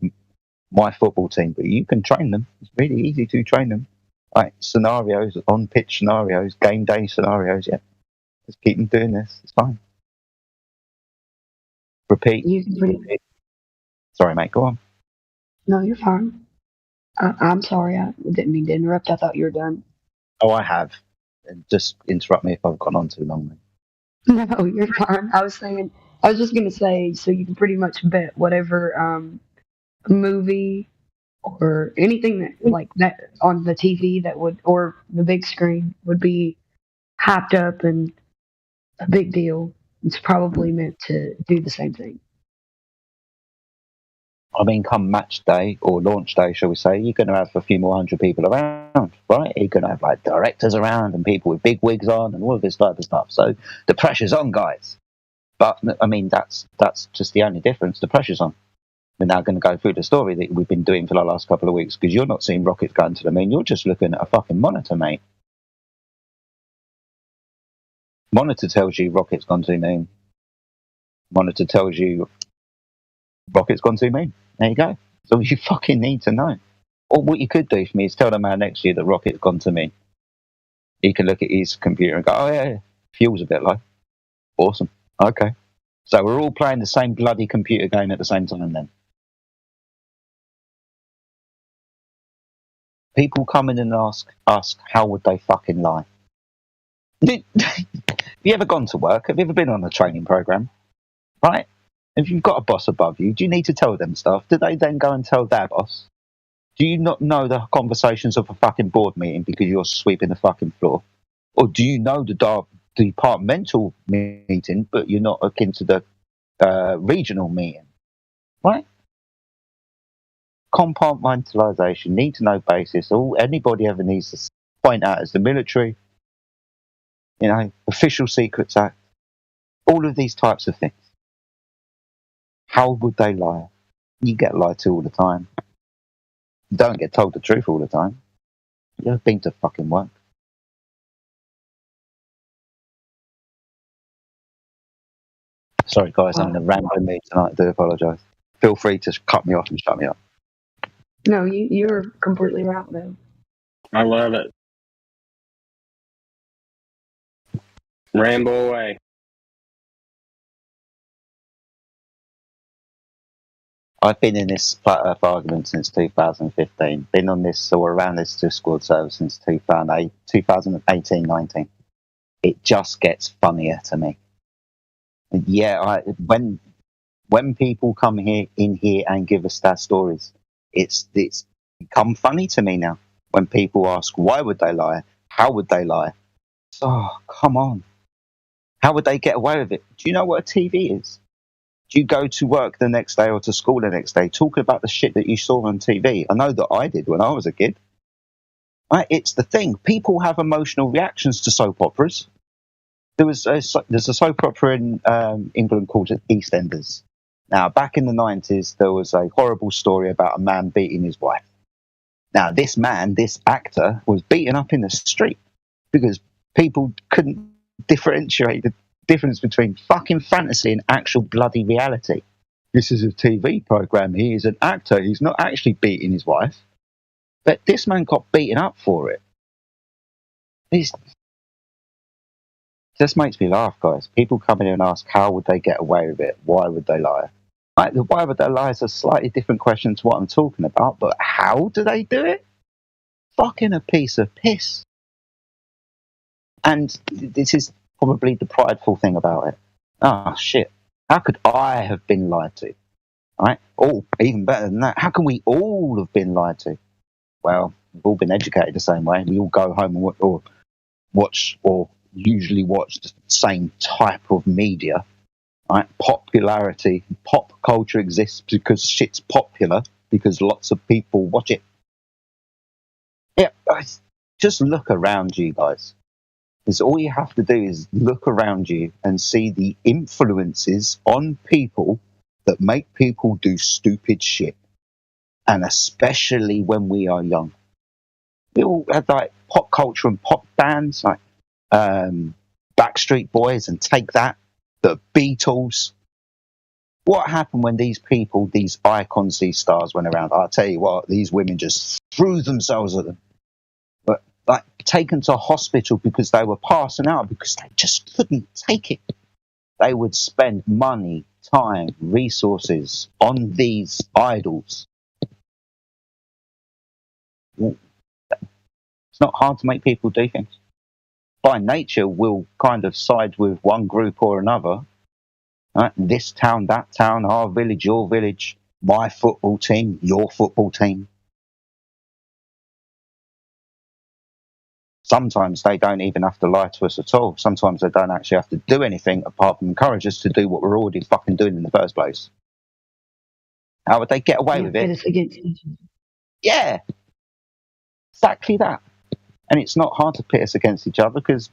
my football team, but you can train them. It's really easy to train them. Like scenarios, on pitch scenarios, game day scenarios. Yeah, just keep them doing this. It's fine. Repeat. You can pretty. Sorry, mate. Go on. No, you're fine. I'm sorry. I didn't mean to interrupt. I thought you were done. Oh, I have. And just interrupt me if I've gone on too long, mate. No, you're fine. I was just gonna say, so you can pretty much bet whatever movie or anything that like that on the TV that would or the big screen would be hyped up and a big deal. It's probably meant to do the same thing. I mean, come match day or launch day, shall we say, you're going to have a few more hundred people around, right? You're going to have like directors around and people with big wigs on and all of this type of stuff. So the pressure's on, guys. But I mean, that's just the only difference. The pressure's on. We're now going to go through the story that we've been doing for the last couple of weeks because you're not seeing rockets going to the moon. You're just looking at a fucking monitor, mate. Monitor tells you rockets gone to the moon. Monitor tells you rockets gone to the moon. There you go. That's all you fucking need to know. Or what you could do for me is tell the man next to you that rocket's gone to me. He can look at his computer and go, oh yeah, fuel's a bit low. Awesome. Okay. So we're all playing the same bloody computer game at the same time then. People come in and ask how would they fucking lie? Have you ever gone to work? Have you ever been on a training program? Right? If you've got a boss above you, do you need to tell them stuff? Do they then go and tell their boss? Do you not know the conversations of a fucking board meeting because you're sweeping the fucking floor? Or do you know the departmental meeting, but you're not akin to the regional meeting? Right? Compartmentalisation, need to know basis. All anybody ever needs to point out is the military, Official Secrets Act, all of these types of things. How would they lie? You get lied to all the time. You don't get told the truth all the time. You've been to fucking work. Sorry, guys, I'm in a rambling mood tonight. I do apologise. Feel free to cut me off and shut me up. No, you're completely right though. I love it. Ramble away. I've been in this flat earth argument since 2015. Been on this or around this Discord server since 2018-19. It just gets funnier to me. And yeah, when people come in here and give us their stories, it's become funny to me now. When people ask why would they lie, how would they lie? Oh, come on. How would they get away with it? Do you know what a TV is? Do you go to work the next day or to school the next day talking about the shit that you saw on TV? I know that I did when I was a kid. Right? It's the thing. People have emotional reactions to soap operas. There's a soap opera in England called EastEnders. Now, back in the 90s, there was a horrible story about a man beating his wife. Now, this actor, was beaten up in the street because people couldn't differentiate the difference between fucking fantasy and actual bloody reality. This is a TV program. He is an actor. He's not actually beating his wife. But this man got beaten up for it. It just makes me laugh, guys. People come in and ask, how would they get away with it? Why would they lie? Like, the why would they lie is a slightly different question to what I'm talking about, but how do they do it? Fucking a piece of piss. And this is probably the prideful thing about it. Oh, shit. How could I have been lied to? Right? Or, even better than that, how can we all have been lied to? Well, we've all been educated the same way. We all go home and watch or usually watch the same type of media. Right? Popularity, pop culture exists because shit's popular, because lots of people watch it. Yeah, just look around you, guys. Because all you have to do is look around you and see the influences on people that make people do stupid shit. And especially when we are young. We all have like pop culture and pop bands like Backstreet Boys and Take That, the Beatles, What happened when these people, these icons, these stars went around? I'll tell you what, these women just threw themselves at them. But like taken to hospital because they were passing out because they just couldn't take it. They would spend money, time, resources on these idols. It's not hard to make people do things. By nature, we'll kind of side with one group or another. Right? This town, that town, our village, your village, my football team, your football team. Sometimes they don't even have to lie to us at all. Sometimes they don't actually have to do anything apart from encourage us to do what we're already fucking doing in the first place. How would they get away with it? Yeah, exactly that. And it's not hard to pit us against each other because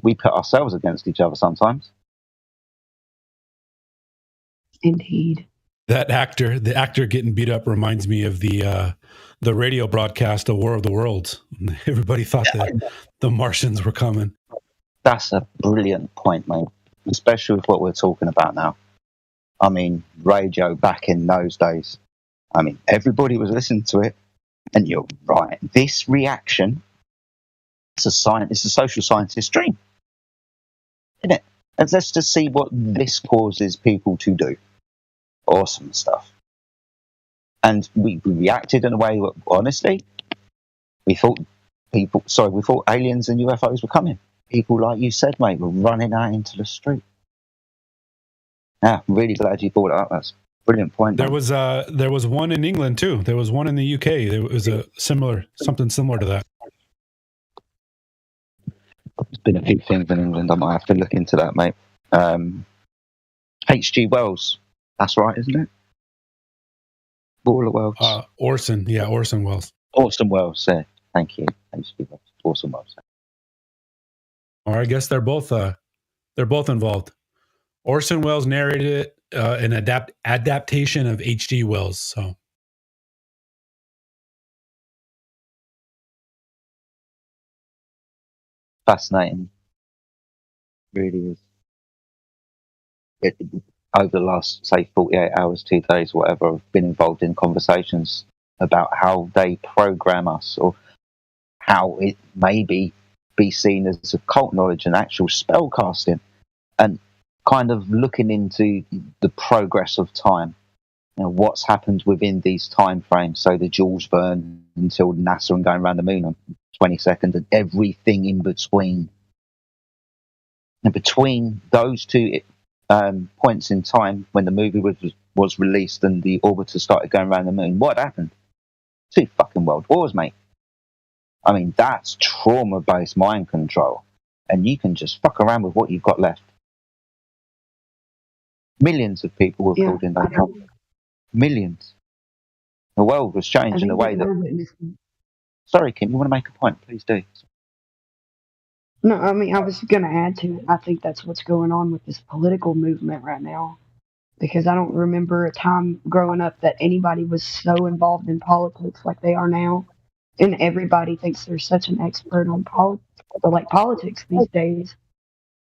we put ourselves against each other sometimes. Indeed. The actor getting beat up reminds me of the radio broadcast of War of the Worlds. Everybody thought that the Martians were coming. That's a brilliant point, mate. Especially with what we're talking about now. I mean, radio back in those days. I mean, everybody was listening to it, and you're right. This reaction, it's a social scientist dream, isn't it? And let's just see what this causes people to do. Awesome stuff. And we reacted in a way that, honestly, we thought aliens and UFOs were coming. People, like you said, mate, were running out into the street. Yeah, really glad you brought it up. That's a brilliant point. There was one in England too. There was one in the UK. There was something similar to that. There's been a few things in England. I might have to look into that, mate. H.G. Wells. That's right, isn't it? Ball of Wells. Orson Welles. Orson Welles, yeah. Thank you. H.G. Wells. Orson Welles. Or I guess they're both involved. Orson Welles narrated it, an adaptation of H.G. Wells. So fascinating. Really is. Over the last, say, 48 hours, 2 days, whatever, I've been involved in conversations about how they program us or how it may be seen as occult knowledge and actual spell casting, and kind of looking into the progress of time. You know, what's happened within these time frames. So the Jules Verne until NASA and going around the moon on 20 seconds and everything in between. And between those two points in time, when the movie was released and the orbiter started going around the moon, what happened? 2 fucking world wars, mate. I mean, that's trauma-based mind control. And you can just fuck around with what you've got left. Millions of people were killed in that conflict. Millions. The world was changed in a way that... Sorry, Kim, you want to make a point? Please do. No, I mean, I was going to add to it. I think that's what's going on with this political movement right now. Because I don't remember a time growing up that anybody was so involved in politics like they are now. And everybody thinks they're such an expert on politics these days.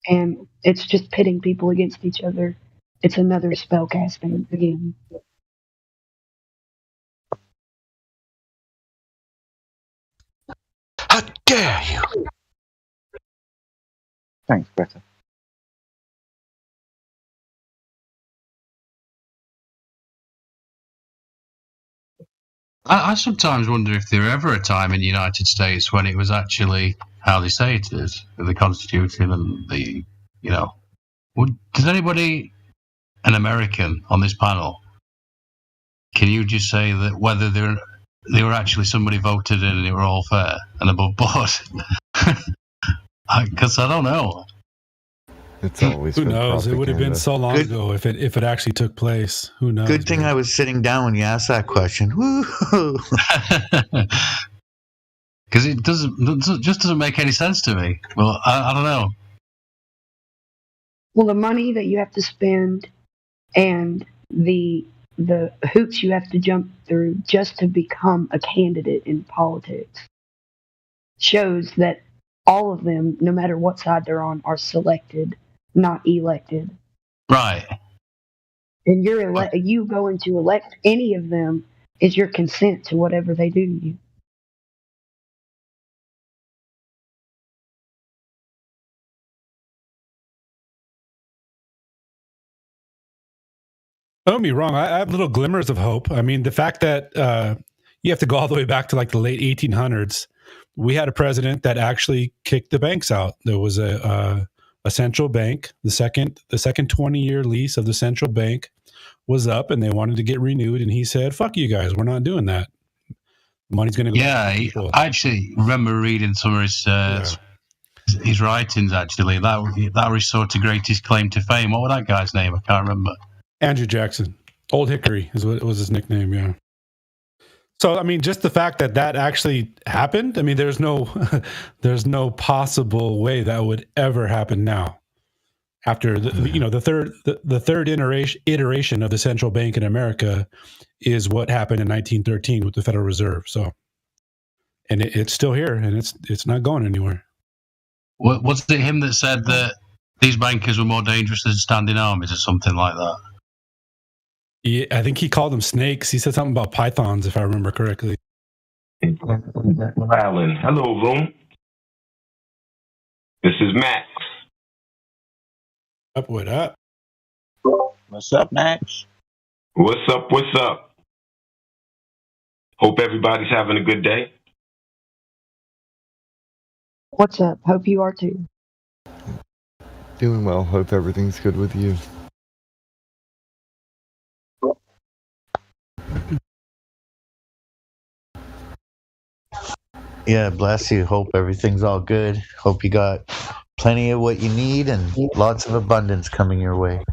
And it's just pitting people against each other. It's another spell casting again. How dare you! Thanks, Greta. I sometimes wonder if there ever a time in the United States when it was actually how they say it is, the Constitution and the, does anybody, an American on this panel, can you just say that whether they were actually somebody voted in and they were all fair and above board? Because I don't know. It's always who been knows? It would have been propaganda. so long ago if it actually took place. Who knows? Good thing I was sitting down when you asked that question. Woo-hoo. Because it doesn't make any sense to me. Well, I don't know. Well, the money that you have to spend and the hoops you have to jump through just to become a candidate in politics shows that all of them, no matter what side they're on, are selected, not elected. Right. And you going to elect any of them is your consent to whatever they do to you. Don't get me wrong. I have little glimmers of hope. I mean, the fact that you have to go all the way back to like the late 1800s. We had a president that actually kicked the banks out. There was a central bank. The second 20-year lease of the central bank was up, and they wanted to get renewed. And he said, "Fuck you guys, we're not doing that. Money's going to go." Yeah, I actually remember reading some of his writings. Actually, that restored to greatest claim to fame. What was that guy's name? I can't remember. Andrew Jackson, Old Hickory is what was his nickname. Yeah. So, I mean, just the fact that actually happened. I mean, there's no possible way that would ever happen now. After the third iteration of the central bank in America is what happened in 1913 with the Federal Reserve. So, and it's still here, and it's not going anywhere. Was it him that said that these bankers were more dangerous than standing armies or something like that? Yeah, I think he called them snakes. He said something about pythons, if I remember correctly. Alan, hello, room. This is Max. What up? What's up, Max? What's up? What's up? Hope everybody's having a good day. What's up? Hope you are too. Doing well. Hope everything's good with you. Yeah, bless you. Hope everything's all good. Hope you got plenty of what you need and lots of abundance coming your way.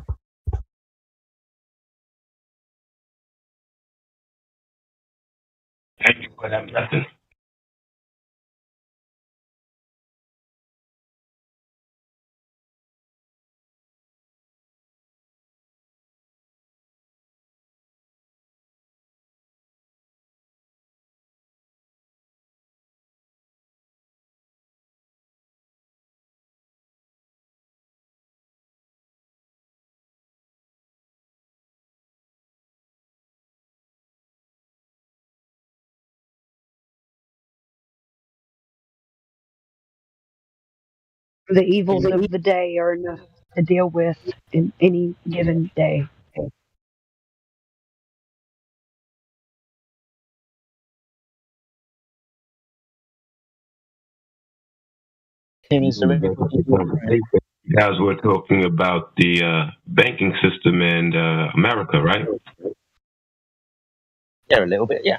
Thank you for that blessing. The evils of the day are enough to deal with in any given day. You guys were talking about the banking system in America, right? Yeah, a little bit, yeah.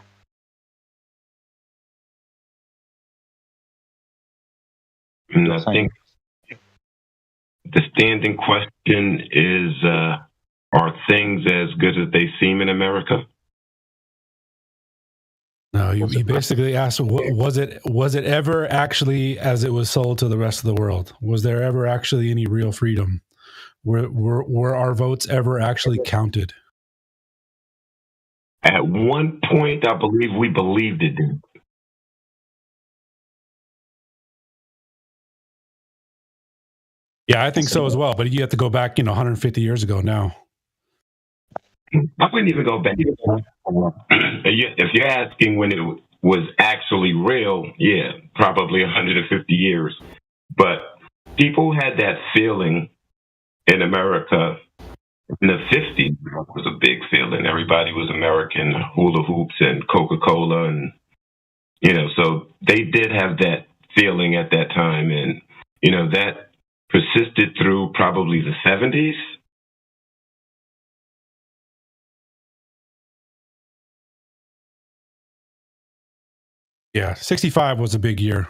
And I think the standing question is, are things as good as they seem in America? No, you basically asked, was it ever actually as it was sold to the rest of the world? Was there ever actually any real freedom? Were our votes ever actually counted? At one point, I believe we believed it did. Yeah, I think so as well. But you have to go back, 150 years ago now. I wouldn't even go back. If you're asking when it was actually real, yeah, probably 150 years. But people had that feeling in America in the 50s. It was a big feeling. Everybody was American, hula hoops and Coca-Cola. And, so they did have that feeling at that time. And, that persisted through probably the 70s. Yeah, 65 was a big year.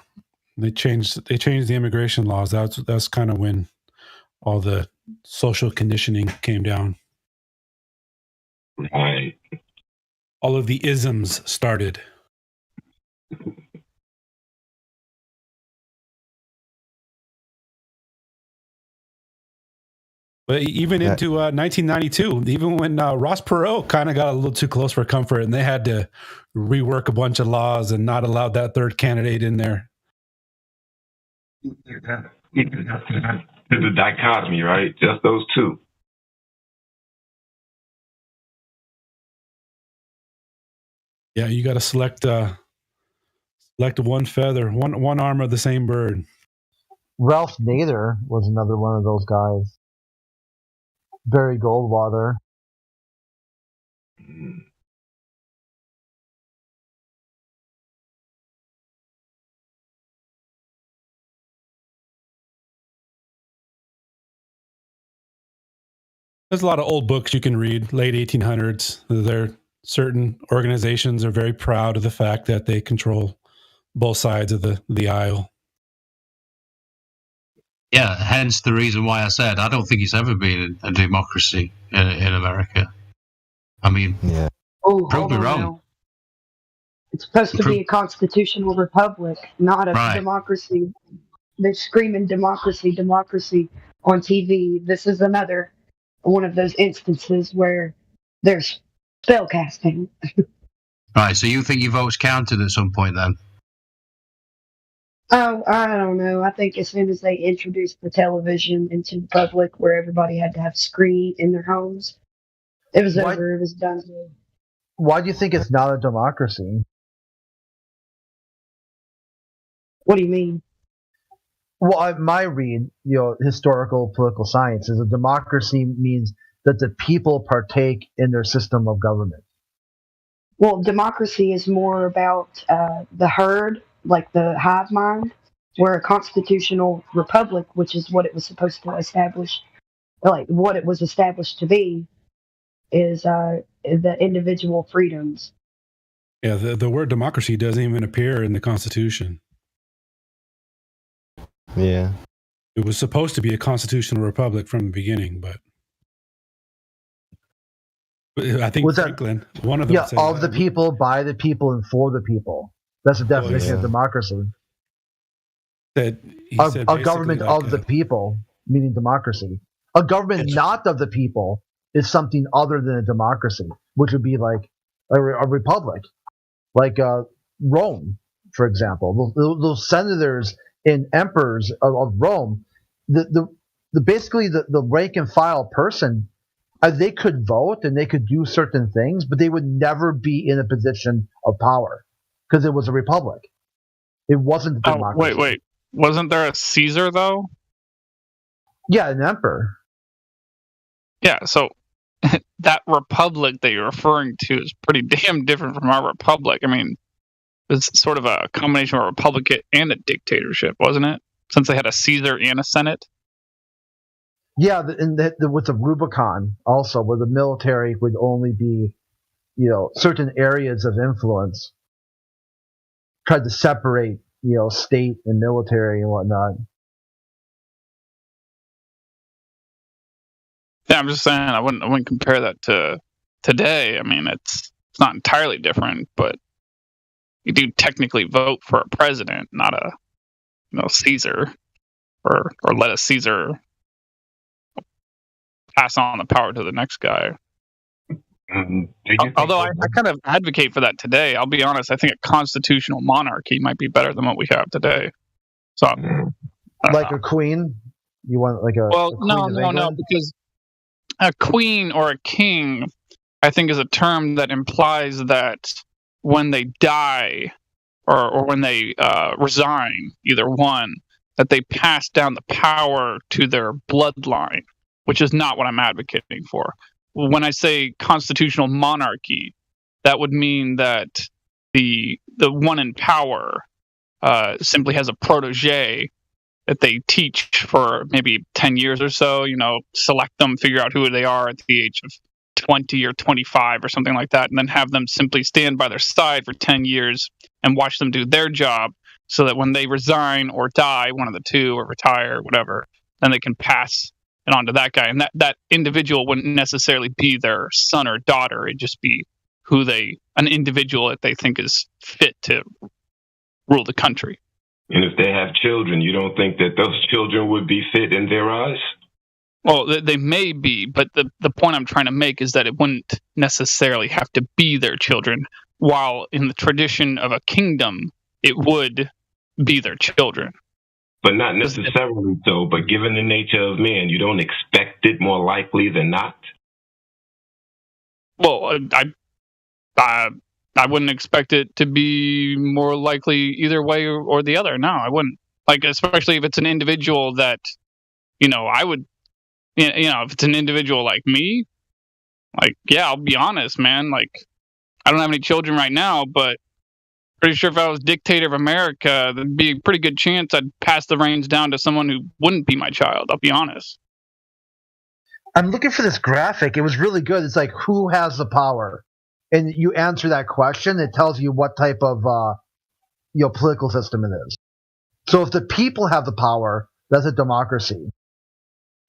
They changed the immigration laws. That's kind of when all the social conditioning came down. Right. All of the isms started. But even into 1992, even when Ross Perot kind of got a little too close for comfort, and they had to rework a bunch of laws and not allow that third candidate in there. The dichotomy, right? Just those two. Yeah, you got to select one feather, one arm of the same bird. Ralph Nader was another one of those guys. Barry Goldwater. There's a lot of old books you can read, late 1800s. There, certain organizations are very proud of the fact that they control both sides of the aisle. Yeah, hence the reason why I said I don't think it's ever been a democracy in America. I mean, Oh, prove hold me on wrong. now. It's supposed to be a constitutional republic, not a Right. democracy. They're screaming democracy, democracy on TV. This is another one of those instances where there's spell casting. Right, so you think your vote's counted at some point then? Oh, I don't know. I think as soon as they introduced the television into the public where everybody had to have screen in their homes, it was Why- over. It was done. Why do you think it's not a democracy? What do you mean? Well, my read, historical political science is a democracy means that the people partake in their system of government. Well, democracy is more about the herd, like the hive mind, where a constitutional republic, which is what it was supposed to establish, like what it was established to be, is the individual freedoms. Yeah, the word democracy doesn't even appear in the Constitution. Yeah. It was supposed to be a constitutional republic from the beginning, but I think Was that- Franklin, one of them Yeah, said of the people, by the people, and for the people. That's the definition yeah. of democracy. He A said government basically of the people, meaning democracy. A government not of the people is something other than a democracy, which would be like a republic, like Rome, for example. Those senators and emperors of Rome, basically the rank and file person, they could vote and they could do certain things, but they would never be in a position of power because it was a republic. It wasn't a democracy. Wait. Wasn't there a Caesar, though? Yeah, an emperor. Yeah, so that republic that you're referring to is pretty damn different from our republic. I mean, it's sort of a combination of a republic and a dictatorship, wasn't it? Since they had a Caesar and a Senate. Yeah, and with the Rubicon also, where the military would only be, certain areas of influence. Tried to separate, state and military and whatnot. Yeah, I'm just saying I wouldn't compare that to today. I mean, it's not entirely different, but you do technically vote for a president, not a Caesar, or let a Caesar pass on the power to the next guy. Although I kind of advocate for that today. I'll be honest. I think a constitutional monarchy might be better than what we have today. So, Like a queen? You want like a queen of no, England? because a queen or a king, I think, is a term that implies that when they die or when they resign, either one, that they pass down the power to their bloodline, which is not what I'm advocating for. When I say constitutional monarchy, that would mean that the one in power simply has a protege that they teach for maybe 10 years or so, select them, figure out who they are at the age of 20 or 25 or something like that, and then have them simply stand by their side for 10 years and watch them do their job so that when they resign or die, one of the two, or retire, whatever, then they can pass it on to that guy. And that individual wouldn't necessarily be their son or daughter. It'd just be an individual that they think is fit to rule the country. And if they have children, you don't think that those children would be fit in their eyes? Well, they may be, but the point I'm trying to make is that it wouldn't necessarily have to be their children, while in the tradition of a kingdom, it would be their children. But not necessarily so. But given the nature of man, you don't expect it more likely than not? Well, I wouldn't expect it to be more likely either way or the other. No, I wouldn't. Like, especially if it's an individual that, I would, if it's an individual like me, like, yeah, I'll be honest, man. Like, I don't have any children right now, but pretty sure if I was dictator of America, there'd be a pretty good chance I'd pass the reins down to someone who wouldn't be my child. I'll be honest. I'm looking for this graphic. It was really good. It's like, who has the power? And you answer that question, it tells you what type of political system it is. So if the people have the power, that's a democracy.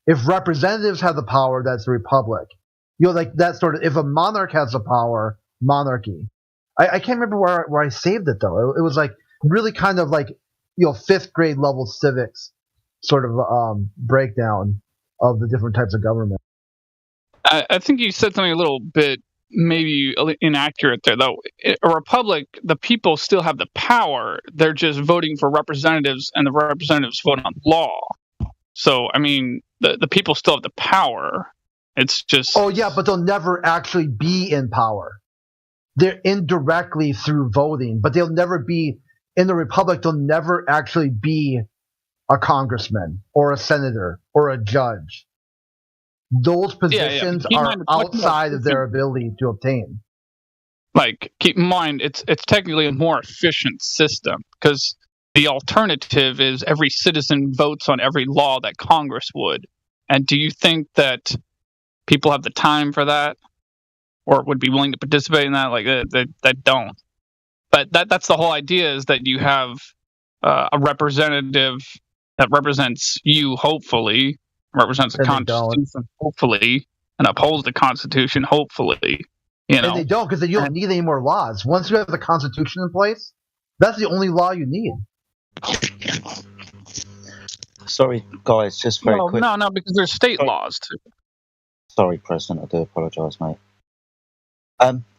If representatives have the power, that's a republic. Like that sort of. If a monarch has the power, monarchy. I can't remember where I saved it though. It was like really kind of like 5th grade level civics sort of breakdown of the different types of government. I think you said something a little bit maybe inaccurate there, though. A republic, the people still have the power. They're just voting for representatives, and the representatives vote on law. So, I mean, the people still have the power. It's just... Oh, yeah, but they'll never actually be in power. They're indirectly through voting, but they'll never be... In the republic, they'll never actually be a congressman or a senator or a judge. Those positions are outside of their ability to obtain. Like, keep in mind, it's technically a more efficient system, because the alternative is every citizen votes on every law that Congress would. And do you think that people have the time for that, or would be willing to participate in that? Like, that don't. But that's the whole idea, is that you have a representative that represents you, hopefully, represents the Constitution, hopefully, and upholds the Constitution, hopefully. And they don't, because you don't need any more laws. Once you have the Constitution in place, that's the only law you need. Sorry, guys, just very quick. No, because there's state laws too. Sorry, President, I do apologise, mate.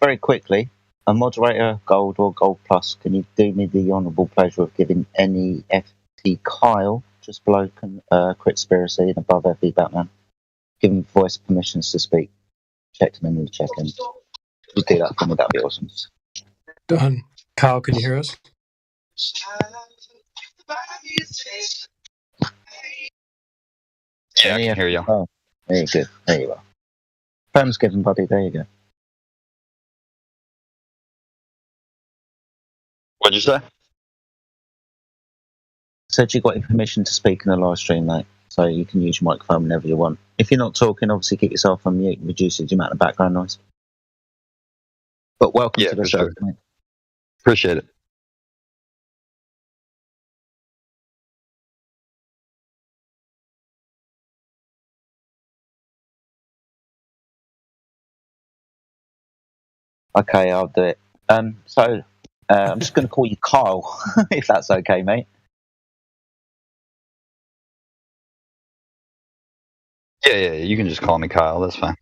Very quickly, a moderator, gold or gold plus, can you do me the honourable pleasure of giving any FT Kyle, just below Critspiracy and above FE Batman, give him voice permissions to speak? Check him in the check-in. If you do that for me, that'd be awesome. Done. Kyle, can you hear us? Yeah, I can hear you. Oh, there you go. There you are. Phone's given, buddy. There you go. What'd you say? Said you got your permission to speak in the live stream, mate. So you can use your microphone whenever you want. If you're not talking, obviously keep yourself on mute. Reduces the amount of background noise. But welcome to the show, mate. Appreciate it. Okay, I'll do it. I'm just going to call you Kyle, if that's okay, mate. Yeah, you can just call me Kyle. That's fine.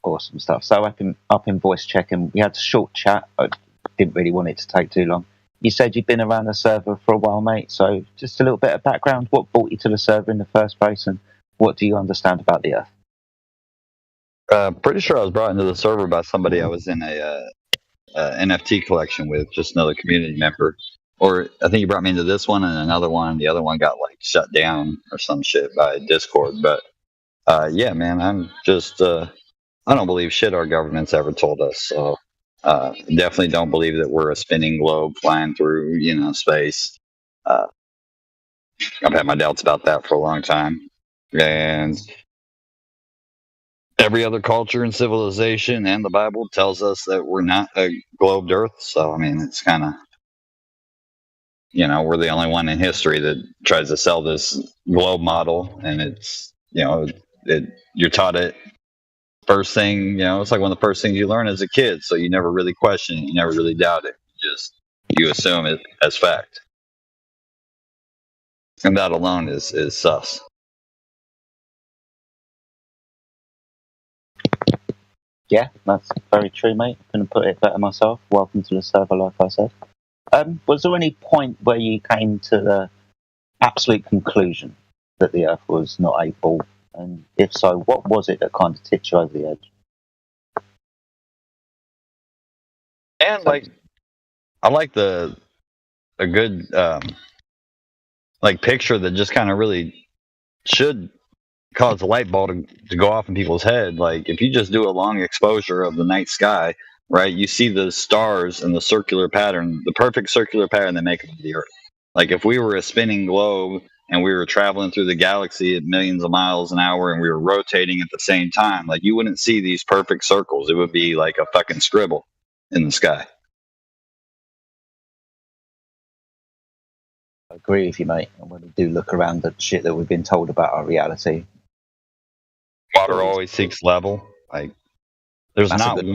Awesome stuff. So up in voice checking, we had a short chat. I didn't really want it to take too long. You said you've been around the server for a while, mate. So just a little bit of background. What brought you to the server in the first place, and what do you understand about the Earth? Pretty sure I was brought into the server by somebody I was in a NFT collection with, just another community member. Or I think he brought me into this one and another one. The other one got like shut down or some shit by Discord. But yeah, man, I'm just I don't believe shit our government's ever told us. So definitely don't believe that we're a spinning globe flying through, space. I've had my doubts about that for a long time. And every other culture and civilization and the Bible tells us that we're not a globed Earth. So, I mean, it's kind of, we're the only one in history that tries to sell this globe model. And it's, you're taught it first thing, it's like one of the first things you learn as a kid. So you never really question it. You never really doubt it. You assume it as fact. And that alone is sus. Yeah, that's very true, mate. Couldn't put it better myself. Welcome to the server, like I said. Was there any point where you came to the absolute conclusion that the Earth was not a ball? And if so, what was it that kind of tipped you over the edge? And like, I like a good like picture that just kind of really should cause a light bulb to go off in people's head. Like if you just do a long exposure of the night sky, right, you see the stars and the circular pattern, the perfect circular pattern they make of the Earth. Like if we were a spinning globe and we were traveling through the galaxy at millions of miles an hour and we were rotating at the same time, like you wouldn't see these perfect circles. It would be like a fucking scribble in the sky. I agree with you, mate. And when we do look around at shit that we've been told about our reality, Water always seeks level. Like there's That's a not good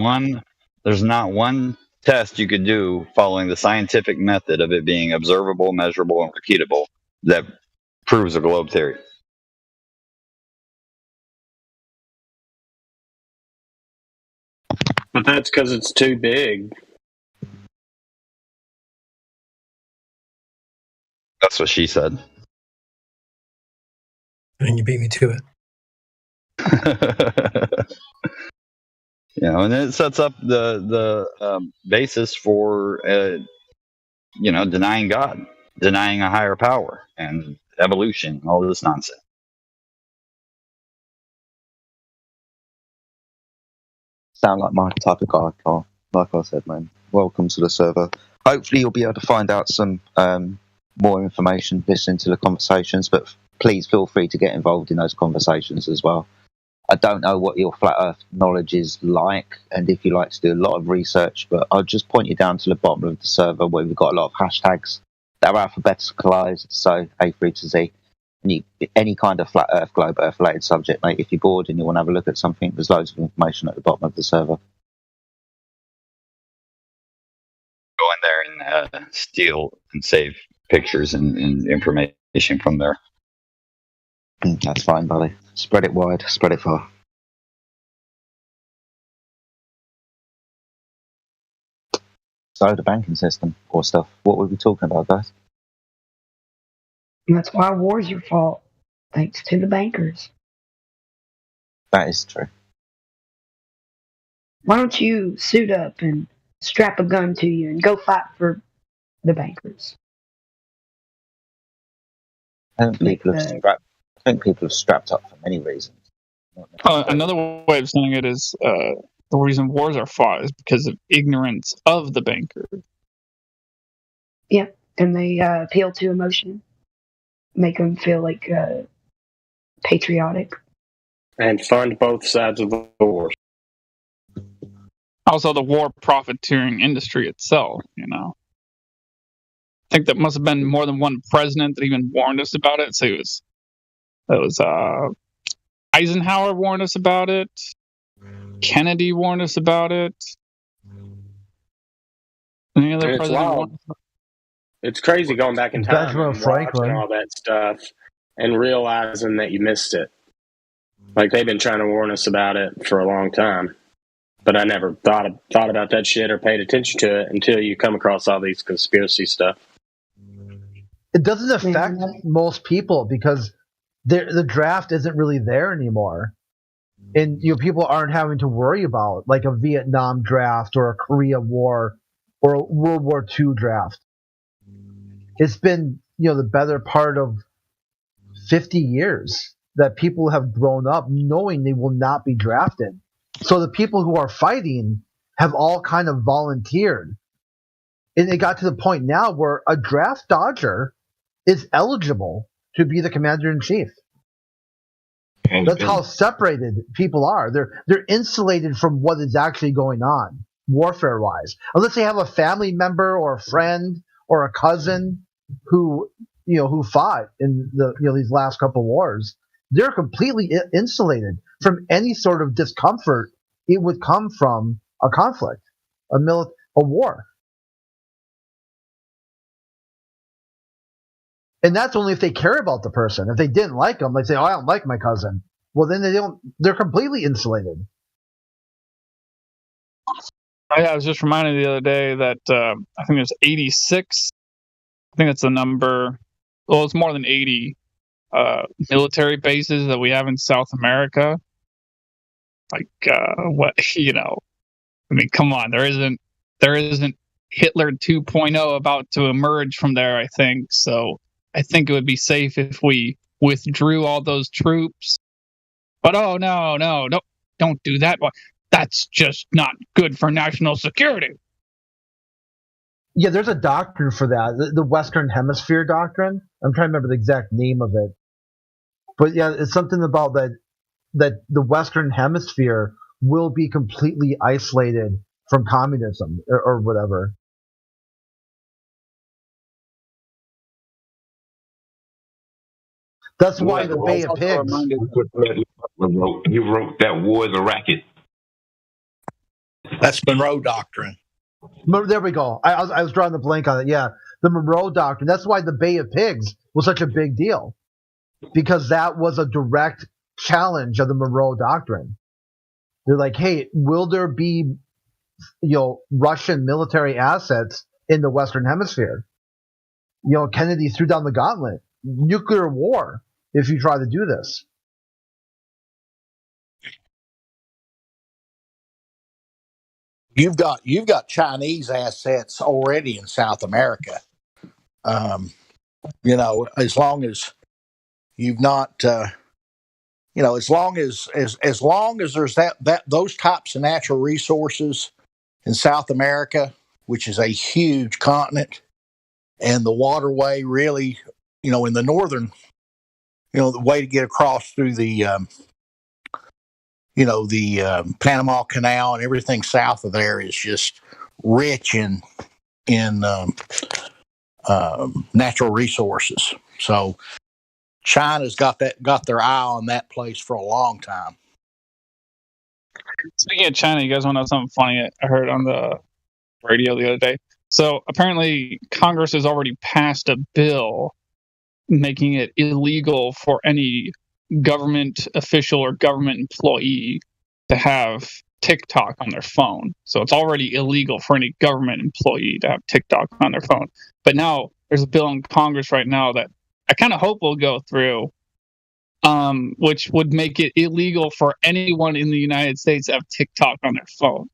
one test you could do following the scientific method of it being observable, measurable, and repeatable that proves a globe theory. But that's because it's too big. That's what she said. And you beat me to it. And it sets up the basis for denying God, denying a higher power and evolution and all this nonsense. sound like my type of guy, Carl. Like I said, man, welcome to the server. Hopefully you'll be able to find out some more information listening to the conversations, but please feel free to get involved in those conversations as well. I don't know what your flat earth knowledge is like and if you like to do a lot of research, but I'll just point you down to the bottom of the server where we've got a lot of hashtags that are alphabeticalized, so A through to Z. And any kind of flat earth, globe earth related subject, mate, if you're bored and you want to have a look at something, there's loads of information at the bottom of the server. Go in there and steal and save pictures and information from there. That's fine, buddy. Spread it wide, spread it far. So the banking system or stuff. What were we talking about, guys? And that's why wars are fought, thanks to the bankers. That is true. Why don't you suit up and strap a gun to you and go fight for the bankers? I think people have strapped up for many reasons. Another way of saying it is the reason wars are fought is because of ignorance of the banker. Yeah, and they appeal to emotion, make them feel like patriotic. And fund both sides of the war. Also, the war profiteering industry itself, I think that must have been more than one president that even warned us about it. So it was Eisenhower warned us about it. Kennedy warned us about it. Any other president? It's crazy going back in time Benjamin and Franklin. watching all that stuff and realizing that you missed it. Like they've been trying to warn us about it for a long time, but I never thought about that shit or paid attention to it until you come across all these conspiracy stuff. It doesn't affect most people because the draft isn't really there anymore, and people aren't having to worry about like a Vietnam draft or a Korea War or a World War II draft. It's been the better part of 50 years that people have grown up knowing they will not be drafted. So the people who are fighting have all kind of volunteered. And it got to the point now where a draft dodger is eligible to be the commander-in-chief. That's how separated people are. They're insulated from what is actually going on, warfare-wise. Unless they have a family member or a friend or a cousin who fought in these last couple wars. They're completely insulated from any sort of discomfort it would come from a conflict, a war. And that's only if they care about the person. If they didn't like them, they say, "Oh, I don't like my cousin." Well, then they're completely insulated. I was just reminded the other day that I think there's 86. I think that's the number. Well, it's more than 80 military bases that we have in South America. Like, what, I mean, come on, there there isn't Hitler 2.0 about to emerge from there, I think. So I think it would be safe if we withdrew all those troops. But oh, no, don't do that. That's just not good for national security. Yeah, there's a doctrine for that, the Western Hemisphere doctrine. I'm trying to remember the exact name of it. But yeah, it's something about that the Western Hemisphere will be completely isolated from communism or whatever. That's why the Bay of Pigs. He wrote that war is a racket. That's Monroe Doctrine. There we go. I was drawing the blank on it. Yeah, the Monroe Doctrine. That's why the Bay of Pigs was such a big deal, because that was a direct challenge of the Monroe Doctrine. They're like, hey, will there be, Russian military assets in the Western Hemisphere? Kennedy threw down the gauntlet. Nuclear war if you try to do this. You've got Chinese assets already in South America. As long as you've not, as long as there's that those types of natural resources in South America, which is a huge continent, and the waterway really, in the northern, the way to get across through the Panama Canal and everything south of there is just rich in natural resources. So China's got their eye on that place for a long time. Speaking of China, you guys want to know something funny I heard on the radio the other day? So apparently Congress has already passed a bill making it illegal for any government official or government employee to have TikTok on their phone. So it's already illegal for any government employee to have TikTok on their phone. But now there's a bill in Congress right now that I kind of hope will go through, which would make it illegal for anyone in the United States to have TikTok on their phone.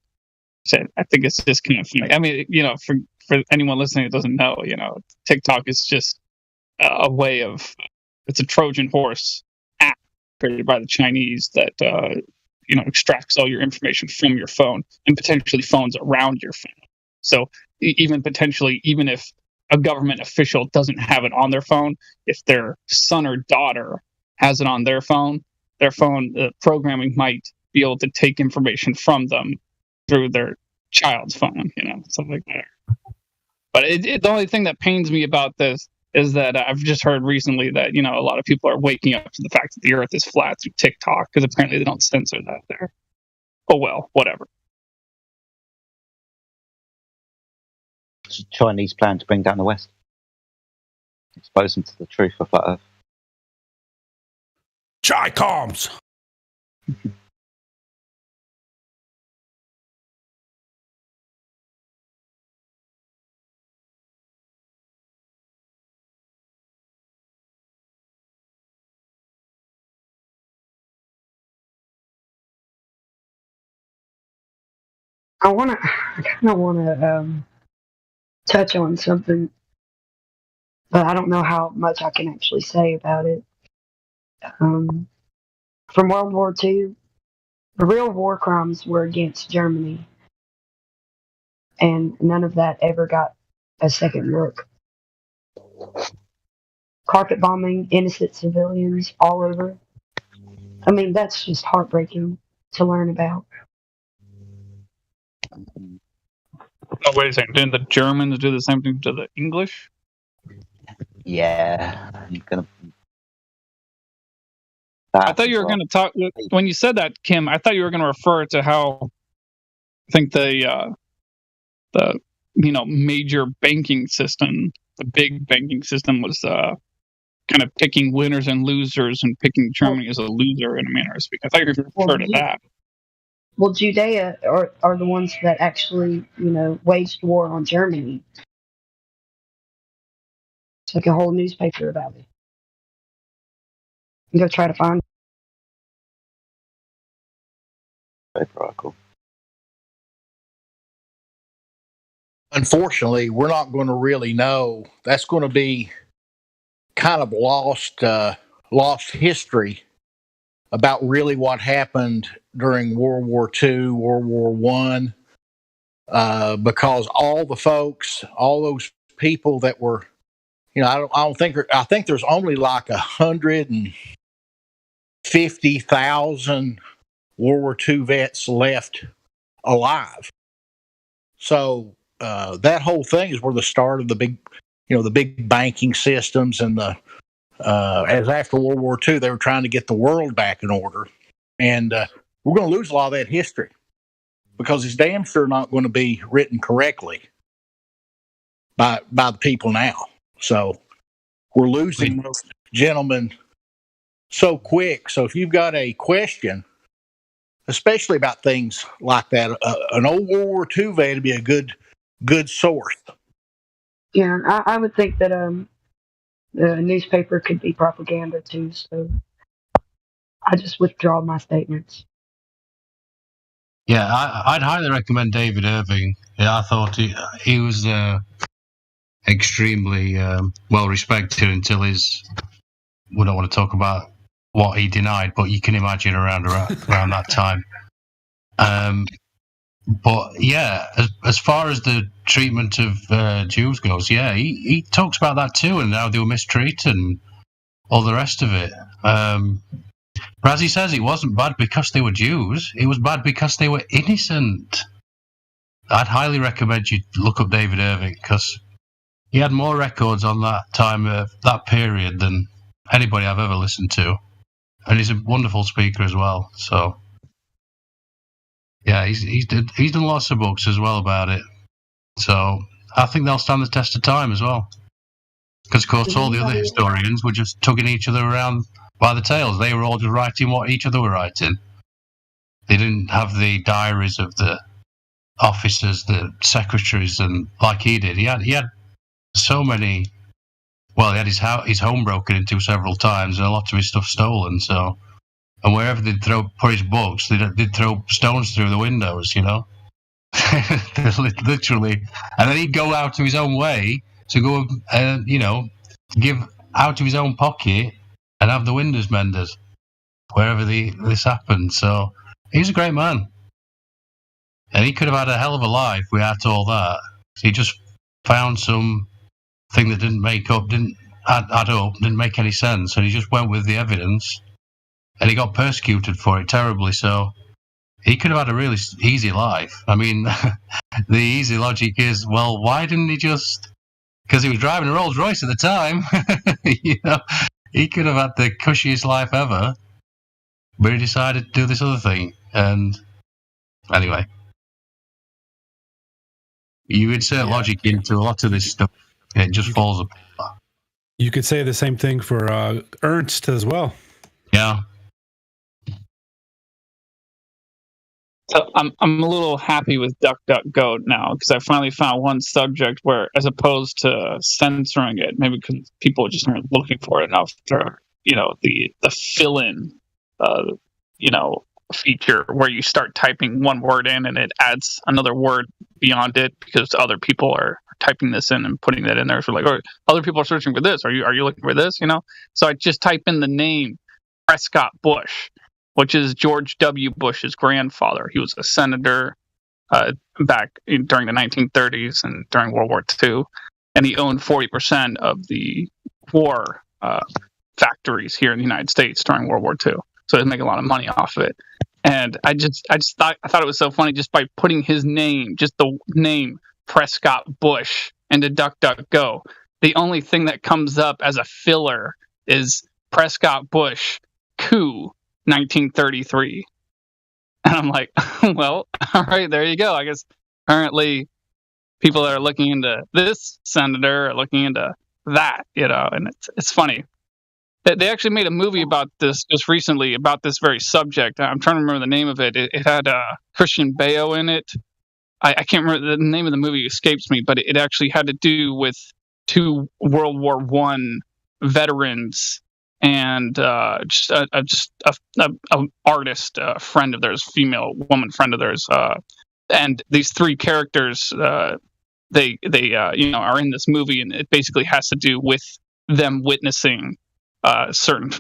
So I think it's just kind of funny. I mean, for anyone listening that doesn't know, TikTok is just a way of, it's a Trojan horse app created by the Chinese that extracts all your information from your phone and potentially phones around your phone. So even if a government official doesn't have it on their phone, if their son or daughter has it on their phone, programming might be able to take information from them through their child's phone, something like that. But the only thing that pains me about this is that I've just heard recently that, a lot of people are waking up to the fact that the earth is flat through TikTok, because apparently they don't censor that there. Oh, well, whatever. It's a Chinese plan to bring down the West. Expose them to the truth of flat Earth. Chi-coms! I kind of want to touch on something, but I don't know how much I can actually say about it. From World War II, the real war crimes were against Germany, and none of that ever got a second look. Carpet bombing, innocent civilians all over. I mean, that's just heartbreaking to learn about. Oh, wait a second. Didn't the Germans do the same thing to the English? Yeah, you're gonna. I thought you were going to talk when you said that, Kim. I thought you were going to refer to how I think the major banking system, the big banking system, was kind of picking winners and losers and picking Germany as a loser in a manner of speaking. I thought you were going to refer to that. Well, Judea are the ones that actually, waged war on Germany. It's like a whole newspaper about it. You go try to find Paper article. unfortunately, we're not going to really know. That's going to be kind of lost history about really what happened during World War II, World War One, because all the folks, all those people that were, I think there's only like 150,000 World War II vets left alive. So that whole thing is where the start of the big banking systems and as after World War II, they were trying to get the world back in order. And we're going to lose a lot of that history because it's damn sure not going to be written correctly by the people now. So we're losing those gentlemen so quick. So if you've got a question, especially about things like that, an old World War II vet would be a good source. Yeah, I would think that the newspaper could be propaganda too. So I just withdraw my statements. Yeah, I'd highly recommend David Irving. Yeah, I thought he was extremely well respected until we don't want to talk about what he denied, but you can imagine around that time. But yeah, as far as the treatment of Jews goes, yeah, he talks about that too, and how they were mistreated and all the rest of it. But as he says, it wasn't bad because they were Jews. It was bad because they were innocent. I'd highly recommend you look up David Irving because he had more records on that time, that period, than anybody I've ever listened to. And he's a wonderful speaker as well. So, yeah, he's done lots of books as well about it. So I think they'll stand the test of time as well. Because, of course, all the other historians were just tugging each other around by the tails. They were all just writing what each other were writing. They didn't have the diaries of the officers, the secretaries, and like he did. He had so many. Well, he had his home broken into several times, and a lot of his stuff stolen. So, and wherever they'd put his books, they'd throw stones through the windows. Literally, and then he'd go out of his own way to go, give out of his own pocket and have the windows mended wherever this happened. So he's a great man, and he could have had a hell of a life without all that. He just found some thing that didn't add up, didn't make any sense, and he just went with the evidence, and he got persecuted for it terribly. So he could have had a really easy life. I mean, the easy logic is, well, why didn't he just? Because he was driving a Rolls Royce at the time. He could have had the cushiest life ever, but he decided to do this other thing. And anyway, you insert logic into a lot of this stuff, and it just falls apart. You could say the same thing for Ernst as well. Yeah. So I'm a little happy with DuckDuckGo now because I finally found one subject where, as opposed to censoring it, maybe because people just aren't looking for it enough, for the fill-in, feature where you start typing one word in and it adds another word beyond it because other people are typing this in and putting that in there. So like, oh, other people are searching for this. Are you looking for this? So I just type in the name Prescott Bush, which is George W. Bush's grandfather. He was a senator back during the 1930s and during World War II, and he owned 40% of the war factories here in the United States during World War II. So he made a lot of money off of it. And I thought it was so funny just by putting his name, just the name Prescott Bush, into DuckDuckGo. The only thing that comes up as a filler is Prescott Bush coup 1933. And I'm like, well, all right, there you go. I guess apparently people that are looking into this senator are looking into that, and it's funny. They actually made a movie about this just recently, about this very subject. I'm trying to remember the name of it. It had Christian Bale in it. I can't remember the name of the movie, escapes me, but it actually had to do with two World War I veterans and just an artist, a friend of theirs, female woman friend of theirs, and these three characters they are in this movie, and it basically has to do with them witnessing certain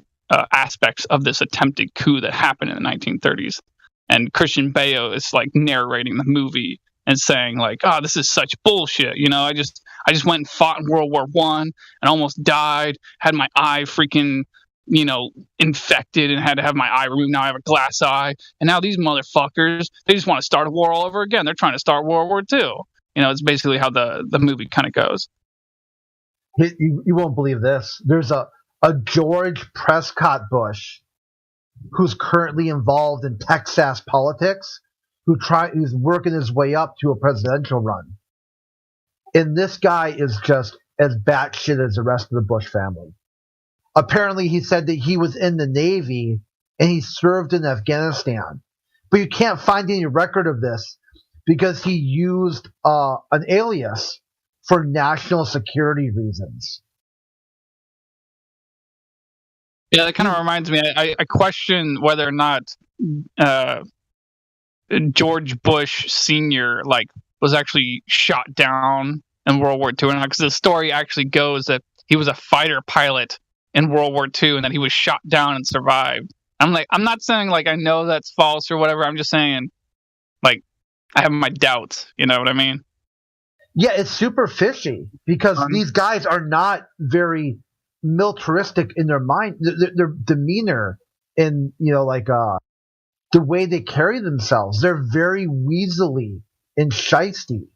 aspects of this attempted coup that happened in the 1930s. And Christian Bale is like narrating the movie and saying like, "Oh, this is such bullshit." I just went and fought in World War One and almost died. Had my eye freaking infected and had to have my eye removed. Now I have a glass eye, and now these motherfuckers, they just want to start a war all over again. They're trying to start World War II. It's basically how the movie kind of goes. You won't believe this. There's a George Prescott Bush who's currently involved in Texas politics, who's working his way up to a presidential run. And this guy is just as batshit as the rest of the Bush family. Apparently, he said that he was in the Navy and he served in Afghanistan. But you can't find any record of this because he used an alias for national security reasons. Yeah, that kind of reminds me. I question whether or not George Bush Sr. was actually shot down in World War II, and because the story actually goes that he was a fighter pilot in World War II, and that he was shot down and survived. I'm not saying I know that's false or whatever. I'm just saying, I have my doubts. You know what I mean? Yeah, it's super fishy because these guys are not very militaristic in their mind. Their demeanor and the way they carry themselves, they're very weaselly and shisty.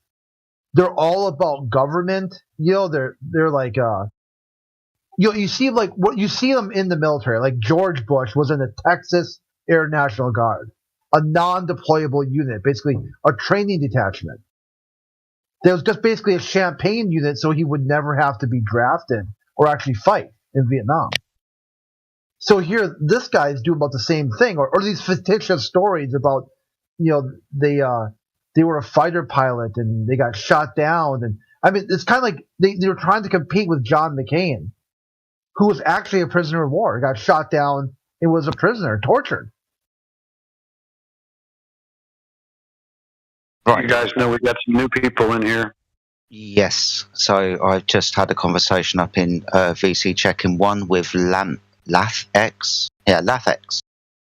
They're all about government. They're like you see what you see them in the military. Like George Bush was in the Texas Air National Guard, a non-deployable unit, basically a training detachment. There was just basically a Champagne unit, so he would never have to be drafted or actually fight in Vietnam. So here, this guy is doing about the same thing, or these fictitious stories about, they were a fighter pilot and they got shot down, and I mean, it's kind of like they were trying to compete with John McCain, who was actually a prisoner of war. He got shot down and was a prisoner, tortured. Right. You guys know we got some new people in here. Yes. So I've just had a conversation up in VC Check-in 1 with LathX. Yeah, LathX.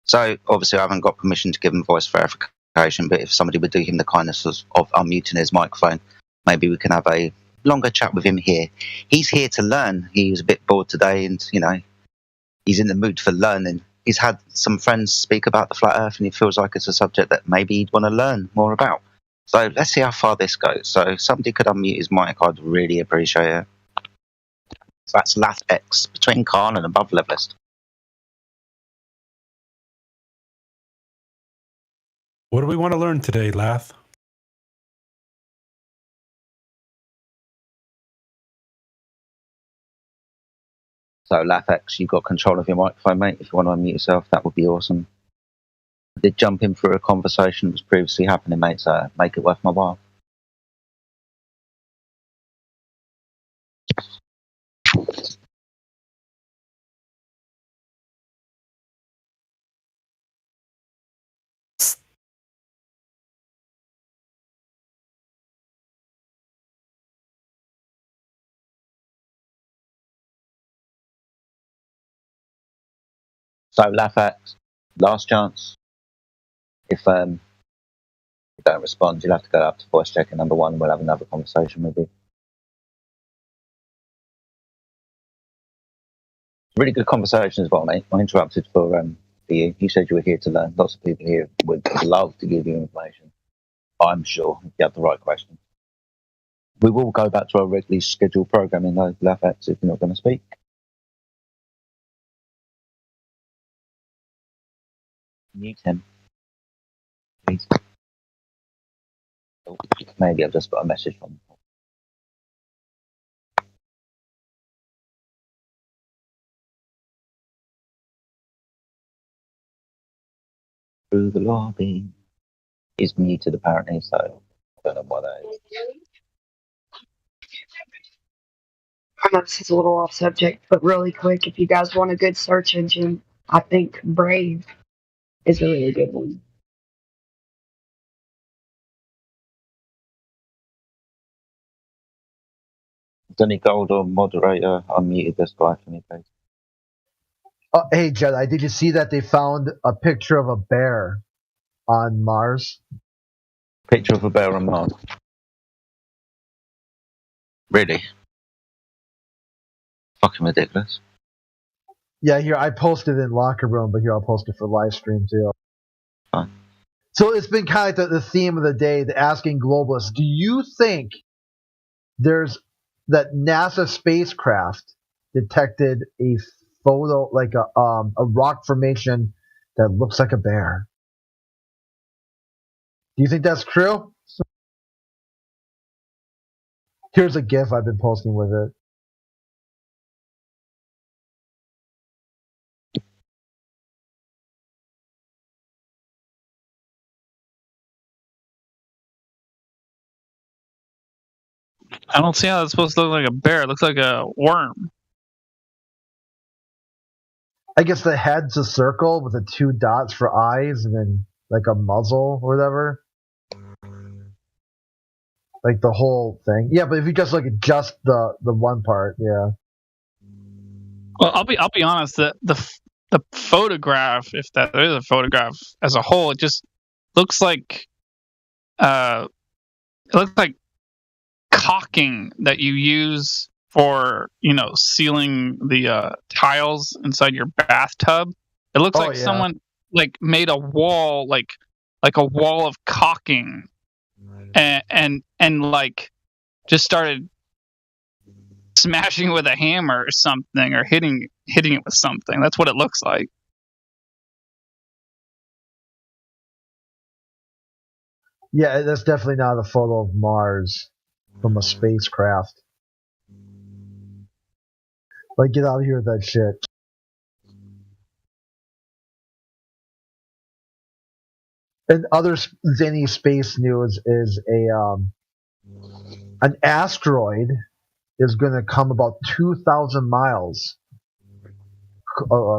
So obviously I haven't got permission to give him voice verification, but if somebody would do him the kindness of unmuting his microphone, maybe we can have a longer chat with him here. He's here to learn. He was a bit bored today and, he's in the mood for learning. He's had some friends speak about the flat earth and he feels like it's a subject that maybe he'd want to learn more about. So let's see how far this goes. So if somebody could unmute his mic, I'd really appreciate it. So that's LathX, between Khan and above levelist. What do we want to learn today, Lath? So LathX, you've got control of your microphone, mate. If you want to unmute yourself, that would be awesome. I did jump in for a conversation that was previously happening, mate, so make it worth my while. So LathX, last chance. If you don't respond, you'll have to go up to voice checker number 1 and we'll have another conversation with you. Really good conversation as well, mate. I interrupted for you. You said you were here to learn. Lots of people here would love to give you information. I'm sure if you have the right question. We will go back to our regularly scheduled programming, though, LathX, if you're not going to speak. Mute him. Please. Oh, maybe I've just got a message from him. Through the lobby. He's muted apparently, so I don't know why that is. I know this is a little off subject, but really quick, if you guys want a good search engine, I think Brave is a really good one. Danny Gold or moderator, unmuted this guy for me, please. Hey, Jedi, did you see that they found a picture of a bear on Mars? Picture of a bear on Mars. Really? Fucking ridiculous. Yeah, here, I posted in Locker Room, but here I'll post it for live stream too. Fine. So it's been kind of the theme of the day, the Asking Globalists. Do you think there's that NASA spacecraft detected a photo, like a rock formation that looks like a bear? Do you think that's true? Here's a GIF I've been posting with it. I don't see how that's supposed to look like a bear. It looks like a worm. I guess the head's a circle with the 2 dots for eyes and then like a muzzle or whatever. Like the whole thing. Yeah, but if you just look at just the one part, yeah. Well, I'll be honest. The photograph, if that is a photograph as a whole, it just looks like it looks like caulking that you use for sealing the tiles inside your bathtub. It looks like someone like made a wall like a wall of caulking and like just started smashing with a hammer or something, or hitting it with something. That's what it looks like. Yeah, that's definitely not a photo of Mars from a spacecraft. Like, get out of here with that shit. And other Zenny space news is an asteroid is going to come about 2,000 miles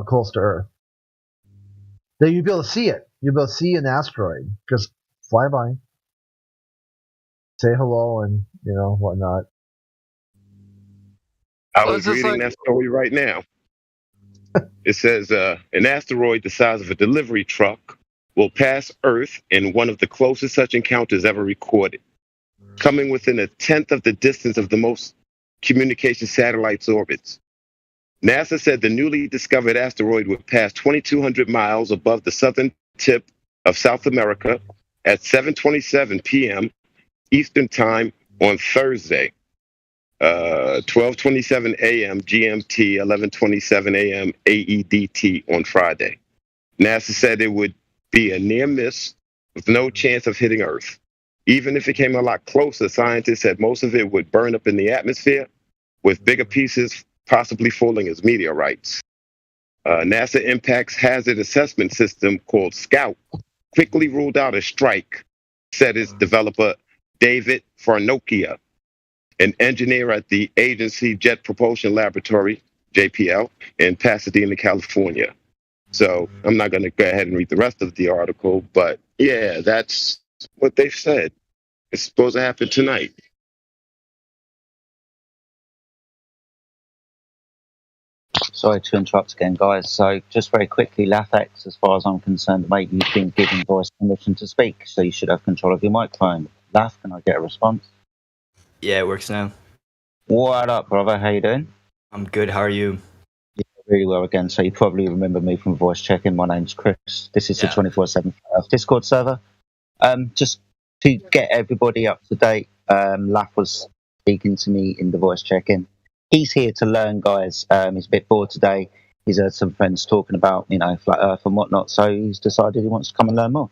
close to Earth. Then you'll be able to see it. You'll be able to see an asteroid. Just fly by. Say hello and, whatnot. I was reading that story right now. It says an asteroid the size of a delivery truck will pass Earth in one of the closest such encounters ever recorded, coming within a tenth of the distance of the most communication satellites' orbits. NASA said the newly discovered asteroid would pass 2,200 miles above the southern tip of South America at 7:27 p.m. Eastern Time on Thursday, 12:27 a.m. GMT, 11:27 a.m. AEDT on Friday. NASA said it would be a near miss with no chance of hitting Earth. Even if it came a lot closer, scientists said most of it would burn up in the atmosphere, with bigger pieces possibly falling as meteorites. NASA Impact's hazard assessment system, called SCOUT, quickly ruled out a strike, said its developer David Farnokia, an engineer at the Agency Jet Propulsion Laboratory, JPL, in Pasadena, California. So I'm not going to go ahead and read the rest of the article, but yeah, that's what they've said. It's supposed to happen tonight. Sorry to interrupt again, guys. So, just very quickly, Lathex, as far as I'm concerned, mate, you've been given voice permission to speak, so you should have control of your microphone. Lath, can I get a response? Yeah, it works now. What up, brother? How you doing? I'm good. How are you? Yeah, really well again. So, you probably remember me from voice checking. My name's Chris. This is the 24/7 Discord server. Just to get everybody up to date, Lath was speaking to me in the voice check-in. He's here to learn, guys. He's a bit bored today. He's heard some friends talking about, flat Earth and whatnot, so he's decided he wants to come and learn more.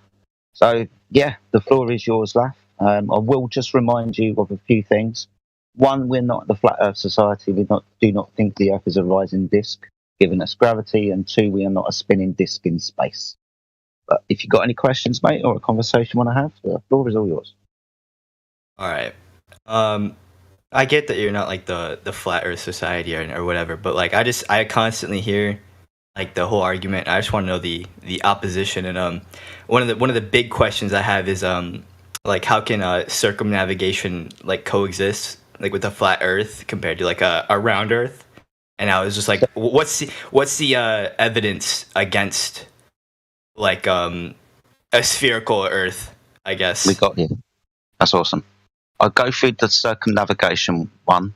So, yeah, the floor is yours, Lath. I will just remind you of a few things. One, we're not the Flat Earth Society. We do not think the Earth is a rising disk, giving us gravity. And two, we are not a spinning disk in space. But if you've got any questions, mate, or a conversation you want to have, the floor is all yours. All right. I get that you're not like the Flat Earth Society or whatever, but like I constantly hear like the whole argument. I just want to know the opposition. And one of the big questions I have is like how can circumnavigation like coexist like with a flat Earth compared to like a round Earth, and I was just like, what's the evidence against like a spherical Earth? I guess We got you. That's awesome. I'll go through the circumnavigation one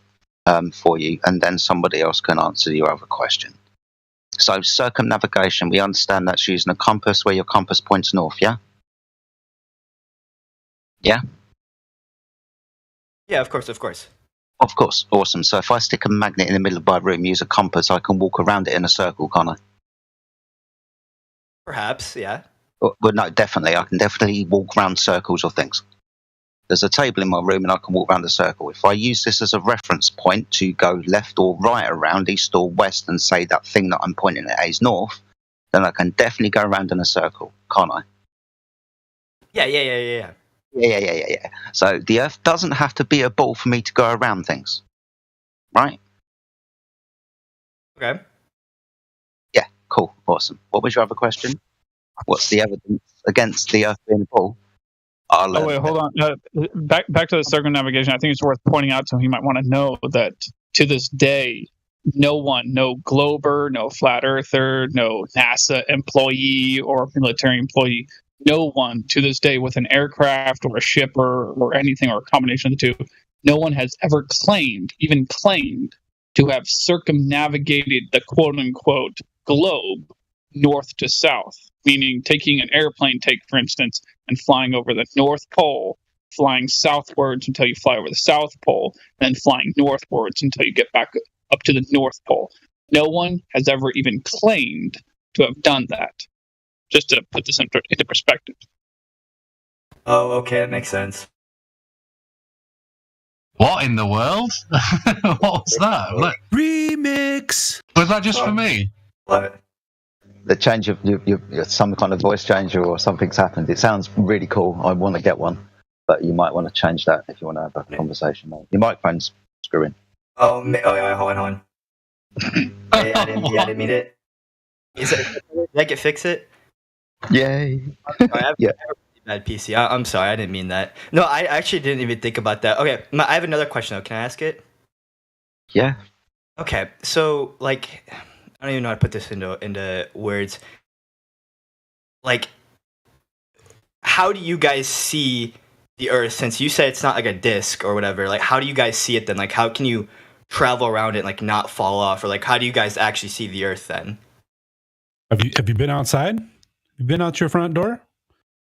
for you, and then somebody else can answer your other question. So circumnavigation, we understand that's using a compass where your compass points north, yeah? Yeah? Yeah, of course. Of course. Awesome. So if I stick a magnet in the middle of my room, use a compass, I can walk around it in a circle, can't I? Perhaps, yeah. Well, no, definitely. I can definitely walk around circles or things. There's a table in my room and I can walk around a circle. If I use this as a reference point to go left or right around, east or west, and say that thing that I'm pointing at is north, then I can definitely go around in a circle, can't I? Yeah. Yeah. So the Earth doesn't have to be a ball for me to go around things, right? Okay. Yeah, cool, awesome. What was your other question? What's the evidence against the Earth being a ball? Oh wait, hold on. Back to the circumnavigation. I think it's worth pointing out to him. He might want to know that to this day, no one, no Glober, no flat earther, no NASA employee or military employee, no one to this day with an aircraft or a ship or anything or a combination of the two, no one has ever even claimed to have circumnavigated the quote unquote globe north to south, meaning taking an airplane for instance, and flying over the North Pole, flying southwards until you fly over the South Pole, and then flying northwards until you get back up to the North Pole. No one has ever even claimed to have done that. Just to put this into perspective. Oh, okay, that makes sense. What in the world? What was that? Like, remix. Was that just for me? What? The change of some kind of voice changer or something's happened. It sounds really cool. I want to get one, but you might want to change that if you want to have a conversation. Your microphone's screwing. Oh yeah, hold on. I didn't mean it. Did I get fix it? Yay! Yeah. Bad PC. I'm sorry, I didn't mean that. No, I actually didn't even think about that. Okay, I have another question though. Can I ask it? Yeah. Okay, so like, I don't even know how to put this into words. Like, how do you guys see the Earth? Since you said it's not like a disc or whatever, like, how do you guys see it then? Like, how can you travel around it and like not fall off, or like, how do you guys actually see the Earth then? Have you been outside? You been out your front door?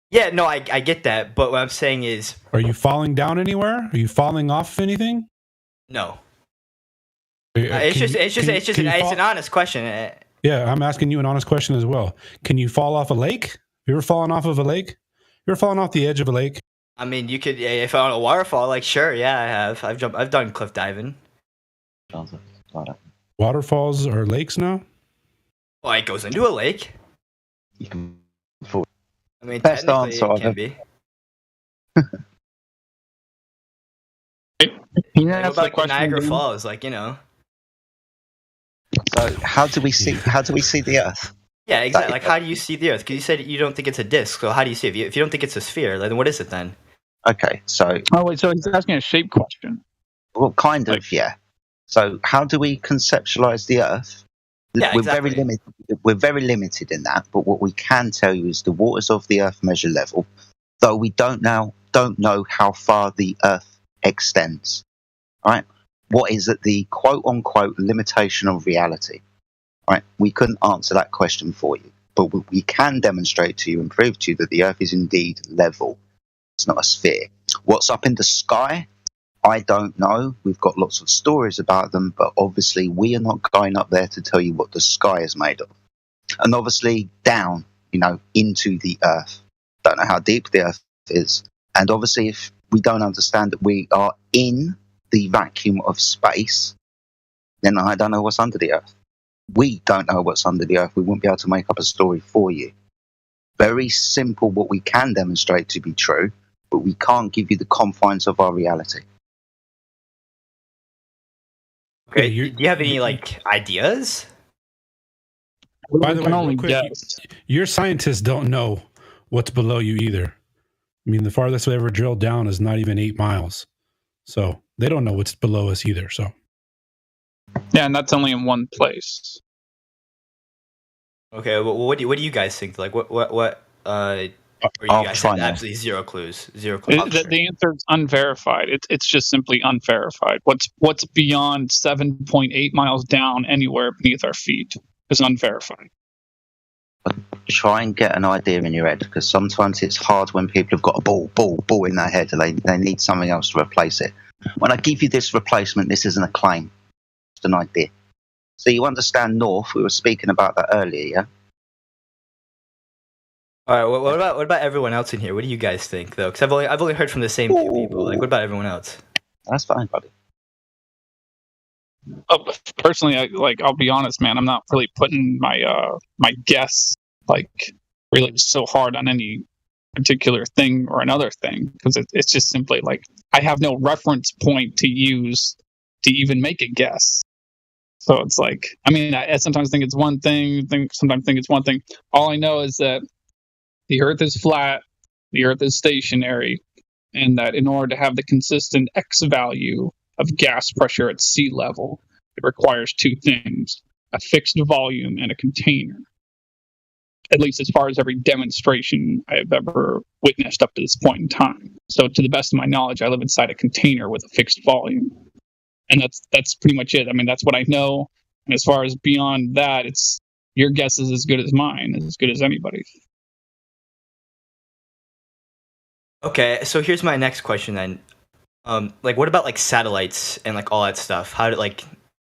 Yeah, no, I get that, but what I'm saying is, Are you falling down anywhere? Are you falling off anything? no. It's an honest question. Yeah, I'm asking you an honest question as well. Can you fall off a lake? You ever fallen off of a lake? You ever fallen off the edge of a lake? I mean, you could if on a waterfall, like sure, yeah, I have. I've done cliff diving. Waterfalls are lakes now? Well, it goes into a lake. You can. I mean, Best technically answer it I've can ever- be. Yeah, What about like Niagara Falls? Like, you know. So how do we see the Earth? Yeah, exactly. Like, how do you see the Earth? Because you said you don't think it's a disc. So how do you see it? If you don't think it's a sphere, then what is it then? Okay, so Oh wait, so he's asking a shape question. well, kind of, yeah. So how do we conceptualize the Earth? Yeah, we're exactly. very limited. We're very limited in that. But what we can tell you is the waters of the Earth measure level, though we don't know how far the Earth extends. Right? What is at the quote unquote limitation of reality? Right? We couldn't answer that question for you, but we can demonstrate to you and prove to you that the Earth is indeed level. It's not a sphere. What's up in the sky? I don't know. We've got lots of stories about them, but obviously we are not going up there to tell you what the sky is made of. And obviously down, into the Earth. Don't know how deep the Earth is. And obviously if we don't understand that we are in the vacuum of space, then I don't know what's under the Earth. We don't know what's under the Earth. We won't be able to make up a story for you. Very simple what we can demonstrate to be true, but we can't give you the confines of our reality. Okay. Do you have any like ideas? By the can way, only real quick, guess. your scientists don't know what's below you either. I mean, the farthest we ever drilled down is not even 8 miles. So They don't know what's below us either. So Yeah, and that's only in one place. Okay, well, what do you guys think? Like, what or you I'll guys try have now. absolutely zero clues. Zero clues. The answer is unverified. It's just simply unverified. What's beyond 7.8 miles down anywhere beneath our feet is unverified. Try and get an idea in your head, because sometimes it's hard when people have got a ball in their head and they need something else to replace it. When I give you this replacement, this isn't a claim, it's an idea. So you understand north, we were speaking about that earlier, yeah? All right. What about everyone else in here? What do you guys think, though? Because I've only heard from the same few people. Like, what about everyone else? That's fine, buddy. Personally, I'll be honest, man. I'm not really putting my my guess really so hard on any particular thing or another thing, because it's just simply like I have no reference point to use to even make a guess. So it's like, I mean, I sometimes think it's one thing, sometimes think it's one thing. All I know is that the Earth is flat, the Earth is stationary, and that in order to have the consistent X value of gas pressure at sea level, it requires two things: a fixed volume and a container. At least as far as every demonstration I have ever witnessed up to this point in time. So to the best of my knowledge, I live inside a container with a fixed volume. And that's pretty much it. I mean, that's what I know. And as far as beyond that, it's your guess is as good as mine, as good as anybody's. Okay, so here's my next question then. Like, what about like satellites and like all that stuff?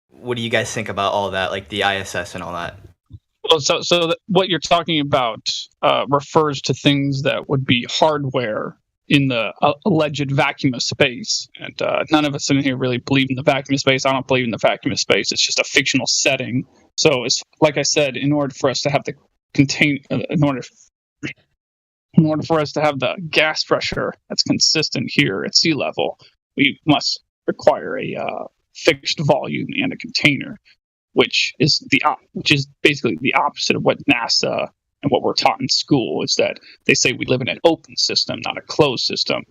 What do you guys think about all that, like the ISS and all that? Well, so what you're talking about refers to things that would be hardware in the alleged vacuum of space, and none of us in here really believe in the vacuum of space. I don't believe in the vacuum of space. It's just a fictional setting. So, it's like I said, in order for us to have the in order for us to have the gas pressure that's consistent here at sea level, we must require a fixed volume and a container, which is basically the opposite of what NASA and what we're taught in school. Is that they say we live in an open system, not a closed system,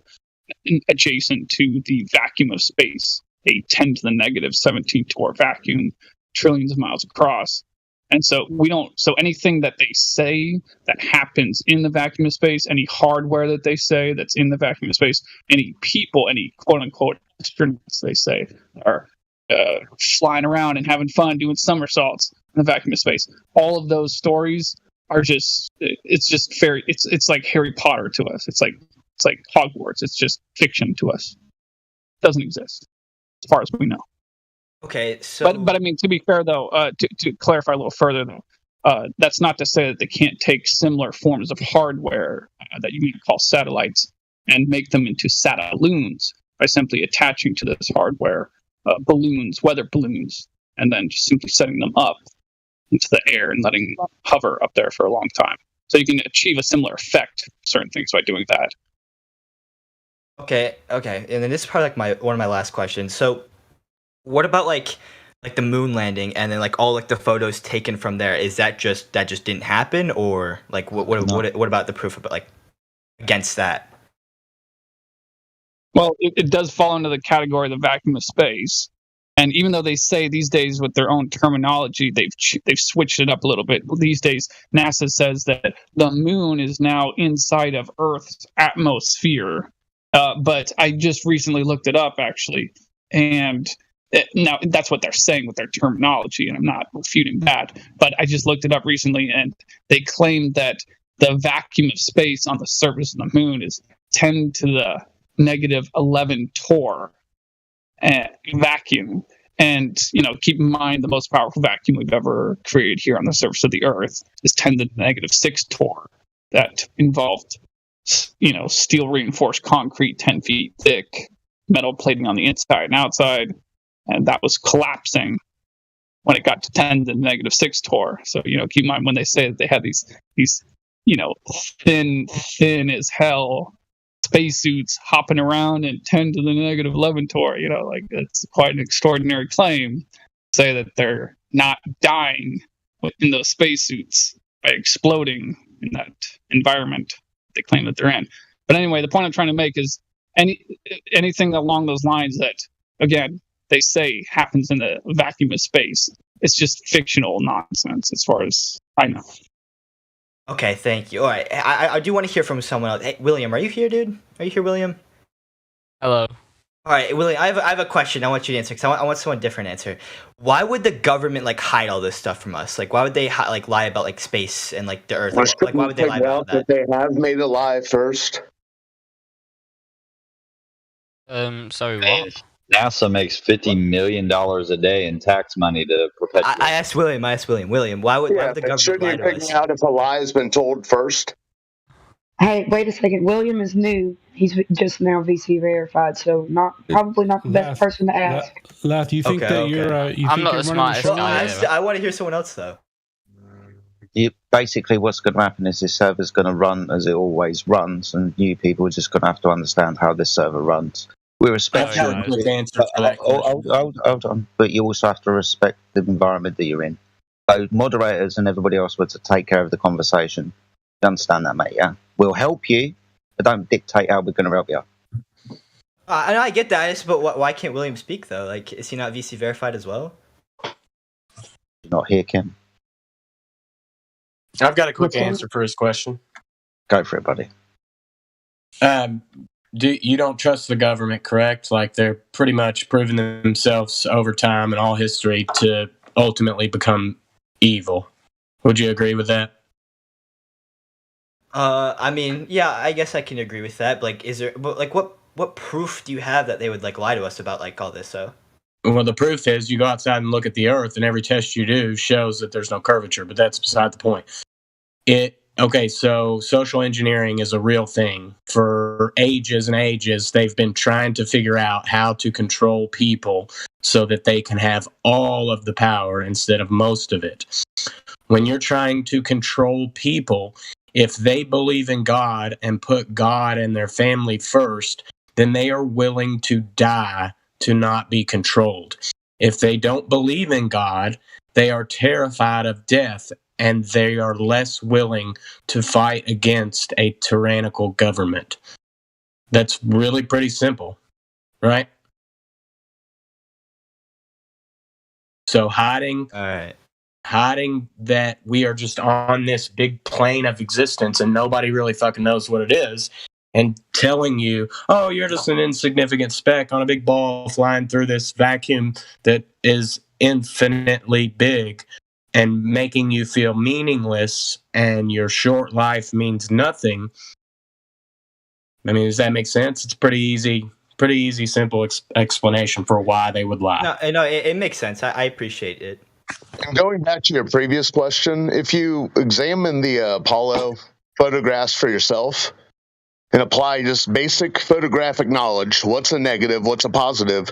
adjacent to the vacuum of space, a 10 to the negative 17 torr vacuum, trillions of miles across. And so so anything that they say that happens in the vacuum of space, any hardware that they say that's in the vacuum of space, any people, any quote unquote astronauts they say are flying around and having fun doing somersaults in the vacuum of space, all of those stories are it's like Harry Potter to us. It's like Hogwarts. It's just fiction to us. It doesn't exist as far as we know. Okay, so but I mean, to be fair though, to clarify a little further though, that's not to say that they can't take similar forms of hardware that you might call satellites and make them into satelloons by simply attaching to this hardware balloons, weather balloons, and then just simply setting them up into the air and letting them hover up there for a long time. So you can achieve a similar effect for certain things by doing that. Okay, and then this is probably like one of my last questions. So, what about like the moon landing and then like all like the photos taken from there? Is that just didn't happen, or like what about the proof about like against that? Well, it does fall into the category of the vacuum of space. And even though they say these days with their own terminology, they've switched it up a little bit. These days, NASA says that the moon is now inside of Earth's atmosphere. But I just recently looked it up, actually. And now that's what they're saying with their terminology, and I'm not refuting that. But I just looked it up recently, and they claim that the vacuum of space on the surface of the moon is 10 to the negative 11 torr vacuum. And, keep in mind the most powerful vacuum we've ever created here on the surface of the Earth is 10 to the negative 6 torr. That involved, steel reinforced concrete 10 feet thick, metal plating on the inside and outside. And that was collapsing when it got to 10 to the negative 6 torr. So, keep in mind when they say that they had these thin as hell spacesuits hopping around in 10 to the negative 11 torr, it's quite an extraordinary claim to say that they're not dying in those spacesuits by exploding in that environment they claim that they're in. But anyway, the point I'm trying to make is anything along those lines that again, they say happens in a vacuum of space. It's just fictional nonsense, as far as I know. Okay, thank you. All right, I do want to hear from someone else. Hey, William, are you here, dude? Are you here, William? Hello. All right, William, I have a question. I want you to answer because I want someone different to answer. Why would the government like hide all this stuff from us? Like, why would they like lie about like space and like the Earth? Like why would they lie about that? They have made it live first. Sorry, what? NASA makes $50 million a day in tax money to perpetuate. I asked William. William, why would the government shouldn't lie you to figure us? out if a lie has been told first? Hey, wait a second. William is new. He's just now VC verified, so probably not the best person to ask. Lath, you think that you're? You I'm think not you're the running smartest show? guy. I want to hear someone else though. Basically, what's going to happen is this server's going to run as it always runs, and new people are just going to have to understand how this server runs. We respect I've got a quick answer for that hold on, but you also have to respect the environment that you're in. So moderators and everybody else were to take care of the conversation. You understand that, mate? Yeah, we'll help you, but don't dictate how we're going to help you. I get that, but why can't William speak though? Like, is he not VC verified as well? You're not here, Kim. I've got a quick answer for his question. Go for it, buddy. You don't trust the government, correct? Like they're pretty much proven themselves over time and all history to ultimately become evil. Would you agree with that? I mean, yeah, I guess I can agree with that. But, like, what proof do you have that they would like lie to us about like all this? So, well, the proof is you go outside and look at the Earth, and every test you do shows that there's no curvature. But that's beside the point. Okay, so social engineering is a real thing. For ages and ages, they've been trying to figure out how to control people so that they can have all of the power instead of most of it. When you're trying to control people, if they believe in God and put God and their family first, then they are willing to die to not be controlled. If they don't believe in God, they are terrified of death, and they are less willing to fight against a tyrannical government. That's really pretty simple, right? So hiding that we are just on this big plane of existence and nobody really fucking knows what it is, and telling you, oh, you're just an insignificant speck on a big ball flying through this vacuum that is infinitely big, and making you feel meaningless and your short life means nothing. I mean, does that make sense? It's pretty easy, simple explanation for why they would lie. No, it makes sense. I appreciate it. And going back to your previous question, if you examine the Apollo photographs for yourself and apply just basic photographic knowledge, what's a negative, what's a positive,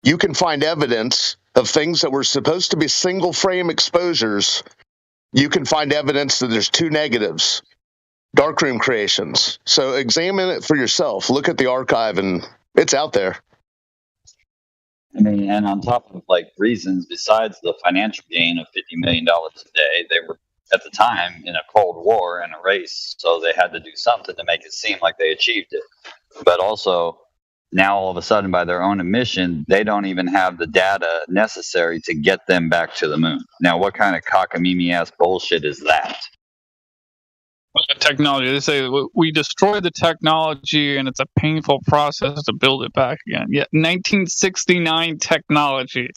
you can find evidence of things that were supposed to be single frame exposures. You can find evidence that there's two negatives, darkroom creations. So examine it for yourself. Look at the archive, and it's out there. I mean, and on top of like reasons besides the financial gain of $50 million a day, they were at the time in a Cold War and a race, so they had to do something to make it seem like they achieved it. But also, now all of a sudden, by their own admission, they don't even have the data necessary to get them back to the moon. Now, what kind of cockamamie ass bullshit is that? Technology. They say we destroy the technology and it's a painful process to build it back again. Yeah, 1969 technology.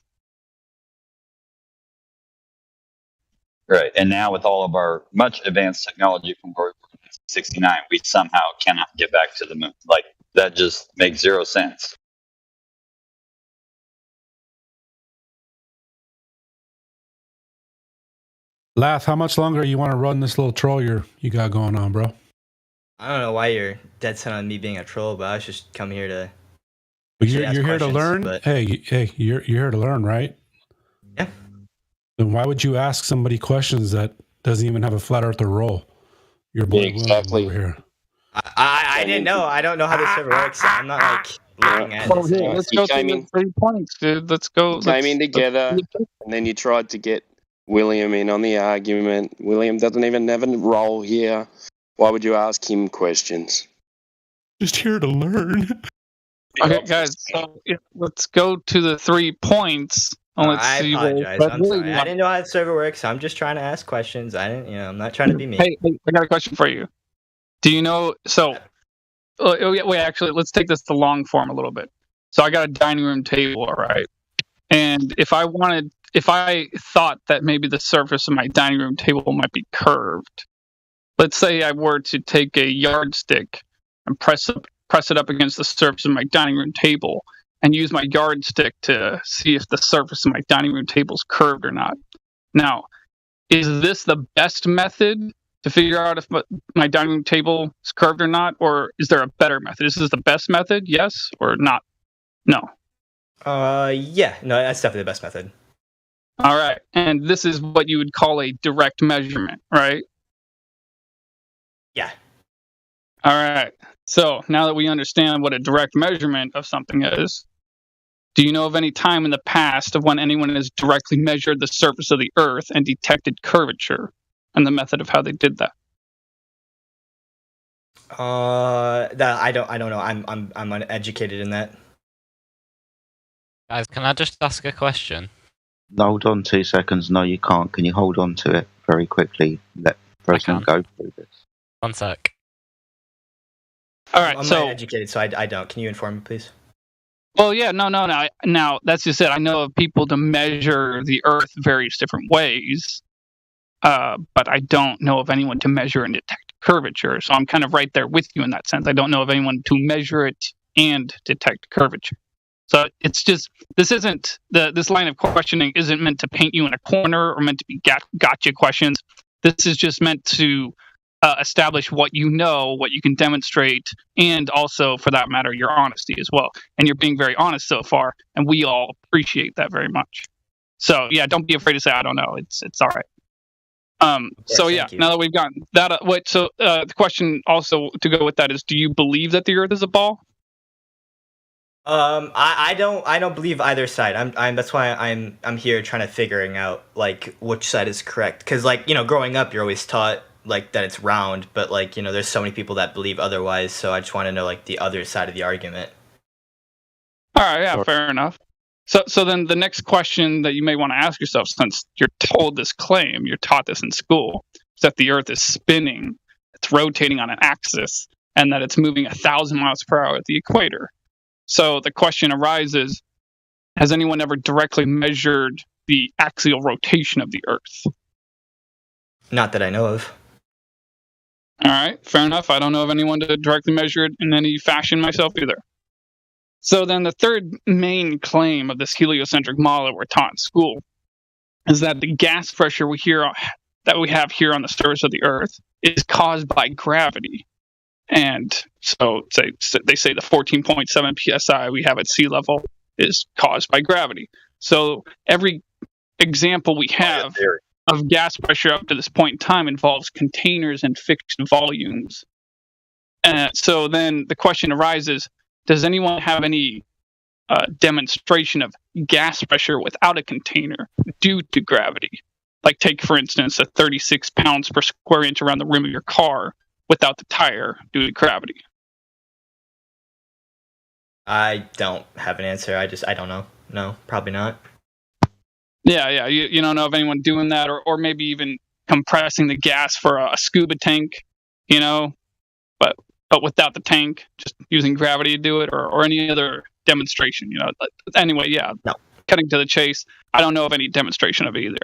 Right. And now with all of our much advanced technology from 1969, we somehow cannot get back to the moon. Like, that just makes zero sense. Lath, how much longer you want to run this little troll you got going on, bro? I don't know why you're dead set on me being a troll, but I was just come here to. But you're here to learn. But... Hey, you're here to learn, right? Yeah. Then why would you ask somebody questions that doesn't even have a flat earther role? Your boy exactly over here. I didn't know. I don't know how this server works. I'm not like looking at Well, this. here, let's go through the 3 points, dude. Let's go. Came in together, and then you tried to get William in on the argument. William doesn't even have a role here. Why would you ask him questions? Just here to learn. Okay, guys, so let's go to the 3 points. And let's I see what apologize. Fred I'm really sorry. I wants. didn't know how the server works. I'm just trying to ask questions. I didn't, I'm not trying to be mean. Hey, I got a question for you. Do you know? So, wait. Actually, let's take this to long form a little bit. So, I got a dining room table, all right. And if I thought that maybe the surface of my dining room table might be curved, let's say I were to take a yardstick and press it up against the surface of my dining room table and use my yardstick to see if the surface of my dining room table is curved or not. Now, is this the best method to figure out if my dining room table is curved or not, or is there a better method? Is this the best method? Yes or not? No. Yeah, no, that's definitely the best method. All right, and this is what you would call a direct measurement, right? Yeah. All right. So now that we understand what a direct measurement of something is, do you know of any time in the past of when anyone has directly measured the surface of the Earth and detected curvature, and the method of how they did that? That I don't know. I'm uneducated in that. Guys, can I just ask a question? Hold on 2 seconds. No, you can't. Can you hold on to it very quickly? Let President go through this. 1 sec. All right, I'm so not educated, so I don't. Can you inform me, please? well, yeah, no. Now that's just it. I know of people to measure the Earth various different ways, but I don't know of anyone to measure and detect curvature. So I'm kind of right there with you in that sense. I don't know of anyone to measure it and detect curvature. So it's just this line of questioning isn't meant to paint you in a corner or meant to be gotcha questions. This is just meant to establish what you know, what you can demonstrate, and also, for that matter, your honesty as well. And you're being very honest so far, and we all appreciate that very much. So yeah, don't be afraid to say I don't know. It's all right. So yeah, now that we've gotten that, the question also to go with that is, do you believe that the Earth is a ball? I don't believe either side. That's why I'm here trying to figuring out like which side is correct. Because like growing up, you're always taught like that it's round, but like there's so many people that believe otherwise. So I just want to know like the other side of the argument. All right, yeah, fair enough. So then the next question that you may want to ask yourself, since you're told this claim, you're taught this in school, is that the Earth is spinning, it's rotating on an axis, and that it's moving 1,000 miles per hour at the equator. So the question arises, has anyone ever directly measured the axial rotation of the Earth? Not that I know of. All right, fair enough. I don't know of anyone to directly measure it in any fashion myself either. So then the third main claim of this heliocentric model that we're taught in school is that the gas pressure that we have here on the surface of the Earth is caused by gravity. And so they say the 14.7 psi we have at sea level is caused by gravity. So every example we have of gas pressure up to this point in time involves containers and fixed volumes. So then the question arises, does anyone have any demonstration of gas pressure without a container due to gravity? Like take, for instance, a 36 pounds per square inch around the rim of your car without the tire due to gravity. I don't have an answer. I don't know. No, probably not. Yeah. You don't know of anyone doing that, or maybe even compressing the gas for a scuba tank, but without the tank, just using gravity to do it, or any other demonstration, Anyway, yeah. No. Cutting to the chase, I don't know of any demonstration of either.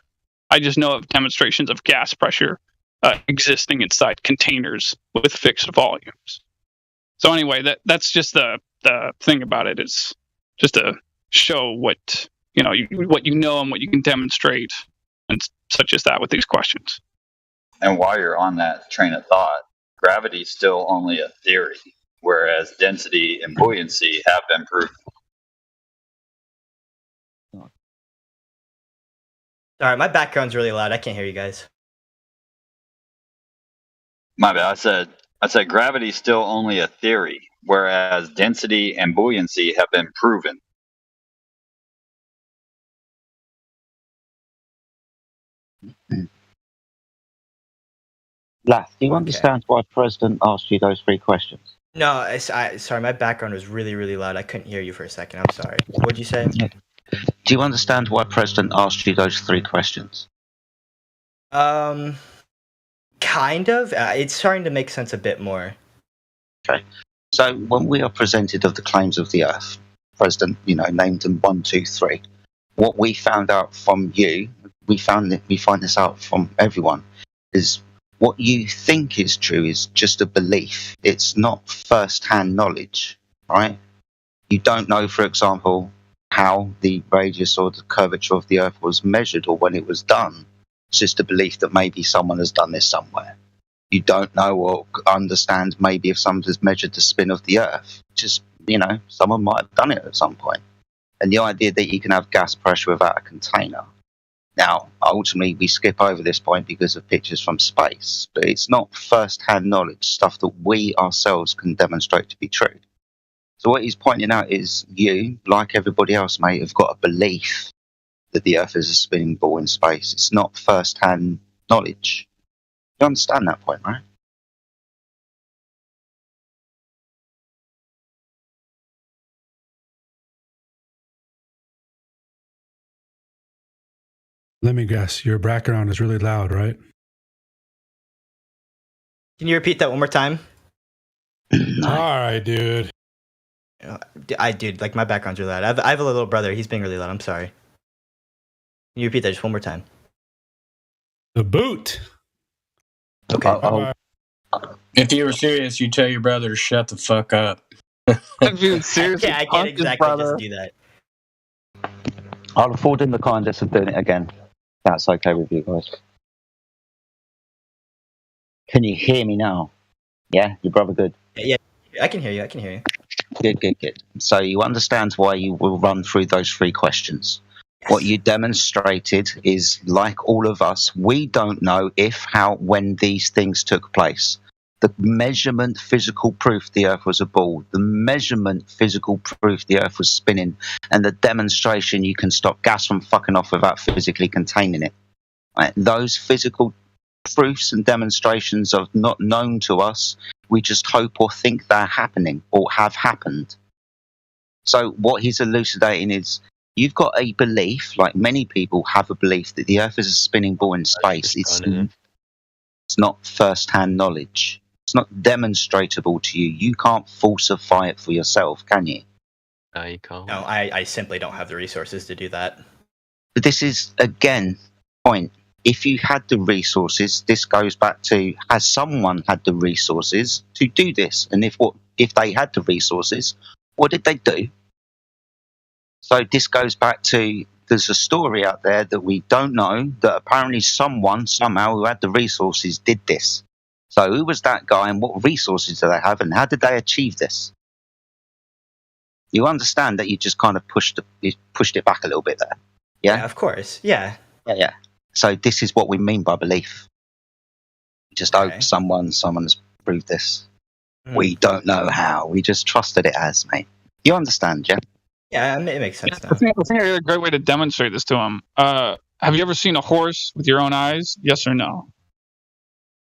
I just know of demonstrations of gas pressure existing inside containers with fixed volumes. So anyway, that's just the thing about it, is just to show what what you know and what you can demonstrate, and such as that with these questions. And while you're on that train of thought, gravity's still only a theory, whereas density and buoyancy have been proven. Sorry, my background's really loud. I can't hear you guys. My bad. I said gravity's still only a theory, whereas density and buoyancy have been proven. Lath, do you understand why President asked you those 3 questions? No, sorry, my background was really, really loud. I couldn't hear you for a second. I'm sorry. What'd you say? Do you understand why President asked you those 3 questions? Kind of. It's starting to make sense a bit more. Okay. So when we are presented of the claims of the Earth, President, named them 1, 2, 3. What we found out from you, we find this out from everyone, is what you think is true is just a belief. It's not first-hand knowledge, right? You don't know, for example, how the radius or the curvature of the Earth was measured or when it was done. It's just a belief that maybe someone has done this somewhere. You don't know or understand maybe if someone has measured the spin of the Earth. Just, someone might have done it at some point. And the idea that you can have gas pressure without a container. Now, ultimately, we skip over this point because of pictures from space. But it's not first-hand knowledge, stuff that we ourselves can demonstrate to be true. So what he's pointing out is you, like everybody else, mate, have got a belief that the Earth is a spinning ball in space. It's not first-hand knowledge. You understand that point, right? Let me guess. Your background is really loud, right? Can you repeat that one more time? All right, dude. Dude, like my background's really loud. I have a little brother. He's being really loud. I'm sorry. Can you repeat that just one more time? The boot. Okay. If you were serious, you'd tell your brother to shut the fuck up. If you seriously, I can't exactly just do that. I'll afford him the kindness of doing it again. That's okay with you guys. Can you hear me now? Yeah, your brother good? Yeah, I can hear you. I can hear you. Good. So you understand why you will run through those 3 questions. Yes. What you demonstrated is, like all of us, we don't know if, how, when these things took place. The measurement, physical proof the Earth was a ball. The measurement, physical proof the Earth was spinning. And the demonstration you can stop gas from fucking off without physically containing it. Right? Those physical proofs and demonstrations are not known to us. We just hope or think they're happening or have happened. So what he's elucidating is, you've got a belief, like many people have a belief, that the Earth is a spinning ball in space. It's not first-hand knowledge. It's not demonstratable to you. You can't falsify it for yourself, can you? No, you can't. No, I simply don't have the resources to do that. But this is, again, point. If you had the resources, this goes back to, has someone had the resources to do this? And if they had the resources, what did they do? So this goes back to, there's a story out there that we don't know, that apparently someone, somehow, who had the resources did this. So who was that guy and what resources do they have and how did they achieve this? You understand that you just kind of pushed it back a little bit there. Yeah, of course. Yeah. So this is what we mean by belief. We just hope someone has proved this. We don't know how. We just trusted it as, mate. You understand, yeah? Yeah, it makes sense now. I think a great way to demonstrate this to him. Have you ever seen a horse with your own eyes? Yes or no?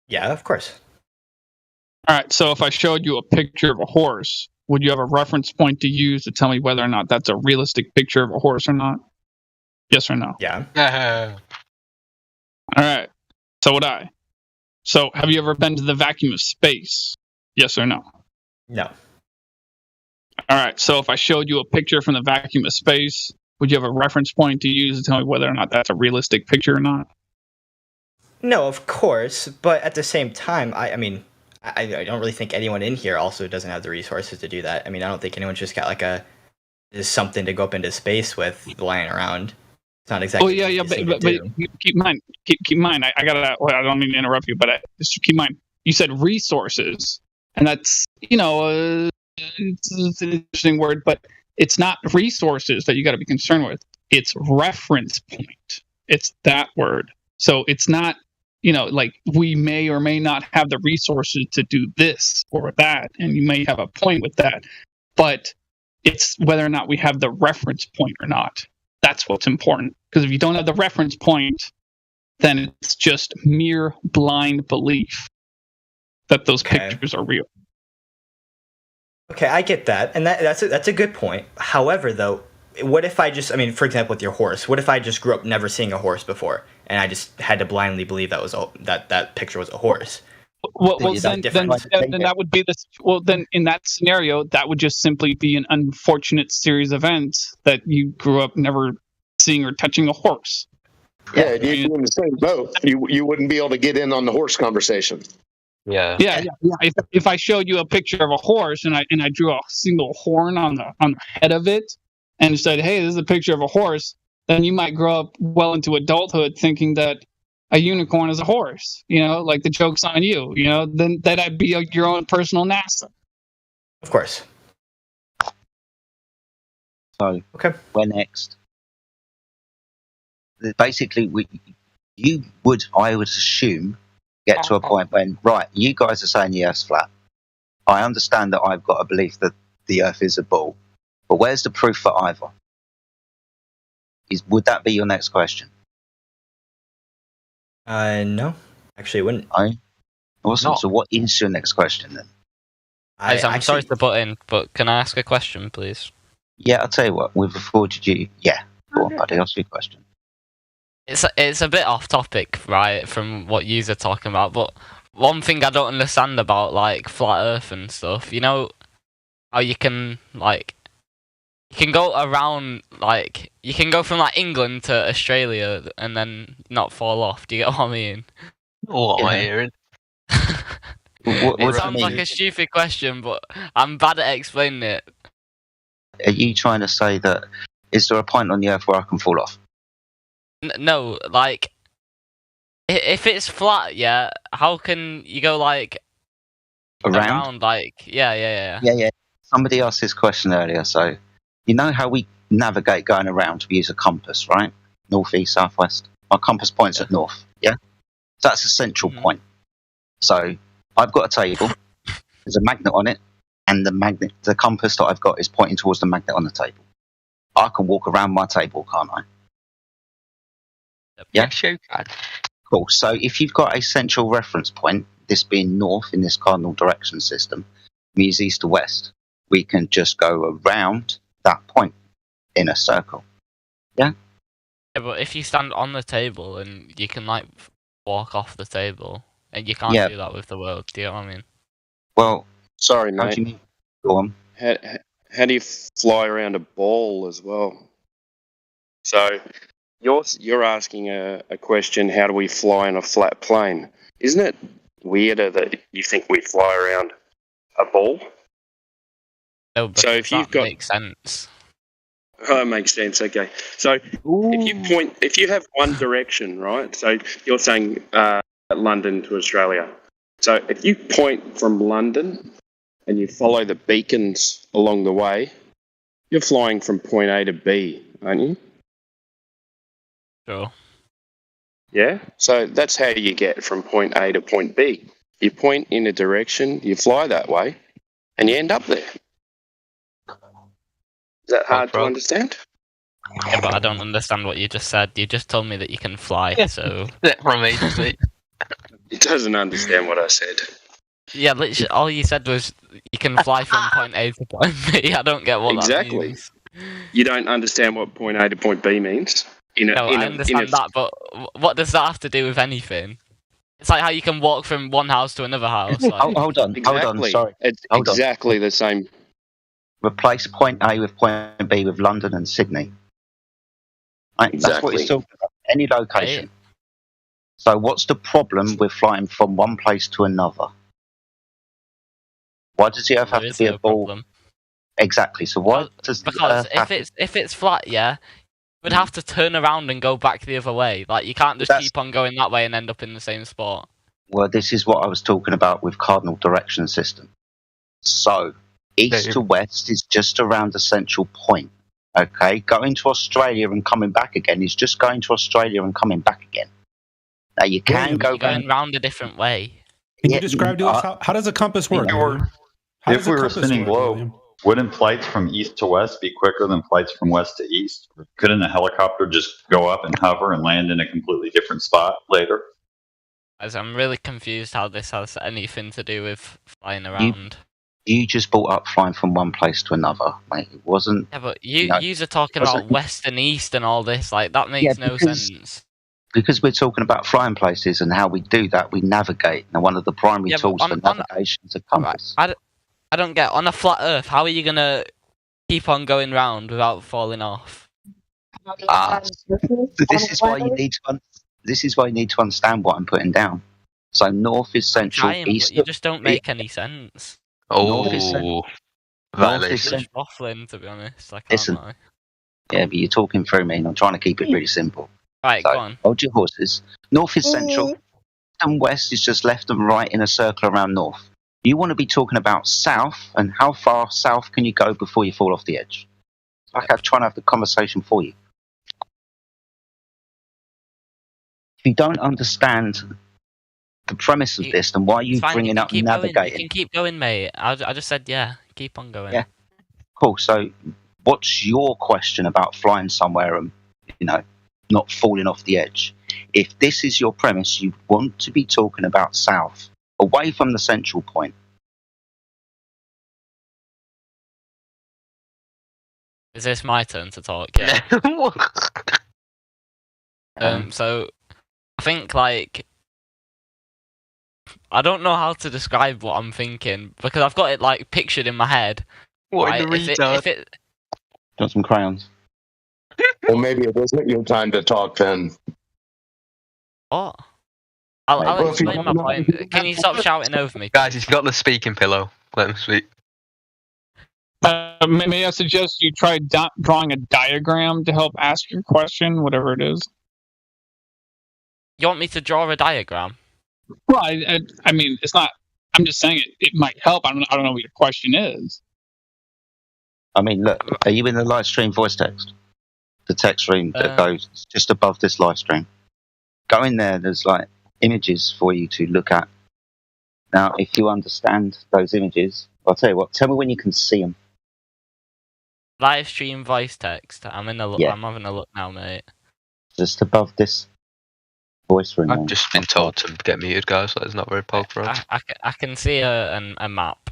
Yeah, of course. All right, so if I showed you a picture of a horse, would you have a reference point to use to tell me whether or not that's a realistic picture of a horse or not? Yes or no? Yeah. All right, so would I. So have you ever been to the vacuum of space? Yes or no? No. All right, so if I showed you a picture from the vacuum of space, would you have a reference point to use to tell me whether or not that's a realistic picture or not? No, of course, but at the same time, I mean, I don't really think anyone in here also doesn't have the resources to do that. I mean, I don't think anyone's just got like something to go up into space with lying around. It's not exactly. Oh yeah, but keep in mind, keep in mind. I gotta. Well, I don't mean to interrupt you, but just keep in mind. You said resources, and that's it's an interesting word, but it's not resources that you got to be concerned with. It's reference point. It's that word. So it's not, like we may or may not have the resources to do this or that, and you may have a point with that, but it's whether or not we have the reference point or not. That's what's important. Because if you don't have the reference point, then it's just mere blind belief that those pictures are real. Okay, I get that, and that's a good point. However, though, what if I just, I mean, for example, with your horse, what if I just grew up never seeing a horse before, and I just had to blindly believe that picture was a horse? Well, Is that then different? that would be this. Well, then in that scenario, that would just simply be an unfortunate series of events that you grew up never seeing or touching a horse. Yeah, if you're in the same boat, you wouldn't be able to get in on the horse conversation. Yeah. Yeah. If I showed you a picture of a horse and I drew a single horn on the head of it and said, "Hey, this is a picture of a horse," then you might grow up well into adulthood thinking that a unicorn is a horse. Like the joke's on you. Then that'd be your own personal NASA. Of course. So, okay, where next? Basically, I would assume, get to a point when, right, you guys are saying the Earth's flat. I understand that I've got a belief that the Earth is a ball, but where's the proof for either? Would that be your next question? No, actually, it wouldn't. Awesome. No. So, what is your next question then? I'm sorry to butt in, but can I ask a question, please? Yeah, I'll tell you what. We've afforded you. Yeah, go on, buddy. Ask your question. It's a bit off topic, right, from what yous are talking about, but one thing I don't understand about, like, flat Earth and stuff, how you can go around, like, you can go from, like, England to Australia and then not fall off. Do you get what I mean? What am I hearing? It sounds like a stupid question, but I'm bad at explaining it. Are you trying to say that, is there a point on the Earth where I can fall off? No, like, if it's flat, yeah, how can you go, like, around like, yeah. Yeah. Somebody asked this question earlier, so you know how we navigate going around? We use a compass, right? North, east, south, west. Our compass points at north, yeah? So that's a central point. So I've got a table, there's a magnet on it, and the compass that I've got is pointing towards the magnet on the table. I can walk around my table, can't I? Yeah, sure. Cool. So if you've got a central reference point, this being north in this cardinal direction system, means east to west, we can just go around that point in a circle. Yeah? Yeah, but if you stand on the table and you can, like, walk off the table, and you can't Yeah. do that with the world, do you know what I mean? Well, sorry, how mate. do you mean? Go on. How do you fly around a ball as well? So you're asking a question, how do we fly in a flat plane? Isn't it weirder that you think we fly around a ball? No, but So if you've got makes sense. Oh, it makes sense. Okay, so if you have one direction, right? So you're saying London to Australia. So if you point from London and you follow the beacons along the way, you're flying from point A to B, aren't you? Sure. Yeah. So that's how you get from point A to point B. You point in a direction, you fly that way, and you end up there. Is that hard to understand? Yeah, but I don't understand what you just said. You just told me that you can fly, so... From A to Z. He doesn't understand what I said. Yeah, literally, all you said was you can fly from point A to point B. I don't get what that means. You don't understand what point A to point B means? I understand that, but what does that have to do with anything? It's like how you can walk from one house to another house. Like... Hold on. Sorry. It's Hold on. exactly the same. Replace point A with point B with London and Sydney. Right? That's what it's talking about. Any location. So what's the problem with flying from one place to another? Why does the Earth have to be a ball? Problem. Exactly. So why does the Because Earth if it's flat, yeah, you would have to turn around and go back the other way. Like, you can't just keep on going that way and end up in the same spot. Well, this is what I was talking about with cardinal direction system. So east to west is just around the central point. Okay, going to Australia and coming back again is just going to Australia and coming back again. Now you can go going round a different way. Can you describe to us how does a compass work? If we were a spinning globe, wouldn't flights from east to west be quicker than flights from west to east? Couldn't a helicopter just go up and hover and land in a completely different spot later? As I'm really confused how this has anything to do with flying around. You just brought up flying from one place to another, mate. It wasn't. Yeah, but you know, you're talking wasn't- about west and east and all this. Like that makes no sense. Because we're talking about flying places and how we do that, we navigate. Now, one of the primary Yeah, but tools for navigation is a compass. I don't get on a flat Earth. How are you gonna keep on going round without falling off? This is why you need to. This is why you need to understand what I'm putting down. So north is central, Trying, east. but you just don't make any sense. North is central. North is Just central. waffling, to be honest. I can't Listen. lie. Yeah, but you're talking through me, and I'm trying to keep it really simple. Right, So, go on. hold your horses. North is central, and west is just left and right in a circle around north. You want to be talking about south, and how far south can you go before you fall off the edge? It's like I'm trying to have the conversation for you. If you don't understand the premise of this, then why are you It's fine, bringing can up keep going. You navigating? can keep going, mate. I just said yeah. Keep on going. Yeah. Cool. So, what's your question about flying somewhere and, not falling off the edge? If this is your premise, you want to be talking about south, away from the central point. Is this my turn to talk? Yeah. So I think like I don't know how to describe what I'm thinking because I've got it like pictured in my head. What in the If it Got some crayons. Well, maybe it isn't your time to talk then. what? I'll Well, if you explain my don't know- point. Can you stop shouting over me? Guys, he's got the speaking pillow. Let him speak. May I suggest you try drawing a diagram to help ask your question, whatever it is? You want me to draw a diagram? Well, I mean, it's not. I'm just saying it might help. I don't know what your question is. I mean, look, are you in the live stream voice text? The text stream that goes just above this live stream. Go in there, there's like images for you to look at. Now, if you understand those images, I'll tell you what, tell me when you can see them. Live stream voice text. I'm in a look. Yeah. I'm having a look now, mate. Just above this voice room. I've just been told to get muted, guys. So it's not very powerful. I can see a map.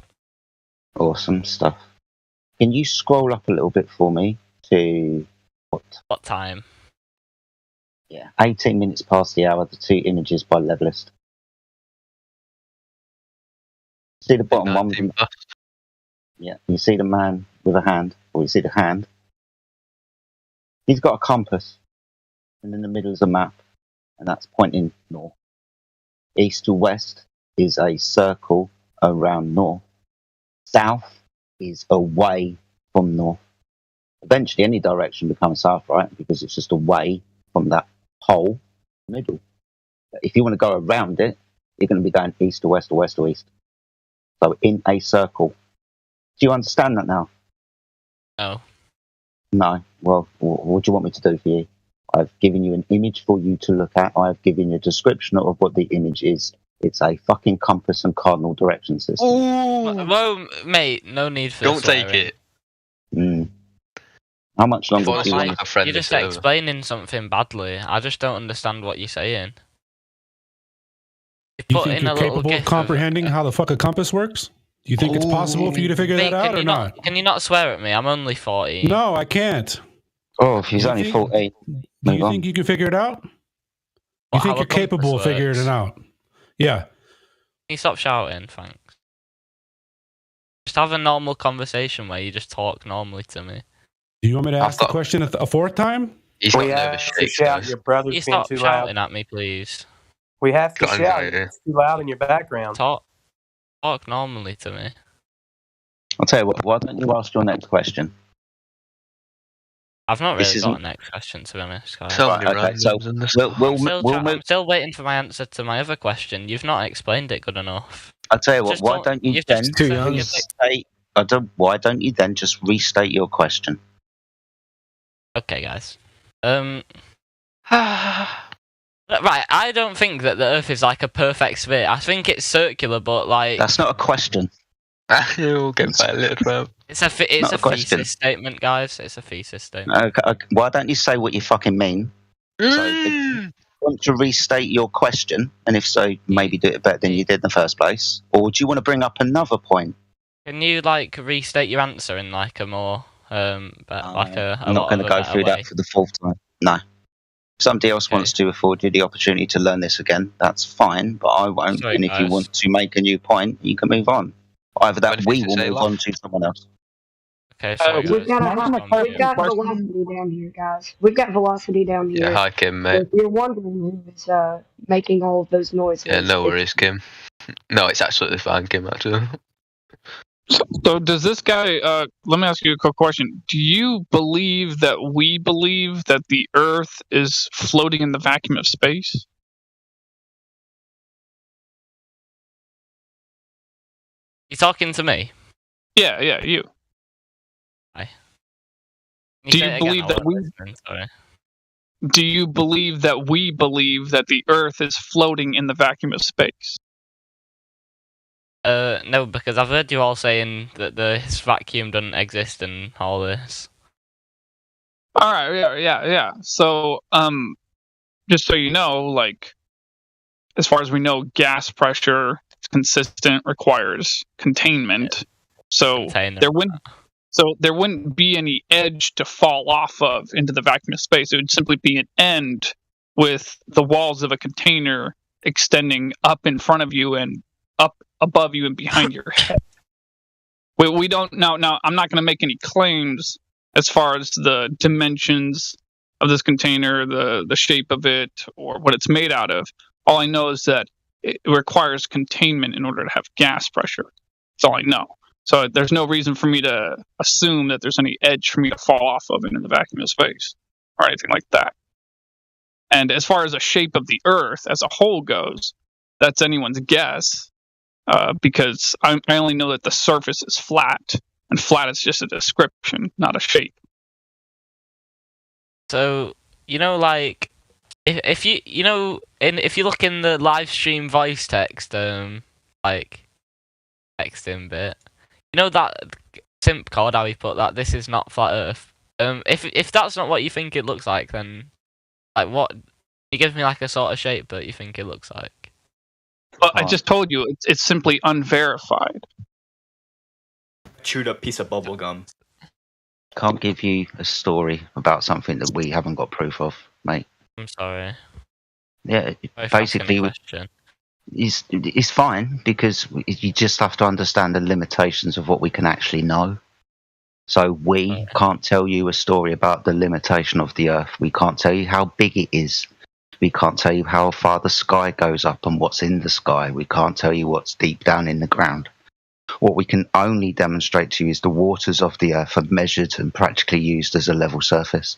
Awesome stuff. Can you scroll up a little bit for me to What time? Yeah, 18 minutes past the hour, the two images by Levelist. See the bottom one? Yeah, you see the man with a hand, or you see the hand. He's got a compass, and in the middle is a map, and that's pointing north. East to west is a circle around north. South is away from north. Eventually, any direction becomes south, right? Because it's just away from that whole middle. If you want to go around it, you're going to be going east to west or west to east. So in a circle. Do you understand that now? No. No. Well, what do you want me to do for you? I've given you an image for you to look at. I've given you a description of what the image is. It's a fucking compass and cardinal direction system. Well, mate, no need for Don't take swearing. it. Mm. How much longer do you want? You're just explaining something badly. I just don't understand what you're saying. You put think in a you're little capable gif of of- comprehending how the fuck a compass works? Do you think it's possible for you to figure Mate, that out can or you not? Can you not swear at me? I'm only 14. No, I can't. Oh, if he's Do you only think- 14. Do you think you can figure it out? You What, think how you're a compass capable of figuring works? it out? Yeah. Can you stop shouting? Thanks. Just have a normal conversation where you just talk normally to me. Do you want me to ask the question a fourth time? He's We have to shout. Your brother's Can you being stop too shouting loud. at me, please? We have to Got shout. anxiety. It's too loud in your background. Talk normally to me. I'll tell you what, why don't you ask your next question? I've not This really isn't- got a next question, to be honest, guys. Right, okay, so I'm still waiting for my answer to my other question. You've not explained it good enough. I'll tell you what, Just why don't- don't you you've then just said you're restate? Why don't you then just restate your question? Okay, guys. Right, I don't think that the Earth is like a perfect sphere. I think it's circular, but like That's not a question. You'll get violated, bro. it's a not a question. thesis statement, guys. It's a thesis statement. Okay, why don't you say what you fucking mean? So, if you want to restate your question, and if so, maybe do it better than you did in the first place, or do you want to bring up another point Can you like restate your answer in like a more like a I'm not lot going of to a go better through way? that for the fourth time. No. Somebody else wants to afford you the opportunity to learn this again. That's fine, but I won't. Sorry, And if you guys. want to make a new point, you can move on. Either that, Benefits we to will say, move love. on to someone else. Okay, sorry We've guys. got velocity down here, guys. We've got velocity down Yeah, here. hi Kim, So mate. if you're wondering who is making all of those noises, Yeah, no it's worries, Kim. No, it's absolutely fine, Kim, actually. So does this guy? Let me ask you a quick question. Do you believe that we believe that the Earth is floating in the vacuum of space? You talking to me? Yeah, you. Hi. Do you believe that we? Sorry. Do you believe that we believe that the Earth is floating in the vacuum of space? No, because I've heard you all saying that this vacuum doesn't exist and all this. All right, yeah. So, just so you know, like, as far as we know, gas pressure is consistent, requires containment. So there wouldn't be any edge to fall off of into the vacuum of space. It would simply be an end with the walls of a container extending up in front of you and up above you and behind your head. We don't now. I'm not going to make any claims as far as the dimensions of this container, the shape of it, or what it's made out of. All I know is that it requires containment in order to have gas pressure. That's all I know. So there's no reason for me to assume that there's any edge for me to fall off of into the vacuum of space or anything like that. And as far as the shape of the Earth as a whole goes, that's anyone's guess, because I only know that the surface is flat, and flat is just a description, not a shape. So like if you look in the live stream voice text, like texting bit, that simp code how he put that this is not flat Earth. If that's not what you think it looks like, then like what? You give me like a sort of shape that you think it looks like. Well, I just told you it's simply unverified. Chewed up piece of bubble gum. Can't give you a story about something that we haven't got proof of, mate. I'm sorry. Yeah, Sorry for asking basically, the question. it's fine because you just have to understand the limitations of what we can actually know. So we can't tell you a story about the limitation of the Earth. We can't tell you how big it is. We can't tell you how far the sky goes up and what's in the sky. We can't tell you what's deep down in the ground. What we can only demonstrate to you is the waters of the Earth are measured and practically used as a level surface.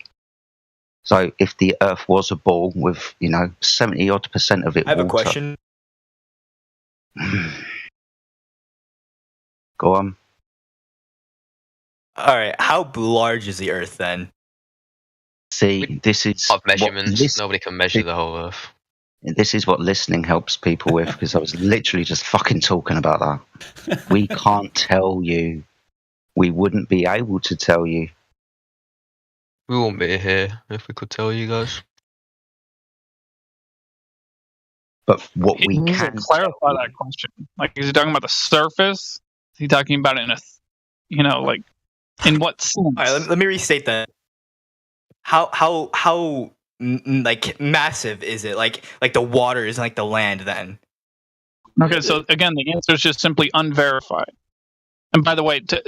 So if the Earth was a ball with, 70-odd% of it I have water. a question. Go on. All right, how large is the Earth then? See, this is Of measurements, nobody can measure the whole Earth. This is what listening helps people with, because I was literally just fucking talking about that. We can't tell you. We wouldn't be able to tell you. We won't be here if we could tell you guys. But what we He needs can to clarify that question. Like, is he talking about the surface? Is he talking about it in like, in what sense? All right, let me restate that. How like massive is it? Like the water is like the land then. Okay, so again, the answer is just simply unverified. And by the way, to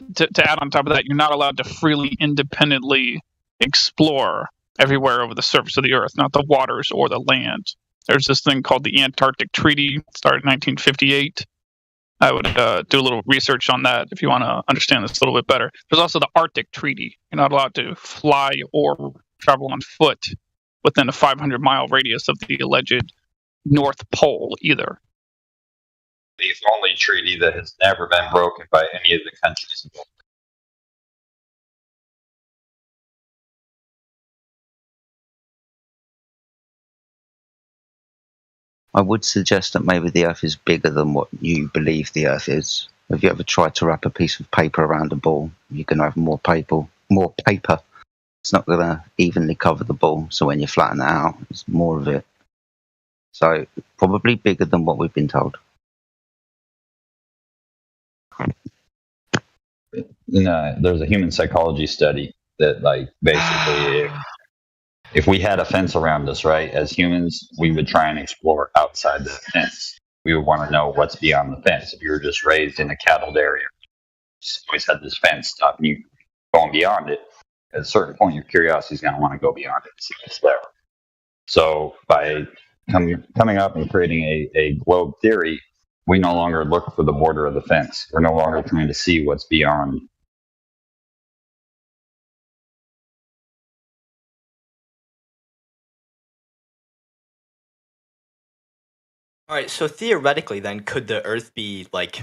add on top of that, you're not allowed to freely, independently explore everywhere over the surface of the Earth, not the waters or the land. There's this thing called the Antarctic Treaty, started in 1958. I would do a little research on that if you want to understand this a little bit better. There's also the Arctic Treaty. You're not allowed to fly or travel on foot within a 500-mile radius of the alleged North Pole either. The only treaty that has never been broken by any of the countries involved. I would suggest that maybe the Earth is bigger than what you believe the Earth is. Have you ever tried to wrap a piece of paper around a ball? You're going to have more paper. It's not going to evenly cover the ball, so when you flatten it out, it's more of it. So probably bigger than what we've been told. there's a human psychology study that, like, basically, if we had a fence around us, right, as humans, we would try and explore outside the fence. We would want to know what's beyond the fence. If you were just raised in a cattled area, you always had this fence stopping you going beyond it. At a certain point, your curiosity is going to want to go beyond it and see what's there. So by coming up and creating a globe theory, we no longer look for the border of the fence. We're no longer trying to see what's beyond. All right, so theoretically, then, could the Earth be like?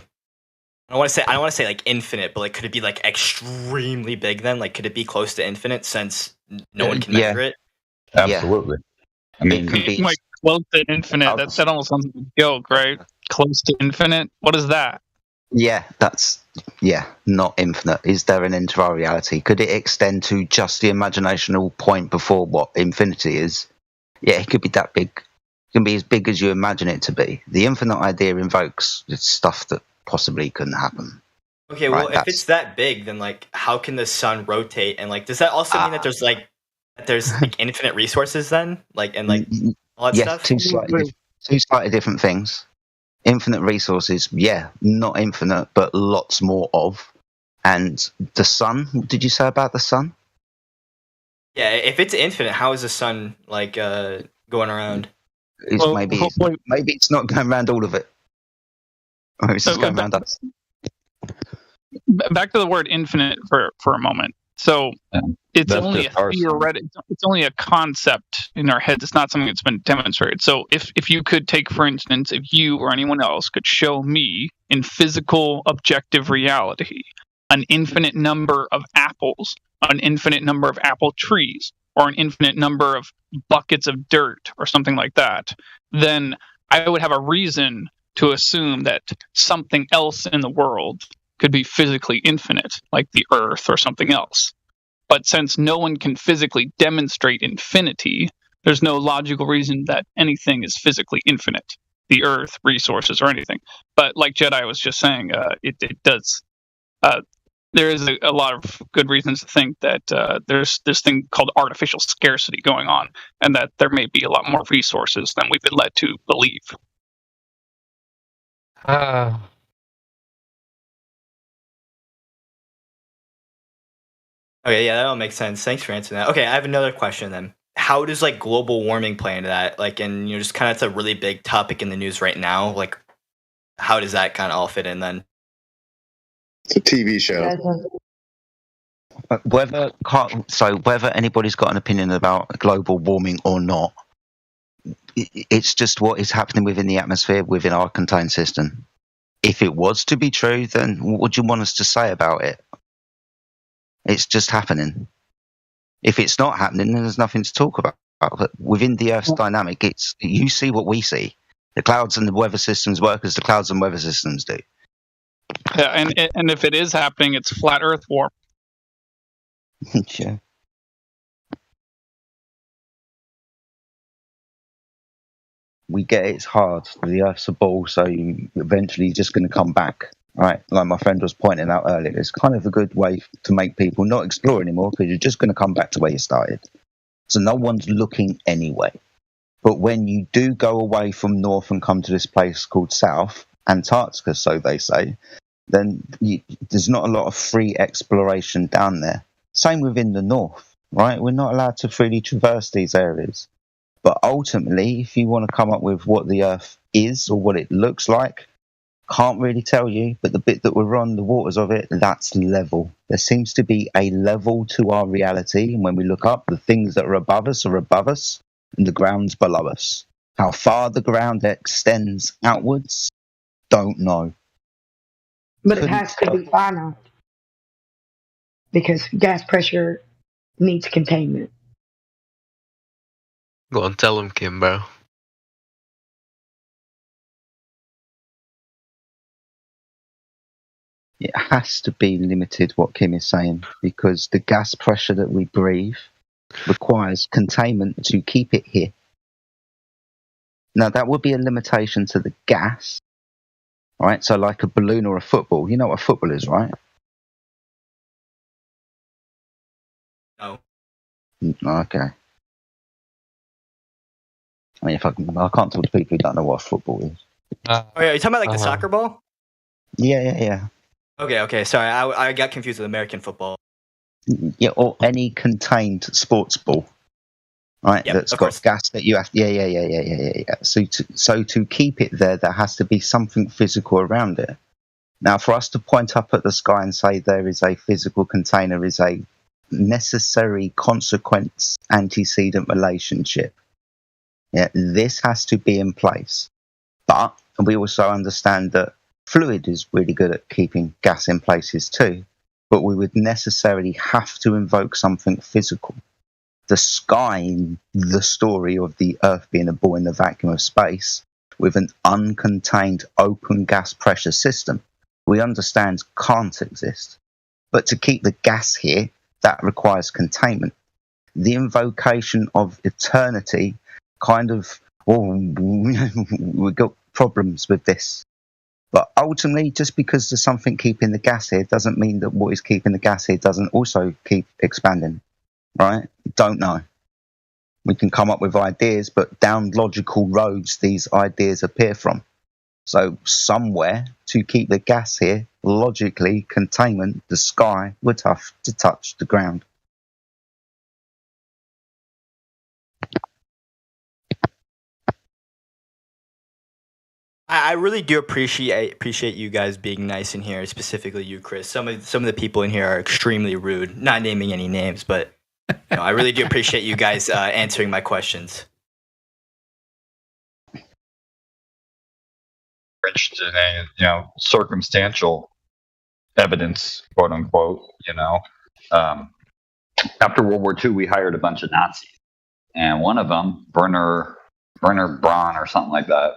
I don't want to say like infinite, but like, could it be like extremely big? Then, like, could it be close to infinite since no one can measure it? Absolutely. I mean, Like close to infinite. That almost sounds like a joke, right? Close to infinite. What is that? Yeah, that's not infinite. Is there an end to our reality? Could it extend to just the imaginational point before what infinity is? Yeah, it could be that big. It can be as big as you imagine it to be. The infinite idea invokes stuff that possibly couldn't happen. Okay, well, if it's that big, then like, how can the sun rotate? And like, does that also mean that there's like infinite resources then? Like, and like all that stuff? Two slightly different things. Infinite resources, yeah, not infinite, but lots more of. And the sun, what did you say about the sun? Yeah, if it's infinite, how is the sun like going around? Maybe it's not going around all of it. Or it's just going around us. Back to the word infinite for a moment. So it's That's only a just our sun. theoretical. It's only a concept in our heads. It's not something that's been demonstrated. So if you could take, for instance, if you or anyone else could show me in physical, objective reality an infinite number of apples, an infinite number of apple trees, or an infinite number of buckets of dirt, or something like that, then I would have a reason to assume that something else in the world could be physically infinite, like the Earth or something else. But since no one can physically demonstrate infinity, there's no logical reason that anything is physically infinite, the Earth, resources, or anything. But like Jedi was just saying, it does. There is a lot of good reasons to think that there's this thing called artificial scarcity going on, and that there may be a lot more resources than we've been led to believe. Okay, yeah, that all makes sense. Thanks for answering that. Okay, I have another question then. How does like global warming play into that? Like, and just kind of, it's a really big topic in the news right now. Like, how does that kind of all fit in then? It's a TV show. Whether anybody's got an opinion about global warming or not, it's just what is happening within the atmosphere within our contained system. If it was to be true, then what would you want us to say about it? It's just happening. If it's not happening, then there's nothing to talk about. But within the Earth's dynamic, it's you see what we see. The clouds and the weather systems work as the clouds and weather systems do. Yeah, and if it is happening, it's flat Earth warp. Yeah. We get it's hard. The Earth's a ball, so eventually you're just going to come back. Right, like my friend was pointing out earlier, it's kind of a good way to make people not explore anymore because you're just going to come back to where you started. So no one's looking anyway. But when you do go away from north and come to this place called south, Antarctica, so they say, then there's not a lot of free exploration down there. Same within the north, right? We're not allowed to freely traverse these areas. But ultimately, if you want to come up with what the Earth is or what it looks like, can't really tell you, but the bit that we're on, the waters of it, that's level. There seems to be a level to our reality, and when we look up, the things that are above us, and the ground's below us. How far the ground extends outwards, don't know. But it has to be finite because gas pressure needs containment. Go on, tell him, Kimbo. It has to be limited, what Kim is saying, because the gas pressure that we breathe requires containment to keep it here. Now, that would be a limitation to the gas, right? So like a balloon or a football. You know what a football is, right? No. Okay. I mean, I can't talk to people who don't know what football is. Oh, yeah, are you talking about like the soccer ball? Yeah. Okay. Sorry, I got confused with American football. Yeah, or any contained sports ball, right? Yep, That's of got course. gas that you have. Yeah. So to keep it there has to be something physical around it. Now, for us to point up at the sky and say there is a physical container is a necessary consequence antecedent relationship. Yeah, this has to be in place. But we also understand that fluid is really good at keeping gas in places too. But we would necessarily have to invoke something physical. The sky, the story of the Earth being a ball in the vacuum of space with an uncontained open gas pressure system, we understand can't exist. But to keep the gas here, that requires containment. The invocation of eternity kind of, we've got problems with this. But ultimately, just because there's something keeping the gas here doesn't mean that what is keeping the gas here doesn't also keep expanding, right? Don't know. We can come up with ideas, but down logical roads, these ideas appear from. So somewhere to keep the gas here, logically, containment, the sky would have to touch the ground. I really do appreciate you guys being nice in here, specifically you, Chris. Some of the people in here are extremely rude. Not naming any names, but I really do appreciate you guys answering my questions. Interested in circumstantial evidence, quote unquote. After World War II, we hired a bunch of Nazis, and one of them, Werner Braun or something like that,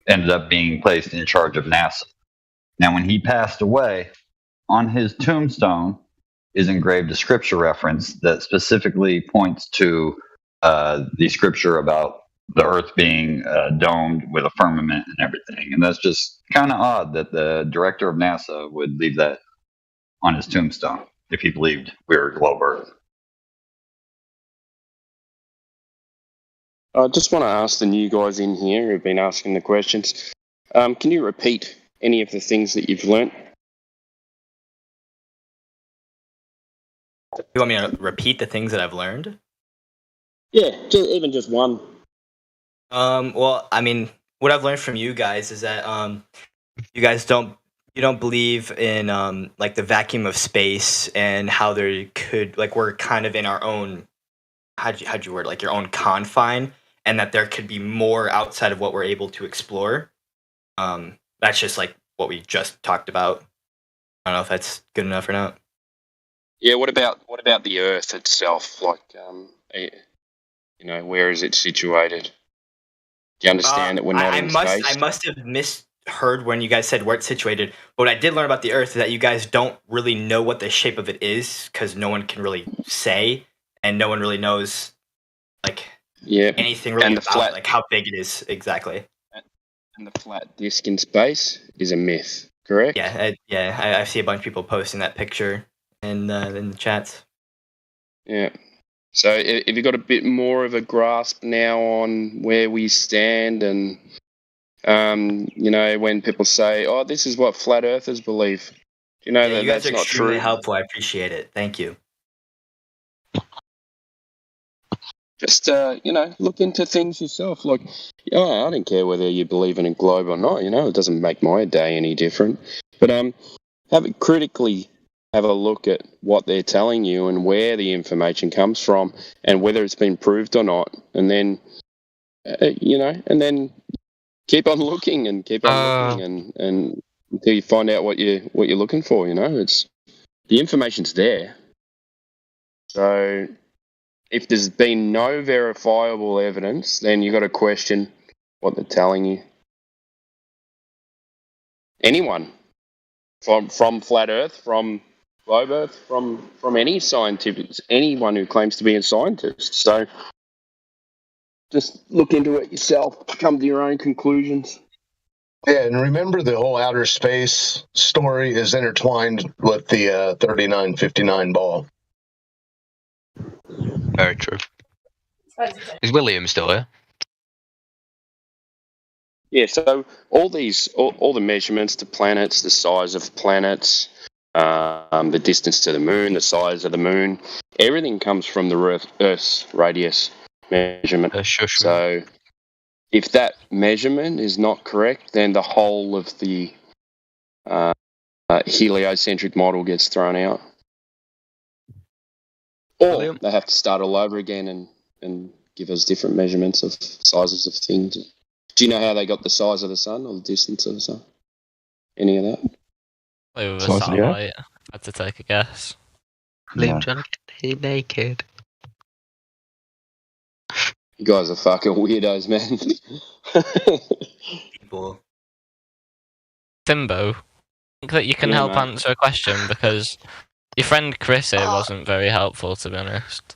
ended up being placed in charge of NASA. Now, when he passed away, on his tombstone is engraved a scripture reference that specifically points to the scripture about the Earth being domed with a firmament and everything. And that's just kind of odd that the director of NASA would leave that on his tombstone if he believed we were globe Earth. I just want to ask the new guys in here who've been asking the questions. Can you repeat any of the things that you've learnt? You want me to repeat the things that I've learned? Yeah, even just one. Well, I mean, what I've learned from you guys is that you guys don't believe in like the vacuum of space and how there could, like, we're kind of in our own, how'd you word, like your own confine, and that there could be more outside of what we're able to explore. That's just like what we just talked about. I don't know if that's good enough or not. Yeah, what about the Earth itself? Like, where is it situated? Do you understand that we're not in space? I must have misheard when you guys said where it's situated. But what I did learn about the Earth is that you guys don't really know what the shape of it is, because no one can really say, and no one really knows anything really and about like how big it is exactly. And the flat disk in space is a myth, correct? Yeah. I see a bunch of people posting that picture in the chats. Yeah. So have you got a bit more of a grasp now on where we stand, and when people say, "Oh, this is what flat earthers believe," You guys that's are not extremely true. helpful. I appreciate it. Thank you. Just look into things yourself. Like, I don't care whether you believe in a globe or not. It doesn't make my day any different. But critically have a look at what they're telling you and where the information comes from and whether it's been proved or not. And then, and then keep on looking and keep on looking and until you find out what you're looking for. It's the information's there. So if there's been no verifiable evidence, then you got to question what they're telling you. Anyone from flat Earth, from globe Earth, from any scientific, anyone who claims to be a scientist. So just look into it yourself, come to your own conclusions. Yeah, and remember the whole outer space story is intertwined with the 3959 ball. Very true. Is William still here? Yeah, so all the measurements, the planets, the size of planets, the distance to the moon, the size of the moon, everything comes from the Earth's radius measurement. So if that measurement is not correct, then the whole of the heliocentric model gets thrown out. Or they have to start all over again and give us different measurements of sizes of things. Do you know how they got the size of the sun or the distance of the sun? Any of that? With a satellite. I had to take a guess. Liam trying to get naked. You guys are fucking weirdos, man. People. Timbo, I think that you can Yeah, help mate. answer a question because your friend Chris here wasn't very helpful, to be honest.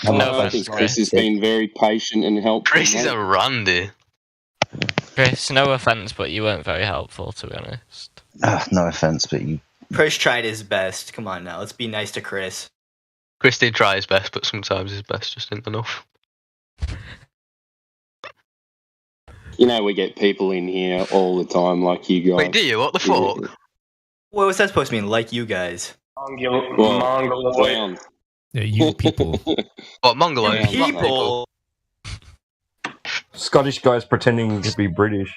I think Chris has been very patient and helpful. Chris is a randy. Chris, no offense, but you weren't very helpful, to be honest. No offense, but you. Chris tried his best. Come on now, let's be nice to Chris. Chris did try his best, but sometimes his best just isn't enough. You know, we get people in here all the time like you guys. Wait, do you? What the fuck? What was that supposed to mean? Like you guys? Mongoloid. Yeah, you people. What, Mongoloid? People. Scottish guys pretending to be British.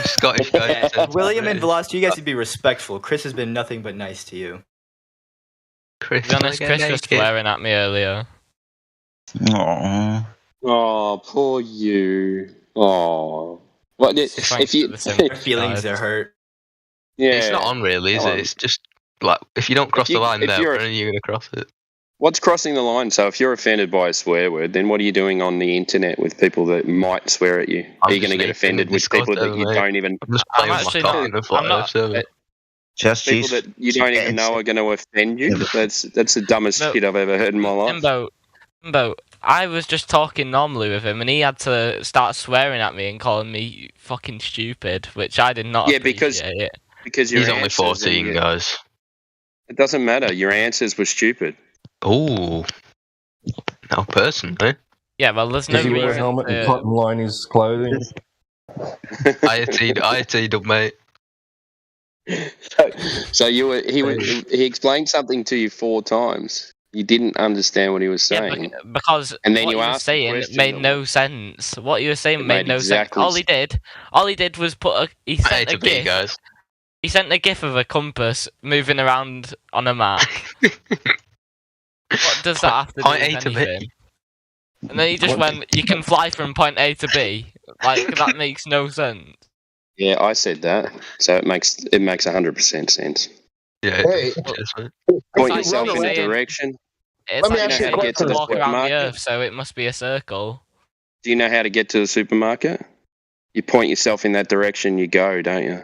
Scottish guys. Yeah, William and Velocity, you guys should be respectful. Chris has been nothing but nice to you. To be honest, Chris was swearing at me earlier. Aww. Oh, poor you. Oh, what? If you feelings are hurt. Yeah, It's not on really, is it? It's just like if you don't cross the line there, when are you going to cross it? What's crossing the line? So if you're offended by a swear word, then what are you doing on the internet with people that might swear at you? Are you going to get offended with people that you don't even? I'm actually not. I'm not. Just people that you don't even know are going to offend you. That's the dumbest shit I've ever heard in my life. Timbo, I was just talking normally with him, and he had to start swearing at me and calling me fucking stupid, which I did not. Yeah, because your He's only answers 14, guys. It doesn't matter. Your answers were stupid. Ooh. Now, personally. Yeah, well, there's no Does he wear a reason helmet to- and cotton line his clothing? I teed up, mate. So he explained something to you 4 times. You didn't understand what he was saying. Because and then what you he was asked the saying question made of- no sense. What he was saying It made made no exactly sense. All he did was he sent a to be, gif. guys. He sent a gif of a compass moving around on a map. What does that have to do Point with A to B. anything? And then he just went, "You can fly from point A to B." Like that makes no sense. Yeah, I said that. So it makes 100% sense. Yeah. Hey, Point like yourself in a saying- direction. It's Let me like ask you a saying get to to the walk around the supermarket. Earth, so it must be a circle. Do you know how to get to the supermarket? You point yourself in that direction, you go, don't you?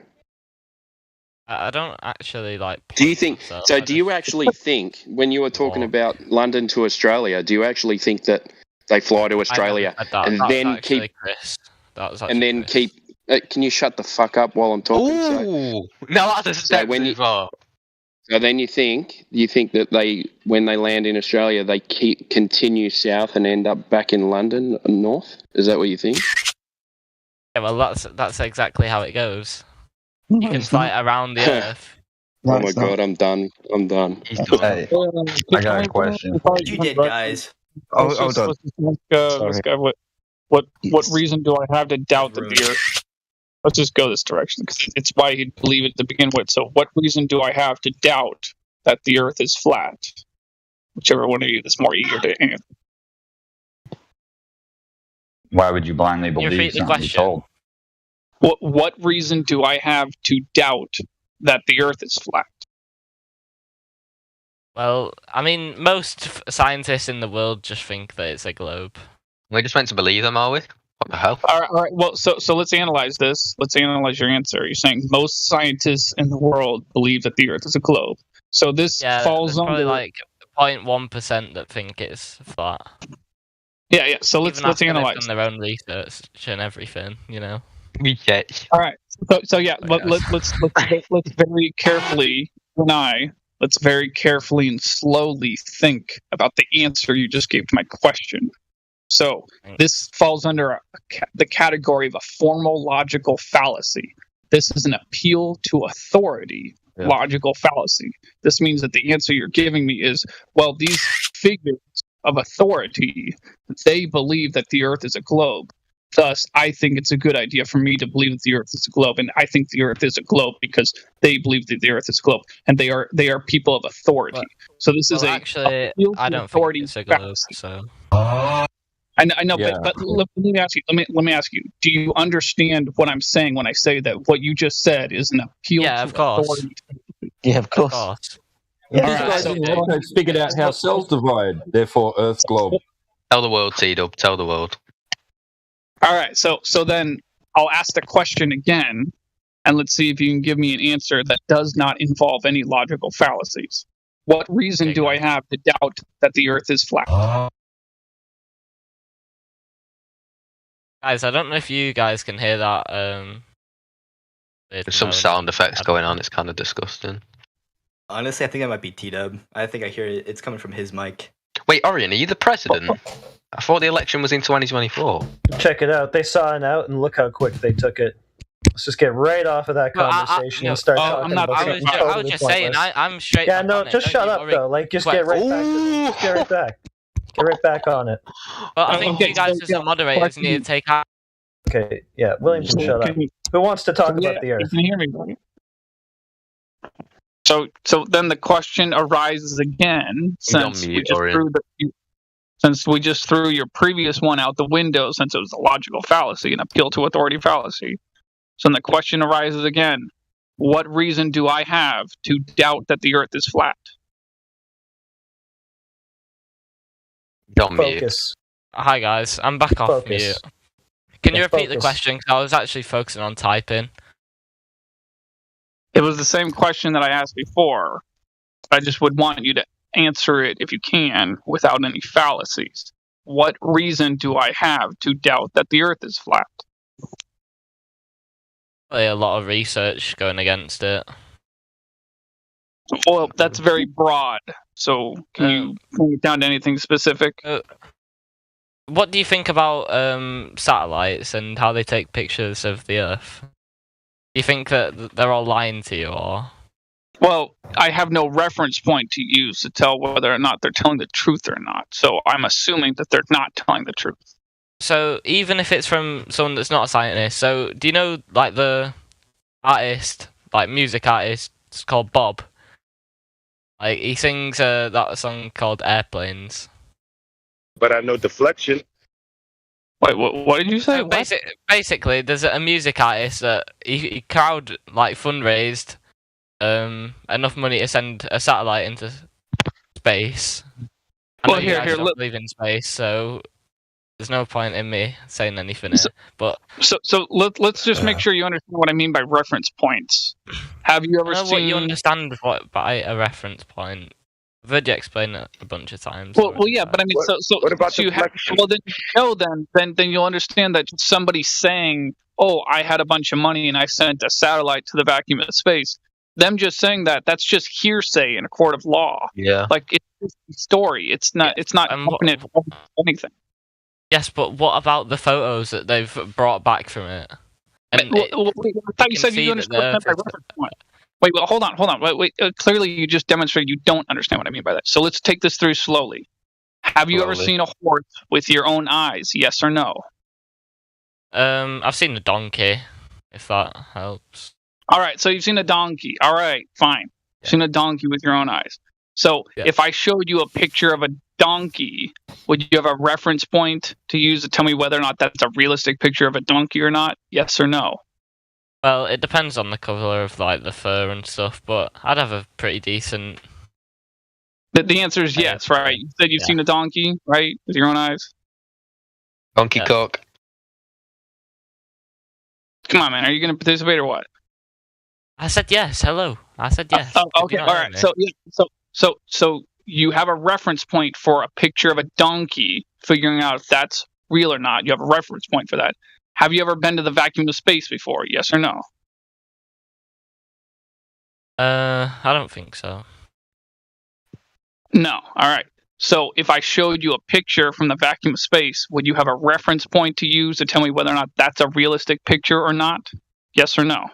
I don't actually like. Do you think myself, so? I Do you actually think when you were talking about London to Australia, do you actually think that they fly to Australia I never said and that. then That's actually keep Chris. That was and actually then Chris. keep? Can you shut the fuck up while I'm talking? Ooh. Now that's a step too far. So then you think that when they land in Australia, they continue south and end up back in London north? Is that what you think? Yeah, well, that's exactly how it goes. You can fly around the Earth. Oh my god, I'm done. Hey, I got a question. You did, guys. Oh, hold on. Let's go. What reason do I have to doubt the Earth? Let's just go this direction because it's why he'd believe it to begin with. So, what reason do I have to doubt that the Earth is flat? Whichever one of you is more eager to answer. Why would you blindly Repeat believe the something you're question. told? What reason do I have to doubt that the Earth is flat? Well, I mean, most scientists in the world just think that it's a globe. We're just meant to believe them, are we? What the hell? All right. Well, so let's analyze this. Let's analyze your answer. You're saying most scientists in the world believe that the Earth is a globe. So this Yeah, falls there's probably under like 0.1% that think it's flat. Yeah. So let's Even after they've analyze. done their own research and everything, you know. Research. All right. So yeah, let's very carefully, you and I, let's very carefully and slowly think about the answer you just gave to my question. So this falls under the category of a formal logical fallacy. This is an appeal to authority. Yeah. Logical fallacy. This means that the answer you're giving me is, well, these figures of authority, they believe that the Earth is a globe. Thus, I think it's a good idea for me to believe that the Earth is a globe, and I think the Earth is a globe because they believe that the Earth is a globe, and they are people of authority. So this is actually, I don't think it's a globe. So I know, Yeah. but let me ask you. Let me ask you. Do you understand what I'm saying when I say that what you just said is an appeal to of course. authority? Yeah, of course. These Alright, guys so- in Echo's figured out how cells divide, therefore Earth globe. Tell the world, T-Dub. Tell the world. All right, so then I'll ask the question again, and let's see if you can give me an answer that does not involve any logical fallacies. What reason do I have to doubt that the Earth is flat? Guys, I don't know if you guys can hear that. There's some sound effects going on. It's kind of disgusting. Honestly, I think that might be T-Dub. I think I hear it. It's coming from his mic. Wait, Orion, are you the president? I thought the election was in 2024. Check it out. They saw it out, and look how quick they took it. Let's just get right off of that conversation and start talking about something I totally was just saying, pointless. I'm straight. Yeah, back no, on it, just don't shut you up worry. though. Like, just get right back. Just get right back. Get right back on it. Well, I think you guys as the moderators need to take out. Okay, yeah, William can shut up. Who wants to talk about the Earth? Can you hear me, buddy? So then the question arises again, since we just threw your previous one out the window, since it was a logical fallacy, an appeal to authority fallacy. So then the question arises again: what reason do I have to doubt that the Earth is flat? Focus. Hi guys, I'm back off Focus. mute. Can you repeat the focus. question? 'Cause I was actually focusing on typing. It was the same question that I asked before. I just would want you to answer it, if you can, without any fallacies. What reason do I have to doubt that the Earth is flat? Probably a lot of research going against it. Well, that's very broad. So can you bring it down to anything specific? What do you think about satellites and how they take pictures of the Earth? Do you think that they're all lying to you, or? Well, I have no reference point to use to tell whether or not they're telling the truth or not. So I'm assuming that they're not telling the truth. So even if it's from someone that's not a scientist, so do you know like the artist, like music artist, it's called Bob? Like he sings that song called Airplanes. But I know deflection. Wait, what did you say? So basically, there's a music artist that he crowd like fundraised enough money to send a satellite into space. I know Well, you guys don't believe in space, so there's no point in me saying anything here. But So let's just make sure you understand what I mean by reference points. Have you ever I know seen? what you understand by a reference point. I've heard you explain it a bunch of times. Well, yeah, but I mean, what about so you have, well, then you'll understand that somebody saying, "Oh, I had a bunch of money and I sent a satellite to the vacuum of space." Them just saying that's just hearsay in a court of law. Yeah. Like it's just a story. It's not definite anything. Yes, but what about the photos that they've brought back from it? And I thought you said you understood my reference point. Wait, hold on. Wait. Clearly, you just demonstrated you don't understand what I mean by that. So let's take this through slowly. Have you ever seen a horse with your own eyes? Yes or no? I've seen a donkey, if that helps. All right, so you've seen a donkey. All right, fine. You've seen a donkey with your own eyes. So if I showed you a picture of a donkey, would you have a reference point to use to tell me whether or not that's a realistic picture of a donkey or not? Yes or no? Well, it depends on the colour of like the fur and stuff, but I'd have a pretty decent. The answer is yes, right? You said you've seen a donkey, right, with your own eyes. Donkey cock. Come on, man. Are you going to participate or what? I said yes. Hello. I said yes. Okay. All right. So you have a reference point for a picture of a donkey, figuring out if that's real or not. You have a reference point for that. Have you ever been to the vacuum of space before? Yes or no? I don't think so. No. All right. So if I showed you a picture from the vacuum of space, would you have a reference point to use to tell me whether or not that's a realistic picture or not? Yes or no?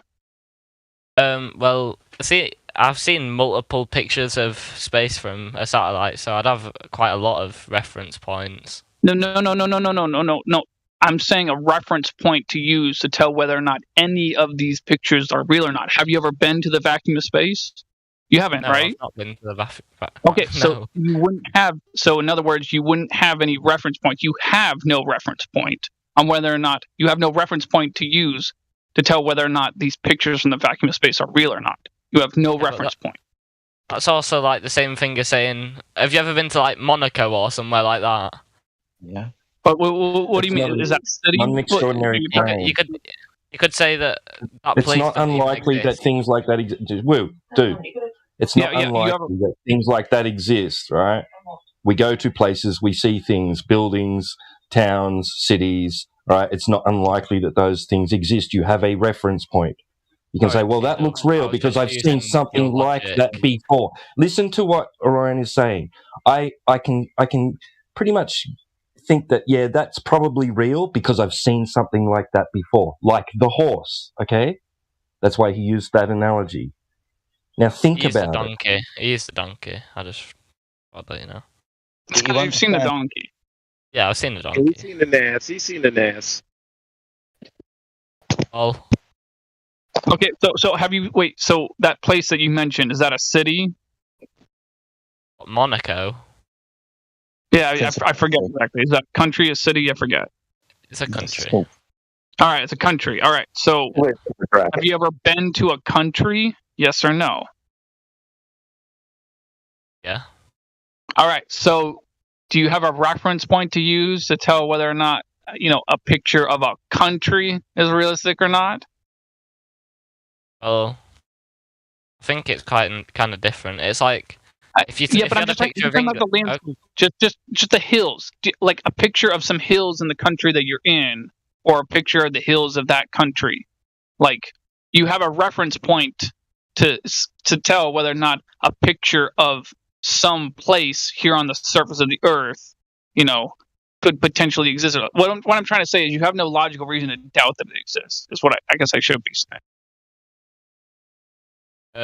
Well, see, I've seen multiple pictures of space from a satellite, so I'd have quite a lot of reference points. No. I'm saying a reference point to use to tell whether or not any of these pictures are real or not. Have you ever been to the vacuum of space? You haven't, No, right? I've not been to the vacuum. Okay, so you wouldn't have. So in other words, you wouldn't have any reference point. You have no reference point on whether or not you have no reference point to use to tell whether or not these pictures from the vacuum of space are real or not. You have no reference point. That's also like the same thing as saying, have you ever been to like Monaco or somewhere like that? Yeah. But what do you mean? Is that city? Not an extraordinary claim. You could say that It's place not doesn't even unlikely that exist. things like that exist. Woo, dude. It's not unlikely that things like that exist, right? We go to places, we see things, buildings, towns, cities, right? It's not unlikely that those things exist. You have a reference point. You can say, well, that looks real because I've seen something like that before. Listen to what Orion is saying. I can pretty much think that, yeah, that's probably real because I've seen something like that before, like the horse, okay? That's why he used that analogy. Now think He about donkey. He used the donkey. I just thought that, you know. You've seen the donkey. Yeah, I've seen the donkey. He's seen the NAS. He's seen the NAS. Oh. Okay, so have you so that place that you mentioned, is that a city? Monaco. Yeah, I forget exactly. Is that a country, a city? I forget. It's a country. All right, it's a country. All right, so have you ever been to a country? Yes or no? Yeah. All right, so do you have a reference point to use to tell whether or not, a picture of a country is realistic or not? Well, I think it's kind of different. It's like if you but I'm just talking about the landscape. Just the hills, like a picture of some hills in the country that you're in, or a picture of the hills of that country. Like you have a reference point to tell whether or not a picture of some place here on the surface of the earth, could potentially exist. What I'm trying to say is you have no logical reason to doubt that it exists. Is what I guess I should be saying.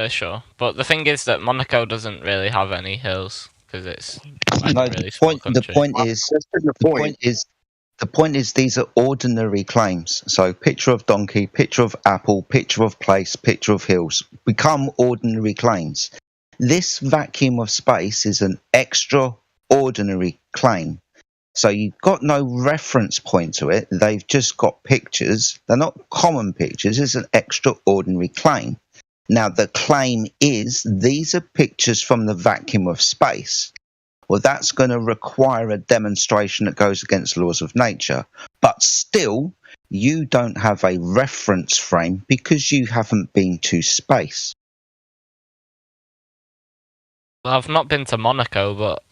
Sure, but the thing is that Monaco doesn't really have any hills because it's No, a really the small point. The country. point is these are ordinary claims. So picture of donkey, picture of apple, picture of place, picture of hills become ordinary claims. This vacuum of space is an extraordinary claim. So you've got no reference point to it. They've just got pictures. They're not common pictures. It's an extraordinary claim. Now, the claim is these are pictures from the vacuum of space. Well, that's going to require a demonstration that goes against laws of nature. But still, you don't have a reference frame because you haven't been to space. Well, I've not been to Monaco, but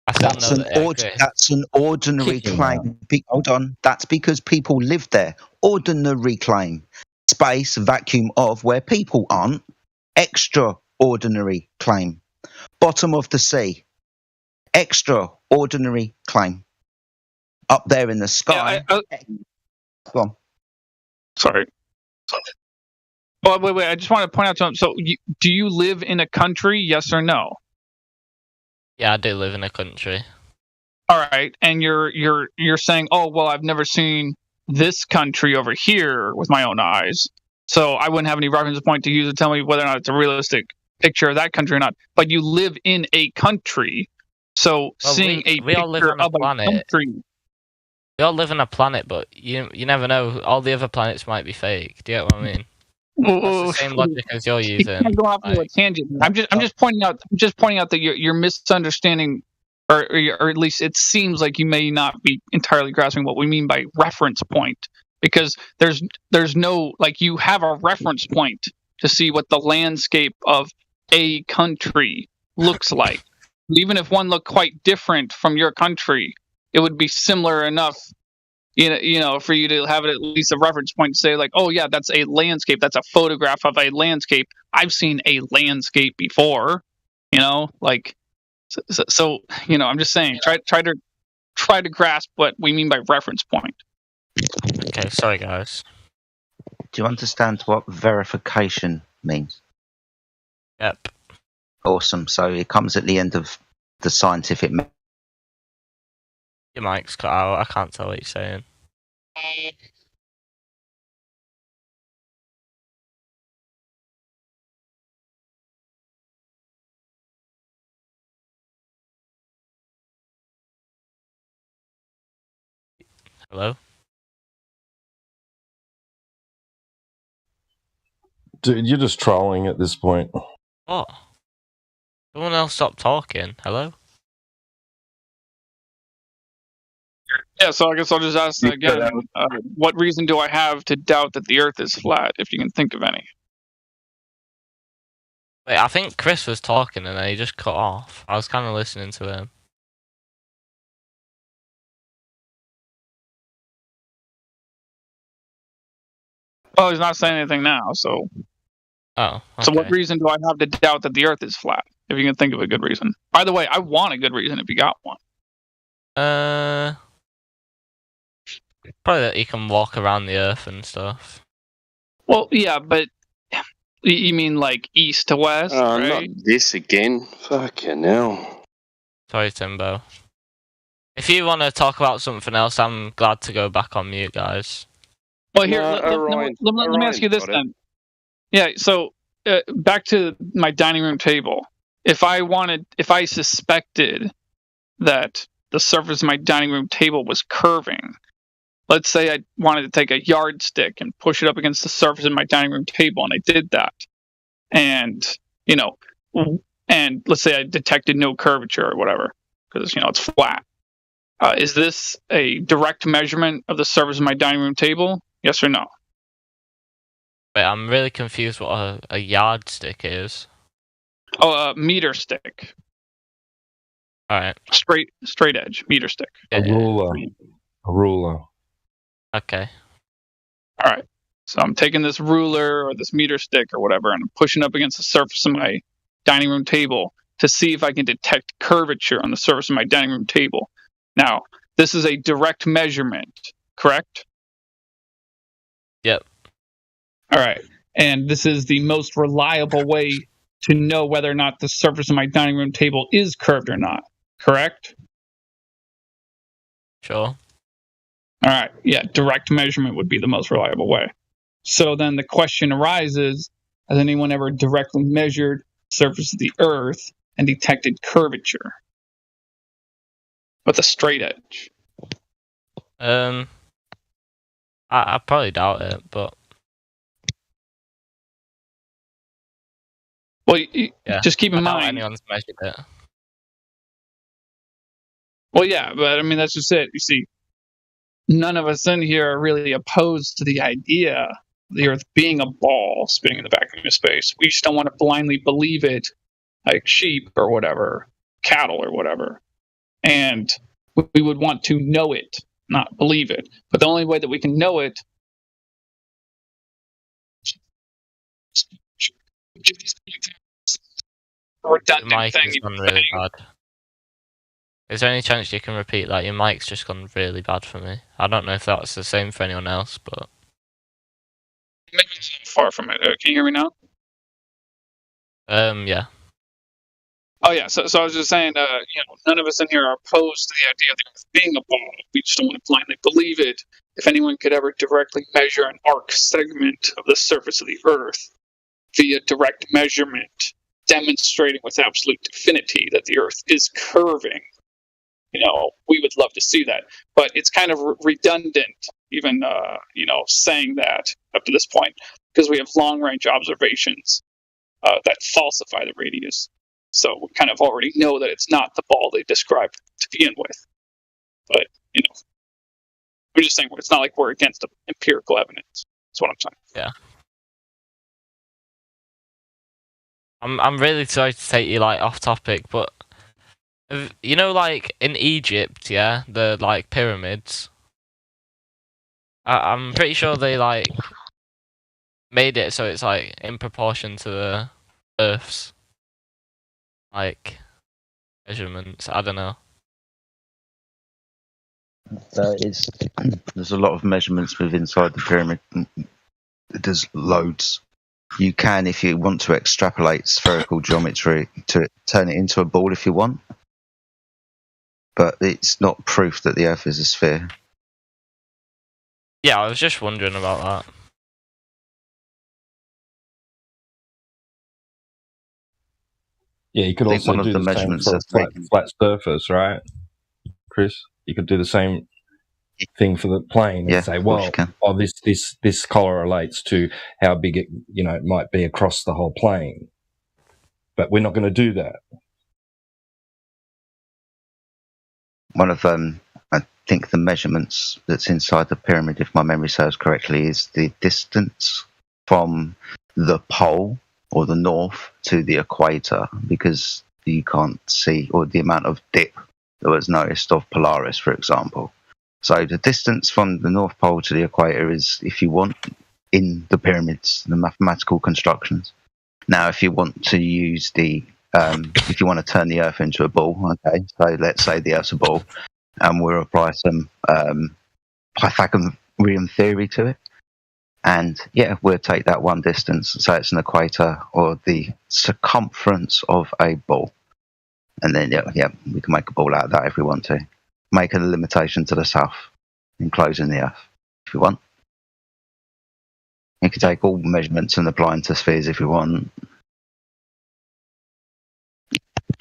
I still know that it exists. That's an ordinary claim. Hold on. That's because people live there. Ordinary claim. Space, vacuum of, where people aren't. Extraordinary claim. Bottom of the sea. Extraordinary claim. Up there in the sky. Go on. Sorry. Oh, wait. I just want to point out something. So, do you live in a country? Yes or no? Yeah, I do live in a country. All right, and you're saying, oh well, I've never seen this country over here with my own eyes, so I wouldn't have any reference point to use to tell me whether or not it's a realistic picture of that country or not. But you live in a country, so seeing a we all live picture on a of a planet. country. We all live on a planet, but you never know. All the other planets might be fake. Do you get what I mean? That's the same logic as you're You using. can't go off on a tangent. I'm just pointing out that you're misunderstanding, or at least it seems like you may not be entirely grasping what we mean by reference point, because there's no, like, you have a reference point to see what the landscape of a country looks like. Even if one looked quite different from your country, it would be similar enough, for you to have it at least a reference point to say, like, oh yeah, that's a landscape. That's a photograph of a landscape. I've seen a landscape before, like So I'm just saying, try to grasp what we mean by reference point. Okay, sorry guys. Do you understand what verification means? Yep. Awesome. So it comes at the end of the scientific. Your mic's cut out. I can't tell what you're saying. Hello? Dude, you're just trolling at this point. What? Someone else stop talking. Hello? Yeah, so I guess I'll just ask again. What reason do I have to doubt that the Earth is flat, if you can think of any? Wait, I think Chris was talking and then he just cut off. I was kind of listening to him. Well, he's not saying anything now, so... Oh, okay. So what reason do I have to doubt that the Earth is flat, if you can think of a good reason? By the way, I want a good reason if you got one. Probably that you can walk around the Earth and stuff. Well, yeah, but you mean like east to west, right? Not this again. Fucking hell. Sorry, Timbo. If you want to talk about something else, I'm glad to go back on mute, guys. Well, here, let me ask you this then. Yeah, so back to my dining room table. If I suspected that the surface of my dining room table was curving, let's say I wanted to take a yardstick and push it up against the surface of my dining room table, and I did that. And, and let's say I detected no curvature or whatever, because, it's flat. Is this a direct measurement of the surface of my dining room table? Yes or no? Wait, I'm really confused what a yardstick is. Oh, a meter stick. Alright. Straight edge, meter stick. A ruler. A ruler. Okay. Alright. So I'm taking this ruler or this meter stick or whatever, and I'm pushing up against the surface of my dining room table to see if I can detect curvature on the surface of my dining room table. Now, this is a direct measurement, correct? Yep. All right. And this is the most reliable way to know whether or not the surface of my dining room table is curved or not, correct? Sure. All right. Yeah, direct measurement would be the most reliable way. So then the question arises, has anyone ever directly measured the surface of the Earth and detected curvature with a straight edge? I probably doubt it, but... Well, just keep in I doubt mind... anyone's measured it. Well, yeah, but I mean, that's just it. You see, none of us in here are really opposed to the idea of the Earth being a ball spinning in the vacuum of space. We just don't want to blindly believe it like sheep or whatever, cattle or whatever. And we would want to know it, not believe it. But the only way that we can know it redundant Your mic thing. has gone really bad. Is there any chance you can repeat that? Your mic's just gone really bad for me. I don't know if that's the same for anyone else, but... Maybe it's far from it. Can you hear me now? Yeah. Oh yeah, so I was just saying, none of us in here are opposed to the idea of the Earth being a ball. We just don't want to blindly believe it. If anyone could ever directly measure an arc segment of the surface of the Earth via direct measurement, demonstrating with absolute definity that the Earth is curving, we would love to see that. But it's kind of redundant, even saying that up to this point, because we have long-range observations that falsify the radius. So we kind of already know that it's not the ball they described to begin with. But, I'm just saying it's not like we're against empirical evidence. That's what I'm saying. Yeah. I'm really sorry to take you off topic, but in Egypt, yeah, the pyramids. I'm pretty sure they made it so it's in proportion to the Earth's measurements. I don't know. There's a lot of measurements with inside the pyramid. There's loads. You can, if you want to extrapolate spherical geometry, to turn it into a ball if you want. But it's not proof that the Earth is a sphere. Yeah, I was just wondering about that. Yeah, you could I think also one of do the the same measurements for a that's flat surface, right, Chris? You could do the same thing for the plane and say, of course well, you can. this correlates to how big it might be across the whole plane. But we're not going to do that. One of I think the measurements that's inside the pyramid, if my memory serves correctly, is the distance from the pole or the north to the equator, because you can't see, or the amount of dip that was noticed of Polaris, for example. So the distance from the North Pole to the equator is, if you want, in the pyramids, the mathematical constructions. Now, if you want to use if you want to turn the Earth into a ball, okay, so let's say the Earth's a ball, and we'll apply some Pythagorean theory to it, and yeah, we'll take that one distance, so it's an equator or the circumference of a ball, and then yeah, we can make a ball out of that if we want to. Make a limitation to the south, enclosing the Earth, if you want. You can take all measurements and apply them to spheres if you want.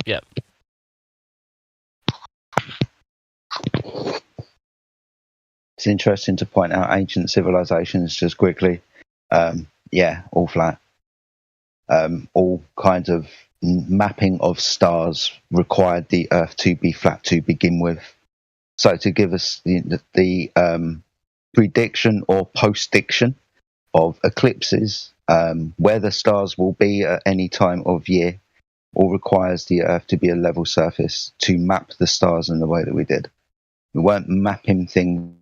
Yep. It's interesting to point out ancient civilizations just quickly. Yeah, all flat. All kinds of mapping of stars required the Earth to be flat to begin with. So to give us the prediction or post-diction of eclipses, where the stars will be at any time of year, all requires the Earth to be a level surface to map the stars in the way that we did. We weren't mapping things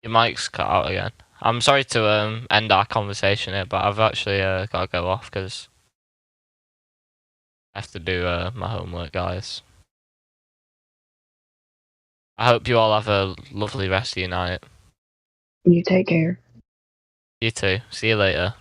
Your mic's cut out again. I'm sorry to end our conversation here, but I've actually got to go off because I have to do my homework, guys. I hope you all have a lovely rest of your night. You take care. You too. See you later.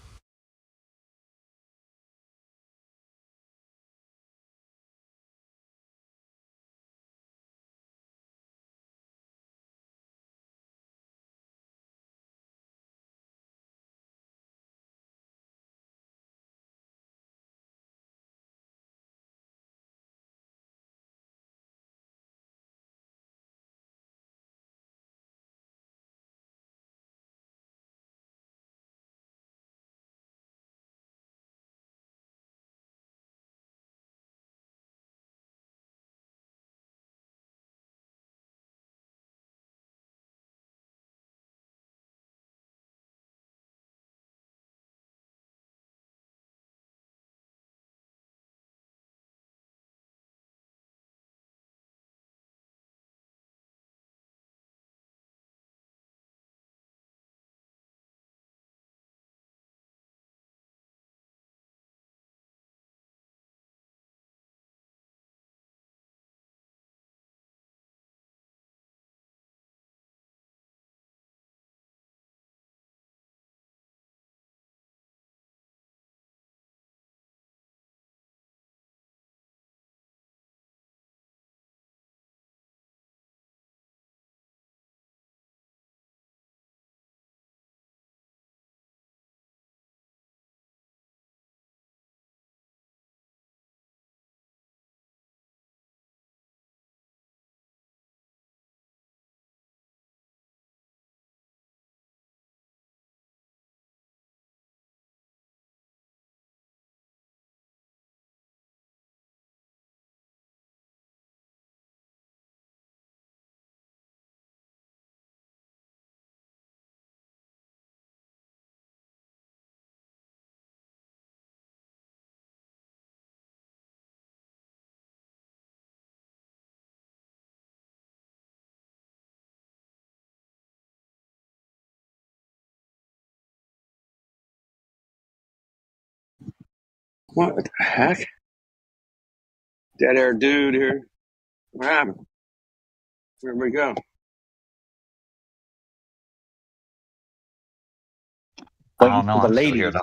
What the heck? Dead air dude here. What happened? Where'd we go? I don't know. I'm still here though.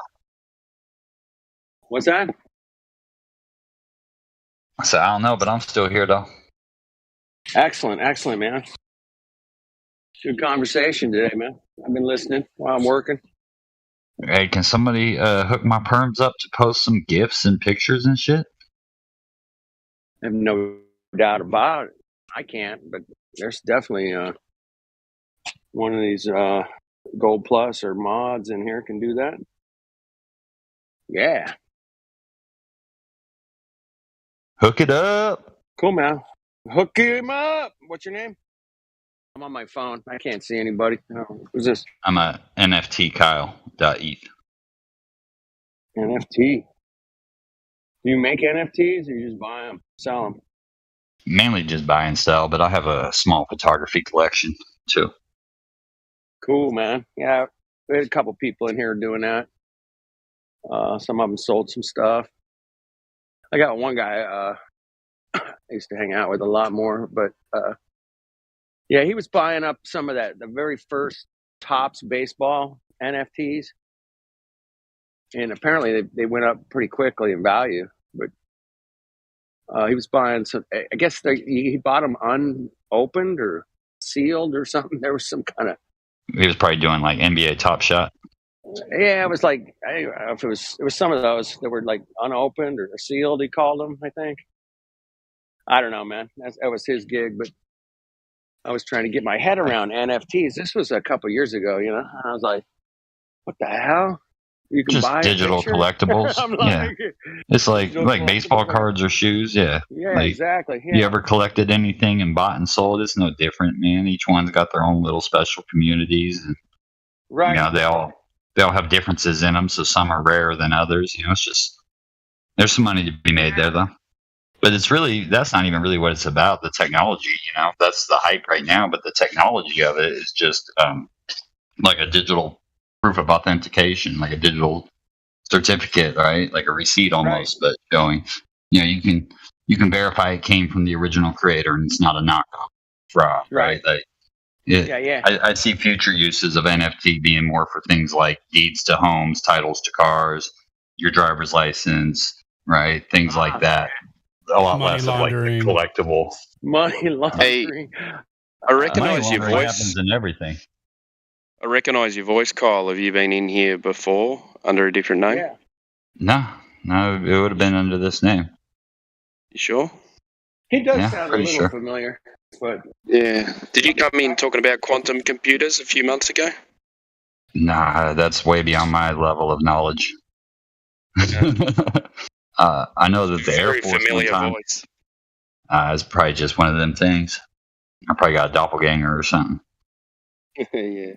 What's that? I said, I don't know, but I'm still here though. Excellent, man. Good conversation today, man. I've been listening while I'm working. Hey, can somebody hook my perms up to post some GIFs and pictures and shit? I have no doubt about it. I can't, but there's definitely one of these Gold Plus or mods in here can do that. Yeah. Hook it up. Cool, man. Hook him up. What's your name? I'm on my phone. I can't see anybody. Who's this? I'm a NFTKyle.eth. NFT. Do you make NFTs or you just buy them, sell them? Mainly just buy and sell, but I have a small photography collection too. Cool, man. Yeah, we had a couple people in here doing that. Some of them sold some stuff. I got one guy I used to hang out with a lot more, but yeah, he was buying up some of the very first Topps baseball NFTs, and apparently they went up pretty quickly in value. But he was buying some. I guess he bought them unopened or sealed or something. There was some kind of. He was probably doing like NBA Top Shot. Yeah, it was like I don't know if it was some of those that were like unopened or sealed. He called them, I think. I don't know, man. That was his gig, but I was trying to get my head around NFTs. This was a couple years ago, you know. I was like, "What the hell? You can just buy digital collectibles." Yeah, it's like baseball cards or shoes. Yeah, yeah, exactly. Yeah. You ever collected anything and bought and sold? It's no different, man. Each one's got their own little special communities, and right. You know, they all have differences in them. So some are rarer than others. You know, it's just there's some money to be made there, though. But that's not even really what it's about. The technology, you know, that's the hype right now. But the technology of it is just like a digital proof of authentication, like a digital certificate, right? Like a receipt almost, but showing, you know, you can verify it came from the original creator and it's not a knockoff fraud, right? Like, yeah. I see future uses of NFT being more for things like deeds to homes, titles to cars, your driver's license, right? Things like that. A lot Money less laundering. of like the collectible. Money laundering. I recognize your voice. Happens in everything. I recognize your voice, Kyle. Have you been in here before under a different name? Yeah. No, it would have been under this name. You sure? He does Yeah, sound a pretty little sure. familiar, but Yeah. Did you come in talking about quantum computers a few months ago? Nah, that's way beyond my level of knowledge. I know that the Air Very Force one familiar time voice. is probably just one of them things. I probably got a doppelganger or something. Yeah.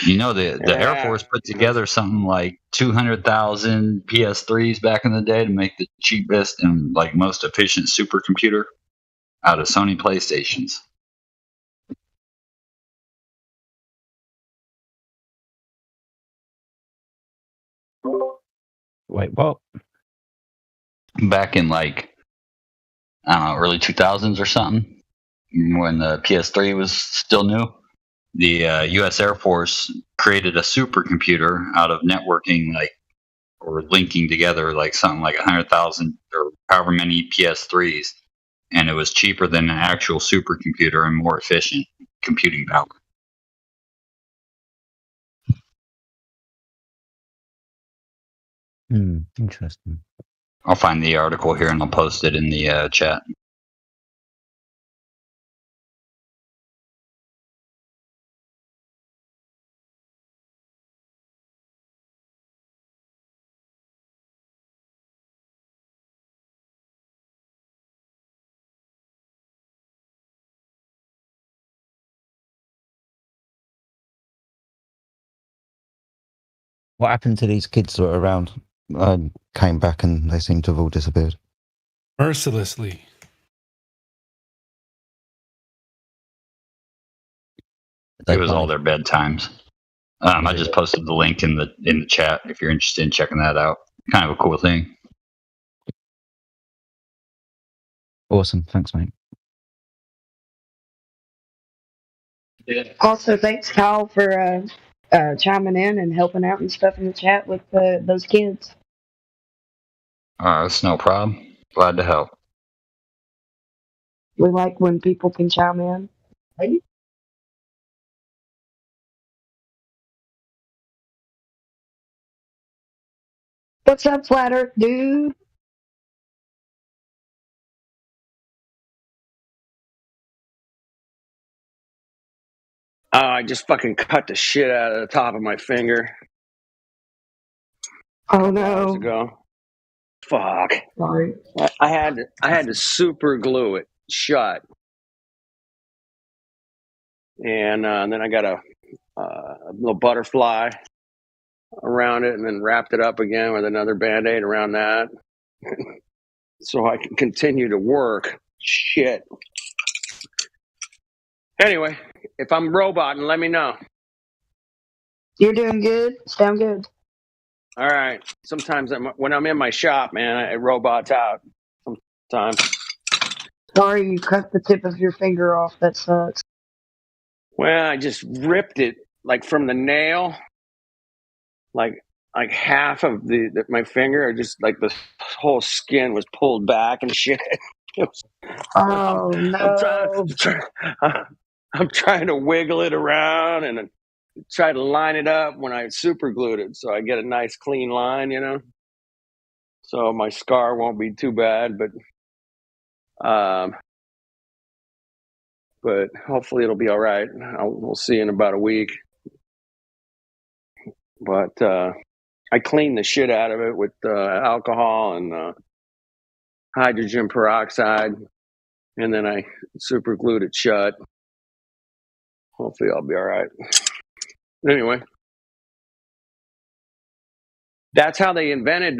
You know, the Air Force put together something like 200,000 PS3s back in the day to make the cheapest and like most efficient supercomputer out of Sony PlayStations. Wait, what? Back in like, I don't know, early 2000s or something, when the PS3 was still new, the U.S. Air Force created a supercomputer out of networking, like, or linking together like something like 100,000 or however many PS3s, and it was cheaper than an actual supercomputer and more efficient computing power. Interesting. I'll find the article here and I'll post it in the chat. What happened to these kids that were around? Came back and they seem to have all disappeared. Mercilessly. It was all their bedtimes. I just posted the link in the chat if you're interested in checking that out. Kind of a cool thing. Awesome. Thanks, mate. Also, thanks, Kyle, for chiming in and helping out and stuff in the chat with those kids. That's no problem. Glad to help. We like when people can chime in. What's up, Flat Earth dude? I just fucking cut the shit out of the top of my finger. Oh no! Hours ago. Fuck. Sorry. I had to super glue it shut, and then I got a little butterfly around it, and then wrapped it up again with another Band-Aid around that, so I can continue to work. Shit. Anyway, if I'm roboting, let me know. You're doing good. Sound good. All right. Sometimes when I'm in my shop, man, it robots out. Sometimes. Sorry you cut the tip of your finger off. That sucks. Well, I just ripped it like from the nail, like half of my finger, or just like the whole skin was pulled back and shit. Oh no! I'm trying to wiggle it around and try to line it up when I super glued it, so I get a nice clean line, you know. So my scar won't be too bad, but hopefully it'll be all right. We'll see in about a week. But I cleaned the shit out of it with alcohol and hydrogen peroxide, and then I super glued it shut. Hopefully I'll be all right. Anyway, that's how they invented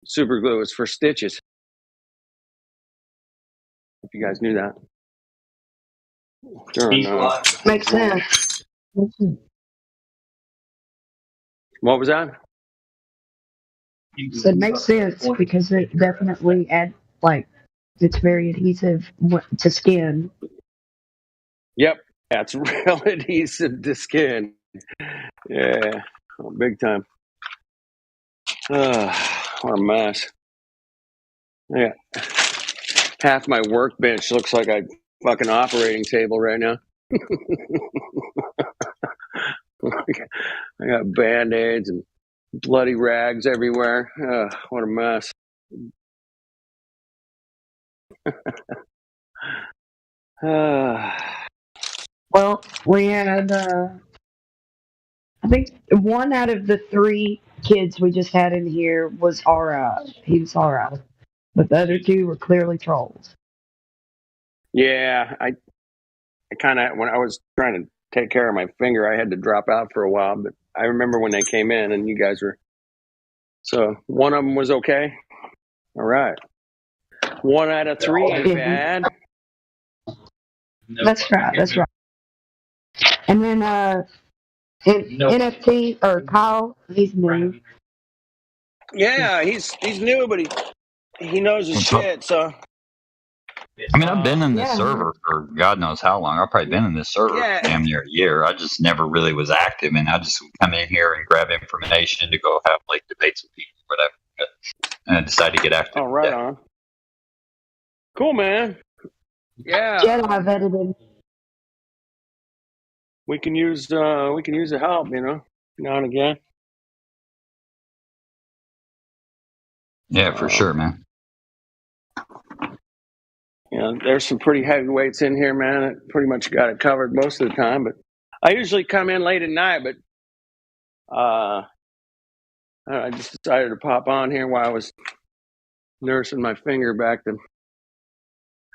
super glue. Is for stitches. If you guys knew that. Makes sense. What was that? So it makes sense because it definitely it's very adhesive to skin. Yep, that's real adhesive to skin. Yeah, big time. What a mess. Yeah, half my workbench looks like a fucking operating table right now. I got Band-Aids and bloody rags everywhere. What a mess. Well, we had I think one out of the 3 kids we just had in here was alright. He was alright. But the other 2 were clearly trolls. Yeah, I kind of, when I was trying to take care of my finger, I had to drop out for a while, but I remember when they came in and you guys were, so one of them was okay. All right. 1 out of 3 ain't bad. That's right. That's right. And then NFT or Kyle, he's new. Yeah, he's new, but he knows his shit. So I mean, I've been in this server for God knows how long. I've probably been in this server Yeah. for damn near a year. I just never really was active, and I just would come in here and grab information to go have like debates with people, or whatever. And I decided to get active. Oh, right on. Cool, man. Yeah. Jedi vetted him. We can use the help, you know, now and again. Yeah, for sure, man. You know, there's some pretty heavyweights in here, man. It pretty much got it covered most of the time, but I usually come in late at night, but I just decided to pop on here while I was nursing my finger back to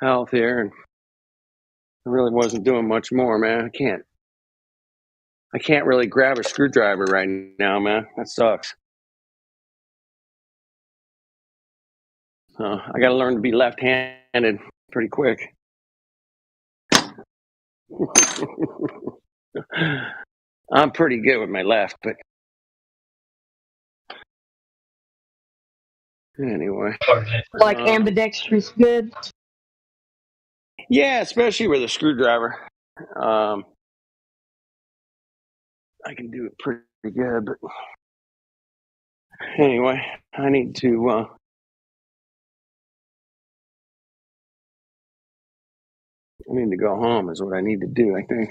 health here, and I really wasn't doing much more, man. I can't really grab a screwdriver right now, man. That sucks. So I got to learn to be left-handed pretty quick. I'm pretty good with my left, but Anyway. Like ambidextrous good? Yeah, especially with a screwdriver. I can do it pretty good, but anyway, I need to go home is what I need to do, I think.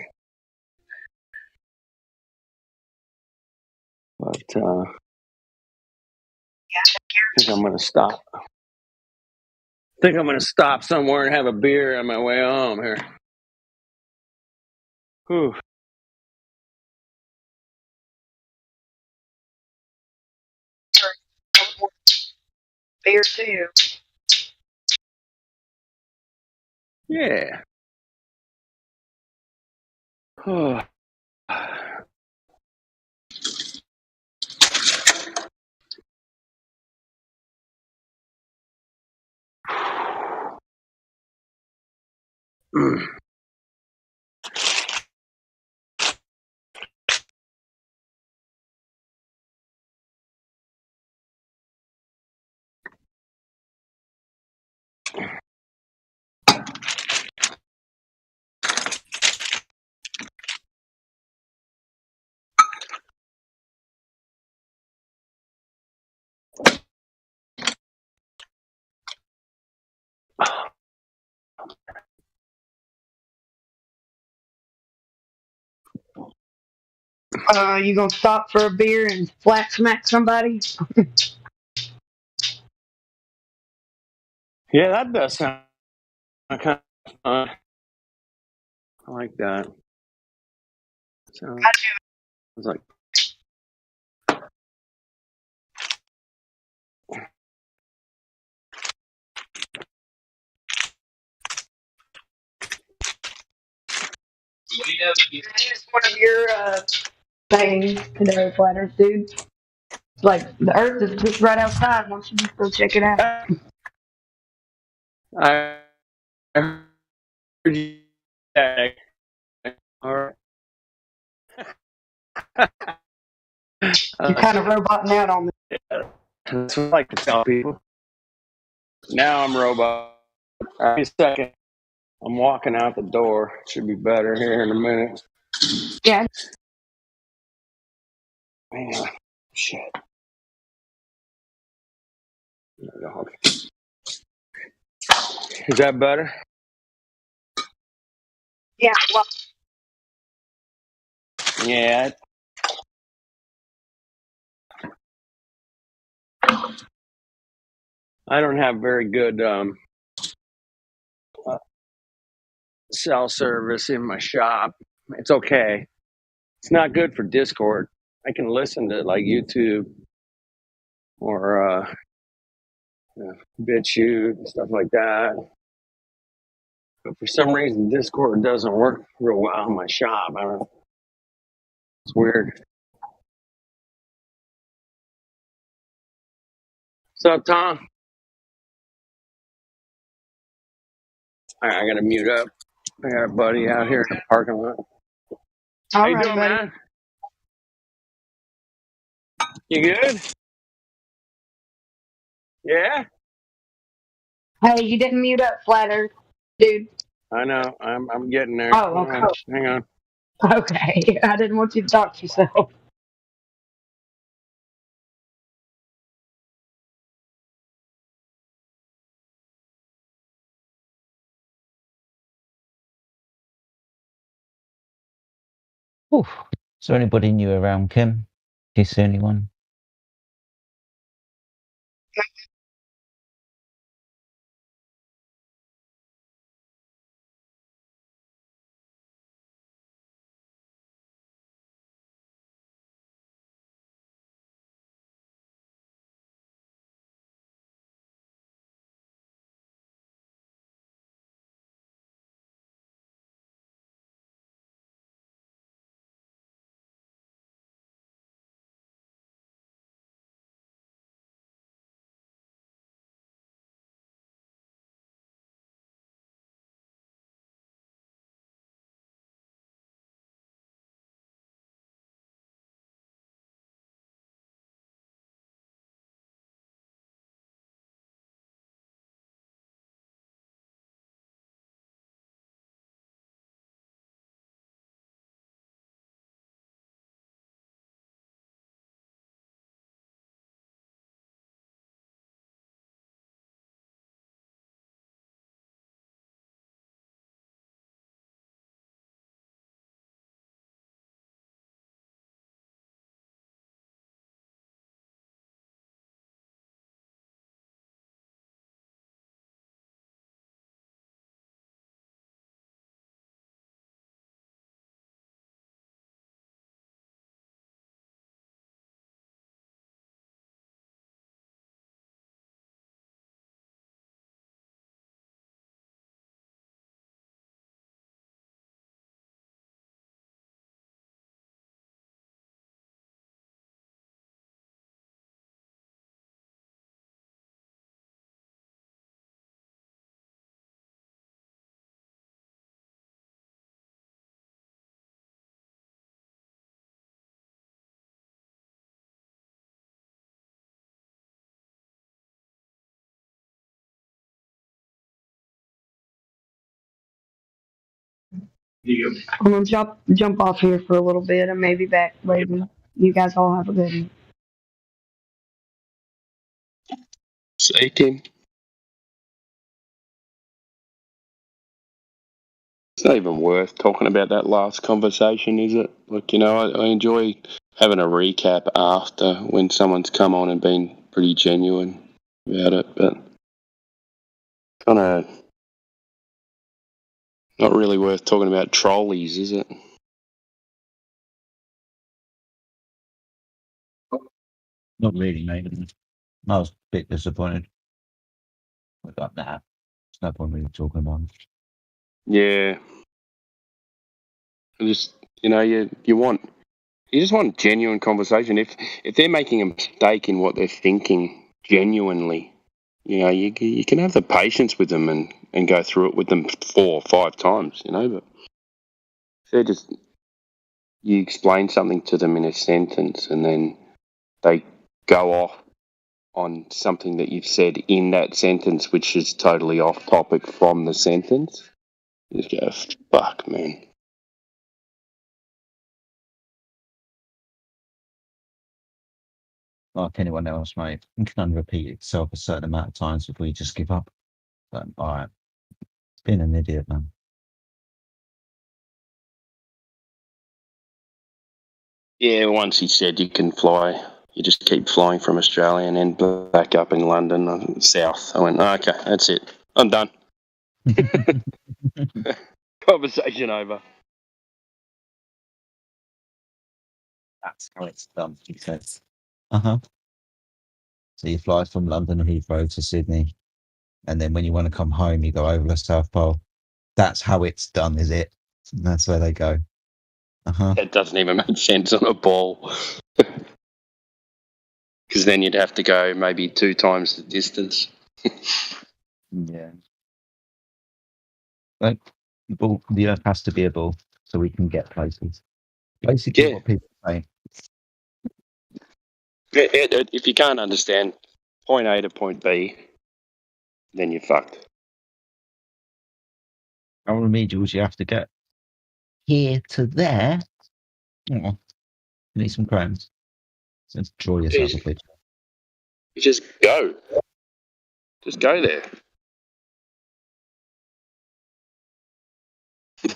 But I think I'm gonna stop. I think I'm gonna stop somewhere and have a beer on my way home here. Whew. Beer too. Yeah. Oh. You gonna stop for a beer and flat smack somebody? Yeah, that does sound kind of fun. I like that. Sounds like It's one of your things today, Flat Earth dude. It's like the Earth is just right outside. Why don't you just go check it out? I heard you. All right. You're kind of roboting out on me. That's what I like to tell people. Now I'm robot. Give me a second. I'm walking out the door. Should be better here in a minute. Yeah. Man, shit. Is that better? Yeah. Well, Yeah. I don't have very good cell service in my shop. It's okay. It's not good for Discord. I can listen to like YouTube or BitChute and stuff like that. But for some reason, Discord doesn't work real well in my shop. I don't know. It's weird. What's up, Tom? All right, I gotta mute up. I got a buddy out here in the parking lot. How you doing, man? You good? Yeah. hey, you didn't mute up, Flat Earth dude. I know. I'm getting there. Oh, okay. Hang on. Okay. I didn't want you to talk to yourself. Oof. Is there anybody new around, Kim? Do you see anyone? I'm gonna jump off here for a little bit and maybe back later. You guys all have a good one. See, Tim. It's not even worth talking about that last conversation, is it? Like, I enjoy having a recap after when someone's come on and been pretty genuine about it, but kind of not really worth talking about trolleys, is it? Not really, mate. I was a bit disappointed. But nah, there's no point really talking about it. Yeah. Just, you just want genuine conversation. If they're making a mistake in what they're thinking genuinely, you can have the patience with them and go through it with them 4 or 5 times, but if they're just, you explain something to them in a sentence and then they go off on something that you've said in that sentence, which is totally off topic from the sentence, you just go, fuck, man. Like anyone else, mate, it can only repeat itself a certain amount of times before you just give up. But, all right, being an idiot, man. Yeah, once he said you can fly, you just keep flying from Australia and end back up in London, south. I went, okay, that's it. I'm done. Conversation over. That's how it's done, he says. Uh-huh. So you fly from London Heathrow to Sydney, and then when you want to come home, you go over the South Pole. That's how it's done, is it? And that's where they go. Uh-huh. That doesn't even make sense on a ball. Because then you'd have to go maybe 2 times the distance. Yeah. Like, the Earth has to be a ball so we can get places. Basically, what people say. If you can't understand point A to point B, then you're fucked. How remedials you have to get here to there? Oh, you need some crayons. Let's draw yourself a picture. You just go. Just go there.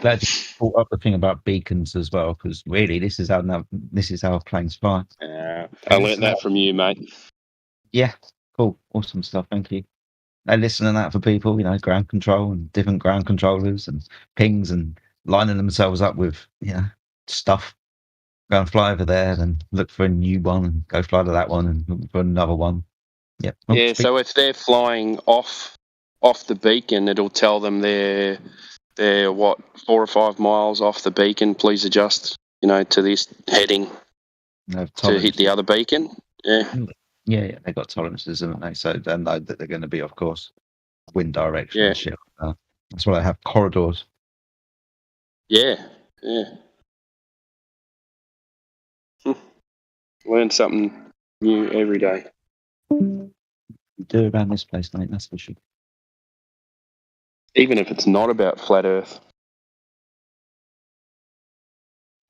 Glad you brought up the thing about beacons as well, because really, this is how planes fly. I learnt that from you, mate. Yeah, cool, awesome stuff. Thank you. They listen to that for people, ground control and different ground controllers and pings and lining themselves up with stuff. Go and fly over there, then look for a new one and go fly to that one and look for another one. Yep. Yeah, so if they're flying off the beacon, it'll tell them they're 4 or 5 miles off the beacon. Please adjust, to this heading to hit the other beacon. Yeah. Yeah, they got tolerances, haven't they? So they know that they're going to be, of course, wind direction and shit like that. That's why they have corridors. Yeah. Learn something new every day. You do around this place, mate, that's for sure. Even if it's not about flat Earth.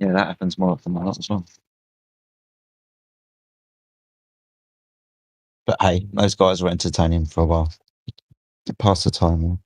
Yeah, that happens more often than not as well. But hey, those guys were entertaining for a while. To pass the time.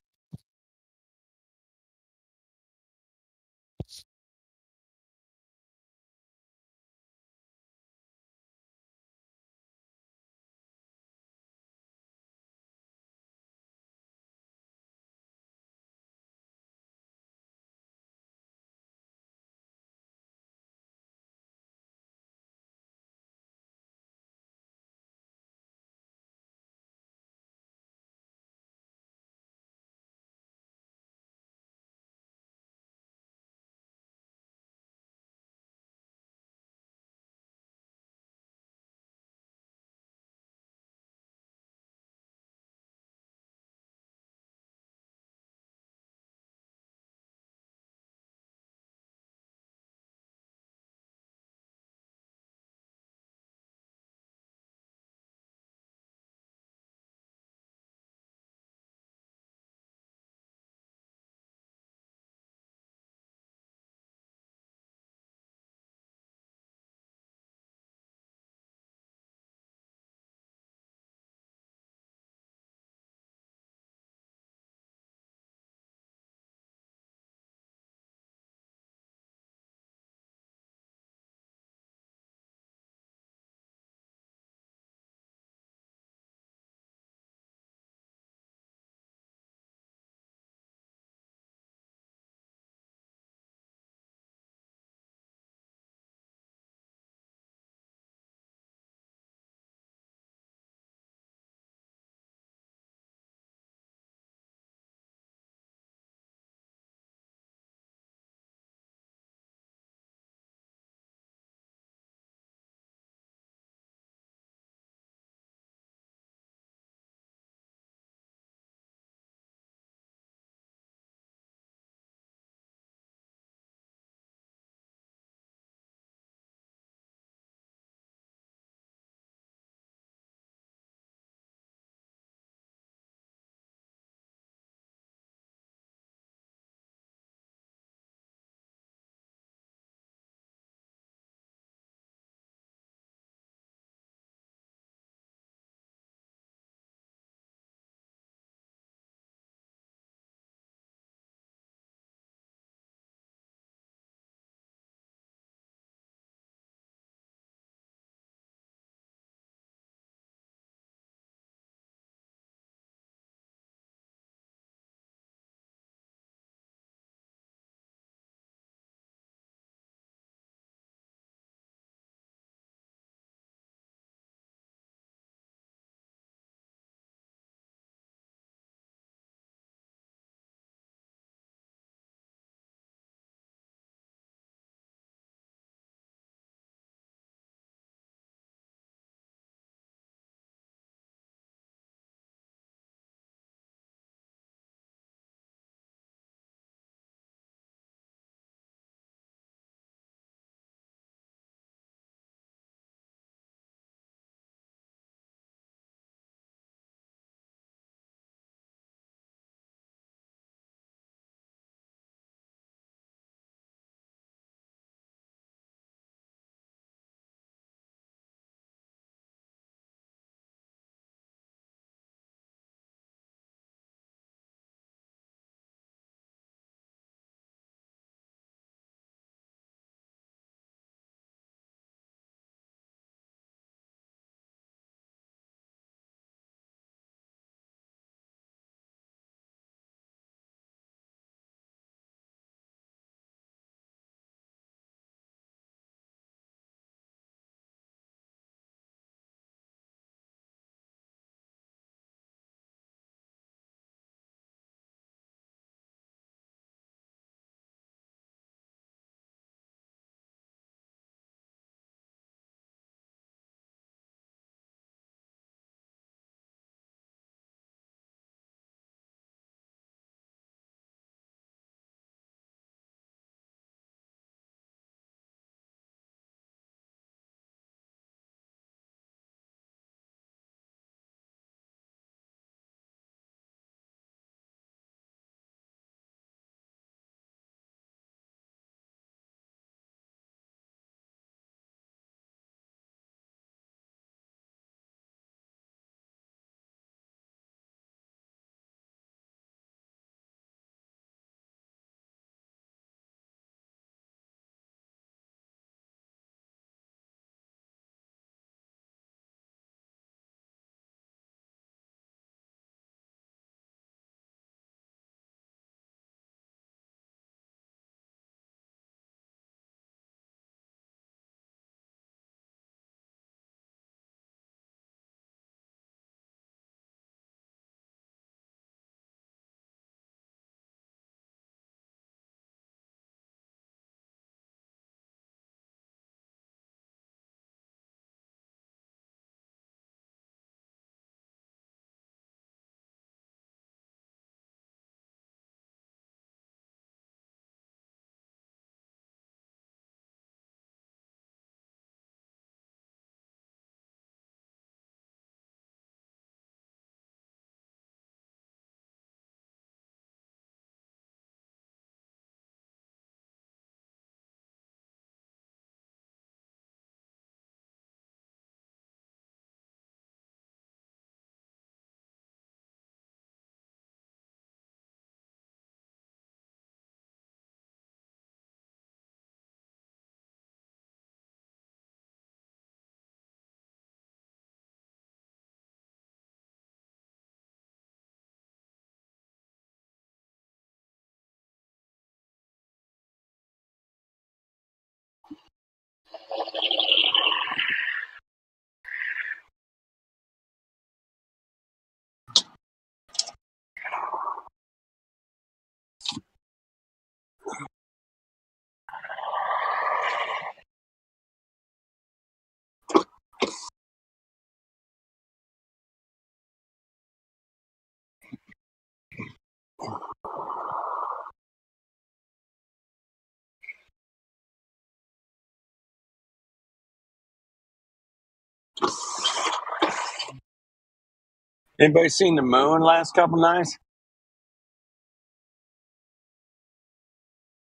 Anybody seen the moon last couple nights?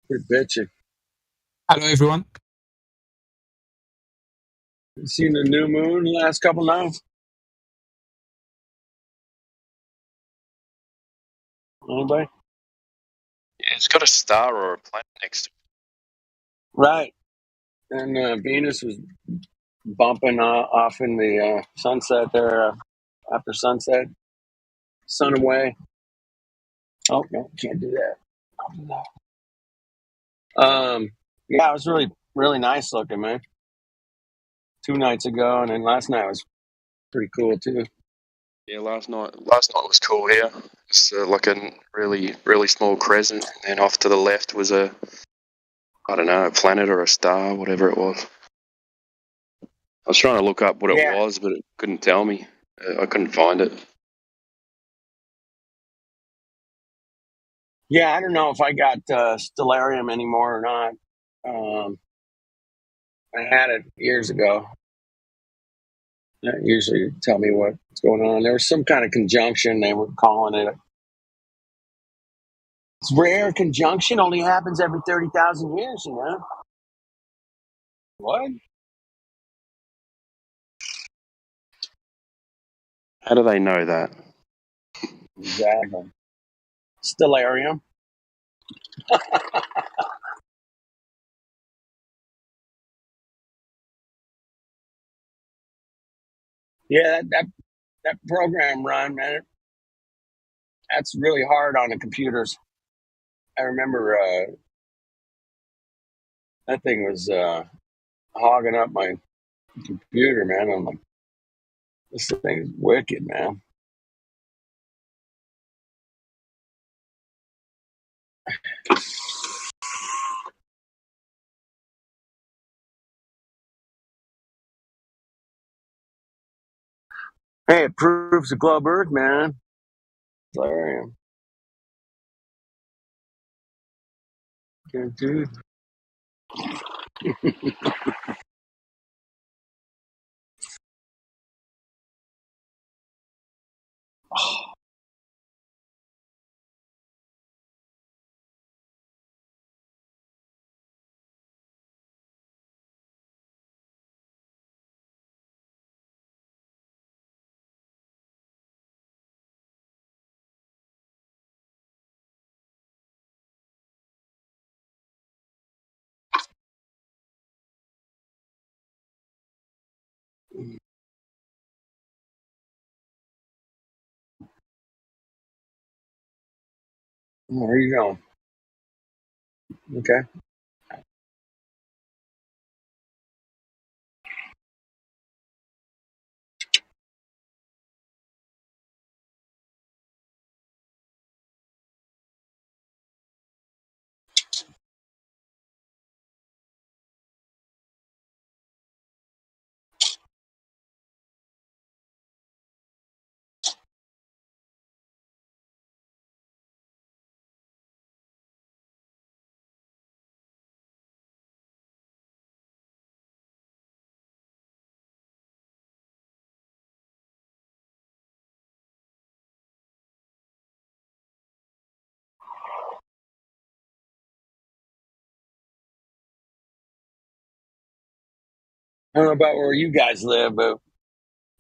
Pretty bitchy. Hello, everyone. You seen the new moon last couple nights? Anybody? Yeah, it's got a star or a planet next to it. Right. And Venus was bumping off in the sunset there after sunset. Sun away. Oh, no, can't do that. I'll do that. Yeah, it was really, really nice looking, man. 2 nights ago, and then last night was pretty cool too. Yeah, last night was cool here. It's like a really, really small crescent, and off to the left was a planet or a star, whatever it was. I was trying to look up what it was, but it couldn't tell me. I couldn't find it. Yeah, I don't know if I got Stellarium anymore or not. I had it years ago. That usually tell me what's going on. There was some kind of conjunction. They were calling it. It's rare conjunction. Only happens every 30,000 years, you know? What? How do they know that? Exactly. Stellarium. Yeah, that program run, man, that's really hard on the computers. I remember that thing was hogging up my computer, man. I'm like, this thing is wicked, man. Hey, it proves the globe Earth, man. Stellarium. Good dude. Where you going? Okay. I don't know about where you guys live, but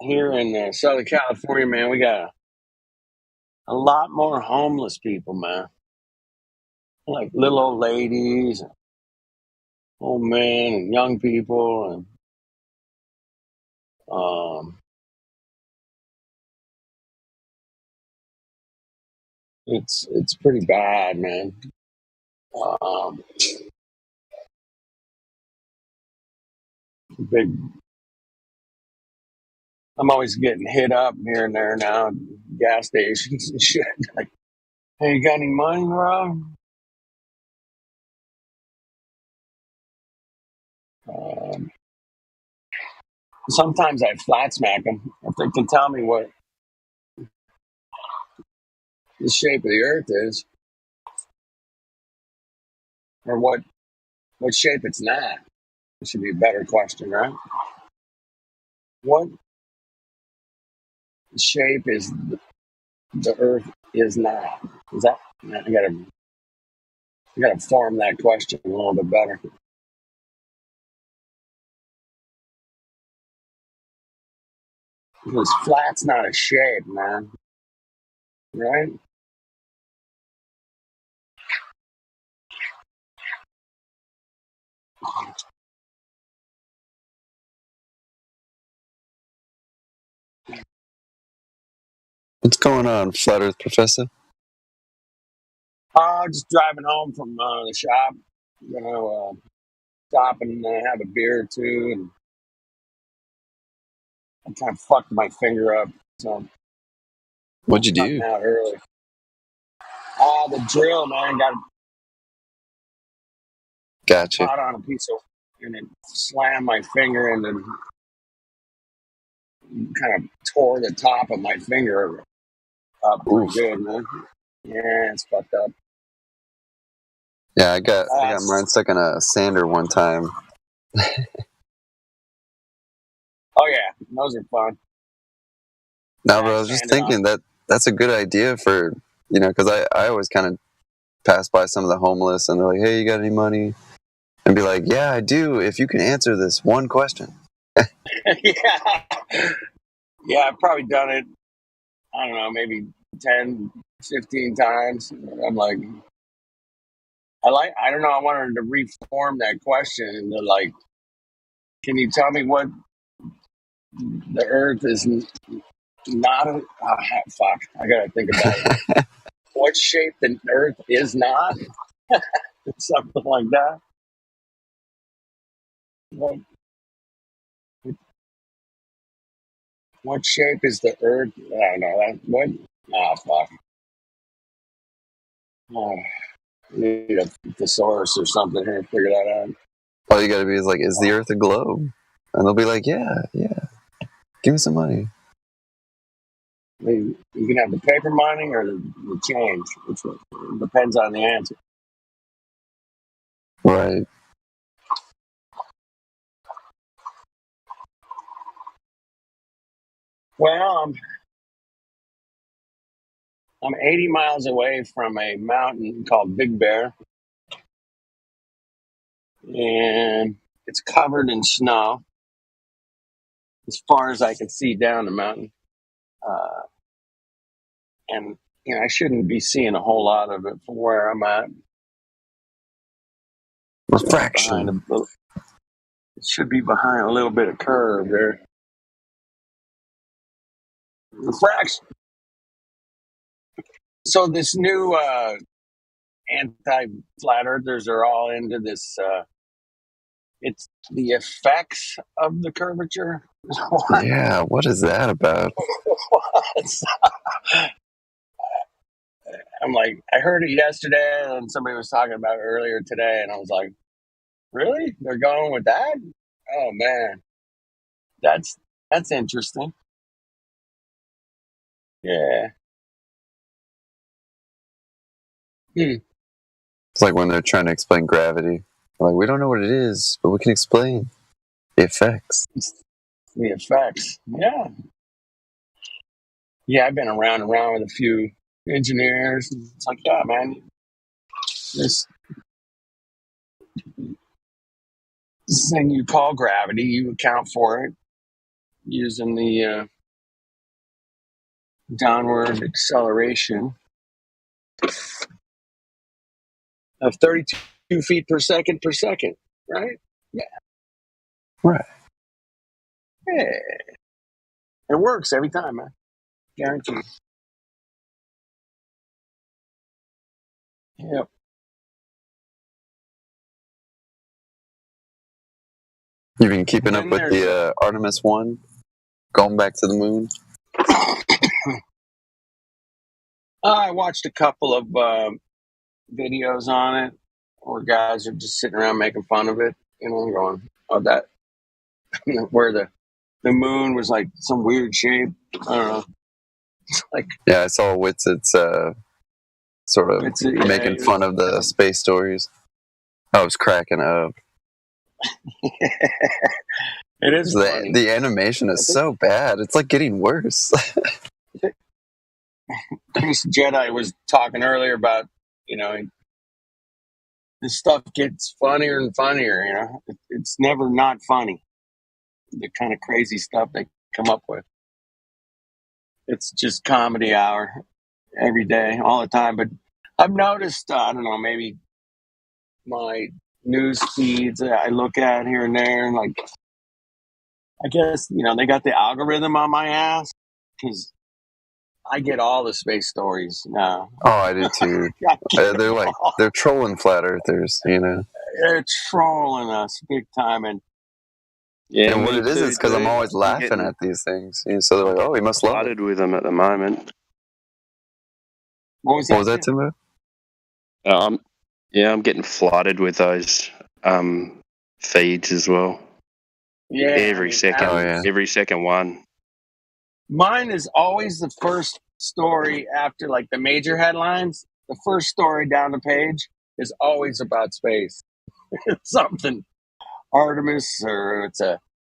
here in Southern California, man, we got a lot more homeless people, man. Like little old ladies, and old men, and young people, and it's pretty bad, man. Um, big. I'm always getting hit up here and there now, gas stations and shit. Like, hey, you got any money, Rob? Sometimes I flat smack them if they can tell me what the shape of the Earth is, or what shape it's not. It should be a better question, right? What shape is the Earth is not? Is that I gotta form that question a little bit better. Because flat's not a shape, man. Right? What's going on, Flat Earth Professor? Just driving home from the shop. Stop and have a beer or two, and I kind of fucked my finger up, so What'd you cutting do? out early. The drill, man, got Gotcha. caught on a piece of, and it slammed my finger and then kind of tore the top of my finger up pretty good, man. Yeah, it's fucked up. Yeah, I got mine stuck in a sander one time. Oh yeah, those are fun. No, but I was just thinking that's a good idea for, because I always kind of pass by some of the homeless and they're like, hey, you got any money? And be like, yeah, I do, if you can answer this one question. Yeah, I've probably done it, I don't know, maybe 10, 15 times. I'm like, I don't know, I wanted to reform that question into like, can you tell me what the Earth is not fuck, I gotta think about it. What shape the Earth is not? Something like that. What shape is the Earth? I don't know. What? Fuck. Oh, I need a thesaurus or something here to figure that out. All you gotta be is like, is the Earth a globe? And they'll be like, yeah, give me some money. You can have the paper money or the change, which depends on the answer. Right. Well, I'm 80 miles away from a mountain called Big Bear, and it's covered in snow as far as I can see down the mountain. And I shouldn't be seeing a whole lot of it from where I'm at. Refraction. It should be behind a little bit of curve there. Refraction. So this new anti-flat earthers are all into this. It's the effects of the curvature. Yeah, what is that about? I'm like, I heard it yesterday, and somebody was talking about it earlier today, and I was like, really? They're going with that? Oh man, that's interesting. Yeah. It's like when they're trying to explain gravity. They're like, we don't know what it is, but we can explain the effects. The effects. Yeah. Yeah, I've been around and around with a few engineers. It's like, yeah, man, this thing you call gravity, you account for it using the downward acceleration of 32 feet per second, right? Yeah. Right. Yeah. It works every time, man. Guaranteed. Yep. You've been keeping up with the Artemis 1? Going back to the moon? I watched a couple of videos on it where guys are just sitting around making fun of it, going, oh, that, where the moon was like some weird shape. I don't know. Like, yeah, I saw Witsit sort of making fun of the space stories. I was cracking up. It is funny. The animation is so bad. It's like getting worse. Chris Jedi was talking earlier about, this stuff gets funnier and funnier, It's never not funny. The kind of crazy stuff they come up with. It's just comedy hour every day, all the time. But I've noticed, I don't know, maybe my news feeds I look at here and there, and like, I guess, they got the algorithm on my ass because I get all the space stories now. Oh, I do too. They're trolling flat earthers, They're trolling us big time. And yeah, and what it is because I'm always laughing at these things. So they're like, oh, he must love it. With them at the moment. What was that, Timbo? I'm getting flooded with those feeds as well. Yeah, every second one. Mine is always the first story after like the major headlines. The first story down the page is always about space. It's something Artemis, or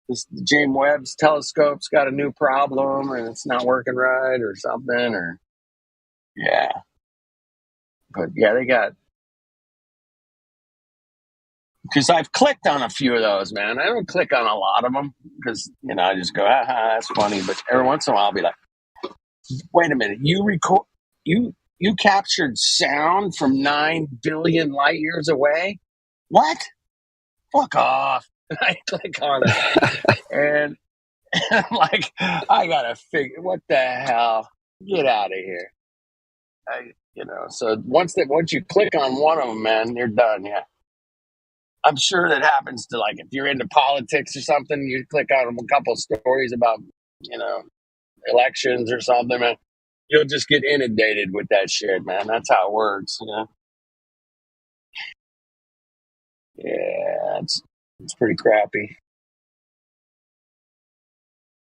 this James Webb's telescope's got a new problem and it's not working right or something, or yeah. But yeah, they got, because I've clicked on a few of those, man. I don't click on a lot of them because, I just go, that's funny. But every once in a while I'll be like, wait a minute, you captured sound from 9 billion light years away? What? Fuck off. And I click on it. And I'm like, I gotta figure, what the hell? Get out of here. So once you click on one of them, man, you're done. Yeah. I'm sure that happens to, like, if you're into politics or something, you click on a couple of stories about, elections or something, man. You'll just get inundated with that shit, man. That's how it works, Yeah, it's pretty crappy.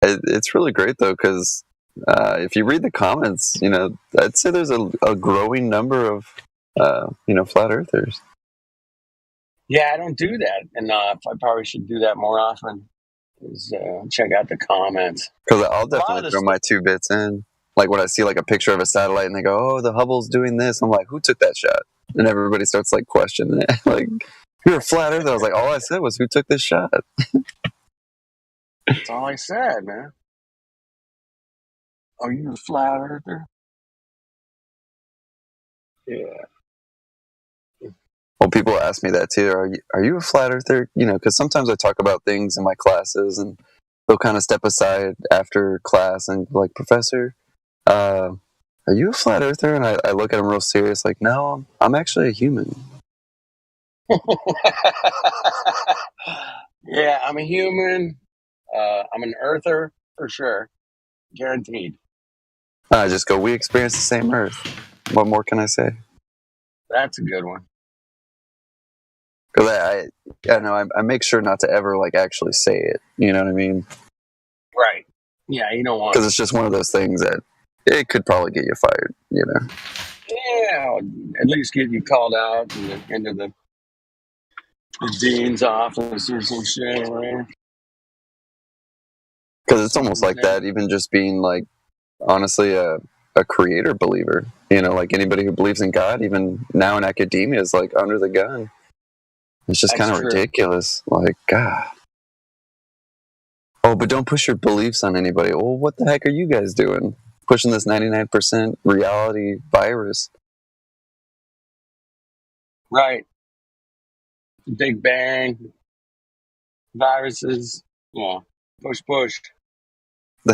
It's really great though, because if you read the comments, I'd say there's a growing number of flat earthers. Yeah, I don't do that enough. I probably should do that more often. Is check out the comments. Because I'll definitely throw my 2 bits in. Like when I see like a picture of a satellite and they go, "Oh, the Hubble's doing this," I'm like, "Who took that shot?" And everybody starts like questioning it. Like, you're a flat earther. I was like, all I said was, "Who took this shot?" That's all I said, man. Are you a flat earther? Yeah. Well, people ask me that too. Are you a flat earther? Because sometimes I talk about things in my classes, and they'll kind of step aside after class and be like, "Professor, are you a flat earther?" And I look at them real serious, like, "No, I'm actually a human." Yeah, I'm a human. I'm an earther for sure, guaranteed. I just go, we experience the same Earth. What more can I say? That's a good one. Because I make sure not to ever like actually say it. You know what I mean? Right. Yeah, you don't want. Because it's just one of those things that it could probably get you fired. Yeah, at least get you called out into the dean's office or some shit, right? Because it's almost like that. Even just being like, honestly, a creator believer. Like anybody who believes in God, even now in academia, is like under the gun. It's just kind of ridiculous. Like, God. Oh, but don't push your beliefs on anybody. Well, what the heck are you guys doing? Pushing this 99% reality virus. Right. Big Bang. Viruses. Yeah. Push.